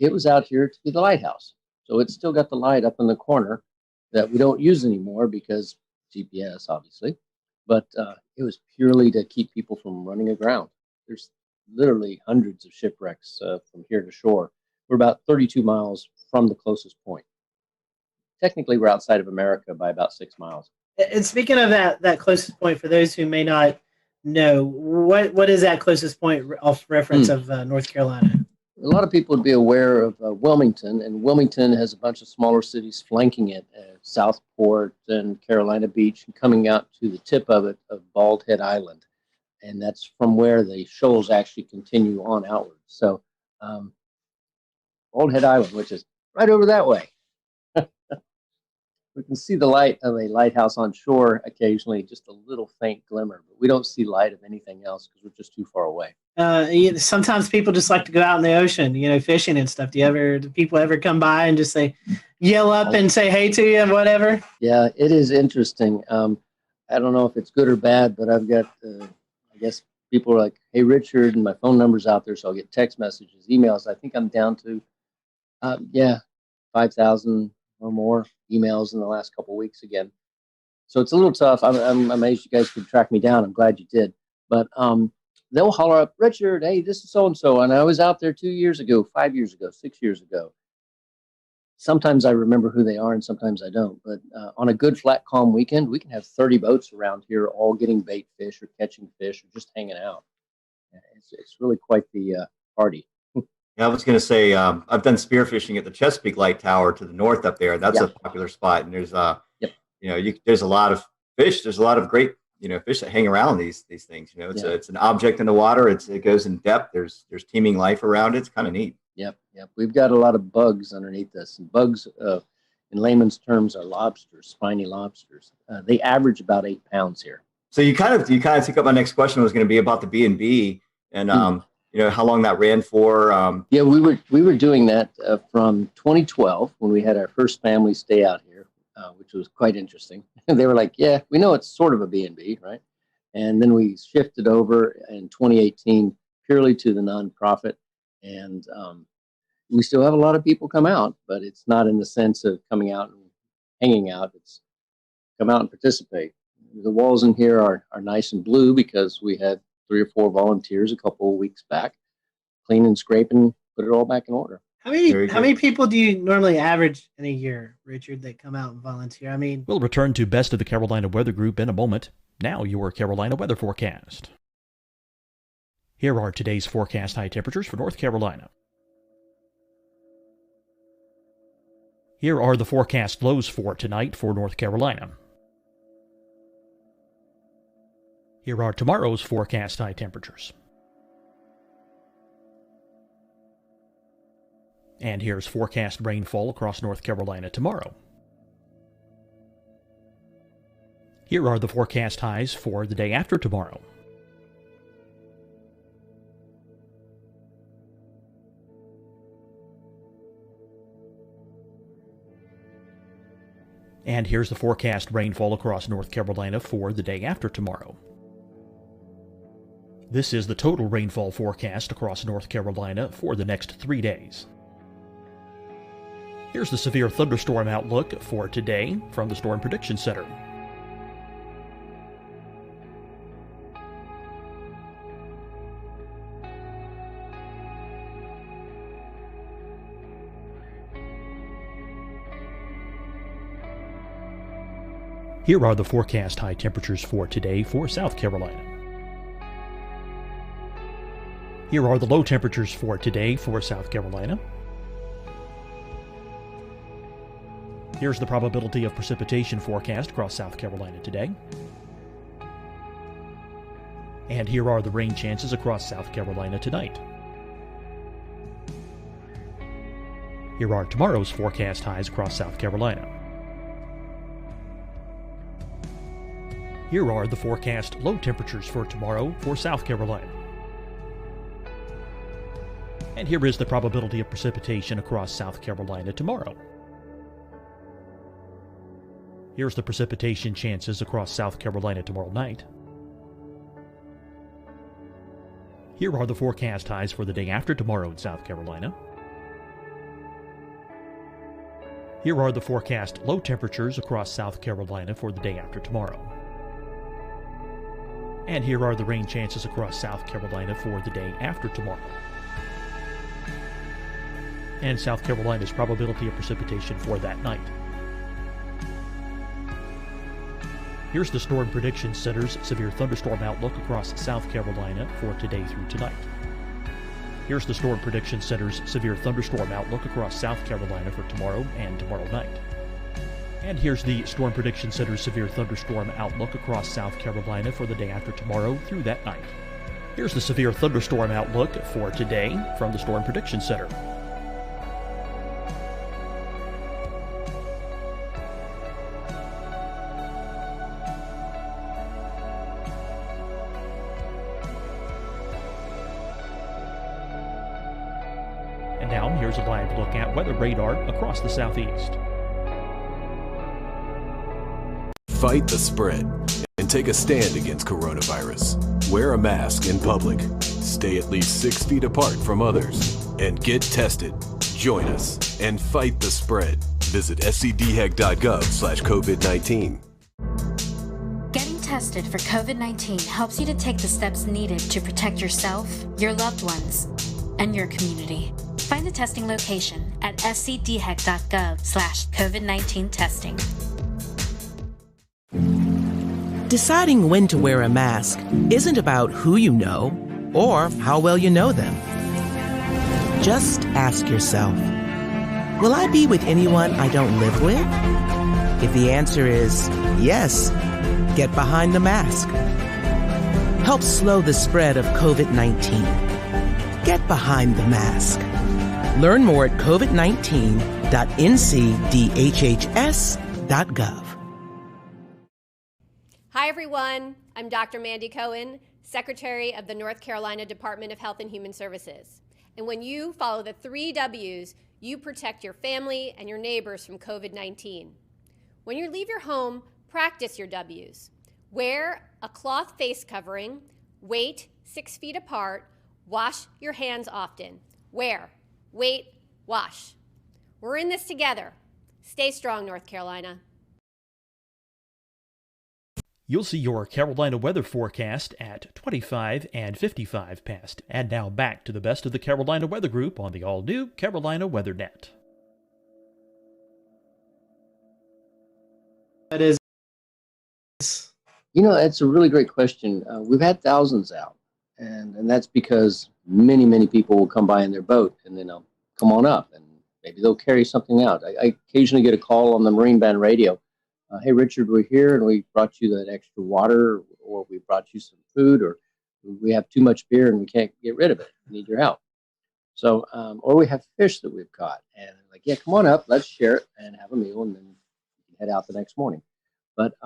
it was out here to be the lighthouse. So it's still got the light up in the corner that we don't use anymore because GPS, obviously. But it was purely to keep people from running aground. There's literally hundreds of shipwrecks from here to shore. We're about 32 miles from the closest point. Technically, we're outside of America by about 6 miles. And speaking of that closest point, for those who may not know, what is that closest point off reference of North Carolina? A lot of people would be aware of Wilmington, and Wilmington has a bunch of smaller cities flanking it, Southport and Carolina Beach, and coming out to the tip of it of Bald Head Island. And that's from where the shoals actually continue on outward. So Bald Head Island, which is right over that way. We can see the light of a lighthouse on shore occasionally, just a little faint glimmer, but we don't see light of anything else because we're just too far away. Sometimes people just like to go out in the ocean, fishing and stuff. Do people ever come by and just yell up and say hey to you and whatever? Yeah, it is interesting. I don't know if it's good or bad, but I've got, I guess, people are like, "Hey, Richard," and my phone number's out there, so I'll get text messages, emails. I think I'm down to, 5,000 or more emails in the last couple of weeks again. So it's a little tough. I'm amazed you guys could track me down. I'm glad you did. But they'll holler up, "Richard, hey, this is so-and-so, and I was out there 2 years ago, 5 years ago, 6 years ago." Sometimes I remember who they are and sometimes I don't. But on a good, flat, calm weekend, we can have 30 boats around here all getting bait fish or catching fish or just hanging out. It's really quite the party. Yeah, I was going to say, I've done spearfishing at the Chesapeake Light Tower to the north up there. That's a popular spot. And there's, there's a lot of fish. There's a lot of great, fish that hang around these things. It's an object in the water. It goes in depth. There's teeming life around it. It's kind of neat. Yep. We've got a lot of bugs underneath this. And bugs, in layman's terms, are lobsters, spiny lobsters. They average about 8 pounds here. So you kind of took up my next question was going to be about the B&B and how long that ran for. Yeah, we were doing that from 2012 when we had our first family stay out here, which was quite interesting. And they were like, "Yeah, we know it's sort of a B&B, right?" And then we shifted over in 2018 purely to the nonprofit. And we still have a lot of people come out, but it's not in the sense of coming out and hanging out. It's come out and participate. The walls in here are nice and blue because we had 3 or 4 volunteers a couple of weeks back, clean and scrape and put it all back in order. How many people do you normally average in a year, Richard, that come out and volunteer? I mean, we'll return to Best of the Carolina Weather Group in a moment. Now your Carolina weather forecast. Here are today's forecast high temperatures for North Carolina. Here are the forecast lows for tonight for North Carolina. Here are tomorrow's forecast high temperatures. And here's forecast rainfall across North Carolina tomorrow. Here are the forecast highs for the day after tomorrow. And here's the forecast rainfall across North Carolina for the day after tomorrow. This is the total rainfall forecast across North Carolina for the next 3 days. Here's the severe thunderstorm outlook for today from the Storm Prediction Center. Here are the forecast high temperatures for today for South Carolina. Here are the low temperatures for today for South Carolina. Here's the probability of precipitation forecast across South Carolina today. And here are the rain chances across South Carolina tonight. Here are tomorrow's forecast highs across South Carolina. Here are the forecast low temperatures for tomorrow for South Carolina. And here is the probability of precipitation across South Carolina tomorrow. Here's the precipitation chances across South Carolina tomorrow night. Here are the forecast highs for the day after tomorrow in South Carolina. Here are the forecast low temperatures across South Carolina for the day after tomorrow. And here are the rain chances across South Carolina for the day after tomorrow. And South Carolina's probability of precipitation for that night. Here's the Storm Prediction Center's severe thunderstorm outlook across South Carolina for today through tonight. Here's the Storm Prediction Center's severe thunderstorm outlook across South Carolina for tomorrow and tomorrow night. And here's the Storm Prediction Center's severe thunderstorm outlook across South Carolina for the day after tomorrow through that night. Here's the severe thunderstorm outlook for today from the Storm Prediction Center. And now here's a live look at weather radar across the southeast. Fight the spread and take a stand against coronavirus. Wear a mask in public. Stay at least 6 feet apart from others. And get tested. Join us and fight the spread. Visit scdhec.gov/COVID-19. Getting tested for COVID-19 helps you to take the steps needed to protect yourself, your loved ones, and your community. Find the testing location at scdhec.gov/COVID-19 testing. Deciding when to wear a mask isn't about who you know or how well you know them. Just ask yourself, will I be with anyone I don't live with? If the answer is yes, get behind the mask. Help slow the spread of COVID-19. Get behind the mask. Learn more at covid19.ncdhhs.gov. Hi, everyone. I'm Dr. Mandy Cohen, Secretary of the North Carolina Department of Health and Human Services. And when you follow the 3 W's, you protect your family and your neighbors from COVID-19. When you leave your home, practice your W's. Wear a cloth face covering, wait 6 feet apart, wash your hands often. Wear, wait, wash. We're in this together. Stay strong, North Carolina. You'll see your Carolina weather forecast at 25 and 55 past. And now back to the best of the Carolina Weather Group on the all-new Carolina Weather Net. That is. You know, it's a really great question. We've had thousands out, and that's because many people will come by in their boat, and then they'll come on up, and maybe they'll carry something out. I occasionally get a call on the Marine Band radio. Hey, Richard, we're here, and we brought you that extra water, or we brought you some food, or we have too much beer and we can't get rid of it. We need your help. So, or we have fish that we've caught, and like, yeah, come on up, let's share it and have a meal, and then head out the next morning. But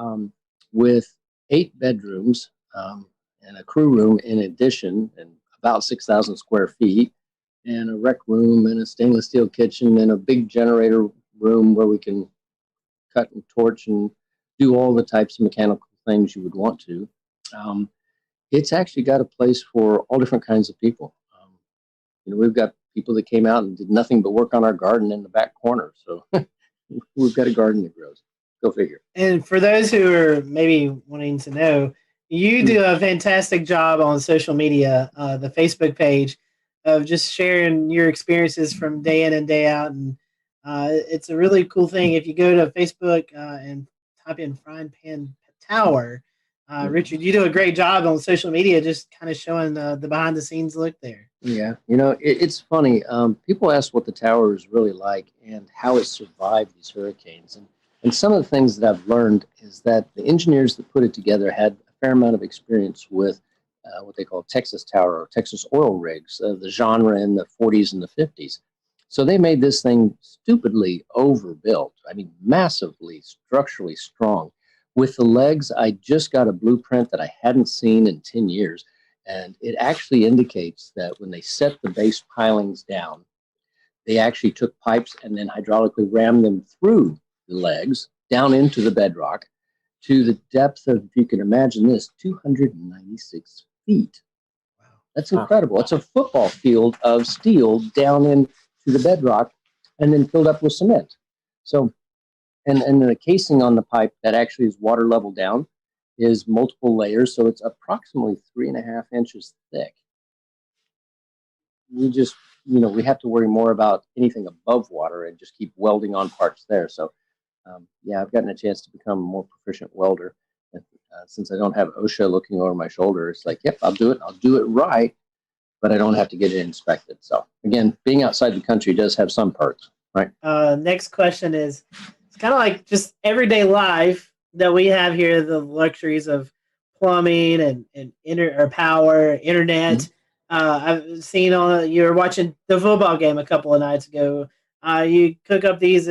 with 8 bedrooms and a crew room in addition, and about 6,000 square feet, and a rec room and a stainless steel kitchen and a big generator room where we can cut and torch and do all the types of mechanical things you would want to. It's actually got a place for all different kinds of people. You know, we've got people that came out and did nothing but work on our garden in the back corner. So we've got a garden that grows. Go figure. And for those who are maybe wanting to know, you do a fantastic job on social media, the Facebook page, of just sharing your experiences from day in and day out. And it's a really cool thing. If you go to Facebook and type in Frying Pan Tower, Richard, you do a great job on social media, just kind of showing the behind the scenes look there. Yeah, you know, it's funny. People ask what the tower is really like and how it survived these hurricanes. And some of the things that I've learned is that the engineers that put it together had a fair amount of experience with what they call Texas Tower or Texas oil rigs, the genre in the 40s and the 50s. So they made this thing stupidly overbuilt. I mean, massively structurally strong. With the legs, I just got a blueprint that I hadn't seen in 10 years. And it actually indicates that when they set the base pilings down, they actually took pipes and then hydraulically rammed them through the legs down into the bedrock to the depth of, if you can imagine this, 296 feet. Wow. That's incredible. It's a football field of steel down into the bedrock and then filled up with cement. So, and the casing on the pipe that actually is water level down is multiple layers. So it's approximately 3.5 inches thick. We just, you know, we have to worry more about anything above water and just keep welding on parts there. So, yeah, I've gotten a chance to become a more proficient welder. And, since I don't have OSHA looking over my shoulder, it's like, yep, I'll do it. I'll do it right, but I don't have to get it inspected. So again, being outside the country does have some perks, right? Next question is, it's kind of like just everyday life that we have here, the luxuries of plumbing and power, internet. Mm-hmm. I've seen you were watching the football game a couple of nights ago. You cook up these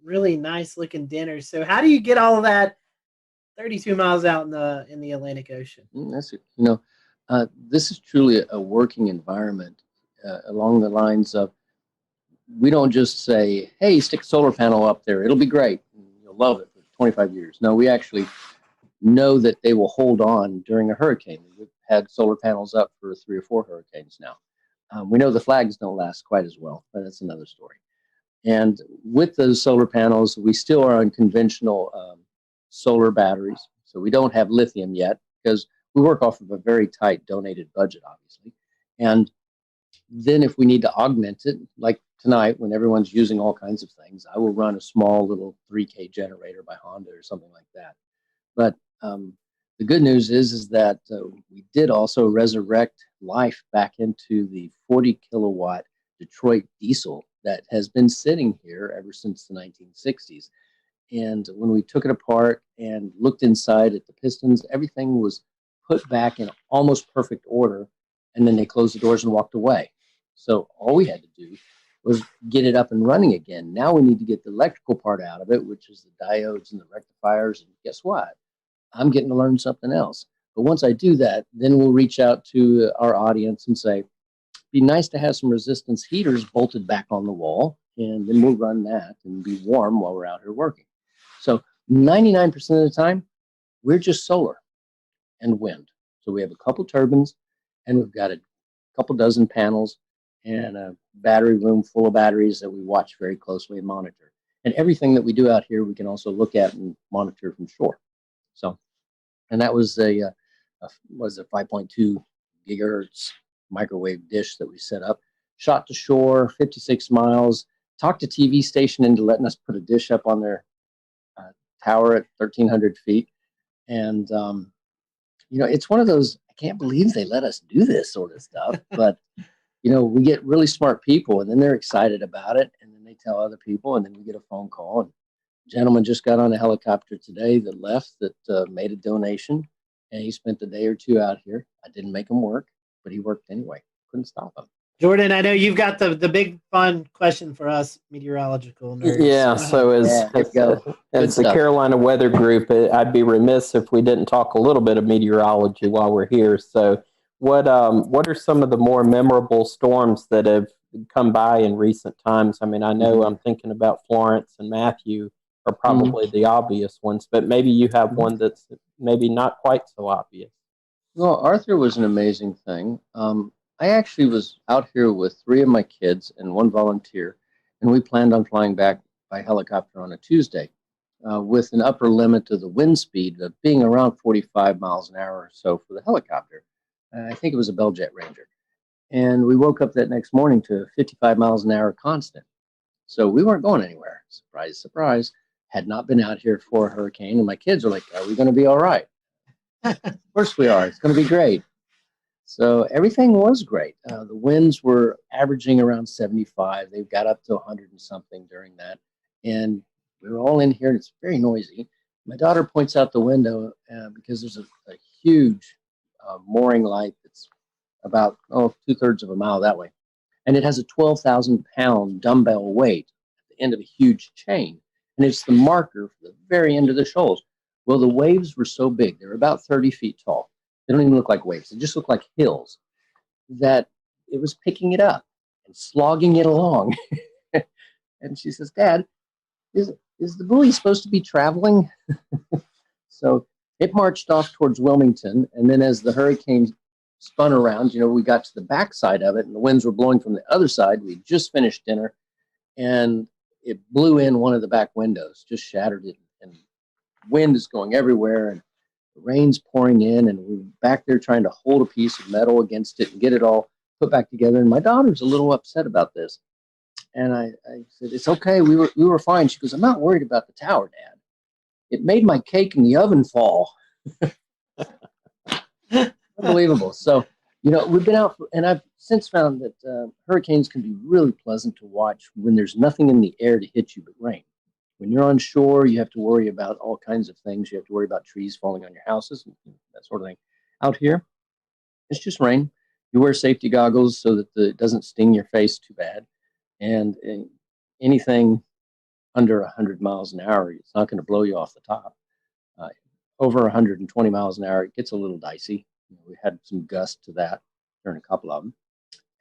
really nice looking dinners. So how do you get all of that 32 miles out in the Atlantic Ocean? That's it. You know, this is truly a working environment along the lines of, we don't just say, hey, stick a solar panel up there, it'll be great, you'll love it for 25 years. No, we actually know that they will hold on during a hurricane. We've had solar panels up for 3 or 4 hurricanes now. We know the flags don't last quite as well, but that's another story. And with those solar panels, we still are on conventional solar batteries. So we don't have lithium yet because we work off of a very tight donated budget, obviously. And then if we need to augment it, like tonight when everyone's using all kinds of things, I will run a small little 3K generator by Honda or something like that. But the good news is that we did also resurrect life back into the 40 kilowatt Detroit diesel that has been sitting here ever since the 1960s. And when we took it apart and looked inside at the pistons, everything was put back in almost perfect order. And then they closed the doors and walked away. So all we had to do was get it up and running again. Now we need to get the electrical part out of it, which is the diodes and the rectifiers. And guess what? I'm getting to learn something else. But once I do that, then we'll reach out to our audience and say, be nice to have some resistance heaters bolted back on the wall, and then we'll run that and be warm while we're out here working. So 99% of the time, we're just solar and wind. So we have a couple turbines, and we've got a couple dozen panels and a battery room full of batteries that we watch very closely and monitor. And everything that we do out here, we can also look at and monitor from shore. So, and that was a 5.2 gigahertz microwave dish that we set up, shot to shore, 56 miles, talked to TV station into letting us put a dish up on their tower at 1,300 feet. And, you know, it's one of those, I can't believe they let us do this sort of stuff, but, you know, we get really smart people and then they're excited about it. And then they tell other people and then we get a phone call. And a gentleman just got on a helicopter today that left that made a donation. And he spent a day or two out here. I didn't make him work, but he worked anyway. Couldn't stop him. Jordan, I know you've got the big fun question for us meteorological nerds. Yeah, so as the Carolina Weather Group, I'd be remiss if we didn't talk a little bit of meteorology while we're here. So what are some of the more memorable storms that have come by in recent times? I mean, I know I'm thinking about Florence and Matthew are probably the obvious ones, but maybe you have one that's maybe not quite so obvious. Well, Arthur was an amazing thing. I actually was out here with 3 of my kids and 1 volunteer, and we planned on flying back by helicopter on a Tuesday with an upper limit of the wind speed of being around 45 miles an hour or so for the helicopter. I think it was a Bell Jet Ranger. And we woke up that next morning to 55 miles an hour constant. So we weren't going anywhere. Surprise, surprise. Had not been out here for a hurricane, and my kids are like, are we going to be all right? Of course we are. It's going to be great. So everything was great. The winds were averaging around 75. They got up to 100 and something during that. And we were all in here, and it's very noisy. My daughter points out the window because there's a huge mooring light that's about 2/3 of a mile that way. And it has a 12,000-pound dumbbell weight at the end of a huge chain. And it's the marker for the very end of the shoals. Well, the waves were so big. They were about 30 feet tall. They don't even look like waves. They just look like hills that it was picking it up and slogging it along. And she says, Dad, is the buoy supposed to be traveling? So it marched off towards Wilmington. And then as the hurricane spun around, you know, we got to the backside of it and the winds were blowing from the other side. We just finished dinner and it blew in one of the back windows, just shattered it. And wind is going everywhere. And the rain's pouring in, and we're back there trying to hold a piece of metal against it and get it all put back together. And my daughter's a little upset about this. And I said, it's okay. We were fine. She goes, I'm not worried about the tower, Dad. It made my cake in the oven fall. Unbelievable. So, you know, we've been out, and I've since found that hurricanes can be really pleasant to watch when there's nothing in the air to hit you but rain. When you're on shore, you have to worry about all kinds of things. You have to worry about trees falling on your houses, and that sort of thing. Out here, it's just rain. You wear safety goggles so that it doesn't sting your face too bad. And anything under 100 miles an hour, it's not going to blow you off the top. Over 120 miles an hour, it gets a little dicey. You know, we had some gust to that during a couple of them.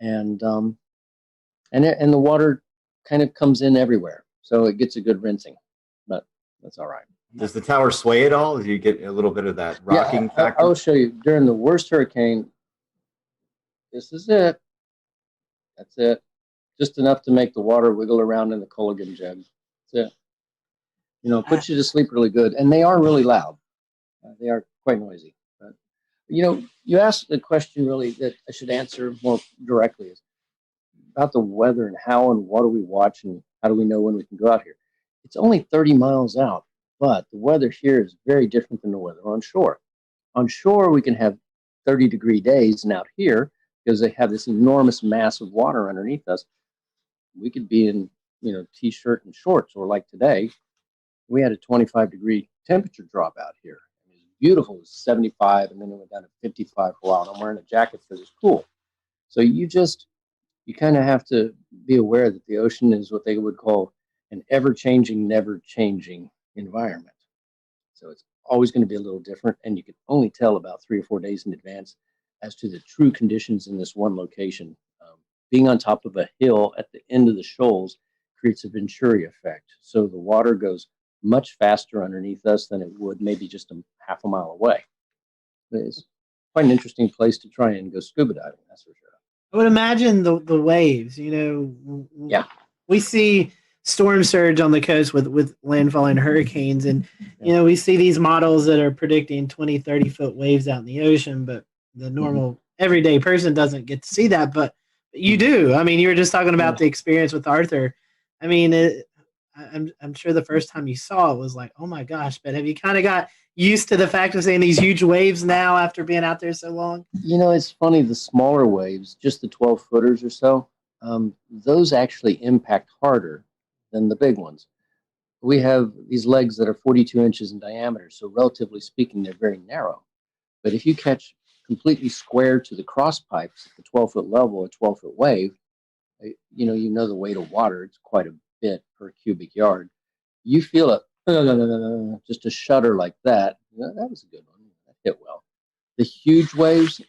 And the water kind of comes in everywhere. So it gets a good rinsing, but that's all right. Does the tower sway at all? Do you get a little bit of that rocking factor? I'll show you. During the worst hurricane, this is it. That's it. Just enough to make the water wiggle around in the Culligan jug. That's it. You know, it puts you to sleep really good. And they are really loud. They are quite noisy. But, you know, you asked the question really that I should answer more directly is about the weather and how and what do we watch and how do we know when we can go out here. It's only 30 miles out, but the weather here is very different than the weather on shore. On shore, we can have 30-degree days, and out here, because they have this enormous mass of water underneath us, we could be in, you know, t-shirt and shorts, or like today, we had a 25-degree temperature drop out here. It was beautiful. It was 75, and then it went down to 55 for a while. And I'm wearing a jacket because it's cool. So you kind of have to be aware that the ocean is what they would call an ever-changing, never-changing environment. So it's always going to be a little different, and you can only tell about 3 or 4 days in advance as to the true conditions in this one location. Being on top of a hill at the end of the shoals creates a Venturi effect. So the water goes much faster underneath us than it would maybe just half a mile away. It's quite an interesting place to try and go scuba diving, that's for sure. I would imagine the waves, you know. Yeah. We see storm surge on the coast with landfall and hurricanes. And, you know, we see these models that are predicting 20, 30-foot waves out in the ocean, but the normal everyday person doesn't get to see that. But you do. I mean, you were just talking about the experience with Arthur. I mean, I'm sure the first time you saw it was like, oh my gosh, but have you kind of got used to the fact of seeing these huge waves now after being out there so long? You know, it's funny, the smaller waves, just the 12-footers or so, those actually impact harder than the big ones. We have these legs that are 42 inches in diameter, so relatively speaking, they're very narrow. But if you catch completely square to the cross pipes at the 12-foot level, a 12-foot wave, you know the weight of water, it's quite a bit per cubic yard. You feel it, just a shudder like that. That was a good one. That hit well. The huge waves,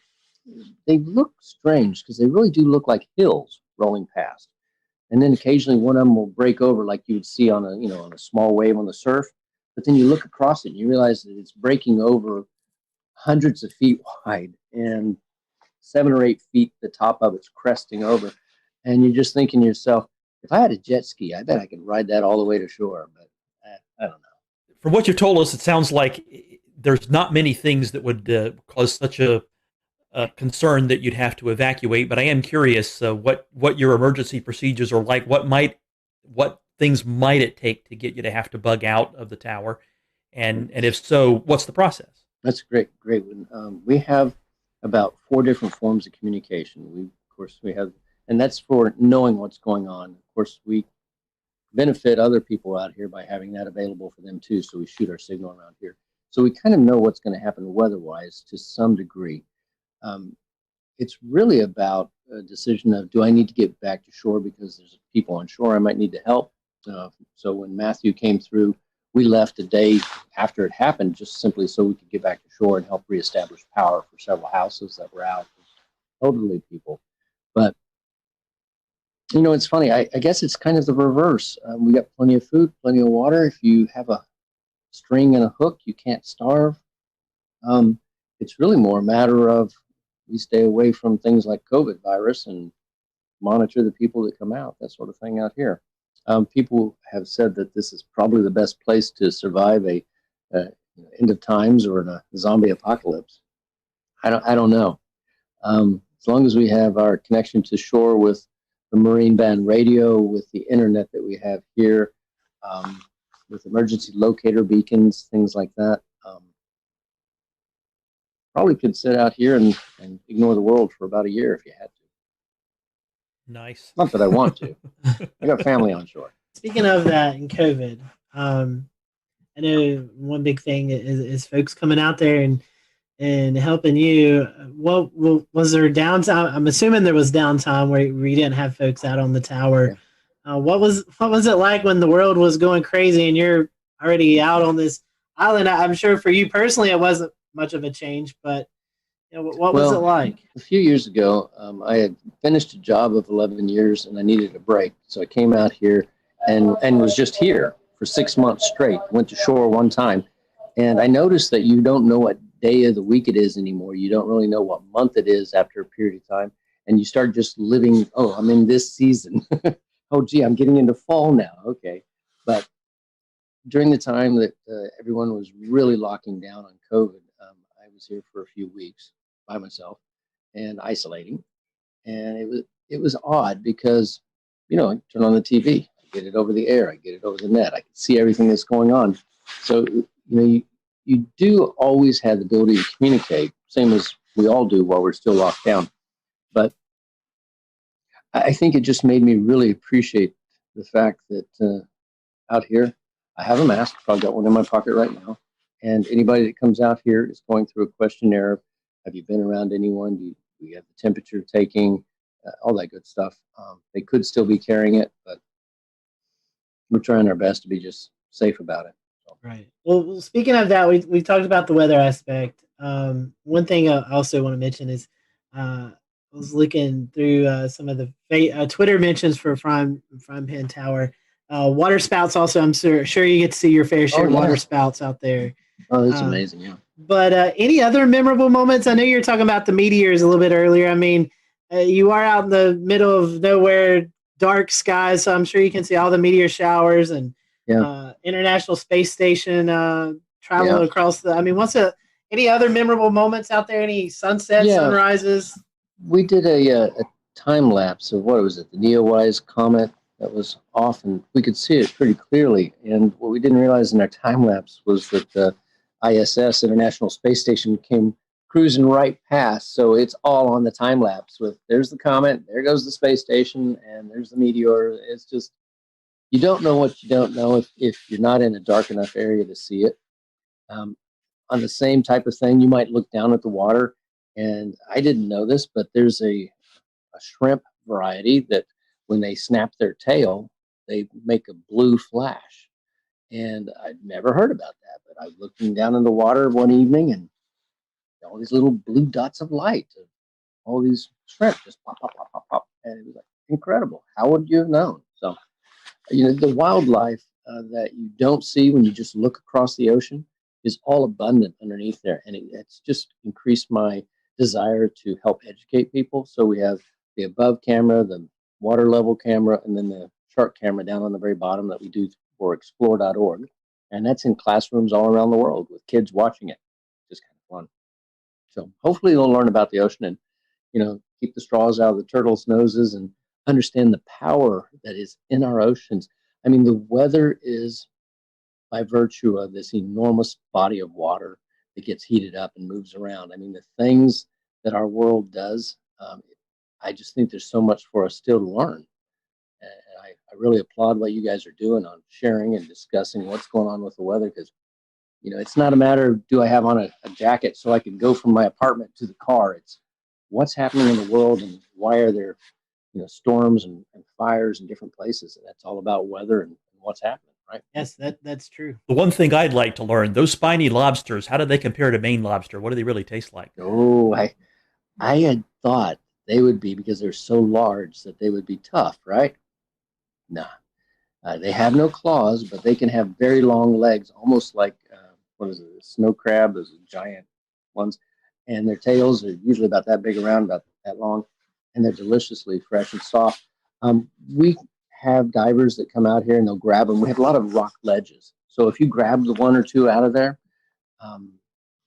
they look strange because they really do look like hills rolling past. And then occasionally one of them will break over like you would see on a small wave on the surf. But then you look across it and you realize that it's breaking over hundreds of feet wide and 7 or 8 feet, the top of it's cresting over. And you're just thinking to yourself, if I had a jet ski, I bet I could ride that all the way to shore. But I don't know. From what you've told us, it sounds like there's not many things that would cause such a concern that you'd have to evacuate. But I am curious what your emergency procedures are like. What things might it take to get you to have to bug out of the tower? And if so, what's the process? That's great one. We have about 4 different forms of communication. We have, and that's for knowing what's going on. Of course, we benefit other people out here by having that available for them too. So we shoot our signal around here. So we kind of know what's going to happen weather-wise to some degree. It's really about a decision of, do I need to get back to shore because there's people on shore I might need to help? So when Matthew came through, we left a day after it happened just simply so we could get back to shore and help reestablish power for several houses that were out, elderly people. But, you know, it's funny. I guess it's kind of the reverse. We got plenty of food, plenty of water. If you have a string and a hook, you can't starve. It's really more a matter of we stay away from things like COVID virus and monitor the people that come out, that sort of thing out here. People have said that this is probably the best place to survive a end of times or a zombie apocalypse. I don't know. As long as we have our connection to shore with the marine band radio, with the internet that we have here, with emergency locator beacons, things like that, probably could sit out here and ignore the world for about a year if you had to. Nice. Not that I want to. I got family on shore. Speaking of that and COVID, I know one big thing is folks coming out there and helping you. What was there downtime? I'm assuming there was downtime where you didn't have folks out on the tower. Yeah. What was it like when the world was going crazy and you're already out on this island? I'm sure for you personally it wasn't much of a change, but you know, what was it like? A few years ago, I had finished a job of 11 years and I needed a break. So I came out here and was just here for 6 months straight. Went to shore one time, and I noticed that you don't know what day of the week it is anymore. You don't really know what month it is after a period of time, and you start just living. Oh, I'm in this season. Oh, gee, I'm getting into fall now. Okay, but during the time that everyone was really locking down on COVID, I was here for a few weeks by myself and isolating, and it was odd because, you know, I turn on the TV, I get it over the air, I get it over the net, I can see everything that's going on. So, you know, you do always have the ability to communicate, same as we all do while we're still locked down. But I think it just made me really appreciate the fact that out here, I have a mask. I've got one in my pocket right now. And anybody that comes out here is going through a questionnaire. Have you been around anyone? Do you have the temperature taking? All that good stuff. They could still be carrying it, but we're trying our best to be just safe about it. So. Right. Well, speaking of that, we talked about the weather aspect. One thing I also want to mention is I was looking through some of the Twitter mentions for Frying Pan Tower. Water spouts also, I'm sure you get to see your fair share of water spouts out there. Oh, that's amazing, yeah. But any other memorable moments? I know you were talking about the meteors a little bit earlier. I mean, you are out in the middle of nowhere, dark skies, so I'm sure you can see all the meteor showers and International Space Station travel across the. I mean, any other memorable moments out there? Any sunsets, sunrises? We did a time lapse of what was it? The Neowise comet that was off, and we could see it pretty clearly. And what we didn't realize in our time lapse was that the ISS, International Space Station, came cruising right past. So it's all on the time lapse. With there's the comet, there goes the space station, and there's the meteor. It's just you don't know what you don't know if you're not in a dark enough area to see it. On the same type of thing, you might look down at the water, and I didn't know this, but there's a shrimp variety that when they snap their tail, they make a blue flash. And I'd never heard about that, but I was looking down in the water one evening and all these little blue dots of light, all these shrimp just pop, pop, pop, pop, pop. And it was like incredible. How would you have known? So, you know, the wildlife that you don't see when you just look across the ocean is all abundant underneath there. And it's just increased my desire to help educate people. So we have the above camera, the water level camera, and then the shark camera down on the very bottom that we do for explore.org. And that's in classrooms all around the world with kids watching it. Just kind of fun. So hopefully they'll learn about the ocean and, you know, keep the straws out of the turtles' noses and understand the power that is in our oceans. I mean, the weather is by virtue of this enormous body of water that gets heated up and moves around. I mean, the things that our world does, I just think there's so much for us still to learn. And I really applaud what you guys are doing on sharing and discussing what's going on with the weather, because, you know, it's not a matter of do I have on a jacket so I can go from my apartment to the car. It's what's happening in the world and why are there, you know, storms and fires in different places. And that's all about weather and what's happening, right? Yes, that's true. The one thing I'd like to learn, those spiny lobsters, how do they compare to Maine lobster? What do they really taste like? Oh, I had thought they would be, because they're so large, that they would be tough, right? No. They have no claws, but they can have very long legs, almost like, what is it, a snow crab, those giant ones. And their tails are usually about that big around, about that long, and they're deliciously fresh and soft. We have divers that come out here and they'll grab them. We have a lot of rock ledges. So if you grab the one or two out of there,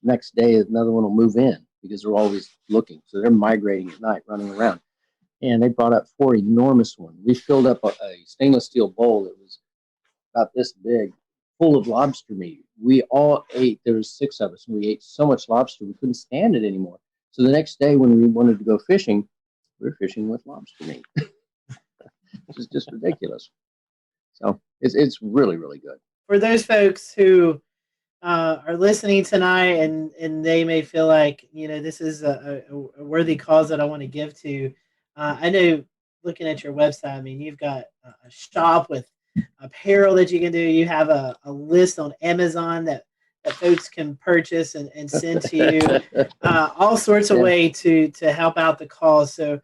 next day another one will move in because they're always looking. So they're migrating at night, running around. And they brought up 4 enormous ones. We filled up a stainless steel bowl that was about this big, full of lobster meat. We all ate. There was 6 of us, and we ate so much lobster we couldn't stand it anymore. So the next day when we wanted to go fishing, we were fishing with lobster meat, which is just ridiculous. So it's really, really good. For those folks who are listening tonight and they may feel like, you know, this is a worthy cause that I want to give to, I know looking at your website, I mean, you've got a shop with apparel that you can do. You have a list on Amazon that folks can purchase and send to you, all sorts of ways to help out the cause. So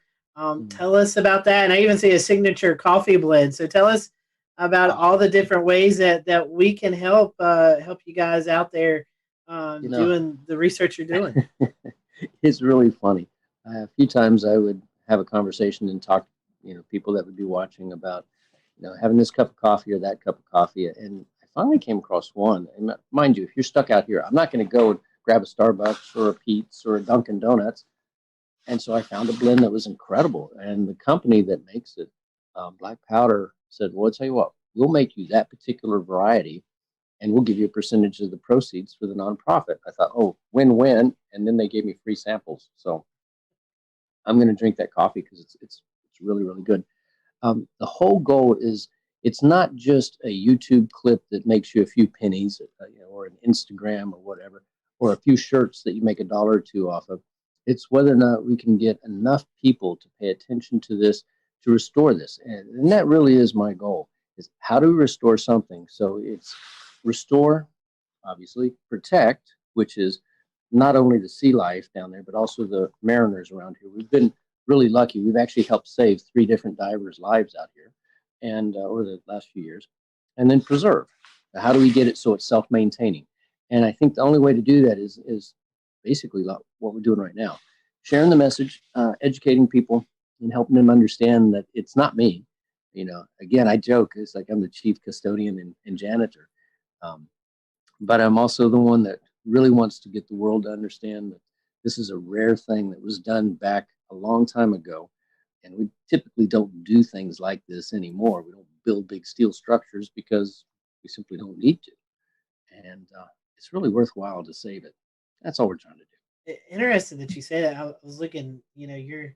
tell us about that. And I even see a signature coffee blend. So tell us about all the different ways that we can help you guys out there doing the research you're doing. It's really funny. A few times I would have a conversation and talk, people that would be watching about, having this cup of coffee or that cup of coffee. And I finally came across one. And mind you, if you're stuck out here, I'm not going to go and grab a Starbucks or a Pete's or a Dunkin' Donuts. And so I found a blend that was incredible. And the company that makes it, Black Powder, said, well, I'll tell you what, we'll make you that particular variety and we'll give you a percentage of the proceeds for the nonprofit. I thought, oh, win-win. And then they gave me free samples. So I'm going to drink that coffee because it's really, really good. The whole goal is it's not just a YouTube clip that makes you a few pennies, or an Instagram or whatever, or a few shirts that you make $1 or $2 off of. It's whether or not we can get enough people to pay attention to this, to restore this. And that really is my goal, is how do we restore something? So it's restore, obviously, protect, which is not only the sea life down there, but also the mariners around here. We've been really lucky. We've actually helped save 3 different divers' lives out here and over the last few years. And then preserve. How do we get it so it's self-maintaining? And I think the only way to do that is basically what we're doing right now. Sharing the message, educating people, and helping them understand that it's not me. Again, I joke, it's like I'm the chief custodian and janitor. But I'm also the one that really wants to get the world to understand that this is a rare thing that was done back a long time ago. And we typically don't do things like this anymore. We don't build big steel structures because we simply don't need to. And it's really worthwhile to save it. That's all we're trying to do. Interesting that you say that. I was looking, you're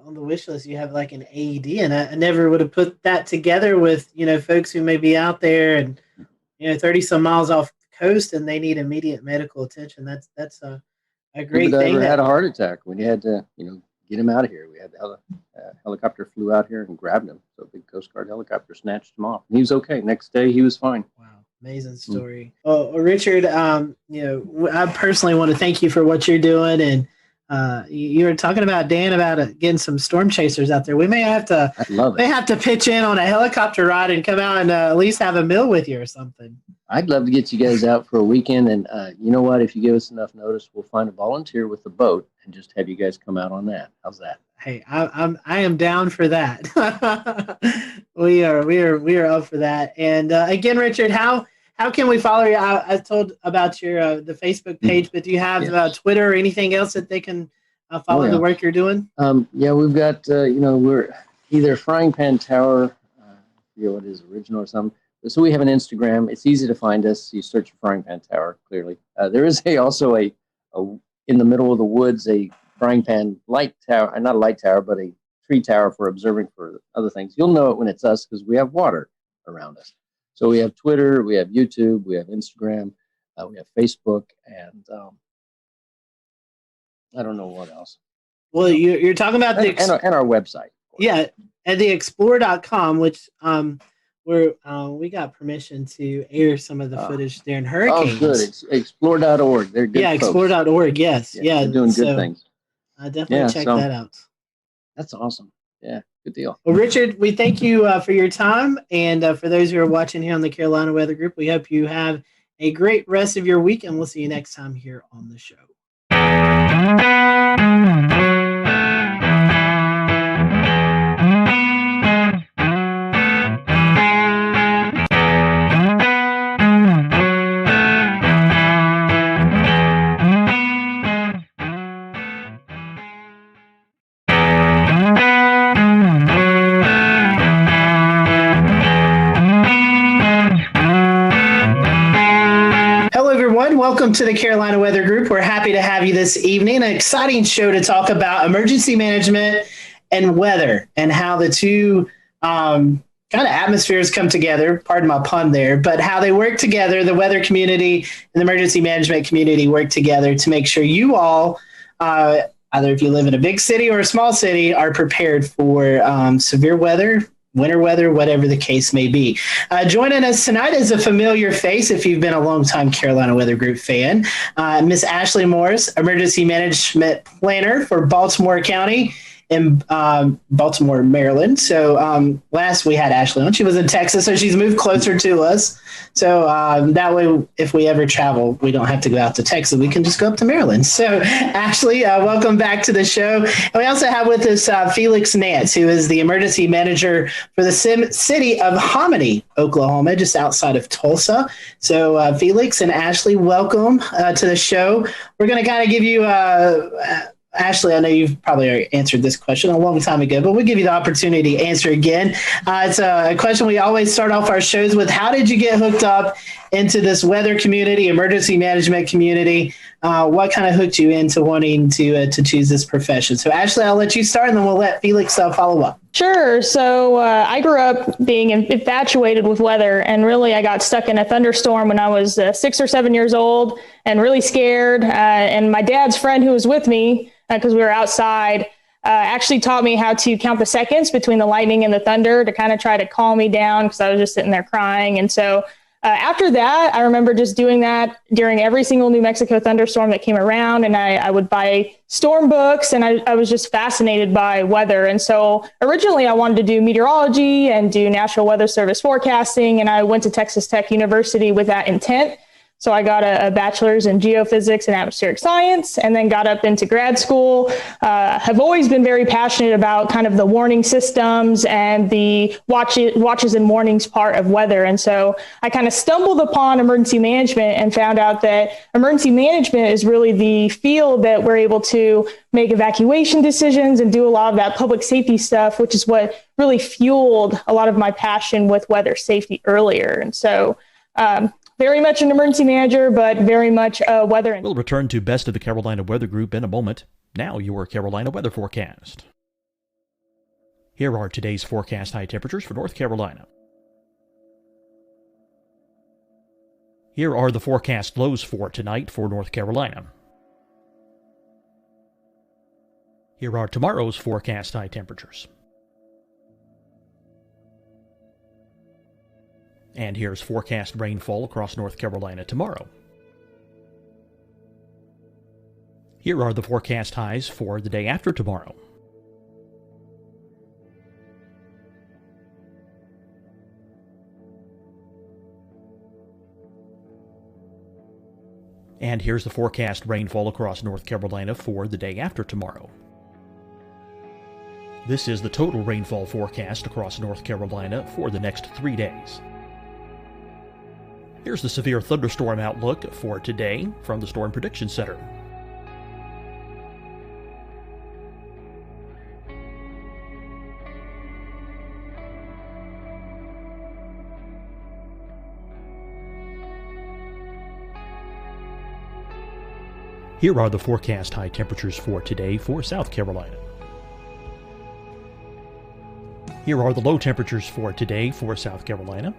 on the wish list, you have like an AED, and I never would have put that together with, folks who may be out there and, 30 some miles off the coast and they need immediate medical attention. That's a great thing. Had a heart attack when you had to, get him out of here. We had the helicopter flew out here and grabbed him. So a big Coast Guard helicopter snatched him off. And he was okay. Next day, he was fine. Wow. Amazing story. Well, Richard, I personally want to thank you for what you're doing. And you were talking about, Dan, about getting some storm chasers out there. We may have to pitch in on a helicopter ride and come out and at least have a meal with you or something. I'd love to get you guys out for a weekend. And you know what? If you give us enough notice, we'll find a volunteer with a boat and just have you guys come out on that. How's that? Hey, I am down for that. we are up for that. And again, Richard, how can we follow you? I told about your the Facebook page, but do you have Twitter or anything else that they can follow the work you're doing? We've got we're either Frying Pan Tower, I forget what is original or something. So we have an Instagram. It's easy to find us. You search for Frying Pan Tower. Clearly, there is also a in the middle of the woods a frying pan light tower, not a light tower, but a tree tower for observing for other things. You'll know it when it's us because we have water around us. So we have Twitter, we have YouTube, we have Instagram, we have Facebook, and I don't know what else. Well, you're talking about and our website. Yeah, at the explore.com, which we got permission to air some of the footage during hurricanes. Oh, good. It's explore.org. They're good folks. Explore.org, yes. Yeah, they're doing good things. Definitely check that out. That's awesome. Yeah, good deal. Well, Richard, we thank you for your time. And for those who are watching here on the Carolina Weather Group, we hope you have a great rest of your week, and we'll see you next time here on the show. Welcome to the Carolina Weather Group. We're happy to have you this evening. An exciting show to talk about emergency management and weather and how the two kind of atmospheres come together. Pardon my pun there, but how they work together. The weather community and the emergency management community work together to make sure you all, either if you live in a big city or a small city, are prepared for severe weather, winter weather, whatever the case may be. Joining us tonight is a familiar face if you've been a longtime Carolina Weather Group fan. Miss Ashley Morris, Emergency Management Planner for Baltimore County, in Baltimore, Maryland. So last we had Ashley on. She was in Texas, so she's moved closer to us. So that way, if we ever travel, we don't have to go out to Texas. We can just go up to Maryland. So Ashley, welcome back to the show. And we also have with us Felix Nance, who is the emergency manager for the city of Hominy, Oklahoma, just outside of Tulsa. So Felix and Ashley, welcome to the show. We're going to kind of give you Ashley, I know you've probably already answered this question a long time ago, but we'll give you the opportunity to answer again. It's a question we always start off our shows with. How did you get hooked up into this weather community, emergency management community? What kind of hooked you into wanting to choose this profession? So Ashley, I'll let you start, and then we'll let Felix follow up. Sure. So I grew up being infatuated with weather, and really I got stuck in a thunderstorm when I was 6 or 7 years old and really scared. And my dad's friend who was with me, because we were outside, actually taught me how to count the seconds between the lightning and the thunder to kind of try to calm me down, because I was just sitting there crying. And so after that, I remember just doing that during every single New Mexico thunderstorm that came around. And I would buy storm books, and I was just fascinated by weather. And so originally I wanted to do meteorology and do National Weather Service forecasting. And I went to Texas Tech University with that intent. So I got a bachelor's in geophysics and atmospheric science, and then got up into grad school. Have always been very passionate about kind of the warning systems and the watches and warnings part of weather. And so I kind of stumbled upon emergency management and found out that emergency management is really the field that we're able to make evacuation decisions and do a lot of that public safety stuff, which is what really fueled a lot of my passion with weather safety earlier. And so, very much an emergency manager, but very much a weather. We'll return to Best of the Carolina Weather Group in a moment. Now your Carolina weather forecast. Here are today's forecast high temperatures for North Carolina. Here are the forecast lows for tonight for North Carolina. Here are tomorrow's forecast high temperatures. And here's forecast rainfall across North Carolina tomorrow. Here are the forecast highs for the day after tomorrow. And here's the forecast rainfall across North Carolina for the day after tomorrow. This is the total rainfall forecast across North Carolina for the next 3 days. Here's the severe thunderstorm outlook for today from the Storm Prediction Center. Here are the forecast high temperatures for today for South Carolina. Here are the low temperatures for today for South Carolina.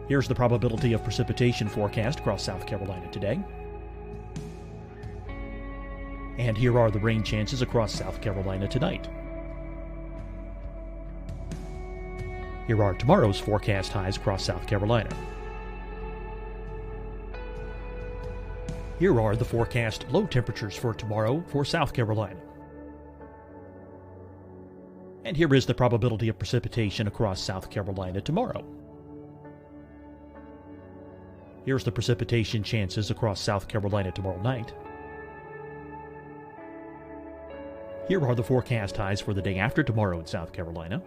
Here's the probability of precipitation forecast across South Carolina today. And here are the rain chances across South Carolina tonight. Here are tomorrow's forecast highs across South Carolina. Here are the forecast low temperatures for tomorrow for South Carolina. And here is the probability of precipitation across South Carolina tomorrow. Here's the precipitation chances across South Carolina tomorrow night. Here are the forecast highs for the day after tomorrow in South Carolina.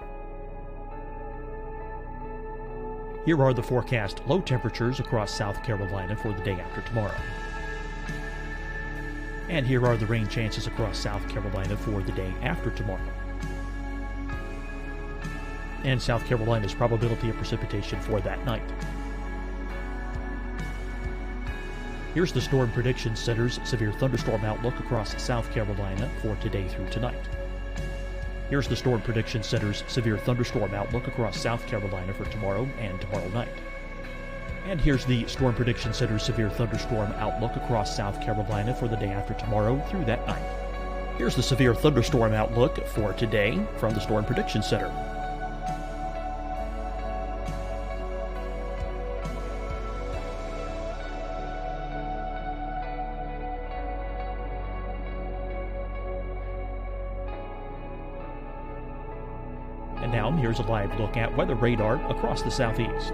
Here are the forecast low temperatures across South Carolina for the day after tomorrow. And here are the rain chances across South Carolina for the day after tomorrow. And South Carolina's probability of precipitation for that night. Here's the Storm Prediction Center's severe thunderstorm outlook across South Carolina for today through tonight. Here's the Storm Prediction Center's severe thunderstorm outlook across South Carolina for tomorrow and tomorrow night. And here's the Storm Prediction Center's severe thunderstorm outlook across South Carolina for the day after tomorrow through that night. Here's the severe thunderstorm outlook for today from the Storm Prediction Center. And now here's a live look at weather radar across the southeast.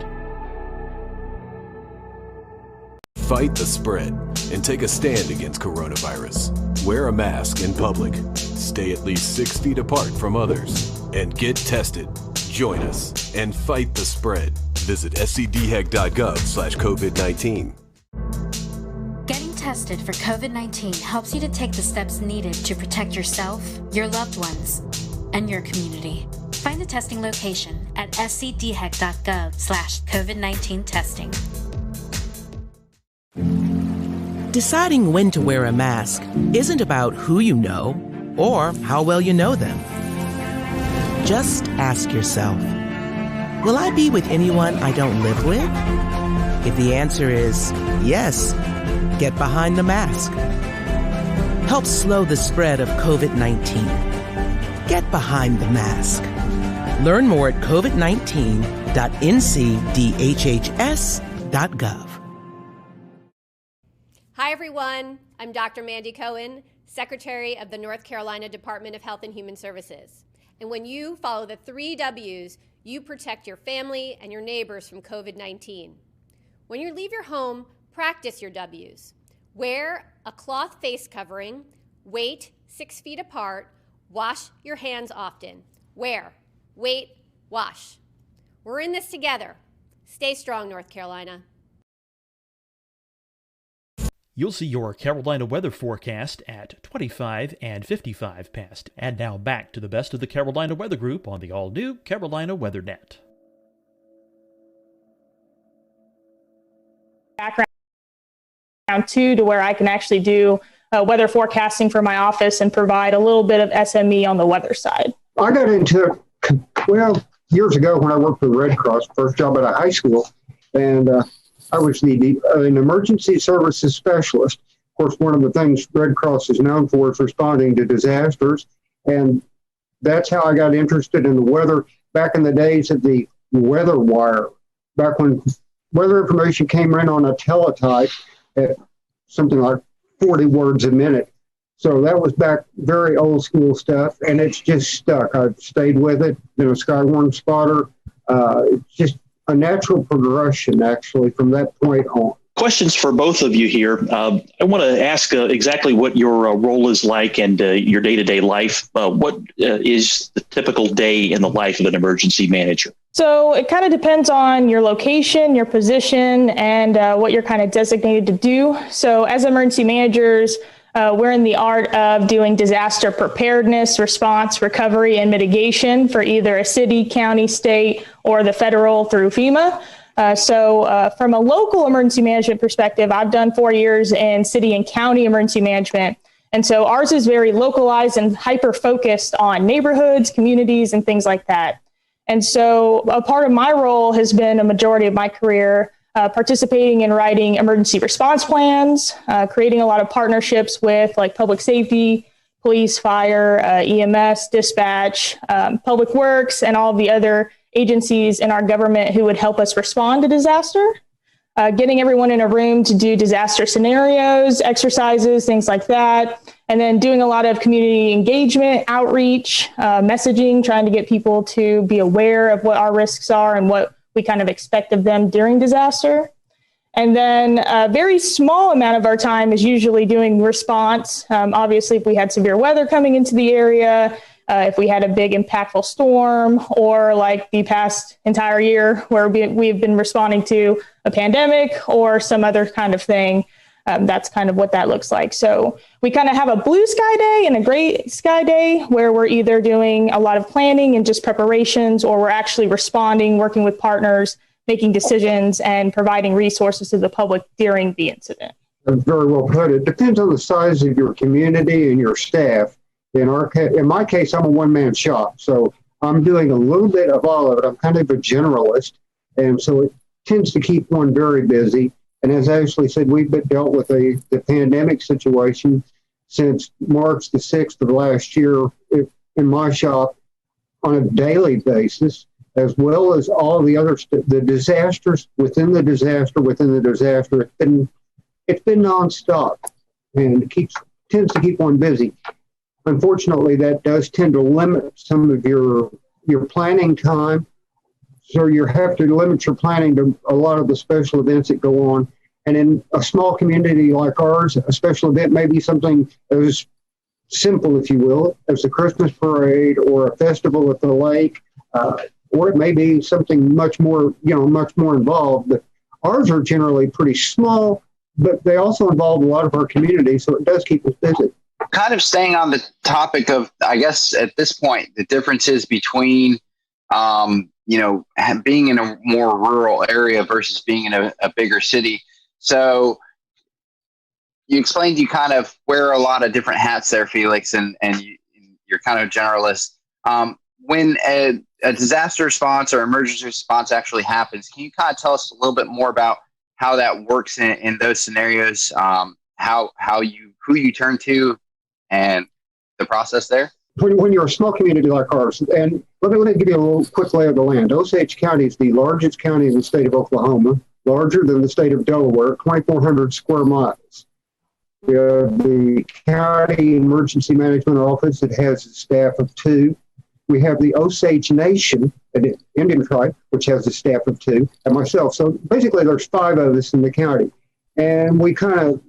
Fight the spread and take a stand against coronavirus. Wear a mask in public. Stay at least 6 feet apart from others. And get tested. Join us and fight the spread. Visit scdhec.gov/COVID-19. Getting tested for COVID-19 helps you to take the steps needed to protect yourself, your loved ones, and your community. Find the testing location at scdhec.gov/COVID-19 testing. Deciding when to wear a mask isn't about who you know or how well you know them. Just ask yourself, will I be with anyone I don't live with? If the answer is yes, get behind the mask. Help slow the spread of COVID-19. Get behind the mask. Learn more at covid19.ncdhhs.gov. Hi, everyone. I'm Dr. Mandy Cohen, Secretary of the North Carolina Department of Health and Human Services. And when you follow the 3 W's, you protect your family and your neighbors from COVID-19. When you leave your home, practice your W's. Wear a cloth face covering, wait 6 feet apart, wash your hands often. Wear, wait, wash. We're in this together. Stay strong, North Carolina. You'll see your Carolina weather forecast at 25 and 55 past. And now back to the best of the Carolina Weather Group on the all-new Carolina WeatherNet. Background too, to where I can actually do weather forecasting for my office and provide a little bit of SME on the weather side. I got into it, years ago when I worked for Red Cross, first job at a high school, and I was an emergency services specialist. Of course, one of the things Red Cross is known for is responding to disasters, and that's how I got interested in the weather back in the days of the weather wire, back when weather information came in on a teletype at something like 40 words a minute. So that was back very old school stuff, and it's just stuck. I've stayed with it, been a Skywarn spotter. It's just a natural progression, actually, from that point on. Questions for both of you here. I want to ask exactly what your role is like and your day-to-day life. What is the typical day in the life of an emergency manager? So it kind of depends on your location, your position, and what you're kind of designated to do. So as emergency managers, we're in the art of doing disaster preparedness, response, recovery, and mitigation for either a city, county, state, or the federal through FEMA. So from a local emergency management perspective, I've done 4 years in city and county emergency management. And so ours is very localized and hyper-focused on neighborhoods, communities, and things like that. And so a part of my role has been a majority of my career participating in writing emergency response plans, creating a lot of partnerships with like public safety, police, fire, EMS, dispatch, public works, and all of the other agencies in our government who would help us respond to disaster. Getting everyone in a room to do disaster scenarios, exercises, things like that. And then doing a lot of community engagement, outreach, messaging, trying to get people to be aware of what our risks are and what we kind of expect of them during disaster. And then a very small amount of our time is usually doing response. Obviously, if we had severe weather coming into the area, if we had a big impactful storm, or like the past entire year where we've been responding to a pandemic or some other kind of thing, that's kind of what that looks like. So we kind of have a blue sky day and a gray sky day where we're either doing a lot of planning and just preparations, or we're actually responding, working with partners, making decisions, and providing resources to the public during the incident. That's very well put. It depends on the size of your community and your staff. In my case, I'm a one-man shop, so I'm doing a little bit of all of it. I'm kind of a generalist, and so it tends to keep one very busy. And as Ashley said, we've dealt with the pandemic situation since March the 6th of last year in my shop on a daily basis, as well as all the other the disasters within the disaster within the disaster. It's been nonstop, and it tends to keep one busy. Unfortunately, that does tend to limit some of your your planning time. So you have to limit your planning to a lot of the special events that go on. And in a small community like ours, a special event may be something as simple, if you will, as a Christmas parade or a festival at the lake, or it may be something much more involved. But ours are generally pretty small, but they also involve a lot of our community, so it does keep us busy. Kind of staying on the topic of, I guess at this point, the differences between, being in a more rural area versus being in a bigger city. So you explained you kind of wear a lot of different hats there, Felix, and you're kind of generalist. When a disaster response or emergency response actually happens, can you kind of tell us a little bit more about how that works in those scenarios, who you turn to, and the process there? When you're a small community like ours, and let me give you a little quick lay of the land. Osage County is the largest county in the state of Oklahoma, larger than the state of Delaware, 2,400 square miles. We have the County Emergency Management Office that has a staff of 2. We have the Osage Nation, an Indian tribe, which has a staff of 2, and myself. So basically there's 5 of us in the county. And we kind of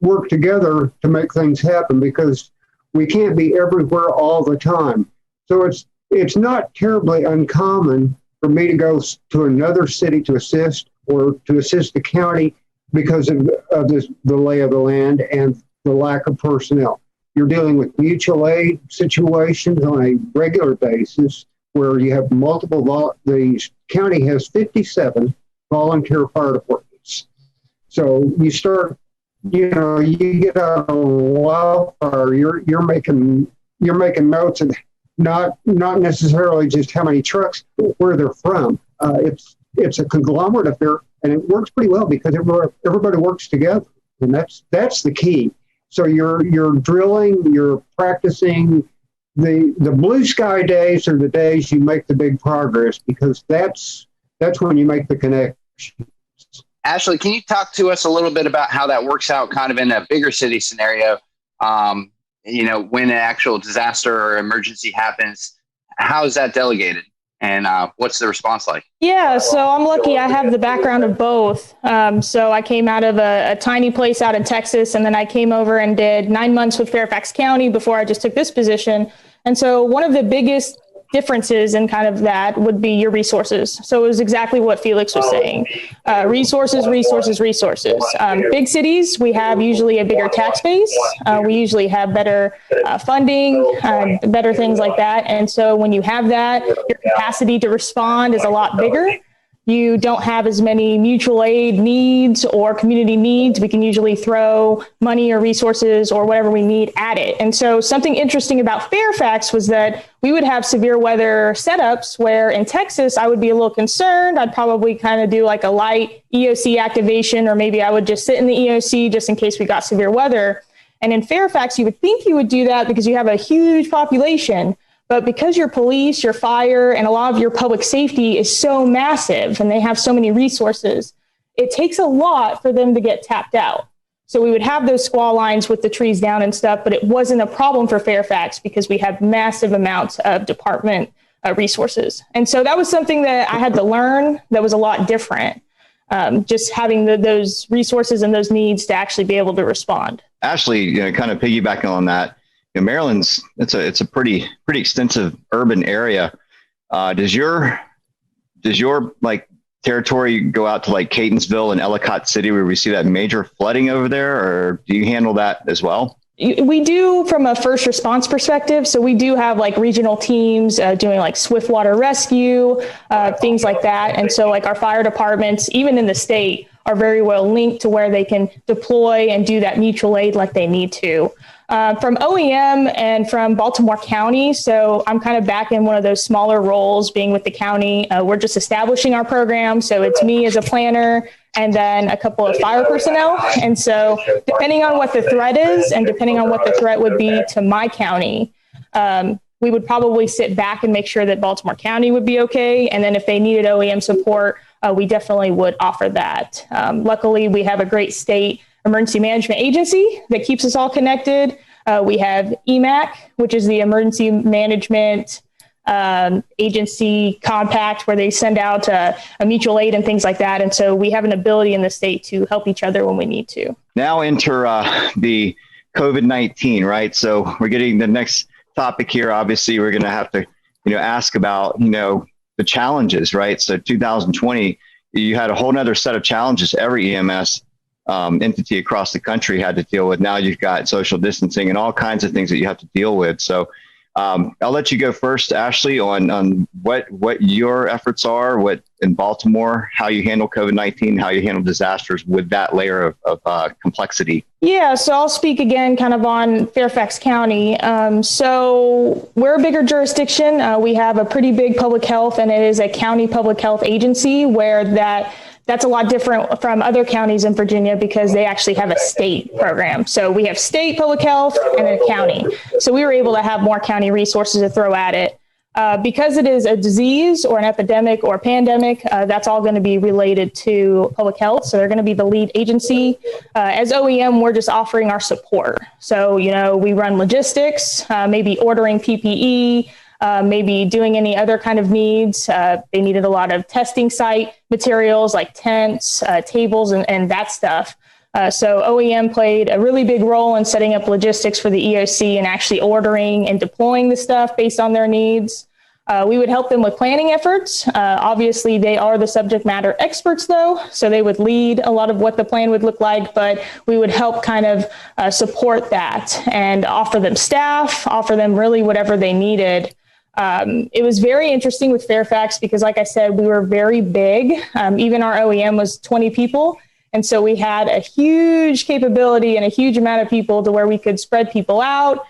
work together to make things happen because we can't be everywhere all the time. So it's not terribly uncommon for me to go to another city to assist or to assist the county because of the lay of the land and the lack of personnel. You're dealing with mutual aid situations on a regular basis where you have the county has 57 volunteer fire departments. So you start, you get out of a wildfire, you're making notes and not necessarily just how many trucks, but where they're from. It's a conglomerate affair, and it works pretty well because everybody works together, and that's the key. So you're drilling, you're practicing. The blue sky days are the days you make the big progress because that's when you make the connection. Ashley, can you talk to us a little bit about how that works out kind of in a bigger city scenario? When an actual disaster or emergency happens, how is that delegated? And what's the response like? Yeah, so I'm lucky I have the background of both. So I came out of a tiny place out in Texas, and then I came over and did 9 months with Fairfax County before I just took this position. And so one of the biggest differences in kind of that would be your resources. So it was exactly what Felix was saying. Resources. Big cities, we have usually a bigger tax base. We usually have better funding, better things like that. And so when you have that, your capacity to respond is a lot bigger. You don't have as many mutual aid needs or community needs. We can usually throw money or resources or whatever we need at it. And so something interesting about Fairfax was that we would have severe weather setups where in Texas, I would be a little concerned. I'd probably kind of do like a light EOC activation, or maybe I would just sit in the EOC just in case we got severe weather. And in Fairfax, you would think you would do that because you have a huge population. But because your police, your fire, and a lot of your public safety is so massive and they have so many resources, it takes a lot for them to get tapped out. So we would have those squall lines with the trees down and stuff, but it wasn't a problem for Fairfax because we have massive amounts of department resources. And so that was something that I had to learn that was a lot different, just having those resources and those needs to actually be able to respond. Ashley, kind of piggybacking on that, Maryland's it's a pretty extensive urban area. Does your like territory go out to like Catonsville and Ellicott City where we see that major flooding over there, or do you handle that as well? We do from a first response perspective. So we do have like regional teams doing like swift water rescue, things like that. And so like our fire departments, even in the state, are very well linked to where they can deploy and do that mutual aid like they need to. From OEM and from Baltimore County, so I'm kind of back in one of those smaller roles being with the county. We're just establishing our program. So it's me as a planner and then a couple of fire personnel. And so depending on what the threat is and depending on what the threat would be to my county, we would probably sit back and make sure that Baltimore County would be okay. And then if they needed OEM support, we definitely would offer that. Luckily, we have a great state emergency management agency that keeps us all connected. We have EMAC, which is the emergency management agency compact where they send out a mutual aid and things like that. And so we have an ability in the state to help each other when we need to. Now enter the COVID-19, right? So we're getting the next topic here. Obviously, we're going to have to, ask about, the challenges, right? So 2020, you had a whole nother set of challenges every EMS entity across the country had to deal with. Now you've got social distancing and all kinds of things that you have to deal with. So I'll let you go first, Ashley, on what your efforts are, what in Baltimore, how you handle COVID-19, how you handle disasters with that layer of complexity. Yeah, so I'll speak again kind of on Fairfax County. So we're a bigger jurisdiction. We have a pretty big public health, and it is a county public health agency where that's a lot different from other counties in Virginia because they actually have a state program. So we have state public health and a county. So we were able to have more county resources to throw at it. Because it is a disease or an epidemic or a pandemic, that's all going to be related to public health. So they're going to be the lead agency. As OEM, we're just offering our support. So, we run logistics, maybe ordering PPE, maybe doing any other kind of needs. They needed a lot of testing site materials like tents, tables, and that stuff. So OEM played a really big role in setting up logistics for the EOC and actually ordering and deploying the stuff based on their needs. We would help them with planning efforts. Obviously, they are the subject matter experts, though, so they would lead a lot of what the plan would look like, but we would help kind of support that and offer them staff, offer them really whatever they needed. It was very interesting with Fairfax because, like I said, we were very big. Even our OEM was 20 people. And so we had a huge capability and a huge amount of people to where we could spread people out.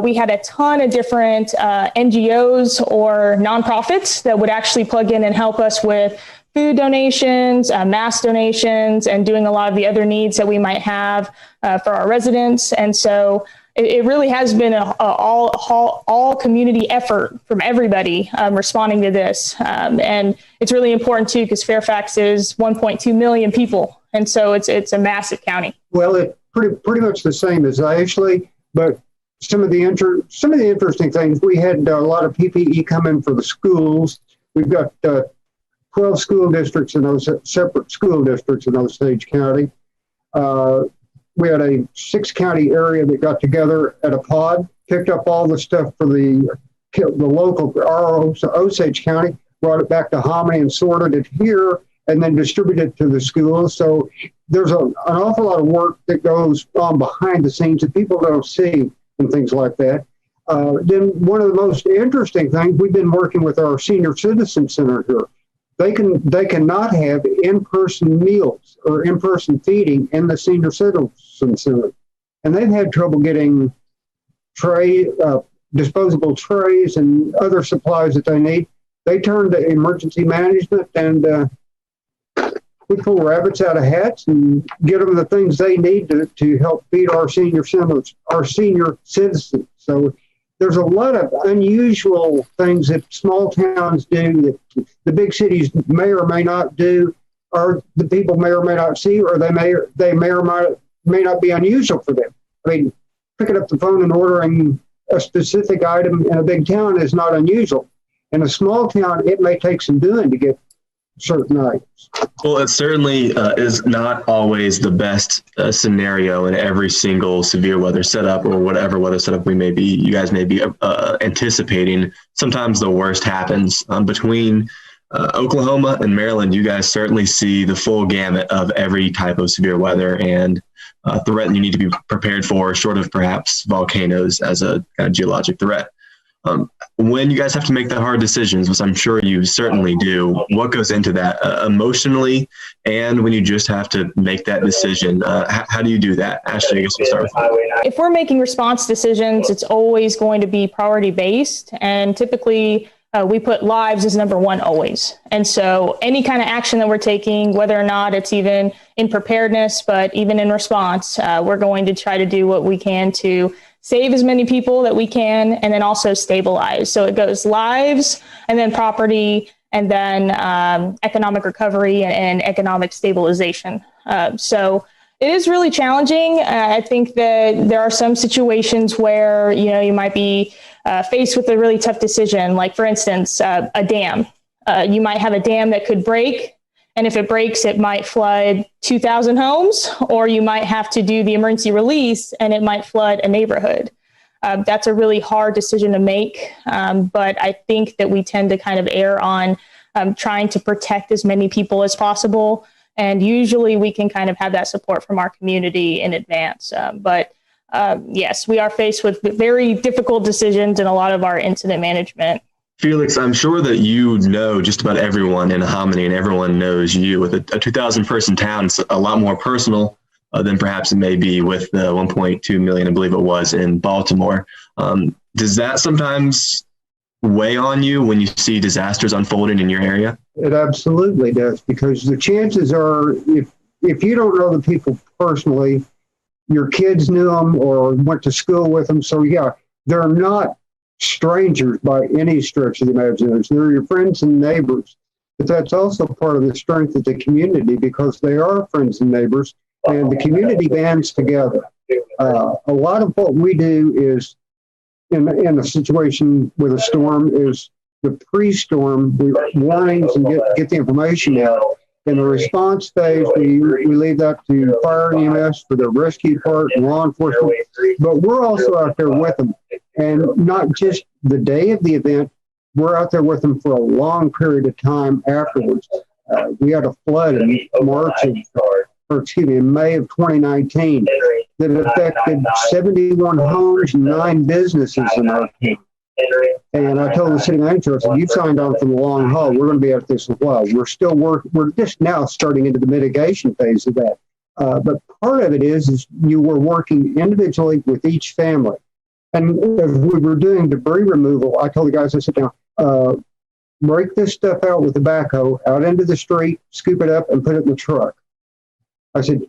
We had a ton of different NGOs or nonprofits that would actually plug in and help us with food donations, mask donations, and doing a lot of the other needs that we might have for our residents. And so it really has been an all community effort from everybody responding to this. And it's really important, too, because Fairfax is 1.2 million people. And so it's a massive county. Well, it's pretty much the same as Ashley, but some of the interesting things, we had a lot of PPE come in for the schools. We've got 12 school districts in those separate school districts in Osage County. We had a 6-county area that got together at a pod, picked up all the stuff for the local Osage County, brought it back to Hominy and sorted it here, and then distributed it to the schools. So there's an awful lot of work that goes on behind the scenes that people don't see and things like that. Then one of the most interesting things, we've been working with our senior citizen center here. They cannot have in-person meals or in-person feeding in the senior citizen center. And they've had trouble getting disposable trays and other supplies that they need. They turn to emergency management, and we pull rabbits out of hats and get them the things they need to help feed our senior citizens. So there's a lot of unusual things that small towns do that the big cities may or may not do, or the people may or may not see, or they may or may not be unusual for them. I mean, picking up the phone and ordering a specific item in a big town is not unusual. In a small town, it may take some doing to get certain items. Well, it certainly is not always the best scenario in every single severe weather setup or whatever weather setup you guys may be anticipating. Sometimes the worst happens. Between Oklahoma and Maryland, you guys certainly see the full gamut of every type of severe weather and threat you need to be prepared for, short of perhaps volcanoes as a kind of geologic threat. When you guys have to make the hard decisions, which I'm sure you certainly do, what goes into that emotionally, and when you just have to make that decision, how do you do that? Ashley, I guess we'll start with you. If we're making response decisions, it's always going to be priority based, and typically we put lives as number one always. And so any kind of action that we're taking, whether or not it's even in preparedness, but even in response, we're going to try to do what we can to save as many people that we can, and then also stabilize. So it goes lives, and then property, and then economic recovery and economic stabilization. So It is really challenging. I think that there are some situations where, you might be faced with a really tough decision. Like, for instance, a dam. You might have a dam that could break. And if it breaks, it might flood 2,000 homes, or you might have to do the emergency release and it might flood a neighborhood. That's a really hard decision to make. But I think that we tend to kind of err on trying to protect as many people as possible. And usually we can kind of have that support from our community in advance. But yes, we are faced with very difficult decisions in a lot of our incident management. Felix, I'm sure that you know just about everyone in Hominy, and everyone knows you. With a 2,000 person town, it's a lot more personal than perhaps it may be with the 1.2 million, I believe it was, in Baltimore. Does that sometimes weigh on you when you see disasters unfolding in your area? It absolutely does, because the chances are, if you don't know the people personally, your kids knew them or went to school with them. So yeah, they're not strangers by any stretch of the imagination. They're your friends and neighbors. But that's also part of the strength of the community, because they are friends and neighbors, and the community bands together. A lot of what we do is, in a situation with a storm, is the pre-storm warnings and get the information out. In the response phase, we leave that to fire and EMS for the rescue part and law enforcement. But we're also out there with them, and not just the day of the event. We're out there with them for a long period of time afterwards. We had a flood in May of 2019 that affected 71 homes and 9 businesses in our county. And I told the city manager, I said, "You've signed on for the long haul. We're going to be at this as well." We're still we're just now starting into the mitigation phase of that. But part of it is you were working individually with each family. And as we were doing debris removal, I told the guys, I said, "Now, break this stuff out with the backhoe out into the street, scoop it up, and put it in the truck." I said,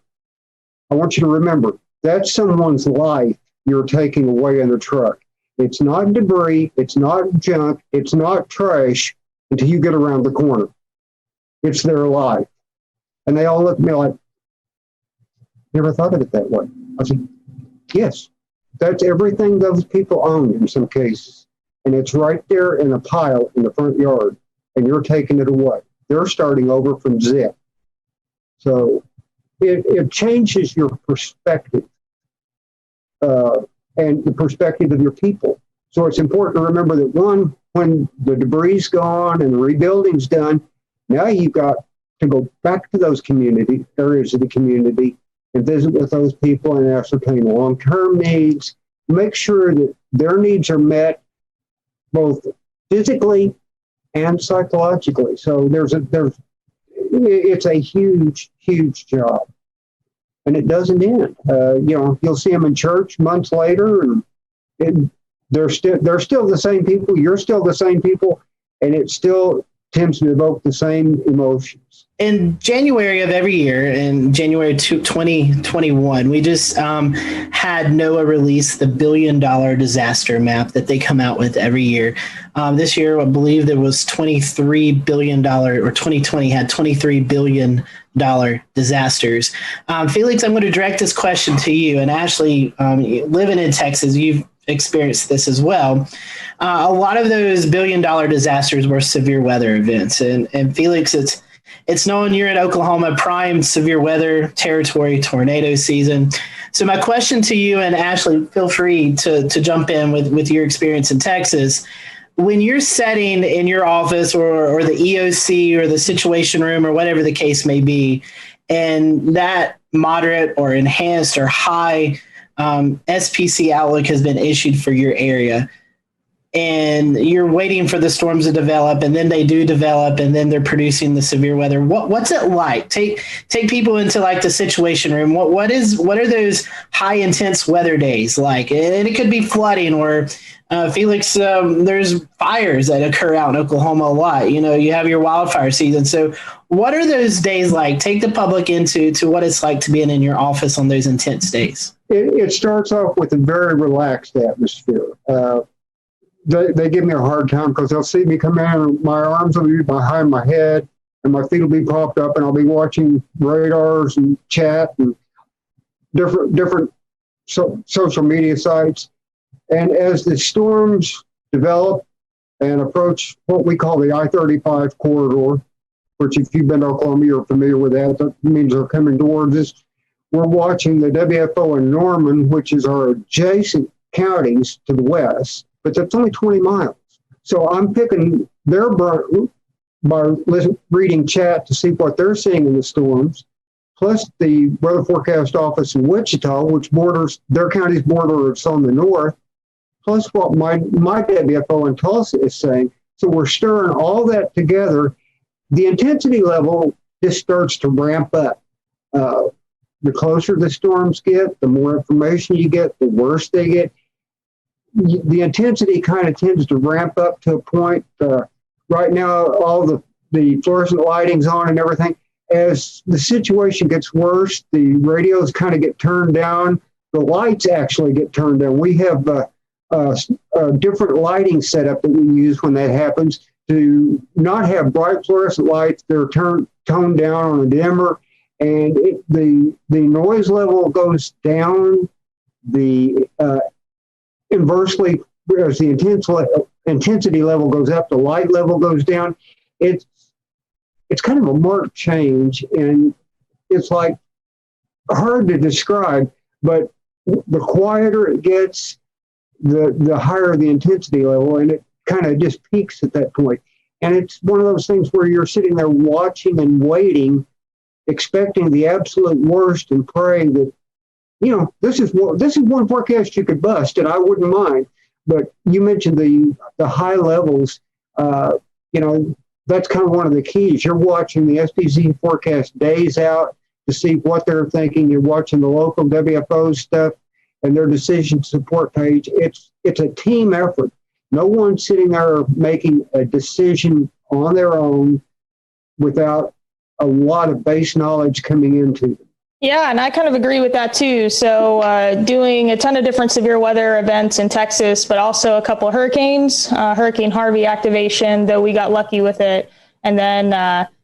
"I want you to remember, that's someone's life you're taking away in the truck. It's not debris, it's not junk, it's not trash until you get around the corner. It's their life." And they all looked at me like, "Never thought of it that way." I said, "Yes, that's everything those people own in some cases. And it's right there in a pile in the front yard, and you're taking it away. They're starting over from zip." So it changes your perspective. And the perspective of your people. So it's important to remember that, one, when the debris is gone and the rebuilding's done, now you've got to go back to those community areas of the community and visit with those people and ascertain long-term needs, make sure that their needs are met both physically and psychologically. So it's a huge, huge job. And it doesn't end. You'll see them in church months later, and they're still the same people. You're still the same people, and it still tends to evoke the same emotions. In January of every year, in January 2021, we just had NOAA release the $1 billion disaster map that they come out with every year. This year, I believe there was $23 billion, or 2020 had $23 billion disasters. Felix, I'm going to direct this question to you. And Ashley, living in Texas, you've experienced this as well. A lot of those $1 billion disasters were severe weather events. And Felix, it's known you're in Oklahoma, prime severe weather territory, tornado season. So my question to you, and Ashley, feel free to jump in with your experience in Texas. When you're setting in your office or the EOC or the situation room or whatever the case may be, and that moderate or enhanced or high SPC outlook has been issued for your area, and you're waiting for the storms to develop, and then they do develop, and then they're producing the severe weather. What's it like? Take people into like the situation room. What are those high intense weather days like? And it could be flooding or Felix, there's fires that occur out in Oklahoma a lot. You have your wildfire season. So what are those days like? Take the public into what it's like to be in your office on those intense days. It starts off with a very relaxed atmosphere. They give me a hard time because they'll see me come in and my arms will be behind my head and my feet will be propped up and I'll be watching radars and chat. And different social media sites. And as the storms develop and approach what we call the I-35 corridor, which if you've been to Oklahoma, you're familiar with that. That means they're coming towards us. We're watching the WFO in Norman, which is our adjacent counties to the west, but that's only 20 miles. So I'm picking their brain by reading chat to see what they're seeing in the storms, plus the weather forecast office in Wichita, which borders their county's border is on the north, plus what my WFO in Tulsa is saying. So we're stirring all that together. The intensity level just starts to ramp up. The closer the storms get, the more information you get, the worse they get. The intensity kind of tends to ramp up to a point. Right now, all the fluorescent lighting's on and everything. As the situation gets worse, the radios kind of get turned down. The lights actually get turned down. We have a different lighting setup that we use when that happens to not have bright fluorescent lights. They're toned down on a dimmer, and the noise level goes down. The inversely, as the intensity level goes up, the light level goes down. It's kind of a marked change, and it's like hard to describe, but the quieter it gets, the higher the intensity level, and it kind of just peaks at that point. And it's one of those things where you're sitting there watching and waiting, expecting the absolute worst and praying that, this is one forecast you could bust, and I wouldn't mind. But you mentioned the high levels. That's kind of one of the keys. You're watching the SPC forecast days out to see what they're thinking. You're watching the local WFO stuff and their decision support page. It's a team effort. No one's sitting there making a decision on their own without a lot of base knowledge coming into them. Yeah, and I kind of agree with that too. So doing a ton of different severe weather events in Texas, but also a couple of hurricanes, Hurricane Harvey activation, though we got lucky with it. And then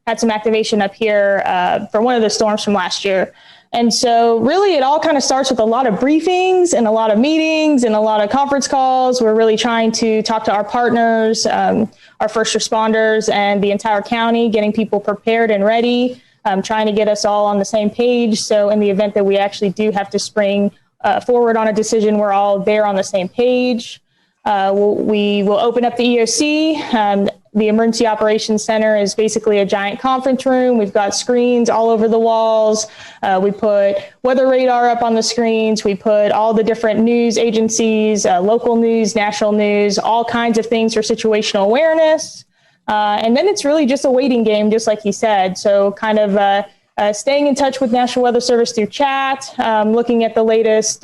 had some activation up here for one of the storms from last year. And so really it all kind of starts with a lot of briefings and a lot of meetings and a lot of conference calls. We're really trying to talk to our partners, our first responders and the entire county, getting people prepared and ready. Trying to get us all on the same page. So in the event that we actually do have to spring forward on a decision, we're all there on the same page. We will open up the EOC. The Emergency Operations Center is basically a giant conference room. We've got screens all over the walls. We put weather radar up on the screens. We put all the different news agencies, local news, national news, all kinds of things for situational awareness. And then it's really just a waiting game, just like he said. So kind of staying in touch with National Weather Service through chat, looking at the latest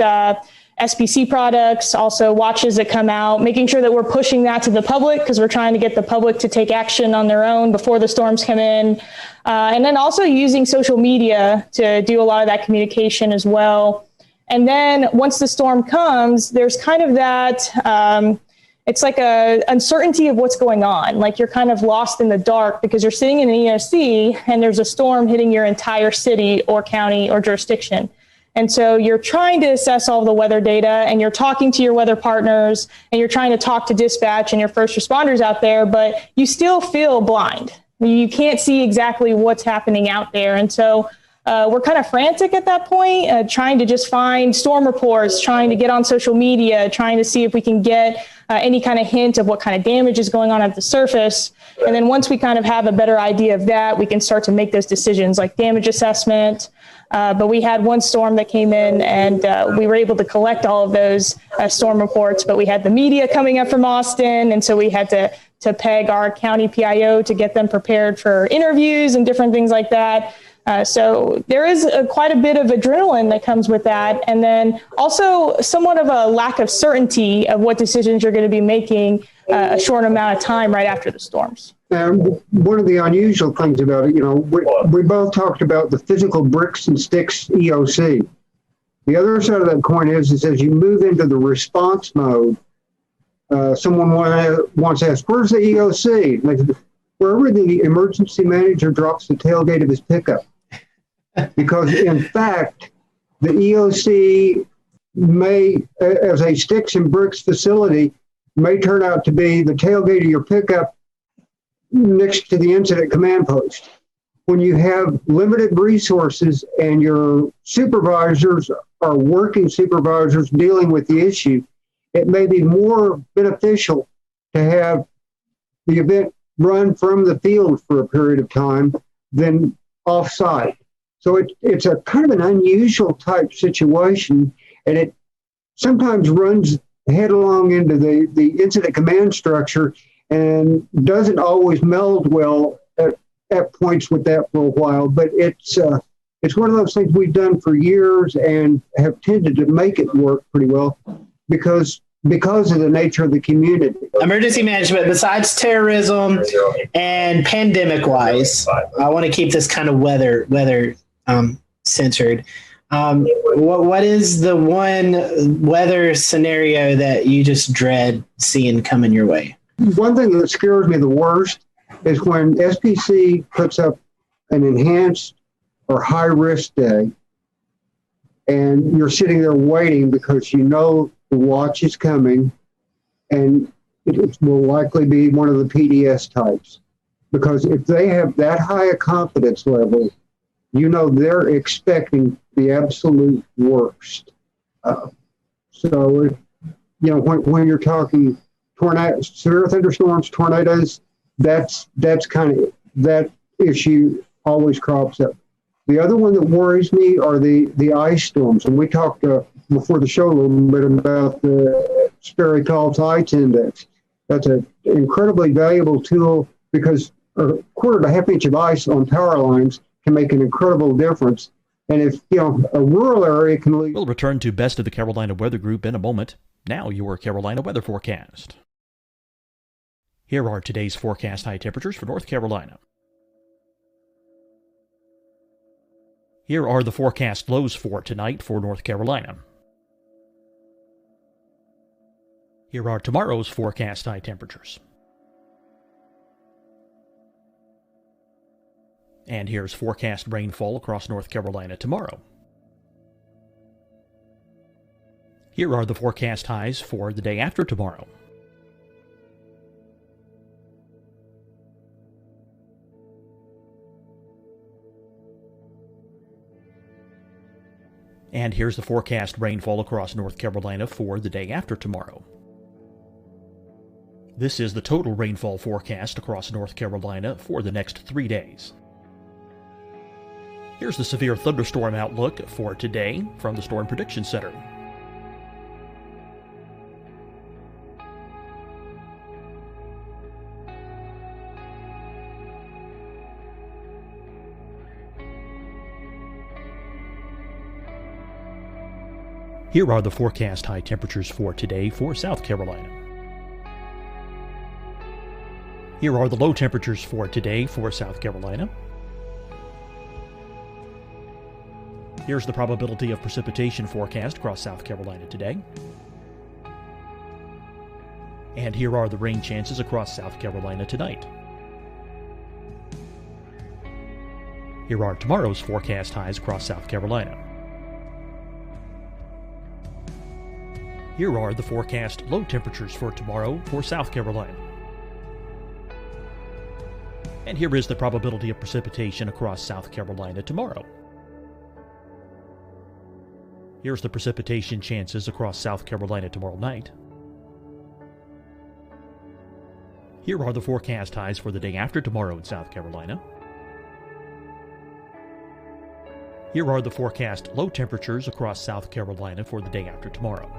SPC products, also watches that come out, making sure that we're pushing that to the public because we're trying to get the public to take action on their own before the storms come in. And then also using social media to do a lot of that communication as well. And then once the storm comes, there's kind of that... it's like a uncertainty of what's going on. Like you're kind of lost in the dark because you're sitting in an EOC and there's a storm hitting your entire city or county or jurisdiction. And so you're trying to assess all the weather data and you're talking to your weather partners and you're trying to talk to dispatch and your first responders out there, but you still feel blind. You can't see exactly what's happening out there. And so we're kind of frantic at that point, trying to just find storm reports, trying to get on social media, trying to see if we can get any kind of hint of what kind of damage is going on at the surface. And then once we kind of have a better idea of that, we can start to make those decisions like damage assessment. But we had one storm that came in and we were able to collect all of those storm reports, but we had the media coming up from Austin. And so we had to peg our county PIO to get them prepared for interviews and different things like that. So there is quite a bit of adrenaline that comes with that. And then also somewhat of a lack of certainty of what decisions you're going to be making a short amount of time right after the storms. One of the unusual things about it, we both talked about the physical bricks and sticks EOC. The other side of that coin is as you move into the response mode, someone once asked, where's the EOC? And I said, wherever the emergency manager drops the tailgate of his pickup. Because in fact, the EOC may, as a sticks and bricks facility, may turn out to be the tailgate of your pickup next to the incident command post. When you have limited resources and your supervisors are working supervisors dealing with the issue, it may be more beneficial to have the event run from the field for a period of time than off-site. So it's a kind of an unusual type situation, and it sometimes runs headlong into the incident command structure and doesn't always meld well at points with that for a while. But it's one of those things we've done for years and have tended to make it work pretty well because of the nature of the community. Emergency management, besides terrorism and pandemic-wise, I want to keep this kind of weather centered. What is the one weather scenario that you just dread seeing coming your way? One thing that scares me the worst is when SPC puts up an enhanced or high-risk day, and you're sitting there waiting because you know the watch is coming, and it will likely be one of the PDS types. Because if they have that high a confidence level, you know they're expecting the absolute worst. So, when you're talking tornadoes, severe thunderstorms, tornadoes, that's kind of, that issue always crops up. The other one that worries me are the ice storms. And we talked before the show a little bit about the Sperry-Collins Ice Index. That's an incredibly valuable tool because a quarter to half inch of ice on power lines can make an incredible difference. And if, a rural area can lose. We'll return to Best of the Carolina Weather Group in a moment. Now your Carolina weather forecast. Here are today's forecast high temperatures for North Carolina. Here are the forecast lows for tonight for North Carolina. Here are tomorrow's forecast high temperatures. And here's forecast rainfall across North Carolina tomorrow. Here are the forecast highs for the day after tomorrow. And here's the forecast rainfall across North Carolina for the day after tomorrow. This is the total rainfall forecast across North Carolina for the next 3 days. Here's the severe thunderstorm outlook for today from the Storm Prediction Center. Here are the forecast high temperatures for today for South Carolina. Here are the low temperatures for today for South Carolina. Here's the probability of precipitation forecast across South Carolina today. And here are the rain chances across South Carolina tonight. Here are tomorrow's forecast highs across South Carolina. Here are the forecast low temperatures for tomorrow for South Carolina. And here is the probability of precipitation across South Carolina tomorrow. Here's the precipitation chances across South Carolina tomorrow night. Here are the forecast highs for the day after tomorrow in South Carolina. Here are the forecast low temperatures across South Carolina for the day after tomorrow.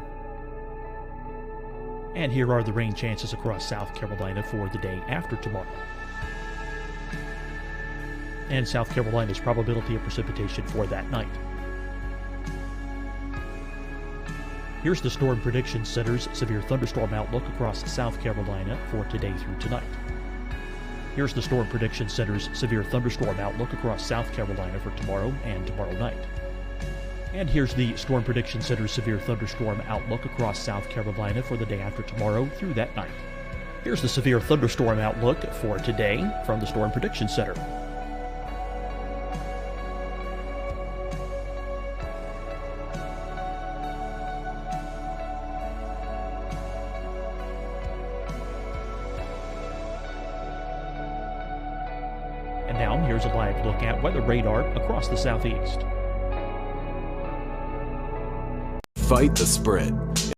And here are the rain chances across South Carolina for the day after tomorrow. And South Carolina's probability of precipitation for that night. Here's the Storm Prediction Center's severe thunderstorm outlook across South Carolina for today through tonight. Here's the Storm Prediction Center's severe thunderstorm outlook across South Carolina for tomorrow and tomorrow night. And here's the Storm Prediction Center's severe thunderstorm outlook across South Carolina for the day after tomorrow through that night. Here's the severe thunderstorm outlook for today from the Storm Prediction Center. And now here's a live look at weather radar across the southeast. Fight the spread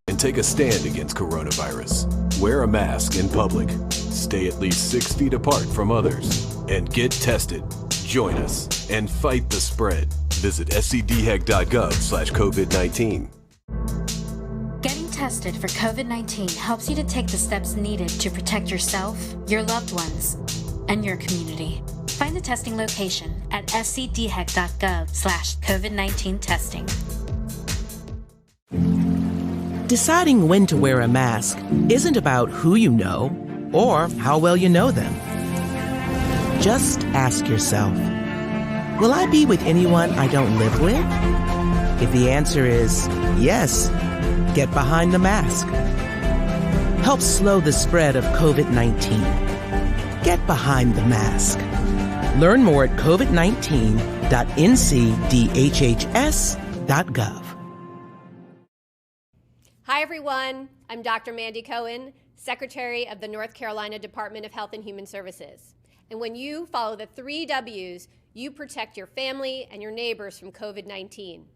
and take a stand against coronavirus. Wear a mask in public. Stay at least 6 feet apart from others. And get tested. Join us and fight the spread. Visit scdhec.gov/COVID-19. Getting tested for COVID-19 helps you to take the steps needed to protect yourself, your loved ones, and your community. Find the testing location at scdhec.gov/COVID-19 testing. Deciding when to wear a mask isn't about who you know or how well you know them. Just ask yourself, will I be with anyone I don't live with? If the answer is yes, get behind the mask. Help slow the spread of COVID-19. Get behind the mask. Learn more at covid19.ncdhhs.gov. Hi, everyone. I'm Dr. Mandy Cohen, Secretary of the North Carolina Department of Health and Human Services. And when you follow the 3 W's, you protect your family and your neighbors from COVID-19.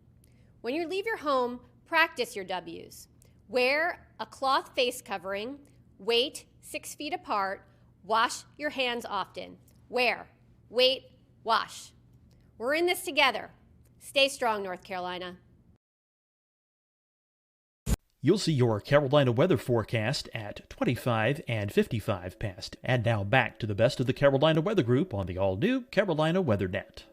When you leave your home, practice your W's. Wear a cloth face covering, wait 6 feet apart, wash your hands often. Wear, wait, wash. We're in this together. Stay strong, North Carolina. You'll see your Carolina weather forecast at 25 and 55 past. And now back to the best of the Carolina Weather Group on the all-new Carolina Weather Net.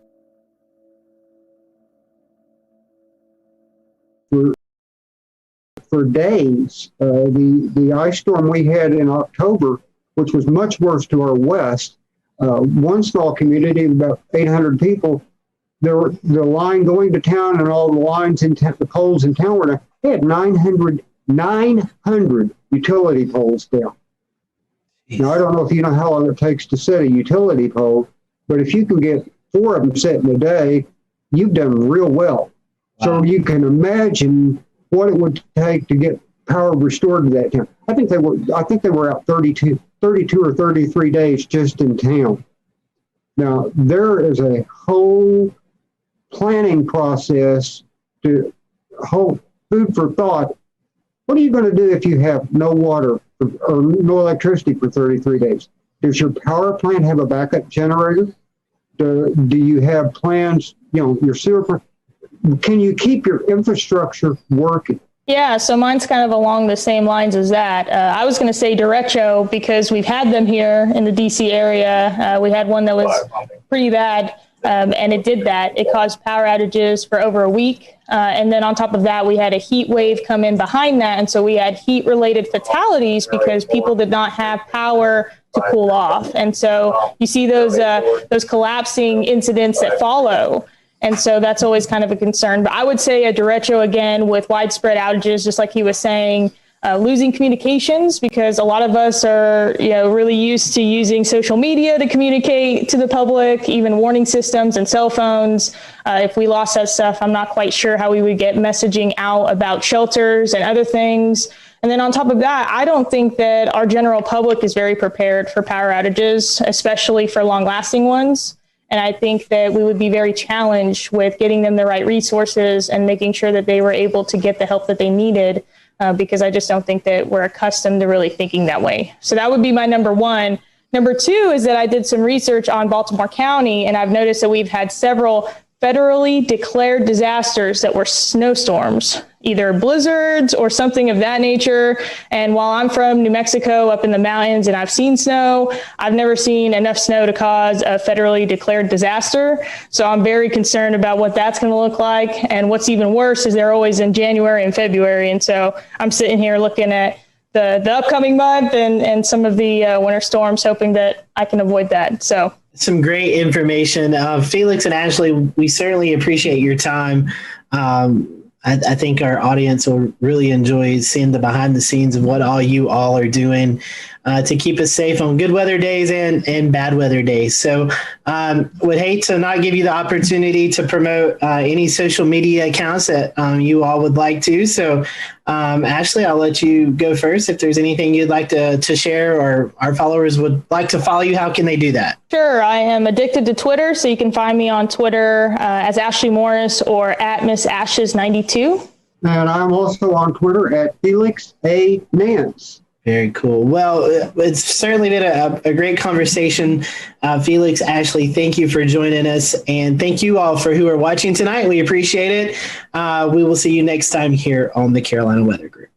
For days, the ice storm we had in October, which was much worse to our west, one small community of about 800 people, the line going to town and all the lines in the poles in town were down. They had 900 utility poles down. Jeez. Now, I don't know if you know how long it takes to set a utility pole, but if you can get 4 of them set in a day, you've done real well. Wow. So you can imagine what it would take to get power restored to that town. I think they were out 32 or 33 days just in town. Now, there is a whole planning process to hold food for thought. What are you going to do if you have no water or no electricity for 33 days? Does your power plant have a backup generator? Do you have plans, your sewer plant? Can you keep your infrastructure working? Yeah, so mine's kind of along the same lines as that. I was going to say derecho because we've had them here in the DC area. We had one that was pretty bad, and it did that. It caused power outages for over a week. And then on top of that, we had a heat wave come in behind that. And so we had heat-related fatalities because people did not have power to cool off. And so you see those collapsing incidents that follow. And so that's always kind of a concern. But I would say a derecho again with widespread outages, just like he was saying, losing communications because a lot of us are, really used to using social media to communicate to the public, even warning systems and cell phones. If we lost that stuff, I'm not quite sure how we would get messaging out about shelters and other things. And then on top of that, I don't think that our general public is very prepared for power outages, especially for long-lasting ones. And I think that we would be very challenged with getting them the right resources and making sure that they were able to get the help that they needed, because I just don't think that we're accustomed to really thinking that way. So that would be my number one. Number two is that I did some research on Baltimore County, and I've noticed that we've had several federally declared disasters that were snowstorms, either blizzards or something of that nature. And while I'm from New Mexico up in the mountains and I've seen snow, I've never seen enough snow to cause a federally declared disaster. So I'm very concerned about what that's going to look like. And what's even worse is they're always in January and February. And so I'm sitting here looking at the upcoming month and some of the winter storms, hoping that I can avoid that. So some great information. Felix and Ashley, we certainly appreciate your time. I think our audience will really enjoy seeing the behind the scenes of what all you all are doing. to keep us safe on good weather days and bad weather days. So would hate to not give you the opportunity to promote any social media accounts that you all would like to. So Ashley, I'll let you go first. If there's anything you'd like to share, or our followers would like to follow you, how can they do that? Sure. I am addicted to Twitter, so you can find me on Twitter as Ashley Morris or at Miss Ashes 92. And I'm also on Twitter at Felix A. Nance. Very cool. Well, it's certainly been a great conversation. Felix, Ashley, thank you for joining us. And thank you all for who are watching tonight. We appreciate it. We will see you next time here on the Carolina Weather Group.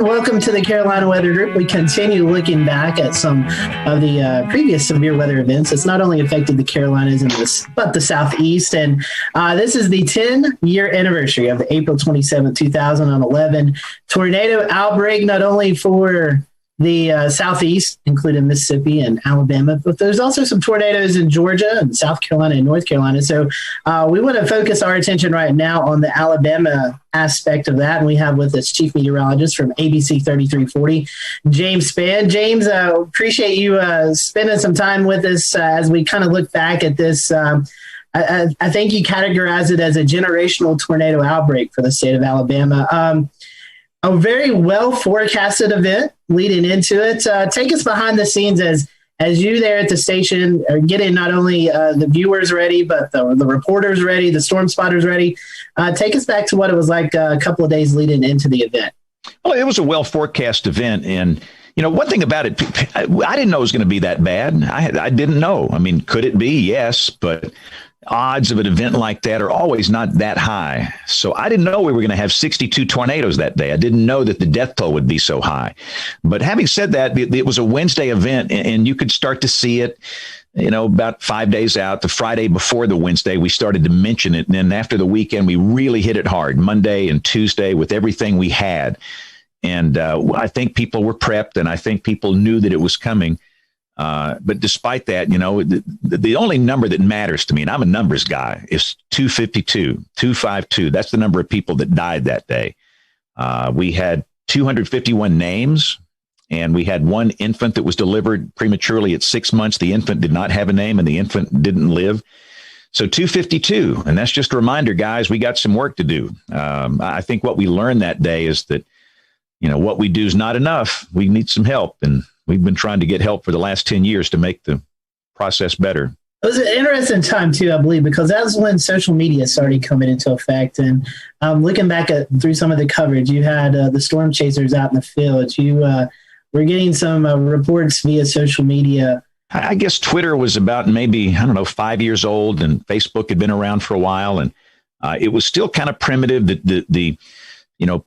Welcome to the Carolina Weather Group. We continue looking back at some of the previous severe weather events that's not only affected the Carolinas but the Southeast. And this is the 10-year anniversary of the April 27, 2011 tornado outbreak, not only for the Southeast, including Mississippi and Alabama, but there's also some tornadoes in Georgia and South Carolina and North Carolina. So we want to focus our attention right now on the Alabama aspect of that. And we have with us Chief Meteorologist from ABC 3340, James Spann. James, appreciate you spending some time with us as we kind of look back at this. I think you categorize it as a generational tornado outbreak for the state of Alabama. A very well forecasted event leading into it. Take us behind the scenes as you there at the station are getting not only the viewers ready, but the reporters ready, the storm spotters ready. Take us back to what it was like a couple of days leading into the event. Well, it was a well forecast event. And, you know, one thing about it, I didn't know it was going to be that bad. I didn't know. I mean, could it be? Yes. But odds of an event like that are always not that high. So I didn't know we were going to have 62 tornadoes that day. I didn't know that the death toll would be so high. But having said that, it was a Wednesday event, and you could start to see it, you know, about 5 days out. The Friday before the Wednesday, we started to mention it. And then after the weekend, we really hit it hard, Monday and Tuesday, with everything we had. And I think people were prepped, and I think people knew that it was coming. But despite that, you know, the only number that matters to me, and I'm a numbers guy, is 252. That's the number of people that died that day. We had 251 names, and we had one infant that was delivered prematurely at 6 months. The infant did not have a name, and the infant didn't live. So 252. And that's just a reminder, guys, we got some work to do. I think what we learned that day is that, you know, what we do is not enough. We need some help. And we've been trying to get help for the last 10 years to make the process better. It was an interesting time, too, I believe, because that's when social media started coming into effect. And looking back through some of the coverage, you had the storm chasers out in the field. You were getting some reports via social media. I guess Twitter was about maybe, 5 years old, and Facebook had been around for a while. And it was still kind of primitive. The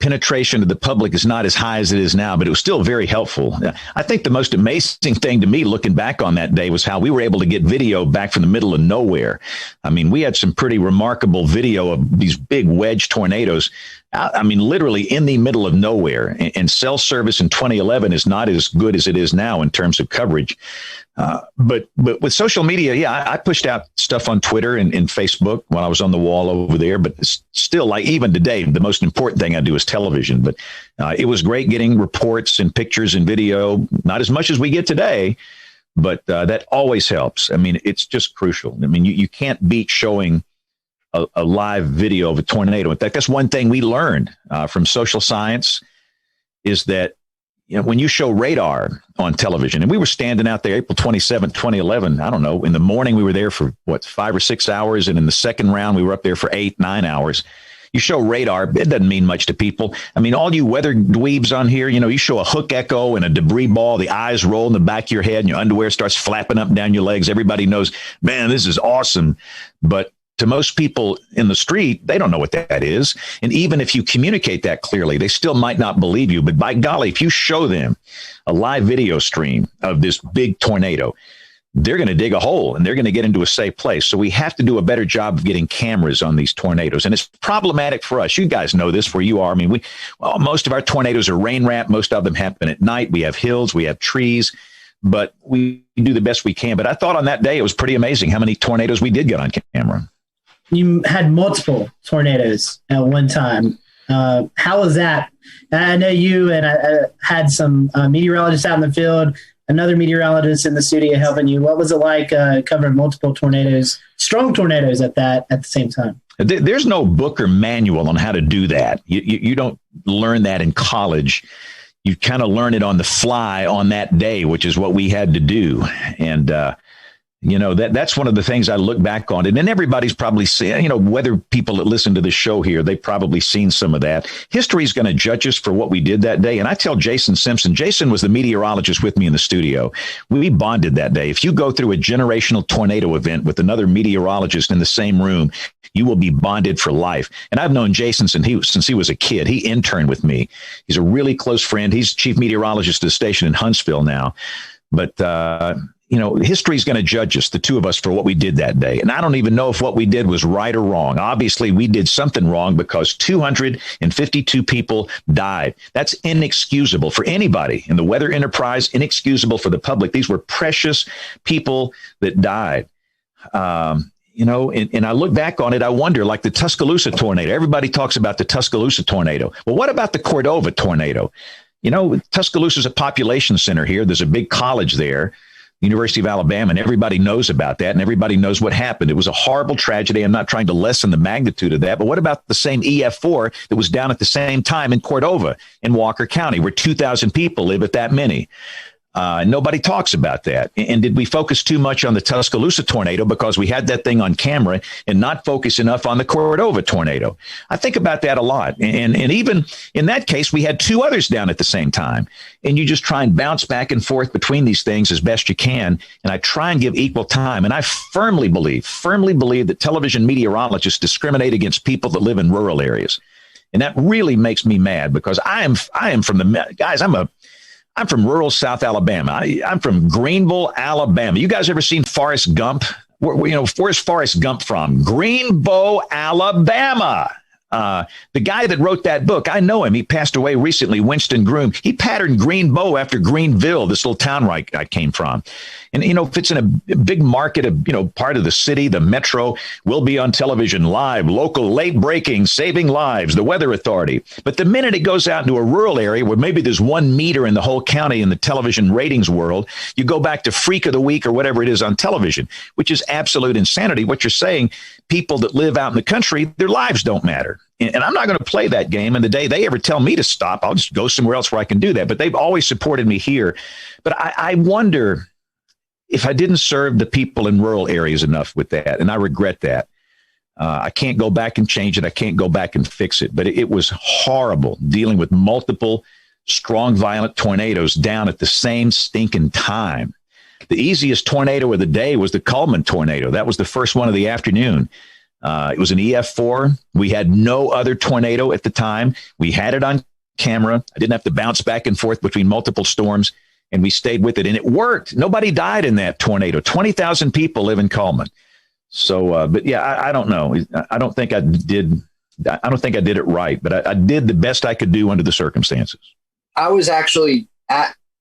penetration of the public is not as high as it is now, but it was still very helpful. I think the most amazing thing to me looking back on that day was how we were able to get video back from the middle of nowhere. I mean, we had some pretty remarkable video of these big wedge tornadoes. I mean, literally in the middle of nowhere. And cell service in 2011 is not as good as it is now in terms of coverage. But with social media, I pushed out stuff on Twitter and Facebook when I was on the wall over there. But still, like even today, the most important thing I do is television. But it was great getting reports and pictures and video, not as much as we get today, but that always helps. I mean, it's just crucial. I mean, you can't beat showing a live video of a tornado. In fact, that's one thing we learned from social science is that, you know, when you show radar on television, and we were standing out there April 27th, 2011, I don't know, in the morning we were there for 5 or 6 hours. And in the second round, we were up there for 8, 9 hours. You show radar, it doesn't mean much to people. I mean, all you weather dweebs on here, you know, you show a hook echo and a debris ball, the eyes roll in the back of your head and your underwear starts flapping up and down your legs. Everybody knows, man, this is awesome. But to most people in the street, they don't know what that is. And even if you communicate that clearly, they still might not believe you. But by golly, if you show them a live video stream of this big tornado, they're going to dig a hole and they're going to get into a safe place. So we have to do a better job of getting cameras on these tornadoes. And it's problematic for us. You guys know this where you are. I mean, most of our tornadoes are rain wrapped. Most of them happen at night. We have hills, we have trees, but we do the best we can. But I thought on that day, it was pretty amazing how many tornadoes we did get on camera. You had multiple tornadoes at one time. How was that? I know you and I had some meteorologists out in the field, another meteorologist in the studio helping you. What was it like covering multiple tornadoes, strong tornadoes at the same time? There's no book or manual on how to do that. You don't learn that in college. You kind of learn it on the fly on that day, which is what we had to do. And, that's one of the things I look back on. And then everybody's probably seen, whether people that listen to the show here, they've probably seen some of that. History is going to judge us for what we did that day. And I tell Jason Simpson, Jason was the meteorologist with me in the studio. We bonded that day. If you go through a generational tornado event with another meteorologist in the same room, you will be bonded for life. And I've known Jason since he was a kid. He interned with me. He's a really close friend. He's chief meteorologist at the station in Huntsville now. But, history is going to judge us, the two of us, for what we did that day. And I don't even know if what we did was right or wrong. Obviously, we did something wrong because 252 people died. That's inexcusable for anybody in the weather enterprise, inexcusable for the public. These were precious people that died. And I look back on it, I wonder, like the Tuscaloosa tornado. Everybody talks about the Tuscaloosa tornado. Well, what about the Cordova tornado? Tuscaloosa is a population center here. There's a big college there, University of Alabama, and everybody knows about that, and everybody knows what happened. It was a horrible tragedy. I'm not trying to lessen the magnitude of that, but what about the same EF4 that was down at the same time in Cordova in Walker County, where 2,000 people live at that many? Nobody talks about that. And did we focus too much on the Tuscaloosa tornado because we had that thing on camera and not focus enough on the Cordova tornado? I think about that a lot. And even in that case, we had two others down at the same time. And you just try and bounce back and forth between these things as best you can. And I try and give equal time. And I firmly believe that television meteorologists discriminate against people that live in rural areas. And that really makes me mad because I am from the guys. I'm from rural South Alabama. I'm from Greenville, Alabama. You guys ever seen Forrest Gump? Where's Forrest Gump from? Greenbow, Alabama. The guy that wrote that book, I know him. He passed away recently, Winston Groom. He patterned Greenbow after Greenville, this little town where I came from. And, if it's in a big market of, part of the city, the metro, will be on television live, local, late breaking, saving lives, the Weather Authority. But the minute it goes out into a rural area where maybe there's 1 meter in the whole county in the television ratings world, you go back to Freak of the Week or whatever it is on television, which is absolute insanity. What you're saying, people that live out in the country, their lives don't matter. And I'm not going to play that game. And the day they ever tell me to stop, I'll just go somewhere else where I can do that. But they've always supported me here. But I wonder if I didn't serve the people in rural areas enough with that. And I regret that. I can't go back and change it. I can't go back and fix it. But it was horrible dealing with multiple strong, violent tornadoes down at the same stinking time. The easiest tornado of the day was the Coleman tornado. That was the first one of the afternoon. It was an EF4. We had no other tornado at the time. We had it on camera. I didn't have to bounce back and forth between multiple storms, and we stayed with it. And it worked. Nobody died in that tornado. 20,000 people live in Coleman. So, but yeah, I don't know. I don't think I did it right, but I did the best I could do under the circumstances. I was actually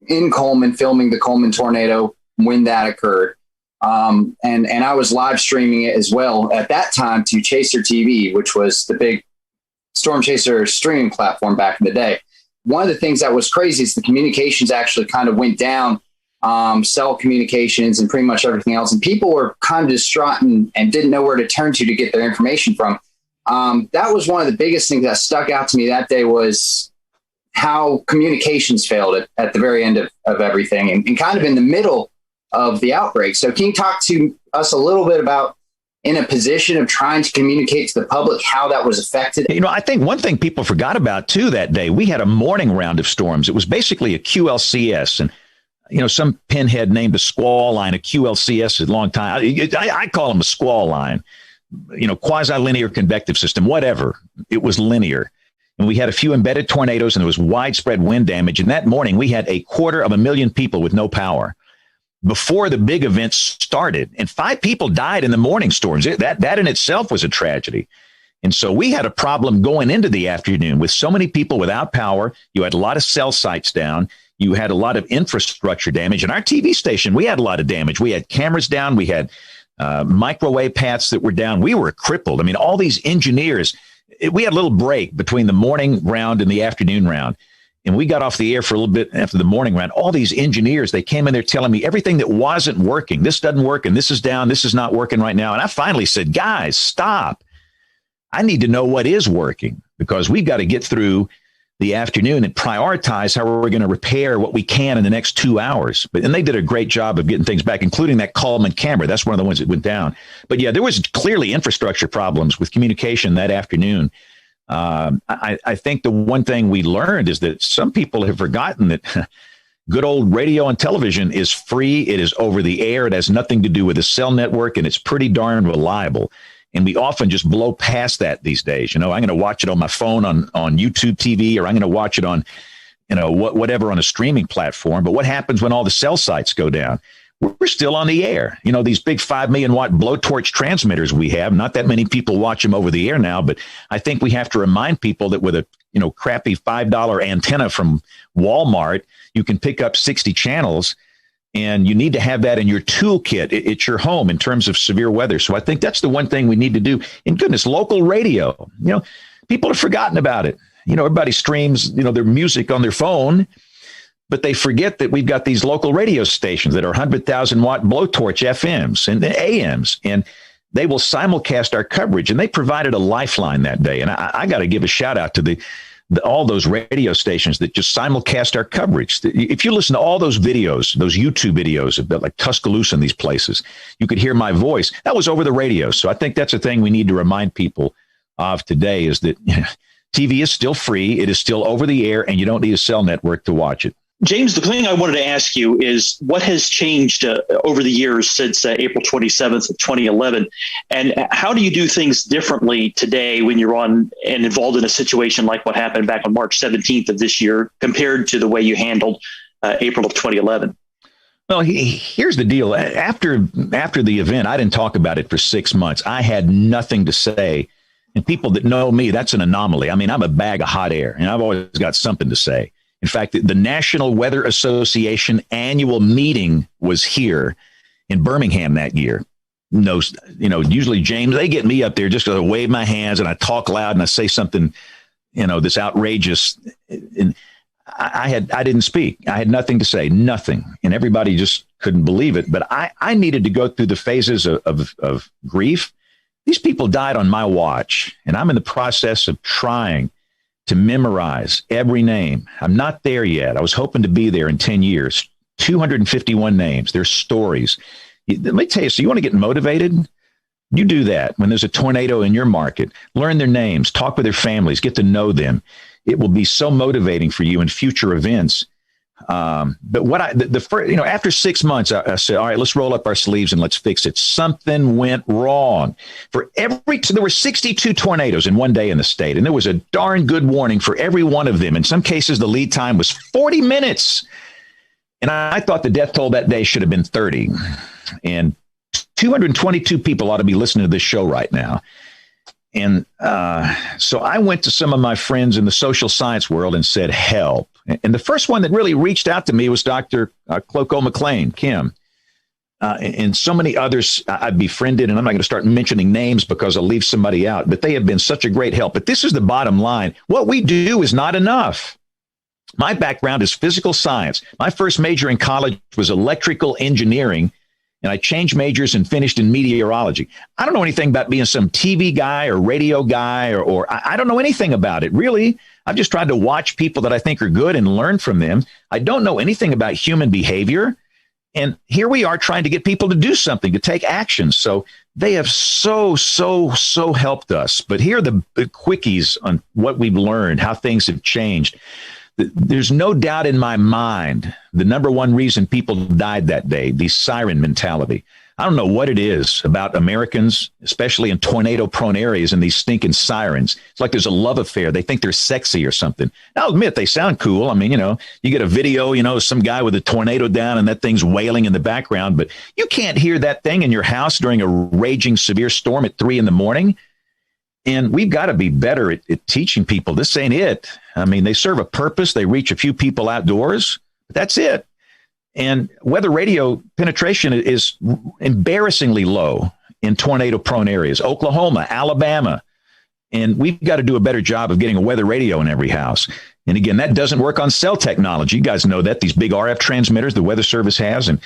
in Coleman filming the Coleman tornado when that occurred. And I was live streaming it as well at that time to Chaser TV, which was the big Storm Chaser streaming platform back in the day. One of the things that was crazy is the communications actually kind of went down, cell communications and pretty much everything else. And people were kind of distraught and didn't know where to turn to get their information from. That was one of the biggest things that stuck out to me that day was how communications failed at the very end of everything and kind of in the middle of the outbreak. So can you talk to us a little bit about in a position of trying to communicate to the public how that was affected? I think one thing people forgot about too that day, we had a morning round of storms. It was basically a QLCS, and some pinhead named a squall line a QLCS a long time. I call them a squall line. quasi-linear convective system, whatever. It was linear. And we had a few embedded tornadoes, and there was widespread wind damage. And that morning, we had 250,000 people with no power before the big events started. And 5 people died in the morning storms. That in itself was a tragedy. And so we had a problem going into the afternoon with so many people without power. You had a lot of cell sites down. You had a lot of infrastructure damage. And our TV station, we had a lot of damage. We had cameras down. We had microwave paths that were down. We were crippled. I mean, all these engineers, we had a little break between the morning round and the afternoon round. And we got off the air for a little bit after the morning round. All these engineers, they came in there telling me everything that wasn't working. This doesn't work, and this is down. This is not working right now. And I finally said, guys, stop. I need to know what is working, because we've got to get through the afternoon and prioritize how we're going to repair what we can in the next 2 hours. And they did a great job of getting things back, including that Coleman camera. That's one of the ones that went down. But yeah, there was clearly infrastructure problems with communication that afternoon. I think the one thing we learned is that some people have forgotten that good old radio and television is free. It is over the air. It has nothing to do with a cell network, and it's pretty darn reliable. And we often just blow past that these days. I'm going to watch it on my phone on YouTube TV, or I'm going to watch it on, whatever on a streaming platform. But what happens when all the cell sites go down? We're still on the air. These big 5 million watt blowtorch transmitters we have, not that many people watch them over the air now, but I think we have to remind people that with a, crappy $5 antenna from Walmart, you can pick up 60 channels, and you need to have that in your toolkit at your home in terms of severe weather. So I think that's the one thing we need to do. And goodness, local radio, people have forgotten about it. Everybody streams, their music on their phone, but they forget that we've got these local radio stations that are 100,000 watt blowtorch FMs and AMs, and they will simulcast our coverage. And they provided a lifeline that day. And I got to give a shout out to all those radio stations that just simulcast our coverage. If you listen to all those videos, those YouTube videos about like Tuscaloosa and these places, you could hear my voice. That was over the radio. So I think that's a thing we need to remind people of today, is that TV is still free. It is still over the air, and you don't need a cell network to watch it. James, the thing I wanted to ask you is what has changed over the years since April 27th of 2011, and how do you do things differently today when you're on and involved in a situation like what happened back on March 17th of this year compared to the way you handled April of 2011? Well, here's the deal. After the event, I didn't talk about it for 6 months. I had nothing to say. And people that know me, that's an anomaly. I mean, I'm a bag of hot air, and I've always got something to say. In fact, the National Weather Association annual meeting was here in Birmingham that year. Usually, James, they get me up there just to wave my hands, and I talk loud and I say something, that's outrageous. And I didn't speak. I had nothing to say, nothing. And everybody just couldn't believe it. But I needed to go through the phases of grief. These people died on my watch, and I'm in the process of trying to memorize every name. I'm not there yet. I was hoping to be there in 10 years. 251 names, their stories. Let me tell you, so you want to get motivated? You do that when there's a tornado in your market. Learn their names, talk with their families, get to know them. It will be so motivating for you in future events. But what after 6 months, I said, all right, let's roll up our sleeves and let's fix it. Something went wrong. There were 62 tornadoes in one day in the state, and there was a darn good warning for every one of them. In some cases, the lead time was 40 minutes. And I thought the death toll that day should have been 30. And 222 people ought to be listening to this show right now. And so I went to some of my friends in the social science world and said, help. And the first one that really reached out to me was Dr. Cloco McLean, Kim, and so many others I've befriended. And I'm not going to start mentioning names because I'll leave somebody out, but they have been such a great help. But this is the bottom line. What we do is not enough. My background is physical science. My first major in college was electrical engineering, and I changed majors and finished in meteorology. I don't know anything about being some TV guy or radio guy, or I don't know anything about it, really. I've just tried to watch people that I think are good and learn from them. I don't know anything about human behavior. And here we are trying to get people to do something, to take action. So they have so helped us. But here are the quickies on what we've learned, how things have changed. There's no doubt in my mind the number one reason people died that day, the siren mentality. I don't know what it is about Americans, especially in tornado-prone areas, and these stinking sirens. It's like there's a love affair. They think they're sexy or something. I'll admit they sound cool. I mean, you get a video, some guy with a tornado down and that thing's wailing in the background, but you can't hear that thing in your house during a raging severe storm at 3 a.m. And we've got to be better at teaching people. This ain't it. I mean, they serve a purpose. They reach a few people outdoors, but that's it. And weather radio penetration is embarrassingly low in tornado-prone areas, Oklahoma, Alabama. And we've got to do a better job of getting a weather radio in every house. And again, that doesn't work on cell technology. You guys know that, these big RF transmitters the Weather Service has, and,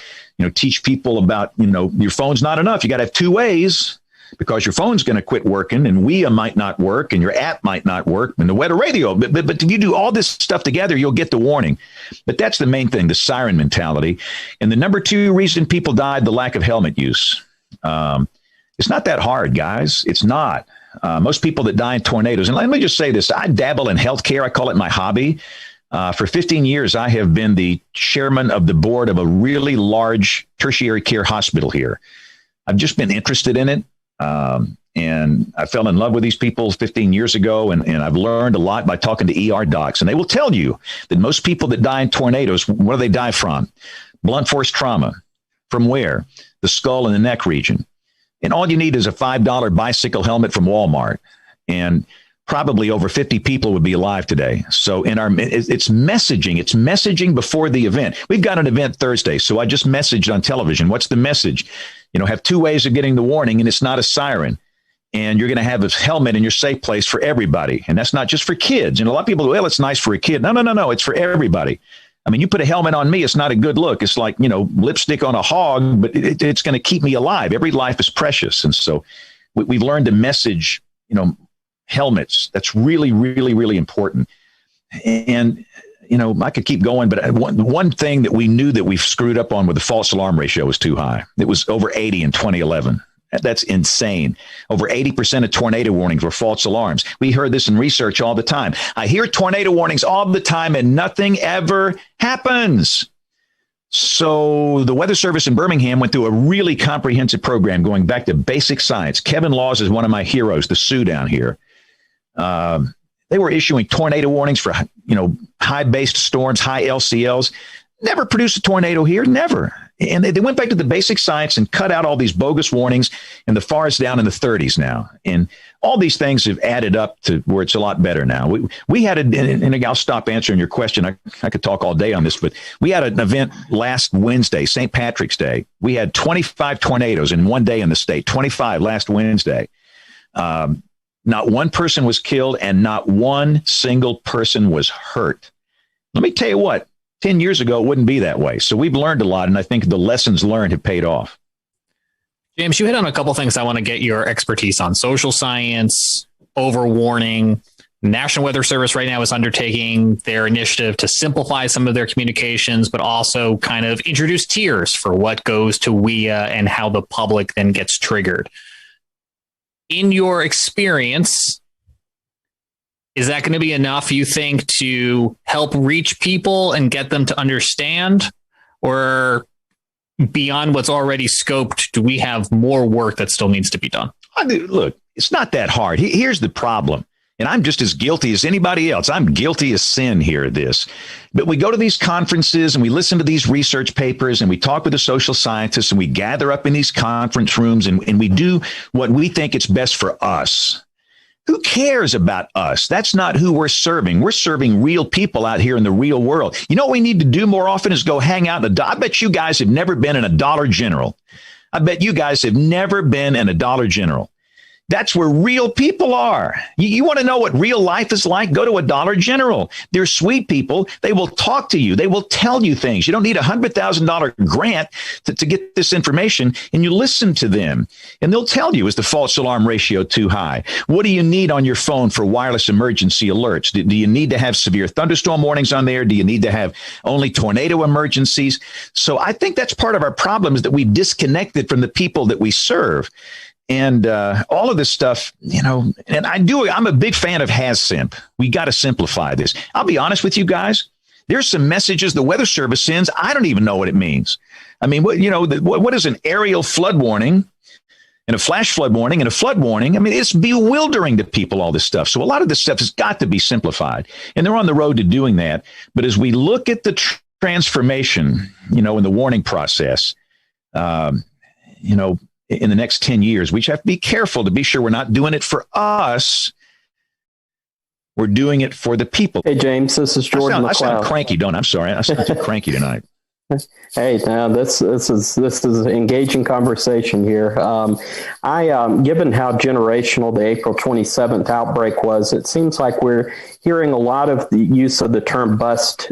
teach people about, your phone's not enough. You got to have 2 ways, because your phone's going to quit working, and WIA might not work, and your app might not work, and the weather radio. But if you do all this stuff together, you'll get the warning. But that's the main thing, the siren mentality. And the number 2 reason people died, the lack of helmet use. It's not that hard, guys. It's not. Most people that die in tornadoes, and let me just say this, I dabble in healthcare. I call it my hobby. For 15 years, I have been the chairman of the board of a really large tertiary care hospital here. I've just been interested in it. And I fell in love with these people 15 years ago, and I've learned a lot by talking to ER docs. And they will tell you that most people that die in tornadoes, where do they die from? Blunt force trauma. From where? The skull and the neck region. And all you need is a $5 bicycle helmet from Walmart. And probably over 50 people would be alive today. So it's messaging. It's messaging before the event. We've got an event Thursday, so I just messaged on television. What's the message? Have 2 ways of getting the warning, and it's not a siren. And you're going to have a helmet in your safe place for everybody. And that's not just for kids. And a lot of people go, well, it's nice for a kid. No. It's for everybody. I mean, you put a helmet on me, it's not a good look. It's like, lipstick on a hog, but it's going to keep me alive. Every life is precious. And so we've learned to message, helmets. That's really, really, really important. And, I could keep going, but one thing that we knew that we screwed up on with the false alarm ratio was too high. It was over 80 in 2011. That's insane. Over 80% of tornado warnings were false alarms. We heard this in research all the time. I hear tornado warnings all the time and nothing ever happens. So the Weather Service in Birmingham went through a really comprehensive program going back to basic science. Kevin Laws is one of my heroes, the Sioux down here. They were issuing tornado warnings for, high-based storms, high LCLs. Never produced a tornado here, never. And they went back to the basic science and cut out all these bogus warnings, and the FAR is down in the 30s now. And all these things have added up to where it's a lot better now. We had, and I'll stop answering your question. I could talk all day on this, but we had an event last Wednesday, St. Patrick's Day. We had 25 tornadoes in one day in the state, 25 last Wednesday. Not one person was killed, and not one single person was hurt. Let me tell you what, 10 years ago, it wouldn't be that way. So we've learned a lot, and I think the lessons learned have paid off. James, you hit on a couple things I want to get your expertise on. Social science, overwarning. National Weather Service right now is undertaking their initiative to simplify some of their communications, but also kind of introduce tiers for what goes to WIA and how the public then gets triggered. In your experience, is that going to be enough, you think, to help reach people and get them to understand? Or beyond what's already scoped, do we have more work that still needs to be done? Look, it's not that hard. Here's the problem. And I'm just as guilty as anybody else. I'm guilty as sin here, this. But we go to these conferences and we listen to these research papers and we talk with the social scientists and we gather up in these conference rooms and we do what we think it's best for us. Who cares about us? That's not who we're serving. We're serving real people out here in the real world. You know what we need to do more often is go hang out in I bet you guys have never been in a Dollar General. I bet you guys have never been in a Dollar General. That's where real people are. You want to know what real life is like? Go to a Dollar General. They're sweet people. They will talk to you. They will tell you things. You don't need a $100,000 grant to get this information, and you listen to them. And they'll tell you, is the false alarm ratio too high? What do you need on your phone for wireless emergency alerts? Do you need to have severe thunderstorm warnings on there? Do you need to have only tornado emergencies? So I think that's part of our problem, is that we've disconnected from the people that we serve. And all of this stuff, and I'm a big fan of HasSimp. We got to simplify this. I'll be honest with you guys. There's some messages the Weather Service sends. I don't even know what it means. I mean, what is an aerial flood warning and a flash flood warning and a flood warning? I mean, it's bewildering to people, all this stuff. So a lot of this stuff has got to be simplified, and they're on the road to doing that. But as we look at the transformation, in the warning process, in the next 10 years, we have to be careful to be sure we're not doing it for us. We're doing it for the people. Hey, James, this is Jordan McLeod. I sound cranky, don't I? I'm sorry. I sound too cranky tonight. Hey, now this is an engaging conversation here. Given how generational the April 27th outbreak was, it seems like we're hearing a lot of the use of the term bust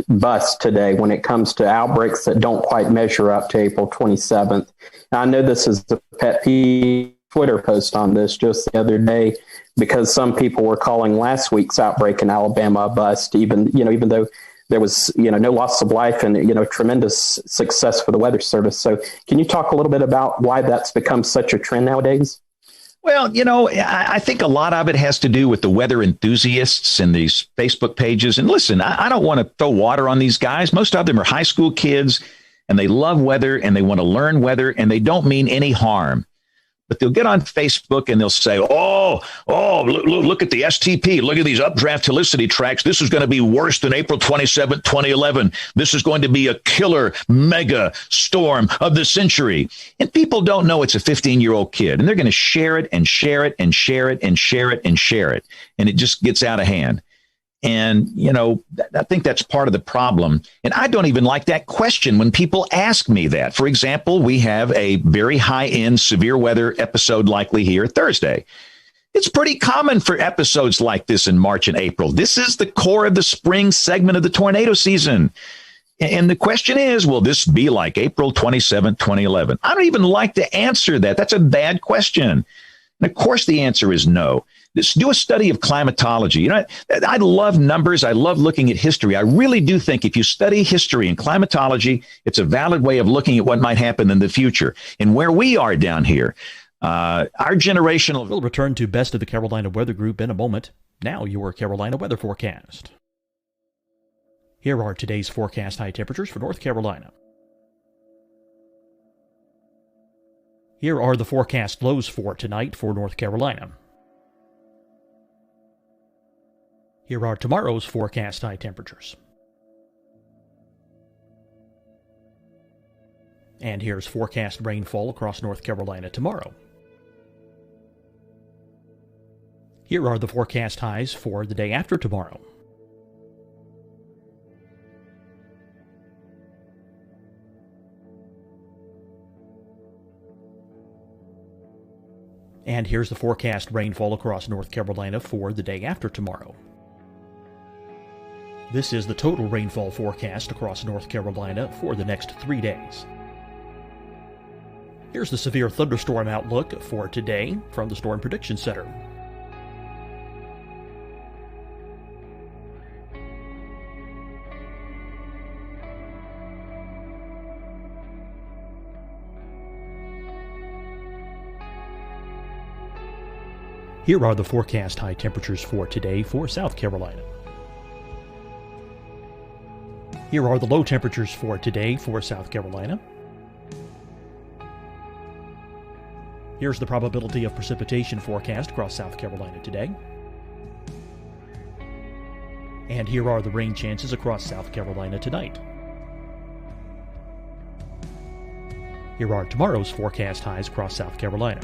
today when it comes to outbreaks that don't quite measure up to April 27th. Now, I know this is the pet peeve Twitter post on this just the other day, because some people were calling last week's outbreak in Alabama a bust, even though there was, no loss of life and, tremendous success for the Weather Service. So can you talk a little bit about why that's become such a trend nowadays? Well, I think a lot of it has to do with the weather enthusiasts and these Facebook pages. And listen, I don't want to throw water on these guys. Most of them are high school kids, and they love weather and they want to learn weather, and they don't mean any harm. But they'll get on Facebook and they'll say, look at the STP. Look at these updraft helicity tracks. This is going to be worse than April 27, 2011. This is going to be a killer mega storm of the century. And people don't know it's a 15-year-old kid. And they're going to share it and share it and share it and share it and share it. And it just gets out of hand. And, I think that's part of the problem. And I don't even like that question when people ask me that. For example, we have a very high-end severe weather episode likely here Thursday. It's pretty common for episodes like this in March and April. This is the core of the spring segment of the tornado season. And the question is, will this be like April 27, 2011? I don't even like to answer that. That's a bad question. And of course, the answer is no. Let's do a study of climatology. I love numbers. I love looking at history. I really do think if you study history and climatology, it's a valid way of looking at what might happen in the future. And where we are down here, our generation will return to Best of the Carolina Weather Group in a moment. Now your Carolina weather forecast. Here are today's forecast high temperatures for North Carolina. Here are the forecast lows for tonight for North Carolina. Here are tomorrow's forecast high temperatures. And here's forecast rainfall across North Carolina tomorrow. Here are the forecast highs for the day after tomorrow. And here's the forecast rainfall across North Carolina for the day after tomorrow. This is the total rainfall forecast across North Carolina for the next 3 days. Here's the severe thunderstorm outlook for today from the Storm Prediction Center. Here are the forecast high temperatures for today for South Carolina. Here are the low temperatures for today for South Carolina. Here's the probability of precipitation forecast across South Carolina today. And here are the rain chances across South Carolina tonight. Here are tomorrow's forecast highs across South Carolina.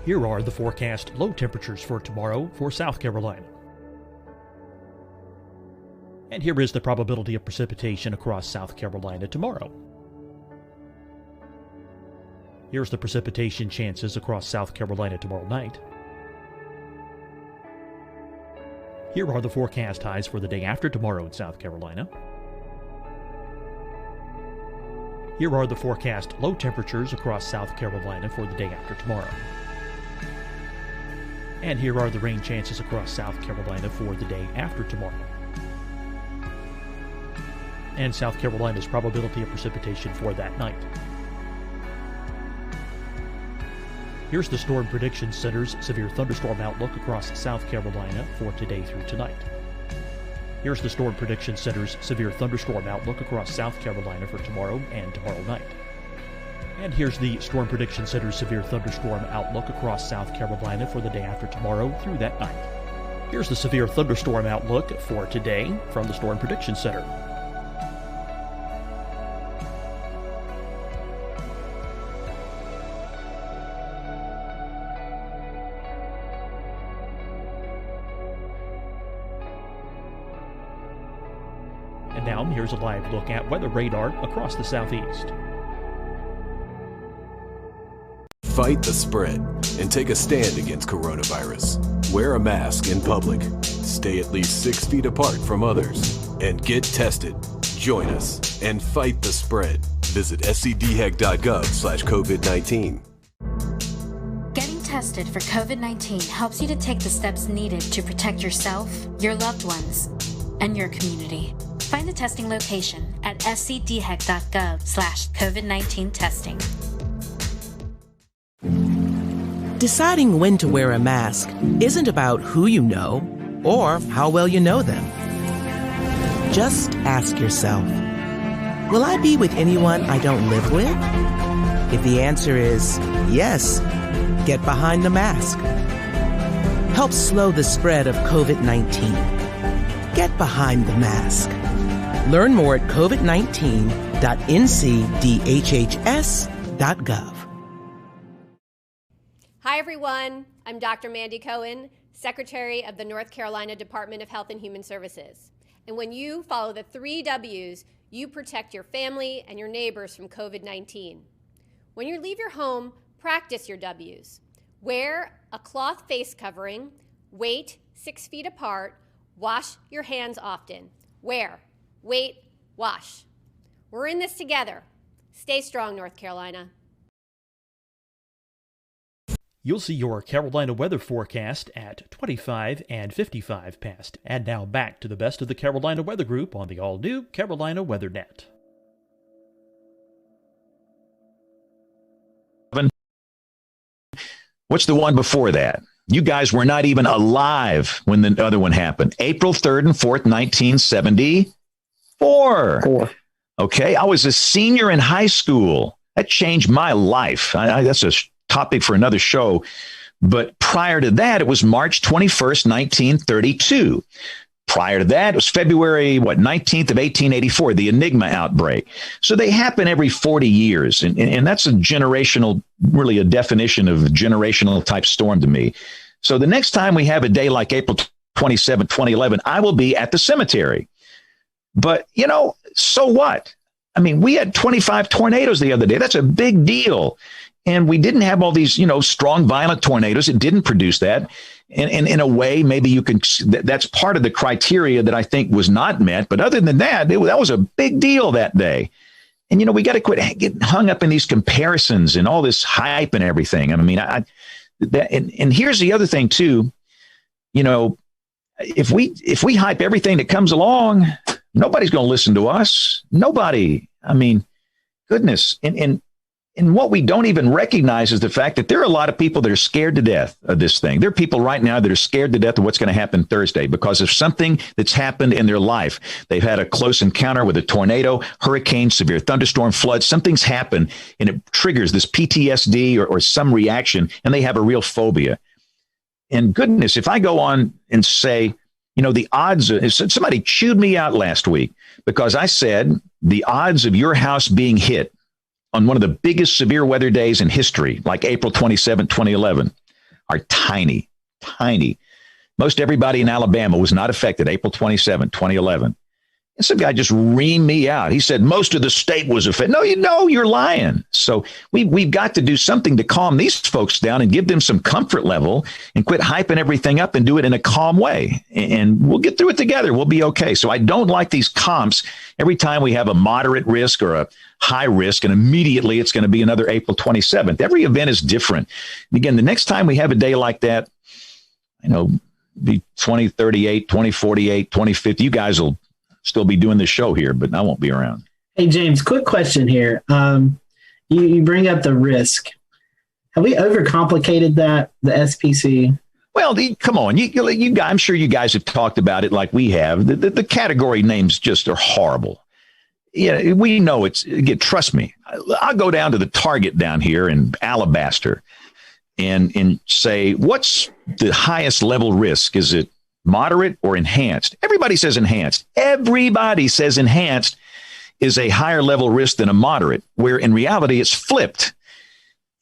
Here are the forecast low temperatures for tomorrow for South Carolina. And here is the probability of precipitation across South Carolina tomorrow. Here's the precipitation chances across South Carolina tomorrow night. Here are the forecast highs for the day after tomorrow in South Carolina. Here are the forecast low temperatures across South Carolina for the day after tomorrow. And here are the rain chances across South Carolina for the day after tomorrow. And South Carolina's probability of precipitation for that night. Here's the Storm Prediction Center's severe thunderstorm outlook across South Carolina for today through tonight. Here's the Storm Prediction Center's severe thunderstorm outlook across South Carolina for tomorrow and tomorrow night. And here's the Storm Prediction Center's severe thunderstorm outlook across South Carolina for the day after tomorrow through that night. Here's the severe thunderstorm outlook for today from the Storm Prediction Center. And now here's a live look at weather radar across the southeast. Fight the spread and take a stand against coronavirus. Wear a mask in public. Stay at least 6 feet apart from others. And get tested. Join us and fight the spread. Visit scdhec.gov/COVID-19. Getting tested for COVID-19 helps you to take the steps needed to protect yourself, your loved ones, and your community. Find the testing location at scdhec.gov/COVID-19 testing. Deciding when to wear a mask isn't about who you know or how well you know them. Just ask yourself, will I be with anyone I don't live with? If the answer is yes, get behind the mask. Help slow the spread of COVID-19. Get behind the mask. Learn more at covid19.ncdhhs.gov. Hi, everyone. I'm Dr. Mandy Cohen, Secretary of the North Carolina Department of Health and Human Services. And when you follow the 3 W's, you protect your family and your neighbors from COVID-19. When you leave your home, practice your W's. Wear a cloth face covering, wait 6 feet apart, wash your hands often. Wear, wait, wash. We're in this together. Stay strong, North Carolina. You'll see your Carolina weather forecast at 25 and 55 past. And now back to the best of the Carolina Weather Group on the all-new Carolina Weather Net. What's the one before that? You guys were not even alive when the other one happened. April 3rd and 4th, 1974. Okay, I was a senior in high school. That changed my life. That's a topic for another show. But prior to that, it was March 21st, 1932. Prior to that, it was February, 19th of 1884, the Enigma outbreak. So they happen every 40 years. And that's a generational, really a definition of a generational type storm to me. So the next time we have a day like April 27, 2011, I will be at the cemetery. But, so what? I mean, we had 25 tornadoes the other day. That's a big deal. And we didn't have all these, strong, violent tornadoes. It didn't produce that. And in a way, maybe you can, that's part of the criteria that I think was not met. But other than that, that was a big deal that day. And, we got to quit getting hung up in these comparisons and all this hype and everything. I mean, and here's the other thing, too. If we hype everything that comes along, nobody's going to listen to us. Nobody. I mean, goodness. And what we don't even recognize is the fact that there are a lot of people that are scared to death of this thing. There are people right now that are scared to death of what's going to happen Thursday because of something that's happened in their life. They've had a close encounter with a tornado, hurricane, severe thunderstorm, flood. Something's happened and it triggers this PTSD or some reaction, and they have a real phobia. And goodness, if I go on and say, the odds, somebody chewed me out last week because I said the odds of your house being hit on one of the biggest severe weather days in history, like April 27, 2011, are tiny, tiny. Most everybody in Alabama was not affected April 27, 2011. And some guy just reamed me out. He said, most of the state was affected. No, you're lying. So we've got to do something to calm these folks down and give them some comfort level and quit hyping everything up and do it in a calm way. And we'll get through it together. We'll be okay. So I don't like these comps every time we have a moderate risk or a high risk, and immediately it's going to be another April 27th. Every event is different. And again, the next time we have a day like that, be 2038, 2048, 2050, you guys will still be doing this show here, but I won't be around. Hey, James, quick question here. You bring up the risk. Have we overcomplicated that, the SPC? Well, come on, you guys, I'm sure you guys have talked about it like we have. The category names just are horrible. Yeah, we know trust me. I'll go down to the Target down here in Alabaster and say, what's the highest level risk? Is it moderate or enhanced? Everybody says enhanced. Everybody says enhanced is a higher level risk than a moderate, where in reality it's flipped.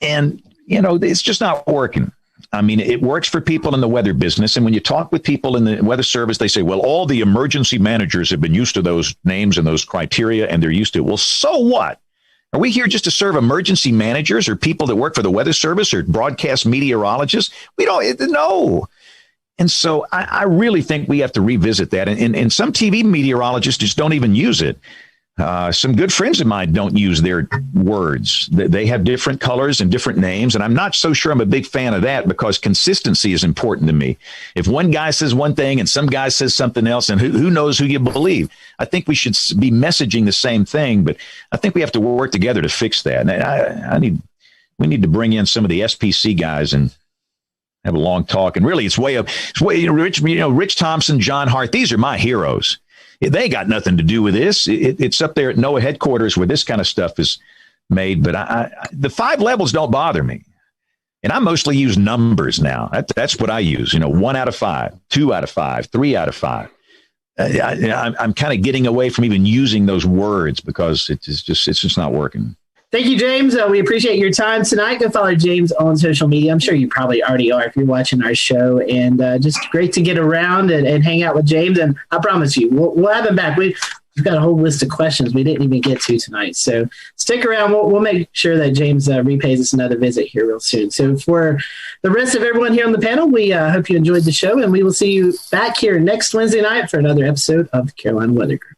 And, it's just not working. I mean, it works for people in the weather business. And when you talk with people in the weather service, they say, well, all the emergency managers have been used to those names and those criteria, and they're used to it. Well, so what? Are we here just to serve emergency managers or people that work for the weather service or broadcast meteorologists? We don't know. And so I really think we have to revisit that. And some TV meteorologists just don't even use it. Some good friends of mine don't use their words. They have different colors and different names. And I'm not so sure I'm a big fan of that, because consistency is important to me. If one guy says one thing and some guy says something else, and who knows who you believe? I think we should be messaging the same thing, but I think we have to work together to fix that. And we need to bring in some of the SPC guys and have a long talk. And really, Rich Thompson, John Hart, these are my heroes. They got nothing to do with this. It's up there at NOAA headquarters where this kind of stuff is made. But the 5 levels don't bother me. And I mostly use numbers now. That's what I use. 1 out of 5, 2 out of 5, 3 out of 5. I'm kind of getting away from even using those words because it's just not working. Thank you, James. We appreciate your time tonight. Go follow James on social media. I'm sure you probably already are if you're watching our show. And just great to get around and hang out with James. And I promise you, we'll have him back. We've got a whole list of questions we didn't even get to tonight. So stick around. We'll make sure that James repays us another visit here real soon. So for the rest of everyone here on the panel, we hope you enjoyed the show. And we will see you back here next Wednesday night for another episode of the Carolina Weather Group.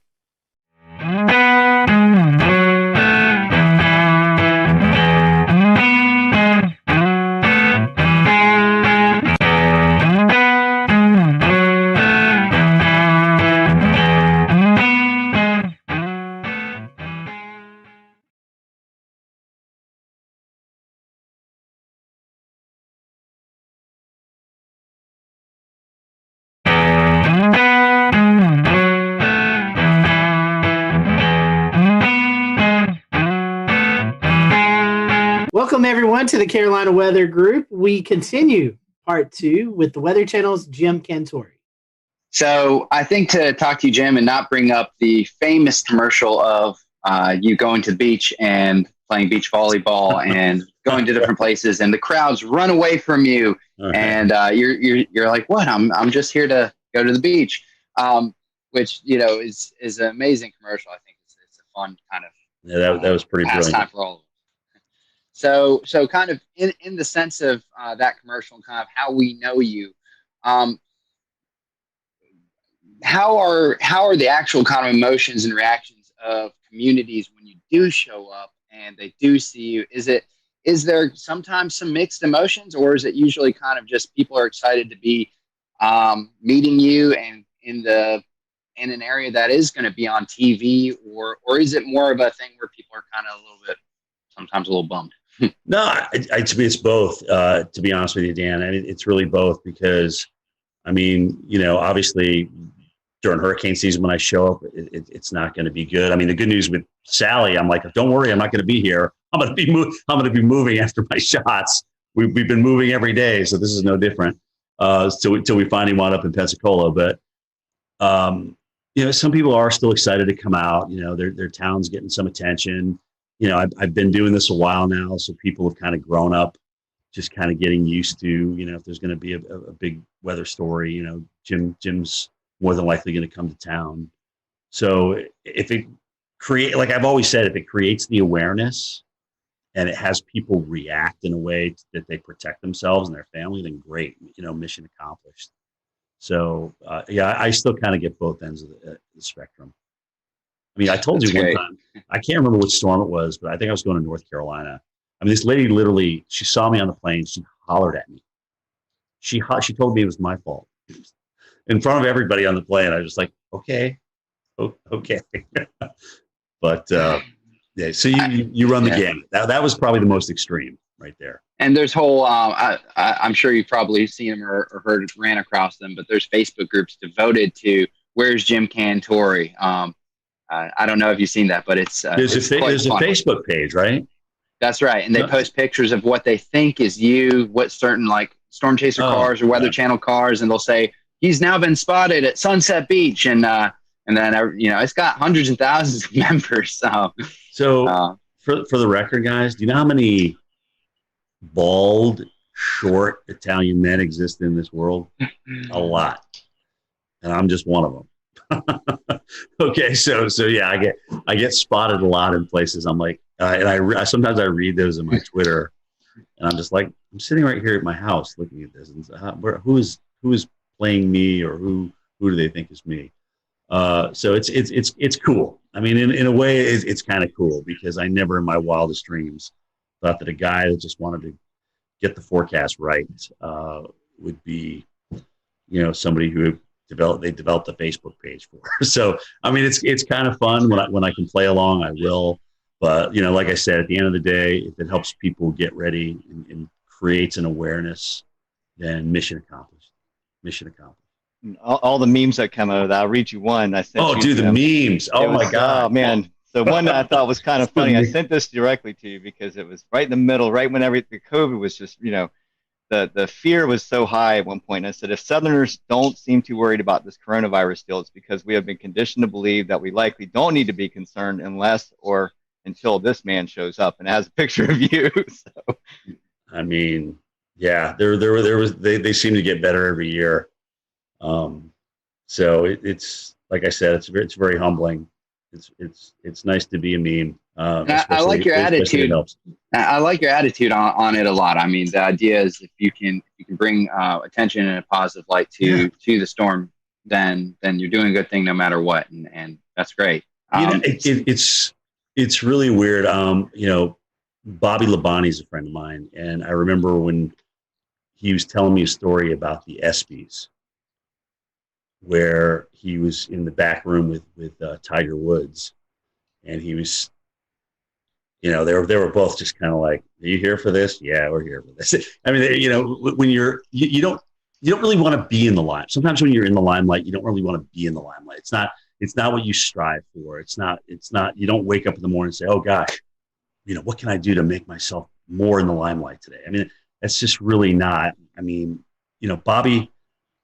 Welcome, everyone, to the Carolina Weather Group. We continue part 2 with the Weather Channel's Jim Cantore. So I think to talk to you, Jim, and not bring up the famous commercial of you going to the beach and playing beach volleyball and going to different places, and the crowds run away from you, and you're like, what? I'm just here to go to the beach, which is an amazing commercial. I think it's a fun kind of that was pretty brilliant. Time for all of us. So kind of in the sense of that commercial and kind of how we know you, how are the actual kind of emotions and reactions of communities when you do show up and they do see you? Is there sometimes some mixed emotions, or is it usually kind of just people are excited to be meeting you and in an area that is going to be on TV, or is it more of a thing where people are kind of sometimes a little bummed? No, it's both. To be honest with you, Dan, it's really both, because, obviously during hurricane season when I show up, it's not going to be good. The good news with Sally, I'm like, don't worry, I'm not going to be here. I'm going to be moving after my shots. We've been moving every day, so this is no different. Till we finally wound up in Pensacola, but some people are still excited to come out. Their town's getting some attention. I've been doing this a while now, so people have kind of grown up, just kind of getting used to, if there's going to be a big weather story, Jim's more than likely going to come to town. So if it like I've always said, if it creates the awareness and it has people react in a way that they protect themselves and their family, then great, mission accomplished. So I still kind of get both ends of the spectrum. I told you one time, I can't remember which storm it was, but I think I was going to North Carolina. This lady literally, she saw me on the plane. She hollered at me. She told me it was my fault. In front of everybody on the plane, I was just like, okay. But, so you run the gamut. That was probably the most extreme. right there. And there's whole, I'm sure you've probably seen them or ran across them, but there's Facebook groups devoted to where's Jim Cantore. I don't know if you've seen that, but there's a Facebook page, right? That's right. And they post pictures of what they think is you, what certain like Storm Chaser cars or Weather Channel cars. And they'll say, he's now been spotted at Sunset Beach. And then, it's got hundreds and thousands of members. So for the record, guys, do you know how many bald, short Italian men exist in this world? A lot. And I'm just one of them. Okay. So yeah, I get spotted a lot in places. I'm like, and I sometimes I read those in my Twitter and I'm just like, I'm sitting right here at my house looking at this and who is playing me, or who do they think is me? So it's cool. I mean, in a way it's kind of cool, because I never in my wildest dreams thought that a guy that just wanted to get the forecast right would be, somebody who developed a Facebook page for. So, I mean, it's kind of fun when I can play along, I will. But, like I said, at the end of the day, if it helps people get ready and creates an awareness, then mission accomplished. Mission accomplished. All the memes that come out of that. I'll read you one. I sent the memes. Oh, my God. Oh, man. The one that I thought was kind of funny, I sent this directly to you because it was right in the middle, right when the COVID was just, the fear was so high at one point. And I said, if Southerners don't seem too worried about this coronavirus still, it's because we have been conditioned to believe that we likely don't need to be concerned unless or until this man shows up. And it has a picture of you. So. I mean, yeah, they seem to get better every year. So it's like I said, it's very humbling. It's nice to be a meme. I like your attitude. I like your attitude on it a lot. I mean, the idea is if you can bring attention in a positive light to the storm, then you're doing a good thing no matter what, and that's great. It's really weird. Bobby Labonte is a friend of mine, and I remember when he was telling me a story about the ESPYs, where he was in the back room with Tiger Woods, and he was, they were both just kind of like, "Are you here for this?" "Yeah, we're here for this." I mean, when you don't really want to be in the limelight. Sometimes when you're in the limelight, you don't really want to be in the limelight. It's not what you strive for. It's not. You don't wake up in the morning and say, "Oh gosh, what can I do to make myself more in the limelight today?" I mean, that's just really not. I mean, Bobby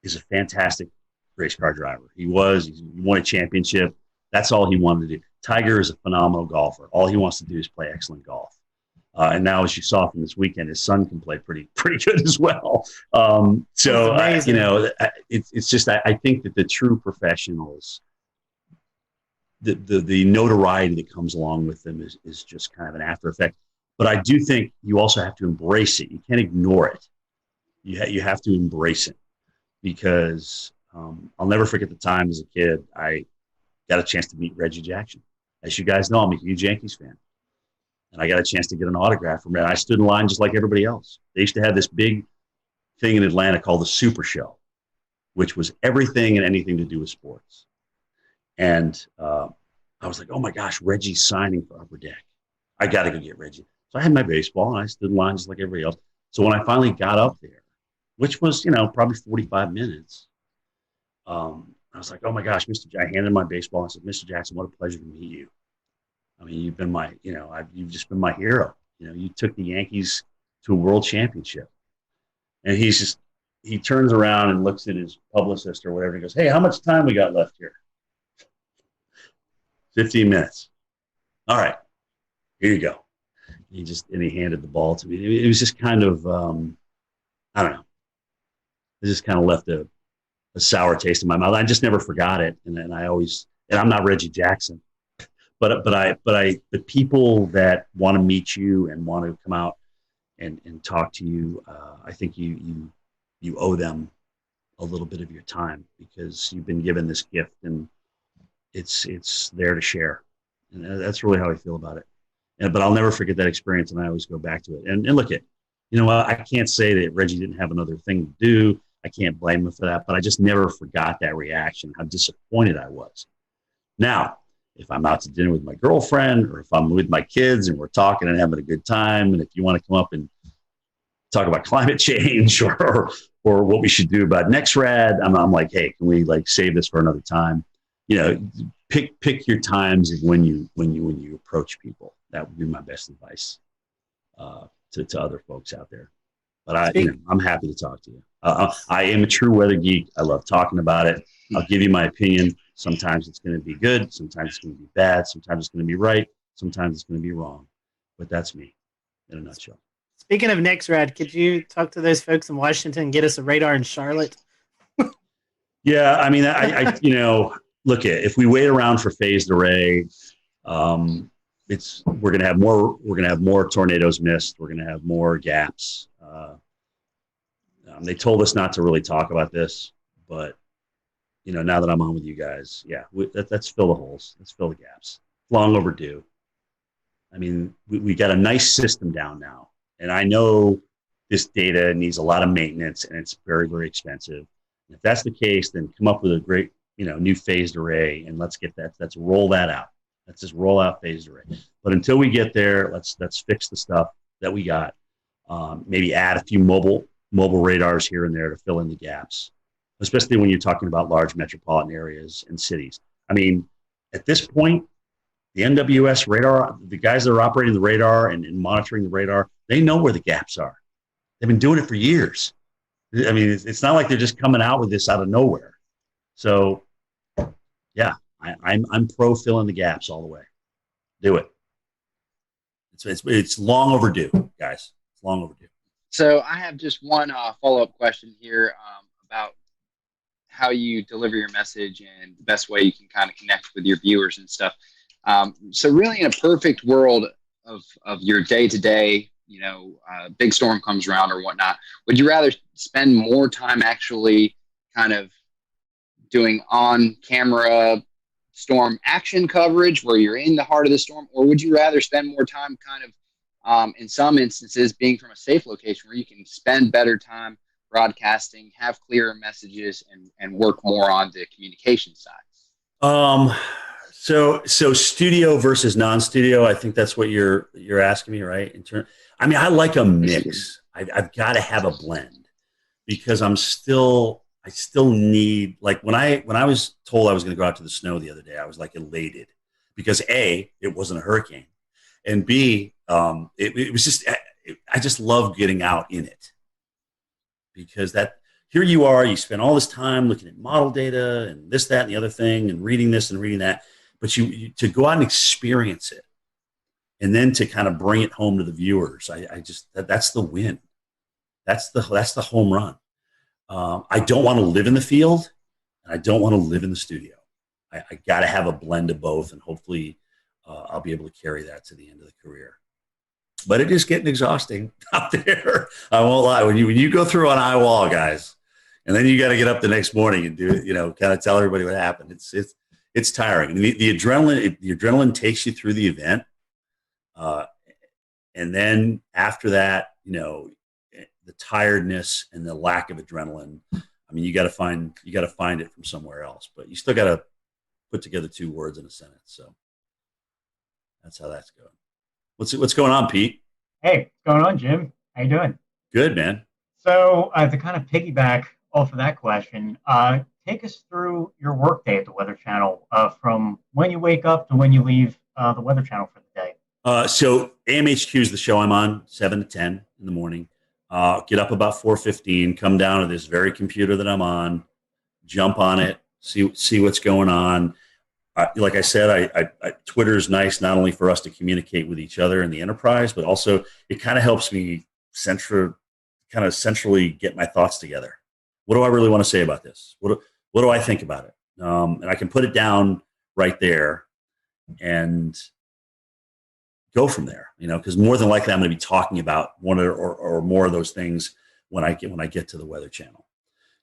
is a fantastic race car driver. He won a championship. That's all he wanted to do. Tiger is a phenomenal golfer. All he wants to do is play excellent golf. And now, as you saw from this weekend, his son can play pretty good as well. It's just, I think that the true professionals, the notoriety that comes along with them is just kind of an after effect. But I do think you also have to embrace it. You can't ignore it. You have to embrace it, because I'll never forget the time as a kid I got a chance to meet Reggie Jackson. As you guys know, I'm a huge Yankees fan. And I got a chance to get an autograph from him. I stood in line just like everybody else. They used to have this big thing in Atlanta called the Super Show, which was everything and anything to do with sports. And I was like, oh my gosh, Reggie's signing for Upper Deck. I got to go get Reggie. So I had my baseball and I stood in line just like everybody else. So when I finally got up there, which was, probably 45 minutes, I was like, oh my gosh, I handed my baseball. I said, Mr. Jackson, what a pleasure to meet you. I mean, you've been you've just been my hero. You took the Yankees to a world championship. And he turns around and looks at his publicist or whatever and goes, hey, how much time we got left here? 15 minutes. All right, here you go. And he handed the ball to me. It was just kind of, I don't know. It just kind of left a sour taste in my mouth. I just never forgot it. And I'm not Reggie Jackson, but the people that want to meet you and want to come out and talk to you, I think you owe them a little bit of your time, because you've been given this gift and it's there to share. And that's really how I feel about it. But I'll never forget that experience, and I always go back to it. And look at, I can't say that Reggie didn't have another thing to do. I can't blame him for that, but I just never forgot that reaction, how disappointed I was. Now, if I'm out to dinner with my girlfriend, or if I'm with my kids and we're talking and having a good time, and if you want to come up and talk about climate change or what we should do about NextRad. I'm like, hey, can we like save this for another time? You know, pick your times of when you approach people. That would be my best advice to other folks out there. But I'm happy to talk to you. I am a true weather geek. I love talking about it. I'll give you my opinion. Sometimes it's going to be good. Sometimes it's going to be bad. Sometimes it's going to be right. Sometimes it's going to be wrong. But that's me in a nutshell. Speaking of NextRad, could you talk to those folks in Washington and get us a radar in Charlotte? Yeah, I mean, I look if we wait around for phased array, we're gonna have more tornadoes missed. We're gonna have more gaps. They told us not to really talk about this, but now that I'm on with you guys, let's fill the holes. Let's fill the gaps. Long overdue. I mean, we got a nice system down now, and I know this data needs a lot of maintenance, and it's very, very expensive. If that's the case, then come up with a great, new phased array, and let's roll that out. Let's just roll out phased array. But until we get there, let's fix the stuff that we got. Maybe add a few mobile radars here and there to fill in the gaps, especially when you're talking about large metropolitan areas and cities. I mean, at this point, the NWS radar, the guys that are operating the radar and monitoring the radar, they know where the gaps are. They've been doing it for years. I mean, it's not like they're just coming out with this out of nowhere. So, yeah, I'm pro filling the gaps all the way. Do it. It's long overdue, guys. It's long overdue. So I have just one follow-up question here about how you deliver your message and the best way you can kind of connect with your viewers and stuff. So really, in a perfect world of your day-to-day, big storm comes around or whatnot, would you rather spend more time actually kind of doing on-camera storm action coverage where you're in the heart of the storm, or would you rather spend more time kind of, in some instances, being from a safe location where you can spend better time broadcasting, have clearer messages, and work more on the communication side? So studio versus non-studio, I think that's what you're asking me, right? I like a mix. I've got to have a blend because I still need, like when I was told I was going to go out to the snow the other day, I was like elated because A, it wasn't a hurricane, and B, it was just, I just love getting out in it because here you are, you spend all this time looking at model data and this, that, and the other thing and reading this and reading that, but you to go out and experience it and then to kind of bring it home to the viewers, that's the win. That's the home run. I don't want to live in the field, and I don't want to live in the studio. I got to have a blend of both, and hopefully I'll be able to carry that to the end of the career. But it is getting exhausting out there. I won't lie. When you go through an eye wall, guys, and then you got to get up the next morning and do it, kind of tell everybody what happened. It's tiring. And the adrenaline takes you through the event, and then after that, the tiredness and the lack of adrenaline. I mean, you got to find it from somewhere else, but you still got to put together two words in a sentence. So that's how that's going. What's going on, Pete? Hey, what's going on, Jim? How you doing? Good, man. So to kind of piggyback off of that question, take us through your workday at the Weather Channel from when you wake up to when you leave the Weather Channel for the day. So AMHQ is the show I'm on, 7 to 10 in the morning. Get up about 4:15, come down to this very computer that I'm on, jump on it, see what's going on. Like I said, Twitter's nice not only for us to communicate with each other in the enterprise, but also it kind of helps me centrally get my thoughts together. What do I really want to say about this? What do I think about it? And I can put it down right there and go from there, because more than likely I'm going to be talking about one or more of those things when I get to the Weather Channel.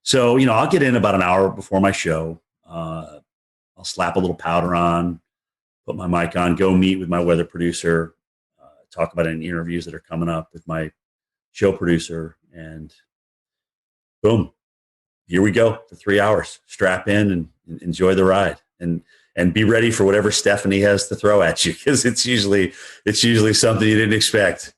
So, I'll get in about an hour before my show. I'll slap a little powder on, put my mic on, go meet with my weather producer, talk about any interviews that are coming up with my show producer, and boom, here we go for 3 hours. Strap in and enjoy the ride. And be ready for whatever Stephanie has to throw at you, because it's usually something you didn't expect.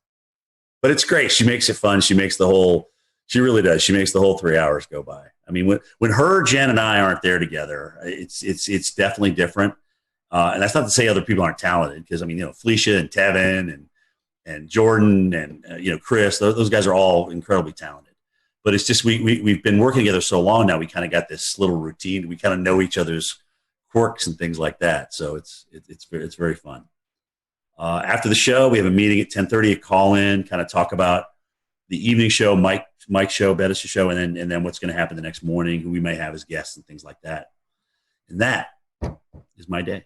but it's great. She makes it fun. She really does. She makes the whole 3 hours go by. I mean, when her, Jen, and I aren't there together, it's definitely different. And that's not to say other people aren't talented, because I mean, Felicia and Tevin and Jordan and Chris, those guys are all incredibly talented. But it's just we've been working together so long now. We kind of got this little routine. We kind of know each other's quirks and things like that. So it's very fun. After the show, we have a meeting at 10:30. A call in, kind of talk about the evening show, Mike's show, Bettis' show, and then what's going to happen the next morning, who we may have as guests and things like that. And that is my day.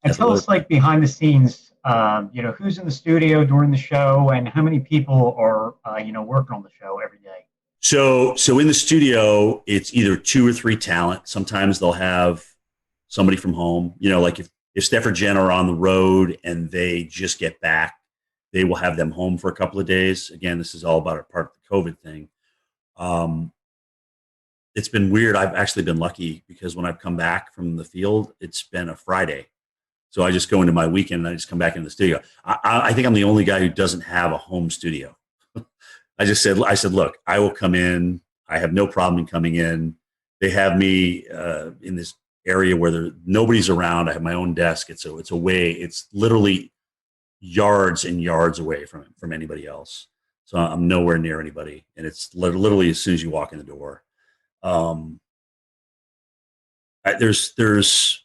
And tell us, like, behind the scenes, who's in the studio during the show, and how many people are working on the show every day. So in the studio, it's either 2 or 3 talent. Sometimes they'll have somebody from home. Like if Steph or Jen are on the road and they just get back, they will have them home for a couple of days. Again, this is all about a part of the COVID thing. It's been weird. I've actually been lucky, because when I've come back from the field, it's been a Friday. So I just go into my weekend and I just come back into the studio. I think I'm the only guy who doesn't have a home studio. I said, look, I will come in. I have no problem in coming in. They have me in this area where nobody's around. I have my own desk. It's away. It's literally yards and yards away from anybody else. So I'm nowhere near anybody. And it's literally as soon as you walk in the door. There's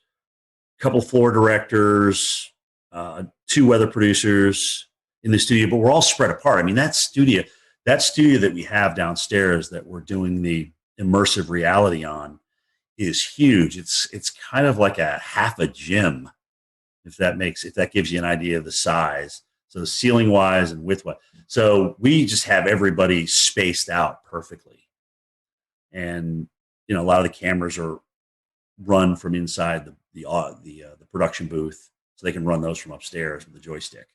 a couple floor directors, 2 weather producers in the studio, but we're all spread apart. I mean, that studio that we have downstairs that we're doing the immersive reality on is huge. It's kind of like a half a gym, if that gives you an idea of the size. So ceiling wise and width wise. So we just have everybody spaced out perfectly. And, a lot of the cameras are run from inside the production booth, so they can run those from upstairs with the joystick.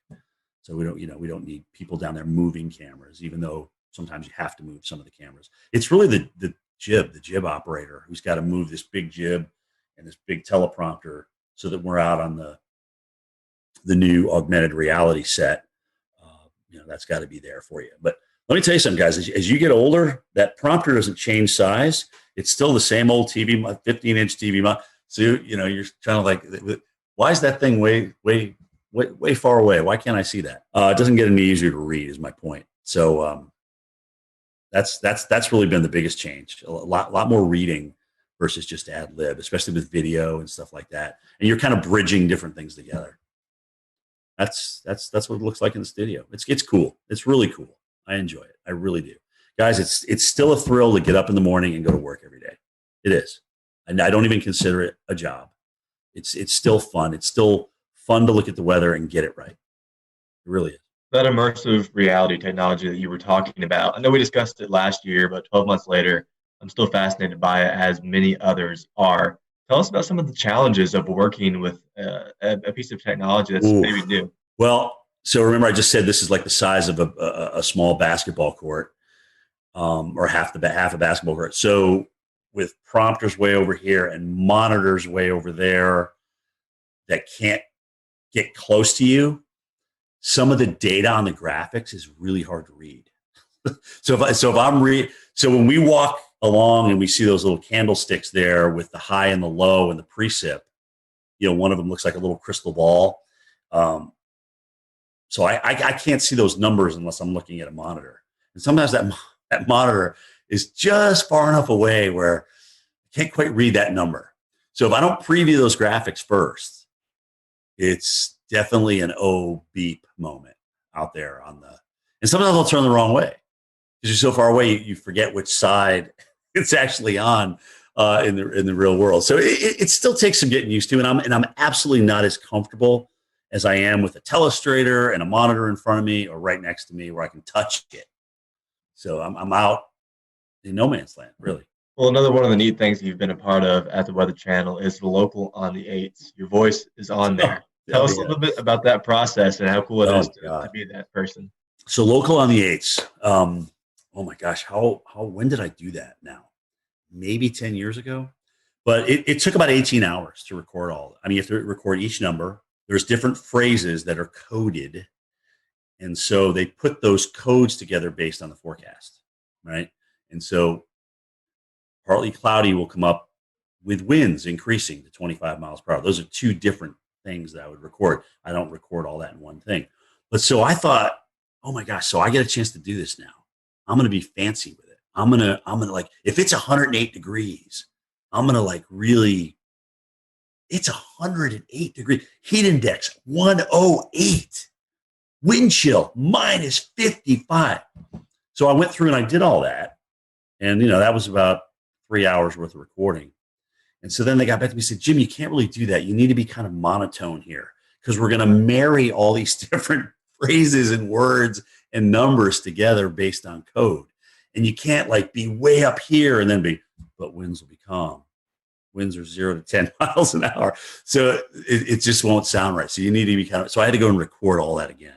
So we don't need people down there moving cameras, even though sometimes you have to move some of the cameras. It's really the jib operator who's got to move this big jib and this big teleprompter so that we're out on the new augmented reality set. That's got to be there for you. But let me tell you something, guys. As you get older, that prompter doesn't change size. It's still the same old TV, 15-inch TV. So you're trying to like, why is that thing way far away? Why can't I see that? It doesn't get any easier to read, is my point. So that's really been the biggest change. A lot more reading versus just ad lib, especially with video and stuff like that. And you're kind of bridging different things together. That's what it looks like in the studio. It's cool. It's really cool. I enjoy it. I really do. Guys, it's still a thrill to get up in the morning and go to work every day. It is. And I don't even consider it a job. It's still fun. It's still fun to look at the weather and get it right. It really is. That immersive reality technology that you were talking about, I know we discussed it last year, but 12 months later, I'm still fascinated by it, as many others are. Tell us about some of the challenges of working with a piece of technology that's maybe new. Well, so remember, I just said this is like the size of a small basketball court, or half a basketball court. So with prompters way over here and monitors way over there that can't get close to you, some of the data on the graphics is really hard to read. So when we walk along and we see those little candlesticks there with the high and the low and the precip, one of them looks like a little crystal ball. So I can't see those numbers unless I'm looking at a monitor. And sometimes that monitor is just far enough away where I can't quite read that number. So if I don't preview those graphics first, it's definitely an beep moment out there and sometimes I'll turn the wrong way because you're so far away, you forget which side it's actually on in the real world. So it still takes some getting used to, and I'm absolutely not as comfortable as I am with a telestrator and a monitor in front of me or right next to me where I can touch it. So I'm out in no man's land, really. Well, another one of the neat things you've been a part of at the Weather Channel is the Local on the 8s. Your voice is on there. Tell us a little bit about that process and how cool it is to be that person. So Local on the 8s. Oh my gosh, when did I do that now? Maybe 10 years ago. But it took about 18 hours to record all. I mean, you have to record each number. There's different phrases that are coded And so they put those codes together based on the forecast, right? And so partly cloudy will come up with winds increasing to 25 miles per hour. Those are two different things that I would record. I don't record all that in one thing. But so I thought, oh my gosh, so I get a chance to do this now. I'm going to be fancy with it. I'm going to like, if it's 108 degrees, I'm going to like really, it's 108 degrees. Heat index, 108. Wind chill, minus 55. So I went through and I did all that. And, that was about 3 hours worth of recording. And so then they got back to me and said, Jim, you can't really do that. You need to be kind of monotone here because we're going to marry all these different phrases and words and numbers together based on code. And you can't like be way up here and then but winds will be calm. Winds are 0 to 10 miles an hour. So it just won't sound right. So you need to be so I had to go and record all that again.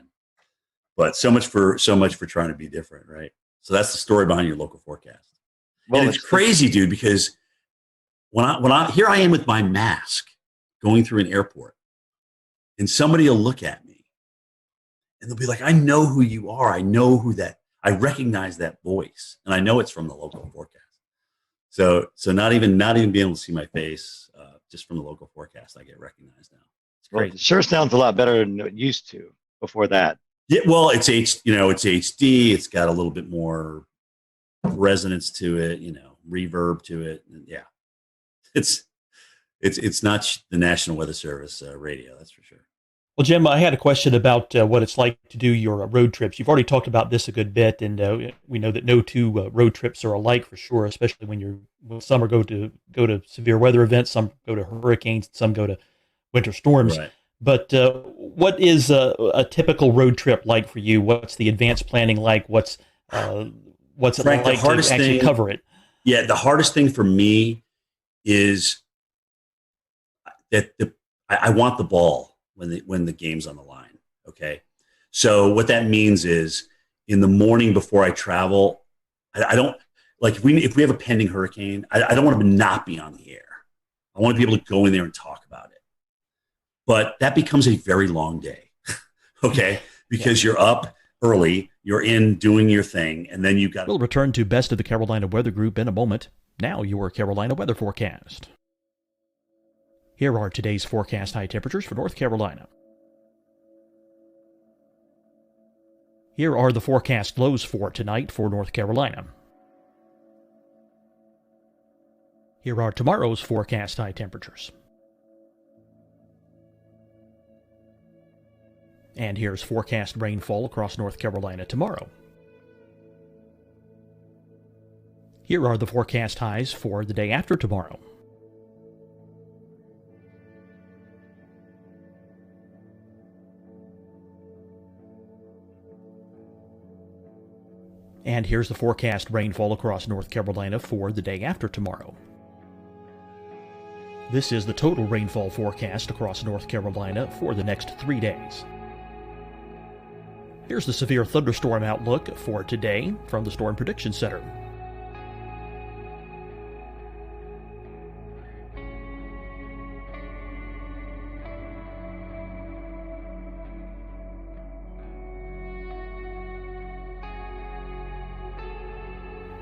But so much for trying to be different, right? So that's the story behind your local forecast. Well, and it's crazy, dude, because when I here I am with my mask going through an airport, and somebody will look at me, and they'll be like, "I know who you are. I know who that. I recognize that voice, and I know it's from the local forecast." So not even being able to see my face, just from the local forecast, I get recognized now. It's great. Well, it sure sounds a lot better than it used to before that. Yeah, well, it's HD. It's got a little bit more resonance to it, reverb to it. And yeah, it's not the National Weather Service radio, that's for sure. Well, Jim, I had a question about what it's like to do your road trips. You've already talked about this a good bit, and we know that no two road trips are alike for sure, especially when some are go to severe weather events, some go to hurricanes, some go to winter storms. Right. But what is a typical road trip like for you? What's the advanced planning like? What's it like to actually cover it? Yeah, the hardest thing for me is that I want the ball when the game's on the line. Okay, so what that means is in the morning before I travel, I don't like if we have a pending hurricane, I don't want to not be on the air. I want to be able to go in there and talk about it. But that becomes a very long day, okay? Because you're up early, you're in doing your thing, and then you've got... We'll return to Best of the Carolina Weather Group in a moment. Now your Carolina weather forecast. Here are today's forecast high temperatures for North Carolina. Here are the forecast lows for tonight for North Carolina. Here are tomorrow's forecast high temperatures. And here's forecast rainfall across North Carolina tomorrow. Here are the forecast highs for the day after tomorrow. And here's the forecast rainfall across North Carolina for the day after tomorrow. This is the total rainfall forecast across North Carolina for the next 3 days. Here's the severe thunderstorm outlook for today from the Storm Prediction Center.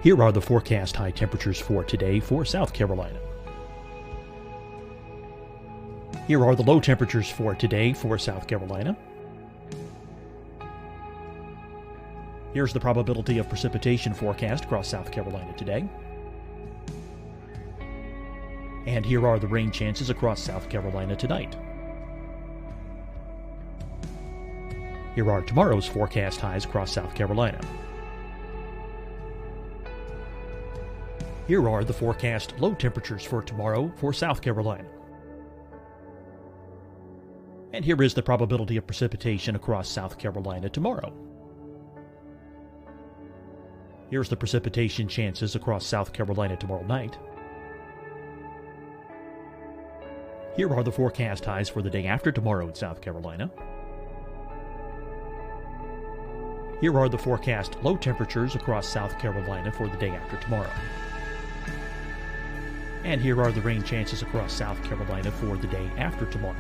Here are the forecast high temperatures for today for South Carolina. Here are the low temperatures for today for South Carolina. Here's the probability of precipitation forecast across South Carolina today. And here are the rain chances across South Carolina tonight. Here are tomorrow's forecast highs across South Carolina. Here are the forecast low temperatures for tomorrow for South Carolina. And here is the probability of precipitation across South Carolina tomorrow. Here's the precipitation chances across South Carolina tomorrow night. Here are the forecast highs for the day after tomorrow in South Carolina. Here are the forecast low temperatures across South Carolina for the day after tomorrow. And here are the rain chances across South Carolina for the day after tomorrow.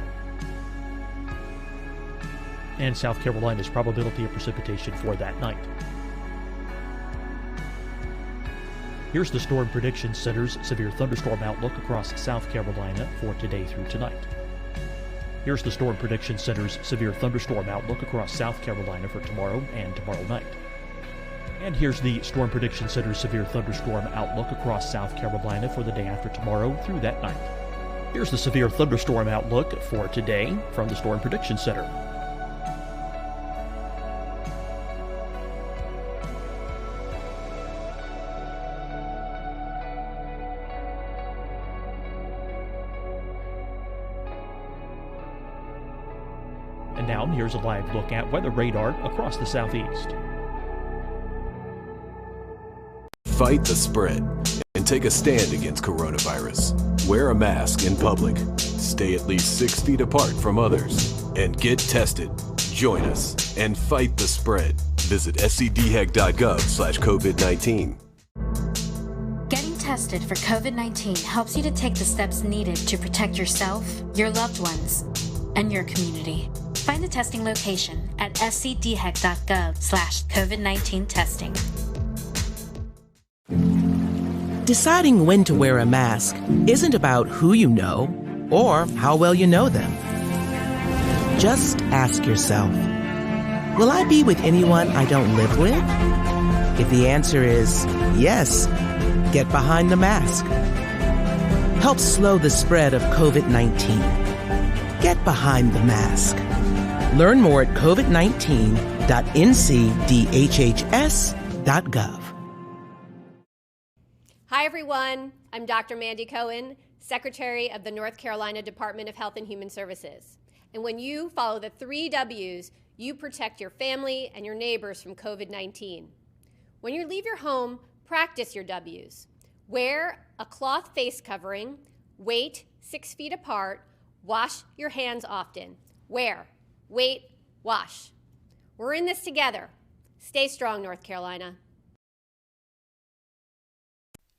and South Carolina's probability of precipitation for that night. Here's the Storm Prediction Center's severe thunderstorm outlook across South Carolina for today through tonight. Here's the Storm Prediction Center's severe thunderstorm outlook across South Carolina for tomorrow and tomorrow night. And here's the Storm Prediction Center's severe thunderstorm outlook across South Carolina for the day after tomorrow through that night. Here's the severe thunderstorm outlook for today from the Storm Prediction Center. And now here's a live look at weather radar across the southeast. Fight the spread and take a stand against coronavirus. Wear a mask in public. Stay at least 6 feet apart from others. And get tested. Join us and fight the spread. Visit scdhec.gov/COVID-19. Getting tested for COVID-19 helps you to take the steps needed to protect yourself, your loved ones, and your community. Find the testing location at scdhec.gov/COVID-19 testing. Deciding when to wear a mask isn't about who you know or how well you know them. Just ask yourself, will I be with anyone I don't live with? If the answer is yes, get behind the mask. Help slow the spread of COVID-19. Get behind the mask. Learn more at covid19.ncdhhs.gov. Hi, everyone. I'm Dr. Mandy Cohen, Secretary of the North Carolina Department of Health and Human Services. And when you follow the 3 W's, you protect your family and your neighbors from COVID-19. When you leave your home, practice your W's. Wear a cloth face covering, wait 6 feet apart, wash your hands often. Wear, wait, wash. We're in this together. Stay strong, North Carolina.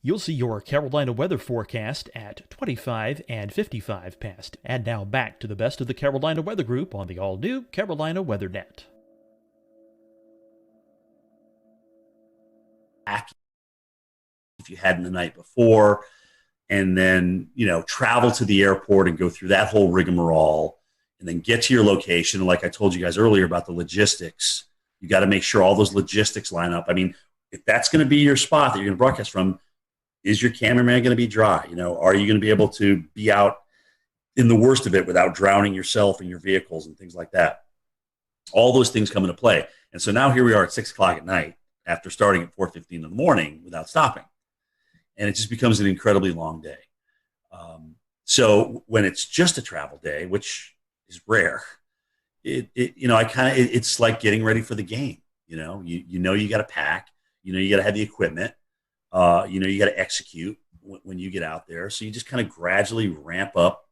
You'll see your Carolina weather forecast at 25 and 55 past. And now back to the best of the Carolina Weather Group on the all-new Carolina Weather Net. If you hadn't the night before, and then, travel to the airport and go through that whole rigmarole, and then get to your location. And like I told you guys earlier about the logistics, you got to make sure all those logistics line up. I mean, if that's going to be your spot that you're going to broadcast from, is your cameraman going to be dry? Are you going to be able to be out in the worst of it without drowning yourself and your vehicles and things like that? All those things come into play. And so now here we are at 6 o'clock at night after starting at 4:15 in the morning without stopping. And it just becomes an incredibly long day. So when it's just a travel day, which is rare, it's like getting ready for the game. You got to pack, you got to have the equipment. You got to execute when you get out there. So you just kind of gradually ramp up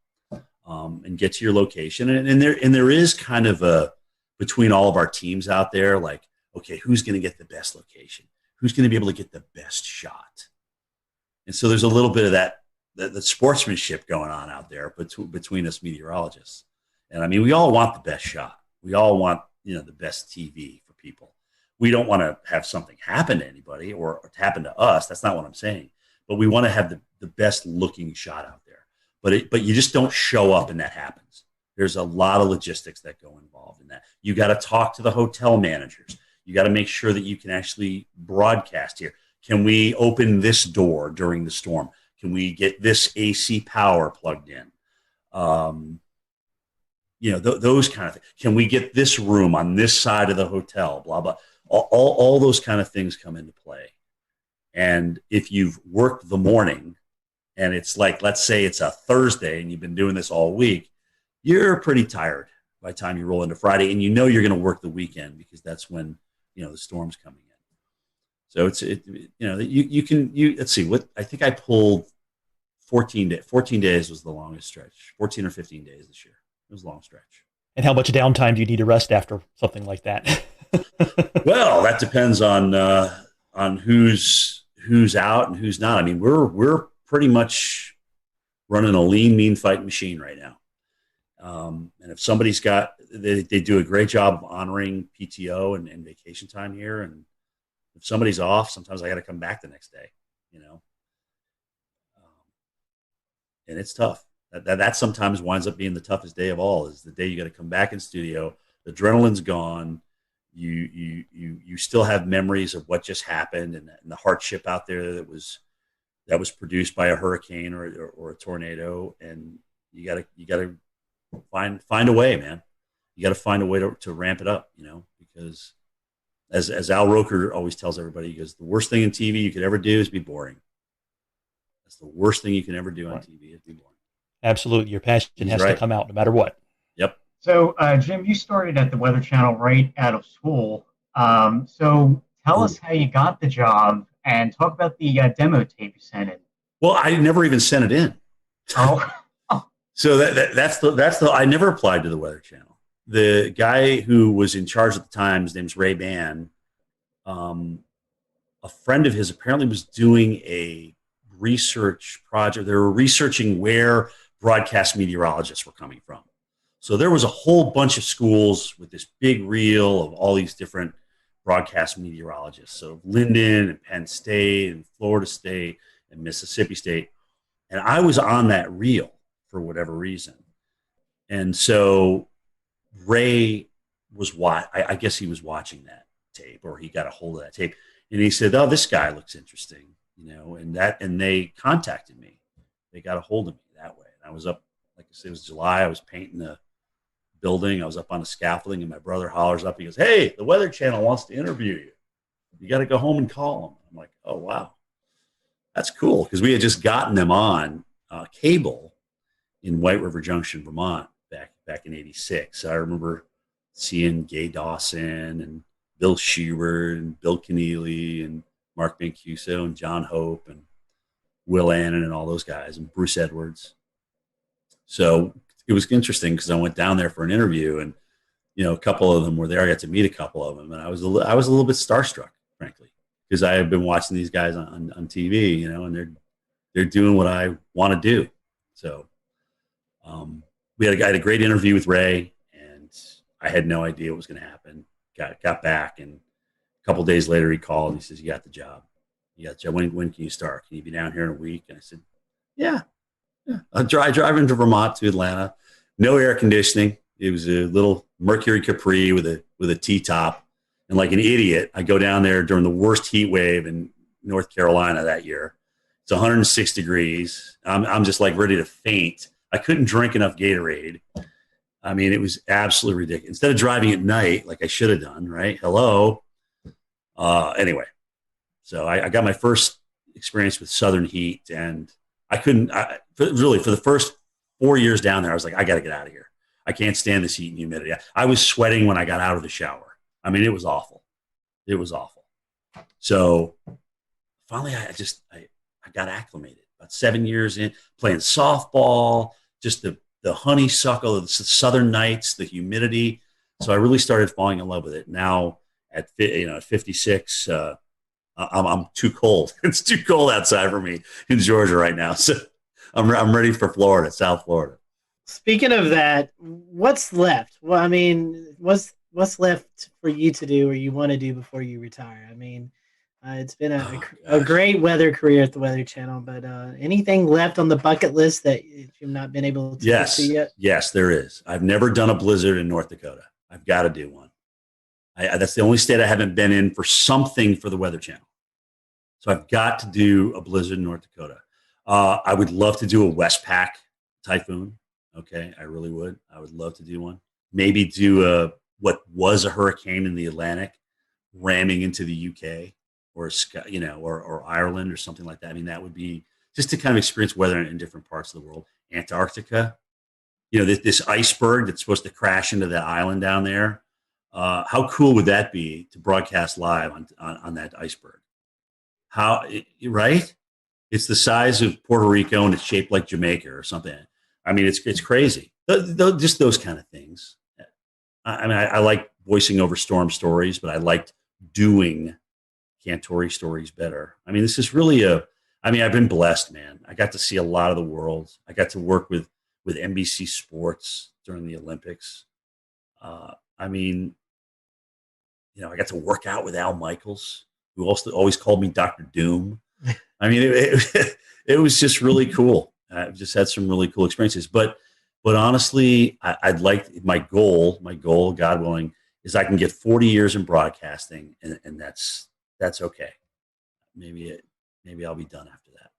and get to your location. And there is kind of between all of our teams out there, like, okay, who's going to get the best location? Who's going to be able to get the best shot? And so there's a little bit of that sportsmanship going on out there between us meteorologists. And I mean, we all want the best shot. We all want, the best TV for people. We don't want to have something happen to anybody or happen to us. That's not what I'm saying. But we want to have the best looking shot out there. But you just don't show up and that happens. There's a lot of logistics that go involved in that. You got to talk to the hotel managers. You got to make sure that you can actually broadcast here. Can we open this door during the storm? Can we get this AC power plugged in? Those kind of things. Can we get this room on this side of the hotel? Blah, blah. All those kind of things come into play. And if you've worked the morning and it's like, let's say it's a Thursday and you've been doing this all week, you're pretty tired by the time you roll into Friday, and you're going to work the weekend because that's when, the storm's coming in. So let's see what, I think I pulled 14 days was the longest stretch, 14 or 15 days this year. It was a long stretch. And how much downtime do you need to rest after something like that? Well, that depends on who's out and who's not. I mean, we're pretty much running a lean, mean fighting machine right now. And if somebody's got they do a great job of honoring PTO and vacation time here. And if somebody's off, sometimes I got to come back the next day, you know, and it's tough. That sometimes winds up being the toughest day of all, is the day you got to come back in studio. The adrenaline's gone. You still have memories of what just happened and the hardship out there that was produced by a hurricane or a tornado, and you gotta find a way, man. You got to find a way to ramp it up, you know, because as Al Roker always tells everybody, he goes, the worst thing in TV you could ever do is be boring. That's the worst thing you can ever do on TV, is be boring. Absolutely. Your passion has to come out no matter what. Yep. So, Jim, you started at the Weather Channel right out of school. So tell us how you got the job and talk about the demo tape you sent in. Well, I never even sent it in. Oh. So that's the I never applied to the Weather Channel. The guy who was in charge at the time, his name's Ray Bann. A friend of his apparently was doing a research project. They were researching where broadcast meteorologists were coming from. So there was a whole bunch of schools with this big reel of all these different broadcast meteorologists. So Linden and Penn State and Florida State and Mississippi State. And I was on that reel for whatever reason. And so Ray was I guess he was watching that tape, or he got a hold of that tape. And he said, oh, this guy looks interesting, you know, and they contacted me. They got a hold of me that way. And I was up, like I said, it was July. I was painting the building. I was up on the scaffolding, and my brother hollers up. He goes, hey, the Weather Channel wants to interview you. You got to go home and call them. I'm like, oh, wow. That's cool, because we had just gotten them on cable in White River Junction, Vermont, back in '86. So I remember seeing Gay Dawson and Bill Schubert and Bill Keneally and Mark Mancuso and John Hope and Will Annan and all those guys, and Bruce Edwards. So it was interesting, because I went down there for an interview, and you know, a couple of them were there. I got to meet a couple of them, and I was a little bit starstruck, frankly, because I have been watching these guys on TV, you know, and they're doing what I want to do. So I had a great interview with Ray, and I had no idea what was going to happen. Got back, and a couple of days later he called and he says, you got the job. You got the job. When can you start? Can you be down here in a week? And I said, yeah. I drive into Vermont to Atlanta. No air conditioning. It was a little Mercury Capri with a T-top. And like an idiot, I go down there during the worst heat wave in North Carolina that year. It's 106 degrees. I'm just like ready to faint. I couldn't drink enough Gatorade. I mean, it was absolutely ridiculous. Instead of driving at night, like I should have done, right? Hello. Anyway, so I got my first experience with Southern heat, and I couldn't, really, for the first 4 years down there, I was like, I got to get out of here. I can't stand this heat and humidity. I was sweating when I got out of the shower. I mean, it was awful. It was awful. So finally, I got acclimated. About 7 years in, playing softball, just the honeysuckle of the southern nights, the humidity. So I really started falling in love with it. Now at 56, I'm too cold. It's too cold outside for me in Georgia right now. So I'm ready for Florida, South Florida. Speaking of that, what's left? Well, I mean, what's left for you to do or you want to do before you retire? I mean, it's been a great weather career at the Weather Channel, but anything left on the bucket list that you've not been able to get to yet? Yes, there is. I've never done a blizzard in North Dakota. I've got to do one. That's the only state I haven't been in for something for the Weather Channel. So I've got to do a blizzard in North Dakota. I would love to do a Westpac typhoon. Okay, I really would. I would love to do one. Maybe do what was a hurricane in the Atlantic ramming into the UK or Ireland or something like that. I mean, that would be just to kind of experience weather in different parts of the world. Antarctica, this iceberg that's supposed to crash into that island down there. How cool would that be to broadcast live on that iceberg? Right? It's the size of Puerto Rico and it's shaped like Jamaica or something. I mean, it's crazy. Just those kind of things. I mean, I like voicing over storm stories, but I liked doing Cantore stories better. I mean, this is really I've been blessed, man. I got to see a lot of the world. I got to work with NBC Sports during the Olympics. I mean, I got to work out with Al Michaels, who also always called me Dr. Doom. I mean, it was just really cool. I've just had some really cool experiences. But honestly, I'd like my goal, God willing, is I can get 40 years in broadcasting, and that's okay. Maybe I'll be done after that.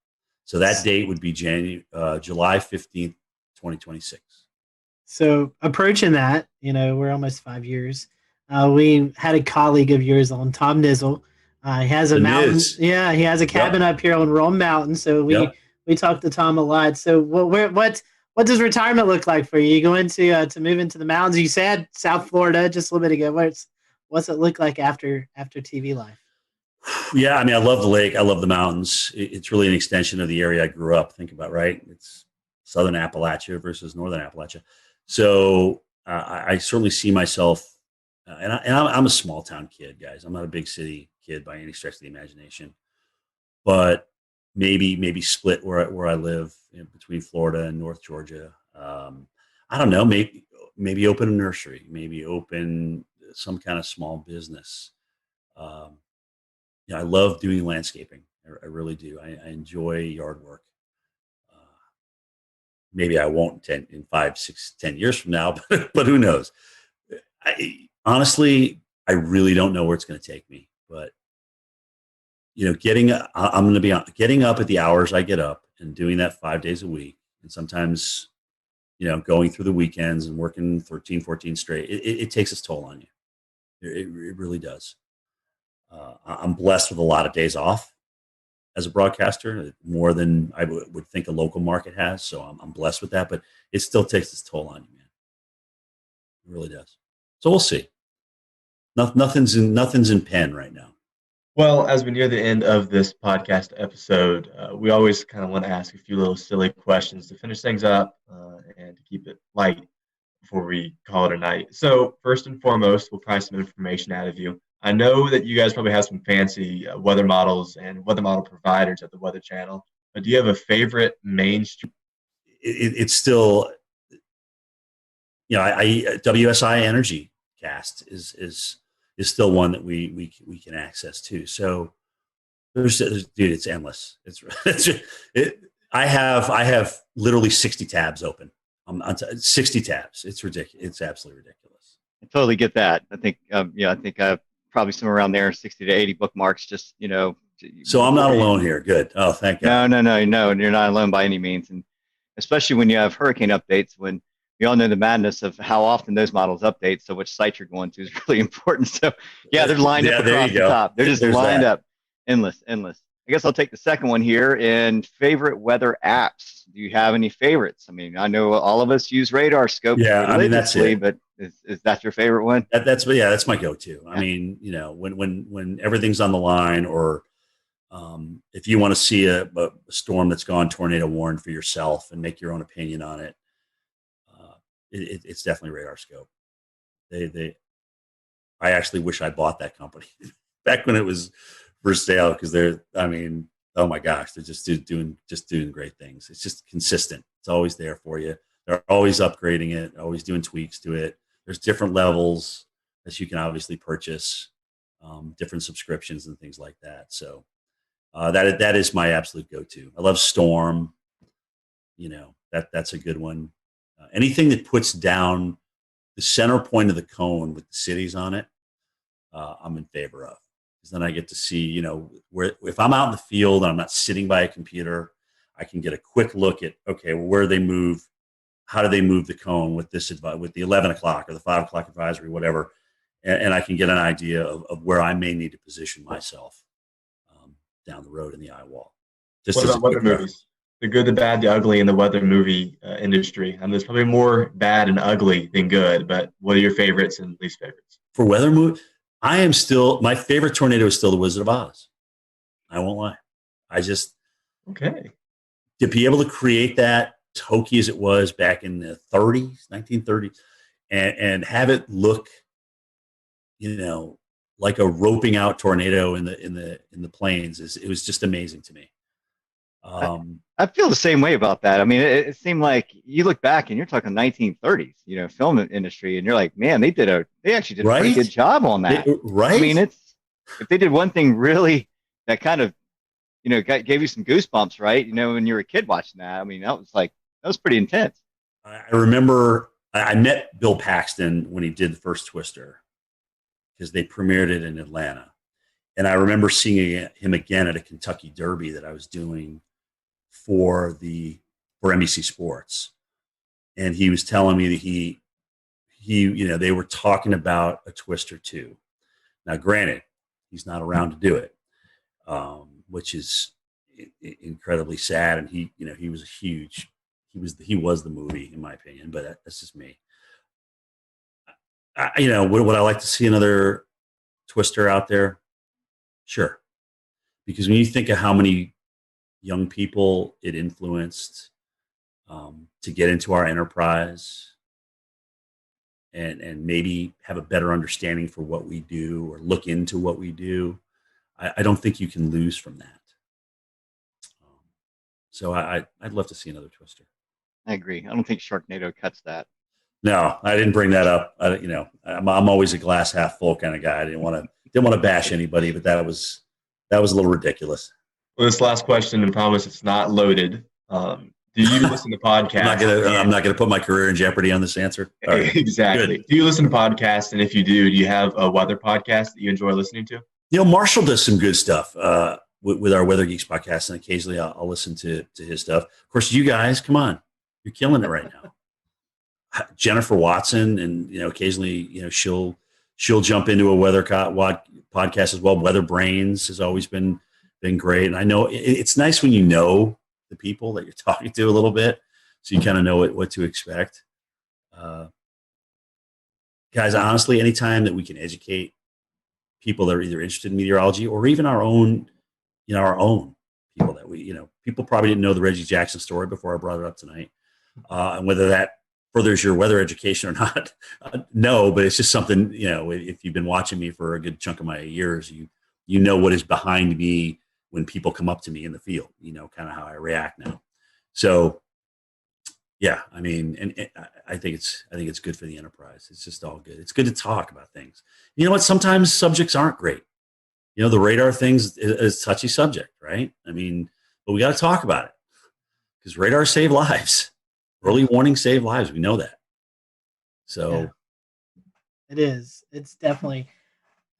So that date would be July 15th, 2026. So approaching that, we're almost 5 years. We had a colleague of yours on, Tom Nizzle. He has a mountain. Yeah, he has a cabin up here on Rome Mountain. So we talked to Tom a lot. So what does retirement look like for you? You going to move into the mountains? You said South Florida just a little bit ago. What's it look like after TV life? Yeah, I mean, I love the lake. I love the mountains. It's really an extension of the area I grew up. Think about, right? It's Southern Appalachia versus Northern Appalachia. So I certainly see myself, and I'm a small town kid, guys. I'm not a big city kid by any stretch of the imagination, but maybe split where I live between Florida and North Georgia. I don't know. Maybe open a nursery. Maybe open some kind of small business. I love doing landscaping. I really do. I enjoy yard work. Maybe I won't in 5, 6, 10 years from now, but who knows? Honestly, I really don't know where it's going to take me. But getting up at the hours I get up and doing that 5 days a week, and sometimes, going through the weekends and working 13, 14 straight. It takes its toll on you. It really does. I'm blessed with a lot of days off as a broadcaster, more than I would think a local market has. So I'm blessed with that, but it still takes its toll on you, man. It really does. So we'll see. Nothing's in pen right now. Well, as we near the end of this podcast episode, we always kind of want to ask a few little silly questions to finish things up and to keep it light before we call it a night. So first and foremost, we'll try some information out of you. I know that you guys probably have some fancy weather models and weather model providers at the Weather Channel, but do you have a favorite mainstream? It's still, WSI Energy Cast is still one that we can access too. So dude, it's endless. I have literally 60 tabs open. 60 tabs. It's ridiculous. It's absolutely ridiculous. I totally get that. I think I think probably somewhere around there, 60 to 80 bookmarks. Just So I'm not alone here. Good. Oh, thank God. No, and you're not alone by any means, and especially when you have hurricane updates. When we all know the madness of how often those models update, so which site you're going to is really important. So yeah, they're lined up across the top. They're just lined up, endless. I guess I'll take the second one here. And favorite weather apps. Do you have any favorites? I mean, I know all of us use Radar Scope. Yeah, I mean that's it. But is that your favorite one? That's my go-to. Yeah. I mean, when everything's on the line, or if you want to see a storm that's gone tornado warned for yourself and make your own opinion on it, it's definitely Radar Scope. I actually wish I bought that company back when it was for sale, because oh my gosh, they're just doing great things. It's just consistent. It's always there for you. They're always upgrading it, always doing tweaks to it. There's different levels that you can obviously purchase, different subscriptions and things like that. So that is my absolute go-to. I love Storm. That's a good one. Anything that puts down the center point of the cone with the cities on it, I'm in favor of. Because then I get to see, where, if I'm out in the field and I'm not sitting by a computer, I can get a quick look at, okay, well, where they move, how do they move the cone with with the 11 o'clock or the 5 o'clock advisory, whatever, and I can get an idea of where I may need to position myself down the road in the eye wall. What about weather movies? The good, the bad, the ugly in the weather movie industry. I mean, there's probably more bad and ugly than good, but what are your favorites and least favorites? For weather movie, my favorite tornado is still The Wizard of Oz. I won't lie. To be able to create that, hokey as it was back in the 1930s, and have it look, like a roping out tornado in the plains, it was just amazing to me. I feel the same way about that. I mean, it seemed like you look back and you're talking 1930s, film industry, and you're like, man, they actually did a pretty good job on that. Right. I mean, if they did one thing really that kind of, gave you some goosebumps, right? When you were a kid watching that. I mean, that was pretty intense. I remember I met Bill Paxton when he did the first Twister because they premiered it in Atlanta. And I remember seeing him again at a Kentucky Derby that I was doing for NBC Sports. And he was telling me that they were talking about a Twister 2. Now, granted, he's not around to do it, which is incredibly sad. And he was he was the movie, in my opinion, but that's just me. Would I like to see another Twister out there? Sure. Because when you think of how many young people it influenced to get into our enterprise and maybe have a better understanding for what we do or look into what we do, I don't think you can lose from that. So I'd love to see another Twister. I agree. I don't think Sharknado cuts that. No, I didn't bring that up. I'm always a glass half full kind of guy. I didn't want to bash anybody, but that was a little ridiculous. Well, this last question, and promise it's not loaded. Do you listen to podcasts? I'm not gonna put my career in jeopody on this answer. Right. Exactly. Good. Do you listen to podcasts? And if you do you have a weather podcast that you enjoy listening to? Marshall does some good stuff with our Weather Geeks podcast, and occasionally I'll listen to his stuff. Of course, you guys, come on, you're killing it right now. Jennifer Watson, and occasionally she'll jump into a weather podcast as well. Weather Brains has always been great, and I know it's nice when you know the people that you're talking to a little bit, so you kind of know what to expect. Guys, honestly, anytime that we can educate people that are either interested in meteorology or even our own people that people probably didn't know the Reggie Jackson story before I brought it up tonight, and whether that furthers your weather education or not, no, but it's just something, if you've been watching me for a good chunk of my years, you know what is behind me when people come up to me in the field, kind of how I react now. So yeah, I mean, and I think it's good for the enterprise. It's just all good. It's good to talk about things. You know what? Sometimes subjects aren't great. The radar things is a touchy subject, right? I mean, but we got to talk about it because radar save lives. Early warning save lives. We know that. So yeah, it is. It's definitely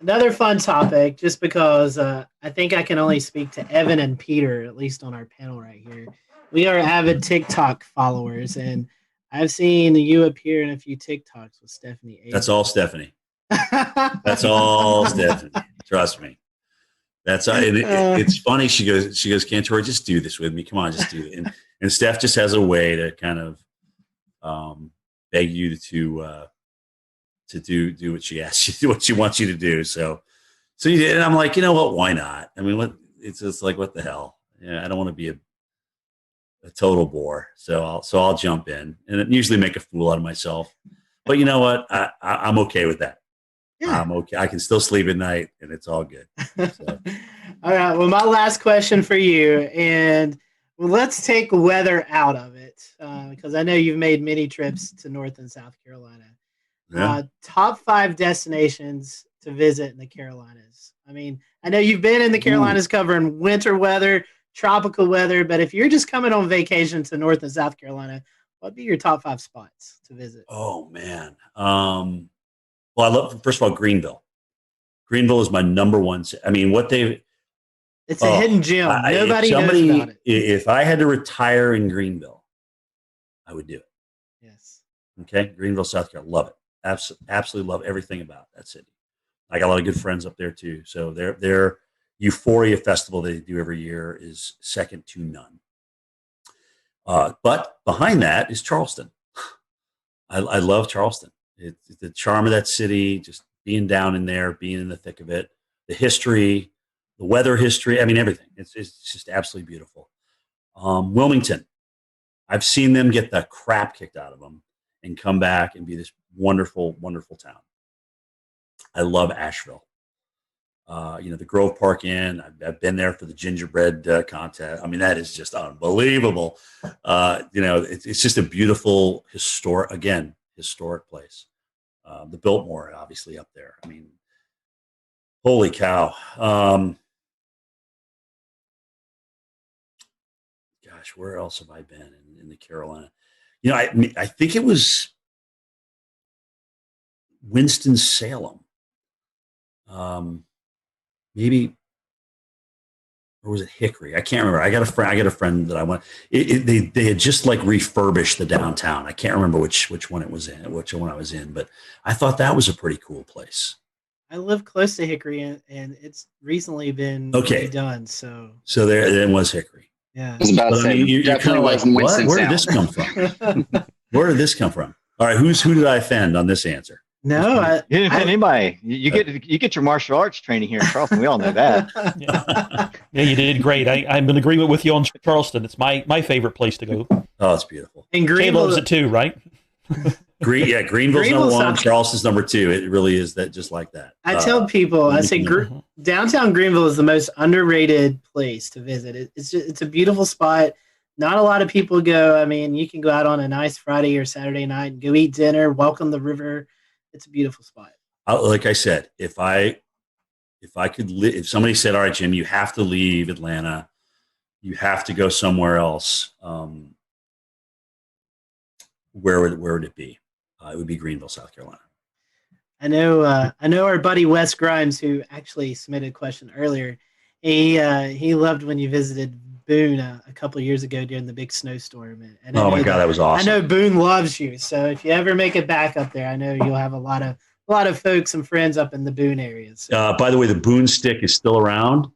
another fun topic just because I think I can only speak to Evan and Peter, at least on our panel right here. We are avid TikTok followers, and I've seen you appear in a few TikToks with Stephanie Avery. That's all Stephanie. That's all Stephanie. Trust me. It's funny. She goes, Cantore, just do this with me. Come on, just do it. And Steph just has a way to kind of beg you to do what she asks you to do, what she wants you to do. So you did, and I'm like, you know what? Why not? I mean, it's just like, what the hell? Yeah, I don't want to be a total bore. So I'll jump in and usually make a fool out of myself. But you know what? I'm okay with that. Yeah. I'm okay. I can still sleep at night, and it's all good. So. All right. Well, my last question for you, and let's take weather out of it because I know you've made many trips to North and South Carolina. Yeah. Top 5 destinations to visit in the Carolinas. I mean, I know you've been in the Carolinas covering winter weather, tropical weather, but if you're just coming on vacation to North and South Carolina, what'd be your top 5 spots to visit? Oh, man. Well, I love, first of all, Greenville. Greenville is my number one. I mean, it's a hidden gem. Nobody knows about it. If I had to retire in Greenville, I would do it. Yes. Okay. Greenville, South Carolina. Love it. Absolutely love everything about that city. I got a lot of good friends up there too. So their Euphoria Festival they do every year is second to none. But behind that is Charleston. I love Charleston. It's the charm of that city, just being down in there, being in the thick of it, the history, the weather history. I mean, everything. It's just absolutely beautiful. Wilmington. I've seen them get the crap kicked out of them and come back and be this wonderful, wonderful town. I love Asheville. The Grove Park Inn. I've been there for the gingerbread contest. I mean, that is just unbelievable. It's just a beautiful historic place. The Biltmore, obviously, up there. I mean, holy cow. Gosh, where else have I been in the Carolina? I think it was Winston-Salem. Maybe, or was it Hickory? I can't remember. I got a friend that I went. They had just like refurbished the downtown. I can't remember which one it was in, which one I was in, but I thought that was a pretty cool place. I live close to Hickory, and it's recently been redone. So there it was Hickory. Yeah, I was about to say, you're kind of like, what? Where did this come from? Where did this come from? All right, who did I offend on this answer? No, you didn't offend anybody. You get your martial arts training here in Charleston. We all know that. Yeah, you did great. I'm in agreement with you on Charleston. It's my favorite place to go. Oh, it's beautiful. And Jay loves it too, right? Greenville's number one. Charleston's number two. It really is that, just like that. I tell people, I say downtown Greenville is the most underrated place to visit. It's a beautiful spot. Not a lot of people go. I mean, you can go out on a nice Friday or Saturday night and go eat dinner, welcome the river. It's a beautiful spot. Like I said, if somebody said, all right, Jim, you have to leave Atlanta, you have to go somewhere else, where would it be? It would be Greenville, South Carolina. I know our buddy Wes Grimes, who actually submitted a question earlier. He loved when you visited Boone a couple of years ago during the big snowstorm. And oh my God, that was awesome. I know Boone loves you, so if you ever make it back up there, I know you'll have a lot of folks and friends up in the Boone area. So. By the way, the Boone stick is still around.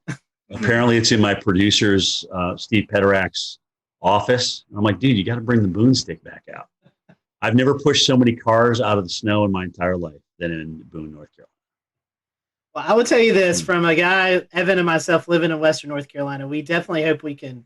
Apparently, it's in my producer's Steve Pederak's office. I'm like, dude, you got to bring the Boone stick back out. I've never pushed so many cars out of the snow in my entire life than in Boone, North Carolina. Well, I will tell you this, from a guy, Evan and myself living in Western North Carolina, we definitely hope we can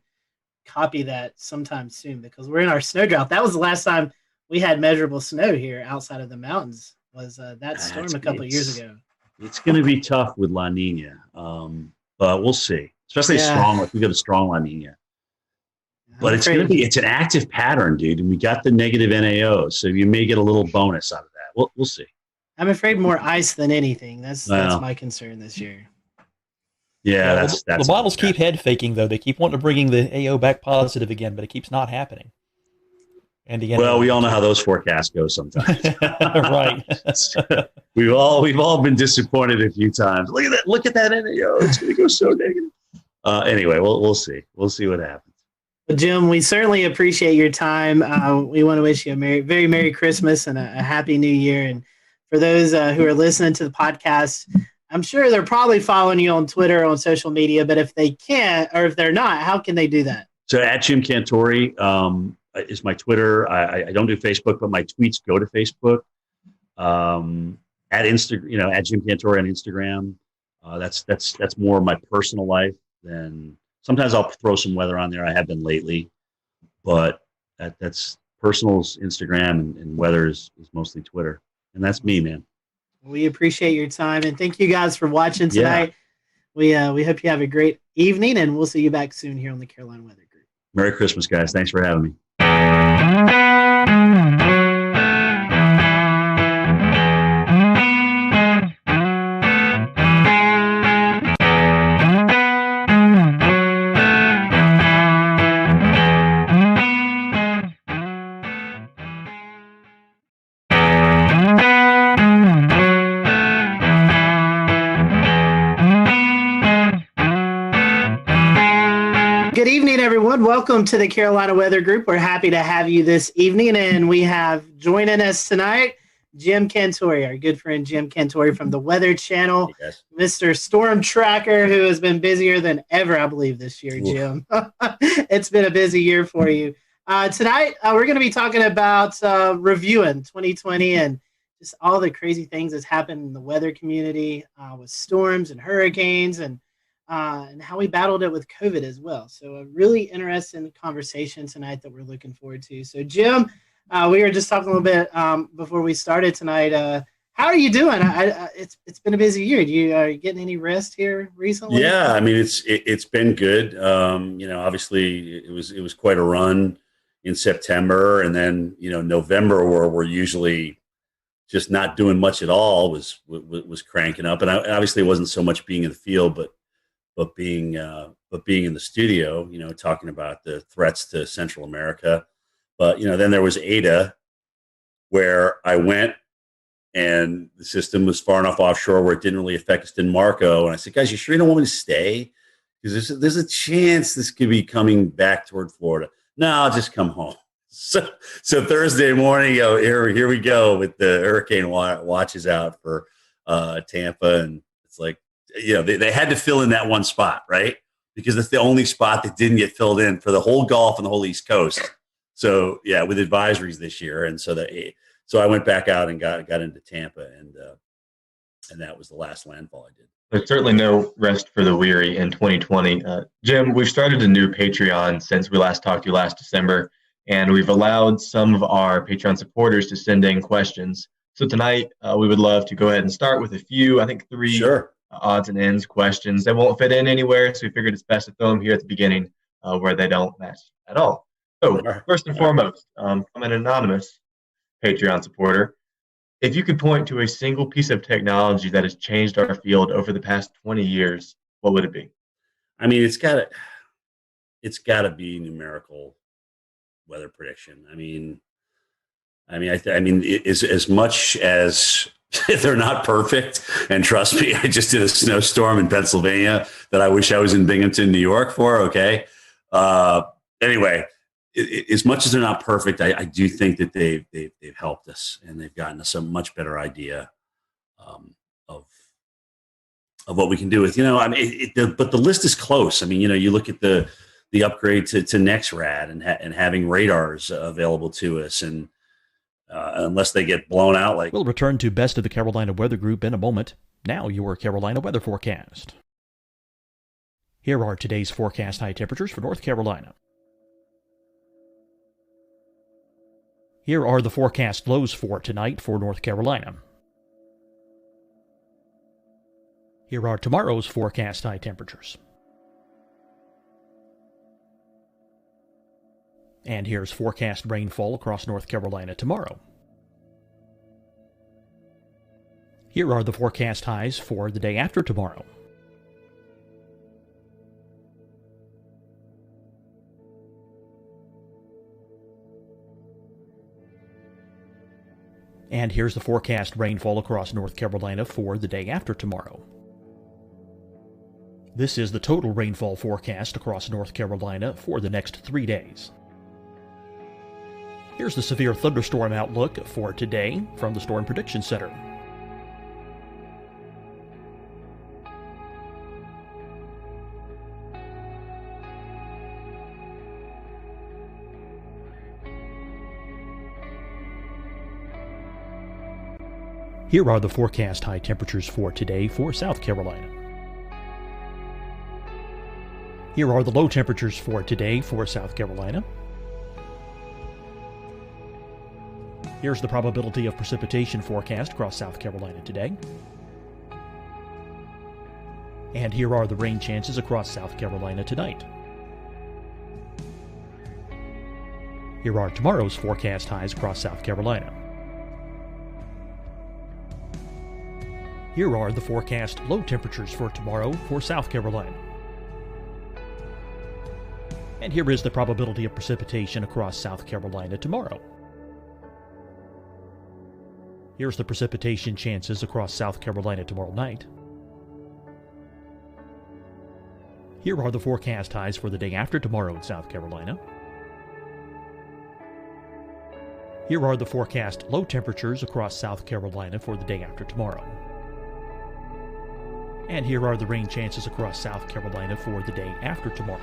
copy that sometime soon, because we're in our snow drought. That was the last time we had measurable snow here outside of the mountains, was that storm a couple of years ago. It's going to be tough with La Nina, but we'll see. Especially strong, if we get a strong La Nina. But it's an active pattern, dude, and we got the negative NAO, so you may get a little bonus out of that. We'll see. I'm afraid more ice than anything. That's my concern this year. Yeah, that's the models keep head faking, though. They keep wanting to bring the AO back positive again, but it keeps not happening. And again, well, we all know how those forecasts go sometimes. Right. we've all been disappointed a few times. Look at that NAO. It's going to go so negative. Anyway, we'll see. We'll see what happens. Well, Jim, we certainly appreciate your time. We want to wish you a very Merry Christmas and a Happy New Year. And for those who are listening to the podcast, I'm sure they're probably following you on Twitter, on social media, but if they can't, or if they're not, how can they do that? So at Jim Cantore is my Twitter. I don't do Facebook, but my tweets go to Facebook. At Instagram, at Jim Cantore on Instagram. That's more of my personal life than. Sometimes I'll throw some weather on there. I have been lately, but that's personal's Instagram, and weather is mostly Twitter. And that's me, man. We appreciate your time, and thank you guys for watching tonight. Yeah. We hope you have a great evening, and we'll see you back soon here on the Carolina Weather Group. Merry Christmas, guys. Thanks for having me. Welcome to the Carolina Weather Group. We're happy to have you this evening, and we have joining us tonight Jim Cantore, our good friend Jim Cantore from the Weather Channel, Mr. Storm Tracker, who has been busier than ever, I believe, this year, Jim. It's been a busy year for you. Tonight, we're going to be talking about reviewing 2020 and just all the crazy things that's happened in the weather community with storms and hurricanes and how we battled it with COVID as well. So a really interesting conversation tonight that we're looking forward to. So Jim, we were just talking a little bit before we started tonight. How are you doing? It's been a busy year. Are you getting any rest here recently? Yeah, I mean it's been good. Obviously it was quite a run in September, and then November, where we're usually just not doing much at all, was cranking up. And obviously it wasn't so much being in the field, but being in the studio, talking about the threats to Central America. But then there was Ada, where I went, and the system was far enough offshore where it didn't really affect us in Marco. And I said, guys, you sure you don't want me to stay? Because there's a chance this could be coming back toward Florida. No, I'll just come home. So Thursday morning, here we go with the hurricane watches out for Tampa. And it's like, they had to fill in that one spot, right? Because it's the only spot that didn't get filled in for the whole Gulf and the whole East Coast. So yeah, with advisories this year. And so I went back out and got into Tampa, and that was the last landfall I did. There's certainly no rest for the weary in 2020. Jim, we've started a new Patreon since we last talked to you last December, and we've allowed some of our Patreon supporters to send in questions. So tonight, we would love to go ahead and start with a few, I think 3 odds and ends questions. They won't fit in anywhere, so we figured it's best to throw them here at the beginning where they don't match at all. So first and foremost, from an anonymous Patreon supporter, if you could point to a single piece of technology that has changed our field over the past 20 years, what would it be? I mean, it's got to be numerical weather prediction. I mean, as much as they're not perfect, and trust me, I just did a snowstorm in Pennsylvania that I wish I was in Binghamton, New York for. Okay. Anyway, as much as they're not perfect, I do think that they've helped us, and they've gotten us a much better idea of what we can do with. But the list is close. I mean, you look at the upgrade to NexRad and having radars available to us, and unless they get blown out, We'll return to Best of the Carolina Weather Group in a moment. Now your Carolina weather forecast. Here are today's forecast high temperatures for North Carolina. Here are the forecast lows for tonight for North Carolina. Here are tomorrow's forecast high temperatures. And here's forecast rainfall across North Carolina tomorrow. Here are the forecast highs for the day after tomorrow. And here's the forecast rainfall across North Carolina for the day after tomorrow. This is the total rainfall forecast across North Carolina for the next 3 days. Here's the severe thunderstorm outlook for today from the Storm Prediction Center. Here are the forecast high temperatures for today for South Carolina. Here are the low temperatures for today for South Carolina. Here's the probability of precipitation forecast across South Carolina today. And here are the rain chances across South Carolina tonight. Here are tomorrow's forecast highs across South Carolina. Here are the forecast low temperatures for tomorrow for South Carolina. And here is the probability of precipitation across South Carolina tomorrow. Here's the precipitation chances across South Carolina tomorrow night. Here are the forecast highs for the day after tomorrow in South Carolina. Here are the forecast low temperatures across South Carolina for the day after tomorrow. And here are the rain chances across South Carolina for the day after tomorrow.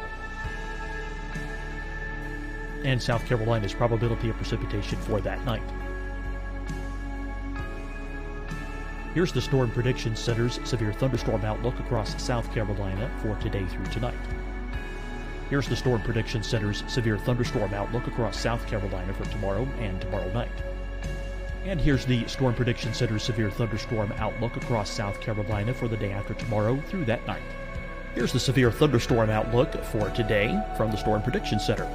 And South Carolina's probability of precipitation for that night. Here's the Storm Prediction Center's severe thunderstorm outlook across South Carolina for today through tonight. Here's the Storm Prediction Center's severe thunderstorm outlook across South Carolina for tomorrow and tomorrow night. And here's the Storm Prediction Center's severe thunderstorm outlook across South Carolina for the day after tomorrow through that night. Here's the severe thunderstorm outlook for today from the Storm Prediction Center.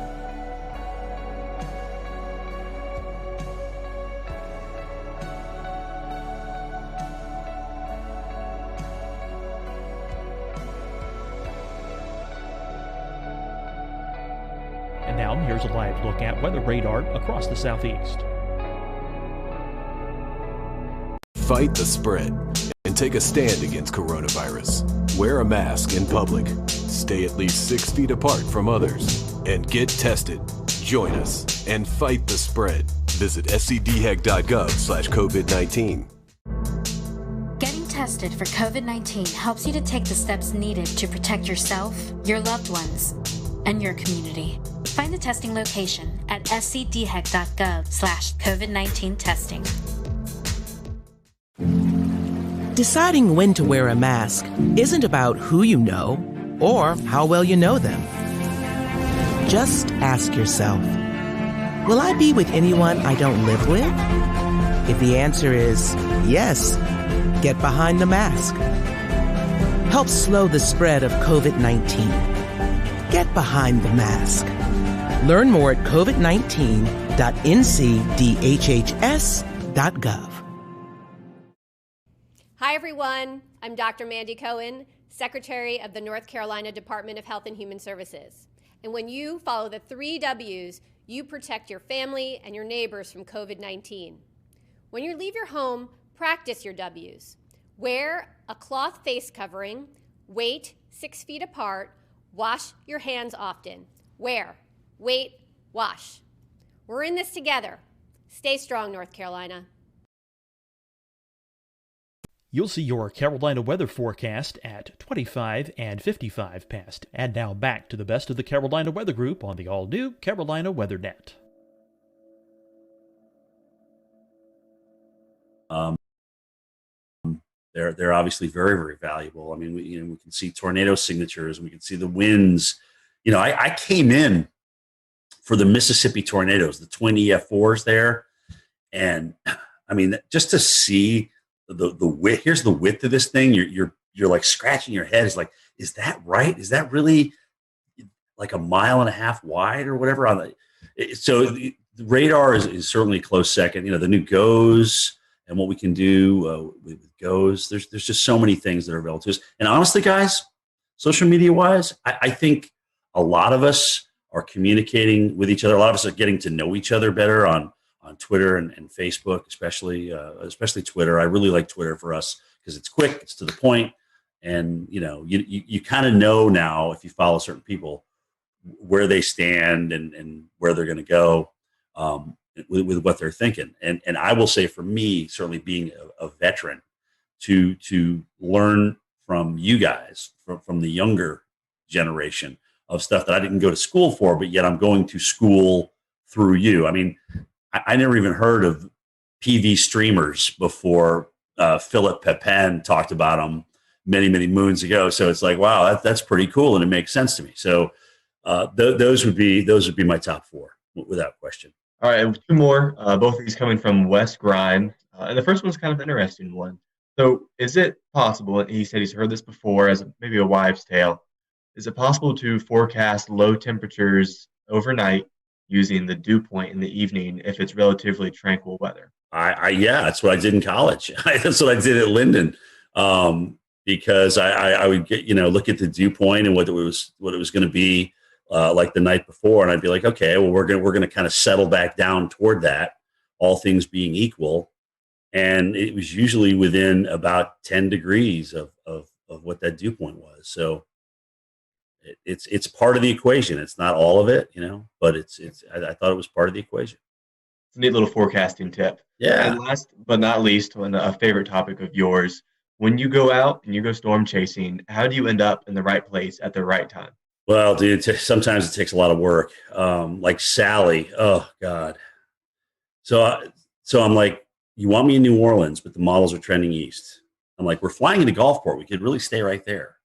And now here's a live look at weather radar across the southeast. Fight the spread and take a stand against coronavirus. Wear a mask in public. Stay at least 6 feet apart from others. And get tested. Join us and fight the spread. Visit scdhec.gov/COVID-19. Getting tested for COVID-19 helps you to take the steps needed to protect yourself, your loved ones, and your community. Find the testing location at scdhec.gov/COVID-19 testing. Deciding when to wear a mask isn't about who you know or how well you know them. Just ask yourself, will I be with anyone I don't live with? If the answer is yes, get behind the mask. Help slow the spread of COVID-19. Get behind the mask. Learn more at covid19.ncdhhs.gov. Hi, everyone. I'm Dr. Mandy Cohen, Secretary of the North Carolina Department of Health and Human Services. And when you follow the 3 W's, you protect your family and your neighbors from COVID-19. When you leave your home, practice your W's. Wear a cloth face covering, wait 6 feet apart, wash your hands often. Wear, wait, wash. We're in this together. Stay strong, North Carolina. You'll see your Carolina weather forecast at 25 and 55 past. And now back to the best of the Carolina Weather Group on the all-new Carolina Weather Net. They're obviously very, very valuable. I mean, we can see tornado signatures. We can see the winds. I came in for the Mississippi tornadoes, the twin EF4s there. And I mean, just to see the width, here's the width of this thing. You're like scratching your head. It's like, is that right? Is that really like 1.5 miles wide or whatever? So the radar is certainly a close second. The new GOES and what we can do with GOES. There's just so many things that are available to us. And honestly, guys, social media wise, I think a lot of us are communicating with each other. A lot of us are getting to know each other better on Twitter and Facebook, especially Twitter. I really like Twitter for us because it's quick, it's to the point, and you kind of know now if you follow certain people where they stand and where they're going to go with what they're thinking. And I will say, for me, certainly being a veteran, to learn from you guys, from the younger generation, of stuff that I didn't go to school for, but yet I'm going to school through you. I mean, I never even heard of PV streamers before Philip Pepin talked about them many, many moons ago. So it's like, wow, that's pretty cool, and it makes sense to me. So those would be my top 4 without question. All right, 2 more. Both of these coming from Wes Grime, and the first one's kind of an interesting one. So, is it possible? And he said he's heard this before as maybe a wives' tale. Is it possible to forecast low temperatures overnight using the dew point in the evening if it's relatively tranquil weather? Yeah, that's what I did in college. That's what I did at Linden, because I would get look at the dew point and what it was going to be like the night before, and I'd be like, okay, well we're going to kind of settle back down toward that, all things being equal, and it was usually within about 10 degrees of what that dew point was. So it's part of the equation. It's not all of it, but I thought it was part of the equation. It's a neat little forecasting tip. Yeah. And last but not least, a favorite topic of yours, when you go out and you go storm chasing, how do you end up in the right place at the right time? Well, dude, sometimes it takes a lot of work. Like Sally, oh God. So I'm like, you want me in New Orleans, but the models are trending east. I'm like, we're flying into Gulfport. We could really stay right there.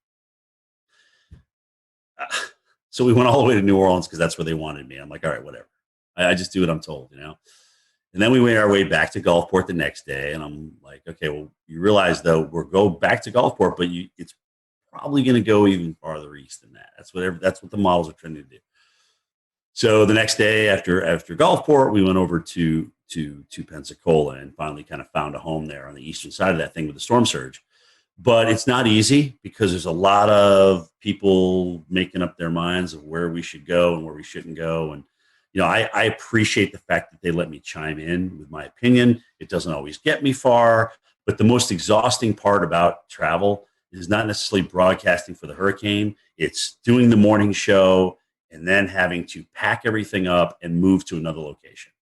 So we went all the way to New Orleans because that's where they wanted me. I'm like, all right, whatever. I just do what I'm told, And And then we made our way back to Gulfport the next day. And I'm like, okay, well, you realize though, we're go back to Gulfport, but it's probably going to go even farther east than that. That's what the models are trying to do. So the next day after Gulfport, we went over to Pensacola and finally kind of found a home there on the eastern side of that thing with the storm surge. But it's not easy because there's a lot of people making up their minds of where we should go and where we shouldn't go. And, I appreciate the fact that they let me chime in with my opinion. It doesn't always get me far, but the most exhausting part about travel is not necessarily broadcasting for the hurricane. It's doing the morning show and then having to pack everything up and move to another location.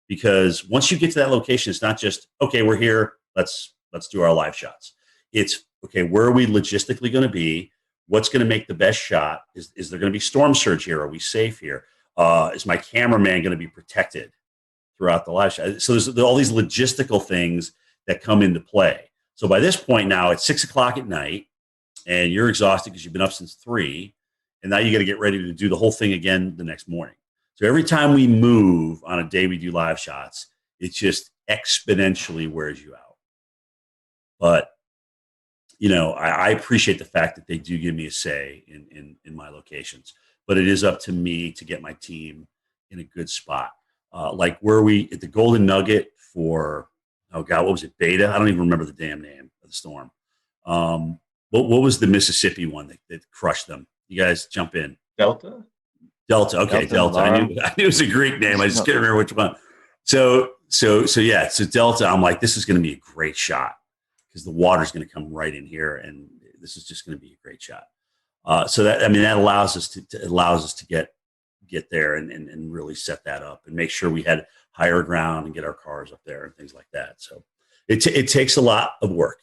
Because once you get to that location, it's not just, okay, we're here, let's do our live shots. It's, okay, where are we logistically going to be? What's going to make the best shot? Is there going to be storm surge here? Are we safe here? Is my cameraman going to be protected throughout the live shot? So there's all these logistical things that come into play. So by this point now, it's 6 o'clock at night, and you're exhausted because you've been up since 3, and now you got to get ready to do the whole thing again the next morning. So every time we move on a day we do live shots, it just exponentially wears you out. But I appreciate the fact that they do give me a say in my locations, but it is up to me to get my team in a good spot. Like where we at the Golden Nugget for, oh God, what was it? Beta? I don't even remember the damn name of the storm. What was the Mississippi one that crushed them? You guys jump in. Delta. Okay, Delta. I knew it was a Greek name. I just can't remember which one. So Delta. I'm like, this is going to be a great shot because the water's going to come right in here, and this is just going to be a great shot. So that allows us to get there and really set that up and make sure we had higher ground and get our cars up there and things like that. So it takes a lot of work.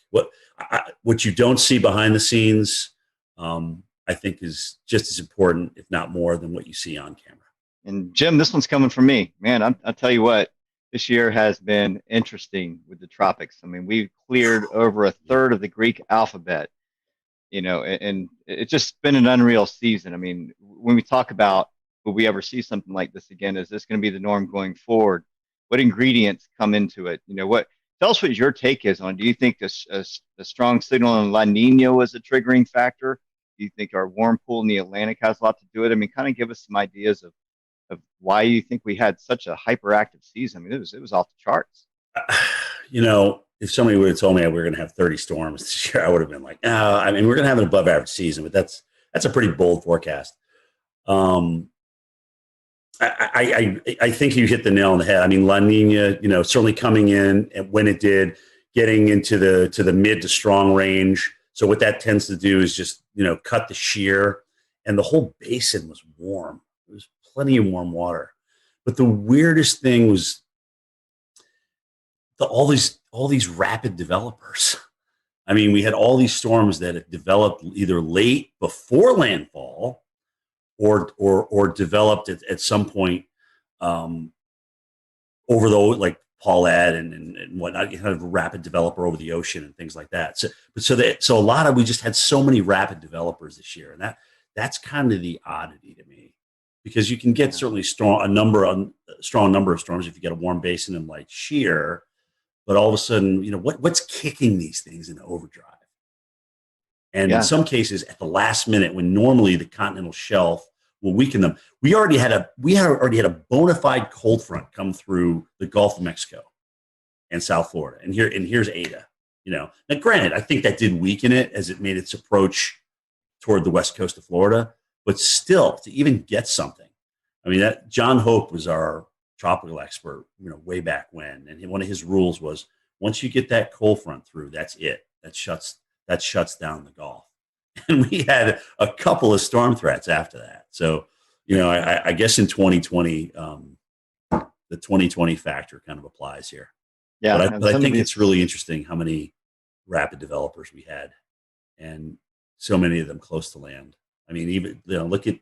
What you don't see behind the scenes, I think is just as important, if not more, than what you see on camera. And Jim, this one's coming from me, man. I'll tell you what, this year has been interesting with the tropics. I mean, we've cleared over a third of the Greek alphabet, and it's just been an unreal season. I mean, when we talk about, will we ever see something like this again? Is this going to be the norm going forward? What ingredients come into it? Tell us what your take is on. Do you think a strong signal in La Nina was a triggering factor? Do you think our warm pool in the Atlantic has a lot to do with it? I mean, kind of give us some ideas of why you think we had such a hyperactive season. I mean, it was off the charts. If somebody would have told me we were going to have 30 storms this year, I would have been like, no. I mean, we're going to have an above average season, but that's a pretty bold forecast. I think you hit the nail on the head. I mean, La Nina, certainly coming in and when it did, getting into the mid to strong range. So what that tends to do is just, cut the shear, and the whole basin was warm. There was plenty of warm water. But the weirdest thing was all these rapid developers. I mean, we had all these storms that had developed either late before landfall or developed at some point over like Paulette and whatnot. You had a rapid developer over the ocean and things like that. So a lot of, we just had so many rapid developers this year, and that's kind of the oddity to me, because you can get certainly strong number of storms if you get a warm basin and light shear, but all of a sudden, what's kicking these things into overdrive? And in some cases, at the last minute, when normally the continental shelf will weaken them, we already had a bona fide cold front come through the Gulf of Mexico and South Florida, and here's Ada. Now, granted, I think that did weaken it as it made its approach toward the west coast of Florida, but still, to even get something. I mean, that John Hope was our tropical expert, way back when, and one of his rules was, once you get that cold front through, that's it. That shuts down the Gulf. And we had a couple of storm threats after that. So, I guess in 2020, the 2020 factor kind of applies here. Yeah, but I think it's really interesting how many rapid developers we had, and so many of them close to land. I mean, even look at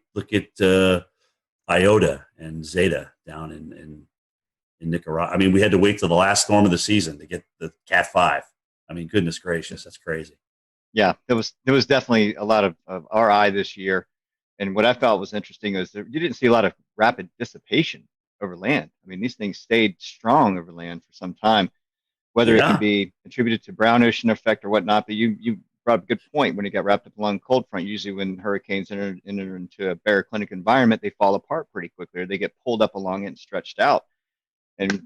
Iota and Zeta down in Nicaragua. I mean, we had to wait till the last storm of the season to get the Cat 5. I mean, goodness gracious, that's crazy. Yeah, there was definitely a lot of RI this year, and what I felt was interesting is that you didn't see a lot of rapid dissipation. over land. I mean, these things stayed strong over land for some time, whether it could be attributed to brown ocean effect or whatnot. But you brought up a good point. When it got wrapped up along cold front, usually when hurricanes enter into a baroclinic environment, they fall apart pretty quickly, or they get pulled up along it and stretched out. And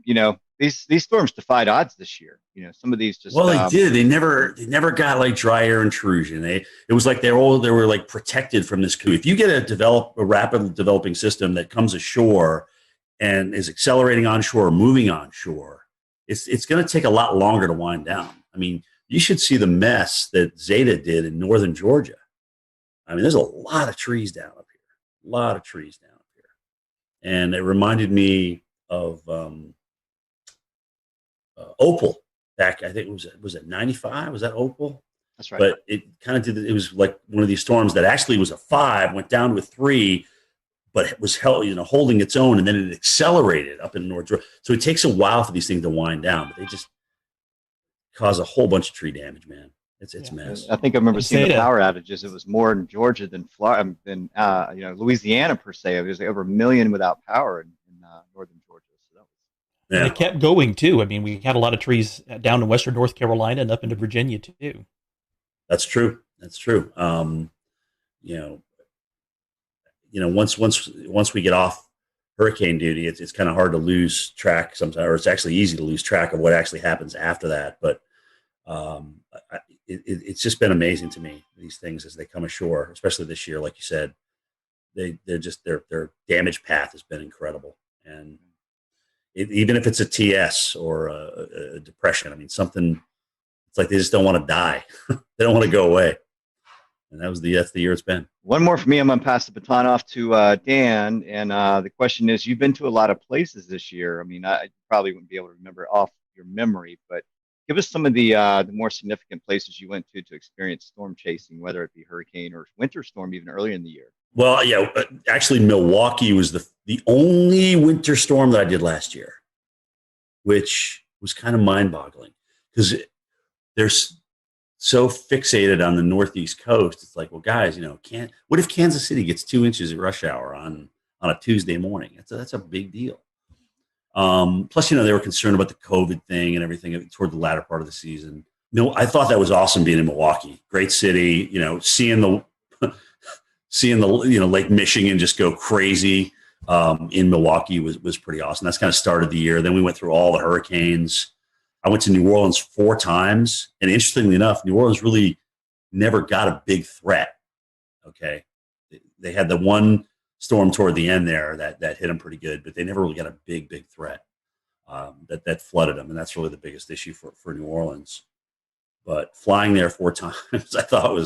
these storms defied odds this year. Some of these just they did. They never got like dry air intrusion. It was like they were like protected from this coup. If you get a rapidly developing system that comes ashore and is accelerating onshore or moving onshore, it's going to take a lot longer to wind down. I mean, you should see the mess that Zeta did in northern Georgia. I mean, there's a lot of trees down up here, and it reminded me of Opal back. I think was it 95? Was that Opal? That's right. But it kind of did. It was like one of these storms that actually was a 5, went down to a 3, but it was holding its own, and then it accelerated up in North Georgia. So it takes a while for these things to wind down, but they just cause a whole bunch of tree damage, man. It's a mess. I think I remember seeing the power outages. It was more in Georgia than Florida, than Louisiana per se. It was like over 1 million without power in northern Georgia. So and it kept going too. I mean, we had a lot of trees down in western North Carolina and up into Virginia too. That's true. Once we get off hurricane duty, it's kind of hard to lose track sometimes, or it's actually easy to lose track of what actually happens after that. But it's just been amazing to me, these things as they come ashore, especially this year. Like you said, their damage path has been incredible. And even if it's a TS or a depression, I mean, something, it's like they just don't want to die. They don't want to go away. And that's the year it's been. One more for me. I'm going to pass the baton off to Dan. And the question is, you've been to a lot of places this year. I mean, I probably wouldn't be able to remember off your memory, but give us some of the more significant places you went to experience storm chasing, whether it be hurricane or winter storm, even earlier in the year. Well, yeah, actually, Milwaukee was the only winter storm that I did last year, which was kind of mind-boggling because they're so fixated on the Northeast coast. It's like, well, guys, what if Kansas City gets 2 inches at rush hour on a Tuesday morning? That's a big deal. Plus, they were concerned about the COVID thing and everything toward the latter part of the season. I thought that was awesome being in Milwaukee. Great city, seeing the Lake Michigan just go crazy in Milwaukee was pretty awesome. That's kind of started the year. Then we went through all the hurricanes. I went to New Orleans 4 times. And interestingly enough, New Orleans really never got a big threat. Okay. They had the one storm toward the end there that hit them pretty good, but they never really got a big threat that flooded them. And that's really the biggest issue for New Orleans. But flying there 4 times, I thought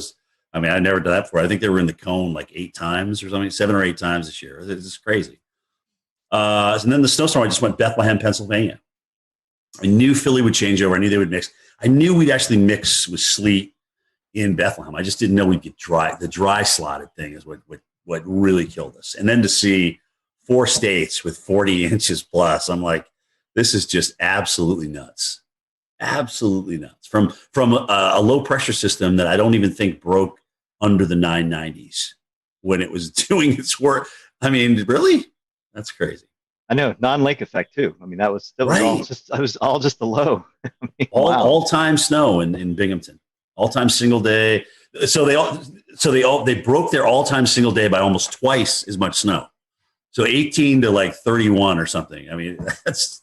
I'd never done that before. I think they were in the cone like 8 times or something, 7 or 8 times this year. It's just crazy. And then the snowstorm, I just went Bethlehem, Pennsylvania. I knew Philly would change over. I knew they would mix. I knew we'd actually mix with sleet in Bethlehem. I just didn't know we'd get dry. The dry slotted thing is what really killed us. And then to see 4 states with 40 inches plus, I'm like, this is just absolutely nuts. Absolutely nuts. From a low pressure system that I don't even think broke under the 990s when it was doing its work. I mean, really? That's crazy. I know, non-lake effect too. I mean, that was all just the low. I mean, all-time snow in Binghamton. All-time single day. So they broke their all-time single day by almost twice as much snow. So 18 to like 31 or something. I mean, that's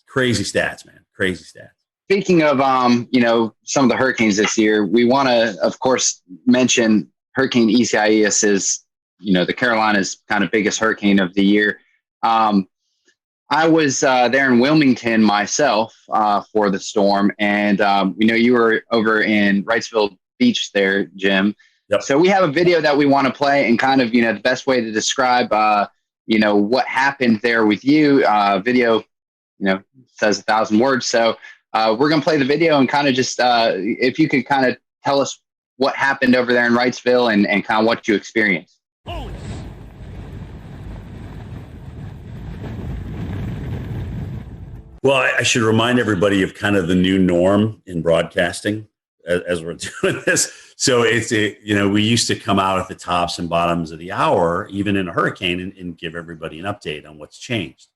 crazy stats, man. Crazy stats. Speaking of, some of the hurricanes this year, we want to, of course, mention Hurricane Isaias is, the Carolinas' kind of biggest hurricane of the year. I was there in Wilmington myself for the storm, and we know you were over in Wrightsville Beach there, Jim. Yep. So we have a video that we want to play, and kind of, the best way to describe, what happened there with you. Video, says 1,000 words. So we're going to play the video and kind of just, if you could kind of tell us what happened over there in Wrightsville and kind of what you experienced. Well, I should remind everybody of kind of the new norm in broadcasting as we're doing this. So we used to come out at the tops and bottoms of the hour, even in a hurricane, and give everybody an update on what's changed.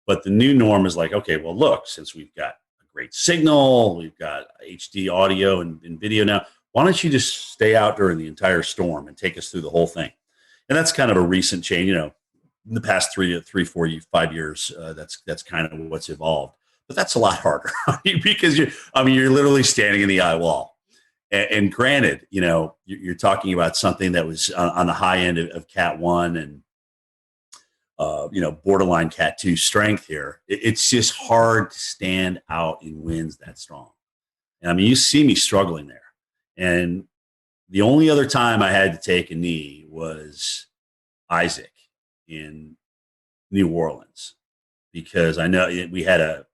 But the new norm is like, okay, well, look, since we've got a great signal, we've got HD audio and video now, why don't you just stay out during the entire storm and take us through the whole thing? And that's kind of a recent change, in the past 3, 4, 5 years. That's kind of what's evolved. But that's a lot harder because you're literally standing in the eye wall. And granted, you're talking about something that was on the high end of Cat 1 and borderline Cat 2 strength here. It's just hard to stand out in winds that strong. And you see me struggling there. And the only other time I had to take a knee was Isaac in New Orleans, because I know we had a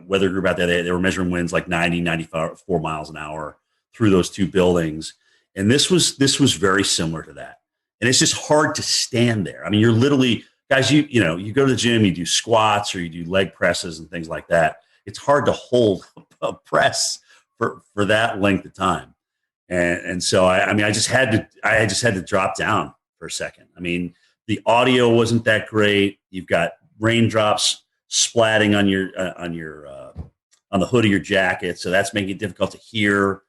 weather group out there. They were measuring winds like 90, 94 miles an hour through those two buildings. And this was very similar to that. And it's just hard to stand there. You're literally, guys, you go to the gym, you do squats or you do leg presses and things like that. It's hard to hold a press for that length of time. And so I just had to drop down for a second. The audio wasn't that great. You've got raindrops splatting on the hood of your jacket, so that's making it difficult to hear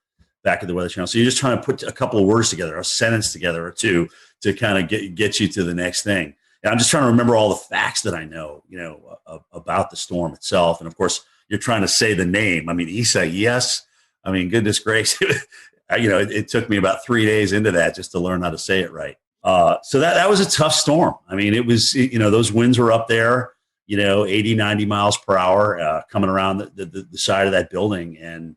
back at the Weather Channel. So you're just trying to put a couple of words together, a sentence together or two, to kind of get you to the next thing. And I'm just trying to remember all the facts that I know, about the storm itself. And of course, you're trying to say the name. Isa, yes. Goodness gracious. It took me about 3 days into that just to learn how to say it right. So that was a tough storm. It was, those winds were up there, 80, 90 miles per hour coming around the side of that building. And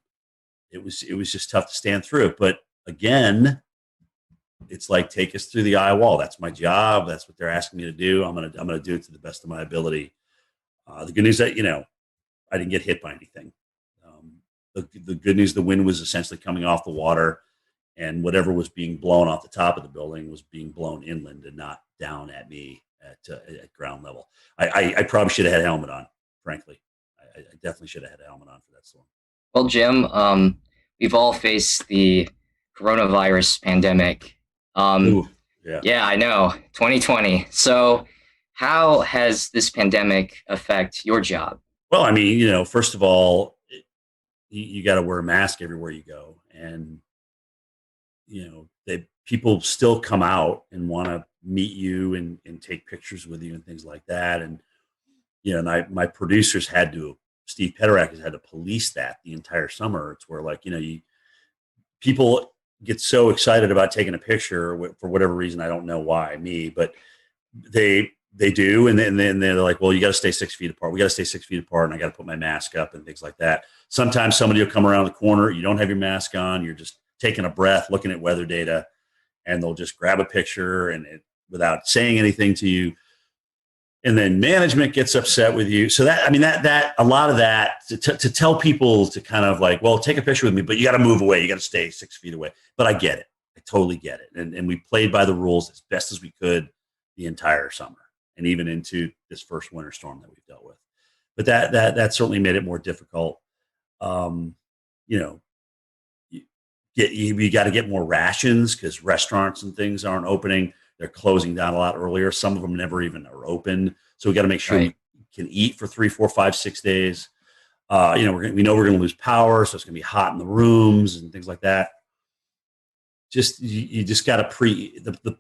it was just tough to stand through it. But again, it's like, take us through the eye wall. That's my job. That's what they're asking me to do. I'm going to do it to the best of my ability. The good news that, I didn't get hit by anything. The good news, the wind was essentially coming off the water, and whatever was being blown off the top of the building was being blown inland and not down at me at ground level. I probably should have had a helmet on, frankly. I definitely should have had a helmet on for that storm. Well, Jim, we've all faced the coronavirus pandemic. Yeah, I know, 2020. So how has this pandemic affect your job? Well, first of all, you got to wear a mask everywhere you go. And, people still come out and want to meet you and take pictures with you and things like that. And, my producers Steve Pederak has had to police that the entire summer. It's where people get so excited about taking a picture for whatever reason. I don't know why, but they do. And then they're like, well, you got to stay 6 feet apart. We got to stay 6 feet apart. And I got to put my mask up and things like that. Sometimes somebody will come around the corner. You don't have your mask on. You're just taking a breath, looking at weather data, and they'll just grab a picture without saying anything to you. And then management gets upset with you. So that a lot of that to tell people to kind of like, well, take a picture with me, but you got to move away. You got to stay 6 feet away. But I get it. I totally get it. And we played by the rules as best as we could the entire summer and even into this first winter storm that we've dealt with. But that certainly made it more difficult. You got to get more rations because restaurants and things aren't opening. They're closing down a lot earlier. Some of them never even are open. So we got to make sure we can eat for 3, 4, 5, 6 days. We know we're going to lose power, so it's going to be hot in the rooms and things like that. You just got to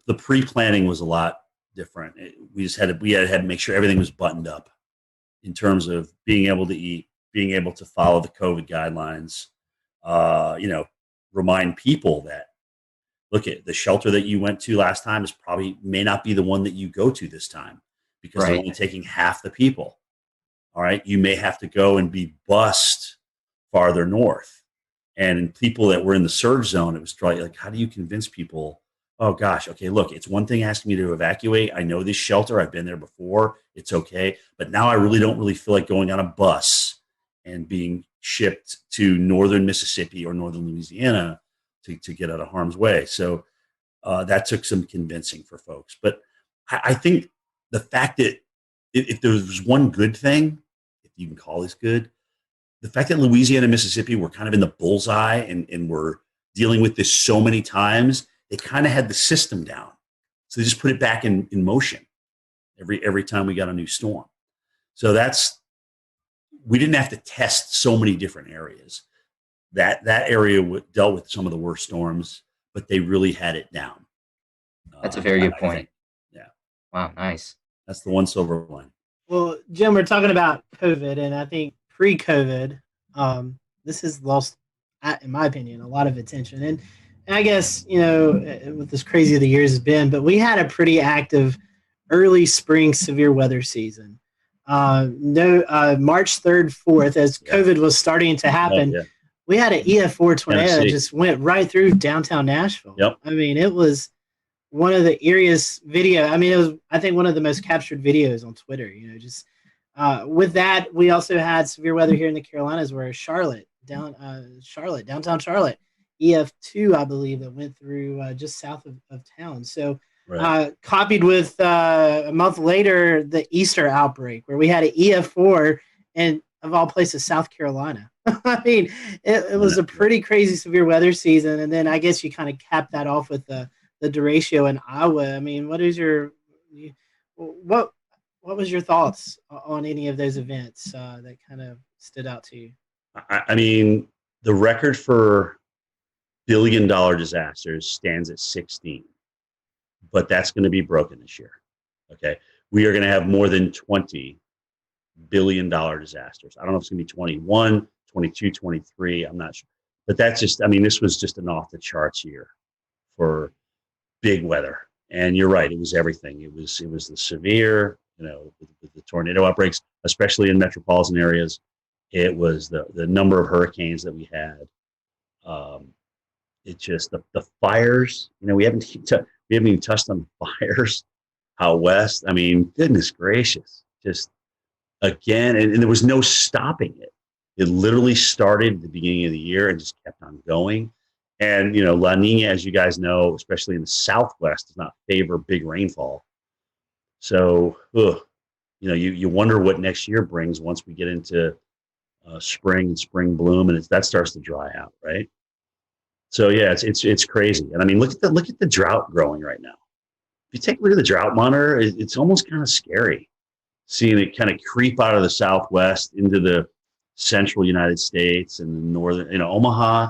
the pre-planning was a lot different. We had to make sure everything was buttoned up in terms of being able to eat, being able to follow the COVID guidelines. Remind people that, look, at the shelter that you went to last time may not be the one that you go to this time because they're only taking half the people. All right. You may have to go and be bused farther north. And people that were in the surge zone, it was probably like, how do you convince people? Oh gosh. Okay. Look, it's one thing asking me to evacuate. I know this shelter. I've been there before. It's okay. But now I don't really feel like going on a bus and being shipped to northern Mississippi or northern Louisiana to get out of harm's way. So that took some convincing for folks. But I think the fact that if there was one good thing, if you can call this good, the fact that Louisiana and Mississippi were kind of in the bullseye and were dealing with this so many times, they kind of had the system down. So they just put it back in motion every time we got a new storm. So we didn't have to test so many different areas. That area dealt with some of the worst storms, but they really had it down. That's a very good point. Yeah. Wow, nice. That's the one silver line. Well, Jim, we're talking about COVID, and I think pre-COVID, this has lost, in my opinion, a lot of attention. And I guess, with as crazy as the years has been, but we had a pretty active early spring severe weather season. March 3rd, 4th, as COVID was starting to happen, we had an EF4 tornado that just went right through downtown Nashville. Yep. I mean, it was one of the eeriest video. I mean, it was, I think, one of the most captured videos on Twitter. With that, we also had severe weather here in the Carolinas, where downtown Charlotte, EF2, I believe, that went through just south of town. So, copied with a month later, the Easter outbreak, where we had an EF4 and, of all places, South Carolina. I mean, it was a pretty crazy severe weather season. And then I guess you kind of capped that off with the derecho in Iowa. I mean, what was your thoughts on any of those events that kind of stood out to you? I mean, the record for billion-dollar disasters stands at 16, but that's going to be broken this year. Okay, we are going to have more than 20 billion-dollar disasters. I don't know if it's going to be 21, 22, 23. I'm not sure, but that's just. I mean, this was just an off-the-charts year for big weather. And you're right, it was everything. It was the severe, with the tornado outbreaks, especially in metropolitan areas. It was the number of hurricanes that we had. It just the fires. We haven't even touched on the fires out west. I mean, goodness gracious, just again, and there was no stopping it. It literally started at the beginning of the year and just kept on going. And, La Nina, as you guys know, especially in the Southwest, does not favor big rainfall. So, you wonder what next year brings once we get into spring and spring bloom, and that starts to dry out, right? So, yeah, it's crazy. And I mean, look at the drought growing right now. If you take a look at the drought monitor, it's almost kind of scary seeing it kind of creep out of the Southwest into the central United States and the northern, Omaha.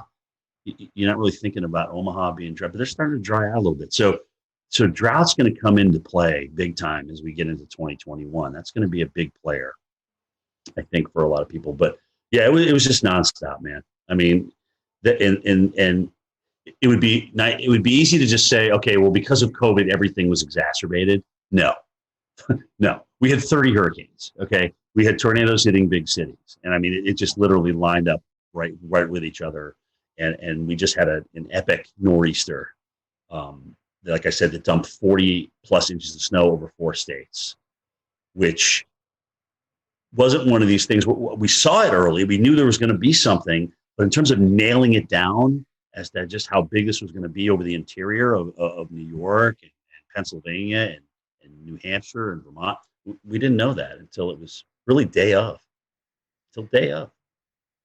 You're not really thinking about Omaha being dry, but they're starting to dry out a little bit. So drought's going to come into play big time as we get into 2021. That's going to be a big player, I think, for a lot of people. But yeah, it was just nonstop, man. I mean, and it would be easy to just say, okay, well, because of COVID, everything was exacerbated. No, no, we had 30 hurricanes. Okay, we had tornadoes hitting big cities, and I mean, it just literally lined up right with each other. And we just had an epic nor'easter, like I said, that dumped 40 plus inches of snow over 4 states, which wasn't one of these things. We saw it early. We knew there was going to be something, but in terms of nailing it down as to just how big this was going to be over the interior of New York and Pennsylvania and New Hampshire and Vermont, we didn't know that until it was really day of.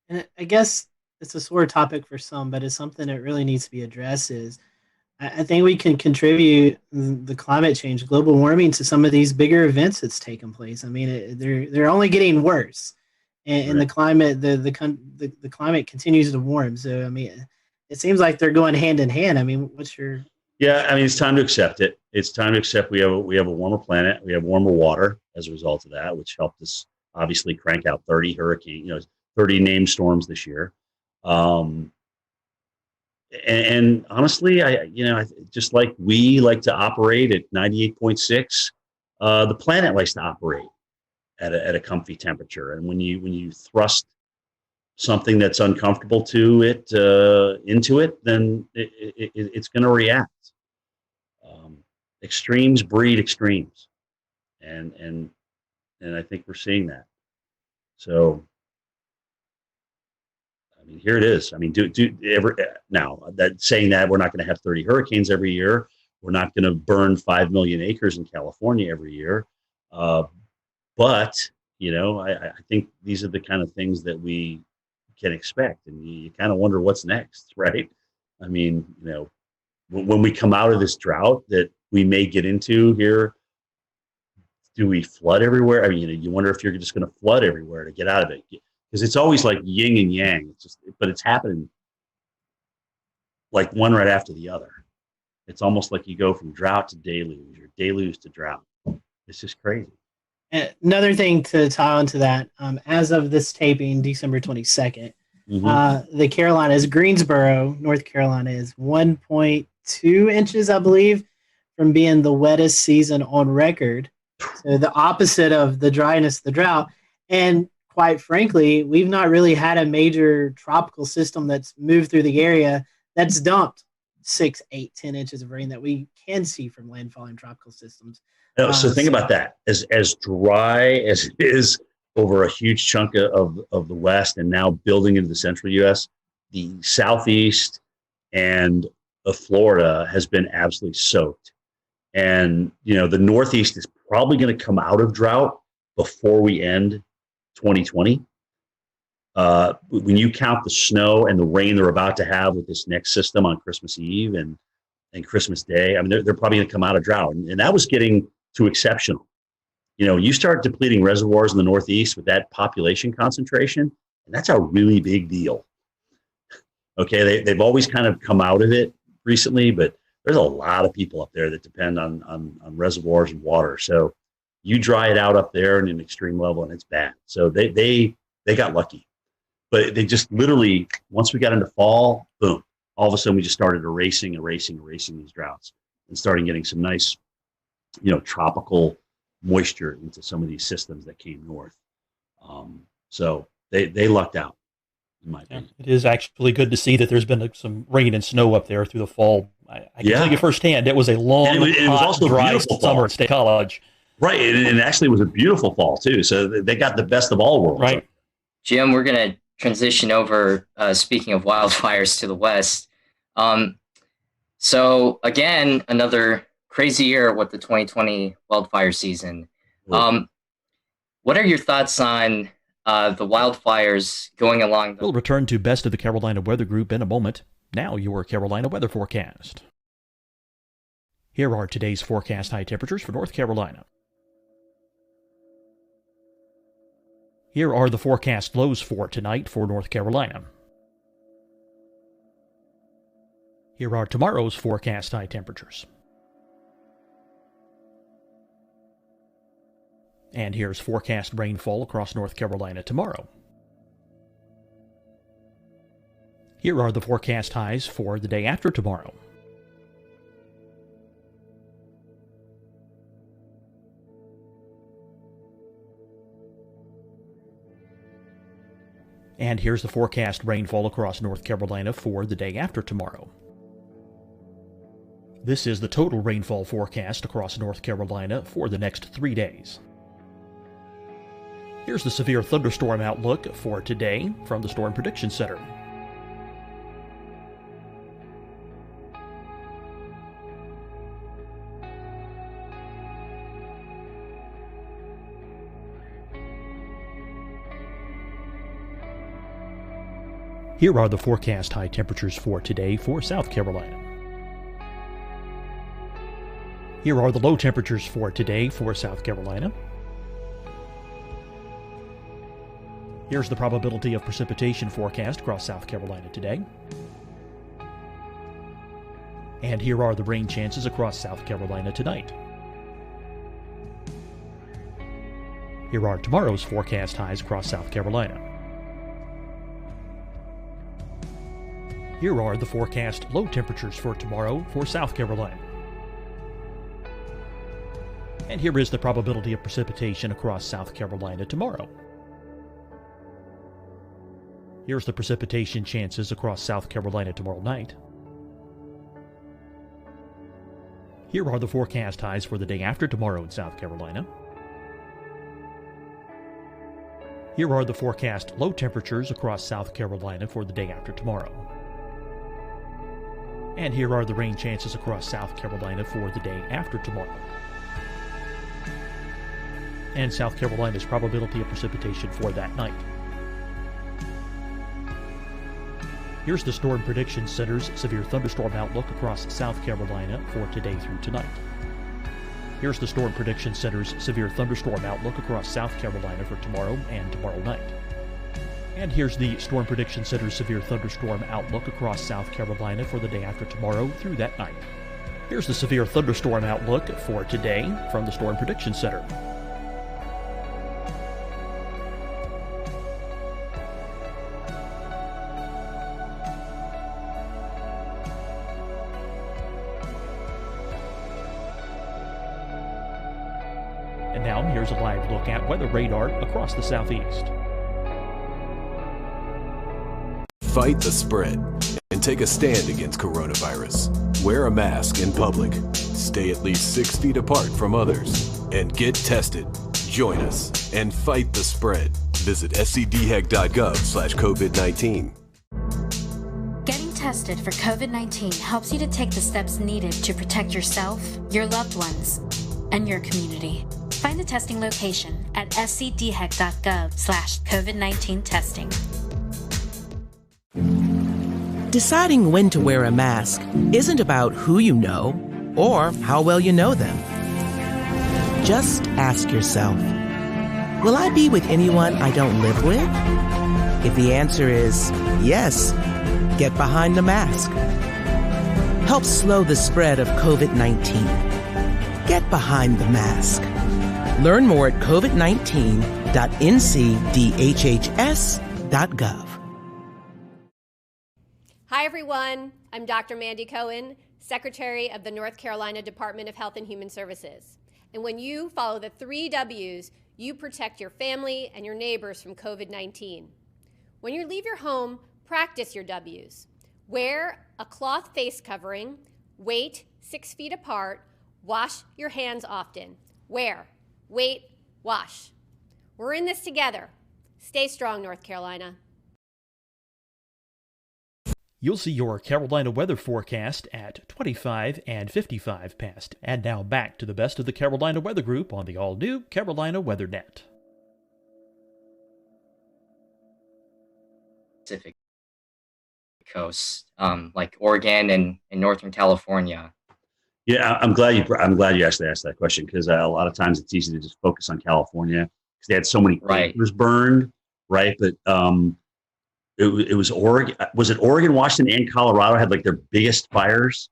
And I guess it's a sore topic for some, but it's something that really needs to be addressed. I think we can contribute the climate change, global warming, to some of these bigger events that's taken place. I mean, they're only getting worse, and the climate the climate continues to warm. So I mean, it seems like they're going hand in hand. I mean, what's your? Yeah, I mean, it's time to accept it. It's time to accept we have a warmer planet. We have warmer water as a result of that, which helped us obviously crank out 30 hurricanes, 30 named storms this year. And honestly, I just like we like to operate at 98.6, the planet likes to operate at a comfy temperature. And when you thrust something that's uncomfortable to it into it, then it's going to react. Extremes breed extremes, and I think we're seeing that. So. I mean, here it is. I mean, now that saying that we're not going to have 30 hurricanes every year, we're not going to burn 5 million acres in California every year, but I think these are the kind of things that we can expect, and you kind of wonder what's next, right? I mean, when we come out of this drought that we may get into here, do we flood everywhere? I mean, you wonder if you're just going to flood everywhere to get out of it, because it's always like yin and yang. But it's happening like one right after the other. It's almost like you go from drought to deluge, or deluge to drought. It's just crazy. Another thing to tie on to that, as of this taping, December 22nd, the Carolinas, Greensboro, North Carolina, is 1.2 inches, I believe, from being the wettest season on record. So the opposite of the dryness, the drought. And quite frankly, we've not really had a major tropical system that's moved through the area that's dumped 6, 8, 10 inches of rain that we can see from landfalling tropical systems. So think about that. As dry as it is over a huge chunk of the West and now building into the central U.S., the Southeast and Florida has been absolutely soaked. And, the Northeast is probably going to come out of drought before we end 2020. When you count the snow and the rain they're about to have with this next system on Christmas Eve and Christmas Day, I mean, they're probably going to come out of drought. And that was getting to exceptional. You start depleting reservoirs in the Northeast with that population concentration, and that's a really big deal. Okay, they've always kind of come out of it recently, but there's a lot of people up there that depend on reservoirs and water. So you dry it out up there in an extreme level, and it's bad. So they got lucky. But they just literally, once we got into fall, boom, all of a sudden we just started erasing these droughts and starting getting some nice, tropical moisture into some of these systems that came north. So they lucked out, in my opinion. It is actually good to see that there's been some rain and snow up there through the fall. I can tell you firsthand, it was a long, it was also dry beautiful summer at State College. Right, and actually it was a beautiful fall, too. So they got the best of all worlds. Right. Jim, we're going to transition over, speaking of wildfires, to the West. So, again, another crazy year with the 2020 wildfire season. What are your thoughts on the wildfires going along? We'll return to Best of the Carolina Weather Group in a moment. Now your Carolina weather forecast. Here are today's forecast high temperatures for North Carolina. Here are the forecast lows for tonight for North Carolina. Here are tomorrow's forecast high temperatures. And here's forecast rainfall across North Carolina tomorrow. Here are the forecast highs for the day after tomorrow. And here's the forecast rainfall across North Carolina for the day after tomorrow. This is the total rainfall forecast across North Carolina for the next 3 days. Here's the severe thunderstorm outlook for today from the Storm Prediction Center. Here are the forecast high temperatures for today for South Carolina. Here are the low temperatures for today for South Carolina. Here's the probability of precipitation forecast across South Carolina today. And here are the rain chances across South Carolina tonight. Here are tomorrow's forecast highs across South Carolina. Here are the forecast low temperatures for tomorrow for South Carolina. And here is the probability of precipitation across South Carolina tomorrow. Here's the precipitation chances across South Carolina tomorrow night. Here are the forecast highs for the day after tomorrow in South Carolina. Here are the forecast low temperatures across South Carolina for the day after tomorrow. And here are the rain chances across South Carolina for the day after tomorrow. And South Carolina's probability of precipitation for that night. Here's the Storm Prediction Center's severe thunderstorm outlook across South Carolina for today through tonight. Here's the Storm Prediction Center's severe thunderstorm outlook across South Carolina for tomorrow and tomorrow night. And here's the Storm Prediction Center's severe thunderstorm outlook across South Carolina for the day after tomorrow through that night. Here's the severe thunderstorm outlook for today from the Storm Prediction Center. And now here's a live look at weather radar across the southeast. Fight the spread and take a stand against coronavirus. Wear a mask in public. Stay at least 6 feet apart from others. And get tested. Join us and fight the spread. Visit scdhec.gov/COVID-19. Getting tested for COVID-19 helps you to take the steps needed to protect yourself, your loved ones, and your community. Find the testing location at scdhec.gov/COVID-19 testing. Deciding when to wear a mask isn't about who you know or how well you know them. Just ask yourself, will I be with anyone I don't live with? If the answer is yes, get behind the mask. Help slow the spread of COVID-19. Get behind the mask. Learn more at covid19.ncdhhs.gov. Hi, everyone. I'm Dr. Mandy Cohen, Secretary of the North Carolina Department of Health and Human Services. And when you follow the 3 W's, you protect your family and your neighbors from COVID-19. When you leave your home, practice your W's. Wear a cloth face covering, wait 6 feet apart, wash your hands often. Wear, wait, wash. We're in this together. Stay strong, North Carolina. You'll see your Carolina weather forecast at 25 and 55 past. And now back to the best of the Carolina Weather Group on the all-new Carolina Weather Net. Pacific coast, like Oregon and Northern California. Yeah, I'm glad you actually asked that question, because a lot of times it's easy to just focus on California because they had so many papers burned, right? But it was Oregon. Was it Oregon, Washington, and Colorado had like their biggest fires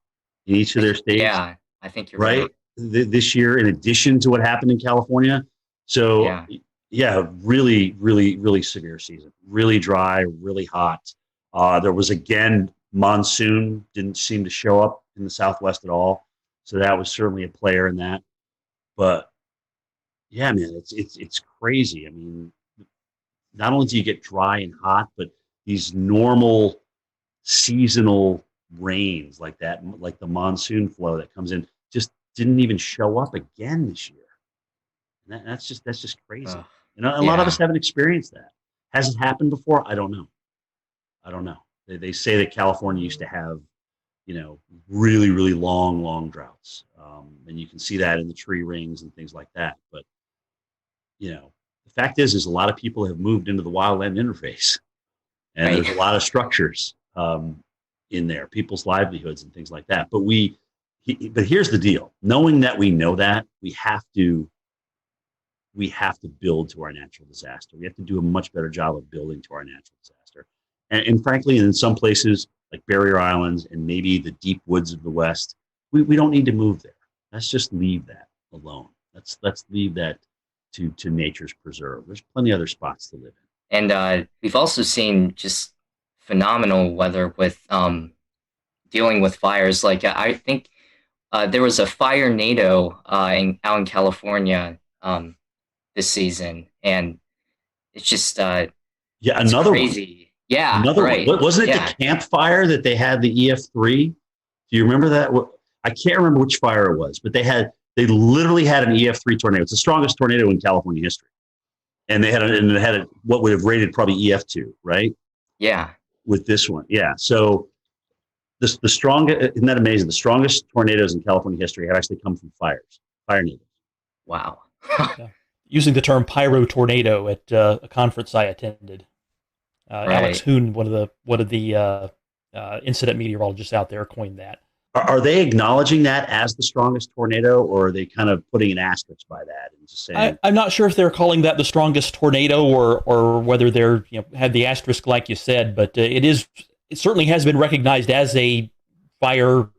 in each of their states? Yeah, I think you're right. This year, in addition to what happened in California. So yeah, really, really, really severe season. Really dry, really hot. There was, again, monsoon didn't seem to show up in the Southwest at all. So that was certainly a player in that. But yeah, man, it's crazy. I mean, not only do you get dry and hot, but these normal seasonal rains like that, like the monsoon flow that comes in, just didn't even show up again this year. And that's just crazy. A lot of us haven't experienced that. Has it happened before? I don't know. They say that California used to have, really, really long droughts. And you can see that in the tree rings and things like that. But, the fact is a lot of people have moved into the wildland interface. And there's a lot of structures in there, people's livelihoods and things like that. But but here's the deal. Knowing that we know that, we have to build to our natural disaster. We have to do a much better job of building to our natural disaster. And frankly, in some places like Barrier Islands and maybe the deep woods of the West, we don't need to move there. Let's just leave that alone. Let's leave that to nature's preserve. There's plenty of other spots to live in. And we've also seen just phenomenal weather with dealing with fires. Like I think there was a fire NATO out in California this season, and it's just another crazy. One. Yeah, another right. one. Wasn't it the campfire that they had the EF3? Do you remember that? I can't remember which fire it was, but they literally had an EF3 tornado. It's the strongest tornado in California history. And they had what would have rated probably EF2, right? Yeah. With this one, yeah. So the strongest, isn't that amazing? The strongest tornadoes in California history have actually come from fire nados. Wow. Using the term pyro tornado at a conference I attended, Alex Hoon, one of the incident meteorologists out there coined that. Are they acknowledging that as the strongest tornado, or are they kind of putting an asterisk by that and just saying? I'm not sure if they're calling that the strongest tornado or whether they're had the asterisk like you said, but it certainly has been recognized as a fire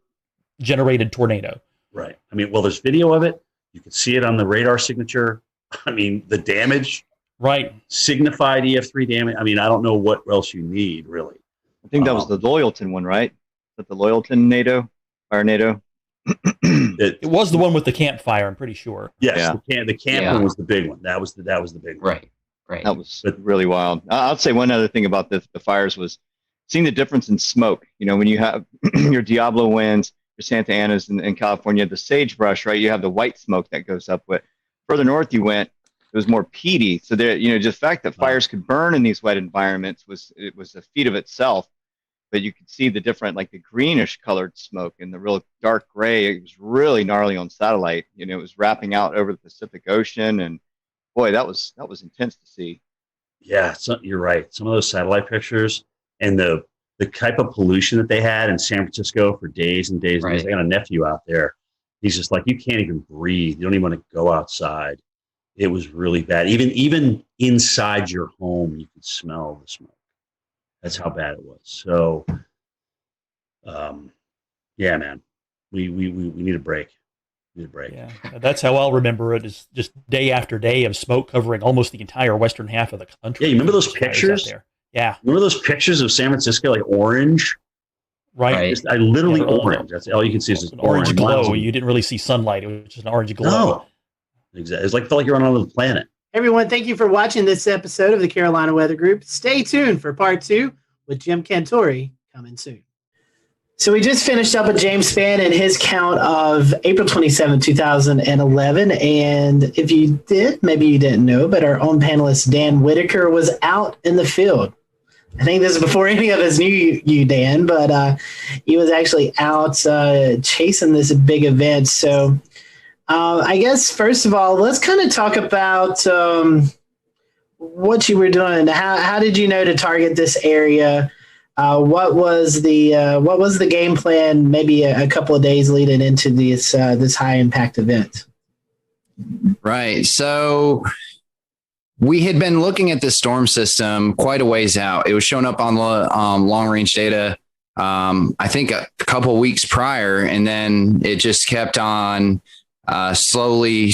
generated tornado. Right. I mean, well, there's video of it. You can see it on the radar signature. I mean, the damage. Right. Signified EF3 damage. I mean, I don't know what else you need really. I think that was the Loyalton one, right? That the Loyalton NATO. It was the one with the campfire, I'm pretty sure. Yes, yeah. the camp one was the big one. That was the big one. Right. That was really wild. I'll say one other thing about the fires was seeing the difference in smoke. When you have your Diablo winds, your Santa Anas in California, the sagebrush, right? You have the white smoke that goes up. But further north you went, it was more peaty. So there, just the fact that fires could burn in these wet environments was a feat of itself. But you could see the different, like the greenish colored smoke and the real dark gray. It was really gnarly on satellite. It was wrapping out over the Pacific Ocean, and boy, that was intense to see. Yeah, you're right. Some of those satellite pictures and the type of pollution that they had in San Francisco for days and days. Right. And days. I got a nephew out there. He's just like, you can't even breathe. You don't even want to go outside. It was really bad. Even inside your home, you could smell the smoke. That's how bad it was. So, yeah, man, we need a break. We need a break. Yeah, that's how I'll remember it. Is just day after day of smoke covering almost the entire western half of the country. Yeah, you remember those pictures? There. Yeah, remember those pictures of San Francisco, like orange? Right. I literally orange. That's all you can see is an orange glow. You didn't really see sunlight. It was just an orange glow. No, exactly. It's felt like you're on another planet. Everyone, thank you for watching this episode of the Carolina Weather Group. Stay tuned for part 2 with Jim Cantore coming soon. So we just finished up with James Spann and his count of April 27, 2011. And if you did, maybe you didn't know, but our own panelist, Dan Whitaker, was out in the field. I think this is before any of us knew you, Dan, but he was actually out chasing this big event. So I guess, first of all, let's kind of talk about what you were doing. How did you know to target this area? What was the game plan? Maybe a couple of days leading into this high impact event. Right. So we had been looking at this storm system quite a ways out. It was showing up on long range data. I think a couple of weeks prior, and then it just kept on slowly,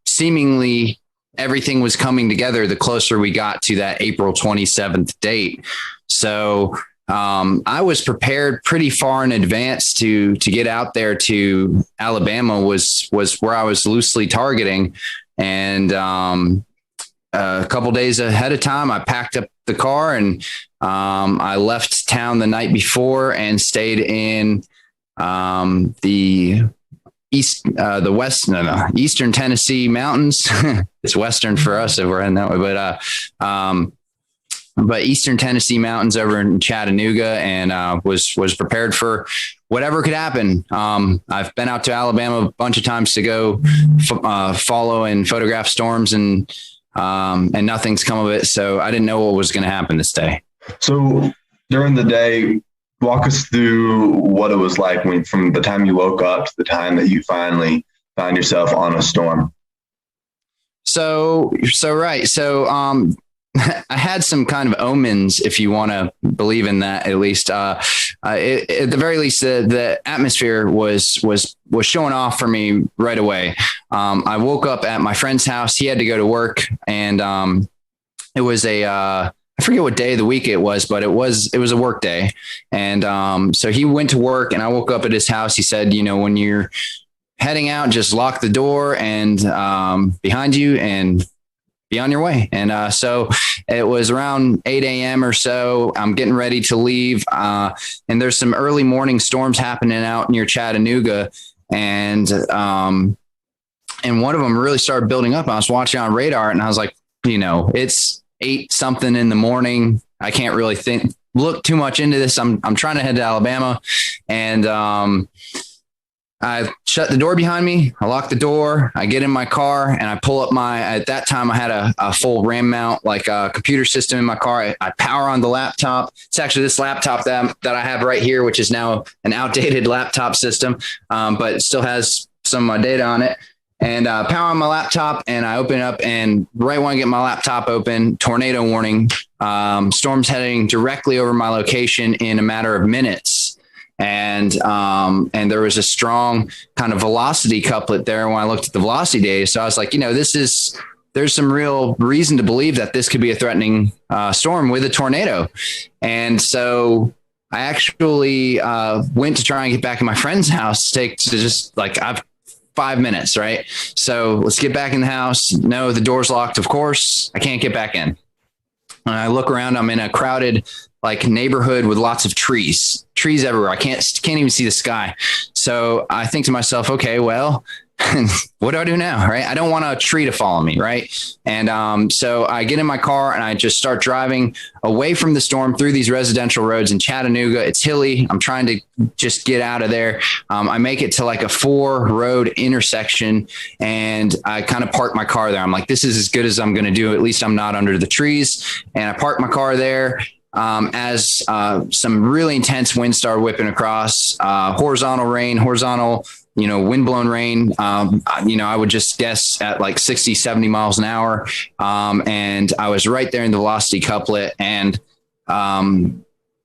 seemingly everything was coming together the closer we got to that April 27th date. So I was prepared pretty far in advance to get out there to Alabama was where I was loosely targeting. And a couple days ahead of time, I packed up the car and I left town the night before and stayed in the Eastern Tennessee mountains. It's Western for us if we're heading that way, but Eastern Tennessee mountains over in Chattanooga, and was prepared for whatever could happen. I've been out to Alabama a bunch of times to go follow and photograph storms, and nothing's come of it. So I didn't know what was going to happen this day. So during the day, walk us through what it was like from the time you woke up to the time that you finally found yourself on a storm. So I had some kind of omens, if you want to believe in that, at least. At the very least, the atmosphere was showing off for me right away. I woke up at my friend's house. He had to go to work, and it was I forget what day of the week it was, but it was a work day. And so he went to work, and I woke up at his house. He said, when you're heading out, just lock the door and behind you and be on your way. And so it was around 8 a.m. or so. I'm getting ready to leave. And there's some early morning storms happening out near Chattanooga. And one of them really started building up. I was watching on radar, and I was like, it's 8 something in the morning. I can't really look too much into this. I'm trying to head to Alabama. And I shut the door behind me. I lock the door. I get in my car and I pull up at that time I had a full RAM mount, like a computer system in my car. I power on the laptop. It's actually this laptop that I have right here, which is now an outdated laptop system, but it still has some data on it. And power on my laptop, and I open it up, and right when I get my laptop open, tornado warning, storms heading directly over my location in a matter of minutes. And there was a strong kind of velocity couplet there when I looked at the velocity data. So I was like, there's some real reason to believe that this could be a threatening storm with a tornado. And so I actually went to try and get back in my friend's house I've 5 minutes, right? So let's get back in the house. No, the door's locked. Of course, I can't get back in. And I look around, I'm in a crowded neighborhood with lots of trees everywhere. I can't even see the sky. So I think to myself, okay, well, what do I do now? Right. I don't want a tree to follow me. Right. And so I get in my car and I just start driving away from the storm through these residential roads in Chattanooga. It's hilly. I'm trying to just get out of there. I make it to like a 4-road intersection and I kind of park my car there. I'm like, this is as good as I'm going to do. At least I'm not under the trees. And I park my car there. As some really intense wind started whipping across, horizontal windblown rain, I would just guess at like 60, 70 miles an hour. And I was right there in the velocity couplet. And,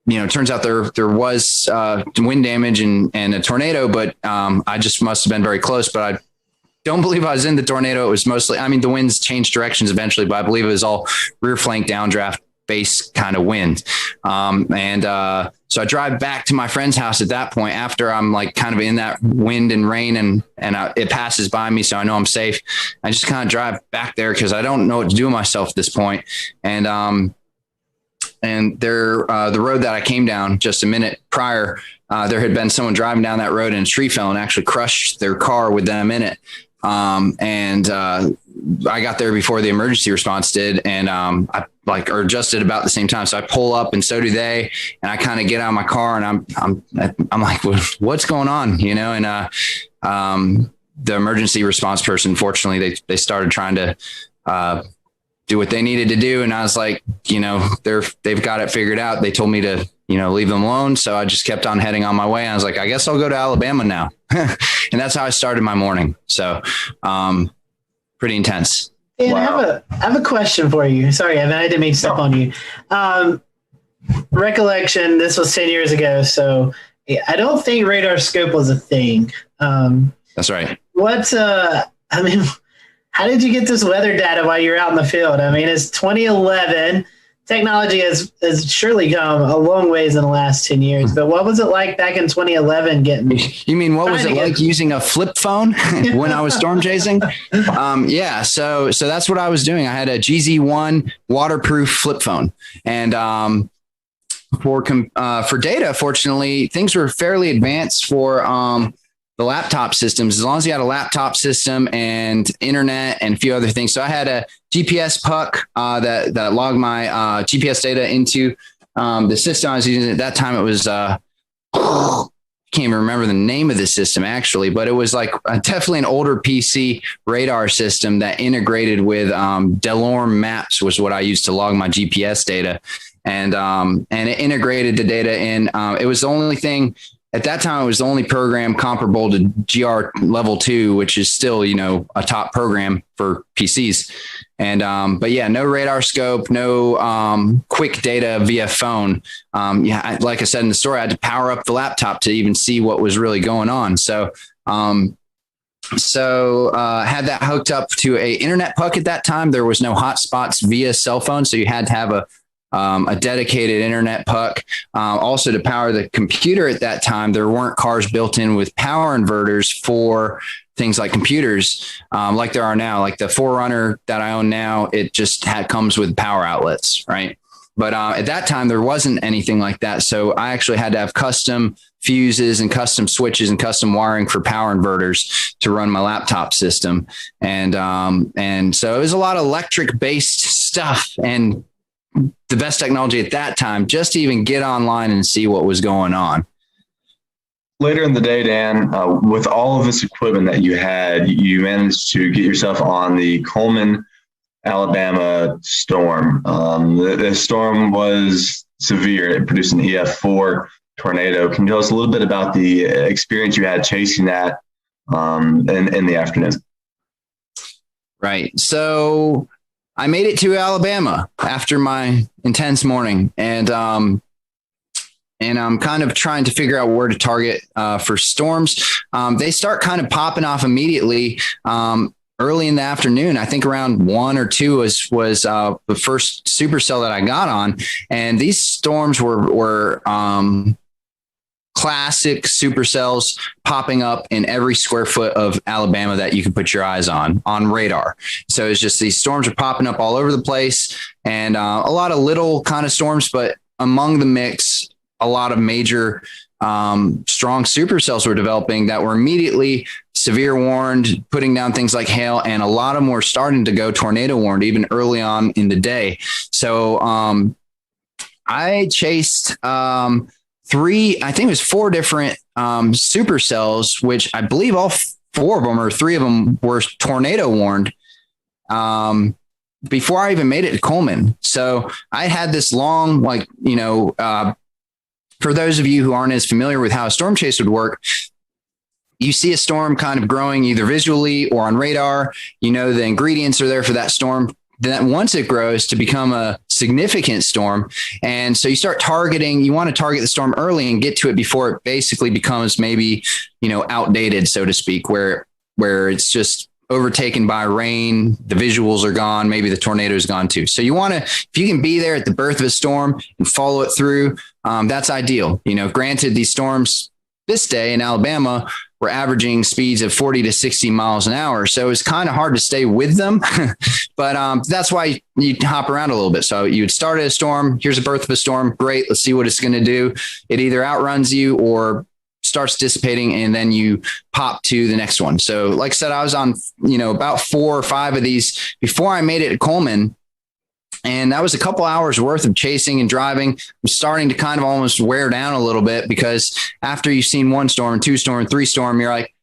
it turns out there was wind damage and a tornado, but I just must have been very close. But I don't believe I was in the tornado. It was mostly, the winds changed directions eventually, but I believe it was all rear flank downdraft base kind of wind. So I drive back to my friend's house at that point after I'm like kind of in that wind and rain and it passes by me. So I know I'm safe. I just kind of drive back there because I don't know what to do with myself at this point. And the road that I came down just a minute prior, there had been someone driving down that road and a tree fell and actually crushed their car with them in it. I got there before the emergency response did. And, or just at about the same time. So I pull up and so do they, and I kind of get out of my car and I'm like, what's going on? And, the emergency response person, fortunately, they started trying to, do what they needed to do. And I was like, they've got it figured out. They told me to, leave them alone. So I just kept on heading on my way. I was like, I guess I'll go to Alabama now. And that's how I started my morning. So, pretty intense. Dan, wow. I have a question for you. Sorry, Evan, I didn't mean to step on you. Recollection, this was 10 years ago, so I don't think radar scope was a thing. That's right. How did you get this weather data while you're out in the field? It's 2011. Technology has surely come a long ways in the last 10 years, but what was it like back in 2011 getting? You mean, what was it like using a flip phone when I was storm chasing? Yeah. So that's what I was doing. I had a GZ1 waterproof flip phone, and for data, fortunately, things were fairly advanced for the laptop systems, as long as you had a laptop system and internet and a few other things. So I had a GPS puck that logged my GPS data into the system I was using. At that time, it was I can't even remember the name of the system actually, but it was like definitely an older PC radar system that integrated with Delorme Maps was what I used to log my GPS data, and it integrated the data in. It was the only thing. At that time, it was the only program comparable to GR level 2, which is still, a top program for PCs. And, but yeah, no radar scope, no quick data via phone. Like I said in the story, I had to power up the laptop to even see what was really going on. So had that hooked up to a internet puck at that time. There was no hotspots via cell phone. So you had to have a dedicated internet puck. Also to power the computer at that time, there weren't cars built in with power inverters for things like computers, like there are now. Like the 4Runner that I own now, it just comes with power outlets, right? But at that time, there wasn't anything like that. So I actually had to have custom fuses and custom switches and custom wiring for power inverters to run my laptop system. And so it was a lot of electric based stuff and the best technology at that time just to even get online and see what was going on. later in the day, Dan, with all of this equipment that you had, you managed to get yourself on the Coleman, Alabama storm. The storm was severe. It produced an EF4 tornado. Can you tell us a little bit about the experience you had chasing that in the afternoon? Right. So I made it to Alabama after my intense morning, and I'm kind of trying to figure out where to target for storms. They start kind of popping off immediately early in the afternoon. I think around 1 or 2 was the first supercell that I got on, and these storms were classic supercells popping up in every square foot of Alabama that you can put your eyes on radar. So it's just these storms are popping up all over the place, and a lot of little kind of storms, but among the mix, a lot of major strong supercells were developing that were immediately severe warned, putting down things like hail, and a lot of them were starting to go tornado warned even early on in the day. So I chased 4 different supercells, which I believe all 4 of them or 3 of them were tornado warned before I even made it to Coleman. So I had this long, for those of you who aren't as familiar with how a storm chase would work, you see a storm kind of growing either visually or on radar. You know, the ingredients are there for that storm. Then once it grows to become a significant storm. And so you start targeting, you want to target the storm early and get to it before it basically becomes maybe, outdated, so to speak, where it's just overtaken by rain, the visuals are gone, maybe the tornado is gone too. So you want to, if you can be there at the birth of a storm and follow it through, that's ideal. Granted, these storms this day in Alabama were averaging speeds of 40 to 60 miles an hour. So it's kind of hard to stay with them, but that's why you hop around a little bit. So you'd start at a storm. Here's the birth of a storm. Great. Let's see what it's going to do. It either outruns you or starts dissipating, and then you pop to the next one. So like I said, I was on, about 4 or 5 of these before I made it to Coleman. And that was a couple hours worth of chasing and driving. I'm starting to kind of almost wear down a little bit, because after you've seen 1 storm, 2 storm, 3 storm, you're like,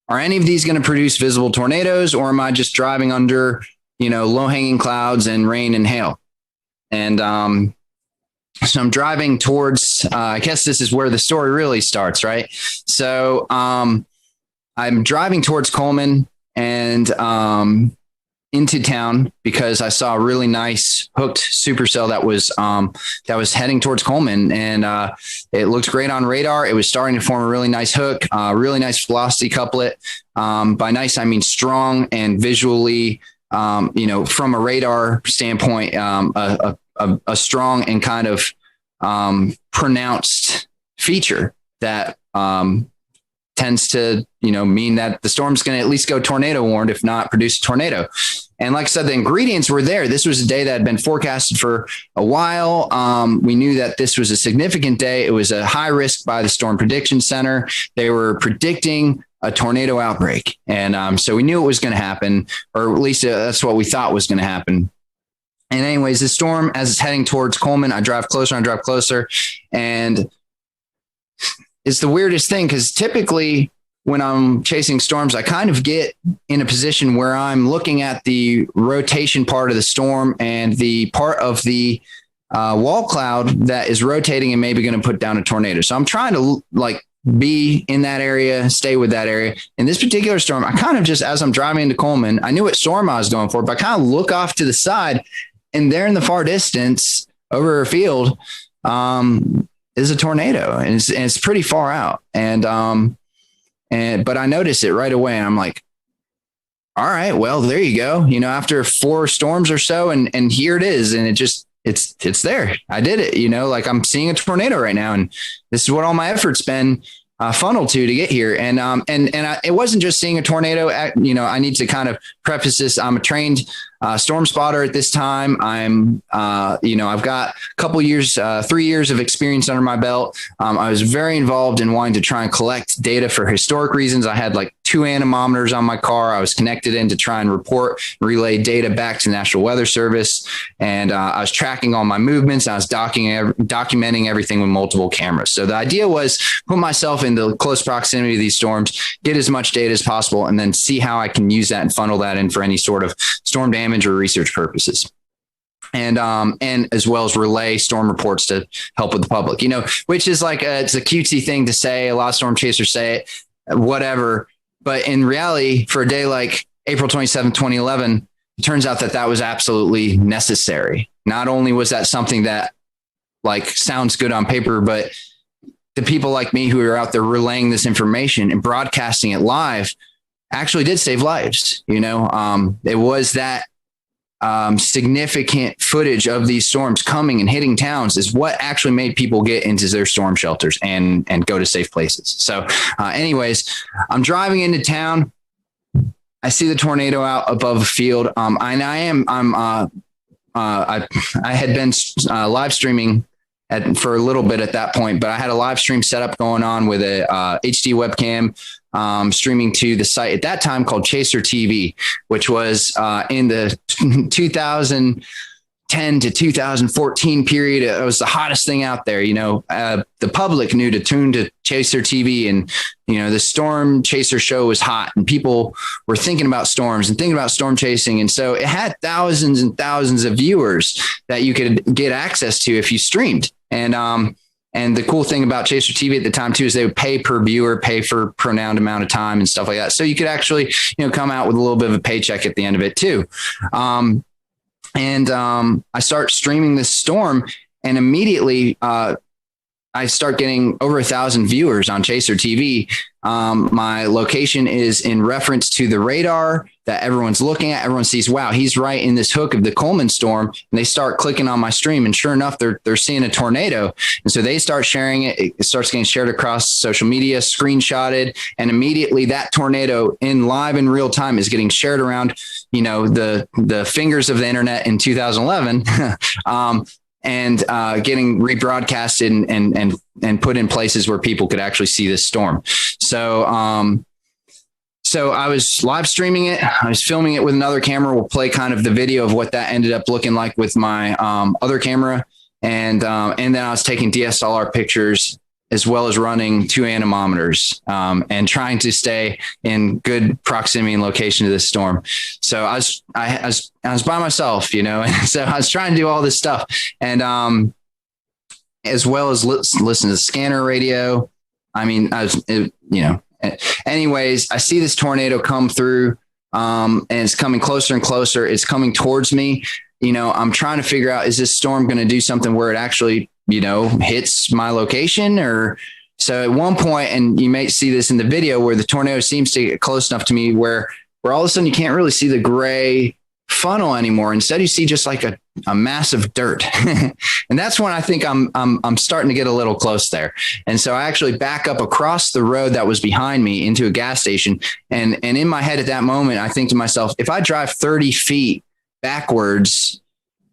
are any of these going to produce visible tornadoes, or am I just driving under, low hanging clouds and rain and hail? And, so I'm driving towards, I guess this is where the story really starts, right? So I'm driving towards Coleman and into town because I saw a really nice hooked supercell that was heading towards Coleman, and it looked great on radar. It was starting to form a really nice hook, really nice velocity couplet. By nice, I mean strong and visually, from a radar standpoint, a strong and kind of pronounced feature that tends to mean that the storm's going to at least go tornado warned, if not produce a tornado. And like I said, the ingredients were there. This was a day that had been forecasted for a while. We knew that this was a significant day. It was a high risk by the Storm Prediction Center. They were predicting a tornado outbreak, and so we knew it was going to happen, or at least that's what we thought was going to happen. And anyways, the storm, as it's heading towards Coleman, I drive closer, and it's the weirdest thing, because typically when I'm chasing storms, I kind of get in a position where I'm looking at the rotation part of the storm and the part of the wall cloud that is rotating and maybe going to put down a tornado. So I'm trying to be in that area, stay with that area. In this particular storm, I kind of just, as I'm driving into Coleman, I knew what storm I was going for, but I kind of look off to the side, and there in the far distance over a field is a tornado, and it's pretty far out. But I noticed it right away, and I'm like, all right, well, there you go. After 4 storms or so, and here it is. And it's there. I did it, I'm seeing a tornado right now. And this is what all my effort's been funneled to get here. And it wasn't just seeing a tornado. I need to kind of preface this. I'm a trained storm spotter at this time. I've got a couple years, 3 years of experience under my belt. I was very involved in wanting to try and collect data for historic reasons. I had 2 anemometers on my car. I was connected in to try and relay data back to the National Weather Service. And I was tracking all my movements. I was documenting everything with multiple cameras. So the idea was put myself in the close proximity of these storms, get as much data as possible, and then see how I can use that and funnel that in for any sort of storm damage or research purposes. And as well as relay storm reports to help with the public, which is like it's a cutesy thing to say. A lot of storm chasers say it, whatever. But in reality, for a day like April 27, 2011, it turns out that was absolutely necessary. Not only was that something that like sounds good on paper, but the people like me who are out there relaying this information and broadcasting it live actually did save lives. It was that significant footage of these storms coming and hitting towns is what actually made people get into their storm shelters and go to safe places. So anyways, I'm driving into town. I see the tornado out above a field. I had been live streaming for a little bit at that point, but I had a live stream setup going on with a HD webcam, streaming to the site at that time called Chaser TV, which was in the 2010 to 2014 period. It was the hottest thing out there. The public knew to tune to Chaser TV, and the Storm Chaser show was hot, and people were thinking about storms and thinking about storm chasing. And so it had thousands and thousands of viewers that you could get access to if you streamed. And the cool thing about Chaser TV at the time too is they would pay per viewer, pay for pronounced amount of time and stuff like that. So you could actually, come out with a little bit of a paycheck at the end of it too. I start streaming this storm, and immediately I start getting over 1,000 viewers on Chaser TV. My location is in reference to the radar that everyone's looking at. Everyone sees, wow, he's right in this hook of the Coleman storm. And they start clicking on my stream, and sure enough, they're seeing a tornado. And so they start sharing it. It starts getting shared across social media, screenshotted, and immediately that tornado in real time is getting shared around, the fingers of the internet in 2011. And getting rebroadcasted and put in places where people could actually see this storm. So I was live streaming it. I was filming it with another camera. We'll play kind of the video of what that ended up looking like with my other camera. And then I was taking DSLR pictures as well as running 2 anemometers and trying to stay in good proximity and location to this storm. So I was by myself, and so I was trying to do all this stuff, and as well as listen to the scanner radio. Anyways, I see this tornado come through, and it's coming closer and closer. It's coming towards me. I'm trying to figure out, is this storm going to do something where it actually hits my location? Or so at one point, and you may see this in the video, where the tornado seems to get close enough to me where all of a sudden you can't really see the gray funnel anymore. Instead, you see just like a massive dirt. And that's when I think I'm starting to get a little close there. And so I actually back up across the road that was behind me into a gas station. And in my head at that moment, I think to myself, if I drive 30 feet backwards,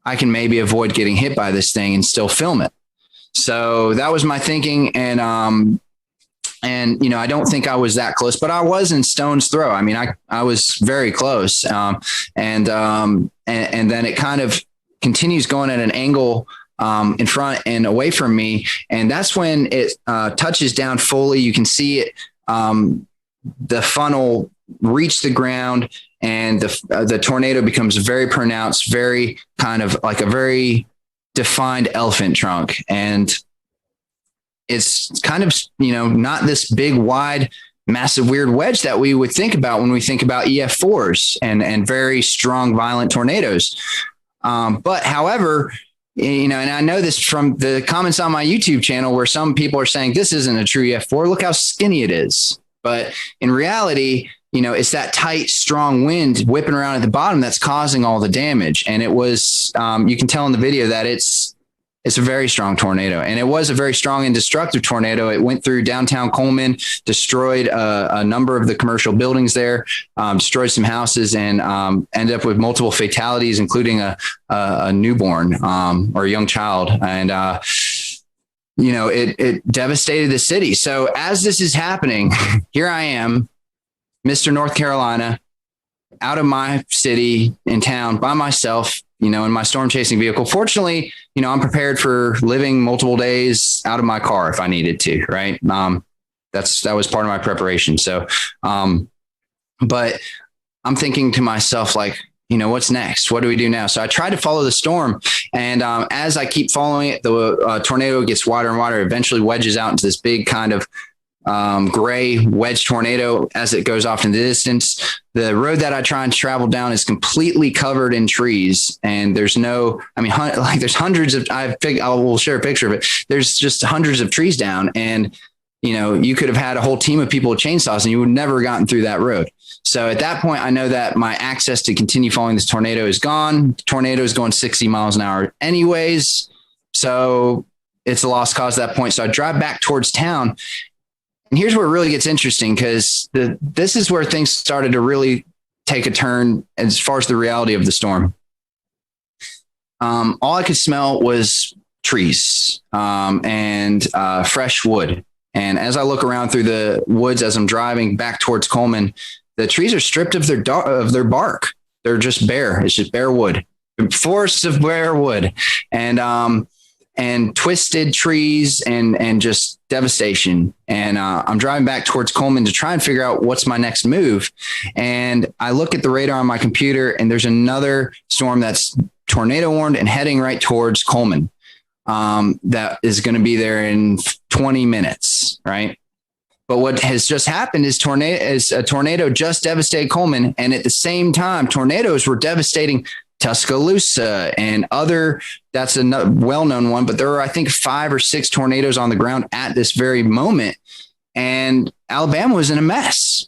I can maybe avoid getting hit by this thing and still film it. So that was my thinking. And I don't think I was that close, but I was in stone's throw. I mean, I was very close. And then it kind of continues going at an angle in front and away from me. And that's when it touches down fully. You can see it, the funnel reach the ground, and the tornado becomes very pronounced, very kind of like a very defined elephant trunk. And it's kind of, not this big, wide, massive, weird wedge that we would think about when we think about EF4s and very strong, violent tornadoes. But however, and I know this from the comments on my YouTube channel, where some people are saying this isn't a true EF4. Look how skinny it is. But in reality, it's that tight, strong wind whipping around at the bottom that's causing all the damage. And it was, you can tell in the video that it's a very strong tornado, and it was a very strong and destructive tornado. It went through downtown Coleman, destroyed a number of the commercial buildings there, destroyed some houses, and ended up with multiple fatalities, including a newborn or a young child. And, it devastated the city. So as this is happening, here I am Mr. North Carolina, out of my city in town by myself, in my storm chasing vehicle. Fortunately, I'm prepared for living multiple days out of my car if I needed to, right? That was part of my preparation. So, but I'm thinking to myself, like, what's next? What do we do now? So I tried to follow the storm. And as I keep following it, the tornado gets wider and wider, eventually wedges out into this big kind of gray wedge tornado as it goes off in the distance. The road that I try and travel down is completely covered in trees, and there's there's hundreds of, I will share a picture of it. There's just hundreds of trees down, and you could have had a whole team of people with chainsaws and you would never have gotten through that road. So at that point, I know that my access to continue following this tornado is gone. The tornado is going 60 miles an hour anyways. So it's a lost cause at that point. So I drive back towards town. And here's where it really gets interesting, because this is where things started to really take a turn as far as the reality of the storm. All I could smell was trees and fresh wood. And as I look around through the woods as I'm driving back towards Coleman, the trees are stripped of their bark. They're just bare. It's just bare wood, forests of bare wood, and twisted trees and just devastation. And I'm driving back towards Coleman to try and figure out what's my next move. And I look at the radar on my computer, and there's another storm that's tornado warned and heading right towards Coleman. That is going to be there in 20 minutes, right? But what has just happened is a tornado just devastated Coleman, and at the same time, tornadoes were devastating Tuscaloosa and other. That's a well-known one, but there are, I think, 5 or 6 tornadoes on the ground at this very moment, and Alabama was in a mess.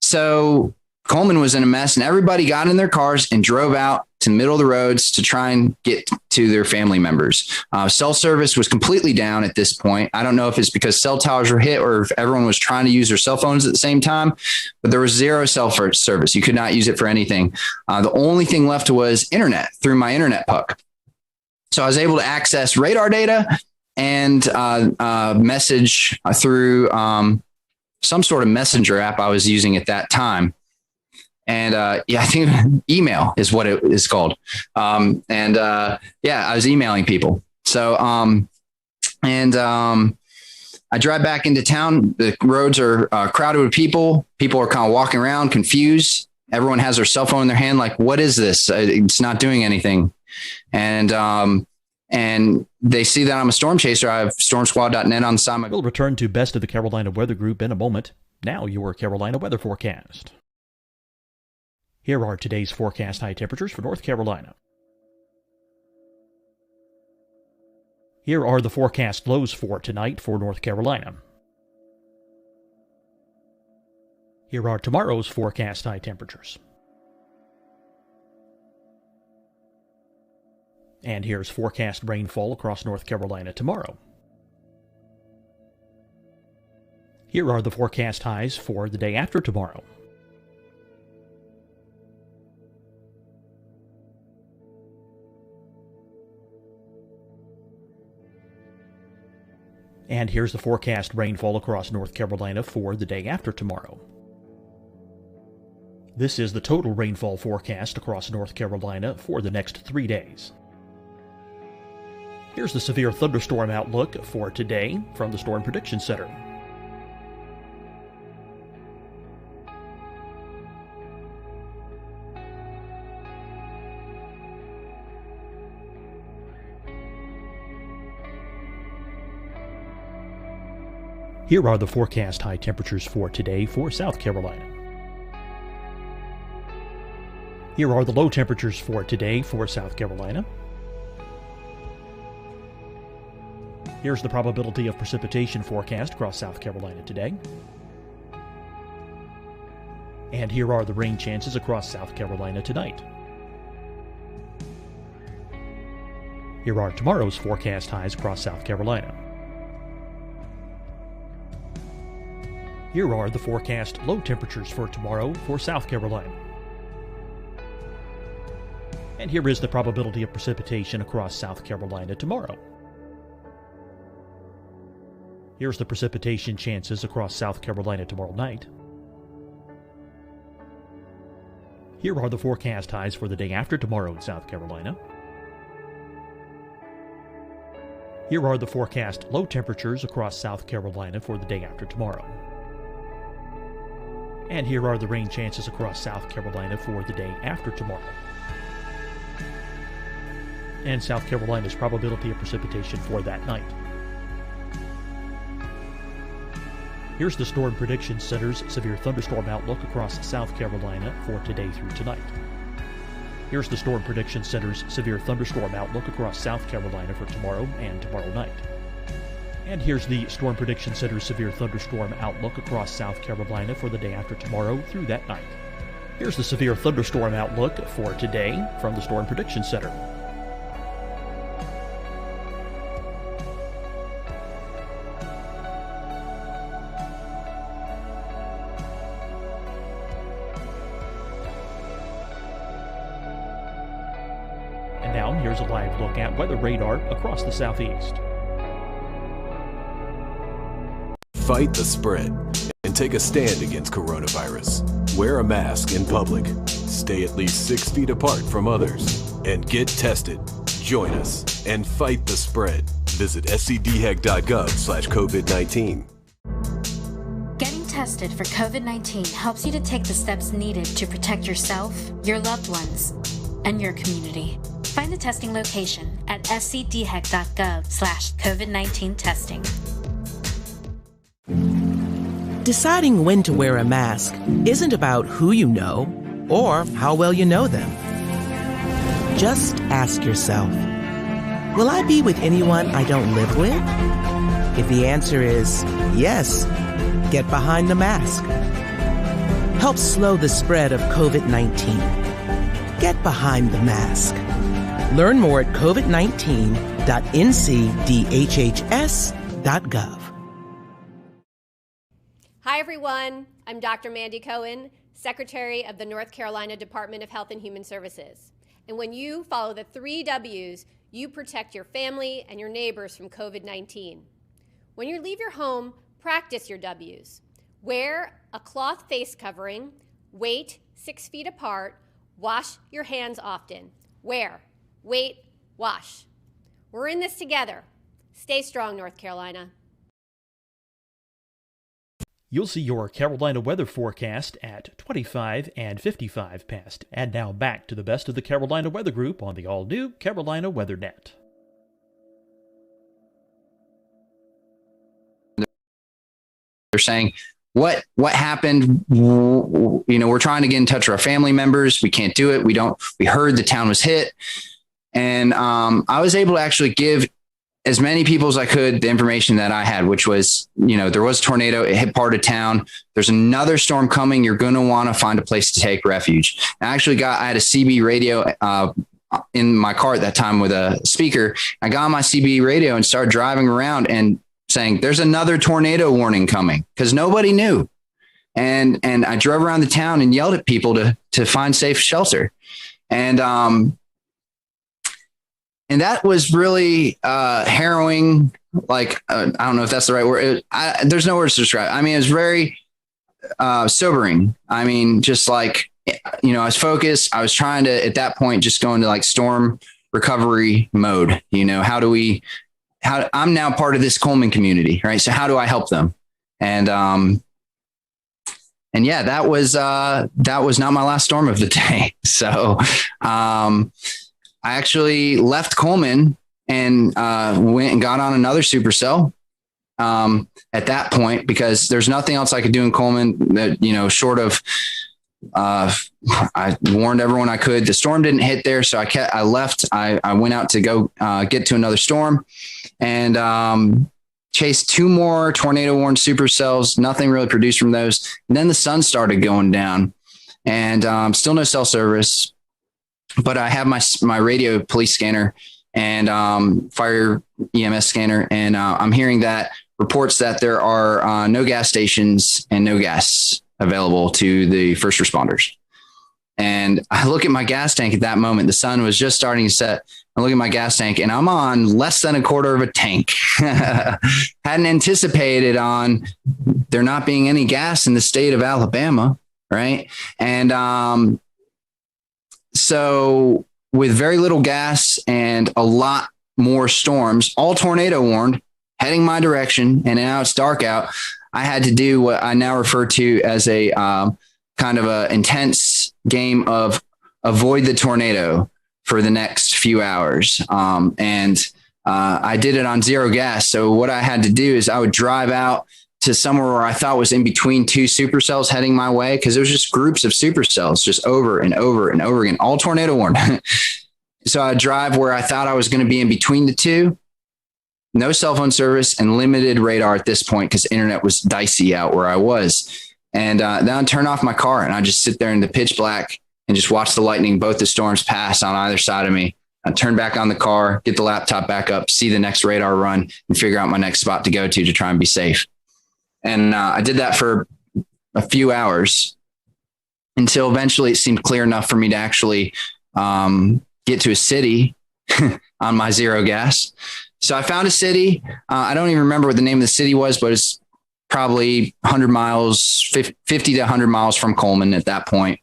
So Coleman was in a mess, and everybody got in their cars and drove out to the middle of the roads to try and get to their family members. Cell service was completely down at this point. I don't know if it's because cell towers were hit or if everyone was trying to use their cell phones at the same time, but there was zero cell service. You could not use it for anything. The only thing left was internet through my internet puck. So I was able to access radar data and message through some sort of messenger app I was using at that time. And I think email is what it is called. I was emailing people. So I drive back into town. The roads are crowded with people. People are kind of walking around confused. Everyone has their cell phone in their hand. Like, what is this? It's not doing anything. And they see that I'm a storm chaser. I have stormsquad.net on the side. We'll return to Best of the Carolina Weather Group in a moment. Now your Carolina weather forecast. Here are today's forecast high temperatures for North Carolina. Here are the forecast lows for tonight for North Carolina. Here are tomorrow's forecast high temperatures. And here's forecast rainfall across North Carolina tomorrow. Here are the forecast highs for the day after tomorrow. And here's the forecast rainfall across North Carolina for the day after tomorrow. This is the total rainfall forecast across North Carolina for the next 3 days. Here's the severe thunderstorm outlook for today from the Storm Prediction Center. Here are the forecast high temperatures for today for South Carolina. Here are the low temperatures for today for South Carolina. Here's the probability of precipitation forecast across South Carolina today. And here are the rain chances across South Carolina tonight. Here are tomorrow's forecast highs across South Carolina. Here are the forecast low temperatures for tomorrow for South Carolina. And here is the probability of precipitation across South Carolina tomorrow. Here's the precipitation chances across South Carolina tomorrow night. Here are the forecast highs for the day after tomorrow in South Carolina. Here are the forecast low temperatures across South Carolina for the day after tomorrow. And here are the rain chances across South Carolina for the day after tomorrow. And South Carolina's probability of precipitation for that night. Here's the Storm Prediction Center's severe thunderstorm outlook across South Carolina for today through tonight. Here's the Storm Prediction Center's severe thunderstorm outlook across South Carolina for tomorrow and tomorrow night. And here's the Storm Prediction Center's severe thunderstorm outlook across South Carolina for the day after tomorrow through that night. Here's the severe thunderstorm outlook for today from the Storm Prediction Center. And now here's a live look at weather radar across the southeast. Fight the spread and take a stand against coronavirus. Wear a mask in public. Stay at least 6 feet apart from others. And get tested. Join us and fight the spread. Visit scdhec.gov/COVID-19. Getting tested for COVID-19 helps you to take the steps needed to protect yourself, your loved ones, and your community. Find the testing location at scdhec.gov/COVID-19 testing. Deciding when to wear a mask isn't about who you know or how well you know them. Just ask yourself, will I be with anyone I don't live with? If the answer is yes, get behind the mask. Help slow the spread of COVID-19. Get behind the mask. Learn more at covid19.ncdhhs.gov. Hi, everyone. I'm Dr. Mandy Cohen, Secretary of the North Carolina Department of Health and Human Services. And when you follow the 3 W's, you protect your family and your neighbors from COVID-19. When you leave your home, practice your W's. Wear a cloth face covering, wait 6 feet apart, wash your hands often. Wear, wait, wash. We're in this together. Stay strong, North Carolina. You'll see your Carolina weather forecast at 25 and 55 past. And now back to the best of the Carolina Weather Group on the all-new Carolina Weather Net. They're saying, what happened? You know, we're trying to get in touch with our family members. We can't do it. We heard the town was hit. And I was able to actually give as many people as I could the information that I had, which was, you know, there was a tornado, it hit part of town. There's another storm coming. You're going to want to find a place to take refuge. I had a CB radio in my car at that time with a speaker. I got on my CB radio and started driving around and saying, there's another tornado warning coming, because nobody knew. And I drove around the town and yelled at people to find safe shelter. And that was really harrowing. Like, I don't know if that's the right word. There's no words to describe. I mean, it was very sobering. I mean, just like, you know, I was focused. I was trying to, at that point, just go into like storm recovery mode. You know, I'm now part of this Coleman community, right? So how do I help them? And yeah, that was not my last storm of the day. So I actually left Coleman and went and got on another supercell at that point, because there's nothing else I could do in Coleman that, you know, short of I warned everyone I could. The storm didn't hit there, so I left. I went out to go get to another storm and chased 2 more tornado warned supercells. Nothing really produced from those. And then the sun started going down, and still no cell service. But I have my radio police scanner and fire EMS scanner, and I'm hearing that reports that there are no gas stations and no gas available to the first responders. And I look at my gas tank at that moment. The sun was just starting to set. I look at my gas tank and I'm on less than a quarter of a tank. Hadn't anticipated on there not being any gas in the state of Alabama. Right. And So with very little gas and a lot more storms, all tornado warned, heading my direction, and now it's dark out, I had to do what I now refer to as a kind of a intense game of avoid the tornado for the next few hours. I did it on zero gas. So what I had to do is I would drive out to somewhere where I thought was in between two supercells heading my way, because it was just groups of supercells just over and over and over again, all tornado warned. So I'd drive where I thought I was going to be in between the two. No cell phone service and limited radar at this point because internet was dicey out where I was. And then I'd turn off my car and I'd just sit there in the pitch black and just watch the lightning, both the storms pass on either side of me. I'd turn back on the car, get the laptop back up, see the next radar run, and figure out my next spot to go to try and be safe. And I did that for a few hours until eventually it seemed clear enough for me to actually get to a city on my zero gas. So I found a city. I don't even remember what the name of the city was, but it's probably 100 miles, 50 to 100 miles from Coleman at that point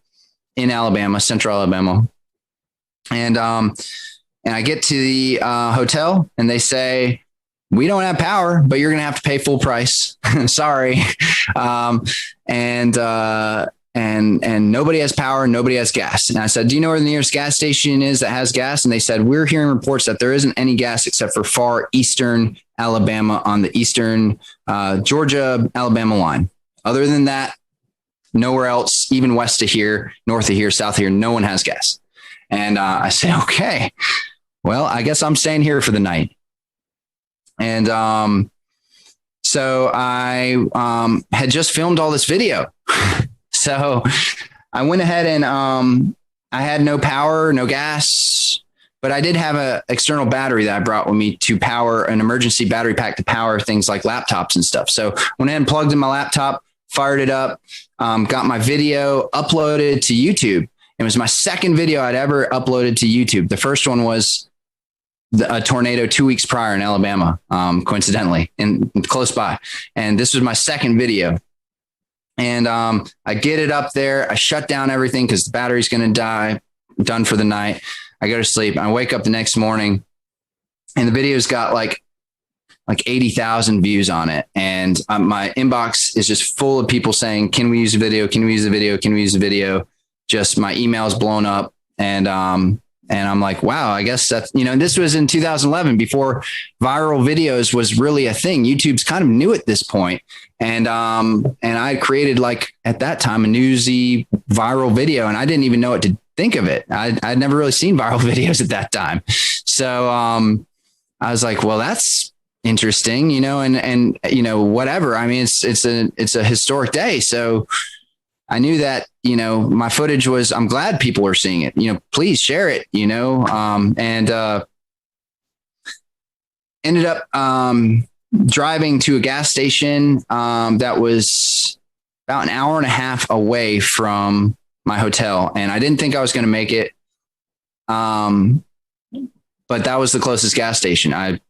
in Alabama, central Alabama. And I get to the hotel and they say, we don't have power, but you're going to have to pay full price. Sorry. And nobody has power. Nobody has gas. And I said, do you know where the nearest gas station is that has gas? And they said, we're hearing reports that there isn't any gas except for far eastern Alabama on the eastern Georgia, Alabama line. Other than that, nowhere else, even west of here, north of here, south of here, no one has gas. And I said, okay, well, I guess I'm staying here for the night. And so I had just filmed all this video. So I went ahead and I had no power, no gas, but I did have an external battery that I brought with me to power an emergency battery pack to power things like laptops and stuff. So went ahead and plugged in my laptop, fired it up, got my video uploaded to YouTube. It was my second video I'd ever uploaded to YouTube. The first one was a tornado 2 weeks prior in Alabama, coincidentally, and close by. And this was my second video. And I get it up there. I shut down everything because the battery's going to die. Done for the night. I go to sleep. I wake up the next morning, and the video's got like 80,000 views on it. And my inbox is just full of people saying, "Can we use the video? Can we use the video? Can we use the video?" Just my email's blown up, and I'm like, wow, I guess that's, this was in 2011 before viral videos was really a thing. YouTube's kind of new at this point. And I created at that time, a newsy viral video, and I didn't even know what to think of it. I'd never really seen viral videos at that time. So I was like, well, that's interesting, and whatever. I mean, it's a historic day. So I knew that, my footage was, I'm glad people are seeing it, please share it, and ended up driving to a gas station that was about an hour and a half away from my hotel. And I didn't think I was going to make it. But that was the closest gas station. I,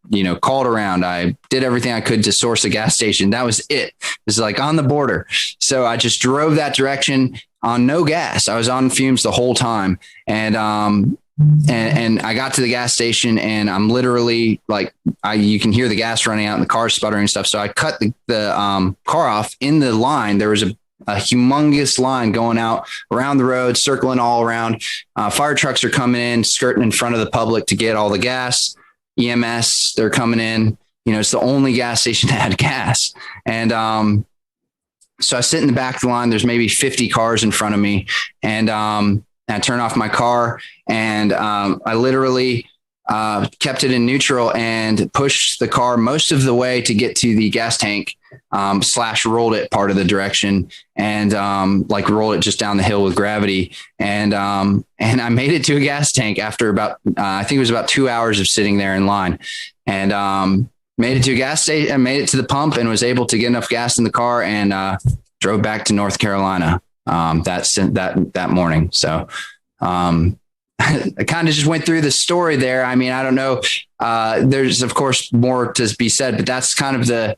called around. I did everything I could to source a gas station. That was it. It was on the border. So I just drove that direction on no gas. I was on fumes the whole time. And I got to the gas station, and I'm literally you can hear the gas running out and the car sputtering and stuff. So I cut the car off in the line. There was a humongous line going out around the road, circling all around. Fire trucks are coming in, skirting in front of the public to get all the gas. EMS, they're coming in. It's the only gas station that had gas. And so I sit in the back of the line. There's maybe 50 cars in front of me. And I turn off my car, and I literally kept it in neutral and pushed the car most of the way to get to the gas tank, / rolled it part of the direction, and rolled it just down the hill with gravity. And I made it to a gas tank after about, I think it was about 2 hours of sitting there in line, and made it to a gas station and made it to the pump, and was able to get enough gas in the car, and drove back to North Carolina that morning. So I kind of just went through the story there. I mean, I don't know. There's of course more to be said, but that's kind of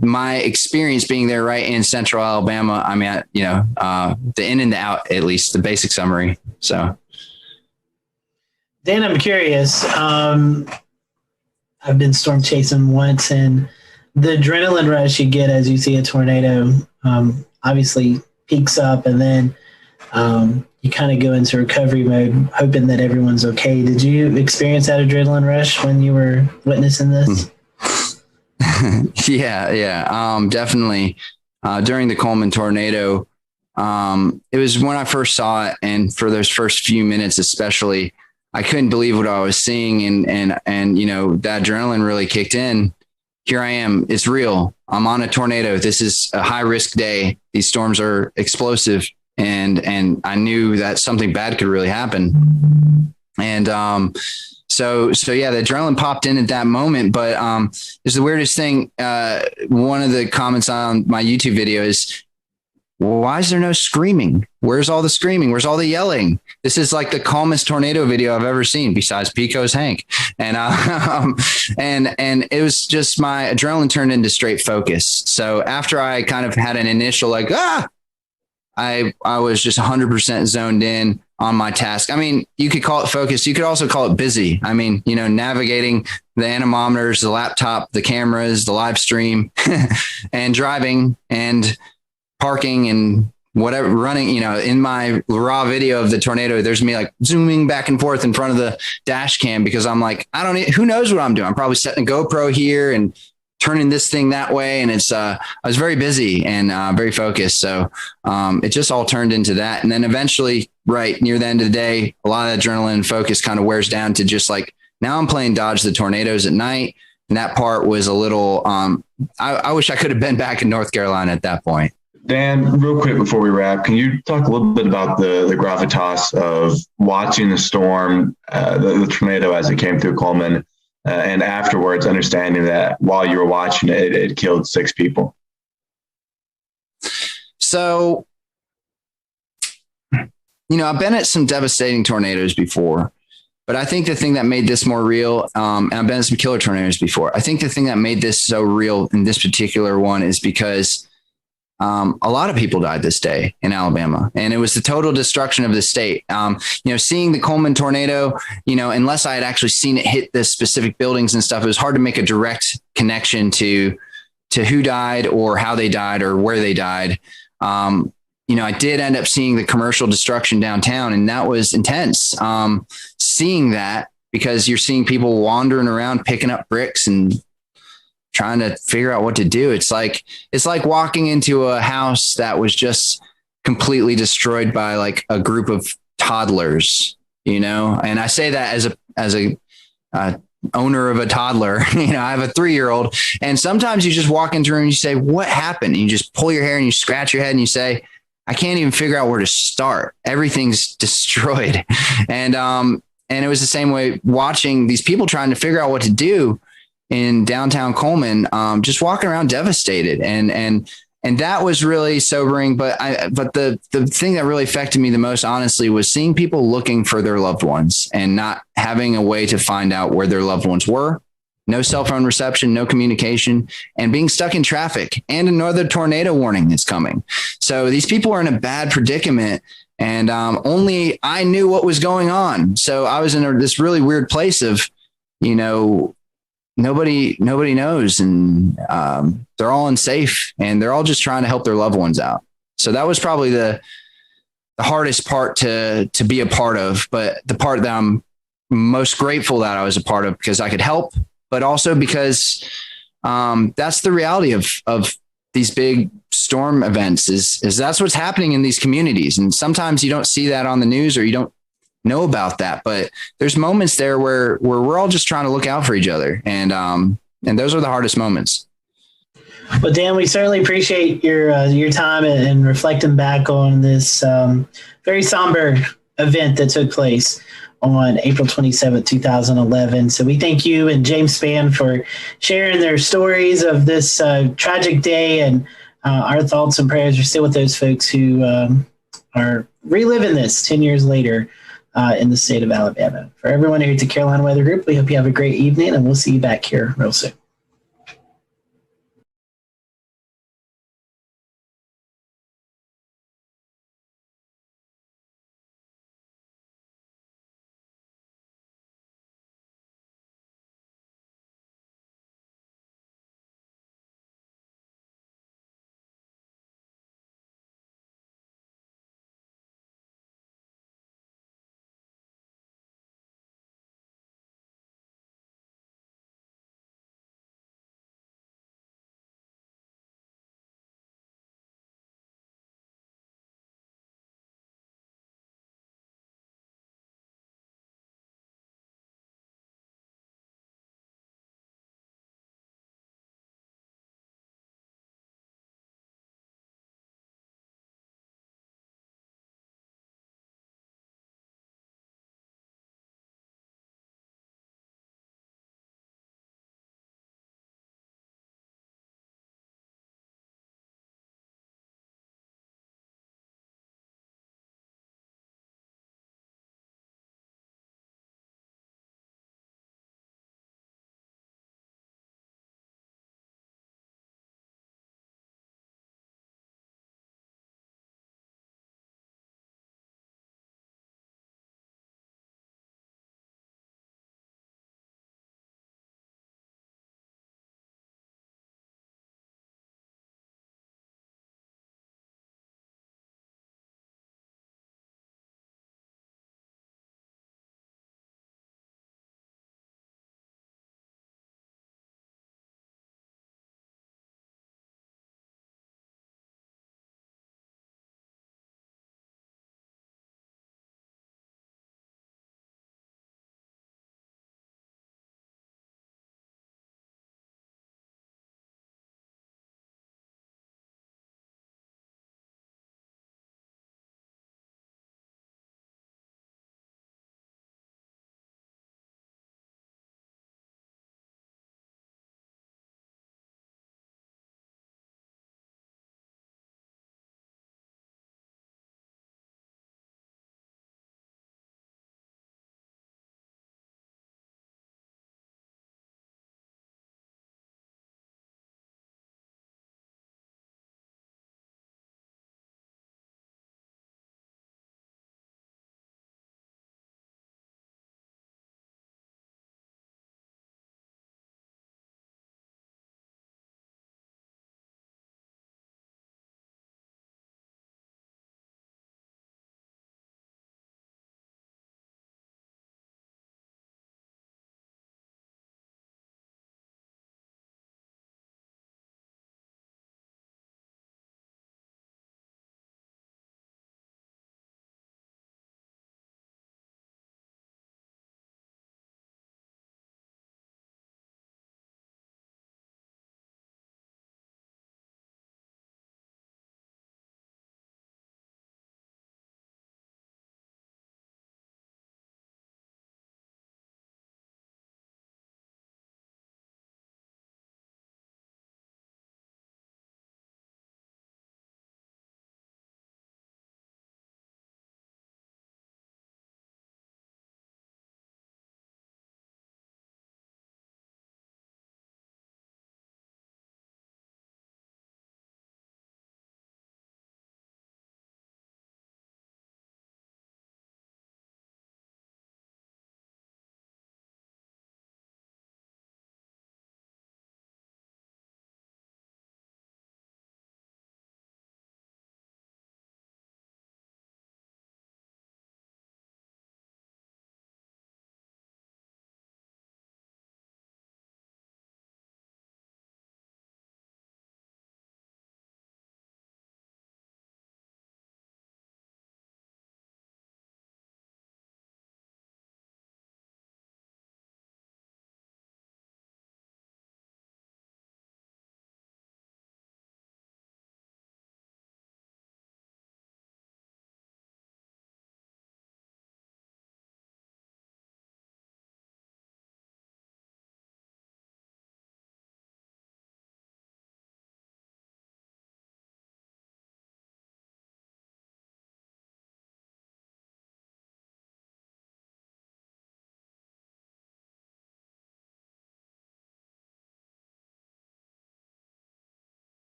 my experience being there right in central Alabama, I mean, the in and the out, at least the basic summary. So, Dan, I'm curious. I've been storm chasing once, and the adrenaline rush you get as you see a tornado obviously peaks up, and then you kind of go into recovery mode, hoping that everyone's okay. Did you experience that adrenaline rush when you were witnessing this? Yeah. Definitely. During the Coleman tornado, it was when I first saw it. And for those first few minutes, especially, I couldn't believe what I was seeing. And that adrenaline really kicked in. Here I am. It's real. I'm on a tornado. This is a high risk day. These storms are explosive. And I knew that something bad could really happen. And, So yeah, the adrenaline popped in at that moment, but it's the weirdest thing. One of the comments on my YouTube video is, why is there no screaming? Where's all the screaming? Where's all the yelling? This is like the calmest tornado video I've ever seen besides Pico's Hank. And it was just my adrenaline turned into straight focus. So after I kind of had an initial I was just 100% zoned in on my task. I mean, you could call it focus. You could also call it busy. I mean, navigating the anemometers, the laptop, the cameras, the live stream, and driving and parking and whatever, running, in my raw video of the tornado, there's me like zooming back and forth in front of the dash cam because I'm like, who knows what I'm doing? I'm probably setting a GoPro here and turning this thing that way. And I was very busy and very focused. So it just all turned into that. And then eventually, right near the end of the day, a lot of adrenaline and focus kind of wears down to just like, now I'm playing dodge the tornadoes at night. And that part was a little, I wish I could have been back in North Carolina at that point. Dan, real quick before we wrap, can you talk a little bit about the gravitas of watching the storm, the tornado as it came through Coleman, and afterwards understanding that while you were watching it, it killed 6 people? So, I've been at some devastating tornadoes before, but I think the thing that made this more real, and I've been at some killer tornadoes before. I think the thing that made this so real in this particular one is because a lot of people died this day in Alabama, and it was the total destruction of the state. Seeing the Coleman tornado, unless I had actually seen it hit the specific buildings and stuff, it was hard to make a direct connection to who died or how they died or where they died. I did end up seeing the commercial destruction downtown, and that was intense. Seeing that, because you're seeing people wandering around, picking up bricks and trying to figure out what to do. It's like walking into a house that was just completely destroyed by like a group of toddlers, and I say that as a owner of a toddler. I have a 3-year-old, and sometimes you just walk into a room and you say, what happened? And you just pull your hair and you scratch your head and you say, I can't even figure out where to start. Everything's destroyed. And it was the same way watching these people trying to figure out what to do in downtown Coleman, just walking around devastated. And that was really sobering. But the thing that really affected me the most, honestly, was seeing people looking for their loved ones and not having a way to find out where their loved ones were. No cell phone reception, no communication, and being stuck in traffic, and another tornado warning that's coming. So these people are in a bad predicament, and only I knew what was going on. So I was in this really weird place of, nobody knows, and they're all unsafe, and they're all just trying to help their loved ones out. So that was probably the hardest part to be a part of, but the part that I'm most grateful that I was a part of, because I could help, but also because that's the reality of these big storm events is that's what's happening in these communities. And sometimes you don't see that on the news, or you don't know about that, but there's moments there where we're all just trying to look out for each other. And those are the hardest moments. Well, Dan, we certainly appreciate your time and reflecting back on this very somber event that took place on April 27th, 2011. So we thank you and James Spann for sharing their stories of this tragic day, and our thoughts and prayers are still with those folks who are reliving this 10 years later in the state of Alabama. For everyone here at the Carolina Weather Group, we hope you have a great evening, and we'll see you back here real soon.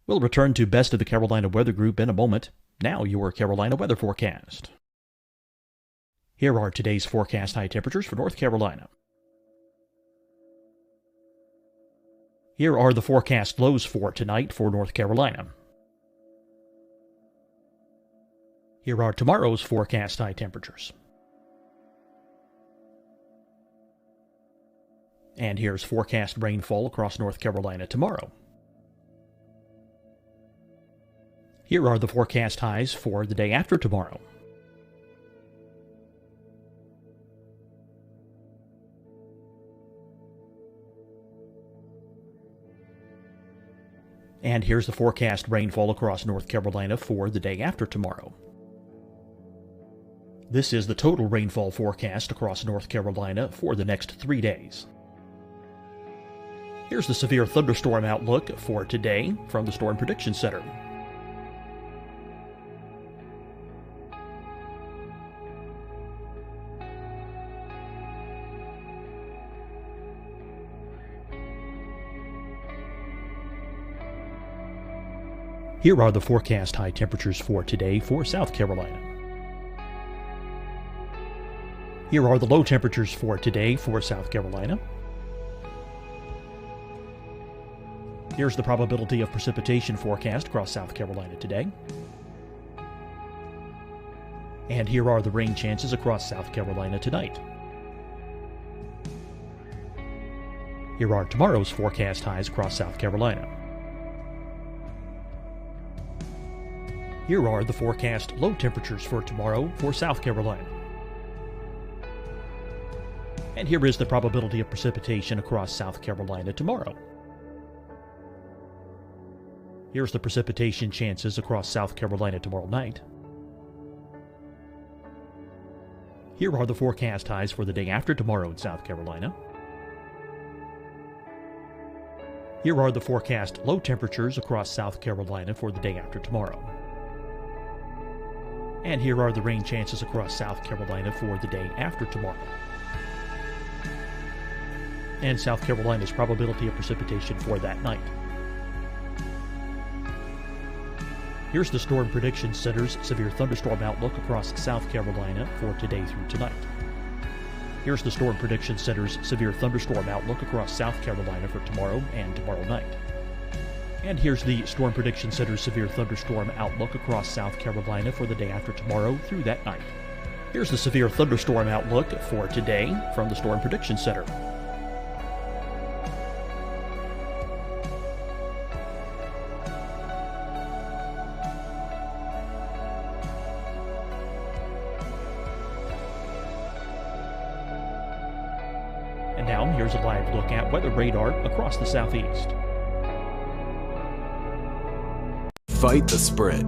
We'll return to Best of the Carolina Weather Group in a moment. Now your Carolina weather forecast. Here are today's forecast high temperatures for North Carolina. Here are the forecast lows for tonight for North Carolina. Here are tomorrow's forecast high temperatures. And here's forecast rainfall across North Carolina tomorrow. Here are the forecast highs for the day after tomorrow. And here's the forecast rainfall across North Carolina for the day after tomorrow. This is the total rainfall forecast across North Carolina for the next 3 days. Here's the severe thunderstorm outlook for today from the Storm Prediction Center. Here are the forecast high temperatures for today for South Carolina. Here are the low temperatures for today for South Carolina. Here's the probability of precipitation forecast across South Carolina today. And here are the rain chances across South Carolina tonight. Here are tomorrow's forecast highs across South Carolina. Here are the forecast low temperatures for tomorrow for South Carolina. And here is the probability of precipitation across South Carolina tomorrow. Here's the precipitation chances across South Carolina tomorrow night. Here are the forecast highs for the day after tomorrow in South Carolina. Here are the forecast low temperatures across South Carolina for the day after tomorrow. And here are the rain chances across South Carolina for the day after tomorrow. And South Carolina's probability of precipitation for that night. Here's the Storm Prediction Center's severe thunderstorm outlook across South Carolina for today through tonight. Here's the Storm Prediction Center's severe thunderstorm outlook across South Carolina for tomorrow and tomorrow night. And here's the Storm Prediction Center's severe thunderstorm outlook across South Carolina for the day after tomorrow through that night. Here's the severe thunderstorm outlook for today from the Storm Prediction Center. And now here's a live look at weather radar across the southeast. Fight the spread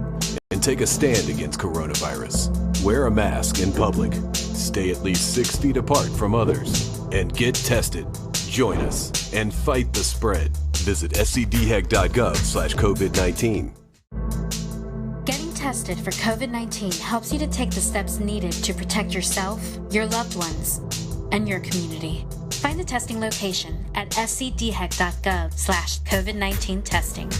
and take a stand against coronavirus. Wear a mask in public. Stay at least 6 feet apart from others. And get tested. Join us and fight the spread. Visit scdhec.gov/COVID-19. Getting tested for COVID-19 helps you to take the steps needed to protect yourself, your loved ones, and your community. Find the testing location at scdhec.gov/COVID-19 testing.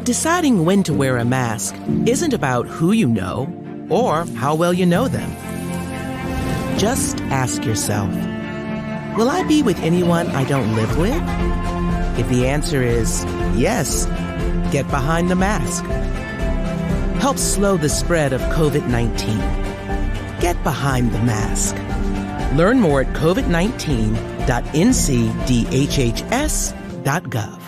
Deciding when to wear a mask isn't about who you know or how well you know them. Just ask yourself, will I be with anyone I don't live with? If the answer is yes, get behind the mask. Help slow the spread of COVID-19. Get behind the mask. Learn more at covid19.ncdhhs.gov.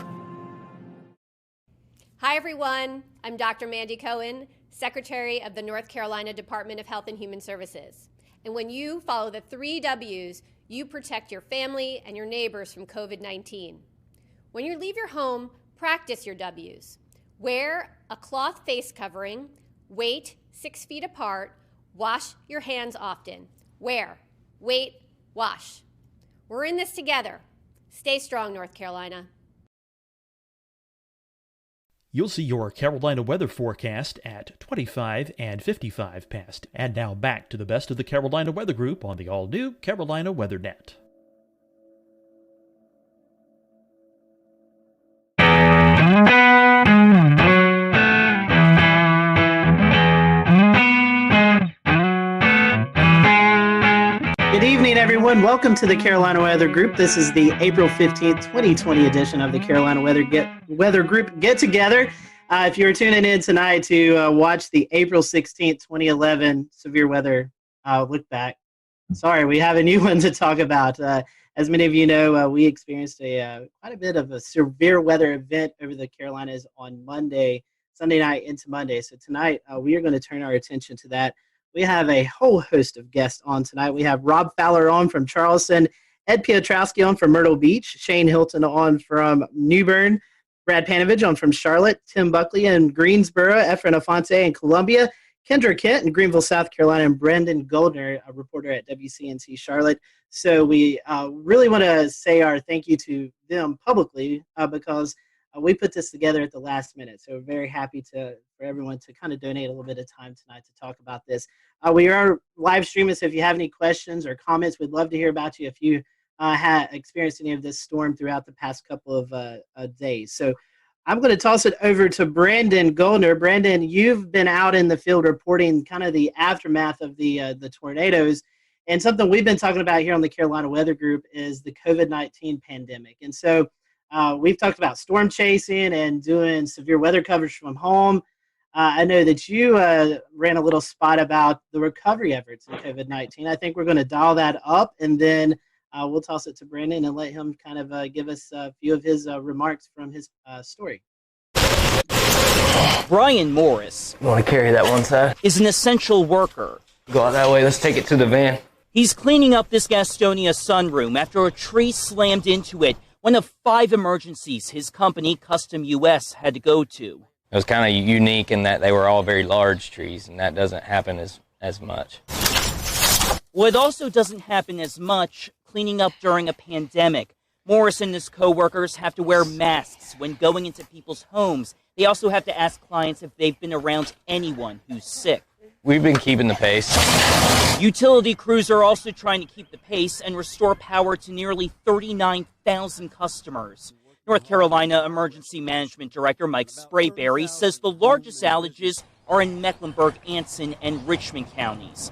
Hi, everyone. I'm Dr. Mandy Cohen, Secretary of the North Carolina Department of Health and Human Services. And when you follow the 3 W's, you protect your family and your neighbors from COVID-19. When you leave your home, practice your W's. Wear a cloth face covering, wait 6 feet apart, wash your hands often. Wear, wait, wash. We're in this together. Stay strong, North Carolina. You'll see your Carolina weather forecast at 25 and 55 past. And now back to the best of the Carolina Weather Group on the all-new Carolina WeatherNet. evening, everyone. Welcome to the Carolina Weather Group. This is the April 15th, 2020 edition of the Carolina Weather Group Get Together. If you were tuning in tonight to watch the April 16th, 2011 severe weather look back, sorry, we have a new one to talk about. As many of you know, we experienced quite a bit of a severe weather event over the Carolinas on Sunday night into Monday. So tonight, we are going to turn our attention to that. We have a whole host of guests on tonight. We have Rob Fowler on from Charleston, Ed Piotrowski on from Myrtle Beach, Shane Hilton on from New Bern, Brad Panovich on from Charlotte, Tim Buckley in Greensboro, Efren Afonte in Columbia, Kendra Kent in Greenville, South Carolina, and Brendan Goldner, a reporter at WCNC Charlotte. So we really want to say our thank you to them publicly because we put this together at the last minute. So we're very happy for everyone to kind of donate a little bit of time tonight to talk about this. We are live streaming, so if you have any questions or comments, we'd love to hear about you if you had experienced any of this storm throughout the past couple of days. So I'm going to toss it over to Brandon Goldner. Brandon, you've been out in the field reporting kind of the aftermath of the tornadoes. And something we've been talking about here on the Carolina Weather Group is the COVID-19 pandemic. And so we've talked about storm chasing and doing severe weather coverage from home. I know that you ran a little spot about the recovery efforts in COVID-19. I think we're going to dial that up, and then we'll toss it to Brandon and let him kind of give us a few of his remarks from his story. Brian Morris. You want to carry that one side? Is an essential worker. Go out that way. Let's take it to the van. He's cleaning up this Gastonia sunroom after a tree slammed into it. One of 5 emergencies his company, Custom US, had to go to. It was kind of unique in that they were all very large trees, and that doesn't happen as much. Well, it also doesn't happen as much cleaning up during a pandemic. Morris and his co-workers have to wear masks when going into people's homes. They also have to ask clients if they've been around anyone who's sick. We've been keeping the pace. Utility crews are also trying to keep the pace and restore power to nearly 39,000 customers. North Carolina Emergency Management Director Mike Sprayberry says the largest outages are in Mecklenburg, Anson, and Richmond counties.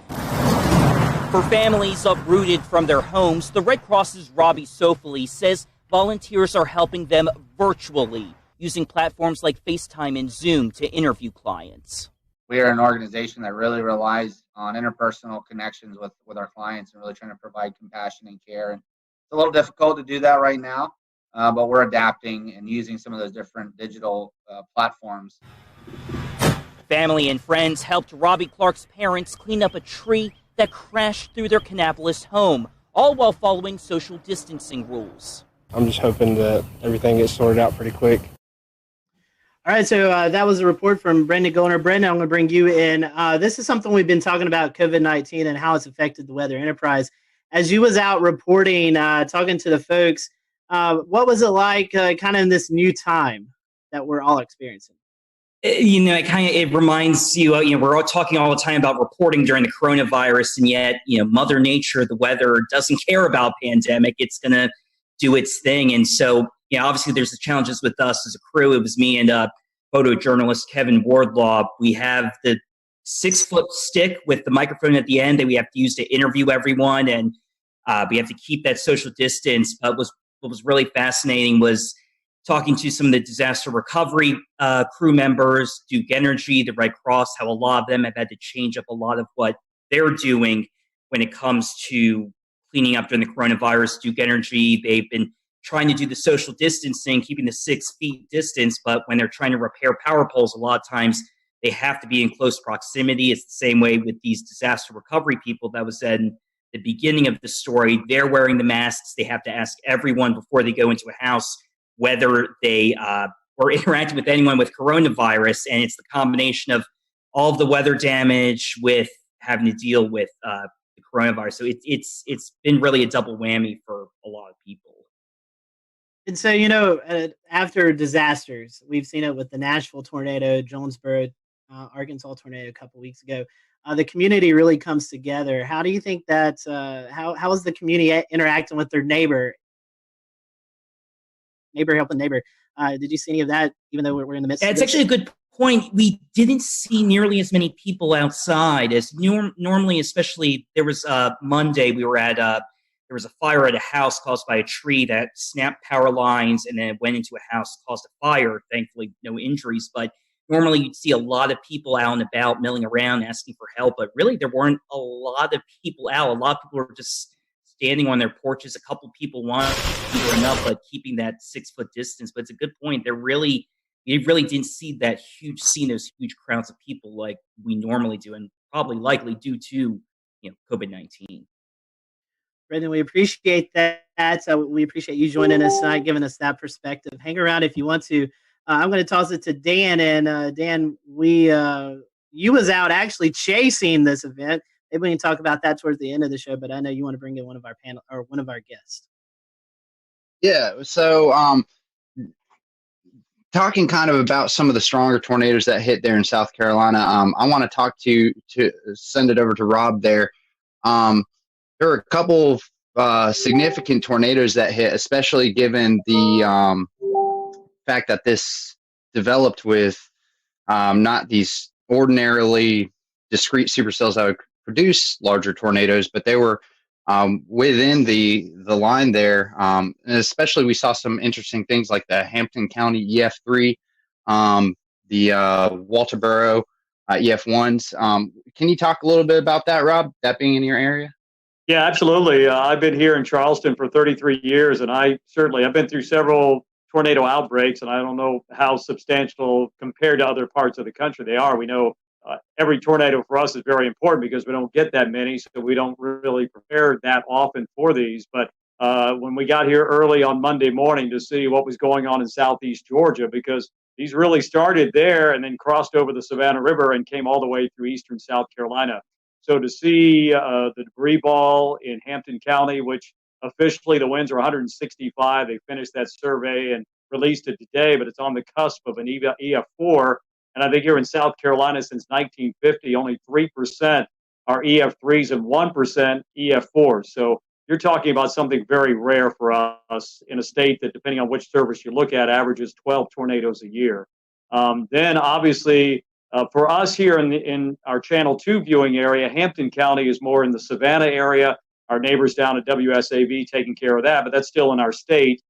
For families uprooted from their homes, the Red Cross's Robbie Sofoli says volunteers are helping them virtually, using platforms like FaceTime and Zoom to interview clients. We are an organization that really relies on interpersonal connections with our clients and really trying to provide compassion and care. And it's a little difficult to do that right now, but we're adapting and using some of those different digital platforms. Family and friends helped Robbie Clark's parents clean up a tree that crashed through their Kannapolis home, all while following social distancing rules. I'm just hoping that everything gets sorted out pretty quick. All right, so that was a report from Brendan Goldner. Brendan, I'm going to bring you in. This is something we've been talking about, COVID-19 and how it's affected the weather enterprise. As you was out reporting, talking to the folks, what was it like kind of in this new time that we're all experiencing? You know, it reminds you, we're all talking all the time about reporting during the coronavirus, and yet, Mother Nature, the weather, doesn't care about pandemic. It's going to do its thing. And so, obviously there's the challenges with us as a crew. It was me and photojournalist Kevin Wardlaw. We have the 6-foot stick with the microphone at the end that we have to use to interview everyone, and we have to keep that social distance. But what was really fascinating was talking to some of the disaster recovery crew members, Duke Energy, the Red Cross, how a lot of them have had to change up a lot of what they're doing when it comes to cleaning up during the coronavirus. Duke Energy, they've been trying to do the social distancing, keeping the 6 feet distance, but when they're trying to repair power poles, a lot of times they have to be in close proximity. It's the same way with these disaster recovery people that was said in the beginning of the story. They're wearing the masks. They have to ask everyone before they go into a house whether they were interacting with anyone with coronavirus, and it's the combination of all of the weather damage with having to deal with the coronavirus. So it's been really a double whammy for a lot of people. And so, after disasters, we've seen it with the Nashville tornado, Jonesboro, Arkansas tornado a couple weeks ago. The community really comes together. How do you think that, how is the community interacting with their neighbor helping neighbor? Did you see any of that, even though we're in the midst of It's actually a good point. We didn't see nearly as many people outside as normally, especially there was Monday, we were at there was a fire at a house caused by a tree that snapped power lines and then it went into a house, caused a fire. Thankfully, no injuries. But normally you'd see a lot of people out and about milling around asking for help. But really, there weren't a lot of people out. A lot of people were just standing on their porches. A couple people wanted enough, but keeping that 6-foot distance. But it's a good point. You really didn't see those huge crowds of people like we normally do, and probably likely due to COVID-19. Brendan, we appreciate that. We appreciate you joining us tonight, giving us that perspective. Hang around if you want to. I'm going to toss it to Dan, and Dan, you was out actually chasing this event. Maybe we can talk about that towards the end of the show. But I know you want to bring in one of our panel or one of our guests. Yeah. So, talking kind of about some of the stronger tornadoes that hit there in South Carolina, I want to send it over to Rob there. There were a couple of significant tornadoes that hit, especially given the fact that this developed with not these ordinarily discrete supercells that would produce larger tornadoes, but they were within the line there. And especially we saw some interesting things like the Hampton County EF3, the Walterboro EF1s. Can you talk a little bit about that, Rob, that being in your area? Yeah, absolutely. I've been here in Charleston for 33 years, and I've been through several tornado outbreaks, and I don't know how substantial compared to other parts of the country they are. We know every tornado for us is very important because we don't get that many, so we don't really prepare that often for these. But when we got here early on Monday morning to see what was going on in southeast Georgia, because these really started there and then crossed over the Savannah River and came all the way through eastern South Carolina. So to see the debris ball in Hampton County, which officially the winds are 165, they finished that survey and released it today, but it's on the cusp of an EF4. And I think here in South Carolina since 1950, only 3% are EF3s and 1% EF4s. So you're talking about something very rare for us in a state that, depending on which service you look at, averages 12 tornadoes a year. Then obviously, for us here in our Channel 2 viewing area, Hampton County is more in the Savannah area. Our neighbors down at WSAV taking care of that, but that's still in our state.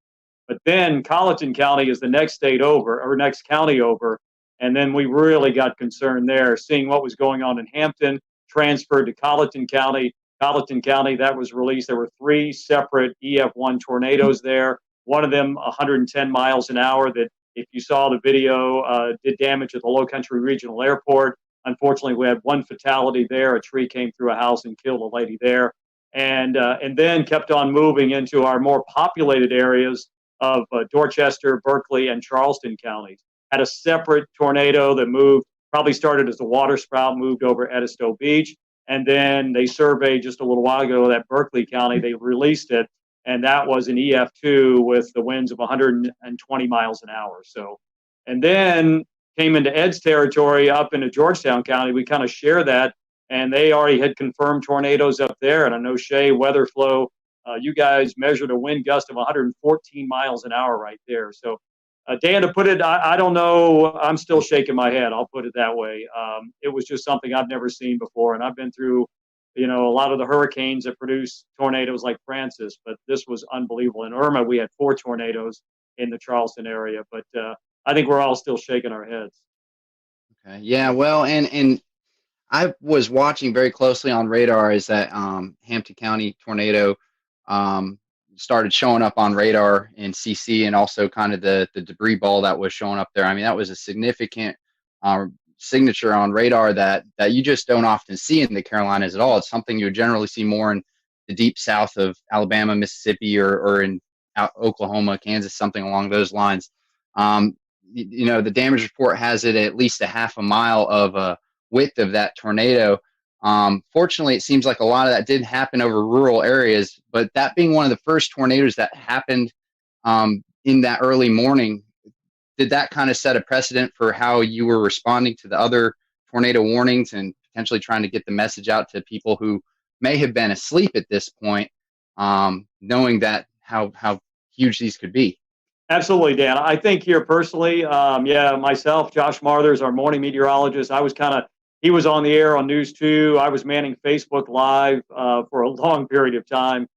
But then Colleton County is the next state over, or next county over. And then we really got concerned there, seeing what was going on in Hampton, transferred to Colleton County. Colleton County, that was released. There were 3 separate EF1 tornadoes there. One of them, 110 miles an hour, that if you saw the video, did damage at the Low Country Regional Airport. Unfortunately, we had 1 fatality there. A tree came through a house and killed a lady there. And then kept on moving into our more populated areas of Dorchester, Berkeley, and Charleston counties. Had a separate tornado that moved, probably started as a water spout, moved over Edisto Beach. And then they surveyed just a little while ago that Berkeley County, they released it. And that was an EF2 with the winds of 120 miles an hour. So, and then came into Ed's territory up into Georgetown County. We kind of share that, and they already had confirmed tornadoes up there. And I know Shea, Weatherflow, you guys measured a wind gust of 114 miles an hour right there. So, Dan, to put it, I don't know. I'm still shaking my head. I'll put it that way. It was just something I've never seen before. And I've been through, a lot of the hurricanes that produce tornadoes like Francis, but this was unbelievable. In Irma, we had 4 tornadoes in the Charleston area, but I think we're all still shaking our heads. Okay. Yeah. Well, and I was watching very closely on radar as that Hampton County tornado started showing up on radar in CC, and also kind of the debris ball that was showing up there. I mean, that was a significant signature on radar that you just don't often see in the Carolinas at all. It's something you would generally see more in the deep south of Alabama, Mississippi, or in Oklahoma, Kansas, something along those lines. The damage report has it at least a half a mile of a width of that tornado. Fortunately, it seems like a lot of that did happen over rural areas, but that being one of the first tornadoes that happened in that early morning, did that kind of set a precedent for how you were responding to the other tornado warnings and potentially trying to get the message out to people who may have been asleep at this point, knowing that how huge these could be? Absolutely, Dan. I think here personally, myself, Josh Marthers, our morning meteorologist, he was on the air on News 2. I was manning Facebook Live for a long period of time.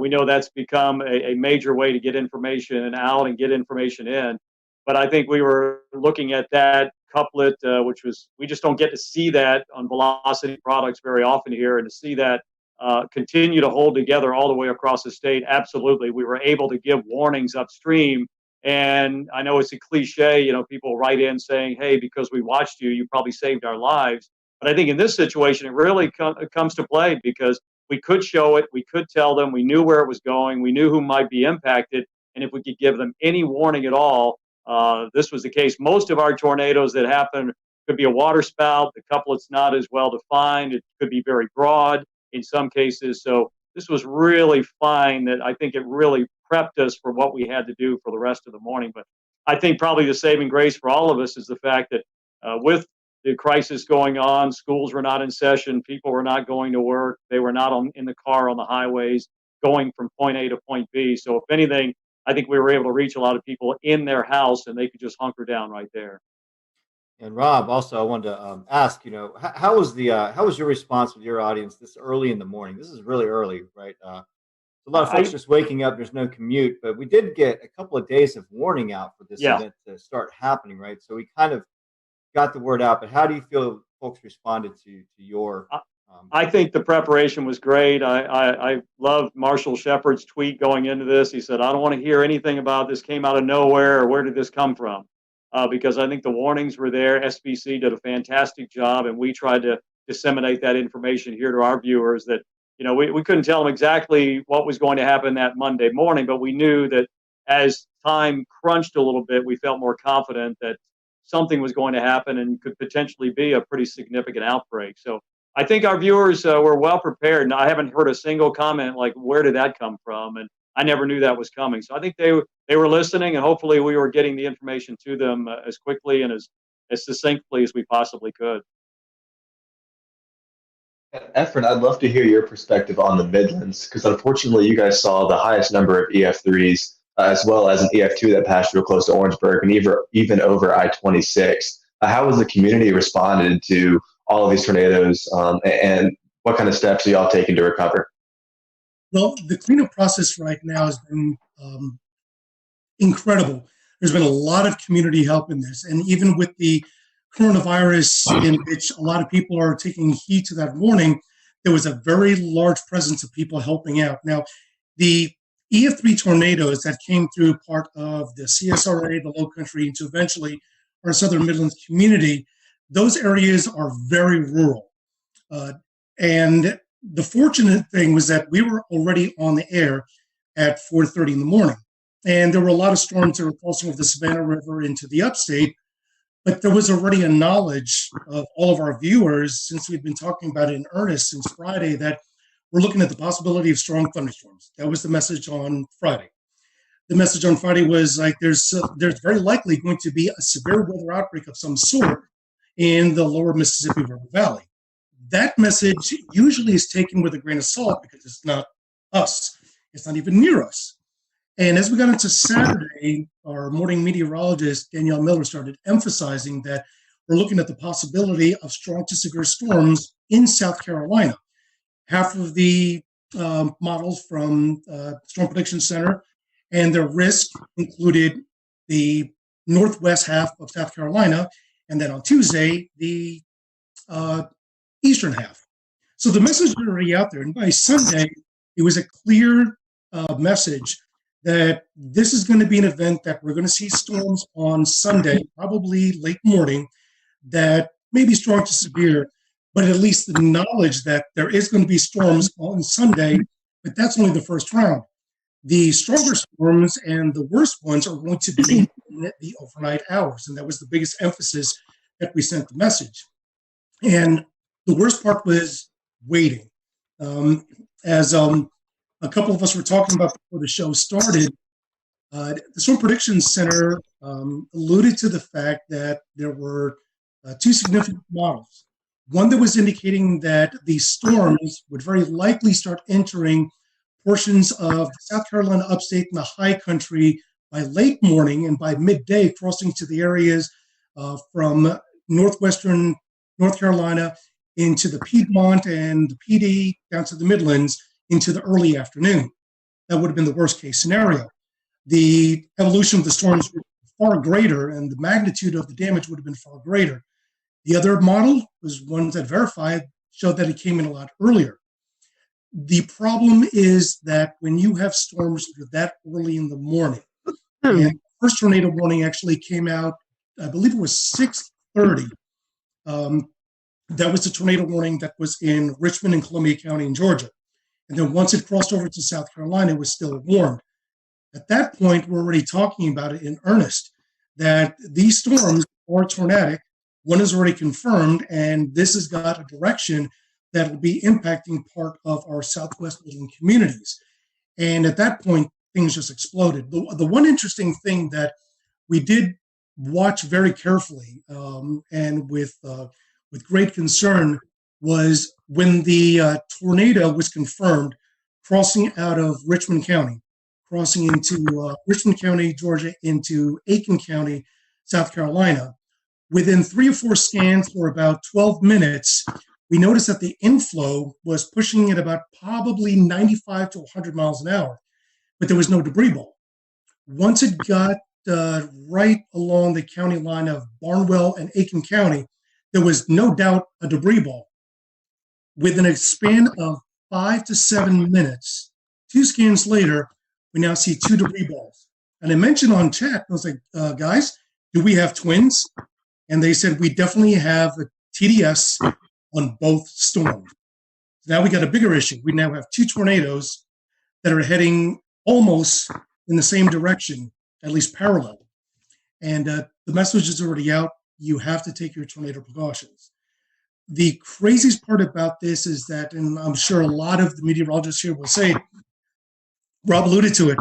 We know that's become a major way to get information out and get information in. But I think we were looking at that couplet, which was, we just don't get to see that on Velocity products very often here, and to see that continue to hold together all the way across the state. Absolutely. We were able to give warnings upstream. And I know it's a cliche, you know, people write in saying, hey, because we watched you, you probably saved our lives. But I think in this situation, it really comes to play, because we could show it, we could tell them, we knew where it was going, we knew who might be impacted, and if we could give them any warning at all, this was the case. Most of our tornadoes that happen could be a water spout, the couplet's not as well defined, it could be very broad in some cases. So this was really fine, that I think it really prepped us for what we had to do for the rest of the morning. But I think probably the saving grace for all of us is the fact that with the crisis going on, schools were not in session, people were not going to work, they were not in the car on the highways going from point A to point B. So if anything, I think we were able to reach a lot of people in their house, and they could just hunker down right there. And Rob, also, I wanted to ask, you know, how was your response with your audience this early in the morning? This is really early, right? A lot of folks just waking up. There's no commute, but we did get a couple of days of warning out for this event to start happening, right? So we kind of got the word out. But how do you feel folks responded to your? I think the preparation was great. I loved Marshall Shepard's tweet going into this. He said, "I don't want to hear anything about this came out of nowhere, or where did this come from?" Because I think the warnings were there. SBC did a fantastic job, and we tried to disseminate that information here to our viewers, that, you know, we couldn't tell them exactly what was going to happen that Monday morning, but we knew that as time crunched a little bit, we felt more confident that something was going to happen and could potentially be a pretty significant outbreak. So I think our viewers were well prepared, and I haven't heard a single comment like, where did that come from? And I never knew that was coming. So I think they were listening, and hopefully we were getting the information to them as quickly and as succinctly as we possibly could. Efren, I'd love to hear your perspective on the Midlands, because unfortunately you guys saw the highest number of EF3s, as well as an EF2 that passed real close to Orangeburg and even over I-26. How has the community responded to all of these tornadoes, and what kind of steps are y'all taking to recover? Well, the cleanup process right now has been incredible. There's been a lot of community help in this, and even with the coronavirus, in which a lot of people are taking heed to that warning, there was a very large presence of people helping out. Now, the EF3 tornadoes that came through part of the CSRA, the Low Country, into eventually our Southern Midlands community, those areas are very rural. And the fortunate thing was that we were already on the air at 4:30 in the morning. And there were a lot of storms that were crossing over the Savannah River into the upstate, but there was already a knowledge of all of our viewers, since we've been talking about it in earnest since Friday, that we're looking at the possibility of strong thunderstorms. That was the message on Friday. The message on Friday was like, there's very likely going to be a severe weather outbreak of some sort in the lower Mississippi River Valley. That message usually is taken with a grain of salt, because it's not us. It's not even near us. And as we got into Saturday, our morning meteorologist, Danielle Miller, started emphasizing that we're looking at the possibility of strong to severe storms in South Carolina. Half of the models from Storm Prediction Center and their risk included the northwest half of South Carolina, and then on Tuesday, the eastern half. So the message was already out there. And by Sunday, it was a clear message that this is going to be an event that we're going to see storms on Sunday, probably late morning, that may be strong to severe, but at least the knowledge that there is going to be storms on Sunday, but that's only the first round. The stronger storms and the worst ones are going to be in the overnight hours, and that was the biggest emphasis that we sent the message. And the worst part was waiting. As a couple of us were talking about before the show started, the Storm Prediction Center alluded to the fact that there were two significant models. One that was indicating that these storms would very likely start entering portions of South Carolina upstate and the high country by late morning, and by midday crossing to the areas from northwestern North Carolina into the Piedmont and the PD down to the Midlands into the early afternoon. that would have been the worst case scenario. The evolution of the storms were far greater, and the magnitude of the damage would have been far greater. The other model was one that verified, showed that it came in a lot earlier. The problem is that when you have storms that early in the morning, and the first tornado warning actually came out, I believe it was 6:30. That was the tornado warning that was in Richmond and Columbia County in Georgia. And then once it crossed over to South Carolina, it was still warned. At that point, we're already talking about it in earnest, that these storms are tornadic. One is already confirmed, and this has got a direction that will be impacting part of our Southwest Midland communities. And at that point, things just exploded. The one interesting thing that we did watch very carefully and with great concern was when the tornado was confirmed crossing out of Richmond County, crossing into Richmond County, Georgia, into Aiken County, South Carolina. Within 3 or 4 scans for about 12 minutes, we noticed that the inflow was pushing at about probably 95 to 100 miles an hour, but there was no debris ball. Once it got right along the county line of Barnwell and Aiken County, there was no doubt a debris ball. Within a span of 5 to 7 minutes, 2 scans later, we now see 2 debris balls. And I mentioned on chat, I was like, guys, do we have twins? And they said, we definitely have a TDS on both storms. Now we got a bigger issue. We now have 2 tornadoes that are heading almost in the same direction, at least parallel. And the message is already out. You have to take your tornado precautions. The craziest part about this is that, and I'm sure a lot of the meteorologists here will say, Rob alluded to it,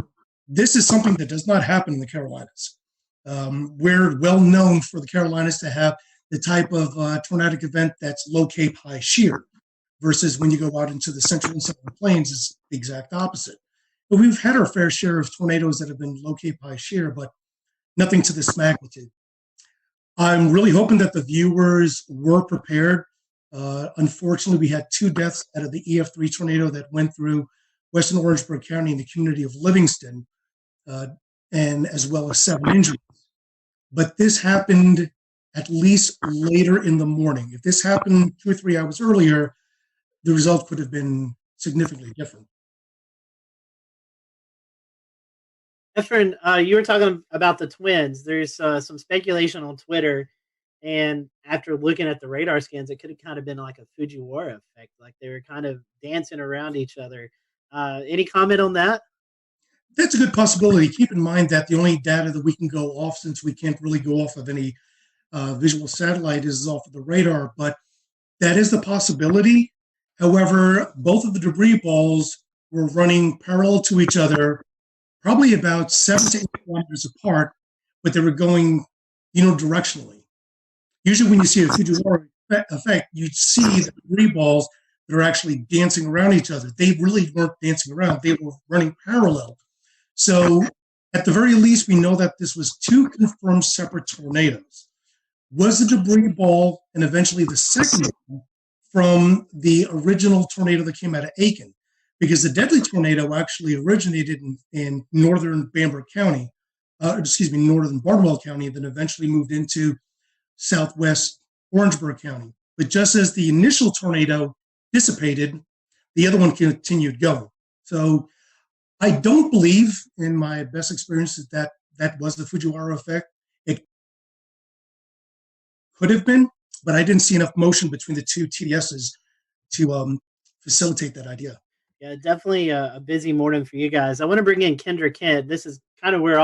this is something that does not happen in the Carolinas. We're well known for the Carolinas to have the type of tornadic event that's low cape, high shear, versus when you go out into the central and southern plains, it's the exact opposite. But we've had our fair share of tornadoes that have been low cape, high shear, but nothing to this magnitude. I'm really hoping that the viewers were prepared. Unfortunately, we had 2 deaths out of the EF3 tornado that went through western Orangeburg County in the community of Livingston, and as well as 7 injuries. But this happened at least later in the morning. If this happened 2 or 3 hours earlier, the result could have been significantly different. Efren, you were talking about the twins. There's some speculation on Twitter, and after looking at the radar scans, it could have kind of been like a Fujiwara effect, like they were kind of dancing around each other. Any comment on that? That's a good possibility. Keep in mind that the only data that we can go off, since we can't really go off of any visual satellite, is off of the radar, but that is the possibility. However, both of the debris balls were running parallel to each other, probably about 7 to 8 kilometers apart, but they were going unidirectionally. Usually when you see a Fujiwara effect, you'd see the debris balls that are actually dancing around each other. They really weren't dancing around. They were running parallel. So at the very least, we know that this was 2 confirmed separate tornadoes. Was the debris ball and eventually the second one from the original tornado that came out of Aiken? Because the deadly tornado actually originated in northern Bamberg County, northern Barnwell County, and then eventually moved into southwest Orangeburg County. But just as the initial tornado dissipated, the other one continued going. So I don't believe, in my best experience, that was the Fujiwara effect. It could have been, but I didn't see enough motion between the 2 TDSs to facilitate that idea. Yeah, definitely a busy morning for you guys. I want to bring in Kendra Kent. This is kind of where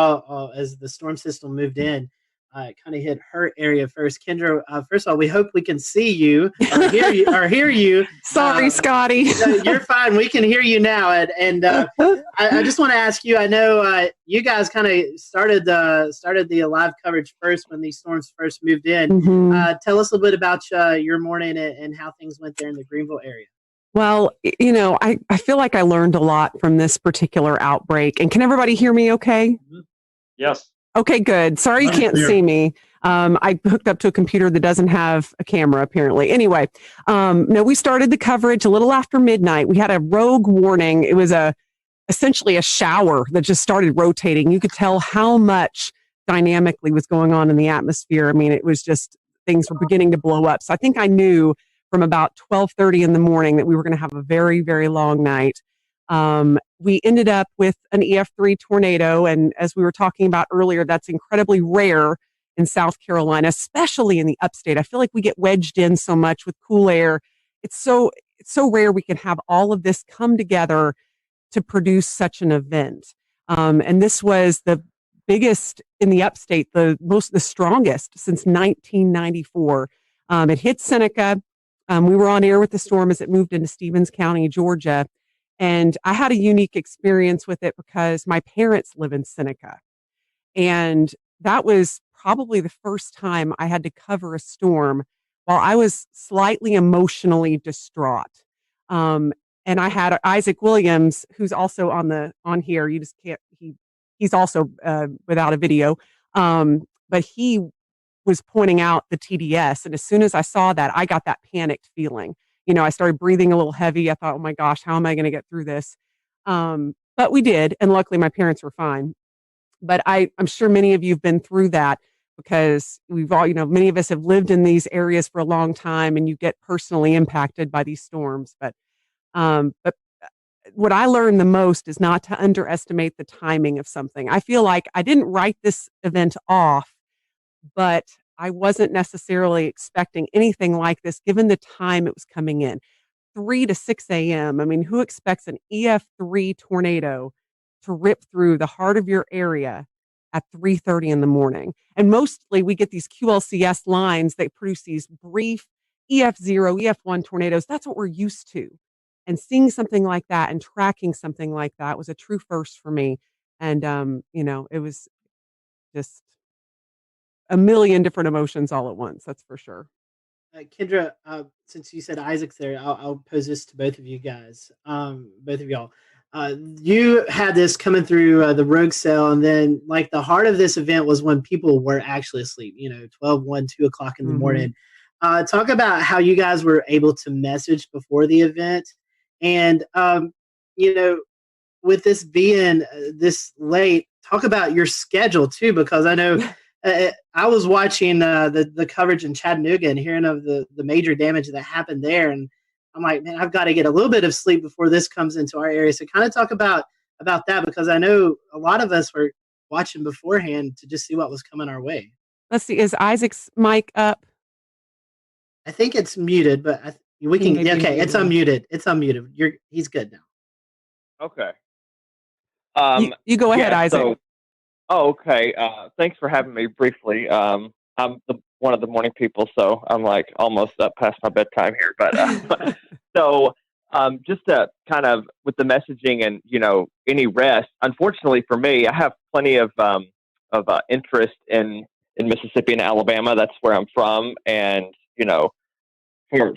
as the storm system moved in, it kind of hit her area first. Kendra, first of all, we hope we can see you or hear you. Sorry, Scotty. You're fine. We can hear you now. And I just want to ask you, I know you guys kind of started the live coverage first when these storms first moved in. Mm-hmm. Tell us a little bit about your morning and how things went there in the Greenville area. Well, I feel like I learned a lot from this particular outbreak. And can everybody hear me okay? Yes. Okay, good. Sorry you can't see me. I hooked up to a computer that doesn't have a camera, apparently. Anyway, no, we started the coverage a little after midnight. We had a rogue warning. It was a essentially a shower that just started rotating. You could tell how much dynamically was going on in the atmosphere. I mean, it was just things were beginning to blow up. So I think I knew from about 12:30 in the morning that we were going to have a very, very long night. We ended up with an EF3 tornado, and as we were talking about earlier, that's incredibly rare in South Carolina, especially in the upstate. I feel like we get wedged in so much with cool air. It's so rare we can have all of this come together to produce such an event. And this was the biggest in the upstate, the strongest since 1994. It hit Seneca. We were on air with the storm as it moved into Stevens County, Georgia. And I had a unique experience with it because my parents live in Seneca. And that was probably the first time I had to cover a storm while I was slightly emotionally distraught. And I had Isaac Williams, who's also on here. You just can't. He's also without a video, but he was pointing out the TDS, and as soon as I saw that, I got that panicked feeling. I started breathing a little heavy. I thought, oh my gosh, how am I going to get through this? But we did, and luckily my parents were fine. But I'm sure many of you have been through that because we've all, many of us have lived in these areas for a long time, and you get personally impacted by these storms. But what I learned the most is not to underestimate the timing of something. I feel like I didn't write this event off, but I wasn't necessarily expecting anything like this given the time it was coming in. 3 to 6 a.m. I mean, who expects an EF3 tornado to rip through the heart of your area at 3:30 in the morning? And mostly we get these QLCS lines that produce these brief EF0, EF1 tornadoes. That's what we're used to. And seeing something like that and tracking something like that was a true first for me. And, it was just a million different emotions all at once. That's for sure. Kendra, since you said Isaac's there, I'll pose this to both of you guys, both of y'all. You had this coming through the rogue cell, and then like the heart of this event was when people were actually asleep, 12, 1, 2 o'clock in the morning. Talk about how you guys were able to message before the event. And, with this being this late, talk about your schedule too, because I know I was watching the coverage in Chattanooga and hearing of the major damage that happened there. And I'm like, man, I've got to get a little bit of sleep before this comes into our area. So kind of talk about that, because I know a lot of us were watching beforehand to just see what was coming our way. Let's see. Is Isaac's mic up? I think it's muted, but we can. Okay, it's unmuted. It's unmuted. He's good now. Okay. You go ahead, Isaac. Okay. Thanks for having me briefly. I'm one of the morning people, so I'm like almost up past my bedtime here. But so just to kind of with the messaging and any rest. Unfortunately for me, I have plenty of interest in Mississippi and Alabama. That's where I'm from, and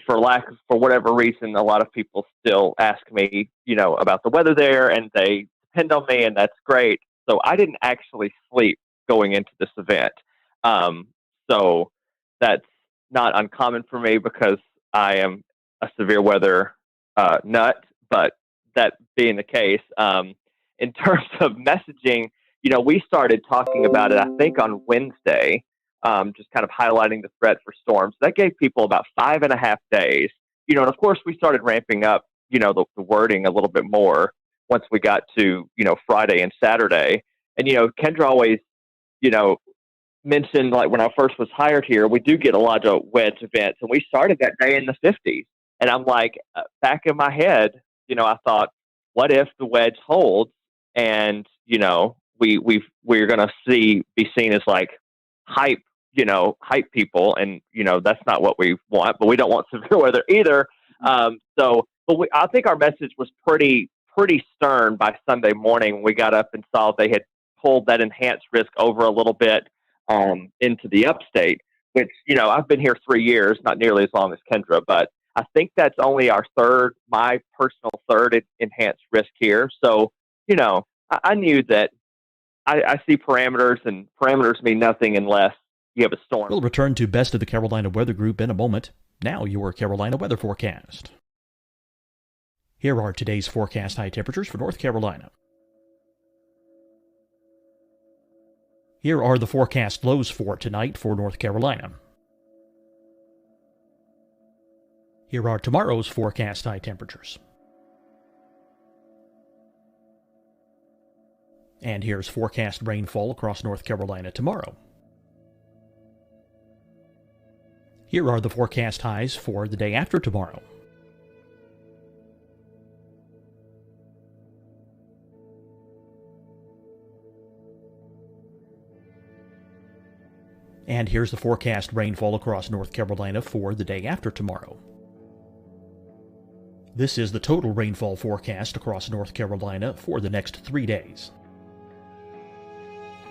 for whatever reason, a lot of people still ask me, about the weather there, and they depend on me, and that's great. So I didn't actually sleep going into this event. So that's not uncommon for me because I am a severe weather nut. But that being the case, in terms of messaging, we started talking about it, I think, on Wednesday. Just kind of highlighting the threat for storms. That gave people about 5.5 days, and of course we started ramping up, the wording a little bit more once we got to, Friday and Saturday. And, Kendra always, mentioned, like when I first was hired here, we do get a lot of wedge events, and we started that day in the 50s. And I'm like, back in my head, I thought, what if the wedge holds and, we're going to be seen as like hype people, and that's not what we want, but we don't want severe weather either. I think our message was pretty stern by Sunday morning. We got up and saw they had pulled that enhanced risk over a little bit into the upstate, which I've been here 3 years, not nearly as long as Kendra, but I think that's only my personal third enhanced risk here. So I knew that I see parameters, and parameters mean nothing unless you have a storm. We'll return to Best of the Carolina Weather Group in a moment. Now your Carolina weather forecast. Here are today's forecast high temperatures for North Carolina. Here are the forecast lows for tonight for North Carolina. Here are tomorrow's forecast high temperatures. And here's forecast rainfall across North Carolina tomorrow. Here are the forecast highs for the day after tomorrow. And here's the forecast rainfall across North Carolina for the day after tomorrow. This is the total rainfall forecast across North Carolina for the next 3 days.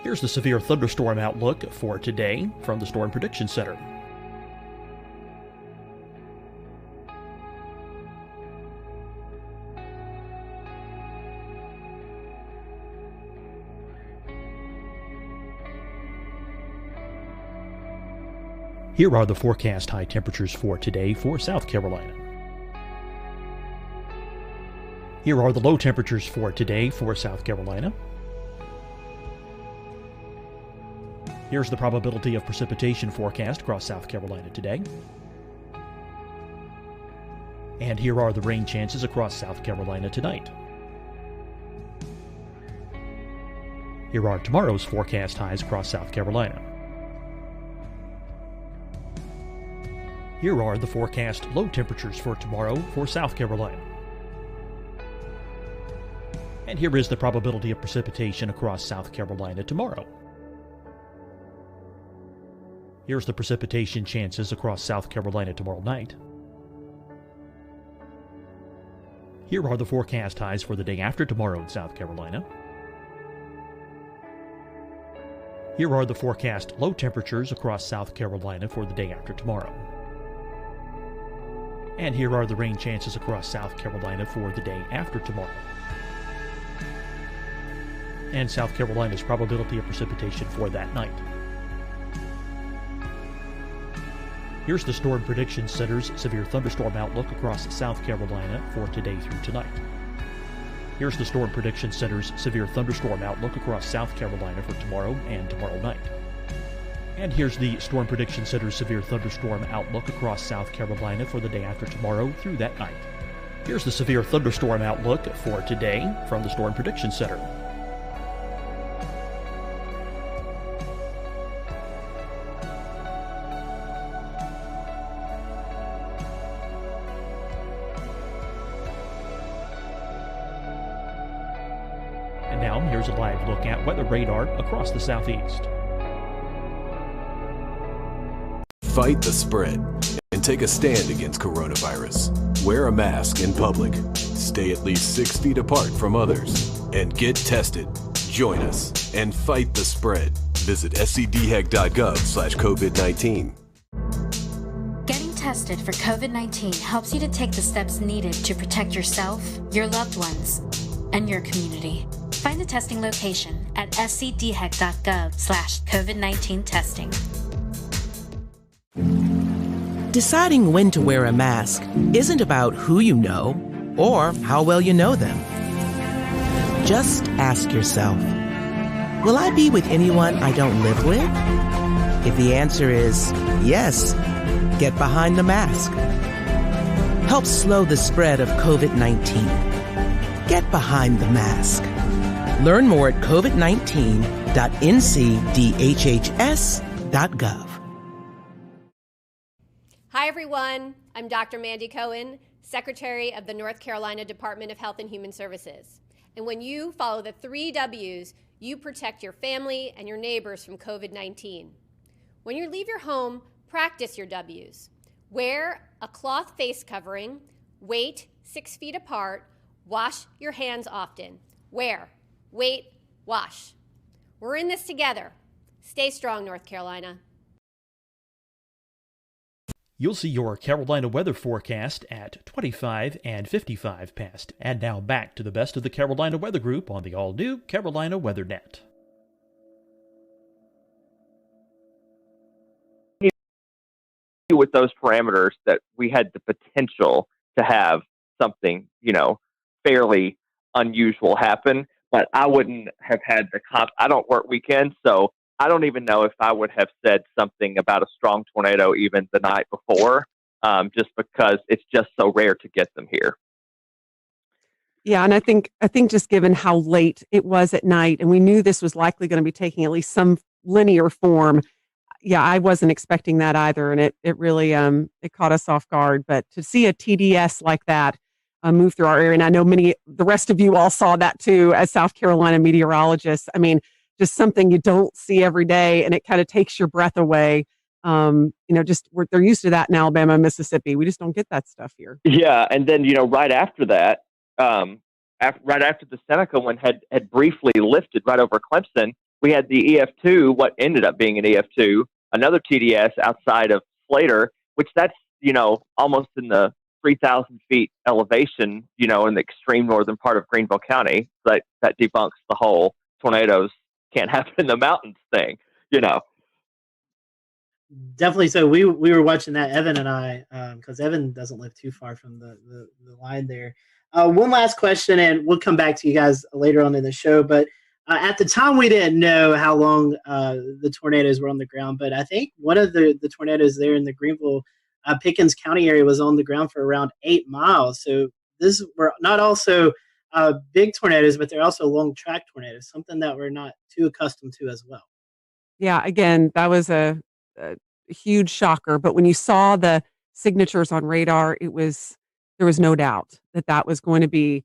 Here's the severe thunderstorm outlook for today from the Storm Prediction Center. Here are the forecast high temperatures for today for South Carolina. Here are the low temperatures for today for South Carolina. Here's the probability of precipitation forecast across South Carolina today. And here are the rain chances across South Carolina tonight. Here are tomorrow's forecast highs across South Carolina. Here are the forecast low temperatures for tomorrow for South Carolina. And here is the probability of precipitation across South Carolina tomorrow. Here's the precipitation chances across South Carolina tomorrow night. Here are the forecast highs for the day after tomorrow in South Carolina. Here are the forecast low temperatures across South Carolina for the day after tomorrow. And here are the rain chances across South Carolina for the day after tomorrow. And South Carolina's probability of precipitation for that night. Here's the Storm Prediction Center's severe thunderstorm outlook across South Carolina for today through tonight. Here's the Storm Prediction Center's severe thunderstorm outlook across South Carolina for tomorrow and tomorrow night. And here's the Storm Prediction Center's severe thunderstorm outlook across South Carolina for the day after tomorrow through that night. Here's the severe thunderstorm outlook for today from the Storm Prediction Center. And now here's a live look at weather radar across the southeast. Fight the spread and take a stand against coronavirus. Wear a mask in public. Stay at least 6 feet apart from others. And get tested. Join us and fight the spread. Visit scdhec.gov/COVID-19. Getting tested for COVID-19 helps you to take the steps needed to protect yourself, your loved ones, and your community. Find the testing location at scdhec.gov/COVID-19 testing. Deciding when to wear a mask isn't about who you know or how well you know them. Just ask yourself, will I be with anyone I don't live with? If the answer is yes, get behind the mask. Help slow the spread of COVID-19. Get behind the mask. Learn more at covid19.ncdhhs.gov. Hi, everyone. I'm Dr. Mandy Cohen, Secretary of the North Carolina Department of Health and Human Services. And when you follow the 3 W's, you protect your family and your neighbors from COVID-19. When you leave your home, practice your W's. Wear a cloth face covering, wait 6 feet apart, wash your hands often. Wear, wait, wash. We're in this together. Stay strong, North Carolina. You'll see your Carolina weather forecast at 25 and 55 past. And now back to the best of the Carolina Weather Group on the all-new Carolina Weather Net. With those parameters that we had the potential to have something, fairly unusual happen. But I wouldn't have had I don't work weekends, so I don't even know if I would have said something about a strong tornado even the night before, just because it's just so rare to get them here. Yeah, and I think just given how late it was at night, and we knew this was likely going to be taking at least some linear form. Yeah, I wasn't expecting that either, and it really it caught us off guard. But to see a TDS like that move through our area, and I know the rest of you all saw that too as South Carolina meteorologists. I mean, just something you don't see every day, and it kind of takes your breath away. They're used to that in Alabama and Mississippi. We just don't get that stuff here. Yeah, and then right after that, right after the Seneca one had briefly lifted right over Clemson, we had the EF2, what ended up being an EF2, another TDS outside of Slater, which that's almost in the 3,000 feet elevation, in the extreme northern part of Greenville County. That debunks the whole tornadoes can't happen in the mountains thing, Definitely. So we were watching that, Evan and I, because Evan doesn't live too far from the line there. One last question, and we'll come back to you guys later on in the show. But at the time, we didn't know how long the tornadoes were on the ground. But I think one of the tornadoes there in the Greenville, Pickens County area was on the ground for around 8 miles. So these were not also big tornadoes, but they're also long track tornadoes, something that we're not too accustomed to as well. Yeah, again, that was a huge shocker. But when you saw the signatures on radar, there was no doubt that was going to be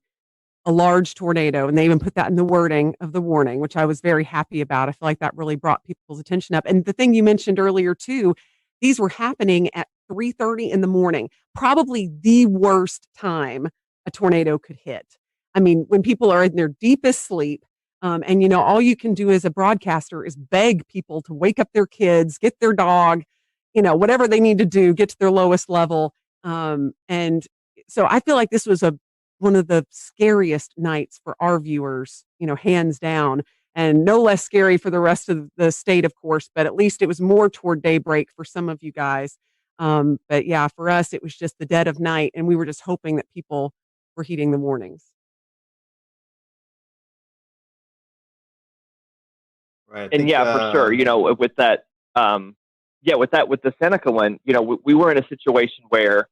a large tornado. And they even put that in the wording of the warning, which I was very happy about. I feel like that really brought people's attention up. And the thing you mentioned earlier too, these were happening at 3:30 in the morning, probably the worst time a tornado could hit. I mean, when people are in their deepest sleep, and all you can do as a broadcaster is beg people to wake up their kids, get their dog, whatever they need to do, get to their lowest level. And so I feel like this was one of the scariest nights for our viewers, hands down, and no less scary for the rest of the state, of course, but at least it was more toward daybreak for some of you guys. But yeah, for us, it was just the dead of night, and we were just hoping that people were heeding the warnings. Right. And for sure, with that, with the Seneca one, we were in a situation where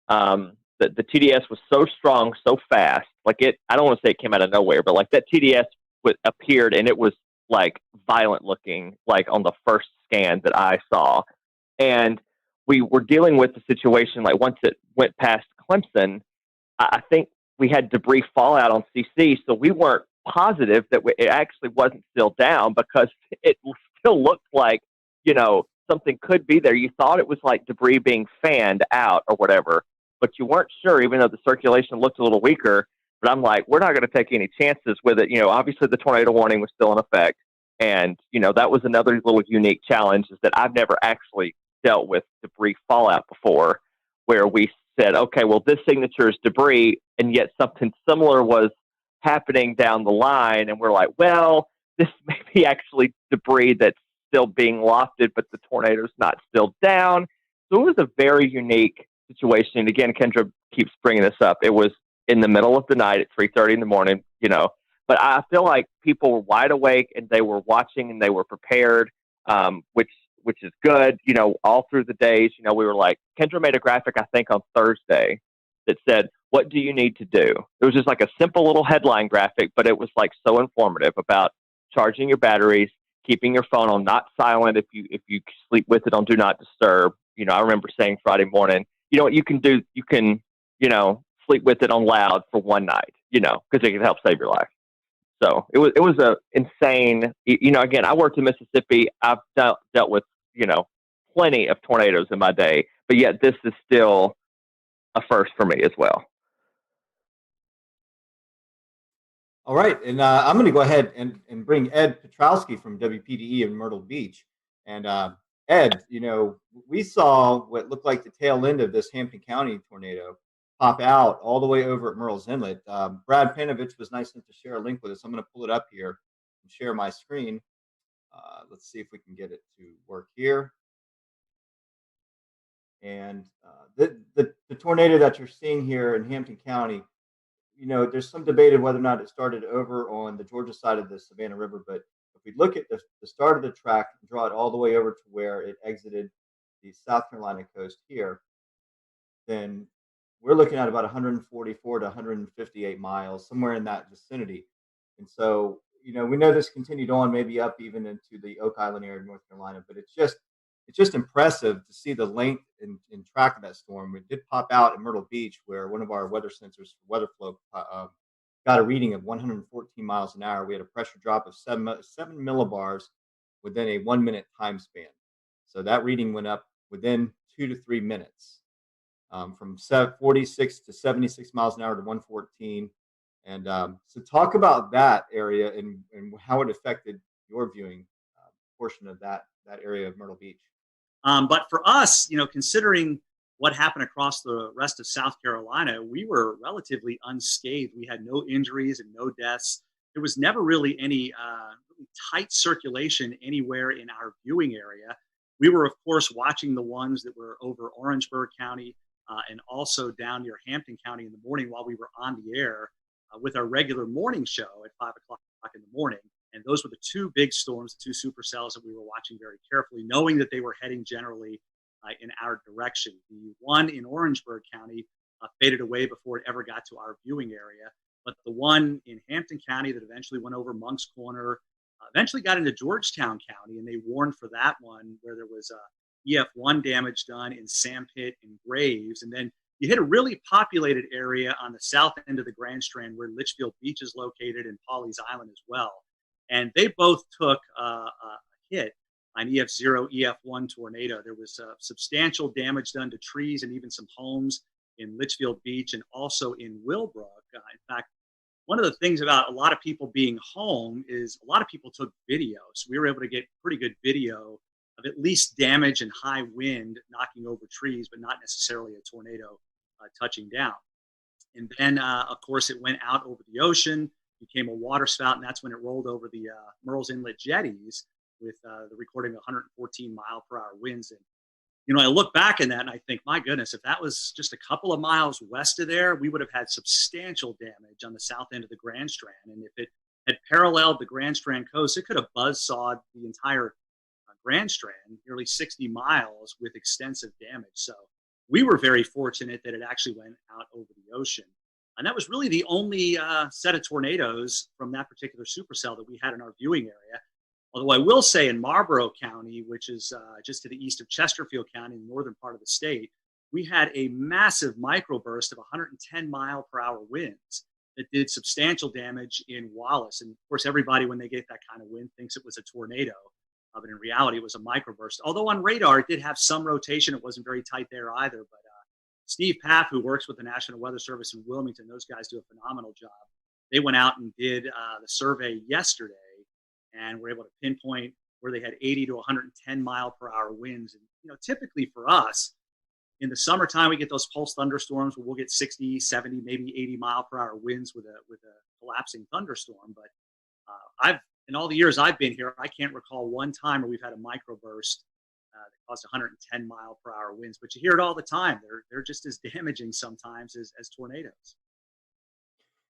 the TDS was so strong, so fast. Like I don't want to say it came out of nowhere, but like that TDS appeared and it was like violent looking, like on the first scan that I saw. And we were dealing with the situation, like once it went past Clemson, I think we had debris fallout on CC. So we weren't positive that it actually wasn't still down because it still looked like, something could be there. You thought it was like debris being fanned out or whatever, but you weren't sure, even though the circulation looked a little weaker. But I'm like, we're not going to take any chances with it. Obviously the tornado warning was still in effect. And, that was another little unique challenge, is that I've never actually dealt with debris fallout before, where we said, okay, well, this signature is debris, and yet something similar was happening down the line. And we're like, well, this may be actually debris that's still being lofted, but the tornado's not still down. So it was a very unique situation. And again, Kendra keeps bringing this up. It was in the middle of the night at 3:30 in the morning, but I feel like people were wide awake and they were watching and they were prepared, which is good. All through the days, we were like, Kendra made a graphic, I think on Thursday, that said, what do you need to do? It was just like a simple little headline graphic, but it was like so informative about charging your batteries, keeping your phone on not silent if you sleep with it on do not disturb. I remember saying Friday morning, what you can do, you can, sleep with it on loud for one night, because it can help save your life. So it was a insane, again, I worked in Mississippi. I've dealt with, plenty of tornadoes in my day, but yet this is still a first for me as well. All right, and I'm going to go ahead and bring Ed Petrowski from WPDE in Myrtle Beach. And Ed, we saw what looked like the tail end of this Hampton County tornado pop out all the way over at Murrells Inlet. Brad Panovich was nice enough to share a link with us. I'm going to pull it up here and share my screen. Let's see if we can get it to work here. And the tornado that you're seeing here in Hampton County, there's some debate of whether or not it started over on the Georgia side of the Savannah River. But if we look at the start of the track and draw it all the way over to where it exited the South Carolina coast here, then we're looking at about 144 to 158 miles, somewhere in that vicinity. And so, we know this continued on, maybe up even into the Oak Island area of North Carolina, but it's just impressive to see the length and track of that storm. It did pop out at Myrtle Beach, where one of our weather sensors for weather flow got a reading of 114 miles an hour. We had a pressure drop of 7 millibars within a 1 minute time span. So that reading went up within 2 to 3 minutes, from 46 to 76 miles an hour to 114. And so talk about that area and how it affected your viewing portion of that area of Myrtle Beach. But for us, considering what happened across the rest of South Carolina, we were relatively unscathed. We had no injuries and no deaths. There was never really any really tight circulation anywhere in our viewing area. We were, of course, watching the ones that were over Orangeburg County and also down near Hampton County in the morning while we were on the air with our regular morning show at 5 o'clock in the morning. And those were the two big storms, the two supercells that we were watching very carefully, knowing that they were heading generally in our direction. The one in Orangeburg County faded away before it ever got to our viewing area. But the one in Hampton County that eventually went over Monk's Corner, eventually got into Georgetown County, and they warned for that one where there was EF1 damage done in Sandpit and Graves. And then you hit a really populated area on the south end of the Grand Strand where Litchfield Beach is located and Pawleys Island as well. And they both took a hit on EF0, EF1 tornado. There was substantial damage done to trees and even some homes in Litchfield Beach and also in Willbrook. In fact, one of the things about a lot of people being home is a lot of people took videos. We were able to get pretty good video of at least damage and high wind knocking over trees, but not necessarily a tornado touching down. And then, of course, it went out over the ocean, became a water spout, and that's when it rolled over the Murrells Inlet jetties with the recording of 114 mile per hour winds. And, I look back in that and I think, my goodness, if that was just a couple of miles west of there, we would have had substantial damage on the south end of the Grand Strand. And if it had paralleled the Grand Strand coast, it could have buzzsawed the entire Grand Strand, nearly 60 miles with extensive damage. So we were very fortunate that it actually went out over the ocean. And that was really the only set of tornadoes from that particular supercell that we had in our viewing area. Although I will say in Marlborough County, which is just to the east of Chesterfield County, in the northern part of the state, we had a massive microburst of 110 mile per hour winds that did substantial damage in Wallace. And of course, everybody, when they get that kind of wind, thinks it was a tornado. But in reality, it was a microburst. Although on radar, it did have some rotation. It wasn't very tight there either. But Steve Paff, who works with the National Weather Service in Wilmington, those guys do a phenomenal job. They went out and did the survey yesterday and were able to pinpoint where they had 80 to 110 mile per hour winds. And, typically for us, in the summertime, we get those pulse thunderstorms where we'll get 60, 70, maybe 80 mile per hour winds with a collapsing thunderstorm. But in all the years I've been here, I can't recall one time where we've had a microburst that caused 110 mile per hour winds. But you hear it all the time. They're just as damaging sometimes as tornadoes.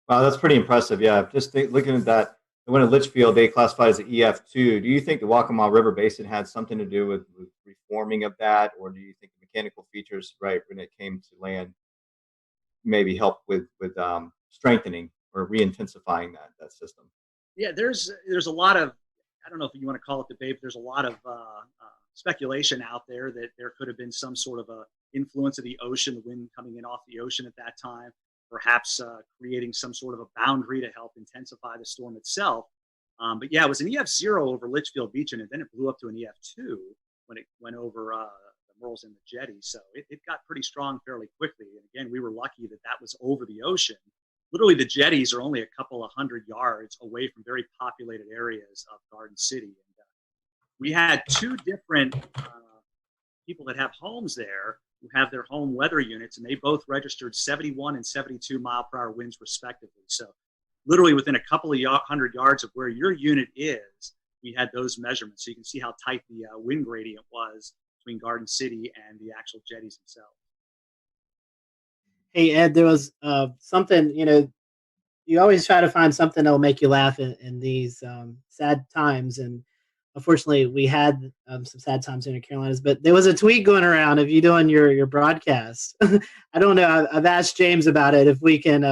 Wow, that's pretty impressive. Yeah, just looking at that, the one at Litchfield, they classified as an EF2. Do you think the Waccamaw River Basin had something to do with reforming of that? Or do you think the mechanical features, right, when it came to land, maybe help with strengthening or re-intensifying that system? Yeah, there's a lot of, I don't know if you want to call it debate, but there's a lot of speculation out there that there could have been some sort of a influence of the ocean, the wind coming in off the ocean at that time, perhaps creating some sort of a boundary to help intensify the storm itself. But yeah, it was an EF0 over Litchfield Beach, and then it blew up to an EF2 when it went over the Murrells Inlet jetty. So it got pretty strong fairly quickly. And again, we were lucky that was over the ocean. Literally, the jetties are only a couple of 100 yards away from very populated areas of Garden City. And we had two different people that have homes there who have their home weather units, and they both registered 71 and 72 mile per hour winds respectively. So literally within a couple of 100 yards of where your unit is, we had those measurements. So you can see how tight the wind gradient was between Garden City and the actual jetties themselves. Hey, Ed, there was something, you always try to find something that will make you laugh in these sad times. And unfortunately, we had some sad times in the Carolinas, but there was a tweet going around of you doing your broadcast. I don't know. I've asked James about it if we can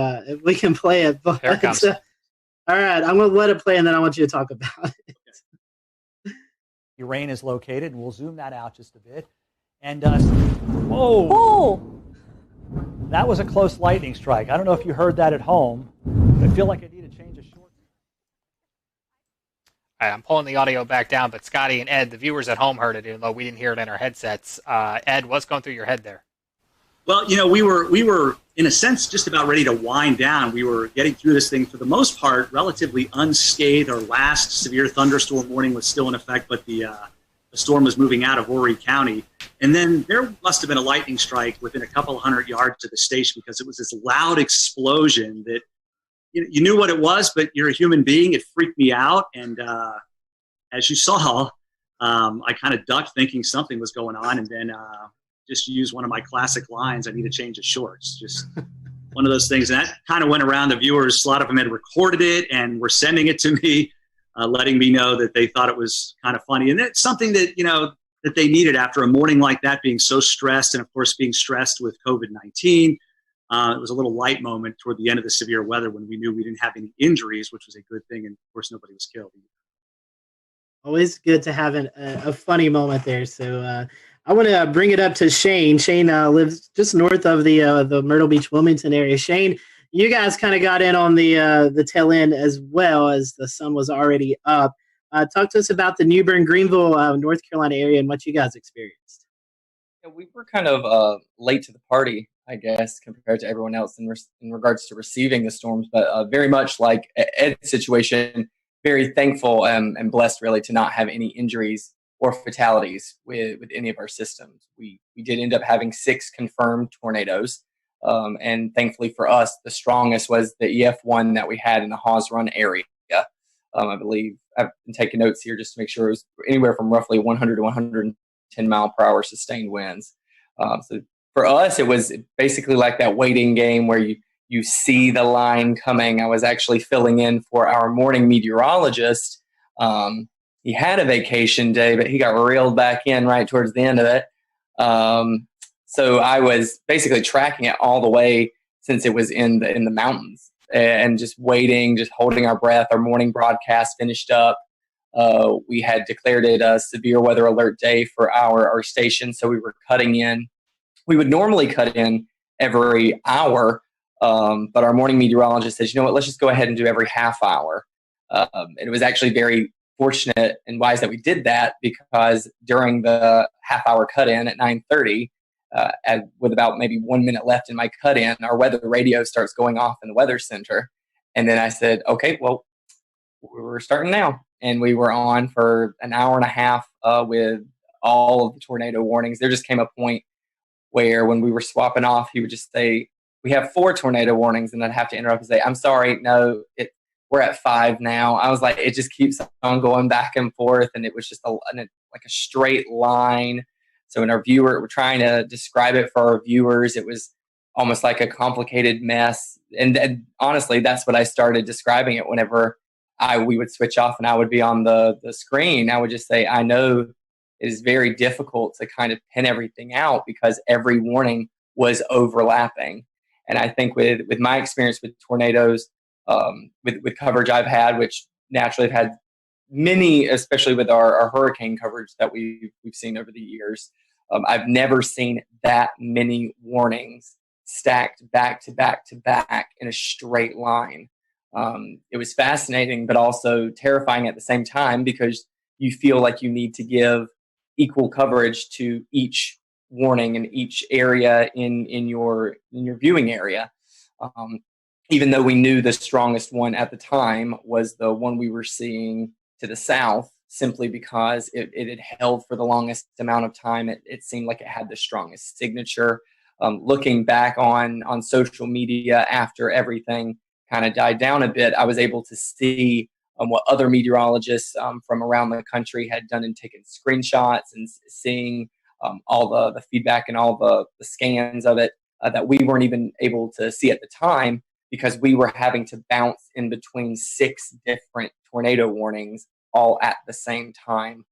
play it. But, Here it comes. all right, I'm going to let it play, and then I want you to talk about it. Your rain is located, and we'll zoom that out just a bit. And whoa! Oh! That was a close lightning strike. I don't know if you heard that at home. But I feel like I need to change a short. All right, I'm pulling the audio back down, but Scotty and Ed, the viewers at home heard it, even though we didn't hear it in our headsets. Ed, what's going through your head there? Well, we were in a sense just about ready to wind down. We were getting through this thing for the most part relatively unscathed. Our last severe thunderstorm warning was still in effect, but the storm was moving out of Horry County. And then there must have been a lightning strike within a couple hundred yards of the station, because it was this loud explosion that you knew what it was, but you're a human being. It freaked me out. And as you saw, I kind of ducked thinking something was going on, and then just used one of my classic lines, I need to change the shorts. Just one of those things. And that kind of went around the viewers. A lot of them had recorded it and were sending it to me, letting me know that they thought it was kind of funny. And it's something that, that they needed after a morning like that, being so stressed, and of course being stressed with COVID-19. It was a little light moment toward the end of the severe weather when we knew we didn't have any injuries, which was a good thing. And of course, nobody was killed. Always good to have a funny moment there. So I want to bring it up to Shane. Shane lives just north of the Myrtle Beach, Wilmington area. Shane, you guys kind of got in on the tail end as well, as the sun was already up. Talk to us about the Newbern, Greenville, North Carolina area and what you guys experienced. Yeah, we were kind of late to the party, I guess, compared to everyone else in regards to receiving the storms, but very much like Ed's situation, very thankful and blessed really to not have any injuries or fatalities with any of our systems. We did end up having 6 confirmed tornadoes, and thankfully for us, the strongest was the EF1 that we had in the Hawes Run area. I believe I've been taking notes here just to make sure it was anywhere from roughly 100 to 110 mile per hour sustained winds. So for us, it was basically like that waiting game where you see the line coming. I was actually filling in for our morning meteorologist. He had a vacation day, but he got reeled back in right towards the end of it. So I was basically tracking it all the way since it was in the mountains, and just waiting, just holding our breath. Our morning broadcast finished up. We had declared it a severe weather alert day for our station, so we were cutting in. We would normally cut in every hour, but our morning meteorologist says, you know what, let's just go ahead and do every half hour. And it was actually very fortunate and wise that we did that, because during the half hour cut in at 9:30, with about maybe 1 minute left in my cut in, our weather radio starts going off in the weather center. And then I said, okay, well, we're starting now. And we were on for an hour and a half with all of the tornado warnings. There just came a point where when we were swapping off, he would just say, we have 4 tornado warnings. And I'd have to interrupt and say, I'm sorry, no, we're at 5 now. I was like, it just keeps on going back and forth. And it was just like a straight line. So in we're trying to describe it for our viewers, it was almost like a complicated mess. And honestly, that's what I started describing it whenever we would switch off and I would be on the screen. I would just say, I know it is very difficult to kind of pin everything out because every warning was overlapping. And I think with my experience with tornadoes, with coverage I've had, which naturally have had many, especially with our hurricane coverage that we've seen over the years, I've never seen that many warnings stacked back to back to back in a straight line. It was fascinating, but also terrifying at the same time, because you feel like you need to give equal coverage to each warning in each area in your viewing area. Even though we knew the strongest one at the time was the one we were seeing to the south, simply because it had held for the longest amount of time. It seemed like it had the strongest signature. Looking back on social media after everything kind of died down a bit, I was able to see what other meteorologists from around the country had done and taken screenshots, and seeing all the feedback and all the scans of it that we weren't even able to see at the time because we were having to bounce in between 6 different tornado warnings all at the same time.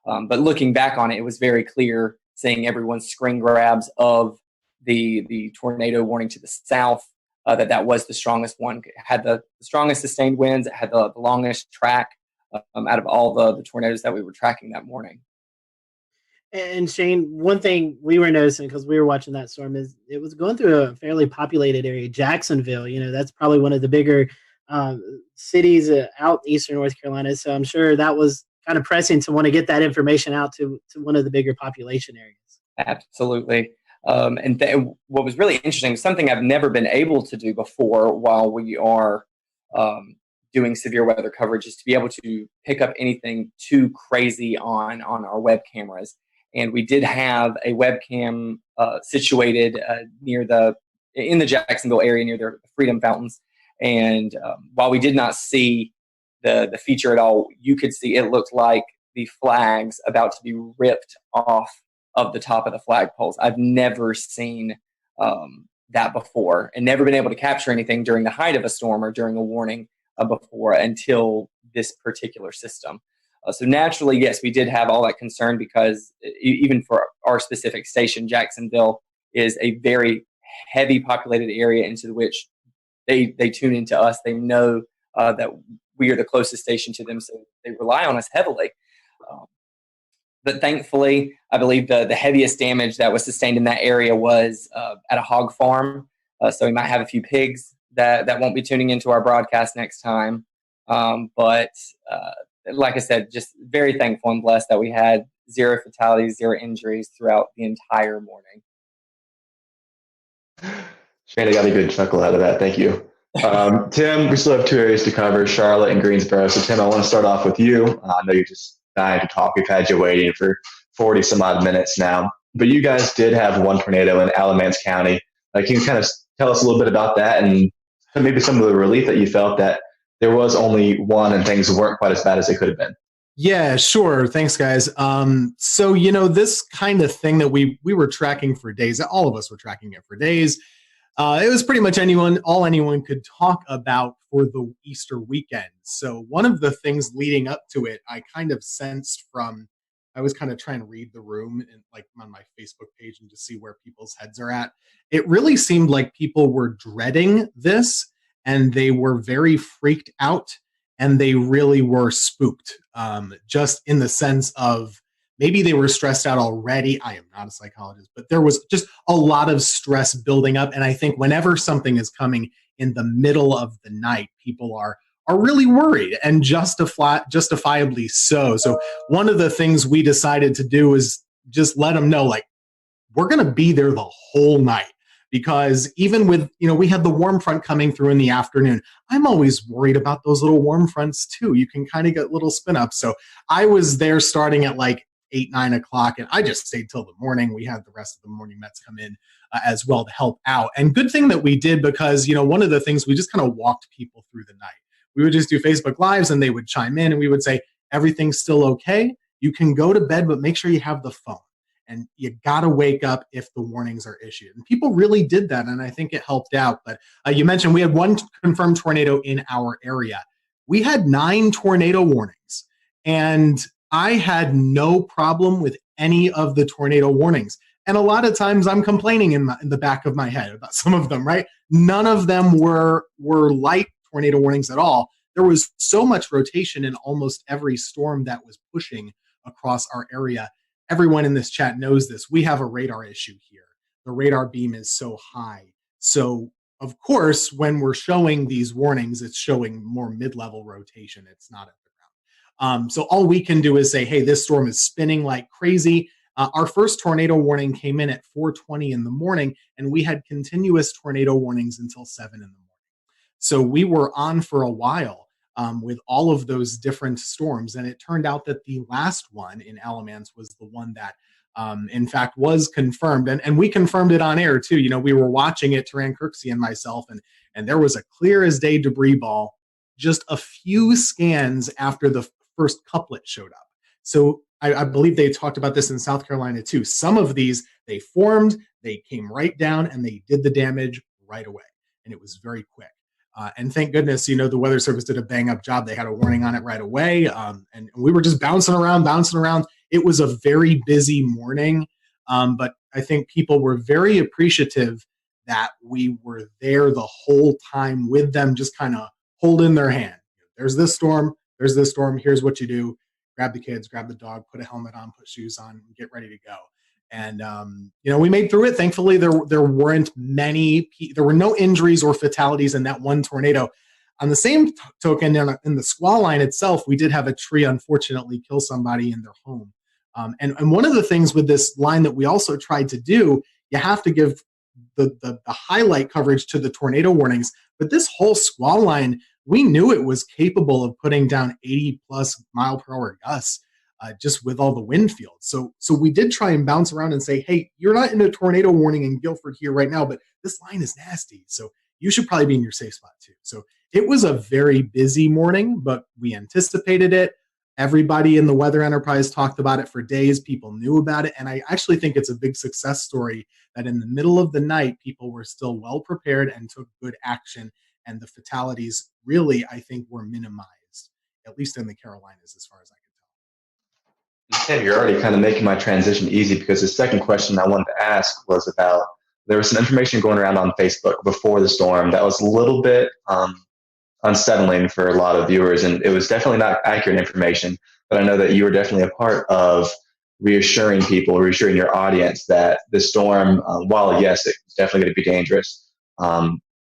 But looking back on it, it was very clear seeing everyone's screen grabs of the tornado warning to the south, that was the strongest one. It had the strongest sustained winds. It had the longest track out of all the tornadoes that we were tracking that morning. And Shane, one thing we were noticing because we were watching that storm is it was going through a fairly populated area. Jacksonville, that's probably one of the bigger cities out eastern North Carolina. So I'm sure that was kind of pressing to want to get that information out to one of the bigger population areas. Absolutely. What was really interesting, something I've never been able to do before while we are doing severe weather coverage, is to be able to pick up anything too crazy on our web cameras. And we did have a webcam situated in the Jacksonville area near the Freedom Fountains. And while we did not see the feature at all, you could see it looked like the flags about to be ripped off of the top of the flagpoles. I've never seen that before, and never been able to capture anything during the height of a storm or during a warning before until this particular system. So naturally, yes, we did have all that concern because even for our specific station, Jacksonville is a very heavy populated area into which they tune into us. They know that we are the closest station to them, so they rely on us heavily. But thankfully, I believe the heaviest damage that was sustained in that area was at a hog farm. So we might have a few pigs that won't be tuning into our broadcast next time. But like I said, just very thankful and blessed that we had 0 fatalities, 0 injuries throughout the entire morning. Shane, I got a good chuckle out of that. Thank you. Tim, we still have 2 areas to cover, Charlotte and Greensboro. So Tim, I want to start off with you. I know you're just dying to talk. We've had you waiting for 40 some odd minutes now, but you guys did have 1 tornado in Alamance County. Can you kind of tell us a little bit about that and maybe some of the relief that you felt that there was only 1 and things weren't quite as bad as they could have been? Yeah, sure. Thanks, guys. So, this kind of thing that we were tracking for days, all of us were tracking it for days. It was pretty much all anyone could talk about for the Easter weekend. So one of the things leading up to it, I kind of sensed I was kind of trying to read the room and on my Facebook page and just see where people's heads are at. It really seemed like people were dreading this and they were very freaked out and they really were spooked, just in the sense of maybe they were stressed out already. I am not a psychologist, but there was just a lot of stress building up. And I think whenever something is coming in the middle of the night, people are really worried, and justifiably so. So one of the things we decided to do is just let them know, we're going to be there the whole night. Because even with, we had the warm front coming through in the afternoon. I'm always worried about those little warm fronts too. You can kind of get little spin ups. So I was there starting at 8, 9 o'clock, and I just stayed till the morning. We had the rest of the morning Mets come in as well to help out. And good thing that we did, because, one of the things, we just kind of walked people through the night. We would just do Facebook Lives and they would chime in and we would say, everything's still okay. You can go to bed, but make sure you have the phone. And you got to wake up if the warnings are issued. And people really did that, and I think it helped out. But you mentioned we had 1 confirmed tornado in our area. We had 9 tornado warnings, and I had no problem with any of the tornado warnings. And a lot of times I'm complaining in the back of my head about some of them, right? None of them were light tornado warnings at all. There was so much rotation in almost every storm that was pushing across our area. Everyone in this chat knows this. We have a radar issue here. The radar beam is so high. So, of course, when we're showing these warnings, it's showing more mid-level rotation. It's not at the ground. So all we can do is say, hey, this storm is spinning like crazy. Our first tornado warning came in at 4:20 in the morning, and we had continuous tornado warnings until 7 in the morning. So we were on for a while with all of those different storms. And it turned out that the last one in Alamance was the one that, in fact, was confirmed. And we confirmed it on air, too. We were watching it, Taran Kirksey and myself, and there was a clear as day debris ball just a few scans after the first couplet showed up. So I believe they talked about this in South Carolina too. Some of these, they formed, they came right down, and they did the damage right away. And it was very quick. And thank goodness, the Weather Service did a bang up job. They had a warning on it right away. And we were just bouncing around. It was a very busy morning. But I think people were very appreciative that we were there the whole time with them, just kind of holding their hand. There's this storm. Here's what you do. Grab the kids, grab the dog, put a helmet on, put shoes on, and get ready to go. And, we made through it. Thankfully, there weren't there were no injuries or fatalities in that one tornado. On the same token, in the squall line itself, we did have a tree, unfortunately, kill somebody in their home. And one of the things with this line that we also tried to do, you have to give the highlight coverage to the tornado warnings. But this whole squall line, we knew it was capable of putting down 80 plus mile per hour gusts just with all the wind fields. So we did try and bounce around and say, hey, you're not in a tornado warning in Guilford here right now, but this line is nasty. So you should probably be in your safe spot too. So it was a very busy morning, but we anticipated it. Everybody in the weather enterprise talked about it for days. People knew about it. And I actually think it's a big success story that in the middle of the night, people were still well prepared and took good action. And the fatalities really, I think, were minimized, at least in the Carolinas, as far as I can Ted, you're already kind of making my transition easy, because the second question I wanted to ask was about, there was some information going around on Facebook before the storm that was a little bit unsettling for a lot of viewers, and it was definitely not accurate information. But I know that you were definitely a part of reassuring your audience that the storm, while yes, it's definitely going to be dangerous,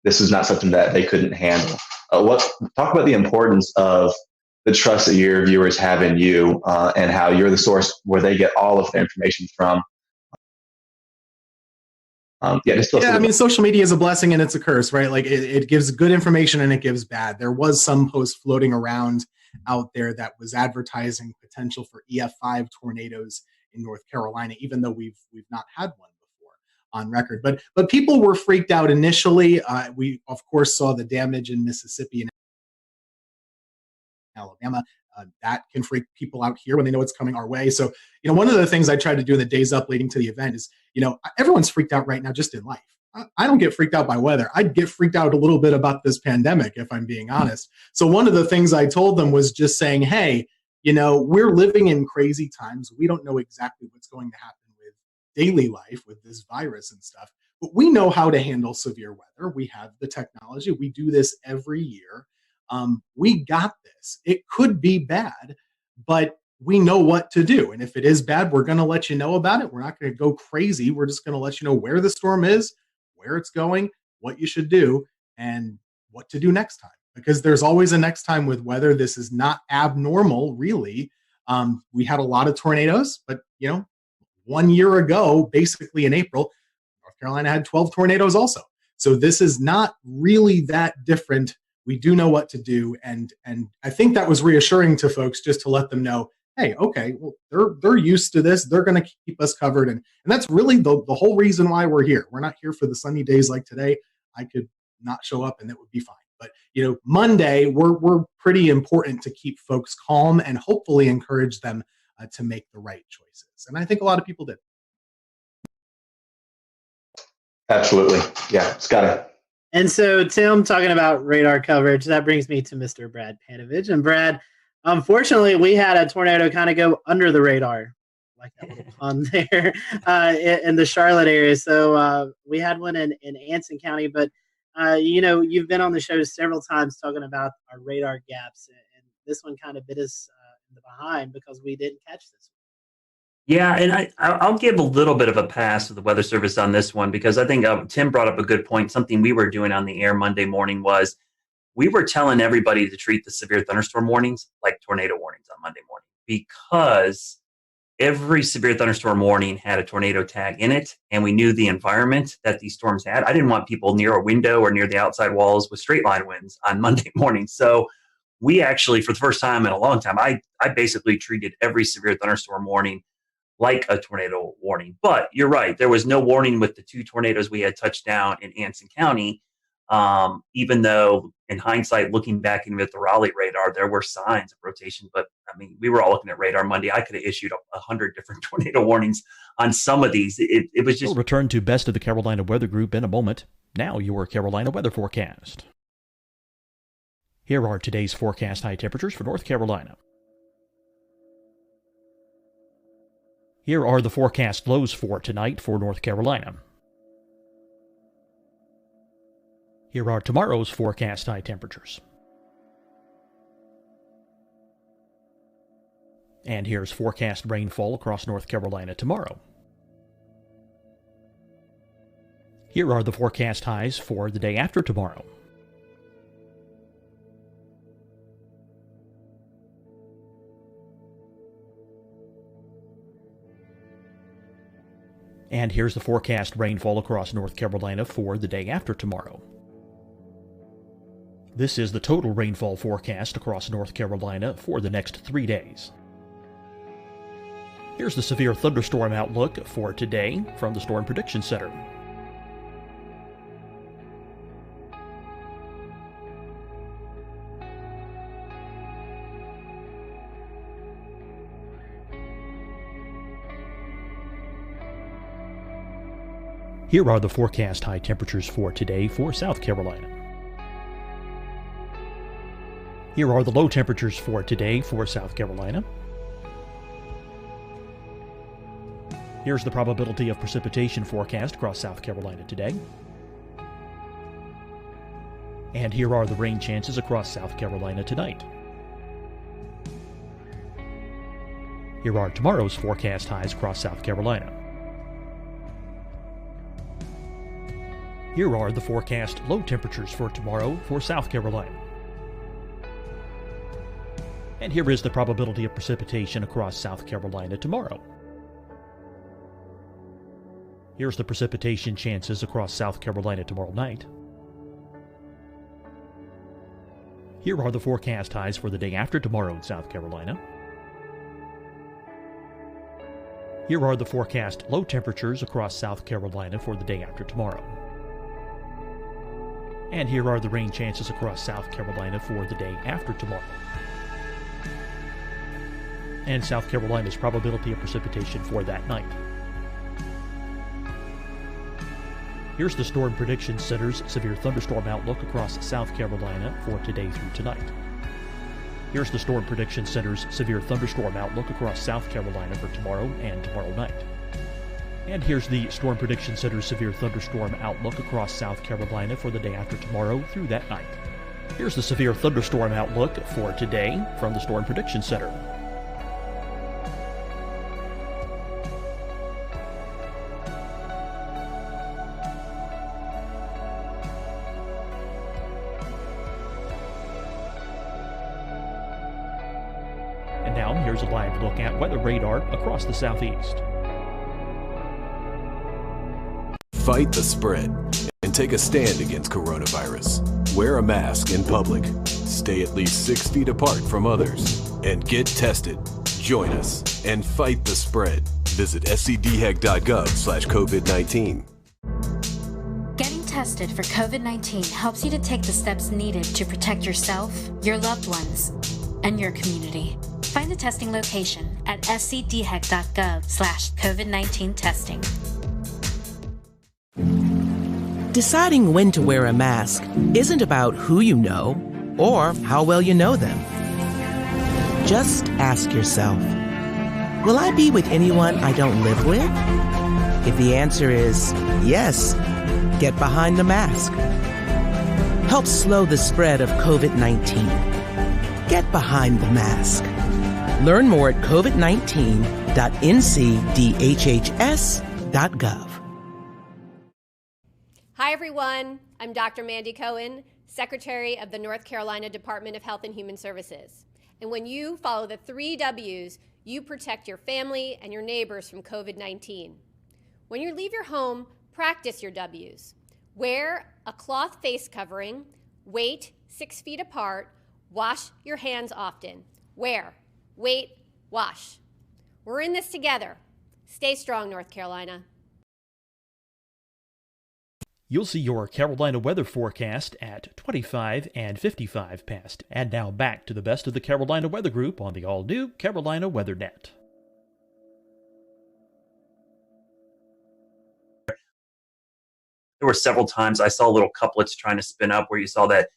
this is not something that they couldn't handle. Talk about the importance of the trust that your viewers have in you, and how you're the source where they get all of the information from. Social media is a blessing and it's a curse, right? Like it gives good information and it gives bad. There was some post floating around out there that was advertising potential for EF5 tornadoes in North Carolina, even though we've not had one before on record. But people were freaked out initially. We of course saw the damage in Mississippi and Alabama. That can freak people out here when they know it's coming our way. So, one of the things I tried to do in the days up leading to the event is, everyone's freaked out right now just in life. I don't get freaked out by weather. I'd get freaked out a little bit about this pandemic, if I'm being honest. So one of the things I told them was just saying, hey, we're living in crazy times. We don't know exactly what's going to happen with daily life with this virus and stuff, but we know how to handle severe weather. We have the technology. We do this every year. We got this. It could be bad, but we know what to do. And if it is bad, we're going to let you know about it. We're not going to go crazy. We're just going to let you know where the storm is, where it's going, what you should do, and what to do next time. Because there's always a next time with weather. This is not abnormal, really. We had a lot of tornadoes, but 1 year ago, basically in April, North Carolina had 12 tornadoes also. So this is not really that different. We do know what to do, and I think that was reassuring to folks, just to let them know, hey, okay, well, they're used to this. They're going to keep us covered, and that's really the whole reason why we're here. We're not here for the sunny days like today. I could not show up, and that would be fine. But Monday, we're pretty important to keep folks calm and hopefully encourage them to make the right choices. And I think a lot of people did. Absolutely, yeah, Scotty. And so, Tim, talking about radar coverage, that brings me to Mr. Brad Panovich. And Brad, unfortunately, we had a tornado kind of go under the radar, like that little pun there, in the Charlotte area. So we had one in Anson County. But, you've been on the show several times talking about our radar gaps. And this one kind of bit us in the behind because we didn't catch this one. Yeah, and I'll give a little bit of a pass to the Weather Service on this one, because I think Tim brought up a good point. Something we were doing on the air Monday morning was we were telling everybody to treat the severe thunderstorm warnings like tornado warnings on Monday morning, because every severe thunderstorm warning had a tornado tag in it, and we knew the environment that these storms had. I didn't want people near a window or near the outside walls with straight line winds on Monday morning. So we actually, for the first time in a long time, I basically treated every severe thunderstorm warning like a tornado warning. But you're right, there was no warning with the two tornadoes we had touched down in Anson County, even though in hindsight, looking back even at the Raleigh radar, there were signs of rotation. But mean, we were all looking at radar Monday. I could have issued 100 different tornado warnings on some of these. It was just. We'll return to Best of the Carolina Weather Group in a moment. Now your Carolina weather forecast. Here are today's forecast high temperatures for North Carolina. Here are the forecast lows for tonight for North Carolina. Here are tomorrow's forecast high temperatures. And here's forecast rainfall across North Carolina tomorrow. Here are the forecast highs for the day after tomorrow. And here's the forecast rainfall across North Carolina for the day after tomorrow. This is the total rainfall forecast across North Carolina for the next 3 days. Here's the severe thunderstorm outlook for today from the Storm Prediction Center. Here are the forecast high temperatures for today for South Carolina. Here are the low temperatures for today for South Carolina. Here's the probability of precipitation forecast across South Carolina today. And here are the rain chances across South Carolina tonight. Here are tomorrow's forecast highs across South Carolina. Here are the forecast low temperatures for tomorrow for South Carolina. And here is the probability of precipitation across South Carolina tomorrow. Here's the precipitation chances across South Carolina tomorrow night. Here are the forecast highs for the day after tomorrow in South Carolina. Here are the forecast low temperatures across South Carolina for the day after tomorrow. And here are the rain chances across South Carolina for the day after tomorrow. And South Carolina's probability of precipitation for that night. Here's the Storm Prediction Center's severe thunderstorm outlook across South Carolina for today through tonight. Here's the Storm Prediction Center's severe thunderstorm outlook across South Carolina for tomorrow and tomorrow night. And here's the Storm Prediction Center's severe thunderstorm outlook across South Carolina for the day after tomorrow through that night. Here's the severe thunderstorm outlook for today from the Storm Prediction Center. And now here's a live look at weather radar across the southeast. Fight the spread and take a stand against coronavirus. Wear a mask in public. Stay at least 6 feet apart from others. And get tested. Join us and fight the spread. Visit scdhec.gov/COVID-19. Getting tested for COVID-19 helps you to take the steps needed to protect yourself, your loved ones, and your community. Find the testing location at scdhec.gov/COVID-19 testing. Deciding when to wear a mask isn't about who you know or how well you know them. Just ask yourself, will I be with anyone I don't live with? If the answer is yes, get behind the mask. Help slow the spread of COVID-19. Get behind the mask. Learn more at covid19.ncdhhs.gov. Hi, everyone. I'm Dr. Mandy Cohen, Secretary of the North Carolina Department of Health and Human Services. And when you follow the 3 W's, you protect your family and your neighbors from COVID-19. When you leave your home, practice your W's. Wear a cloth face covering, wait 6 feet apart, wash your hands often. Wear, wait, wash. We're in this together. Stay strong, North Carolina. You'll see your Carolina weather forecast at 25 and 55 past. And now back to the best of the Carolina Weather Group on the all-new Carolina Weather Net. There were several times I saw little couplets trying to spin up where you saw that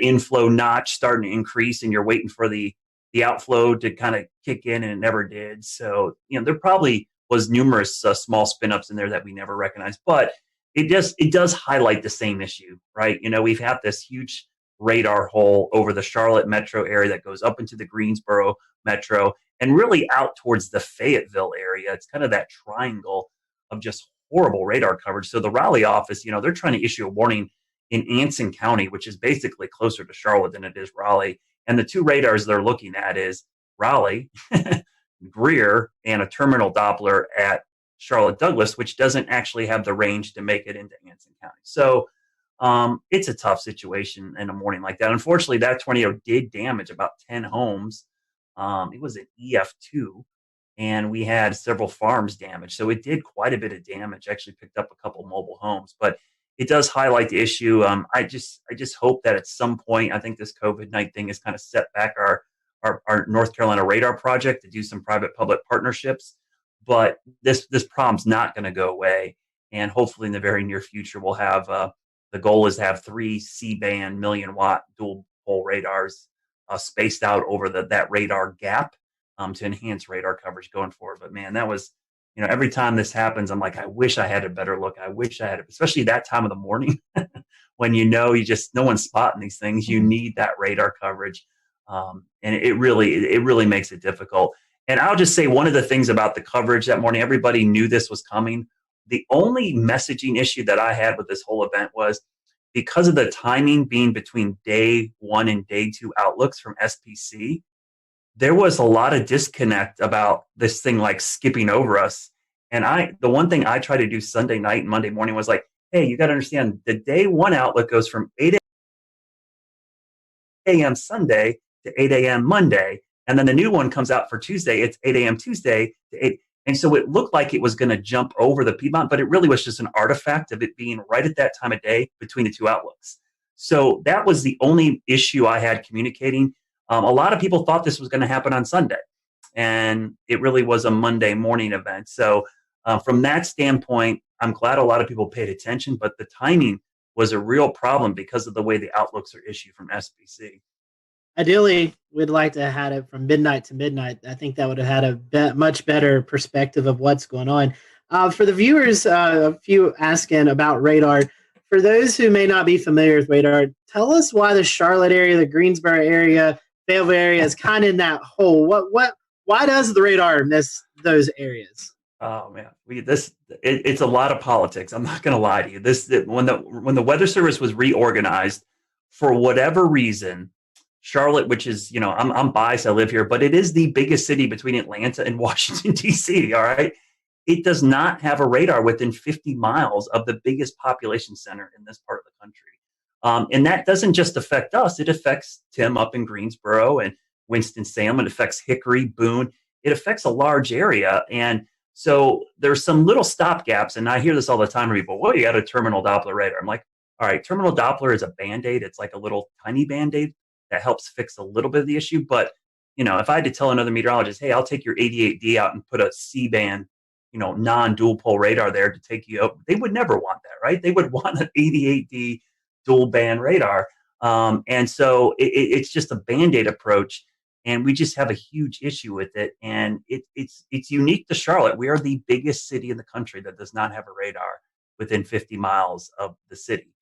inflow notch starting to increase, and you're waiting for the outflow to kind of kick in, and it never did. So, there probably was numerous small spin ups in there that we never recognized, but it does highlight the same issue, right? We've had this huge radar hole over the Charlotte metro area that goes up into the Greensboro metro and really out towards the Fayetteville area. It's kind of that triangle of just horrible radar coverage. So the Raleigh office, they're trying to issue a warning in Anson County, which is basically closer to Charlotte than it is Raleigh. And the two radars they're looking at is Raleigh, Greer, and a terminal Doppler at Charlotte Douglas, which doesn't actually have the range to make it into Anson County. So it's a tough situation in a morning like that. Unfortunately, that tornado did damage about 10 homes. It was an EF2, and we had several farms damaged. So it did quite a bit of damage, actually picked up a couple mobile homes. But it does highlight the issue. I just hope that at some point, I think this COVID night thing has kind of set back our North Carolina radar project to do some private-public partnerships. But this problem's not going to go away. And hopefully in the very near future, we'll have the goal is to have 3 C-band million-watt dual-pole radars spaced out over that radar gap to enhance radar coverage going forward. But man, that was, every time this happens, I'm like, I wish I had a better look. I wish I had, especially that time of the morning when no one's spotting these things. You need that radar coverage. And it really makes it difficult. And I'll just say one of the things about the coverage that morning, everybody knew this was coming. The only messaging issue that I had with this whole event was because of the timing being between day 1 and day 2 outlooks from SPC, there was a lot of disconnect about this thing like skipping over us. And the one thing I tried to do Sunday night and Monday morning was like, hey, you got to understand the day 1 outlook goes from 8 a.m. Sunday to 8 a.m. Monday. And then the new one comes out for Tuesday. It's 8 a.m. Tuesday to 8. And so it looked like it was going to jump over the Piedmont, but it really was just an artifact of it being right at that time of day between the two outlooks. So that was the only issue I had communicating. A lot of people thought this was going to happen on Sunday, and it really was a Monday morning event. So from that standpoint, I'm glad a lot of people paid attention, but the timing was a real problem because of the way the outlooks are issued from SPC. Ideally, we'd like to have had it from midnight to midnight. I think that would have had a much better perspective of what's going on. For the viewers, a few asking about radar. For those who may not be familiar with radar, tell us why the Charlotte area, the Greensboro area, Fayetteville area is kind of in that hole. Why does the radar miss those areas? Oh man, it's a lot of politics. I'm not going to lie to you. When the Weather Service was reorganized, for whatever reason, Charlotte, which is, I'm biased, I live here, but it is the biggest city between Atlanta and Washington, D.C., all right? It does not have a radar within 50 miles of the biggest population center in this part of the country. And that doesn't just affect us. It affects Tim up in Greensboro and Winston-Salem. It affects Hickory, Boone. It affects a large area. And so there's some little stopgaps, and I hear this all the time from people, well, you got a terminal Doppler radar. I'm like, all right, terminal Doppler is a Band-Aid. It's like a little tiny Band-Aid that helps fix a little bit of the issue. But, if I had to tell another meteorologist, hey, I'll take your 88D out and put a C-band, non-dual pole radar there to take you up, they would never want that, right? They would want an 88D dual band radar. And so it's just a Band-Aid approach. And we just have a huge issue with it. And it's unique to Charlotte. We are the biggest city in the country that does not have a radar within 50 miles of the city.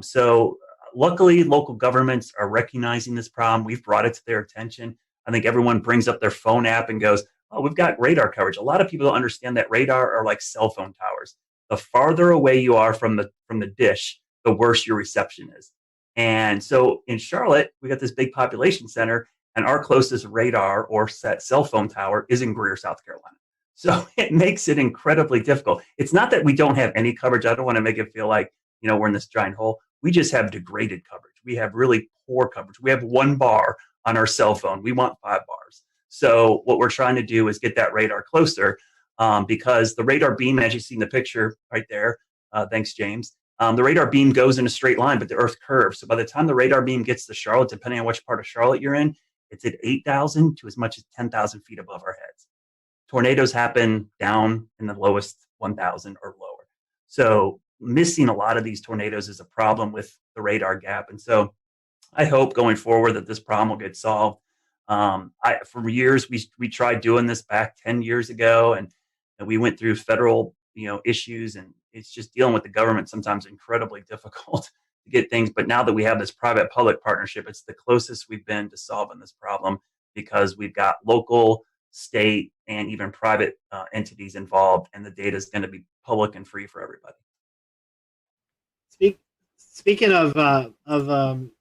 So luckily, local governments are recognizing this problem. We've brought it to their attention. I think everyone brings up their phone app and goes, oh, we've got radar coverage. A lot of people don't understand that radar are like cell phone towers. The farther away you are from the dish, the worse your reception is. And so in Charlotte, we got this big population center, and our closest radar or cell phone tower is in Greer, South Carolina. So it makes it incredibly difficult. It's not that we don't have any coverage. I don't want to make it feel like, we're in this giant hole. We just have degraded coverage. We have really poor coverage. We have 1 bar on our cell phone. We want 5 bars. So what we're trying to do is get that radar closer because the radar beam, as you see in the picture right there, thanks, James, the radar beam goes in a straight line, but the Earth curves. So by the time the radar beam gets to Charlotte, depending on which part of Charlotte you're in, it's at 8,000 to as much as 10,000 feet above our heads. Tornadoes happen down in the lowest 1,000 or lower. So missing a lot of these tornadoes is a problem with the radar gap. And so I hope going forward that this problem will get solved. For years, we tried doing this back 10 years ago, and we went through federal issues, and it's just dealing with the government sometimes incredibly difficult to get things. But now that we have this private-public partnership, it's the closest we've been to solving this problem, because we've got local, state, and even private entities involved, and the data is going to be public and free for everybody. Speaking of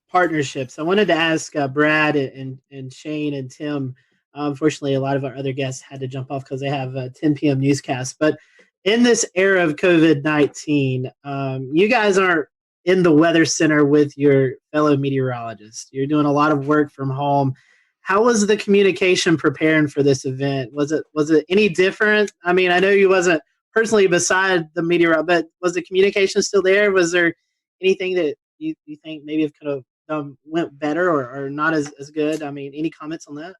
partnerships, I wanted to ask Brad and Shane and Tim. Unfortunately, a lot of our other guests had to jump off because they have a 10 p.m. newscast. But in this era of COVID-19, you guys aren't in the weather center with your fellow meteorologists. You're doing a lot of work from home. How was the communication preparing for this event? Was it any different? I mean, I know you wasn't personally beside the meteorologist, but was the communication still there? Was there anything that you think maybe it could have went better or not as good? I mean, any comments on that?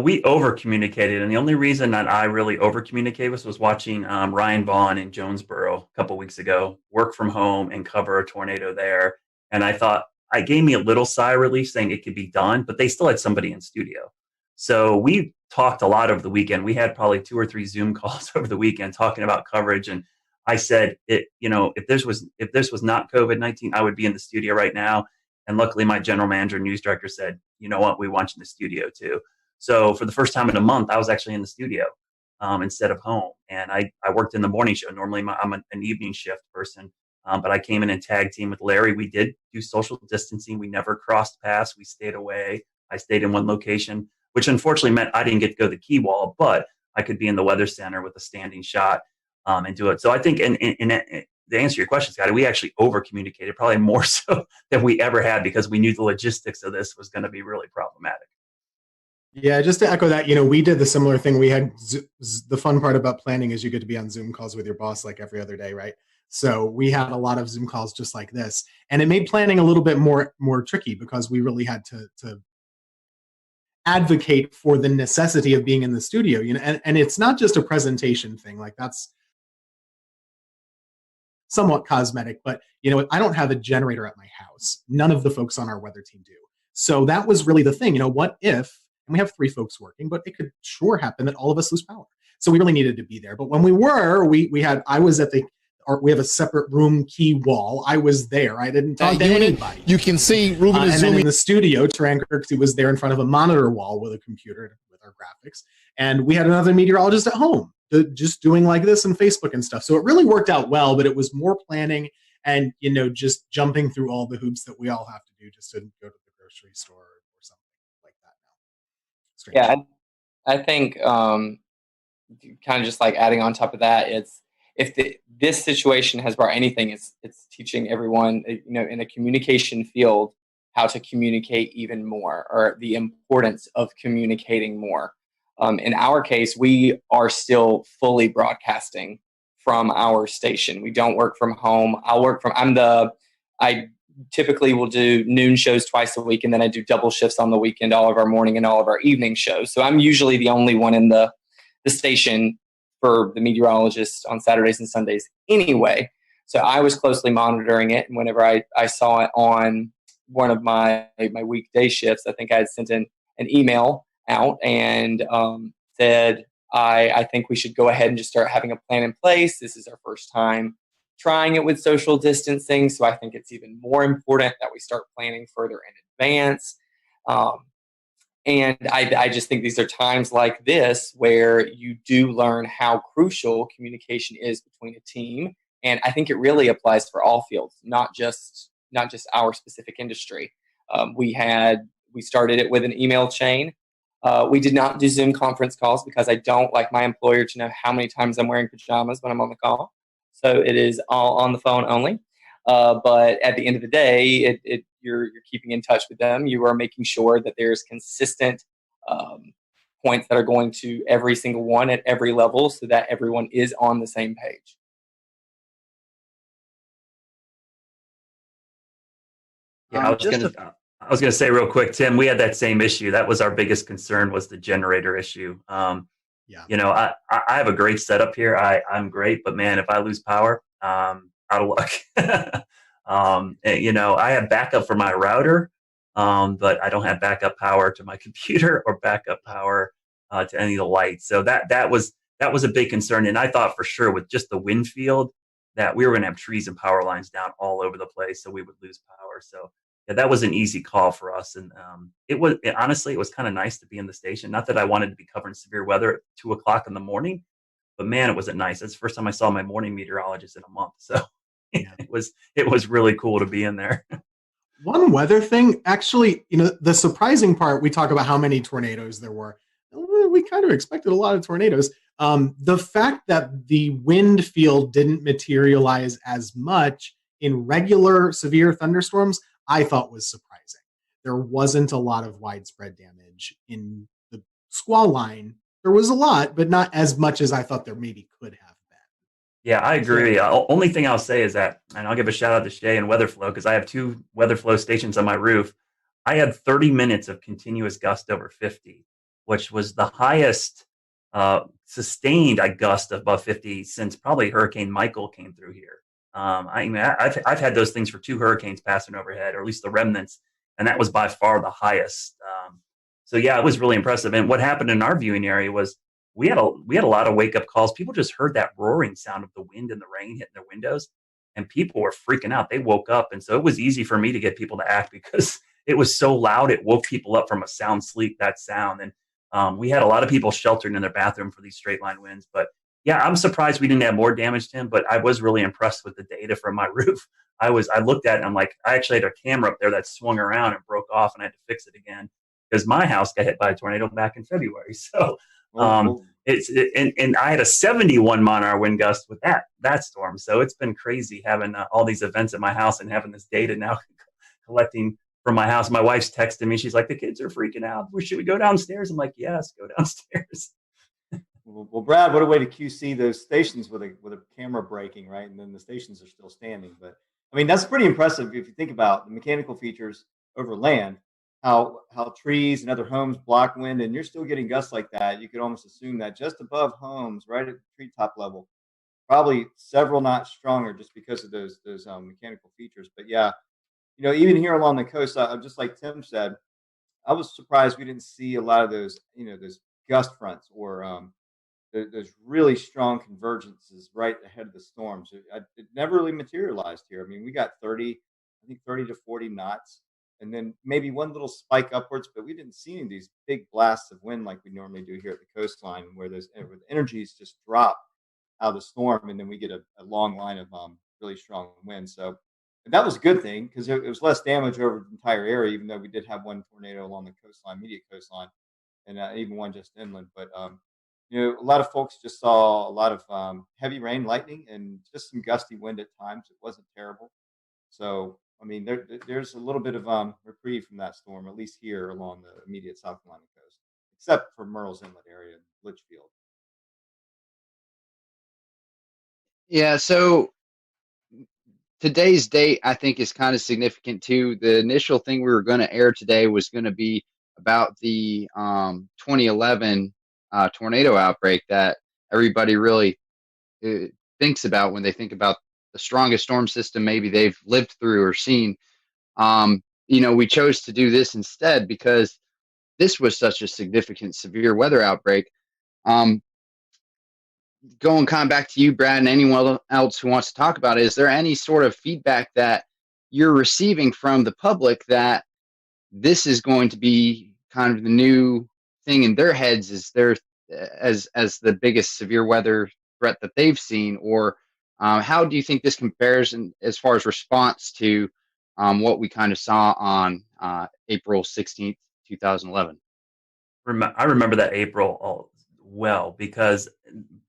We over communicated, and the only reason that I really over communicated was watching Ryan Vaughn in Jonesboro a couple weeks ago work from home and cover a tornado there. And I thought, it gave me a little sigh of relief saying it could be done, but they still had somebody in studio. So we talked a lot over the weekend. We had probably 2 or 3 Zoom calls over the weekend talking about coverage. And I said, if this was not COVID-19, I would be in the studio right now. And luckily, my general manager and news director said, you know what, we want you in the studio too. So for the first time in a month, I was actually in the studio instead of home. And I worked in the morning show. Normally, I'm an evening shift person. But I came in and tag team with Larry. We did do social distancing. We never crossed paths. We stayed away. I stayed in one location, which unfortunately meant I didn't get to go to the key wall, but I could be in the weather center with a standing shot and do it. So I think, to answer your question, Scotty, we actually over communicated, probably more so than we ever had, because we knew the logistics of this was going to be really problematic. Yeah, just to echo that, we did the similar thing. We had the fun part about planning is you get to be on Zoom calls with your boss like every other day, right? So we had a lot of Zoom calls just like this, and it made planning a little bit more tricky because we really had to advocate for the necessity of being in the studio. And it's not just a presentation thing, like that's somewhat cosmetic, but I don't have a generator at my house. None of the folks on our weather team do. So that was really the thing. What if, and we have 3 folks working, but it could sure happen that all of us lose power. So we really needed to be there. But when we were, I was at we have a separate room key wall. I was there. I didn't talk to anybody. You can see Ruben is and zooming. Then in the studio, Taran Kirksey was there in front of a monitor wall with a computer with our graphics. And we had another meteorologist at home just doing like this and Facebook and stuff. So it really worked out well, but it was more planning and, just jumping through all the hoops that we all have to do just to go to the grocery store or something like that now. Strange. Yeah, I think kind of just like adding on top of that, this situation has brought anything, it's teaching everyone, in a communication field, how to communicate even more, or the importance of communicating more. In our case, we are still fully broadcasting from our station. We don't work from home. I typically will do noon shows twice a week, and then I do double shifts on the weekend, all of our morning and all of our evening shows. So I'm usually the only one in the station for the meteorologist on Saturdays and Sundays anyway. So I was closely monitoring it. And whenever I saw it on one of my weekday shifts, I think I had sent an email out and said, I think we should go ahead and just start having a plan in place. This is our first time trying it with social distancing. So I think it's even more important that we start planning further in advance. And I just think these are times like this where you do learn how crucial communication is between a team. And I think it really applies for all fields, not just our specific industry. We started it with an email chain. We did not do Zoom conference calls because I don't like my employer to know how many times I'm wearing pajamas when I'm on the call. So it is all on the phone only. But at the end of the day, you're keeping in touch with them. You are making sure that there's consistent points that are going to every single one at every level so that everyone is on the same page. Yeah, I was gonna say real quick, Tim, we had that same issue. That was our biggest concern, was the generator issue. You know, I have a great setup here. I'm great, but man, if I lose power, out of luck. You know, I have backup for my router, but I don't have backup power to my computer or backup power to any of the lights. So that was a big concern. And I thought for sure with just the wind field that we were going to have trees and power lines down all over the place, so we would lose power. So yeah, that was an easy call for us. And honestly, it was kind of nice to be in the station. Not that I wanted to be covering severe weather at 2:00 in the morning, but man, it wasn't nice. That's the first time I saw my morning meteorologist in a month. So it was really cool to be in there. One weather thing, actually, you know, the surprising part, we talk about how many tornadoes there were. We kind of expected a lot of tornadoes. The fact that the wind field didn't materialize as much in regular severe thunderstorms, I thought was surprising. There wasn't a lot of widespread damage in the squall line. There was a lot, but not as much as I thought there maybe could have. Yeah, I agree. Only thing I'll say is that, and I'll give a shout out to Shay and Weatherflow, because I have 2 Weatherflow stations on my roof. I had 30 minutes of continuous gust over 50, which was the highest sustained gust above 50 since probably Hurricane Michael came through here. I've had those things for 2 hurricanes passing overhead, or at least the remnants, and that was by far the highest. So yeah, it was really impressive. And what happened in our viewing area was we had a lot of wake up calls. People just heard that roaring sound of the wind and the rain hitting their windows, and people were freaking out. They woke up, and so it was easy for me to get people to act because it was so loud. It woke people up from a sound sleep. That sound, and we had a lot of people sheltered in their bathroom for these straight line winds. But yeah, I'm surprised we didn't have more damage, Tim. But I was really impressed with the data from my roof. I looked at it and I'm like, I actually had a camera up there that swung around and broke off, and I had to fix it again because my house got hit by a tornado back in February. So. And I had a 71 mile-an-hour wind gust with that storm. So it's been crazy having all these events at my house and having this data now collecting from my house. My wife's texting me. She's like, the kids are freaking out. Should we go downstairs? I'm like, yes, go downstairs. Well, Brad, what a way to QC those stations with a camera breaking, right? And then the stations are still standing. But I mean, that's pretty impressive if you think about the mechanical features over land. How trees and other homes block wind, and you're still getting gusts like that. You could almost assume that just above homes, right at the treetop level, probably several notch stronger just because of those mechanical features. But yeah, you know, even here along the coast, just like Tim said, I was surprised we didn't see a lot of those, you know, those gust fronts or those really strong convergences right ahead of the storms. It never really materialized here. I mean, we got 30 to 40 knots. And then maybe one little spike upwards, but we didn't see any of these big blasts of wind like we normally do here at the coastline, where the energies just drop out of the storm, and then we get a long line of really strong wind. So that was a good thing because it was less damage over the entire area, even though we did have one tornado along the coastline, immediate coastline, and even one just inland. But you know, a lot of folks just saw a lot of heavy rain, lightning, and just some gusty wind at times. It wasn't terrible. So I mean, there's a little bit of reprieve from that storm, at least here along the immediate South Carolina coast, except for Murrells Inlet area, Litchfield. Yeah, so today's date, I think, is kind of significant too. The initial thing we were going to air today was going to be about the 2011 tornado outbreak that everybody really thinks about when they think about the strongest storm system maybe they've lived through or seen. You know, we chose to do this instead because this was such a significant severe weather outbreak. Going kind of back to you, Brad, and anyone else who wants to talk about it, is there any sort of feedback that you're receiving from the public that this is going to be kind of the new thing in their heads as the biggest severe weather threat that they've seen? Or how do you think this compares as far as response to what we kind of saw on April 16th, 2011? I remember that April well because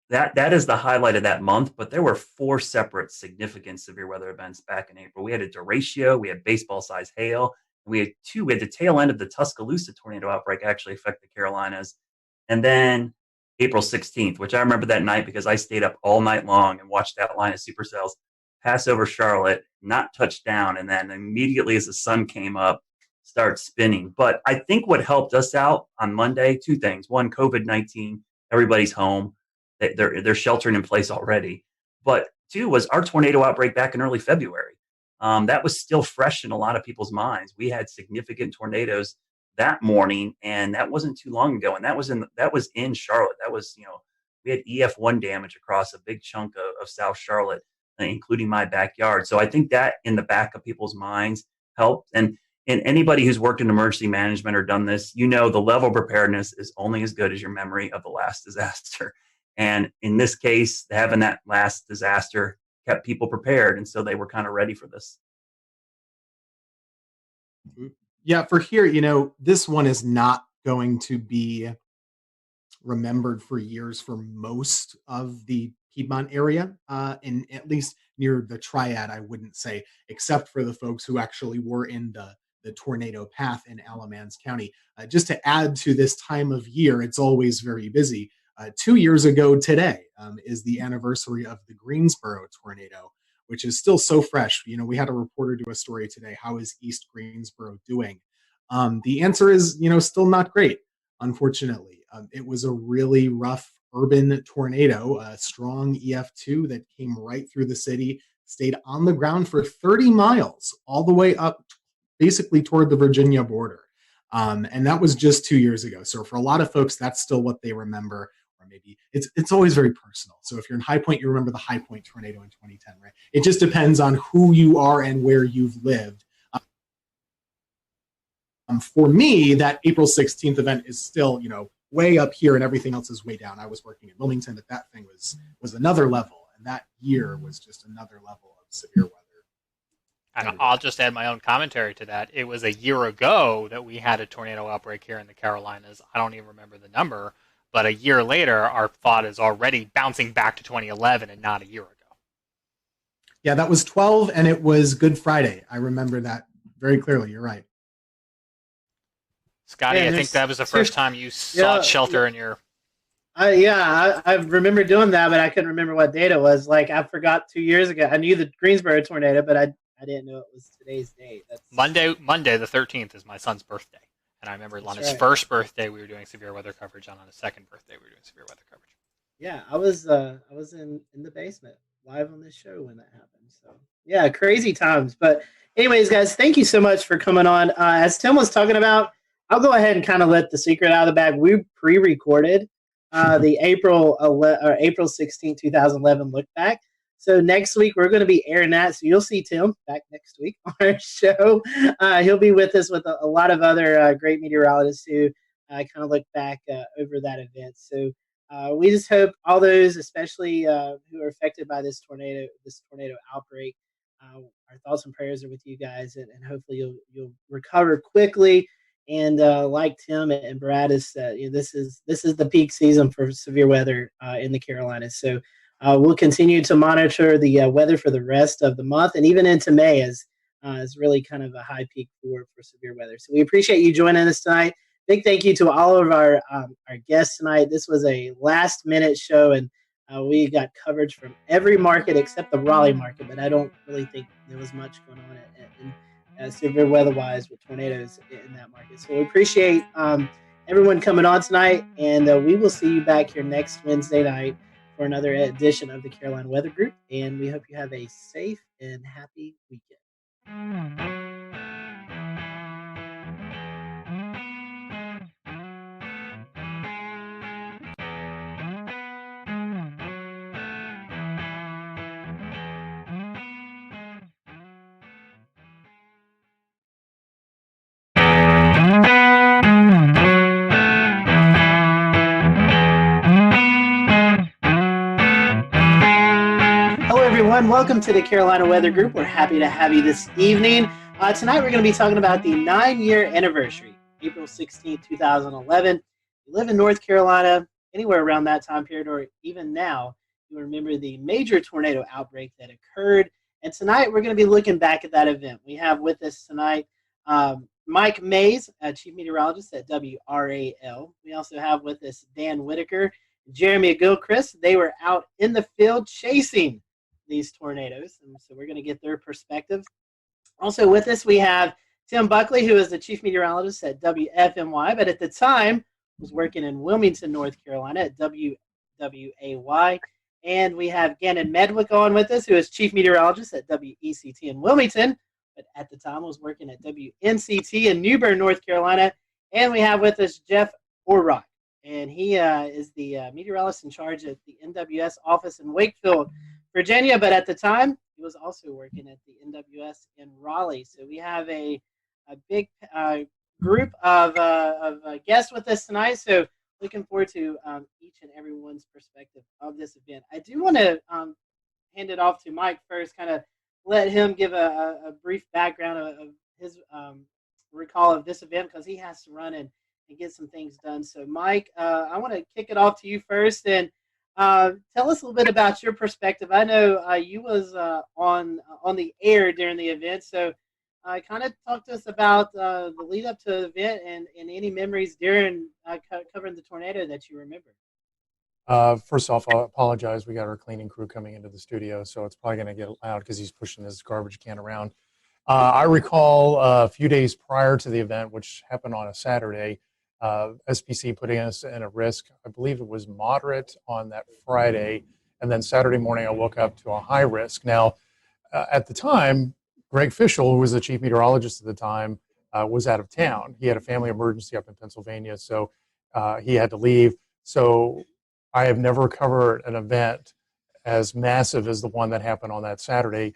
that is the highlight of that month. But there were 4 separate significant severe weather events back in April. We had a derecho, we had baseball-sized hail, and we had the tail end of the Tuscaloosa tornado outbreak actually affect the Carolinas, and then April 16th, which I remember that night because I stayed up all night long and watched that line of supercells pass over Charlotte, not touch down, and then immediately as the sun came up, start spinning. But I think what helped us out on Monday, two things. One, COVID-19, everybody's home. They're sheltering in place already. But two was our tornado outbreak back in early February. That was still fresh in a lot of people's minds. We had significant tornadoes that morning, and that wasn't too long ago. And that was in Charlotte. That was, we had EF1 damage across a big chunk of South Charlotte, including my backyard. So I think that in the back of people's minds helped. And anybody who's worked in emergency management or done this, the level of preparedness is only as good as your memory of the last disaster. And in this case, having that last disaster kept people prepared. And so they were kind of ready for this. Yeah, for here, this one is not going to be remembered for years for most of the Piedmont area, and at least near the Triad, I wouldn't say, except for the folks who actually were in the tornado path in Alamance County. Just to add to this time of year, it's always very busy. 2 years ago today is the anniversary of the Greensboro tornado, which is still so fresh. We had a reporter do a story today. How is East Greensboro doing? The answer is, still not great, unfortunately. It was a really rough urban tornado, a strong EF2 that came right through the city, stayed on the ground for 30 miles, all the way up basically toward the Virginia border. And that was just 2 years ago. So for a lot of folks, that's still what they remember. Or maybe it's always very personal. So if you're in High Point, you remember the High Point tornado in 2010, right? It just depends on who you are and where you've lived. For me, that April 16th event is still, way up here and everything else is way down. I was working in Wilmington, but that thing was another level. And that year was just another level of severe weather. And I'll just add my own commentary to that. It was a year ago that we had a tornado outbreak here in the Carolinas. I don't even remember the number, but a year later, our thought is already bouncing back to 2011 and not a year ago. Yeah, that was 12, and it was Good Friday. I remember that very clearly. You're right. Scotty, I think that was the first time you sought shelter in your... I remember doing that, but I couldn't remember what date it was. Like, I forgot 2 years ago. I knew the Greensboro tornado, but I didn't know it was today's date. Monday the 13th is my son's birthday. And I remember on his first birthday, we were doing severe weather coverage, and on his second birthday, we were doing severe weather coverage. Yeah, I was in the basement live on this show when that happened. So, yeah, crazy times. But anyways, guys, thank you so much for coming on. As Tim was talking about, I'll go ahead and kind of let the secret out of the bag. We pre-recorded the April 16, 2011 look back. So next week, we're going to be airing that. So you'll see Tim back next week on our show. He'll be with us with a lot of other great meteorologists who kind of look back over that event. So we just hope all those, especially who are affected by this tornado outbreak, our thoughts and prayers are with you guys, and hopefully you'll recover quickly. And like Tim and Brad has said, this is the peak season for severe weather in the Carolinas. So we'll continue to monitor the weather for the rest of the month and even into May as is really kind of a high peak for severe weather. So we appreciate you joining us tonight. Big thank you to all of our guests tonight. This was a last minute show, and we got coverage from every market except the Raleigh market, but I don't really think there was much going on severe weather-wise with tornadoes in that market. So we appreciate everyone coming on tonight, and we will see you back here next Wednesday night for another edition of the Carolina Weather Group, and we hope you have a safe and happy weekend. Welcome to the Carolina Weather Group. We're happy to have you this evening. Tonight we're going to be talking about the 9-year anniversary, April 16, 2011. If you live in North Carolina, anywhere around that time period, or even now, you remember the major tornado outbreak that occurred. And tonight we're going to be looking back at that event. We have with us tonight Mike Mays, Chief Meteorologist at WRAL. We also have with us Dan Whitaker, Jeremy Gilchrist. They were out in the field chasing these tornadoes, and so we're going to get their perspective. Also with us, we have Tim Buckley, who is the chief meteorologist at WFMY, but at the time was working in Wilmington, North Carolina at WWAY. And we have Gannon Medwick on with us, who is chief meteorologist at WECT in Wilmington, but at the time was working at WNCT in New Bern, North Carolina. And we have with us Jeff Orrock, and he is the meteorologist in charge at the NWS office in Wakefield, Virginia, but at the time he was also working at the NWS in Raleigh. So we have a big group of guests with us tonight. So looking forward to each and everyone's perspective of this event. I do want to hand it off to Mike first, kind of let him give a brief background of his recall of this event, because he has to run and get some things done. So Mike, I want to kick it off to you first, and tell us a little bit about your perspective. I know you was on the air during the event, so kind of talk to us about the lead up to the event and any memories during covering the tornado that you remember. First off, I apologize. We got our cleaning crew coming into the studio, so it's probably going to get loud because he's pushing his garbage can around. I recall a few days prior to the event, which happened on a Saturday, SPC putting us in a risk. I believe it was moderate on that Friday, and then Saturday morning I woke up to a high risk. Now, at the time, Greg Fischel, who was the chief meteorologist at the time, was out of town. He had a family emergency up in Pennsylvania, so he had to leave. So I have never covered an event as massive as the one that happened on that Saturday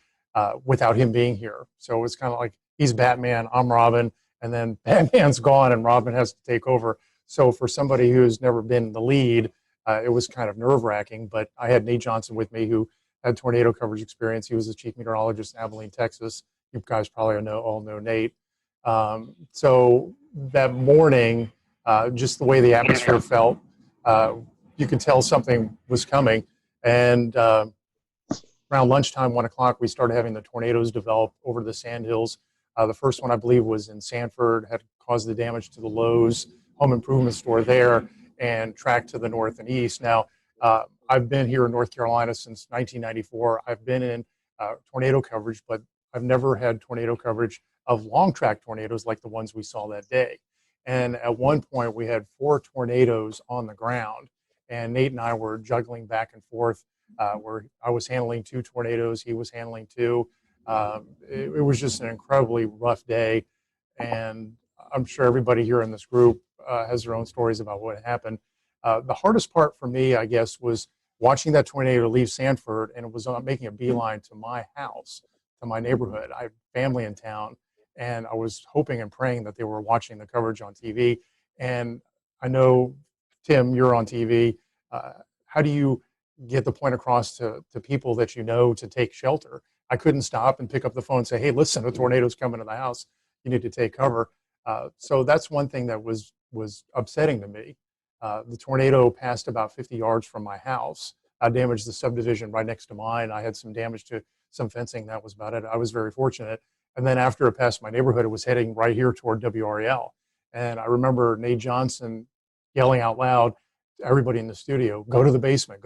without him being here. So it was kind of like he's Batman, I'm Robin, and then Batman's gone and Robin has to take over. So for somebody who's never been in the lead, it was kind of nerve-wracking. But I had Nate Johnson with me, who had tornado coverage experience. He was the chief meteorologist in Abilene, Texas. You guys probably all know Nate. So that morning, just the way the atmosphere felt, you could tell something was coming. And around lunchtime, 1 o'clock, we started having the tornadoes develop over the Sandhills. The first one, I believe, was in Sanford, had caused the damage to the Lowe's home improvement store there and tracked to the north and east. Now, I've been here in North Carolina since 1994. I've been in tornado coverage, but I've never had tornado coverage of long track tornadoes like the ones we saw that day. And at one point, we had 4 tornadoes on the ground, and Nate and I were juggling back and forth, where I was handling 2 tornadoes, he was handling 2. It was just an incredibly rough day, and I'm sure everybody here in this group has their own stories about what happened. The hardest part for me, I guess, was watching that tornado leave Sanford, and it was making a beeline to my house, to my neighborhood. I have family in town, and I was hoping and praying that they were watching the coverage on TV. And I know, Tim, you're on TV. How do you get the point across to people that you know to take shelter? I couldn't stop and pick up the phone and say, hey, listen, a tornado's coming to the house. You need to take cover. So that's one thing that was upsetting to me. The tornado passed about 50 yards from my house. I damaged the subdivision right next to mine. I had some damage to some fencing. That was about it. I was very fortunate. And then after it passed my neighborhood, it was heading right here toward WREL. And I remember Nate Johnson yelling out loud to everybody in the studio, go to the basement,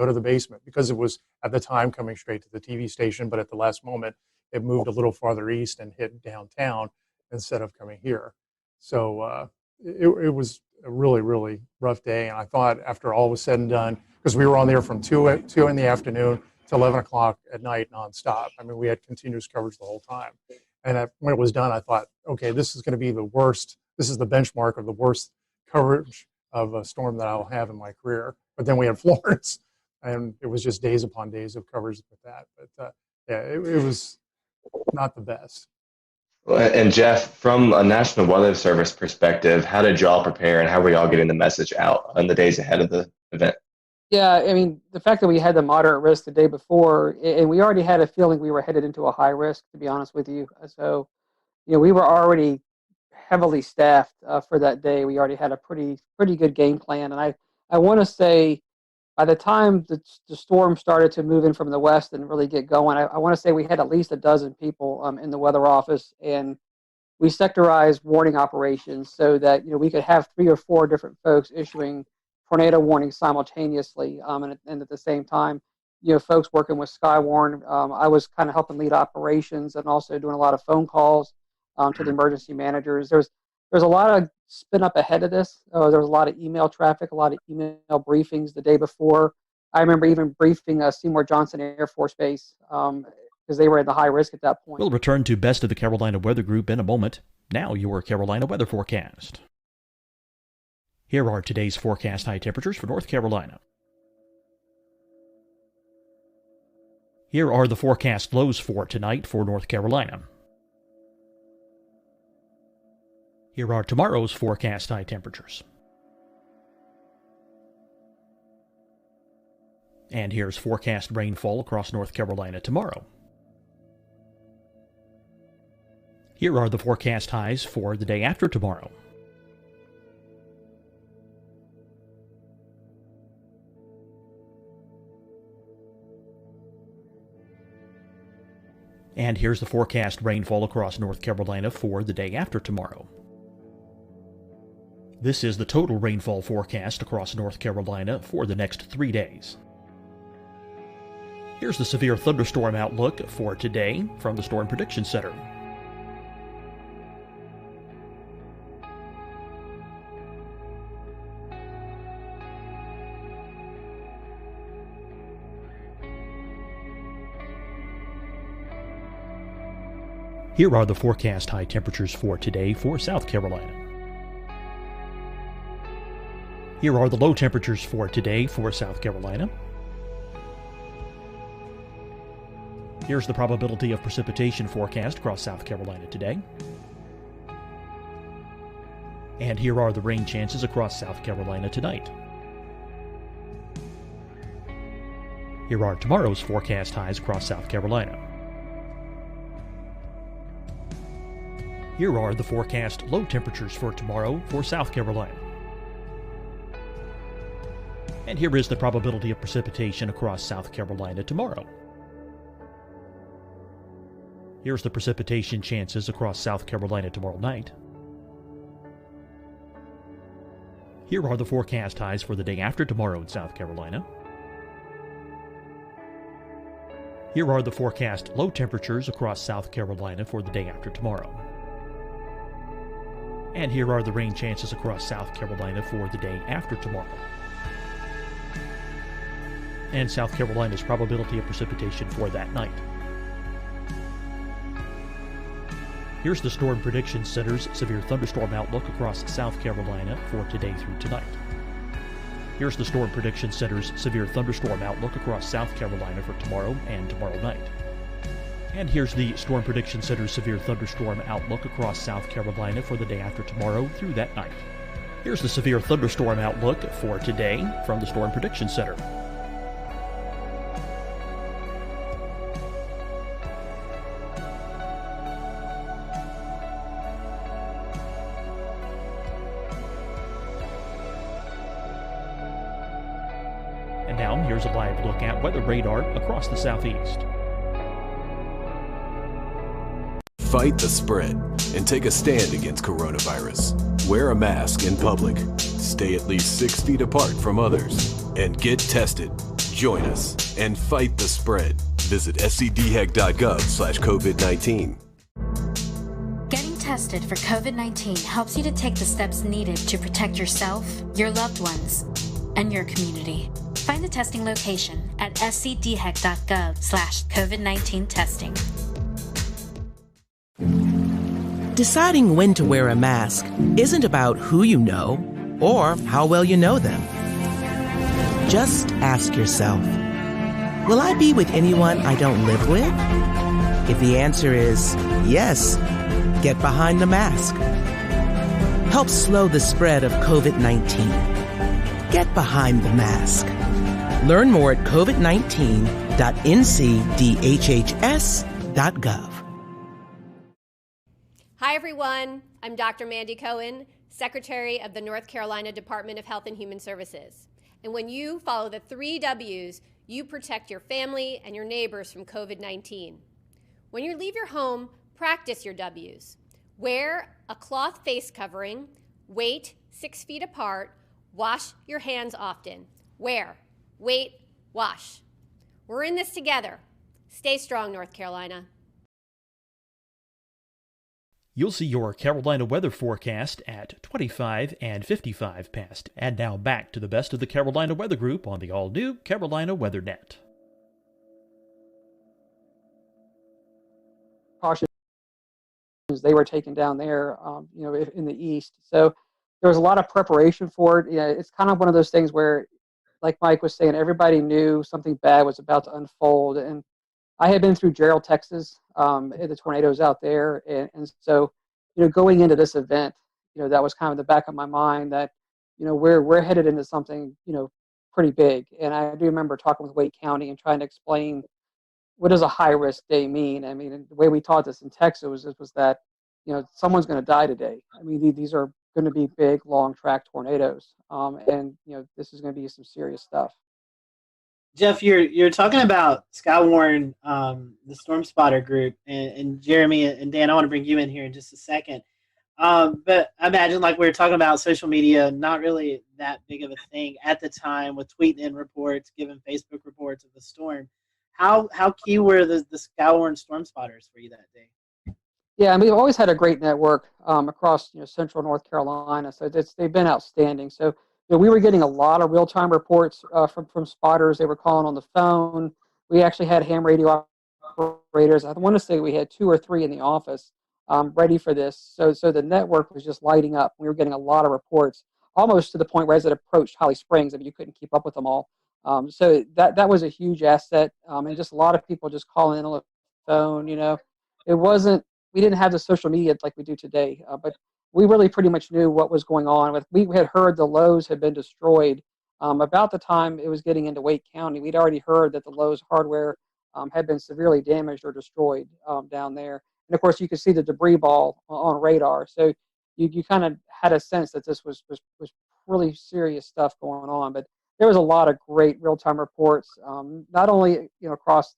because it was at the time coming straight to the TV station, but at the last moment, it moved a little farther east and hit downtown instead of coming here. So it was a really, really rough day. And I thought after all was said and done, because we were on there from 2 in the afternoon to 11 o'clock at night nonstop. I mean, we had continuous coverage the whole time. And when it was done, I thought, okay, this is going to be the worst. This is the benchmark of the worst coverage of a storm that I'll have in my career. But then we had Florence, and it was just days upon days of coverage with that. But yeah, it was not the best. And Jeff, from a National Weather Service perspective, how did y'all prepare, and how were y'all getting the message out in the days ahead of the event? Yeah, I mean, the fact that we had the moderate risk the day before, and we already had a feeling we were headed into a high risk, to be honest with you. So, we were already heavily staffed for that day. We already had a pretty good game plan. And I want to say by the time the storm started to move in from the west and really get going, I want to say we had at least a dozen people in the weather office, and we sectorized warning operations so that we could have 3 or 4 different folks issuing tornado warnings simultaneously, and at the same time, folks working with Skywarn. I was kind of helping lead operations and also doing a lot of phone calls to the emergency managers. There's a lot of spin up ahead of this. There was a lot of email traffic, a lot of email briefings the day before. I remember even briefing Seymour Johnson Air Force Base because they were at the high risk at that point. We'll return to Best of the Carolina Weather Group in a moment. Now your Carolina weather forecast. Here are today's forecast high temperatures for North Carolina. Here are the forecast lows for tonight for North Carolina. Here are tomorrow's forecast high temperatures. And here's forecast rainfall across North Carolina tomorrow. Here are the forecast highs for the day after tomorrow. And here's the forecast rainfall across North Carolina for the day after tomorrow. This is the total rainfall forecast across North Carolina for the next 3 days. Here's the severe thunderstorm outlook for today from the Storm Prediction Center. Here are the forecast high temperatures for today for South Carolina. Here are the low temperatures for today for South Carolina. Here's the probability of precipitation forecast across South Carolina today. And here are the rain chances across South Carolina tonight. Here are tomorrow's forecast highs across South Carolina. Here are the forecast low temperatures for tomorrow for South Carolina. And here is the probability of precipitation across South Carolina tomorrow. Here's the precipitation chances across South Carolina tomorrow night. Here are the forecast highs for the day after tomorrow in South Carolina. Here are the forecast low temperatures across South Carolina for the day after tomorrow. And here are the rain chances across South Carolina for the day after tomorrow. And South Carolina's probability of precipitation for that night. Here's the Storm Prediction Center's severe thunderstorm outlook across South Carolina for today through tonight. Here's the Storm Prediction Center's severe thunderstorm outlook across South Carolina for tomorrow and tomorrow night. And here's the Storm Prediction Center's severe thunderstorm outlook across South Carolina for the day after tomorrow through that night. Here's the severe thunderstorm outlook for today from the Storm Prediction Center. And now here's a live look at weather radar across the southeast. Fight the spread and take a stand against coronavirus. Wear a mask in public. Stay at least 6 feet apart from others. And get tested. Join us and fight the spread. Visit scdhec.gov/COVID-19. Getting tested for COVID-19 helps you to take the steps needed to protect yourself, your loved ones, and your community. Find the testing location at scdhec.gov/COVID-19 testing. Deciding when to wear a mask isn't about who you know or how well you know them. Just ask yourself, will I be with anyone I don't live with? If the answer is yes, get behind the mask. Help slow the spread of COVID-19. Get behind the mask. Learn more at covid19.ncdhhs.gov. Hi, everyone. I'm Dr. Mandy Cohen, Secretary of the North Carolina Department of Health and Human Services. And when you follow the 3 W's, you protect your family and your neighbors from COVID-19. When you leave your home, practice your W's. Wear a cloth face covering, wait 6 feet apart, wash your hands often. Wear, wait, wash. We're in this together. Stay strong, North Carolina. You'll see your Carolina weather forecast at 25 and 55 past. And now back to the best of the Carolina Weather Group on the all-new Carolina Weather Net. Cautious they were taken down there, in the east. So there was a lot of preparation for it. Yeah, it's kind of one of those things where, like Mike was saying, everybody knew something bad was about to unfold. And I had been through Gerald, Texas, the tornadoes out there, and so going into this event, that was kind of the back of my mind that we're headed into something pretty big. And I do remember talking with Wake County and trying to explain what does a high risk day mean. I mean, the way we taught this in Texas was that someone's going to die today. I mean, these are going to be big, long track tornadoes, and this is going to be some serious stuff. Jeff, you're talking about Skywarn, the Storm Spotter group, and Jeremy and Dan. I want to bring you in here in just a second. But I imagine, like we were talking about, social media not really that big of a thing at the time, with tweeting in reports, giving Facebook reports of the storm. How key were the Skywarn Storm Spotters for you that day? Yeah, I mean, we've always had a great network across central North Carolina, so they've been outstanding. So we were getting a lot of real-time reports from spotters. They were calling on the phone. We actually had ham radio operators. I want to say we had 2 or 3 in the office ready for this. So the network was just lighting up. We were getting a lot of reports, almost to the point where as it approached Holly Springs, I mean, you couldn't keep up with them all. So that was a huge asset, and just a lot of people just calling in on the phone. It wasn't. We didn't have the social media like we do today, but we really pretty much knew what was going on. We had heard the Lowe's had been destroyed. About the time it was getting into Wake County, we'd already heard that the Lowe's hardware had been severely damaged or destroyed down there. And of course, you could see the debris ball on radar. So you kind of had a sense that this was really serious stuff going on. But there was a lot of great real-time reports, not only across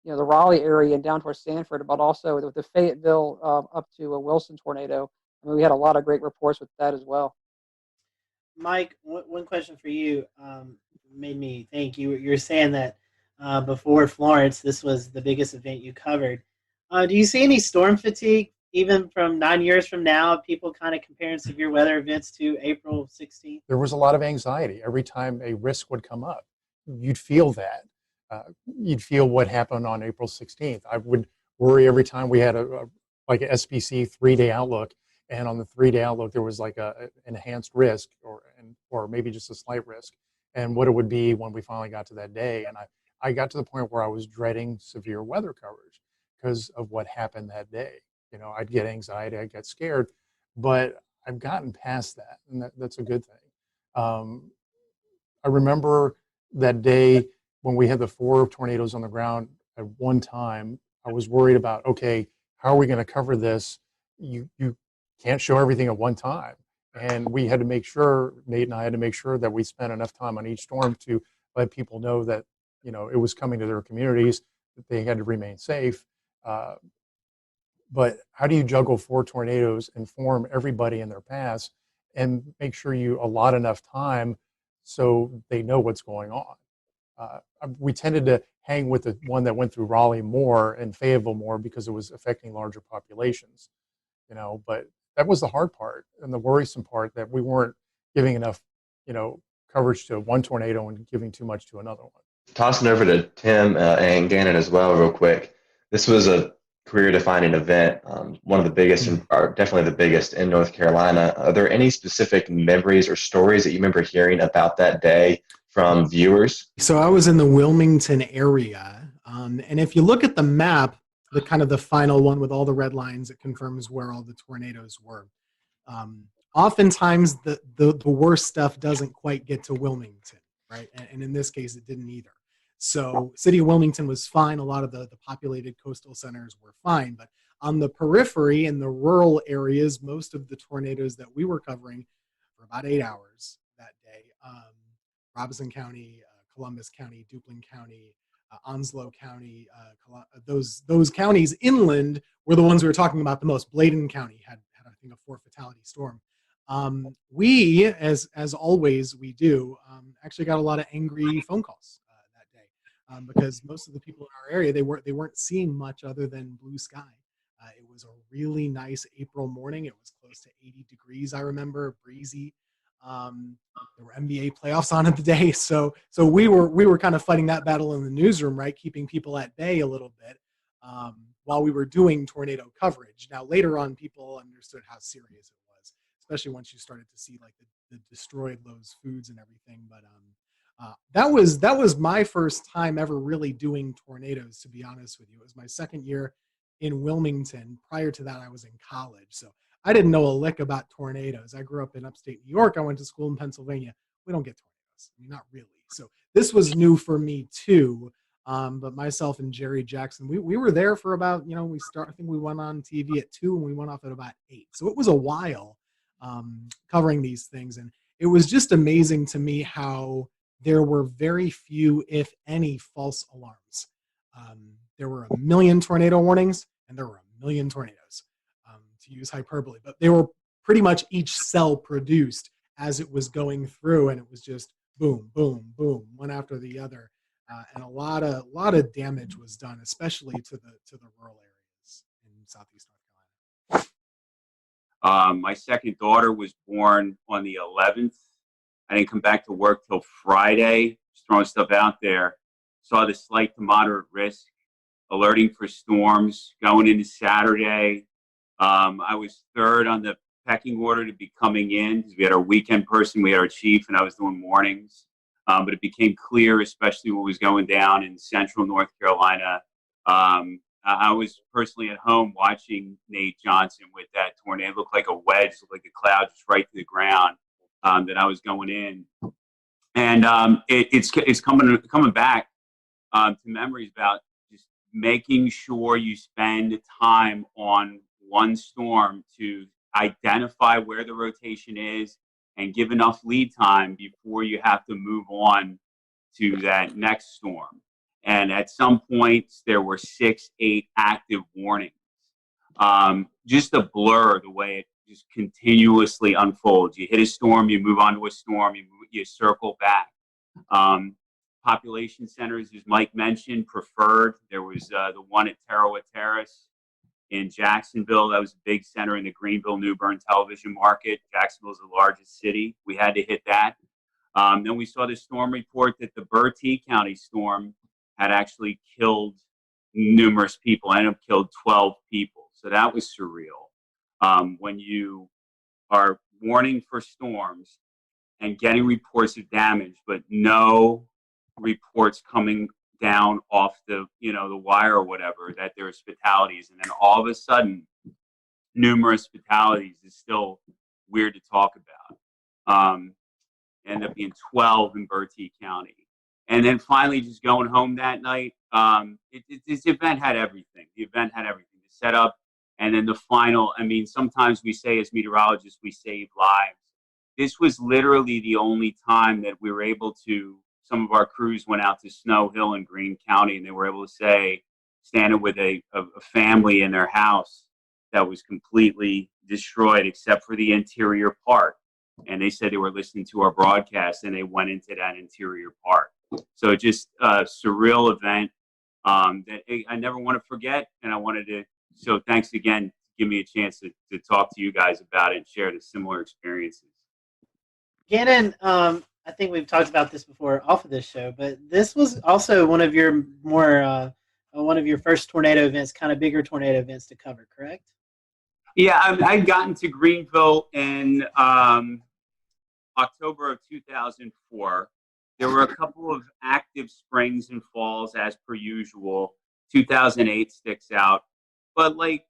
the Raleigh area and down towards Sanford, but also with the Fayetteville up to a Wilson tornado. I mean, we had a lot of great reports with that as well. Mike, one question for you made me think. You're saying that before Florence, this was the biggest event you covered. Do you see any storm fatigue, even from 9 years from now, people kind of comparing severe weather events to April 16th? There was a lot of anxiety every time a risk would come up. You'd feel that. You'd feel what happened on April 16th. I would worry every time we had a SPC 3-day outlook, and on the 3-day outlook there was like an enhanced risk or maybe just a slight risk, and what it would be when we finally got to that day. And I got to the point where I was dreading severe weather coverage because of what happened that day. I'd get anxiety, I'd get scared, but I've gotten past that, and that's a good thing. I remember that day when we had the 4 tornadoes on the ground at one time. I was worried about, okay, how are we going to cover this? You can't show everything at one time. And we had to make sure, Nate and I had to make sure that we spent enough time on each storm to let people know that, it was coming to their communities, that they had to remain safe. But how do you juggle 4 tornadoes, inform everybody in their paths, and make sure you allot enough time so they know what's going on? We tended to hang with the one that went through Raleigh more and Fayetteville more because it was affecting larger populations, but that was the hard part and the worrisome part, that we weren't giving enough, coverage to one tornado and giving too much to another one. Tossing over to Tim and Gannon as well real quick. This was a career-defining event, one of the biggest, or definitely the biggest in North Carolina. Are there any specific memories or stories that you remember hearing about that day from viewers? So I was in the Wilmington area, and if you look at the map, the final one with all the red lines, it confirms where all the tornadoes were. Oftentimes, the worst stuff doesn't quite get to Wilmington, right? And in this case, it didn't either. So city of Wilmington was fine. A lot of the populated coastal centers were fine. But on the periphery and the rural areas, most of the tornadoes that we were covering for about 8 hours that day, Robeson County, Columbus County, Duplin County, Onslow County, those counties inland were the ones we were talking about the most. Bladen County had I think, a 4 fatality storm. We, as always we do, actually got a lot of angry phone calls that day. because most of the people in our area, they weren't seeing much other than blue sky. It was a really nice April morning. It was close to 80 degrees, I remember, breezy. There were NBA playoffs on at the day, so we were kind of fighting that battle in the newsroom, right, keeping people at bay a little bit while we were doing tornado coverage. Now later on, people understood how serious it was, especially once you started to see like the destroyed Lowe's foods and everything. But that was my first time ever really doing tornadoes, to be honest with you. It was my second year in Wilmington. Prior to that, I was in college, so I didn't know a lick about tornadoes. I grew up in upstate New York. I went to school in Pennsylvania. We don't get tornadoes. I mean, not really. So this was new for me too. But myself and Jerry Jackson, we were there for about, I think we went on TV at 2 and we went off at about 8. So it was a while covering these things. And it was just amazing to me how there were very few, if any, false alarms. There were a million tornado warnings and there were a million tornadoes, to use hyperbole, but they were pretty much each cell produced as it was going through, and it was just boom, boom, boom, one after the other, and a lot of damage was done, especially to the rural areas in Southeast North Carolina. My second daughter was born on the 11th. I didn't come back to work till Friday. Just throwing stuff out there. Saw the slight to moderate risk, alerting for storms going into Saturday. I was third on the pecking order to be coming in because we had our weekend person, we had our chief, and I was doing mornings. But it became clear, especially what was going down in central North Carolina. I was personally at home watching Nate Johnson with that tornado. It looked like a wedge, looked like a cloud just right to the ground that I was going in. And it's coming back to memories about just making sure you spend time on one storm to identify where the rotation is and give enough lead time before you have to move on to that next storm. And at some points, there were 6, 8 active warnings. Just a blur the way it just continuously unfolds. You hit a storm, you move on to a storm, you circle back. Population centers, as Mike mentioned, preferred. There was the one at Tarawa Terrace in Jacksonville. That was a big center in the Greenville-New Bern television market. Jacksonville is the largest city. We had to hit that. Then we saw the storm report that the Bertie County storm had actually killed numerous people, ended up killed 12 people. So that was surreal. When you are warning for storms and getting reports of damage, but no reports coming down off the wire or whatever that there's fatalities, and then all of a sudden numerous fatalities is still weird to talk about. End up being 12 in Bertie County. And then finally just going home that night, this event had everything. The event had everything. The setup, and then the final. I mean, sometimes we say as meteorologists, we save lives. This was literally the only time that we were able to, some of our crews went out to Snow Hill in Greene County, and they were able to say, standing with a family in their house that was completely destroyed except for the interior part. And they said they were listening to our broadcast and they went into that interior part. So just a surreal event that I never want to forget. And I wanted to, so thanks again to give me a chance to talk to you guys about it and share the similar experiences. Gannon, I think we've talked about this before off of this show, but this was also one of your one of your first tornado events, kind of bigger tornado events to cover, correct? Yeah, I'd gotten to Greenville in October of 2004. There were a couple of active springs and falls as per usual. 2008 sticks out, but like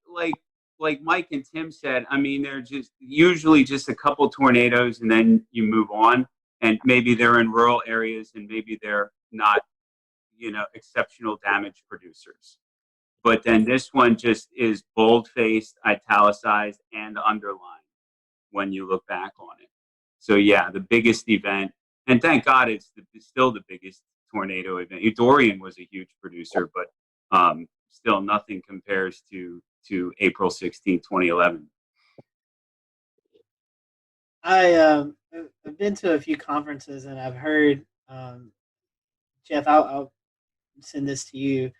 Mike and Tim said, I mean, they're just usually just a couple tornadoes and then you move on, and maybe they're in rural areas and maybe they're not, exceptional damage producers. But then this one just is bold-faced, italicized, and underlined when you look back on it. So yeah, the biggest event, and thank God it's still the biggest tornado event. Dorian was a huge producer, but still nothing compares to April 16, 2011. I've been to a few conferences and I've heard, Jeff, send this to you.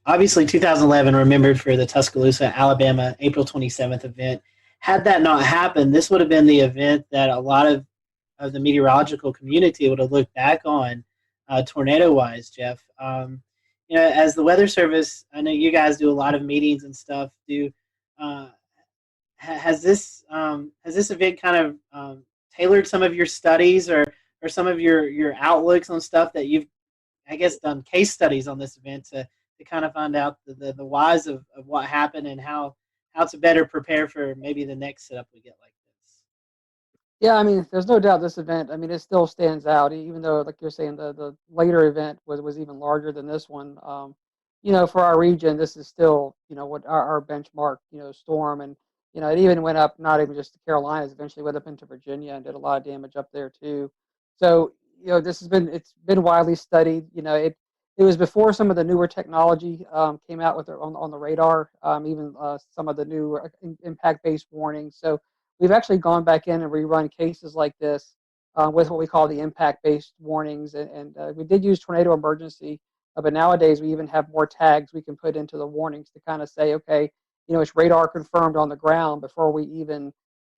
Obviously 2011 remembered for the Tuscaloosa, Alabama, April 27th event. Had that not happened, this would have been the event that a lot of the meteorological community would have looked back on tornado-wise, Jeff. As the Weather Service, I know you guys do a lot of meetings and stuff. Has this event kind of tailored some of your studies or some of your outlooks on stuff that you've, I guess, done case studies on this event to kind of find out the whys of what happened and how to better prepare for maybe the next setup we get like this? Yeah, I mean, there's no doubt this event, I mean, it still stands out, even though, like you're saying, the later event was even larger than this one. For our region, this is still, what our benchmark, storm. And, it even went up, not even just the Carolinas, eventually went up into Virginia and did a lot of damage up there too. So, it's been widely studied. It was before some of the newer technology came out with on the radar, even some of the new impact-based warnings. So we've actually gone back in and rerun cases like this with what we call the impact-based warnings, and we did use tornado emergency, but nowadays we even have more tags we can put into the warnings to kind of say, okay, it's radar confirmed on the ground before we even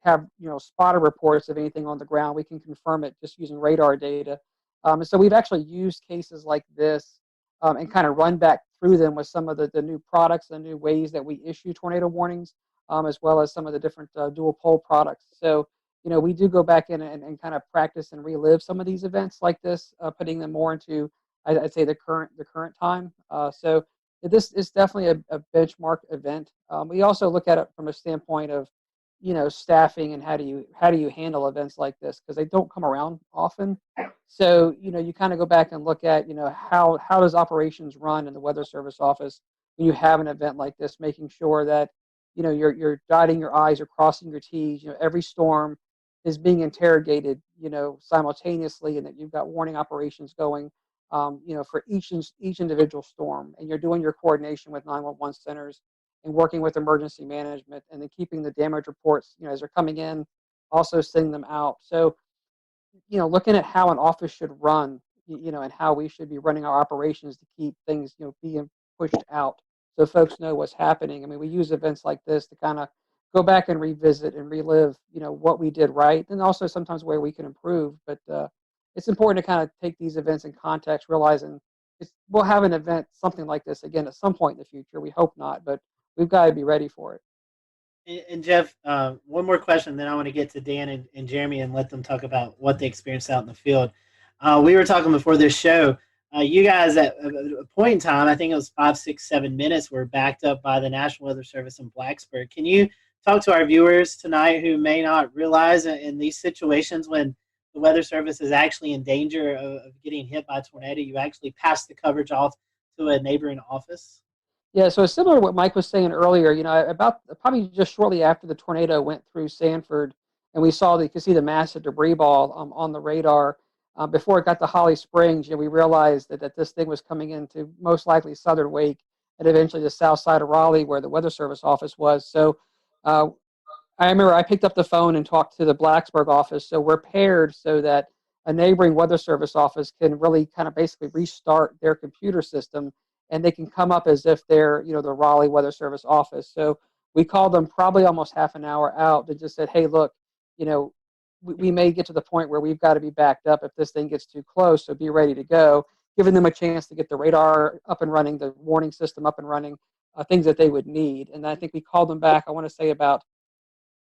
have spotter reports of anything on the ground. We can confirm it just using radar data. And so we've actually used cases like this and kind of run back through them with some of the new products and new ways that we issue tornado warnings, as well as some of the different dual pole products. So, we do go back in and kind of practice and relive some of these events like this, putting them more into, I'd say, the current time. So this is definitely a benchmark event. We also look at it from a standpoint of, staffing and how do you handle events like this, because they don't come around often. So, you kind of go back and look at, how does operations run in the Weather Service office when you have an event like this, making sure that, you're dotting your I's, you're crossing your T's. Every storm is being interrogated, simultaneously, and that you've got warning operations going, for each individual storm, and you're doing your coordination with 911 centers and working with emergency management, and then keeping the damage reports, as they're coming in, also sending them out. So, looking at how an office should run, and how we should be running our operations to keep things, being pushed out so folks know what's happening. I mean, we use events like this to kind of go back and revisit and relive, what we did right, and also sometimes where we can improve. But it's important to kind of take these events in context, realizing we'll have an event, something like this again at some point in the future. We hope not, but we've got to be ready for it. And Jeff, one more question, then I want to get to Dan and Jeremy and let them talk about what they experienced out in the field. We were talking before this show. You guys, at a point in time, I think it was 5, 6, 7 minutes, were backed up by the National Weather Service in Blacksburg. Can you talk to our viewers tonight who may not realize in these situations when the Weather Service is actually in danger of getting hit by a tornado, you actually pass the coverage off to a neighboring office? Yeah, so it's similar to what Mike was saying earlier. About probably just shortly after the tornado went through Sanford, and you could see the massive debris ball on the radar. Before it got to Holly Springs, we realized that this thing was coming into most likely southern Wake and eventually the south side of Raleigh, where the Weather Service office was. So I remember I picked up the phone and talked to the Blacksburg office, so we're paired so that a neighboring Weather Service office can really kind of basically restart their computer system, and they can come up as if they're, the Raleigh Weather Service office. So we called them probably almost half an hour out and just said, hey, look, we may get to the point where we've got to be backed up if this thing gets too close, so be ready to go, giving them a chance to get the radar up and running, the warning system up and running, things that they would need. And I think we called them back, I want to say about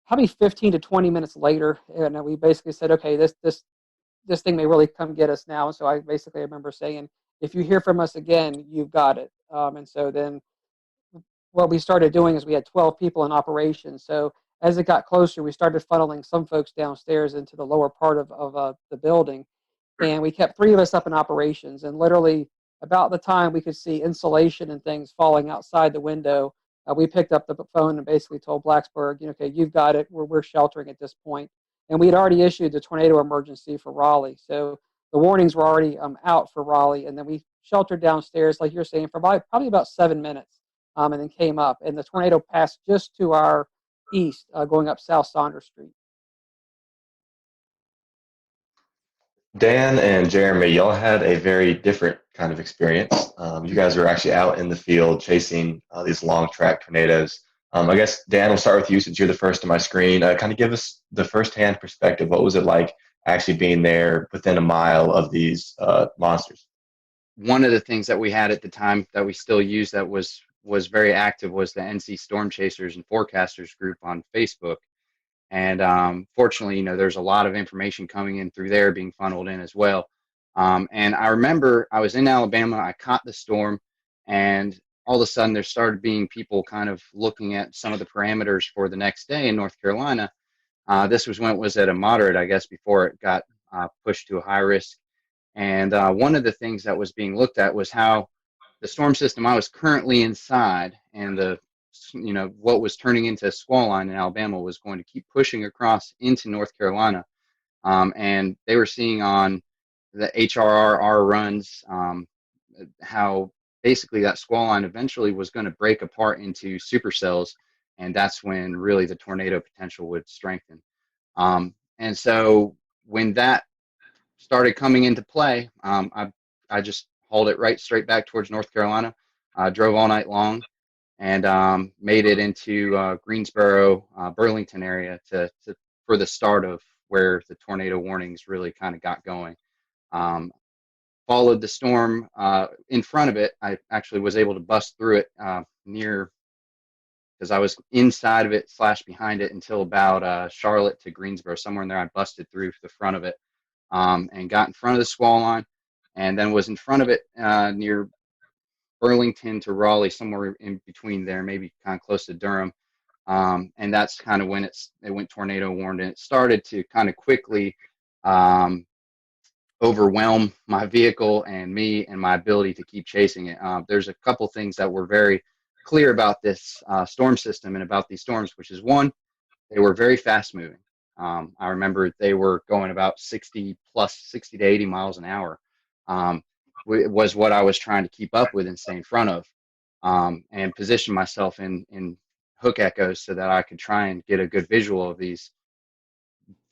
probably 15 to 20 minutes later, and we basically said, okay, this thing may really come get us now. And so I basically remember saying, if you hear from us again, you've got it. And so then what we started doing is we had 12 people in operation. So as it got closer, we started funneling some folks downstairs into the lower part of the building. And we kept 3 of us up in operations. And literally about the time we could see insulation and things falling outside the window, we picked up the phone and basically told Blacksburg, okay, you've got it. We're sheltering at this point. And we had already issued the tornado emergency for Raleigh. So the warnings were already out for Raleigh. And then we sheltered downstairs, like you're saying, for probably about 7 minutes, and then came up. And the tornado passed just to our east, going up South Saunders Street. Dan and Jeremy, y'all had a very different kind of experience. You guys were actually out in the field chasing these long track tornadoes. I guess, Dan, we'll start with you since you're the first on my screen. Kind of give us the firsthand perspective. What was it like actually being there within a mile of these monsters? One of the things that we had at the time that we still use that was very active was the NC Storm Chasers and Forecasters group on Facebook. And fortunately, there's a lot of information coming in through there being funneled in as well. And I remember I was in Alabama, I caught the storm, and all of a sudden there started being people kind of looking at some of the parameters for the next day in North Carolina. This was when it was at a moderate, I guess, before it got pushed to a high risk. And one of the things that was being looked at was how the storm system I was currently inside and what was turning into a squall line in Alabama was going to keep pushing across into North Carolina. And they were seeing on the HRR runs how basically that squall line eventually was going to break apart into supercells, and that's when really the tornado potential would strengthen. And so when that started coming into play, I just hauled it right straight back towards North Carolina, drove all night long, and made it into Greensboro, Burlington area for the start of where the tornado warnings really kind of got going. Followed the storm in front of it. I actually was able to bust through it because I was inside of it / behind it until about Charlotte to Greensboro, somewhere in there. I busted through the front of it and got in front of the squall line, and then was in front of it near Burlington to Raleigh, somewhere in between there, maybe kind of close to Durham. And that's kind of when it went tornado warned, and it started to kind of quickly overwhelm my vehicle and me and my ability to keep chasing it. There's a couple things that were very clear about this storm system and about these storms, which is one, they were very fast moving. I remember they were going about 60 to 80 miles an hour. Was what I was trying to keep up with and stay in front of, and position myself in hook echoes so that I could try and get a good visual of these,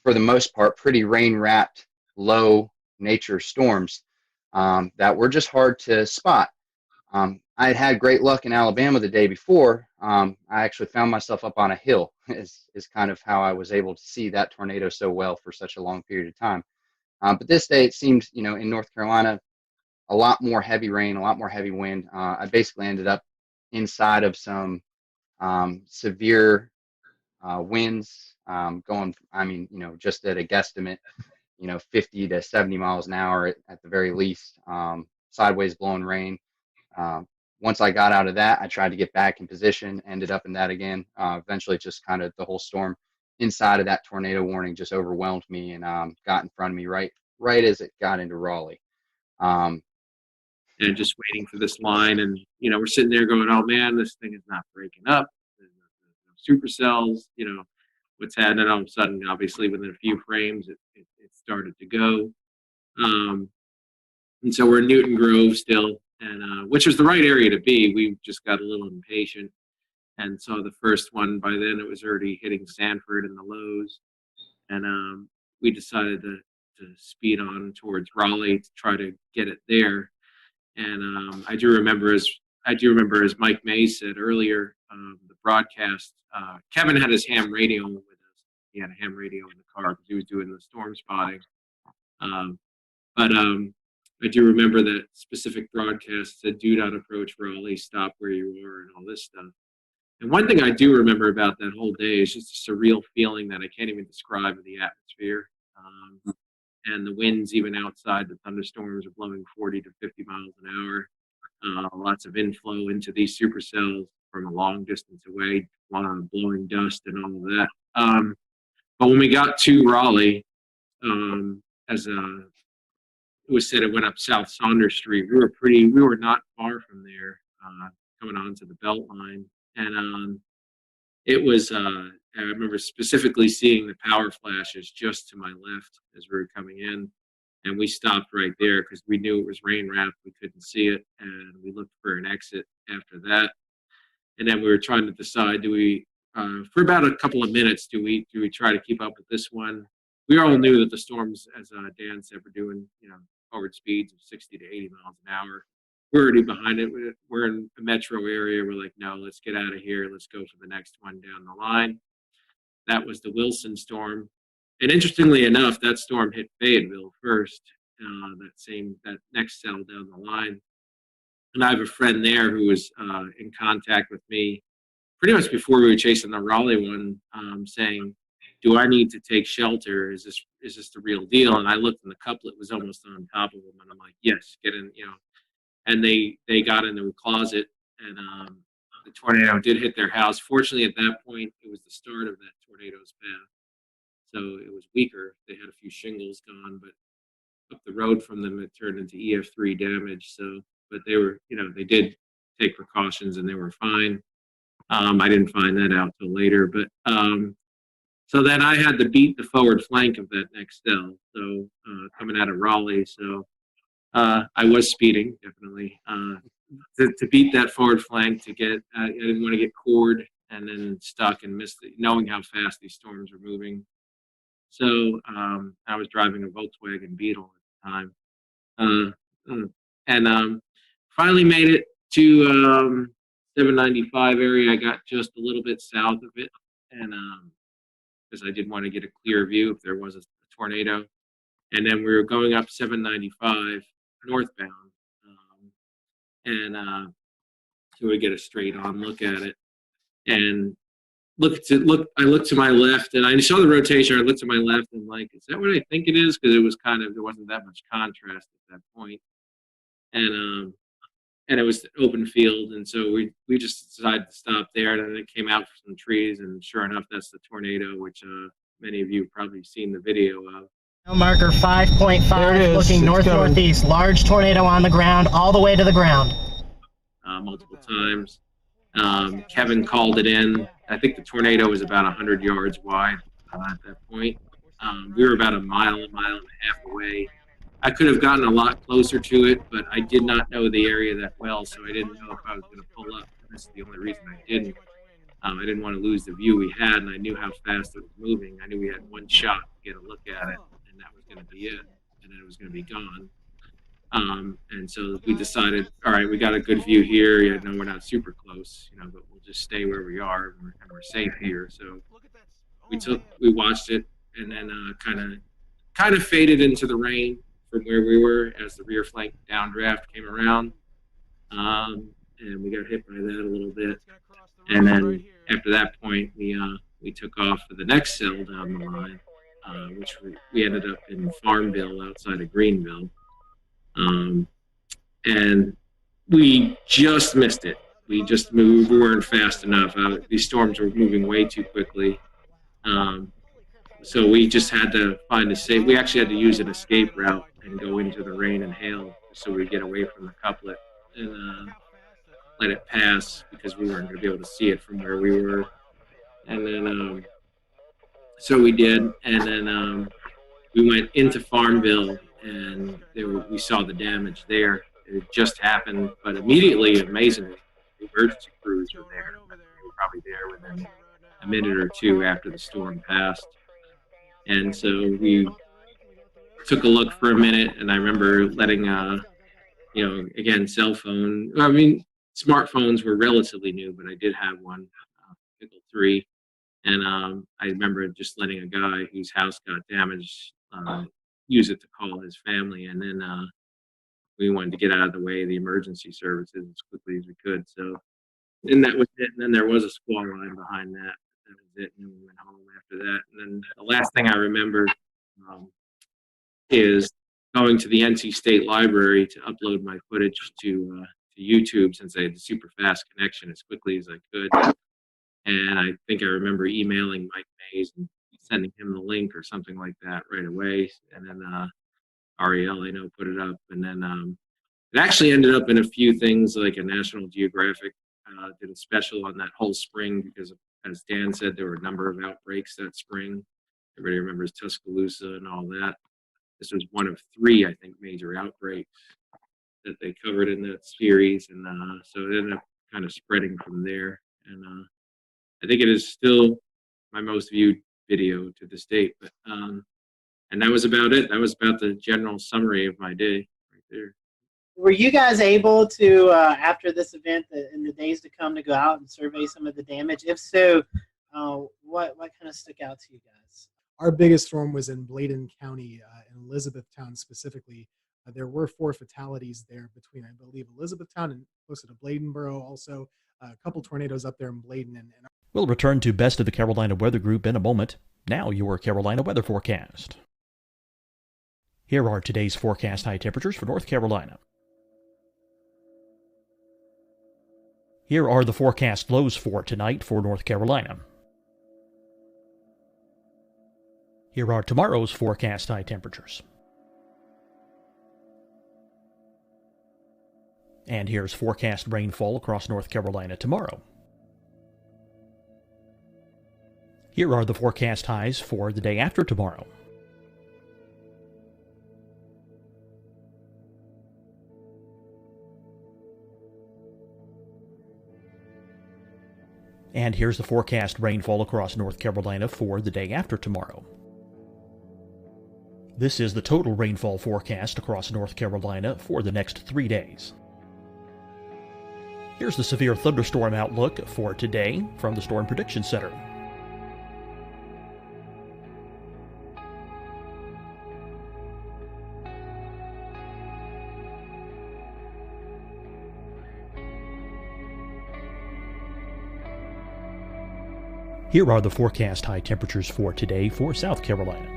for the most part, pretty rain-wrapped, low nature storms that were just hard to spot. I had had great luck in Alabama the day before. I actually found myself up on a hill is kind of how I was able to see that tornado so well for such a long period of time. But this day it seemed, in North Carolina, a lot more heavy rain, a lot more heavy wind. I basically ended up inside of some severe winds going, just at a guesstimate, 50 to 70 miles an hour at the very least, sideways blowing rain. Once I got out of that, I tried to get back in position, ended up in that again. Eventually just kind of the whole storm inside of that tornado warning just overwhelmed me and got in front of me right as it got into Raleigh. And just waiting for this line, and we're sitting there going, "Oh man, this thing is not breaking up. There's no supercells. What's happening?" All of a sudden, obviously, within a few frames, it started to go. And so we're in Newton Grove still, and which was the right area to be. We just got a little impatient and saw the first one. By then, it was already hitting Sanford in the lows, and we decided to speed on towards Raleigh to try to get it there. And I do remember, as Mike May said earlier, the broadcast, Kevin had his ham radio with us. He had a ham radio in the car because he was doing the storm spotting. But I do remember that specific broadcast said, "Do not approach Raleigh, stop where you are," and all this stuff. And one thing I do remember about that whole day is just a surreal feeling that I can't even describe in the atmosphere. And the winds, even outside, the thunderstorms are blowing 40 to 50 miles an hour. Lots of inflow into these supercells from a long distance away, blowing dust and all of that. But when we got to Raleigh, as it was said, it went up South Saunders Street. We were not far from there, coming onto the Beltline. And it was, I remember specifically seeing the power flashes just to my left as we were coming in. And we stopped right there because we knew it was rain wrapped. We couldn't see it. And we looked for an exit after that. And then we were trying to decide, do we, for about a couple of minutes, do we try to keep up with this one? We all knew that the storms, as Dan said, were doing, forward speeds of 60 to 80 miles an hour. We're already behind it. We're in a metro area. We're like, no, let's get out of here. Let's go for the next one down the line. That was the Wilson storm. And interestingly enough, that storm hit Fayetteville first, that next cell down the line. And I have a friend there who was in contact with me pretty much before we were chasing the Raleigh one, saying, do I need to take shelter? Is this the real deal? And I looked, and the couplet was almost on top of him, and I'm like, yes, get in, And they got into a closet, and the tornado did hit their house. Fortunately, at that point, it was the start of that tornado's path, so it was weaker. They had a few shingles gone, but up the road from them, it turned into EF3 damage. So, but they were, they did take precautions, and they were fine. I didn't find that out till later, but so then I had to beat the forward flank of that next cell. So coming out of Raleigh, so I was speeding definitely to beat that forward flank to get. I didn't want to get cored and then stuck and miss knowing how fast these storms were moving. So I was driving a Volkswagen Beetle at the time, and finally made it to 795 area. I got just a little bit south of it, and because I did want to get a clear view if there was a tornado. And then we were going up 795 northbound, so we get a straight on look at it. And I looked to my left, and I saw the rotation. I looked to my left, and like, is that what I think it is? Because it was there wasn't that much contrast at that point. And it was open field, and so we just decided to stop there. And then it came out from some trees, and sure enough, that's the tornado, which many of you have probably seen the video of. Marker 5.5, looking north-northeast. Large tornado on the ground, all the way to the ground. Multiple times. Kevin called it in. I think the tornado was about 100 yards wide at that point. We were about a mile and a half away. I could have gotten a lot closer to it, but I did not know the area that well, so I didn't know if I was going to pull up. That's the only reason I didn't. I didn't want to lose the view we had, and I knew how fast it was moving. I knew we had one shot to get a look at it, and that was going to be it, and then it was going to be gone. And so we decided, all right, we got a good view here. We're not super close, but we'll just stay where we are, and we're safe here. So we watched it, and then kind of faded into the rain from where we were as the rear flank downdraft came around, and we got hit by that a little bit. And then after that point, we took off for the next cell down the line, which we ended up in Farmville outside of Greenville, and we just missed it. We just moved. We weren't fast enough. These storms were moving way too quickly. So we just had to find a safe. We actually had to use an escape route and go into the rain and hail so we get away from the couplet and let it pass because we weren't going to be able to see it from where we were. And then, so we did. And then we went into Farmville, and we saw the damage there. It just happened, but immediately, amazingly, the emergency crews were there. They were probably there within a minute or two after the storm passed. And so we took a look for a minute, and I remember letting, again, cell phone. I mean, smartphones were relatively new, but I did have one, Pickle 3. And I remember just letting a guy whose house got damaged use it to call his family. And then we wanted to get out of the way of the emergency services as quickly as we could. So then that was it. And then there was a squall line behind that. That was it. And we went home after that. And then the last thing I remember is going to the NC State Library to upload my footage to YouTube, since I had the super fast connection, as quickly as I could. And I think I remember emailing Mike Mays and sending him the link or something like that right away. And then Ariel, I know, put it up. And then it actually ended up in a few things, like a National Geographic did a special on that whole spring because, as Dan said, there were a number of outbreaks that spring. Everybody remembers Tuscaloosa and all that. This was one of 3, I think, major outbreaks that they covered in that series. And so it ended up kind of spreading from there. And I think it is still my most viewed video to this date. But And that was about it. That was about the general summary of my day right there. Were you guys able to, after this event, in the days to come, to go out and survey some of the damage? If so, what kind of stuck out to you guys? Our biggest storm was in Bladen County, in Elizabethtown specifically. There were 4 fatalities there between, I believe, Elizabethtown and closer to Bladenboro. Also, a couple tornadoes up there in Bladen. We'll return to Best of the Carolina Weather Group in a moment. Now your Carolina weather forecast. Here are today's forecast high temperatures for North Carolina. Here are the forecast lows for tonight for North Carolina. Here are tomorrow's forecast high temperatures. And here's forecast rainfall across North Carolina tomorrow. Here are the forecast highs for the day after tomorrow. And here's the forecast rainfall across North Carolina for the day after tomorrow. This is the total rainfall forecast across North Carolina for the next 3 days. Here's the severe thunderstorm outlook for today from the Storm Prediction Center. Here are the forecast high temperatures for today for South Carolina.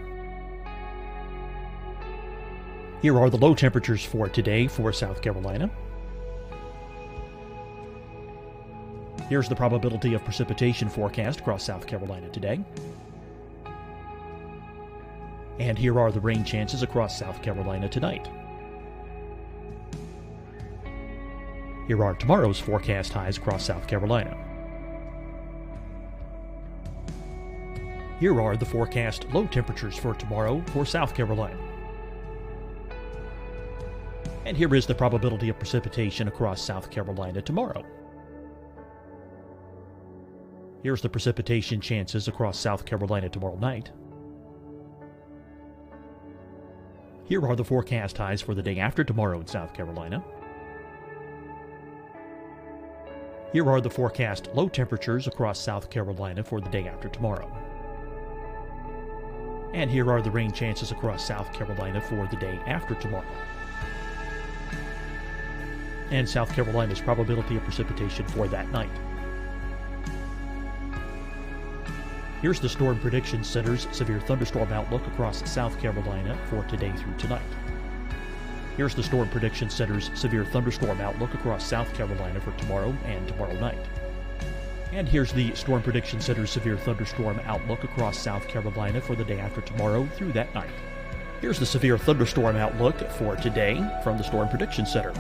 Here are the low temperatures for today for South Carolina. Here's the probability of precipitation forecast across South Carolina today. And here are the rain chances across South Carolina tonight. Here are tomorrow's forecast highs across South Carolina. Here are the forecast low temperatures for tomorrow for South Carolina. And here is the probability of precipitation across South Carolina tomorrow. Here's the precipitation chances across South Carolina tomorrow night. Here are the forecast highs for the day after tomorrow in South Carolina. Here are the forecast low temperatures across South Carolina for the day after tomorrow. And here are the rain chances across South Carolina for the day after tomorrow. And South Carolina's probability of precipitation for that night. Here's the Storm Prediction Center's severe thunderstorm outlook across South Carolina for today through tonight. Here's the Storm Prediction Center's severe thunderstorm outlook across South Carolina for tomorrow and tomorrow night. And here's the Storm Prediction Center's severe thunderstorm outlook across South Carolina for the day after tomorrow through that night. Here's the severe thunderstorm outlook for today from the Storm Prediction Center.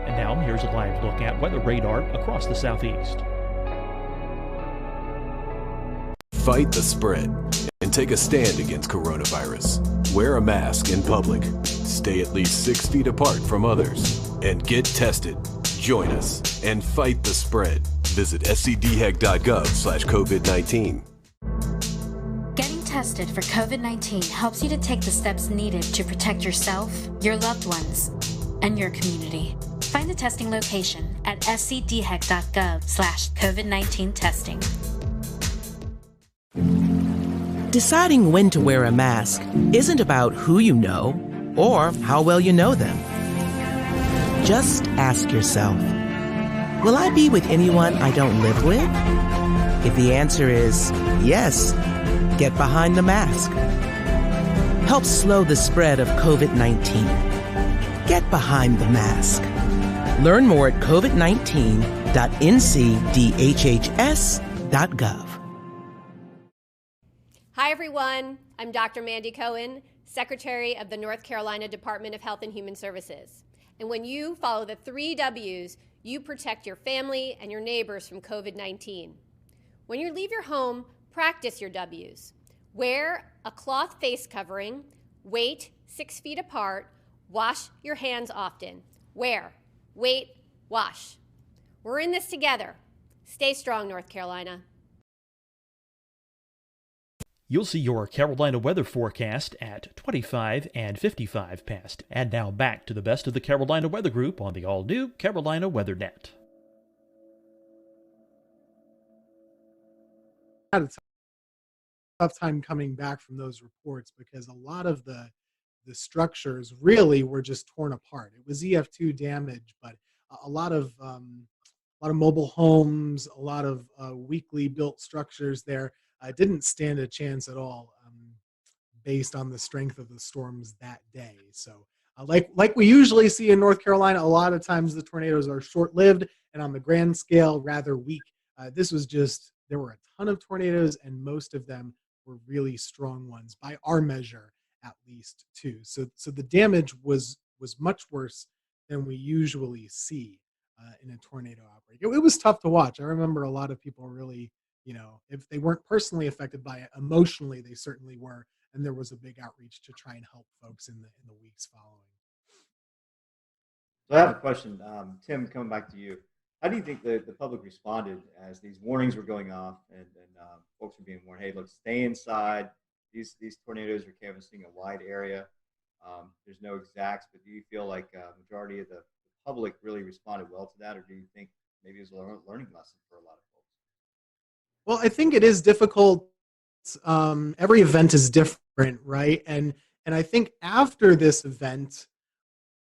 And now here's a live look at weather radar across the southeast. Fight the spread and take a stand against coronavirus. Wear a mask in public. Stay at least 6 feet apart from others. And get tested. Join us and fight the spread. Visit scdhec.gov/COVID-19. Getting tested for COVID-19 helps you to take the steps needed to protect yourself, your loved ones, and your community. Find the testing location at scdhec.gov/COVID-19 testing. Deciding when to wear a mask isn't about who you know or how well you know them. Just ask yourself, will I be with anyone I don't live with? If the answer is yes, get behind the mask. Help slow the spread of COVID-19. Get behind the mask. Learn more at covid19.ncdhhs.gov. Hi, everyone. I'm Dr. Mandy Cohen, Secretary of the North Carolina Department of Health and Human Services. And when you follow the 3 W's, you protect your family and your neighbors from COVID-19. When you leave your home, practice your W's. Wear a cloth face covering, Wait 6 feet apart. Wash your hands often. Wear, wait, wash. We're in this together. Stay strong, North Carolina. You'll see your Carolina weather forecast at 25 and 55 past. And now back to the best of the Carolina Weather Group on the all-new Carolina Weather Net. I had a tough time coming back from those reports because a lot of the structures really were just torn apart. It was EF2 damage, but a lot of mobile homes, a lot of weakly built structures there didn't stand a chance at all based on the strength of the storms that day. So like we usually see in North Carolina, a lot of times the tornadoes are short-lived and on the grand scale rather weak. This was just, there were a ton of tornadoes and most of them were really strong ones by our measure, at least too. So the damage was much worse than we usually see in a tornado outbreak. It was tough to watch. I remember a lot of people really, if they weren't personally affected by it, emotionally they certainly were, and there was a big outreach to try and help folks in the weeks following. So I have a question, Tim. Coming back to you, how do you think the public responded as these warnings were going off and folks were being warned, hey, look, stay inside. These tornadoes are canvassing a wide area. There's no exacts, but do you feel like a majority of the public really responded well to that, or do you think maybe it was a learning lesson for a lot of folks? Well, I think it is difficult. Every event is different, right? And I think after this event,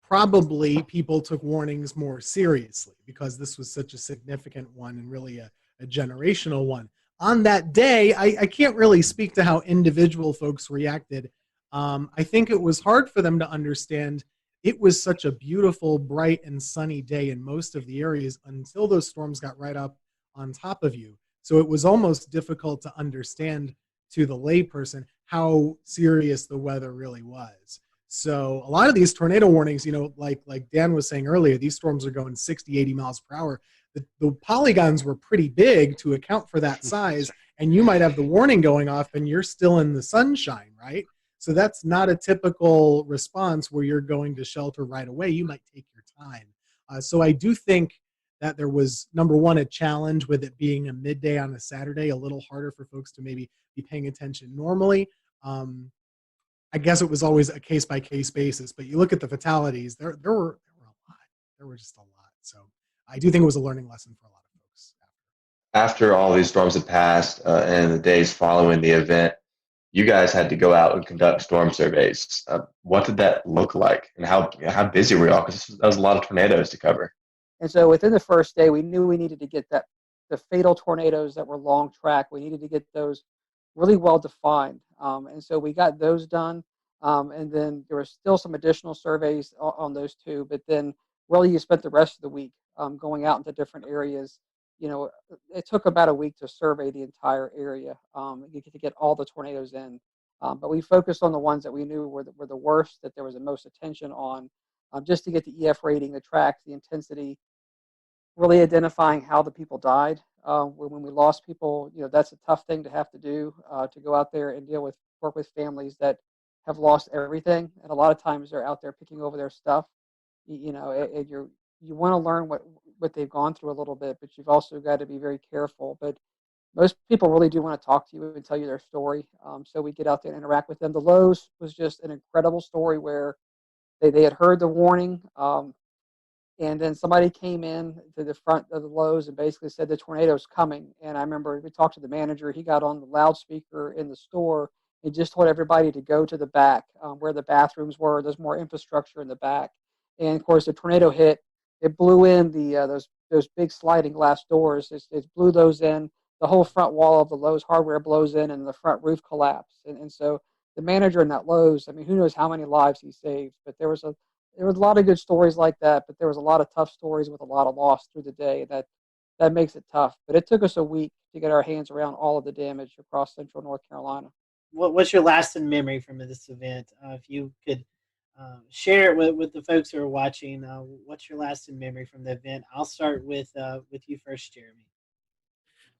probably people took warnings more seriously because this was such a significant one and really a generational one. On that day, I can't really speak to how individual folks reacted. I think it was hard for them to understand. It was such a beautiful, bright, and sunny day in most of the areas until those storms got right up on top of you. So it was almost difficult to understand to the layperson how serious the weather really was. So a lot of these tornado warnings, like Dan was saying earlier, these storms are going 60, 80 miles per hour. The polygons were pretty big to account for that size, and you might have the warning going off and you're still in the sunshine, right? So that's not a typical response where you're going to shelter right away. You might take your time. So I do think that there was, number one, a challenge with it being a midday on a Saturday, a little harder for folks to maybe be paying attention normally. I guess it was always a case-by-case basis, but you look at the fatalities, there were a lot. There were just a lot. So I do think it was a learning lesson for a lot of folks. After all these storms had passed and the days following the event, you guys had to go out and conduct storm surveys. What did that look like, and how busy were y'all? Because that was a lot of tornadoes to cover. And so within the first day, we knew we needed to get the fatal tornadoes that were long track. We needed to get those really well defined. And so we got those done. And then there were still some additional surveys on those two. But then really you spent the rest of the week going out into different areas. It took about a week to survey the entire area to get all the tornadoes in. But we focused on the ones that we knew were the worst, that there was the most attention on, just to get the EF rating, the tracks, the intensity, really identifying how the people died. When we lost people, that's a tough thing to have to do, to go out there and work with families that have lost everything. And a lot of times they're out there picking over their stuff. You want to learn what they've gone through a little bit, but you've also got to be very careful. But most people really do want to talk to you and tell you their story. So we get out there and interact with them. The Lowe's was just an incredible story where they had heard the warning. And then somebody came in to the front of the Lowe's and basically said the tornado's coming. And I remember we talked to the manager. He got on the loudspeaker in the store and just told everybody to go to the back where the bathrooms were. There's more infrastructure in the back. And of course, the tornado hit. It blew in those big sliding glass doors. It blew those in. The whole front wall of the Lowe's hardware blows in, and the front roof collapsed. And so the manager in that Lowe's, I mean, who knows how many lives he saved? But there was a lot of good stories like that, but there was a lot of tough stories with a lot of loss through the day. That makes it tough. But it took us a week to get our hands around all of the damage across central North Carolina. What's your lasting memory from this event? If you could share it with the folks who are watching, what's your lasting memory from the event? I'll start with you first, Jeremy.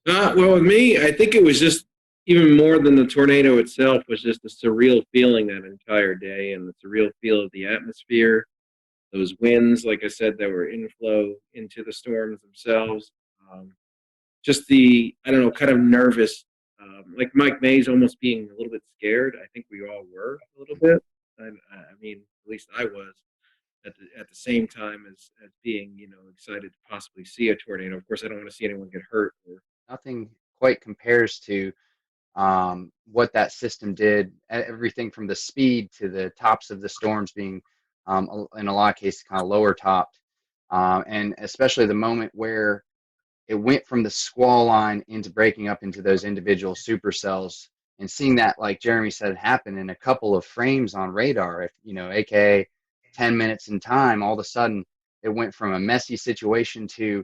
Well, with me, I think it was just, even more than the tornado itself was just a surreal feeling that entire day, and the surreal feel of the atmosphere, those winds, like I said, that were inflow into the storms themselves. Just the, I don't know, kind of nervous, like Mike Mays almost being a little bit scared. I think we all were a little bit. I mean, at least I was at the same time as being, excited to possibly see a tornado. Of course, I don't want to see anyone get hurt. Nothing quite compares to what that system did. Everything from the speed to the tops of the storms being, in a lot of cases, kind of lower topped, and especially the moment where it went from the squall line into breaking up into those individual supercells, and seeing that, like Jeremy said, happen in a couple of frames on radar, if aka 10 minutes in time, all of a sudden it went from a messy situation to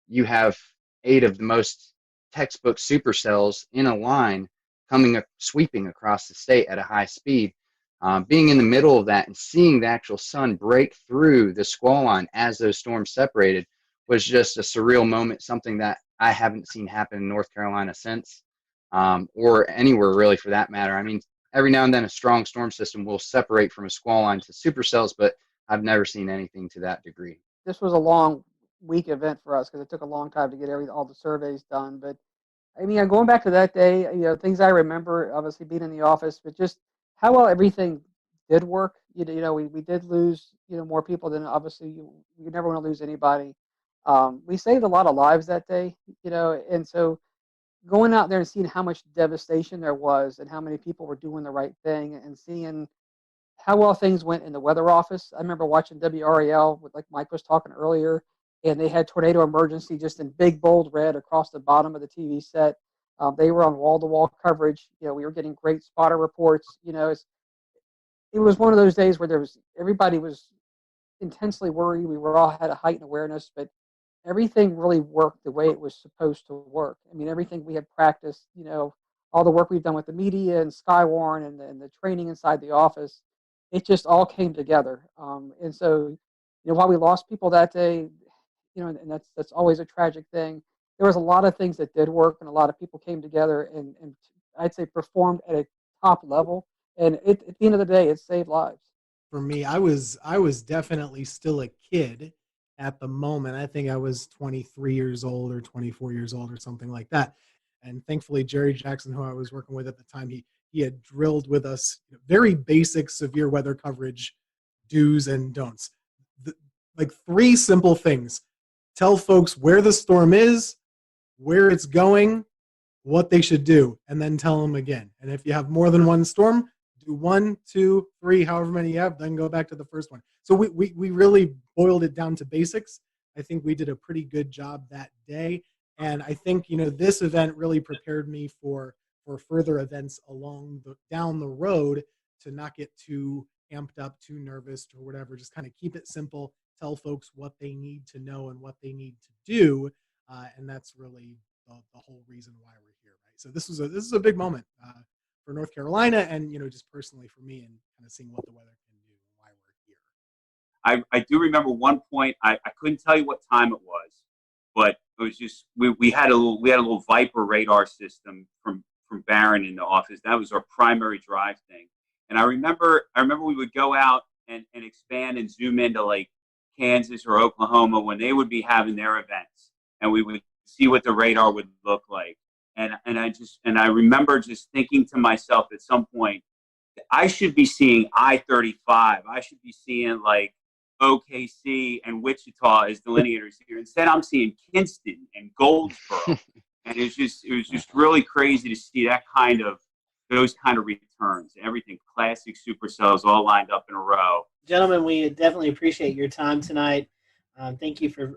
you have 8 of the most textbook supercells in a line sweeping across the state at a high speed. Being in the middle of that and seeing the actual sun break through the squall line as those storms separated was just a surreal moment, something that I haven't seen happen in North Carolina since, or anywhere really for that matter. I mean, every now and then a strong storm system will separate from a squall line to supercells, but I've never seen anything to that degree. This was a long week event for us because it took a long time to get all the surveys done. But I mean, going back to that day, things I remember, obviously being in the office, but just how well everything did work. We did lose, more people than obviously you never want to lose anybody. We saved a lot of lives that day, and so going out there and seeing how much devastation there was and how many people were doing the right thing and seeing how well things went in the weather office. I remember watching WRAL, like Mike was talking earlier, and they had tornado emergency just in big, bold red across the bottom of the TV set. They were on wall-to-wall coverage. We were getting great spotter reports. It was one of those days where everybody was intensely worried. We were all had a heightened awareness, but everything really worked the way it was supposed to work. I mean, everything we had practiced, all the work we've done with the media and Skywarn and the training inside the office, it just all came together. And so, while we lost people that day, and that's always a tragic thing, there was a lot of things that did work, and a lot of people came together and I'd say performed at a top level. And at the end of the day, it saved lives. For me, I was definitely still a kid at the moment. I think I was 23 years old or 24 years old or something like that. And thankfully, Jerry Jackson, who I was working with at the time, he had drilled with us very basic severe weather coverage do's and don'ts. Like 3 simple things. Tell folks where the storm is, where it's going, what they should do, and then tell them again. And if you have more than one storm, do 1, 2, 3, however many you have, then go back to the first one. So we really boiled it down to basics. I think we did a pretty good job that day. And I think, this event really prepared me for further events down the road, to not get too amped up, too nervous or whatever. Just kind of keep it simple, tell folks what they need to know and what they need to do. And that's really the whole reason why we're here, right? So this is a big moment for North Carolina, and just personally for me, and kind of seeing what the weather can do and why we're here. I do remember one point. I couldn't tell you what time it was, but it was just we had a little Viper radar system from Barron in the office. That was our primary drive thing. And I remember we would go out and expand and zoom into like Kansas or Oklahoma when they would be having their events, and we would see what the radar would look like. And I remember just thinking to myself at some point, I should be seeing I-35. I should be seeing like OKC and Wichita as delineators here. Instead, I'm seeing Kinston and Goldsboro, and it was just really crazy to see those kind of returns. Everything classic supercells all lined up in a row. Gentlemen, we definitely appreciate your time tonight. Thank you for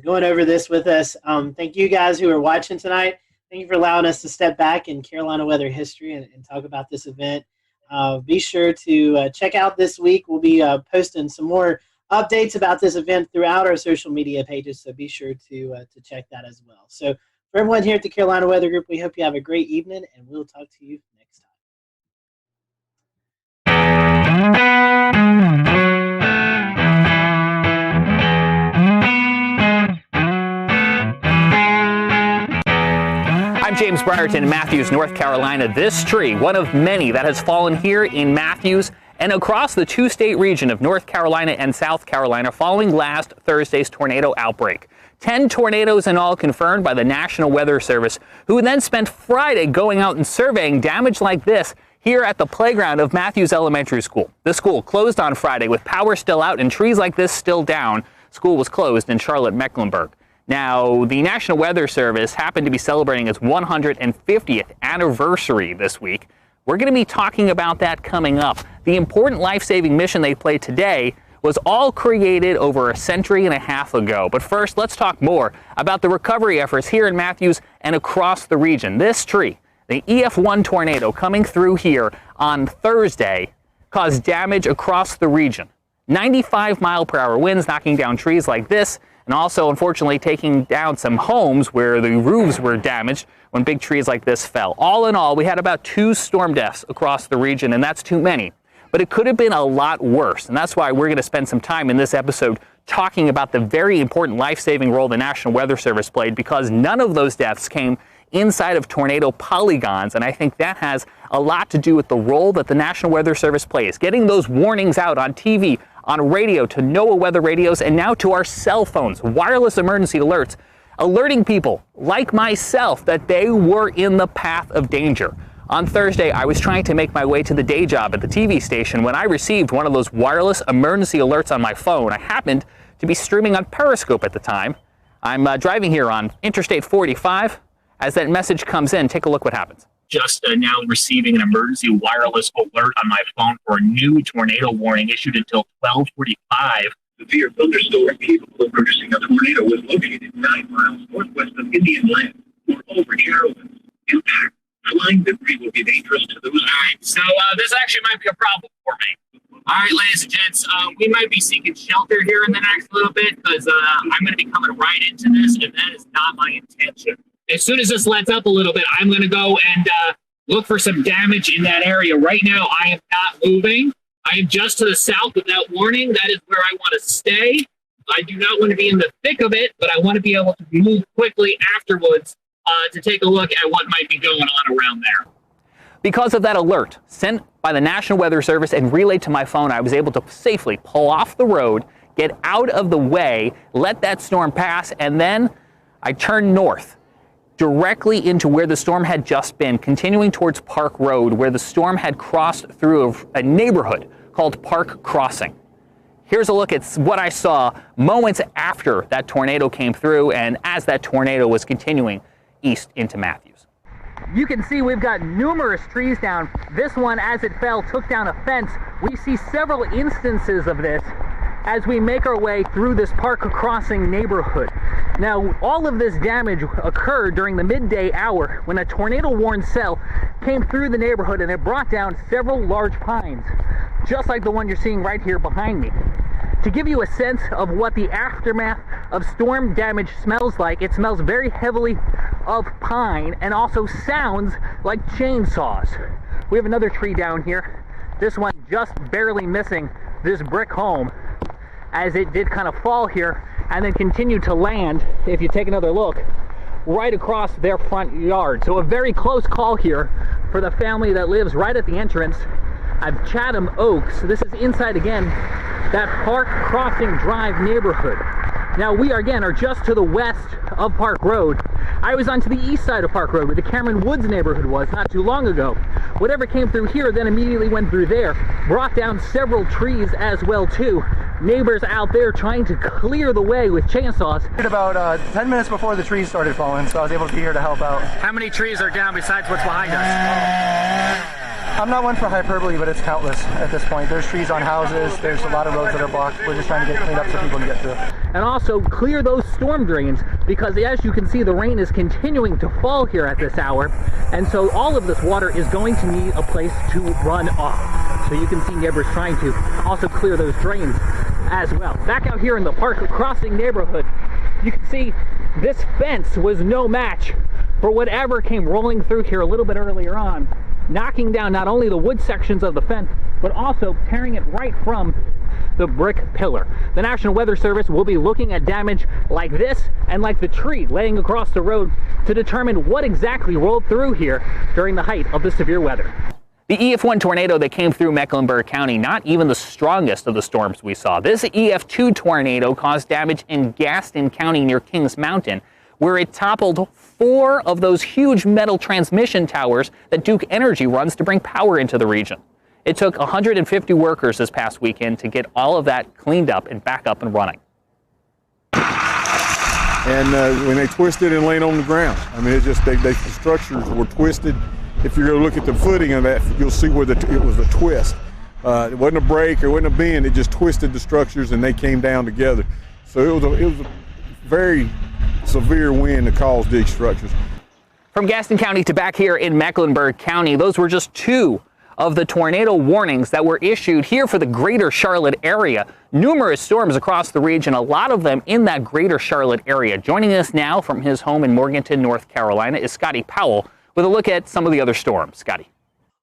going over this with us. Thank you guys who are watching tonight. Thank you for allowing us to step back in Carolina weather history and talk about this event. Be sure to check out this week. We'll be posting some more updates about this event throughout our social media pages, so be sure to check that as well. So for everyone here at the Carolina Weather Group, we hope you have a great evening, and we'll talk to you next time. I'm James Spann. Brierton in Matthews, North Carolina. This tree, one of many that has fallen here in Matthews and across the two-state region of North Carolina and South Carolina following last Thursday's tornado outbreak. 10 tornadoes in all confirmed by the National Weather Service, who then spent Friday going out and surveying damage like this here at the playground of Matthews Elementary School. The school closed on Friday with power still out and trees like this still down. School was closed in Charlotte, Mecklenburg. Now, the National Weather Service happened to be celebrating its 150th anniversary this week. We're going to be talking about that coming up. The important life-saving mission they played today was all created over a century and a half ago. But first, let's talk more about the recovery efforts here in Matthews and across the region. This tree, the EF1 tornado coming through here on Thursday, caused damage across the region. 95-mile-per-hour winds knocking down trees like this, and also, unfortunately, taking down some homes where the roofs were damaged when big trees like this fell. All in all, we had about 2 storm deaths across the region, and that's too many. But it could have been a lot worse, and that's why we're going to spend some time in this episode talking about the very important life-saving role the National Weather Service played, because none of those deaths came inside of tornado polygons, and I think that has a lot to do with the role that the National Weather Service plays, getting those warnings out on TV, on radio, to NOAA weather radios, and now to our cell phones, wireless emergency alerts, alerting people like myself that they were in the path of danger. On Thursday, I was trying to make my way to the day job at the TV station when I received one of those wireless emergency alerts on my phone. I happened to be streaming on Periscope at the time. I'm driving here on Interstate 45. As that message comes in, take a look what happens. Just now receiving an emergency wireless alert on my phone for a new tornado warning issued until 12:45. Severe thunderstorm capable of producing a tornado was located 9 miles northwest of Indian Land or over Carolyn. Impact. Flying debris will be dangerous to those. All right, so this actually might be a problem for me. All right, ladies and gents, we might be seeking shelter here in the next little bit because I'm going to be coming right into this, and that is not my intention. As soon as this lets up a little bit, I'm going to go and look for some damage in that area. Right now, I am not moving. I am just to the south of that warning. That is where I want to stay. I do not want to be in the thick of it, but I want to be able to move quickly afterwards to take a look at what might be going on around there. Because of that alert sent by the National Weather Service and relayed to my phone, I was able to safely pull off the road, get out of the way, let that storm pass, and then I turned north, directly into where the storm had just been, continuing towards Park Road, where the storm had crossed through a neighborhood called Park Crossing. Here's a look at what I saw moments after that tornado came through and as that tornado was continuing east into Matthews. You can see we've got numerous trees down. This one, as it fell, took down a fence. We see several instances of this as we make our way through this Park Crossing neighborhood. Now, all of this damage occurred during the midday hour when a tornado-warned cell came through the neighborhood and it brought down several large pines, just like the one you're seeing right here behind me. To give you a sense of what the aftermath of storm damage smells like, it smells very heavily of pine and also sounds like chainsaws. We have another tree down here. This one just barely missing this brick home as it did kind of fall here and then continue to land, if you take another look, right across their front yard. So a very close call here for the family that lives right at the entrance of Chatham Oaks. This is inside, again, that Park Crossing Drive neighborhood. Now, we are just to the west of Park Road. I was onto the east side of Park Road where the Cameron Woods neighborhood was not too long ago. Whatever came through here then immediately went through there, brought down several trees as well too. Neighbors out there trying to clear the way with chainsaws. About 10 minutes before the trees started falling, so I was able to be here to help out. How many trees are down besides what's behind us? I'm not one for hyperbole, but it's countless at this point. There's trees on houses, there's a lot of roads that are blocked. We're just trying to get cleaned up so people can get through. And also clear those storm drains, because as you can see, the rain is continuing to fall here at this hour, and so all of this water is going to need a place to run off. So you can see neighbors trying to also clear those drains as well. Back out here in the Park Crossing neighborhood, you can see this fence was no match for whatever came rolling through here a little bit earlier on, knocking down not only the wood sections of the fence, but also tearing it right from the brick pillar. The National Weather Service will be looking at damage like this and like the tree laying across the road to determine what exactly rolled through here during the height of the severe weather. The EF1 tornado that came through Mecklenburg County, not even the strongest of the storms we saw. This EF2 tornado caused damage in Gaston County near Kings Mountain, where it toppled 4 of those huge metal transmission towers that Duke Energy runs to bring power into the region. It took 150 workers this past weekend to get all of that cleaned up and back up and running. And when they twisted and laid on the ground, I mean, it just the structures were twisted. If you're going to look at the footing of that, you'll see where it was a twist. It wasn't a break, it wasn't a bend. It just twisted the structures and they came down together. So it was a very severe wind that caused these structures. From Gaston County to back here in Mecklenburg County, those were just 2 of the tornado warnings that were issued here for the greater Charlotte area. Numerous storms across the region, a lot of them in that greater Charlotte area. Joining us now from his home in Morganton, North Carolina, is Scotty Powell with a look at some of the other storms. Scotty.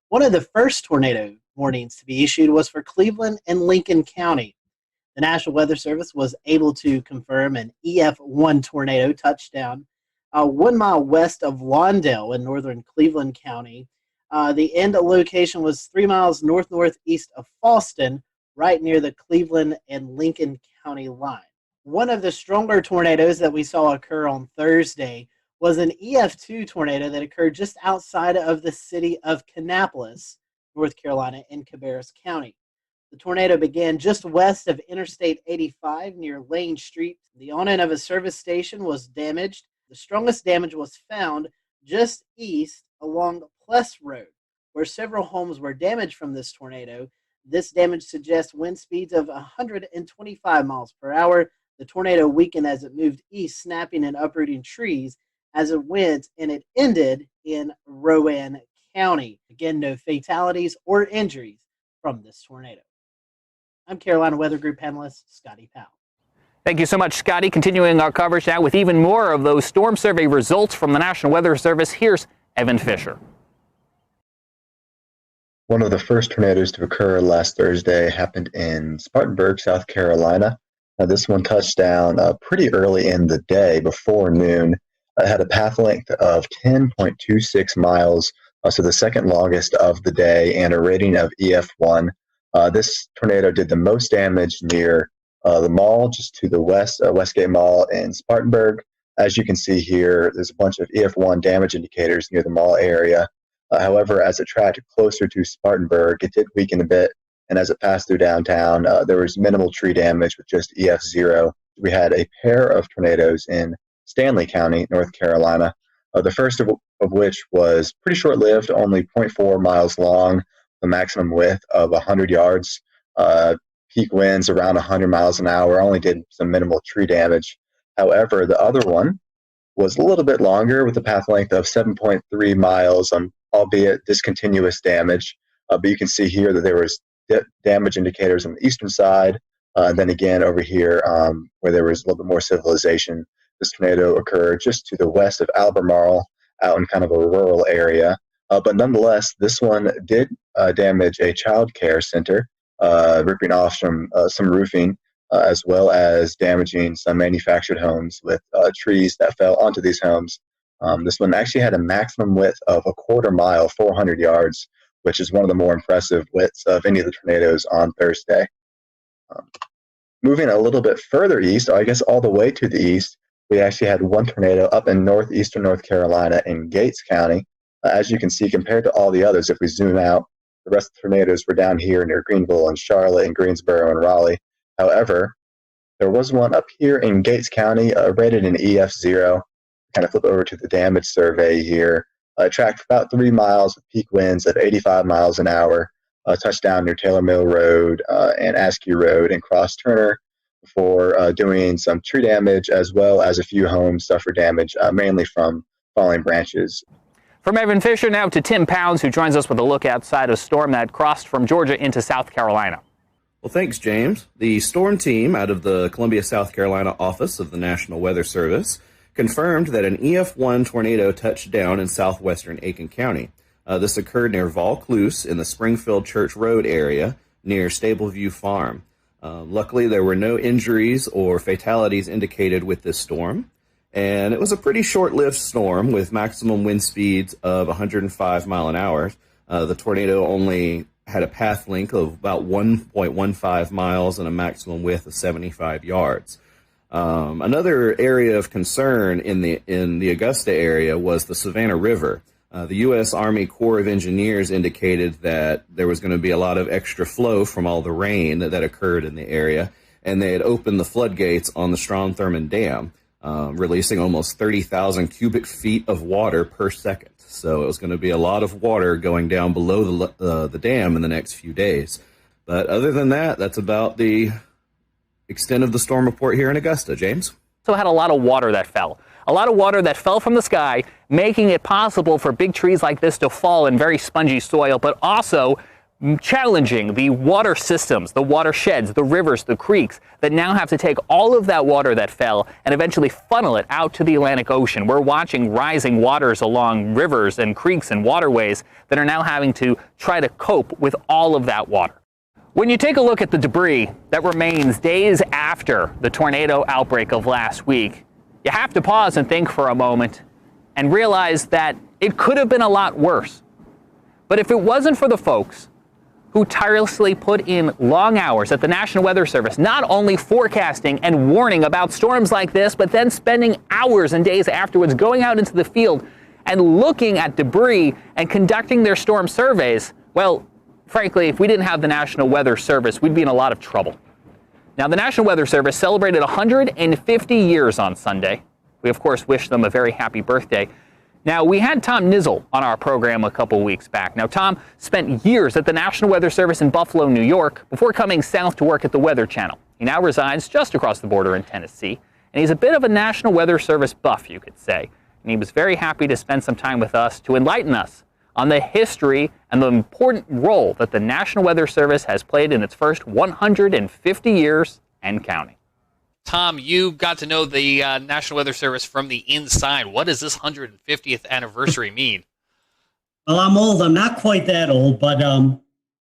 One of the first tornado warnings to be issued was for Cleveland and Lincoln County. The National Weather Service was able to confirm an EF1 tornado touchdown 1 mile west of Lawndale in northern Cleveland County. The end location was 3 miles northeast of Fallston, right near the Cleveland and Lincoln County line. One of the stronger tornadoes that we saw occur on Thursday was an EF2 tornado that occurred just outside of the city of Kannapolis, North Carolina, in Cabarrus County. The tornado began just west of Interstate 85 near Lane Street. The awning of a service station was damaged. The strongest damage was found just east along Pless Road, where several homes were damaged from this tornado. This damage suggests wind speeds of 125 miles per hour. The tornado weakened as it moved east, snapping and uprooting trees as it went, and it ended in Rowan County. Again, no fatalities or injuries from this tornado. I'm Carolina Weather Group panelist Scotty Powell. Thank you so much, Scotty. Continuing our coverage now with even more of those storm survey results from the National Weather Service. Here's Evan Fisher. One of the first tornadoes to occur last Thursday happened in Spartanburg, South Carolina. This one touched down pretty early in the day, before noon. It had a path length of 10.26 miles, so the second longest of the day, and a rating of EF1. This tornado did the most damage near the mall, just to the west, Westgate Mall in Spartanburg. As you can see here, there's a bunch of EF1 damage indicators near the mall area. However, as it tracked closer to Spartanburg, it did weaken a bit, and as it passed through downtown, there was minimal tree damage with just EF0. We had a pair of tornadoes in Stanley County, North Carolina, the first of which was pretty short-lived, only 0.4 miles long, the maximum width of 100 yards. Peak winds around 100 miles an hour, only did some minimal tree damage. However, the other one was a little bit longer with a path length of 7.3 miles, albeit discontinuous damage. But you can see here that there was damage indicators on the eastern side. Then again over here where there was a little bit more civilization. This tornado occurred just to the west of Albemarle, out in kind of a rural area. But nonetheless, this one did damage a child care center, ripping off some roofing, as well as damaging some manufactured homes with trees that fell onto these homes. This one actually had a maximum width of 1/4 mile, 400 yards, which is one of the more impressive widths of any of the tornadoes on Thursday. Moving a little bit further east, I guess all the way to the east, we actually had one tornado up in northeastern North Carolina in Gates County. As you can see, compared to all the others, if we zoom out, the rest of the tornadoes were down here near Greenville and Charlotte and Greensboro and Raleigh. However, there was one up here in Gates County, rated an EF0. Kind of flip over to the damage survey here. Tracked about 3 miles with peak winds of 85 miles an hour. Touchdown near Taylor Mill Road and Askew Road, and crossed Turner before doing some tree damage, as well as a few homes suffered damage, mainly from falling branches. From Evan Fisher now to Tim Pounds, who joins us with a look outside a storm that crossed from Georgia into South Carolina. Well, thanks, James. The storm team out of the Columbia, South Carolina office of the National Weather Service confirmed that an EF1 tornado touched down in southwestern Aiken County. This occurred near Vaucluse in the Springfield Church Road area near Stableview Farm. Luckily, there were no injuries or fatalities indicated with this storm. And it was a pretty short-lived storm with maximum wind speeds of 105 mile an hour. The tornado only had a path length of about 1.15 miles and a maximum width of 75 yards. Another area of concern in the Augusta area was the Savannah River. The U.S. Army Corps of Engineers indicated that there was going to be a lot of extra flow from all the rain that occurred in the area, and they had opened the floodgates on the Strom-Thurmond Dam, releasing almost 30,000 cubic feet of water per second. So it was going to be a lot of water going down below the dam in the next few days. But other than that, that's about the extent of the storm report here in Augusta. James? So had a lot of water that fell. A lot of water that fell from the sky, making it possible for big trees like this to fall in very spongy soil, but also challenging the water systems, the watersheds, the rivers, the creeks that now have to take all of that water that fell and eventually funnel it out to the Atlantic Ocean. We're watching rising waters along rivers and creeks and waterways that are now having to try to cope with all of that water. When you take a look at the debris that remains days after the tornado outbreak of last week, you have to pause and think for a moment and realize that it could have been a lot worse. But if it wasn't for the folks who tirelessly put in long hours at the National Weather Service, not only forecasting and warning about storms like this, but then spending hours and days afterwards going out into the field and looking at debris and conducting their storm surveys, well, frankly, if we didn't have the National Weather Service, we'd be in a lot of trouble. Now, the National Weather Service celebrated 150 years on Sunday. We, of course, wish them a very happy birthday. Now, we had Tom Nizzle on our program a couple weeks back. Now, Tom spent years at the National Weather Service in Buffalo, New York, before coming south to work at the Weather Channel. He now resides just across the border in Tennessee, and he's a bit of a National Weather Service buff, you could say. And he was very happy to spend some time with us to enlighten us on the history and the important role that the National Weather Service has played in its first 150 years and counting. Tom, you got to know the National Weather Service from the inside. What does this 150th anniversary mean? Well, I'm old. I'm not quite that old, but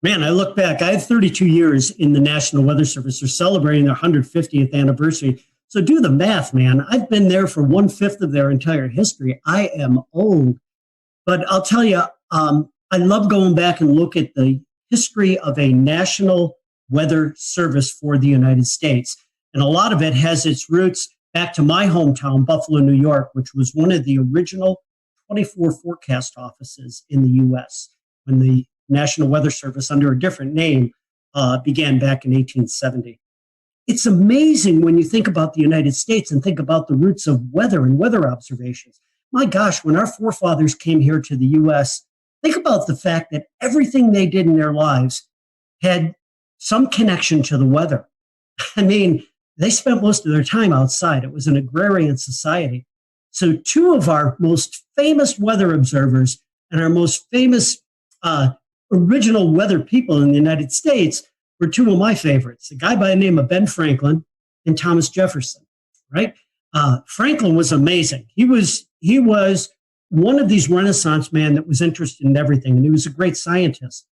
man, I look back. I have 32 years in the National Weather Service. They're celebrating their 150th anniversary. So do the math, man. I've been there for 1/5 of their entire history. I am old. But I'll tell you, I love going back and look at the history of a National Weather Service for the United States. And a lot of it has its roots back to my hometown, Buffalo, New York, which was one of the original 24 forecast offices in the U.S. when the National Weather Service, under a different name, began back in 1870. It's amazing when you think about the United States and think about the roots of weather and weather observations. My gosh, when our forefathers came here to the U.S., think about the fact that everything they did in their lives had some connection to the weather. I mean, they spent most of their time outside. It was an agrarian society. So two of our most famous weather observers and our most famous original weather people in the United States were two of my favorites, a guy by the name of Ben Franklin and Thomas Jefferson, right? Franklin was amazing. He was one of these Renaissance men that was interested in everything, and he was a great scientist.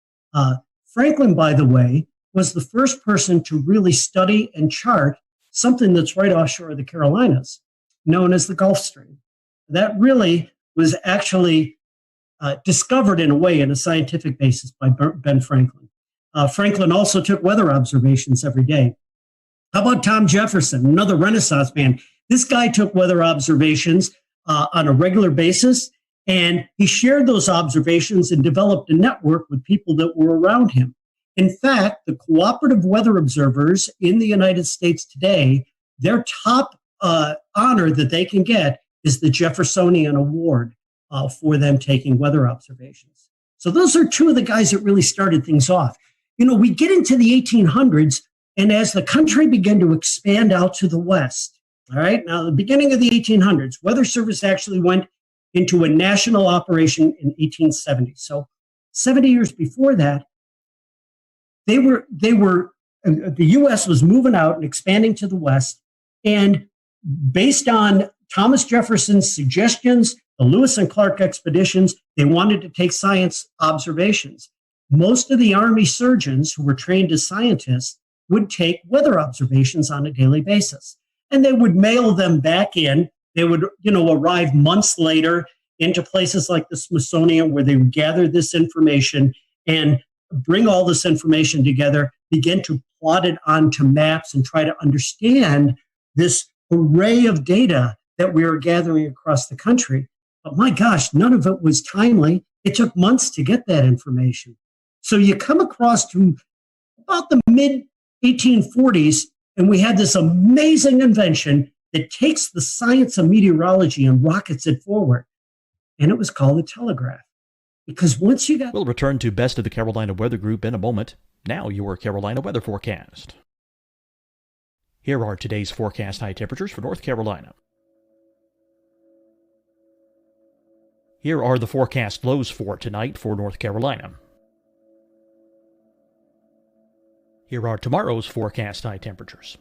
Franklin, by the way, was the first person to really study and chart something that's right offshore of the Carolinas, known as the Gulf Stream. That really was actually discovered in a way in a scientific basis by Ben Franklin. Franklin also took weather observations every day. How about Tom Jefferson, another Renaissance man? This guy took weather observations on a regular basis, and he shared those observations and developed a network with people that were around him. In fact, the cooperative weather observers in the United States today, their top honor that they can get is the Jeffersonian Award for them taking weather observations. So those are two of the guys that really started things off. You know, we get into the 1800s, and as the country began to expand out to the west, all right, now the beginning of the 1800s, Weather Service actually went into a national operation in 1870. So 70 years before that, the U.S. was moving out and expanding to the west, and based on Thomas Jefferson's suggestions, the Lewis and Clark expeditions, they wanted to take science observations. Most of the Army surgeons who were trained as scientists would take weather observations on a daily basis. And they would mail them back in. They would, arrive months later into places like the Smithsonian where they would gather this information and bring all this information together, begin to plot it onto maps and try to understand this array of data that we were gathering across the country. But my gosh, none of it was timely. It took months to get that information. So you come across to about the mid 1840s, and we had this amazing invention that takes the science of meteorology and rockets it forward. And it was called the telegraph. Because once you got... We'll return to Best of the Carolina Weather Group in a moment. Now your Carolina weather forecast. Here are today's forecast high temperatures for North Carolina. Here are the forecast lows for tonight for North Carolina. Here are tomorrow's forecast high temperatures.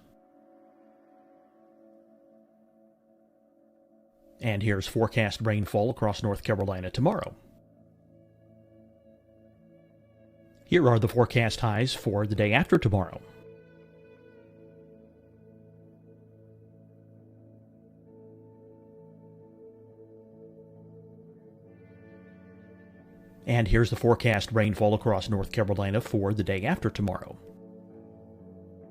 And here's forecast rainfall across North Carolina tomorrow. Here are the forecast highs for the day after tomorrow. And here's the forecast rainfall across North Carolina for the day after tomorrow.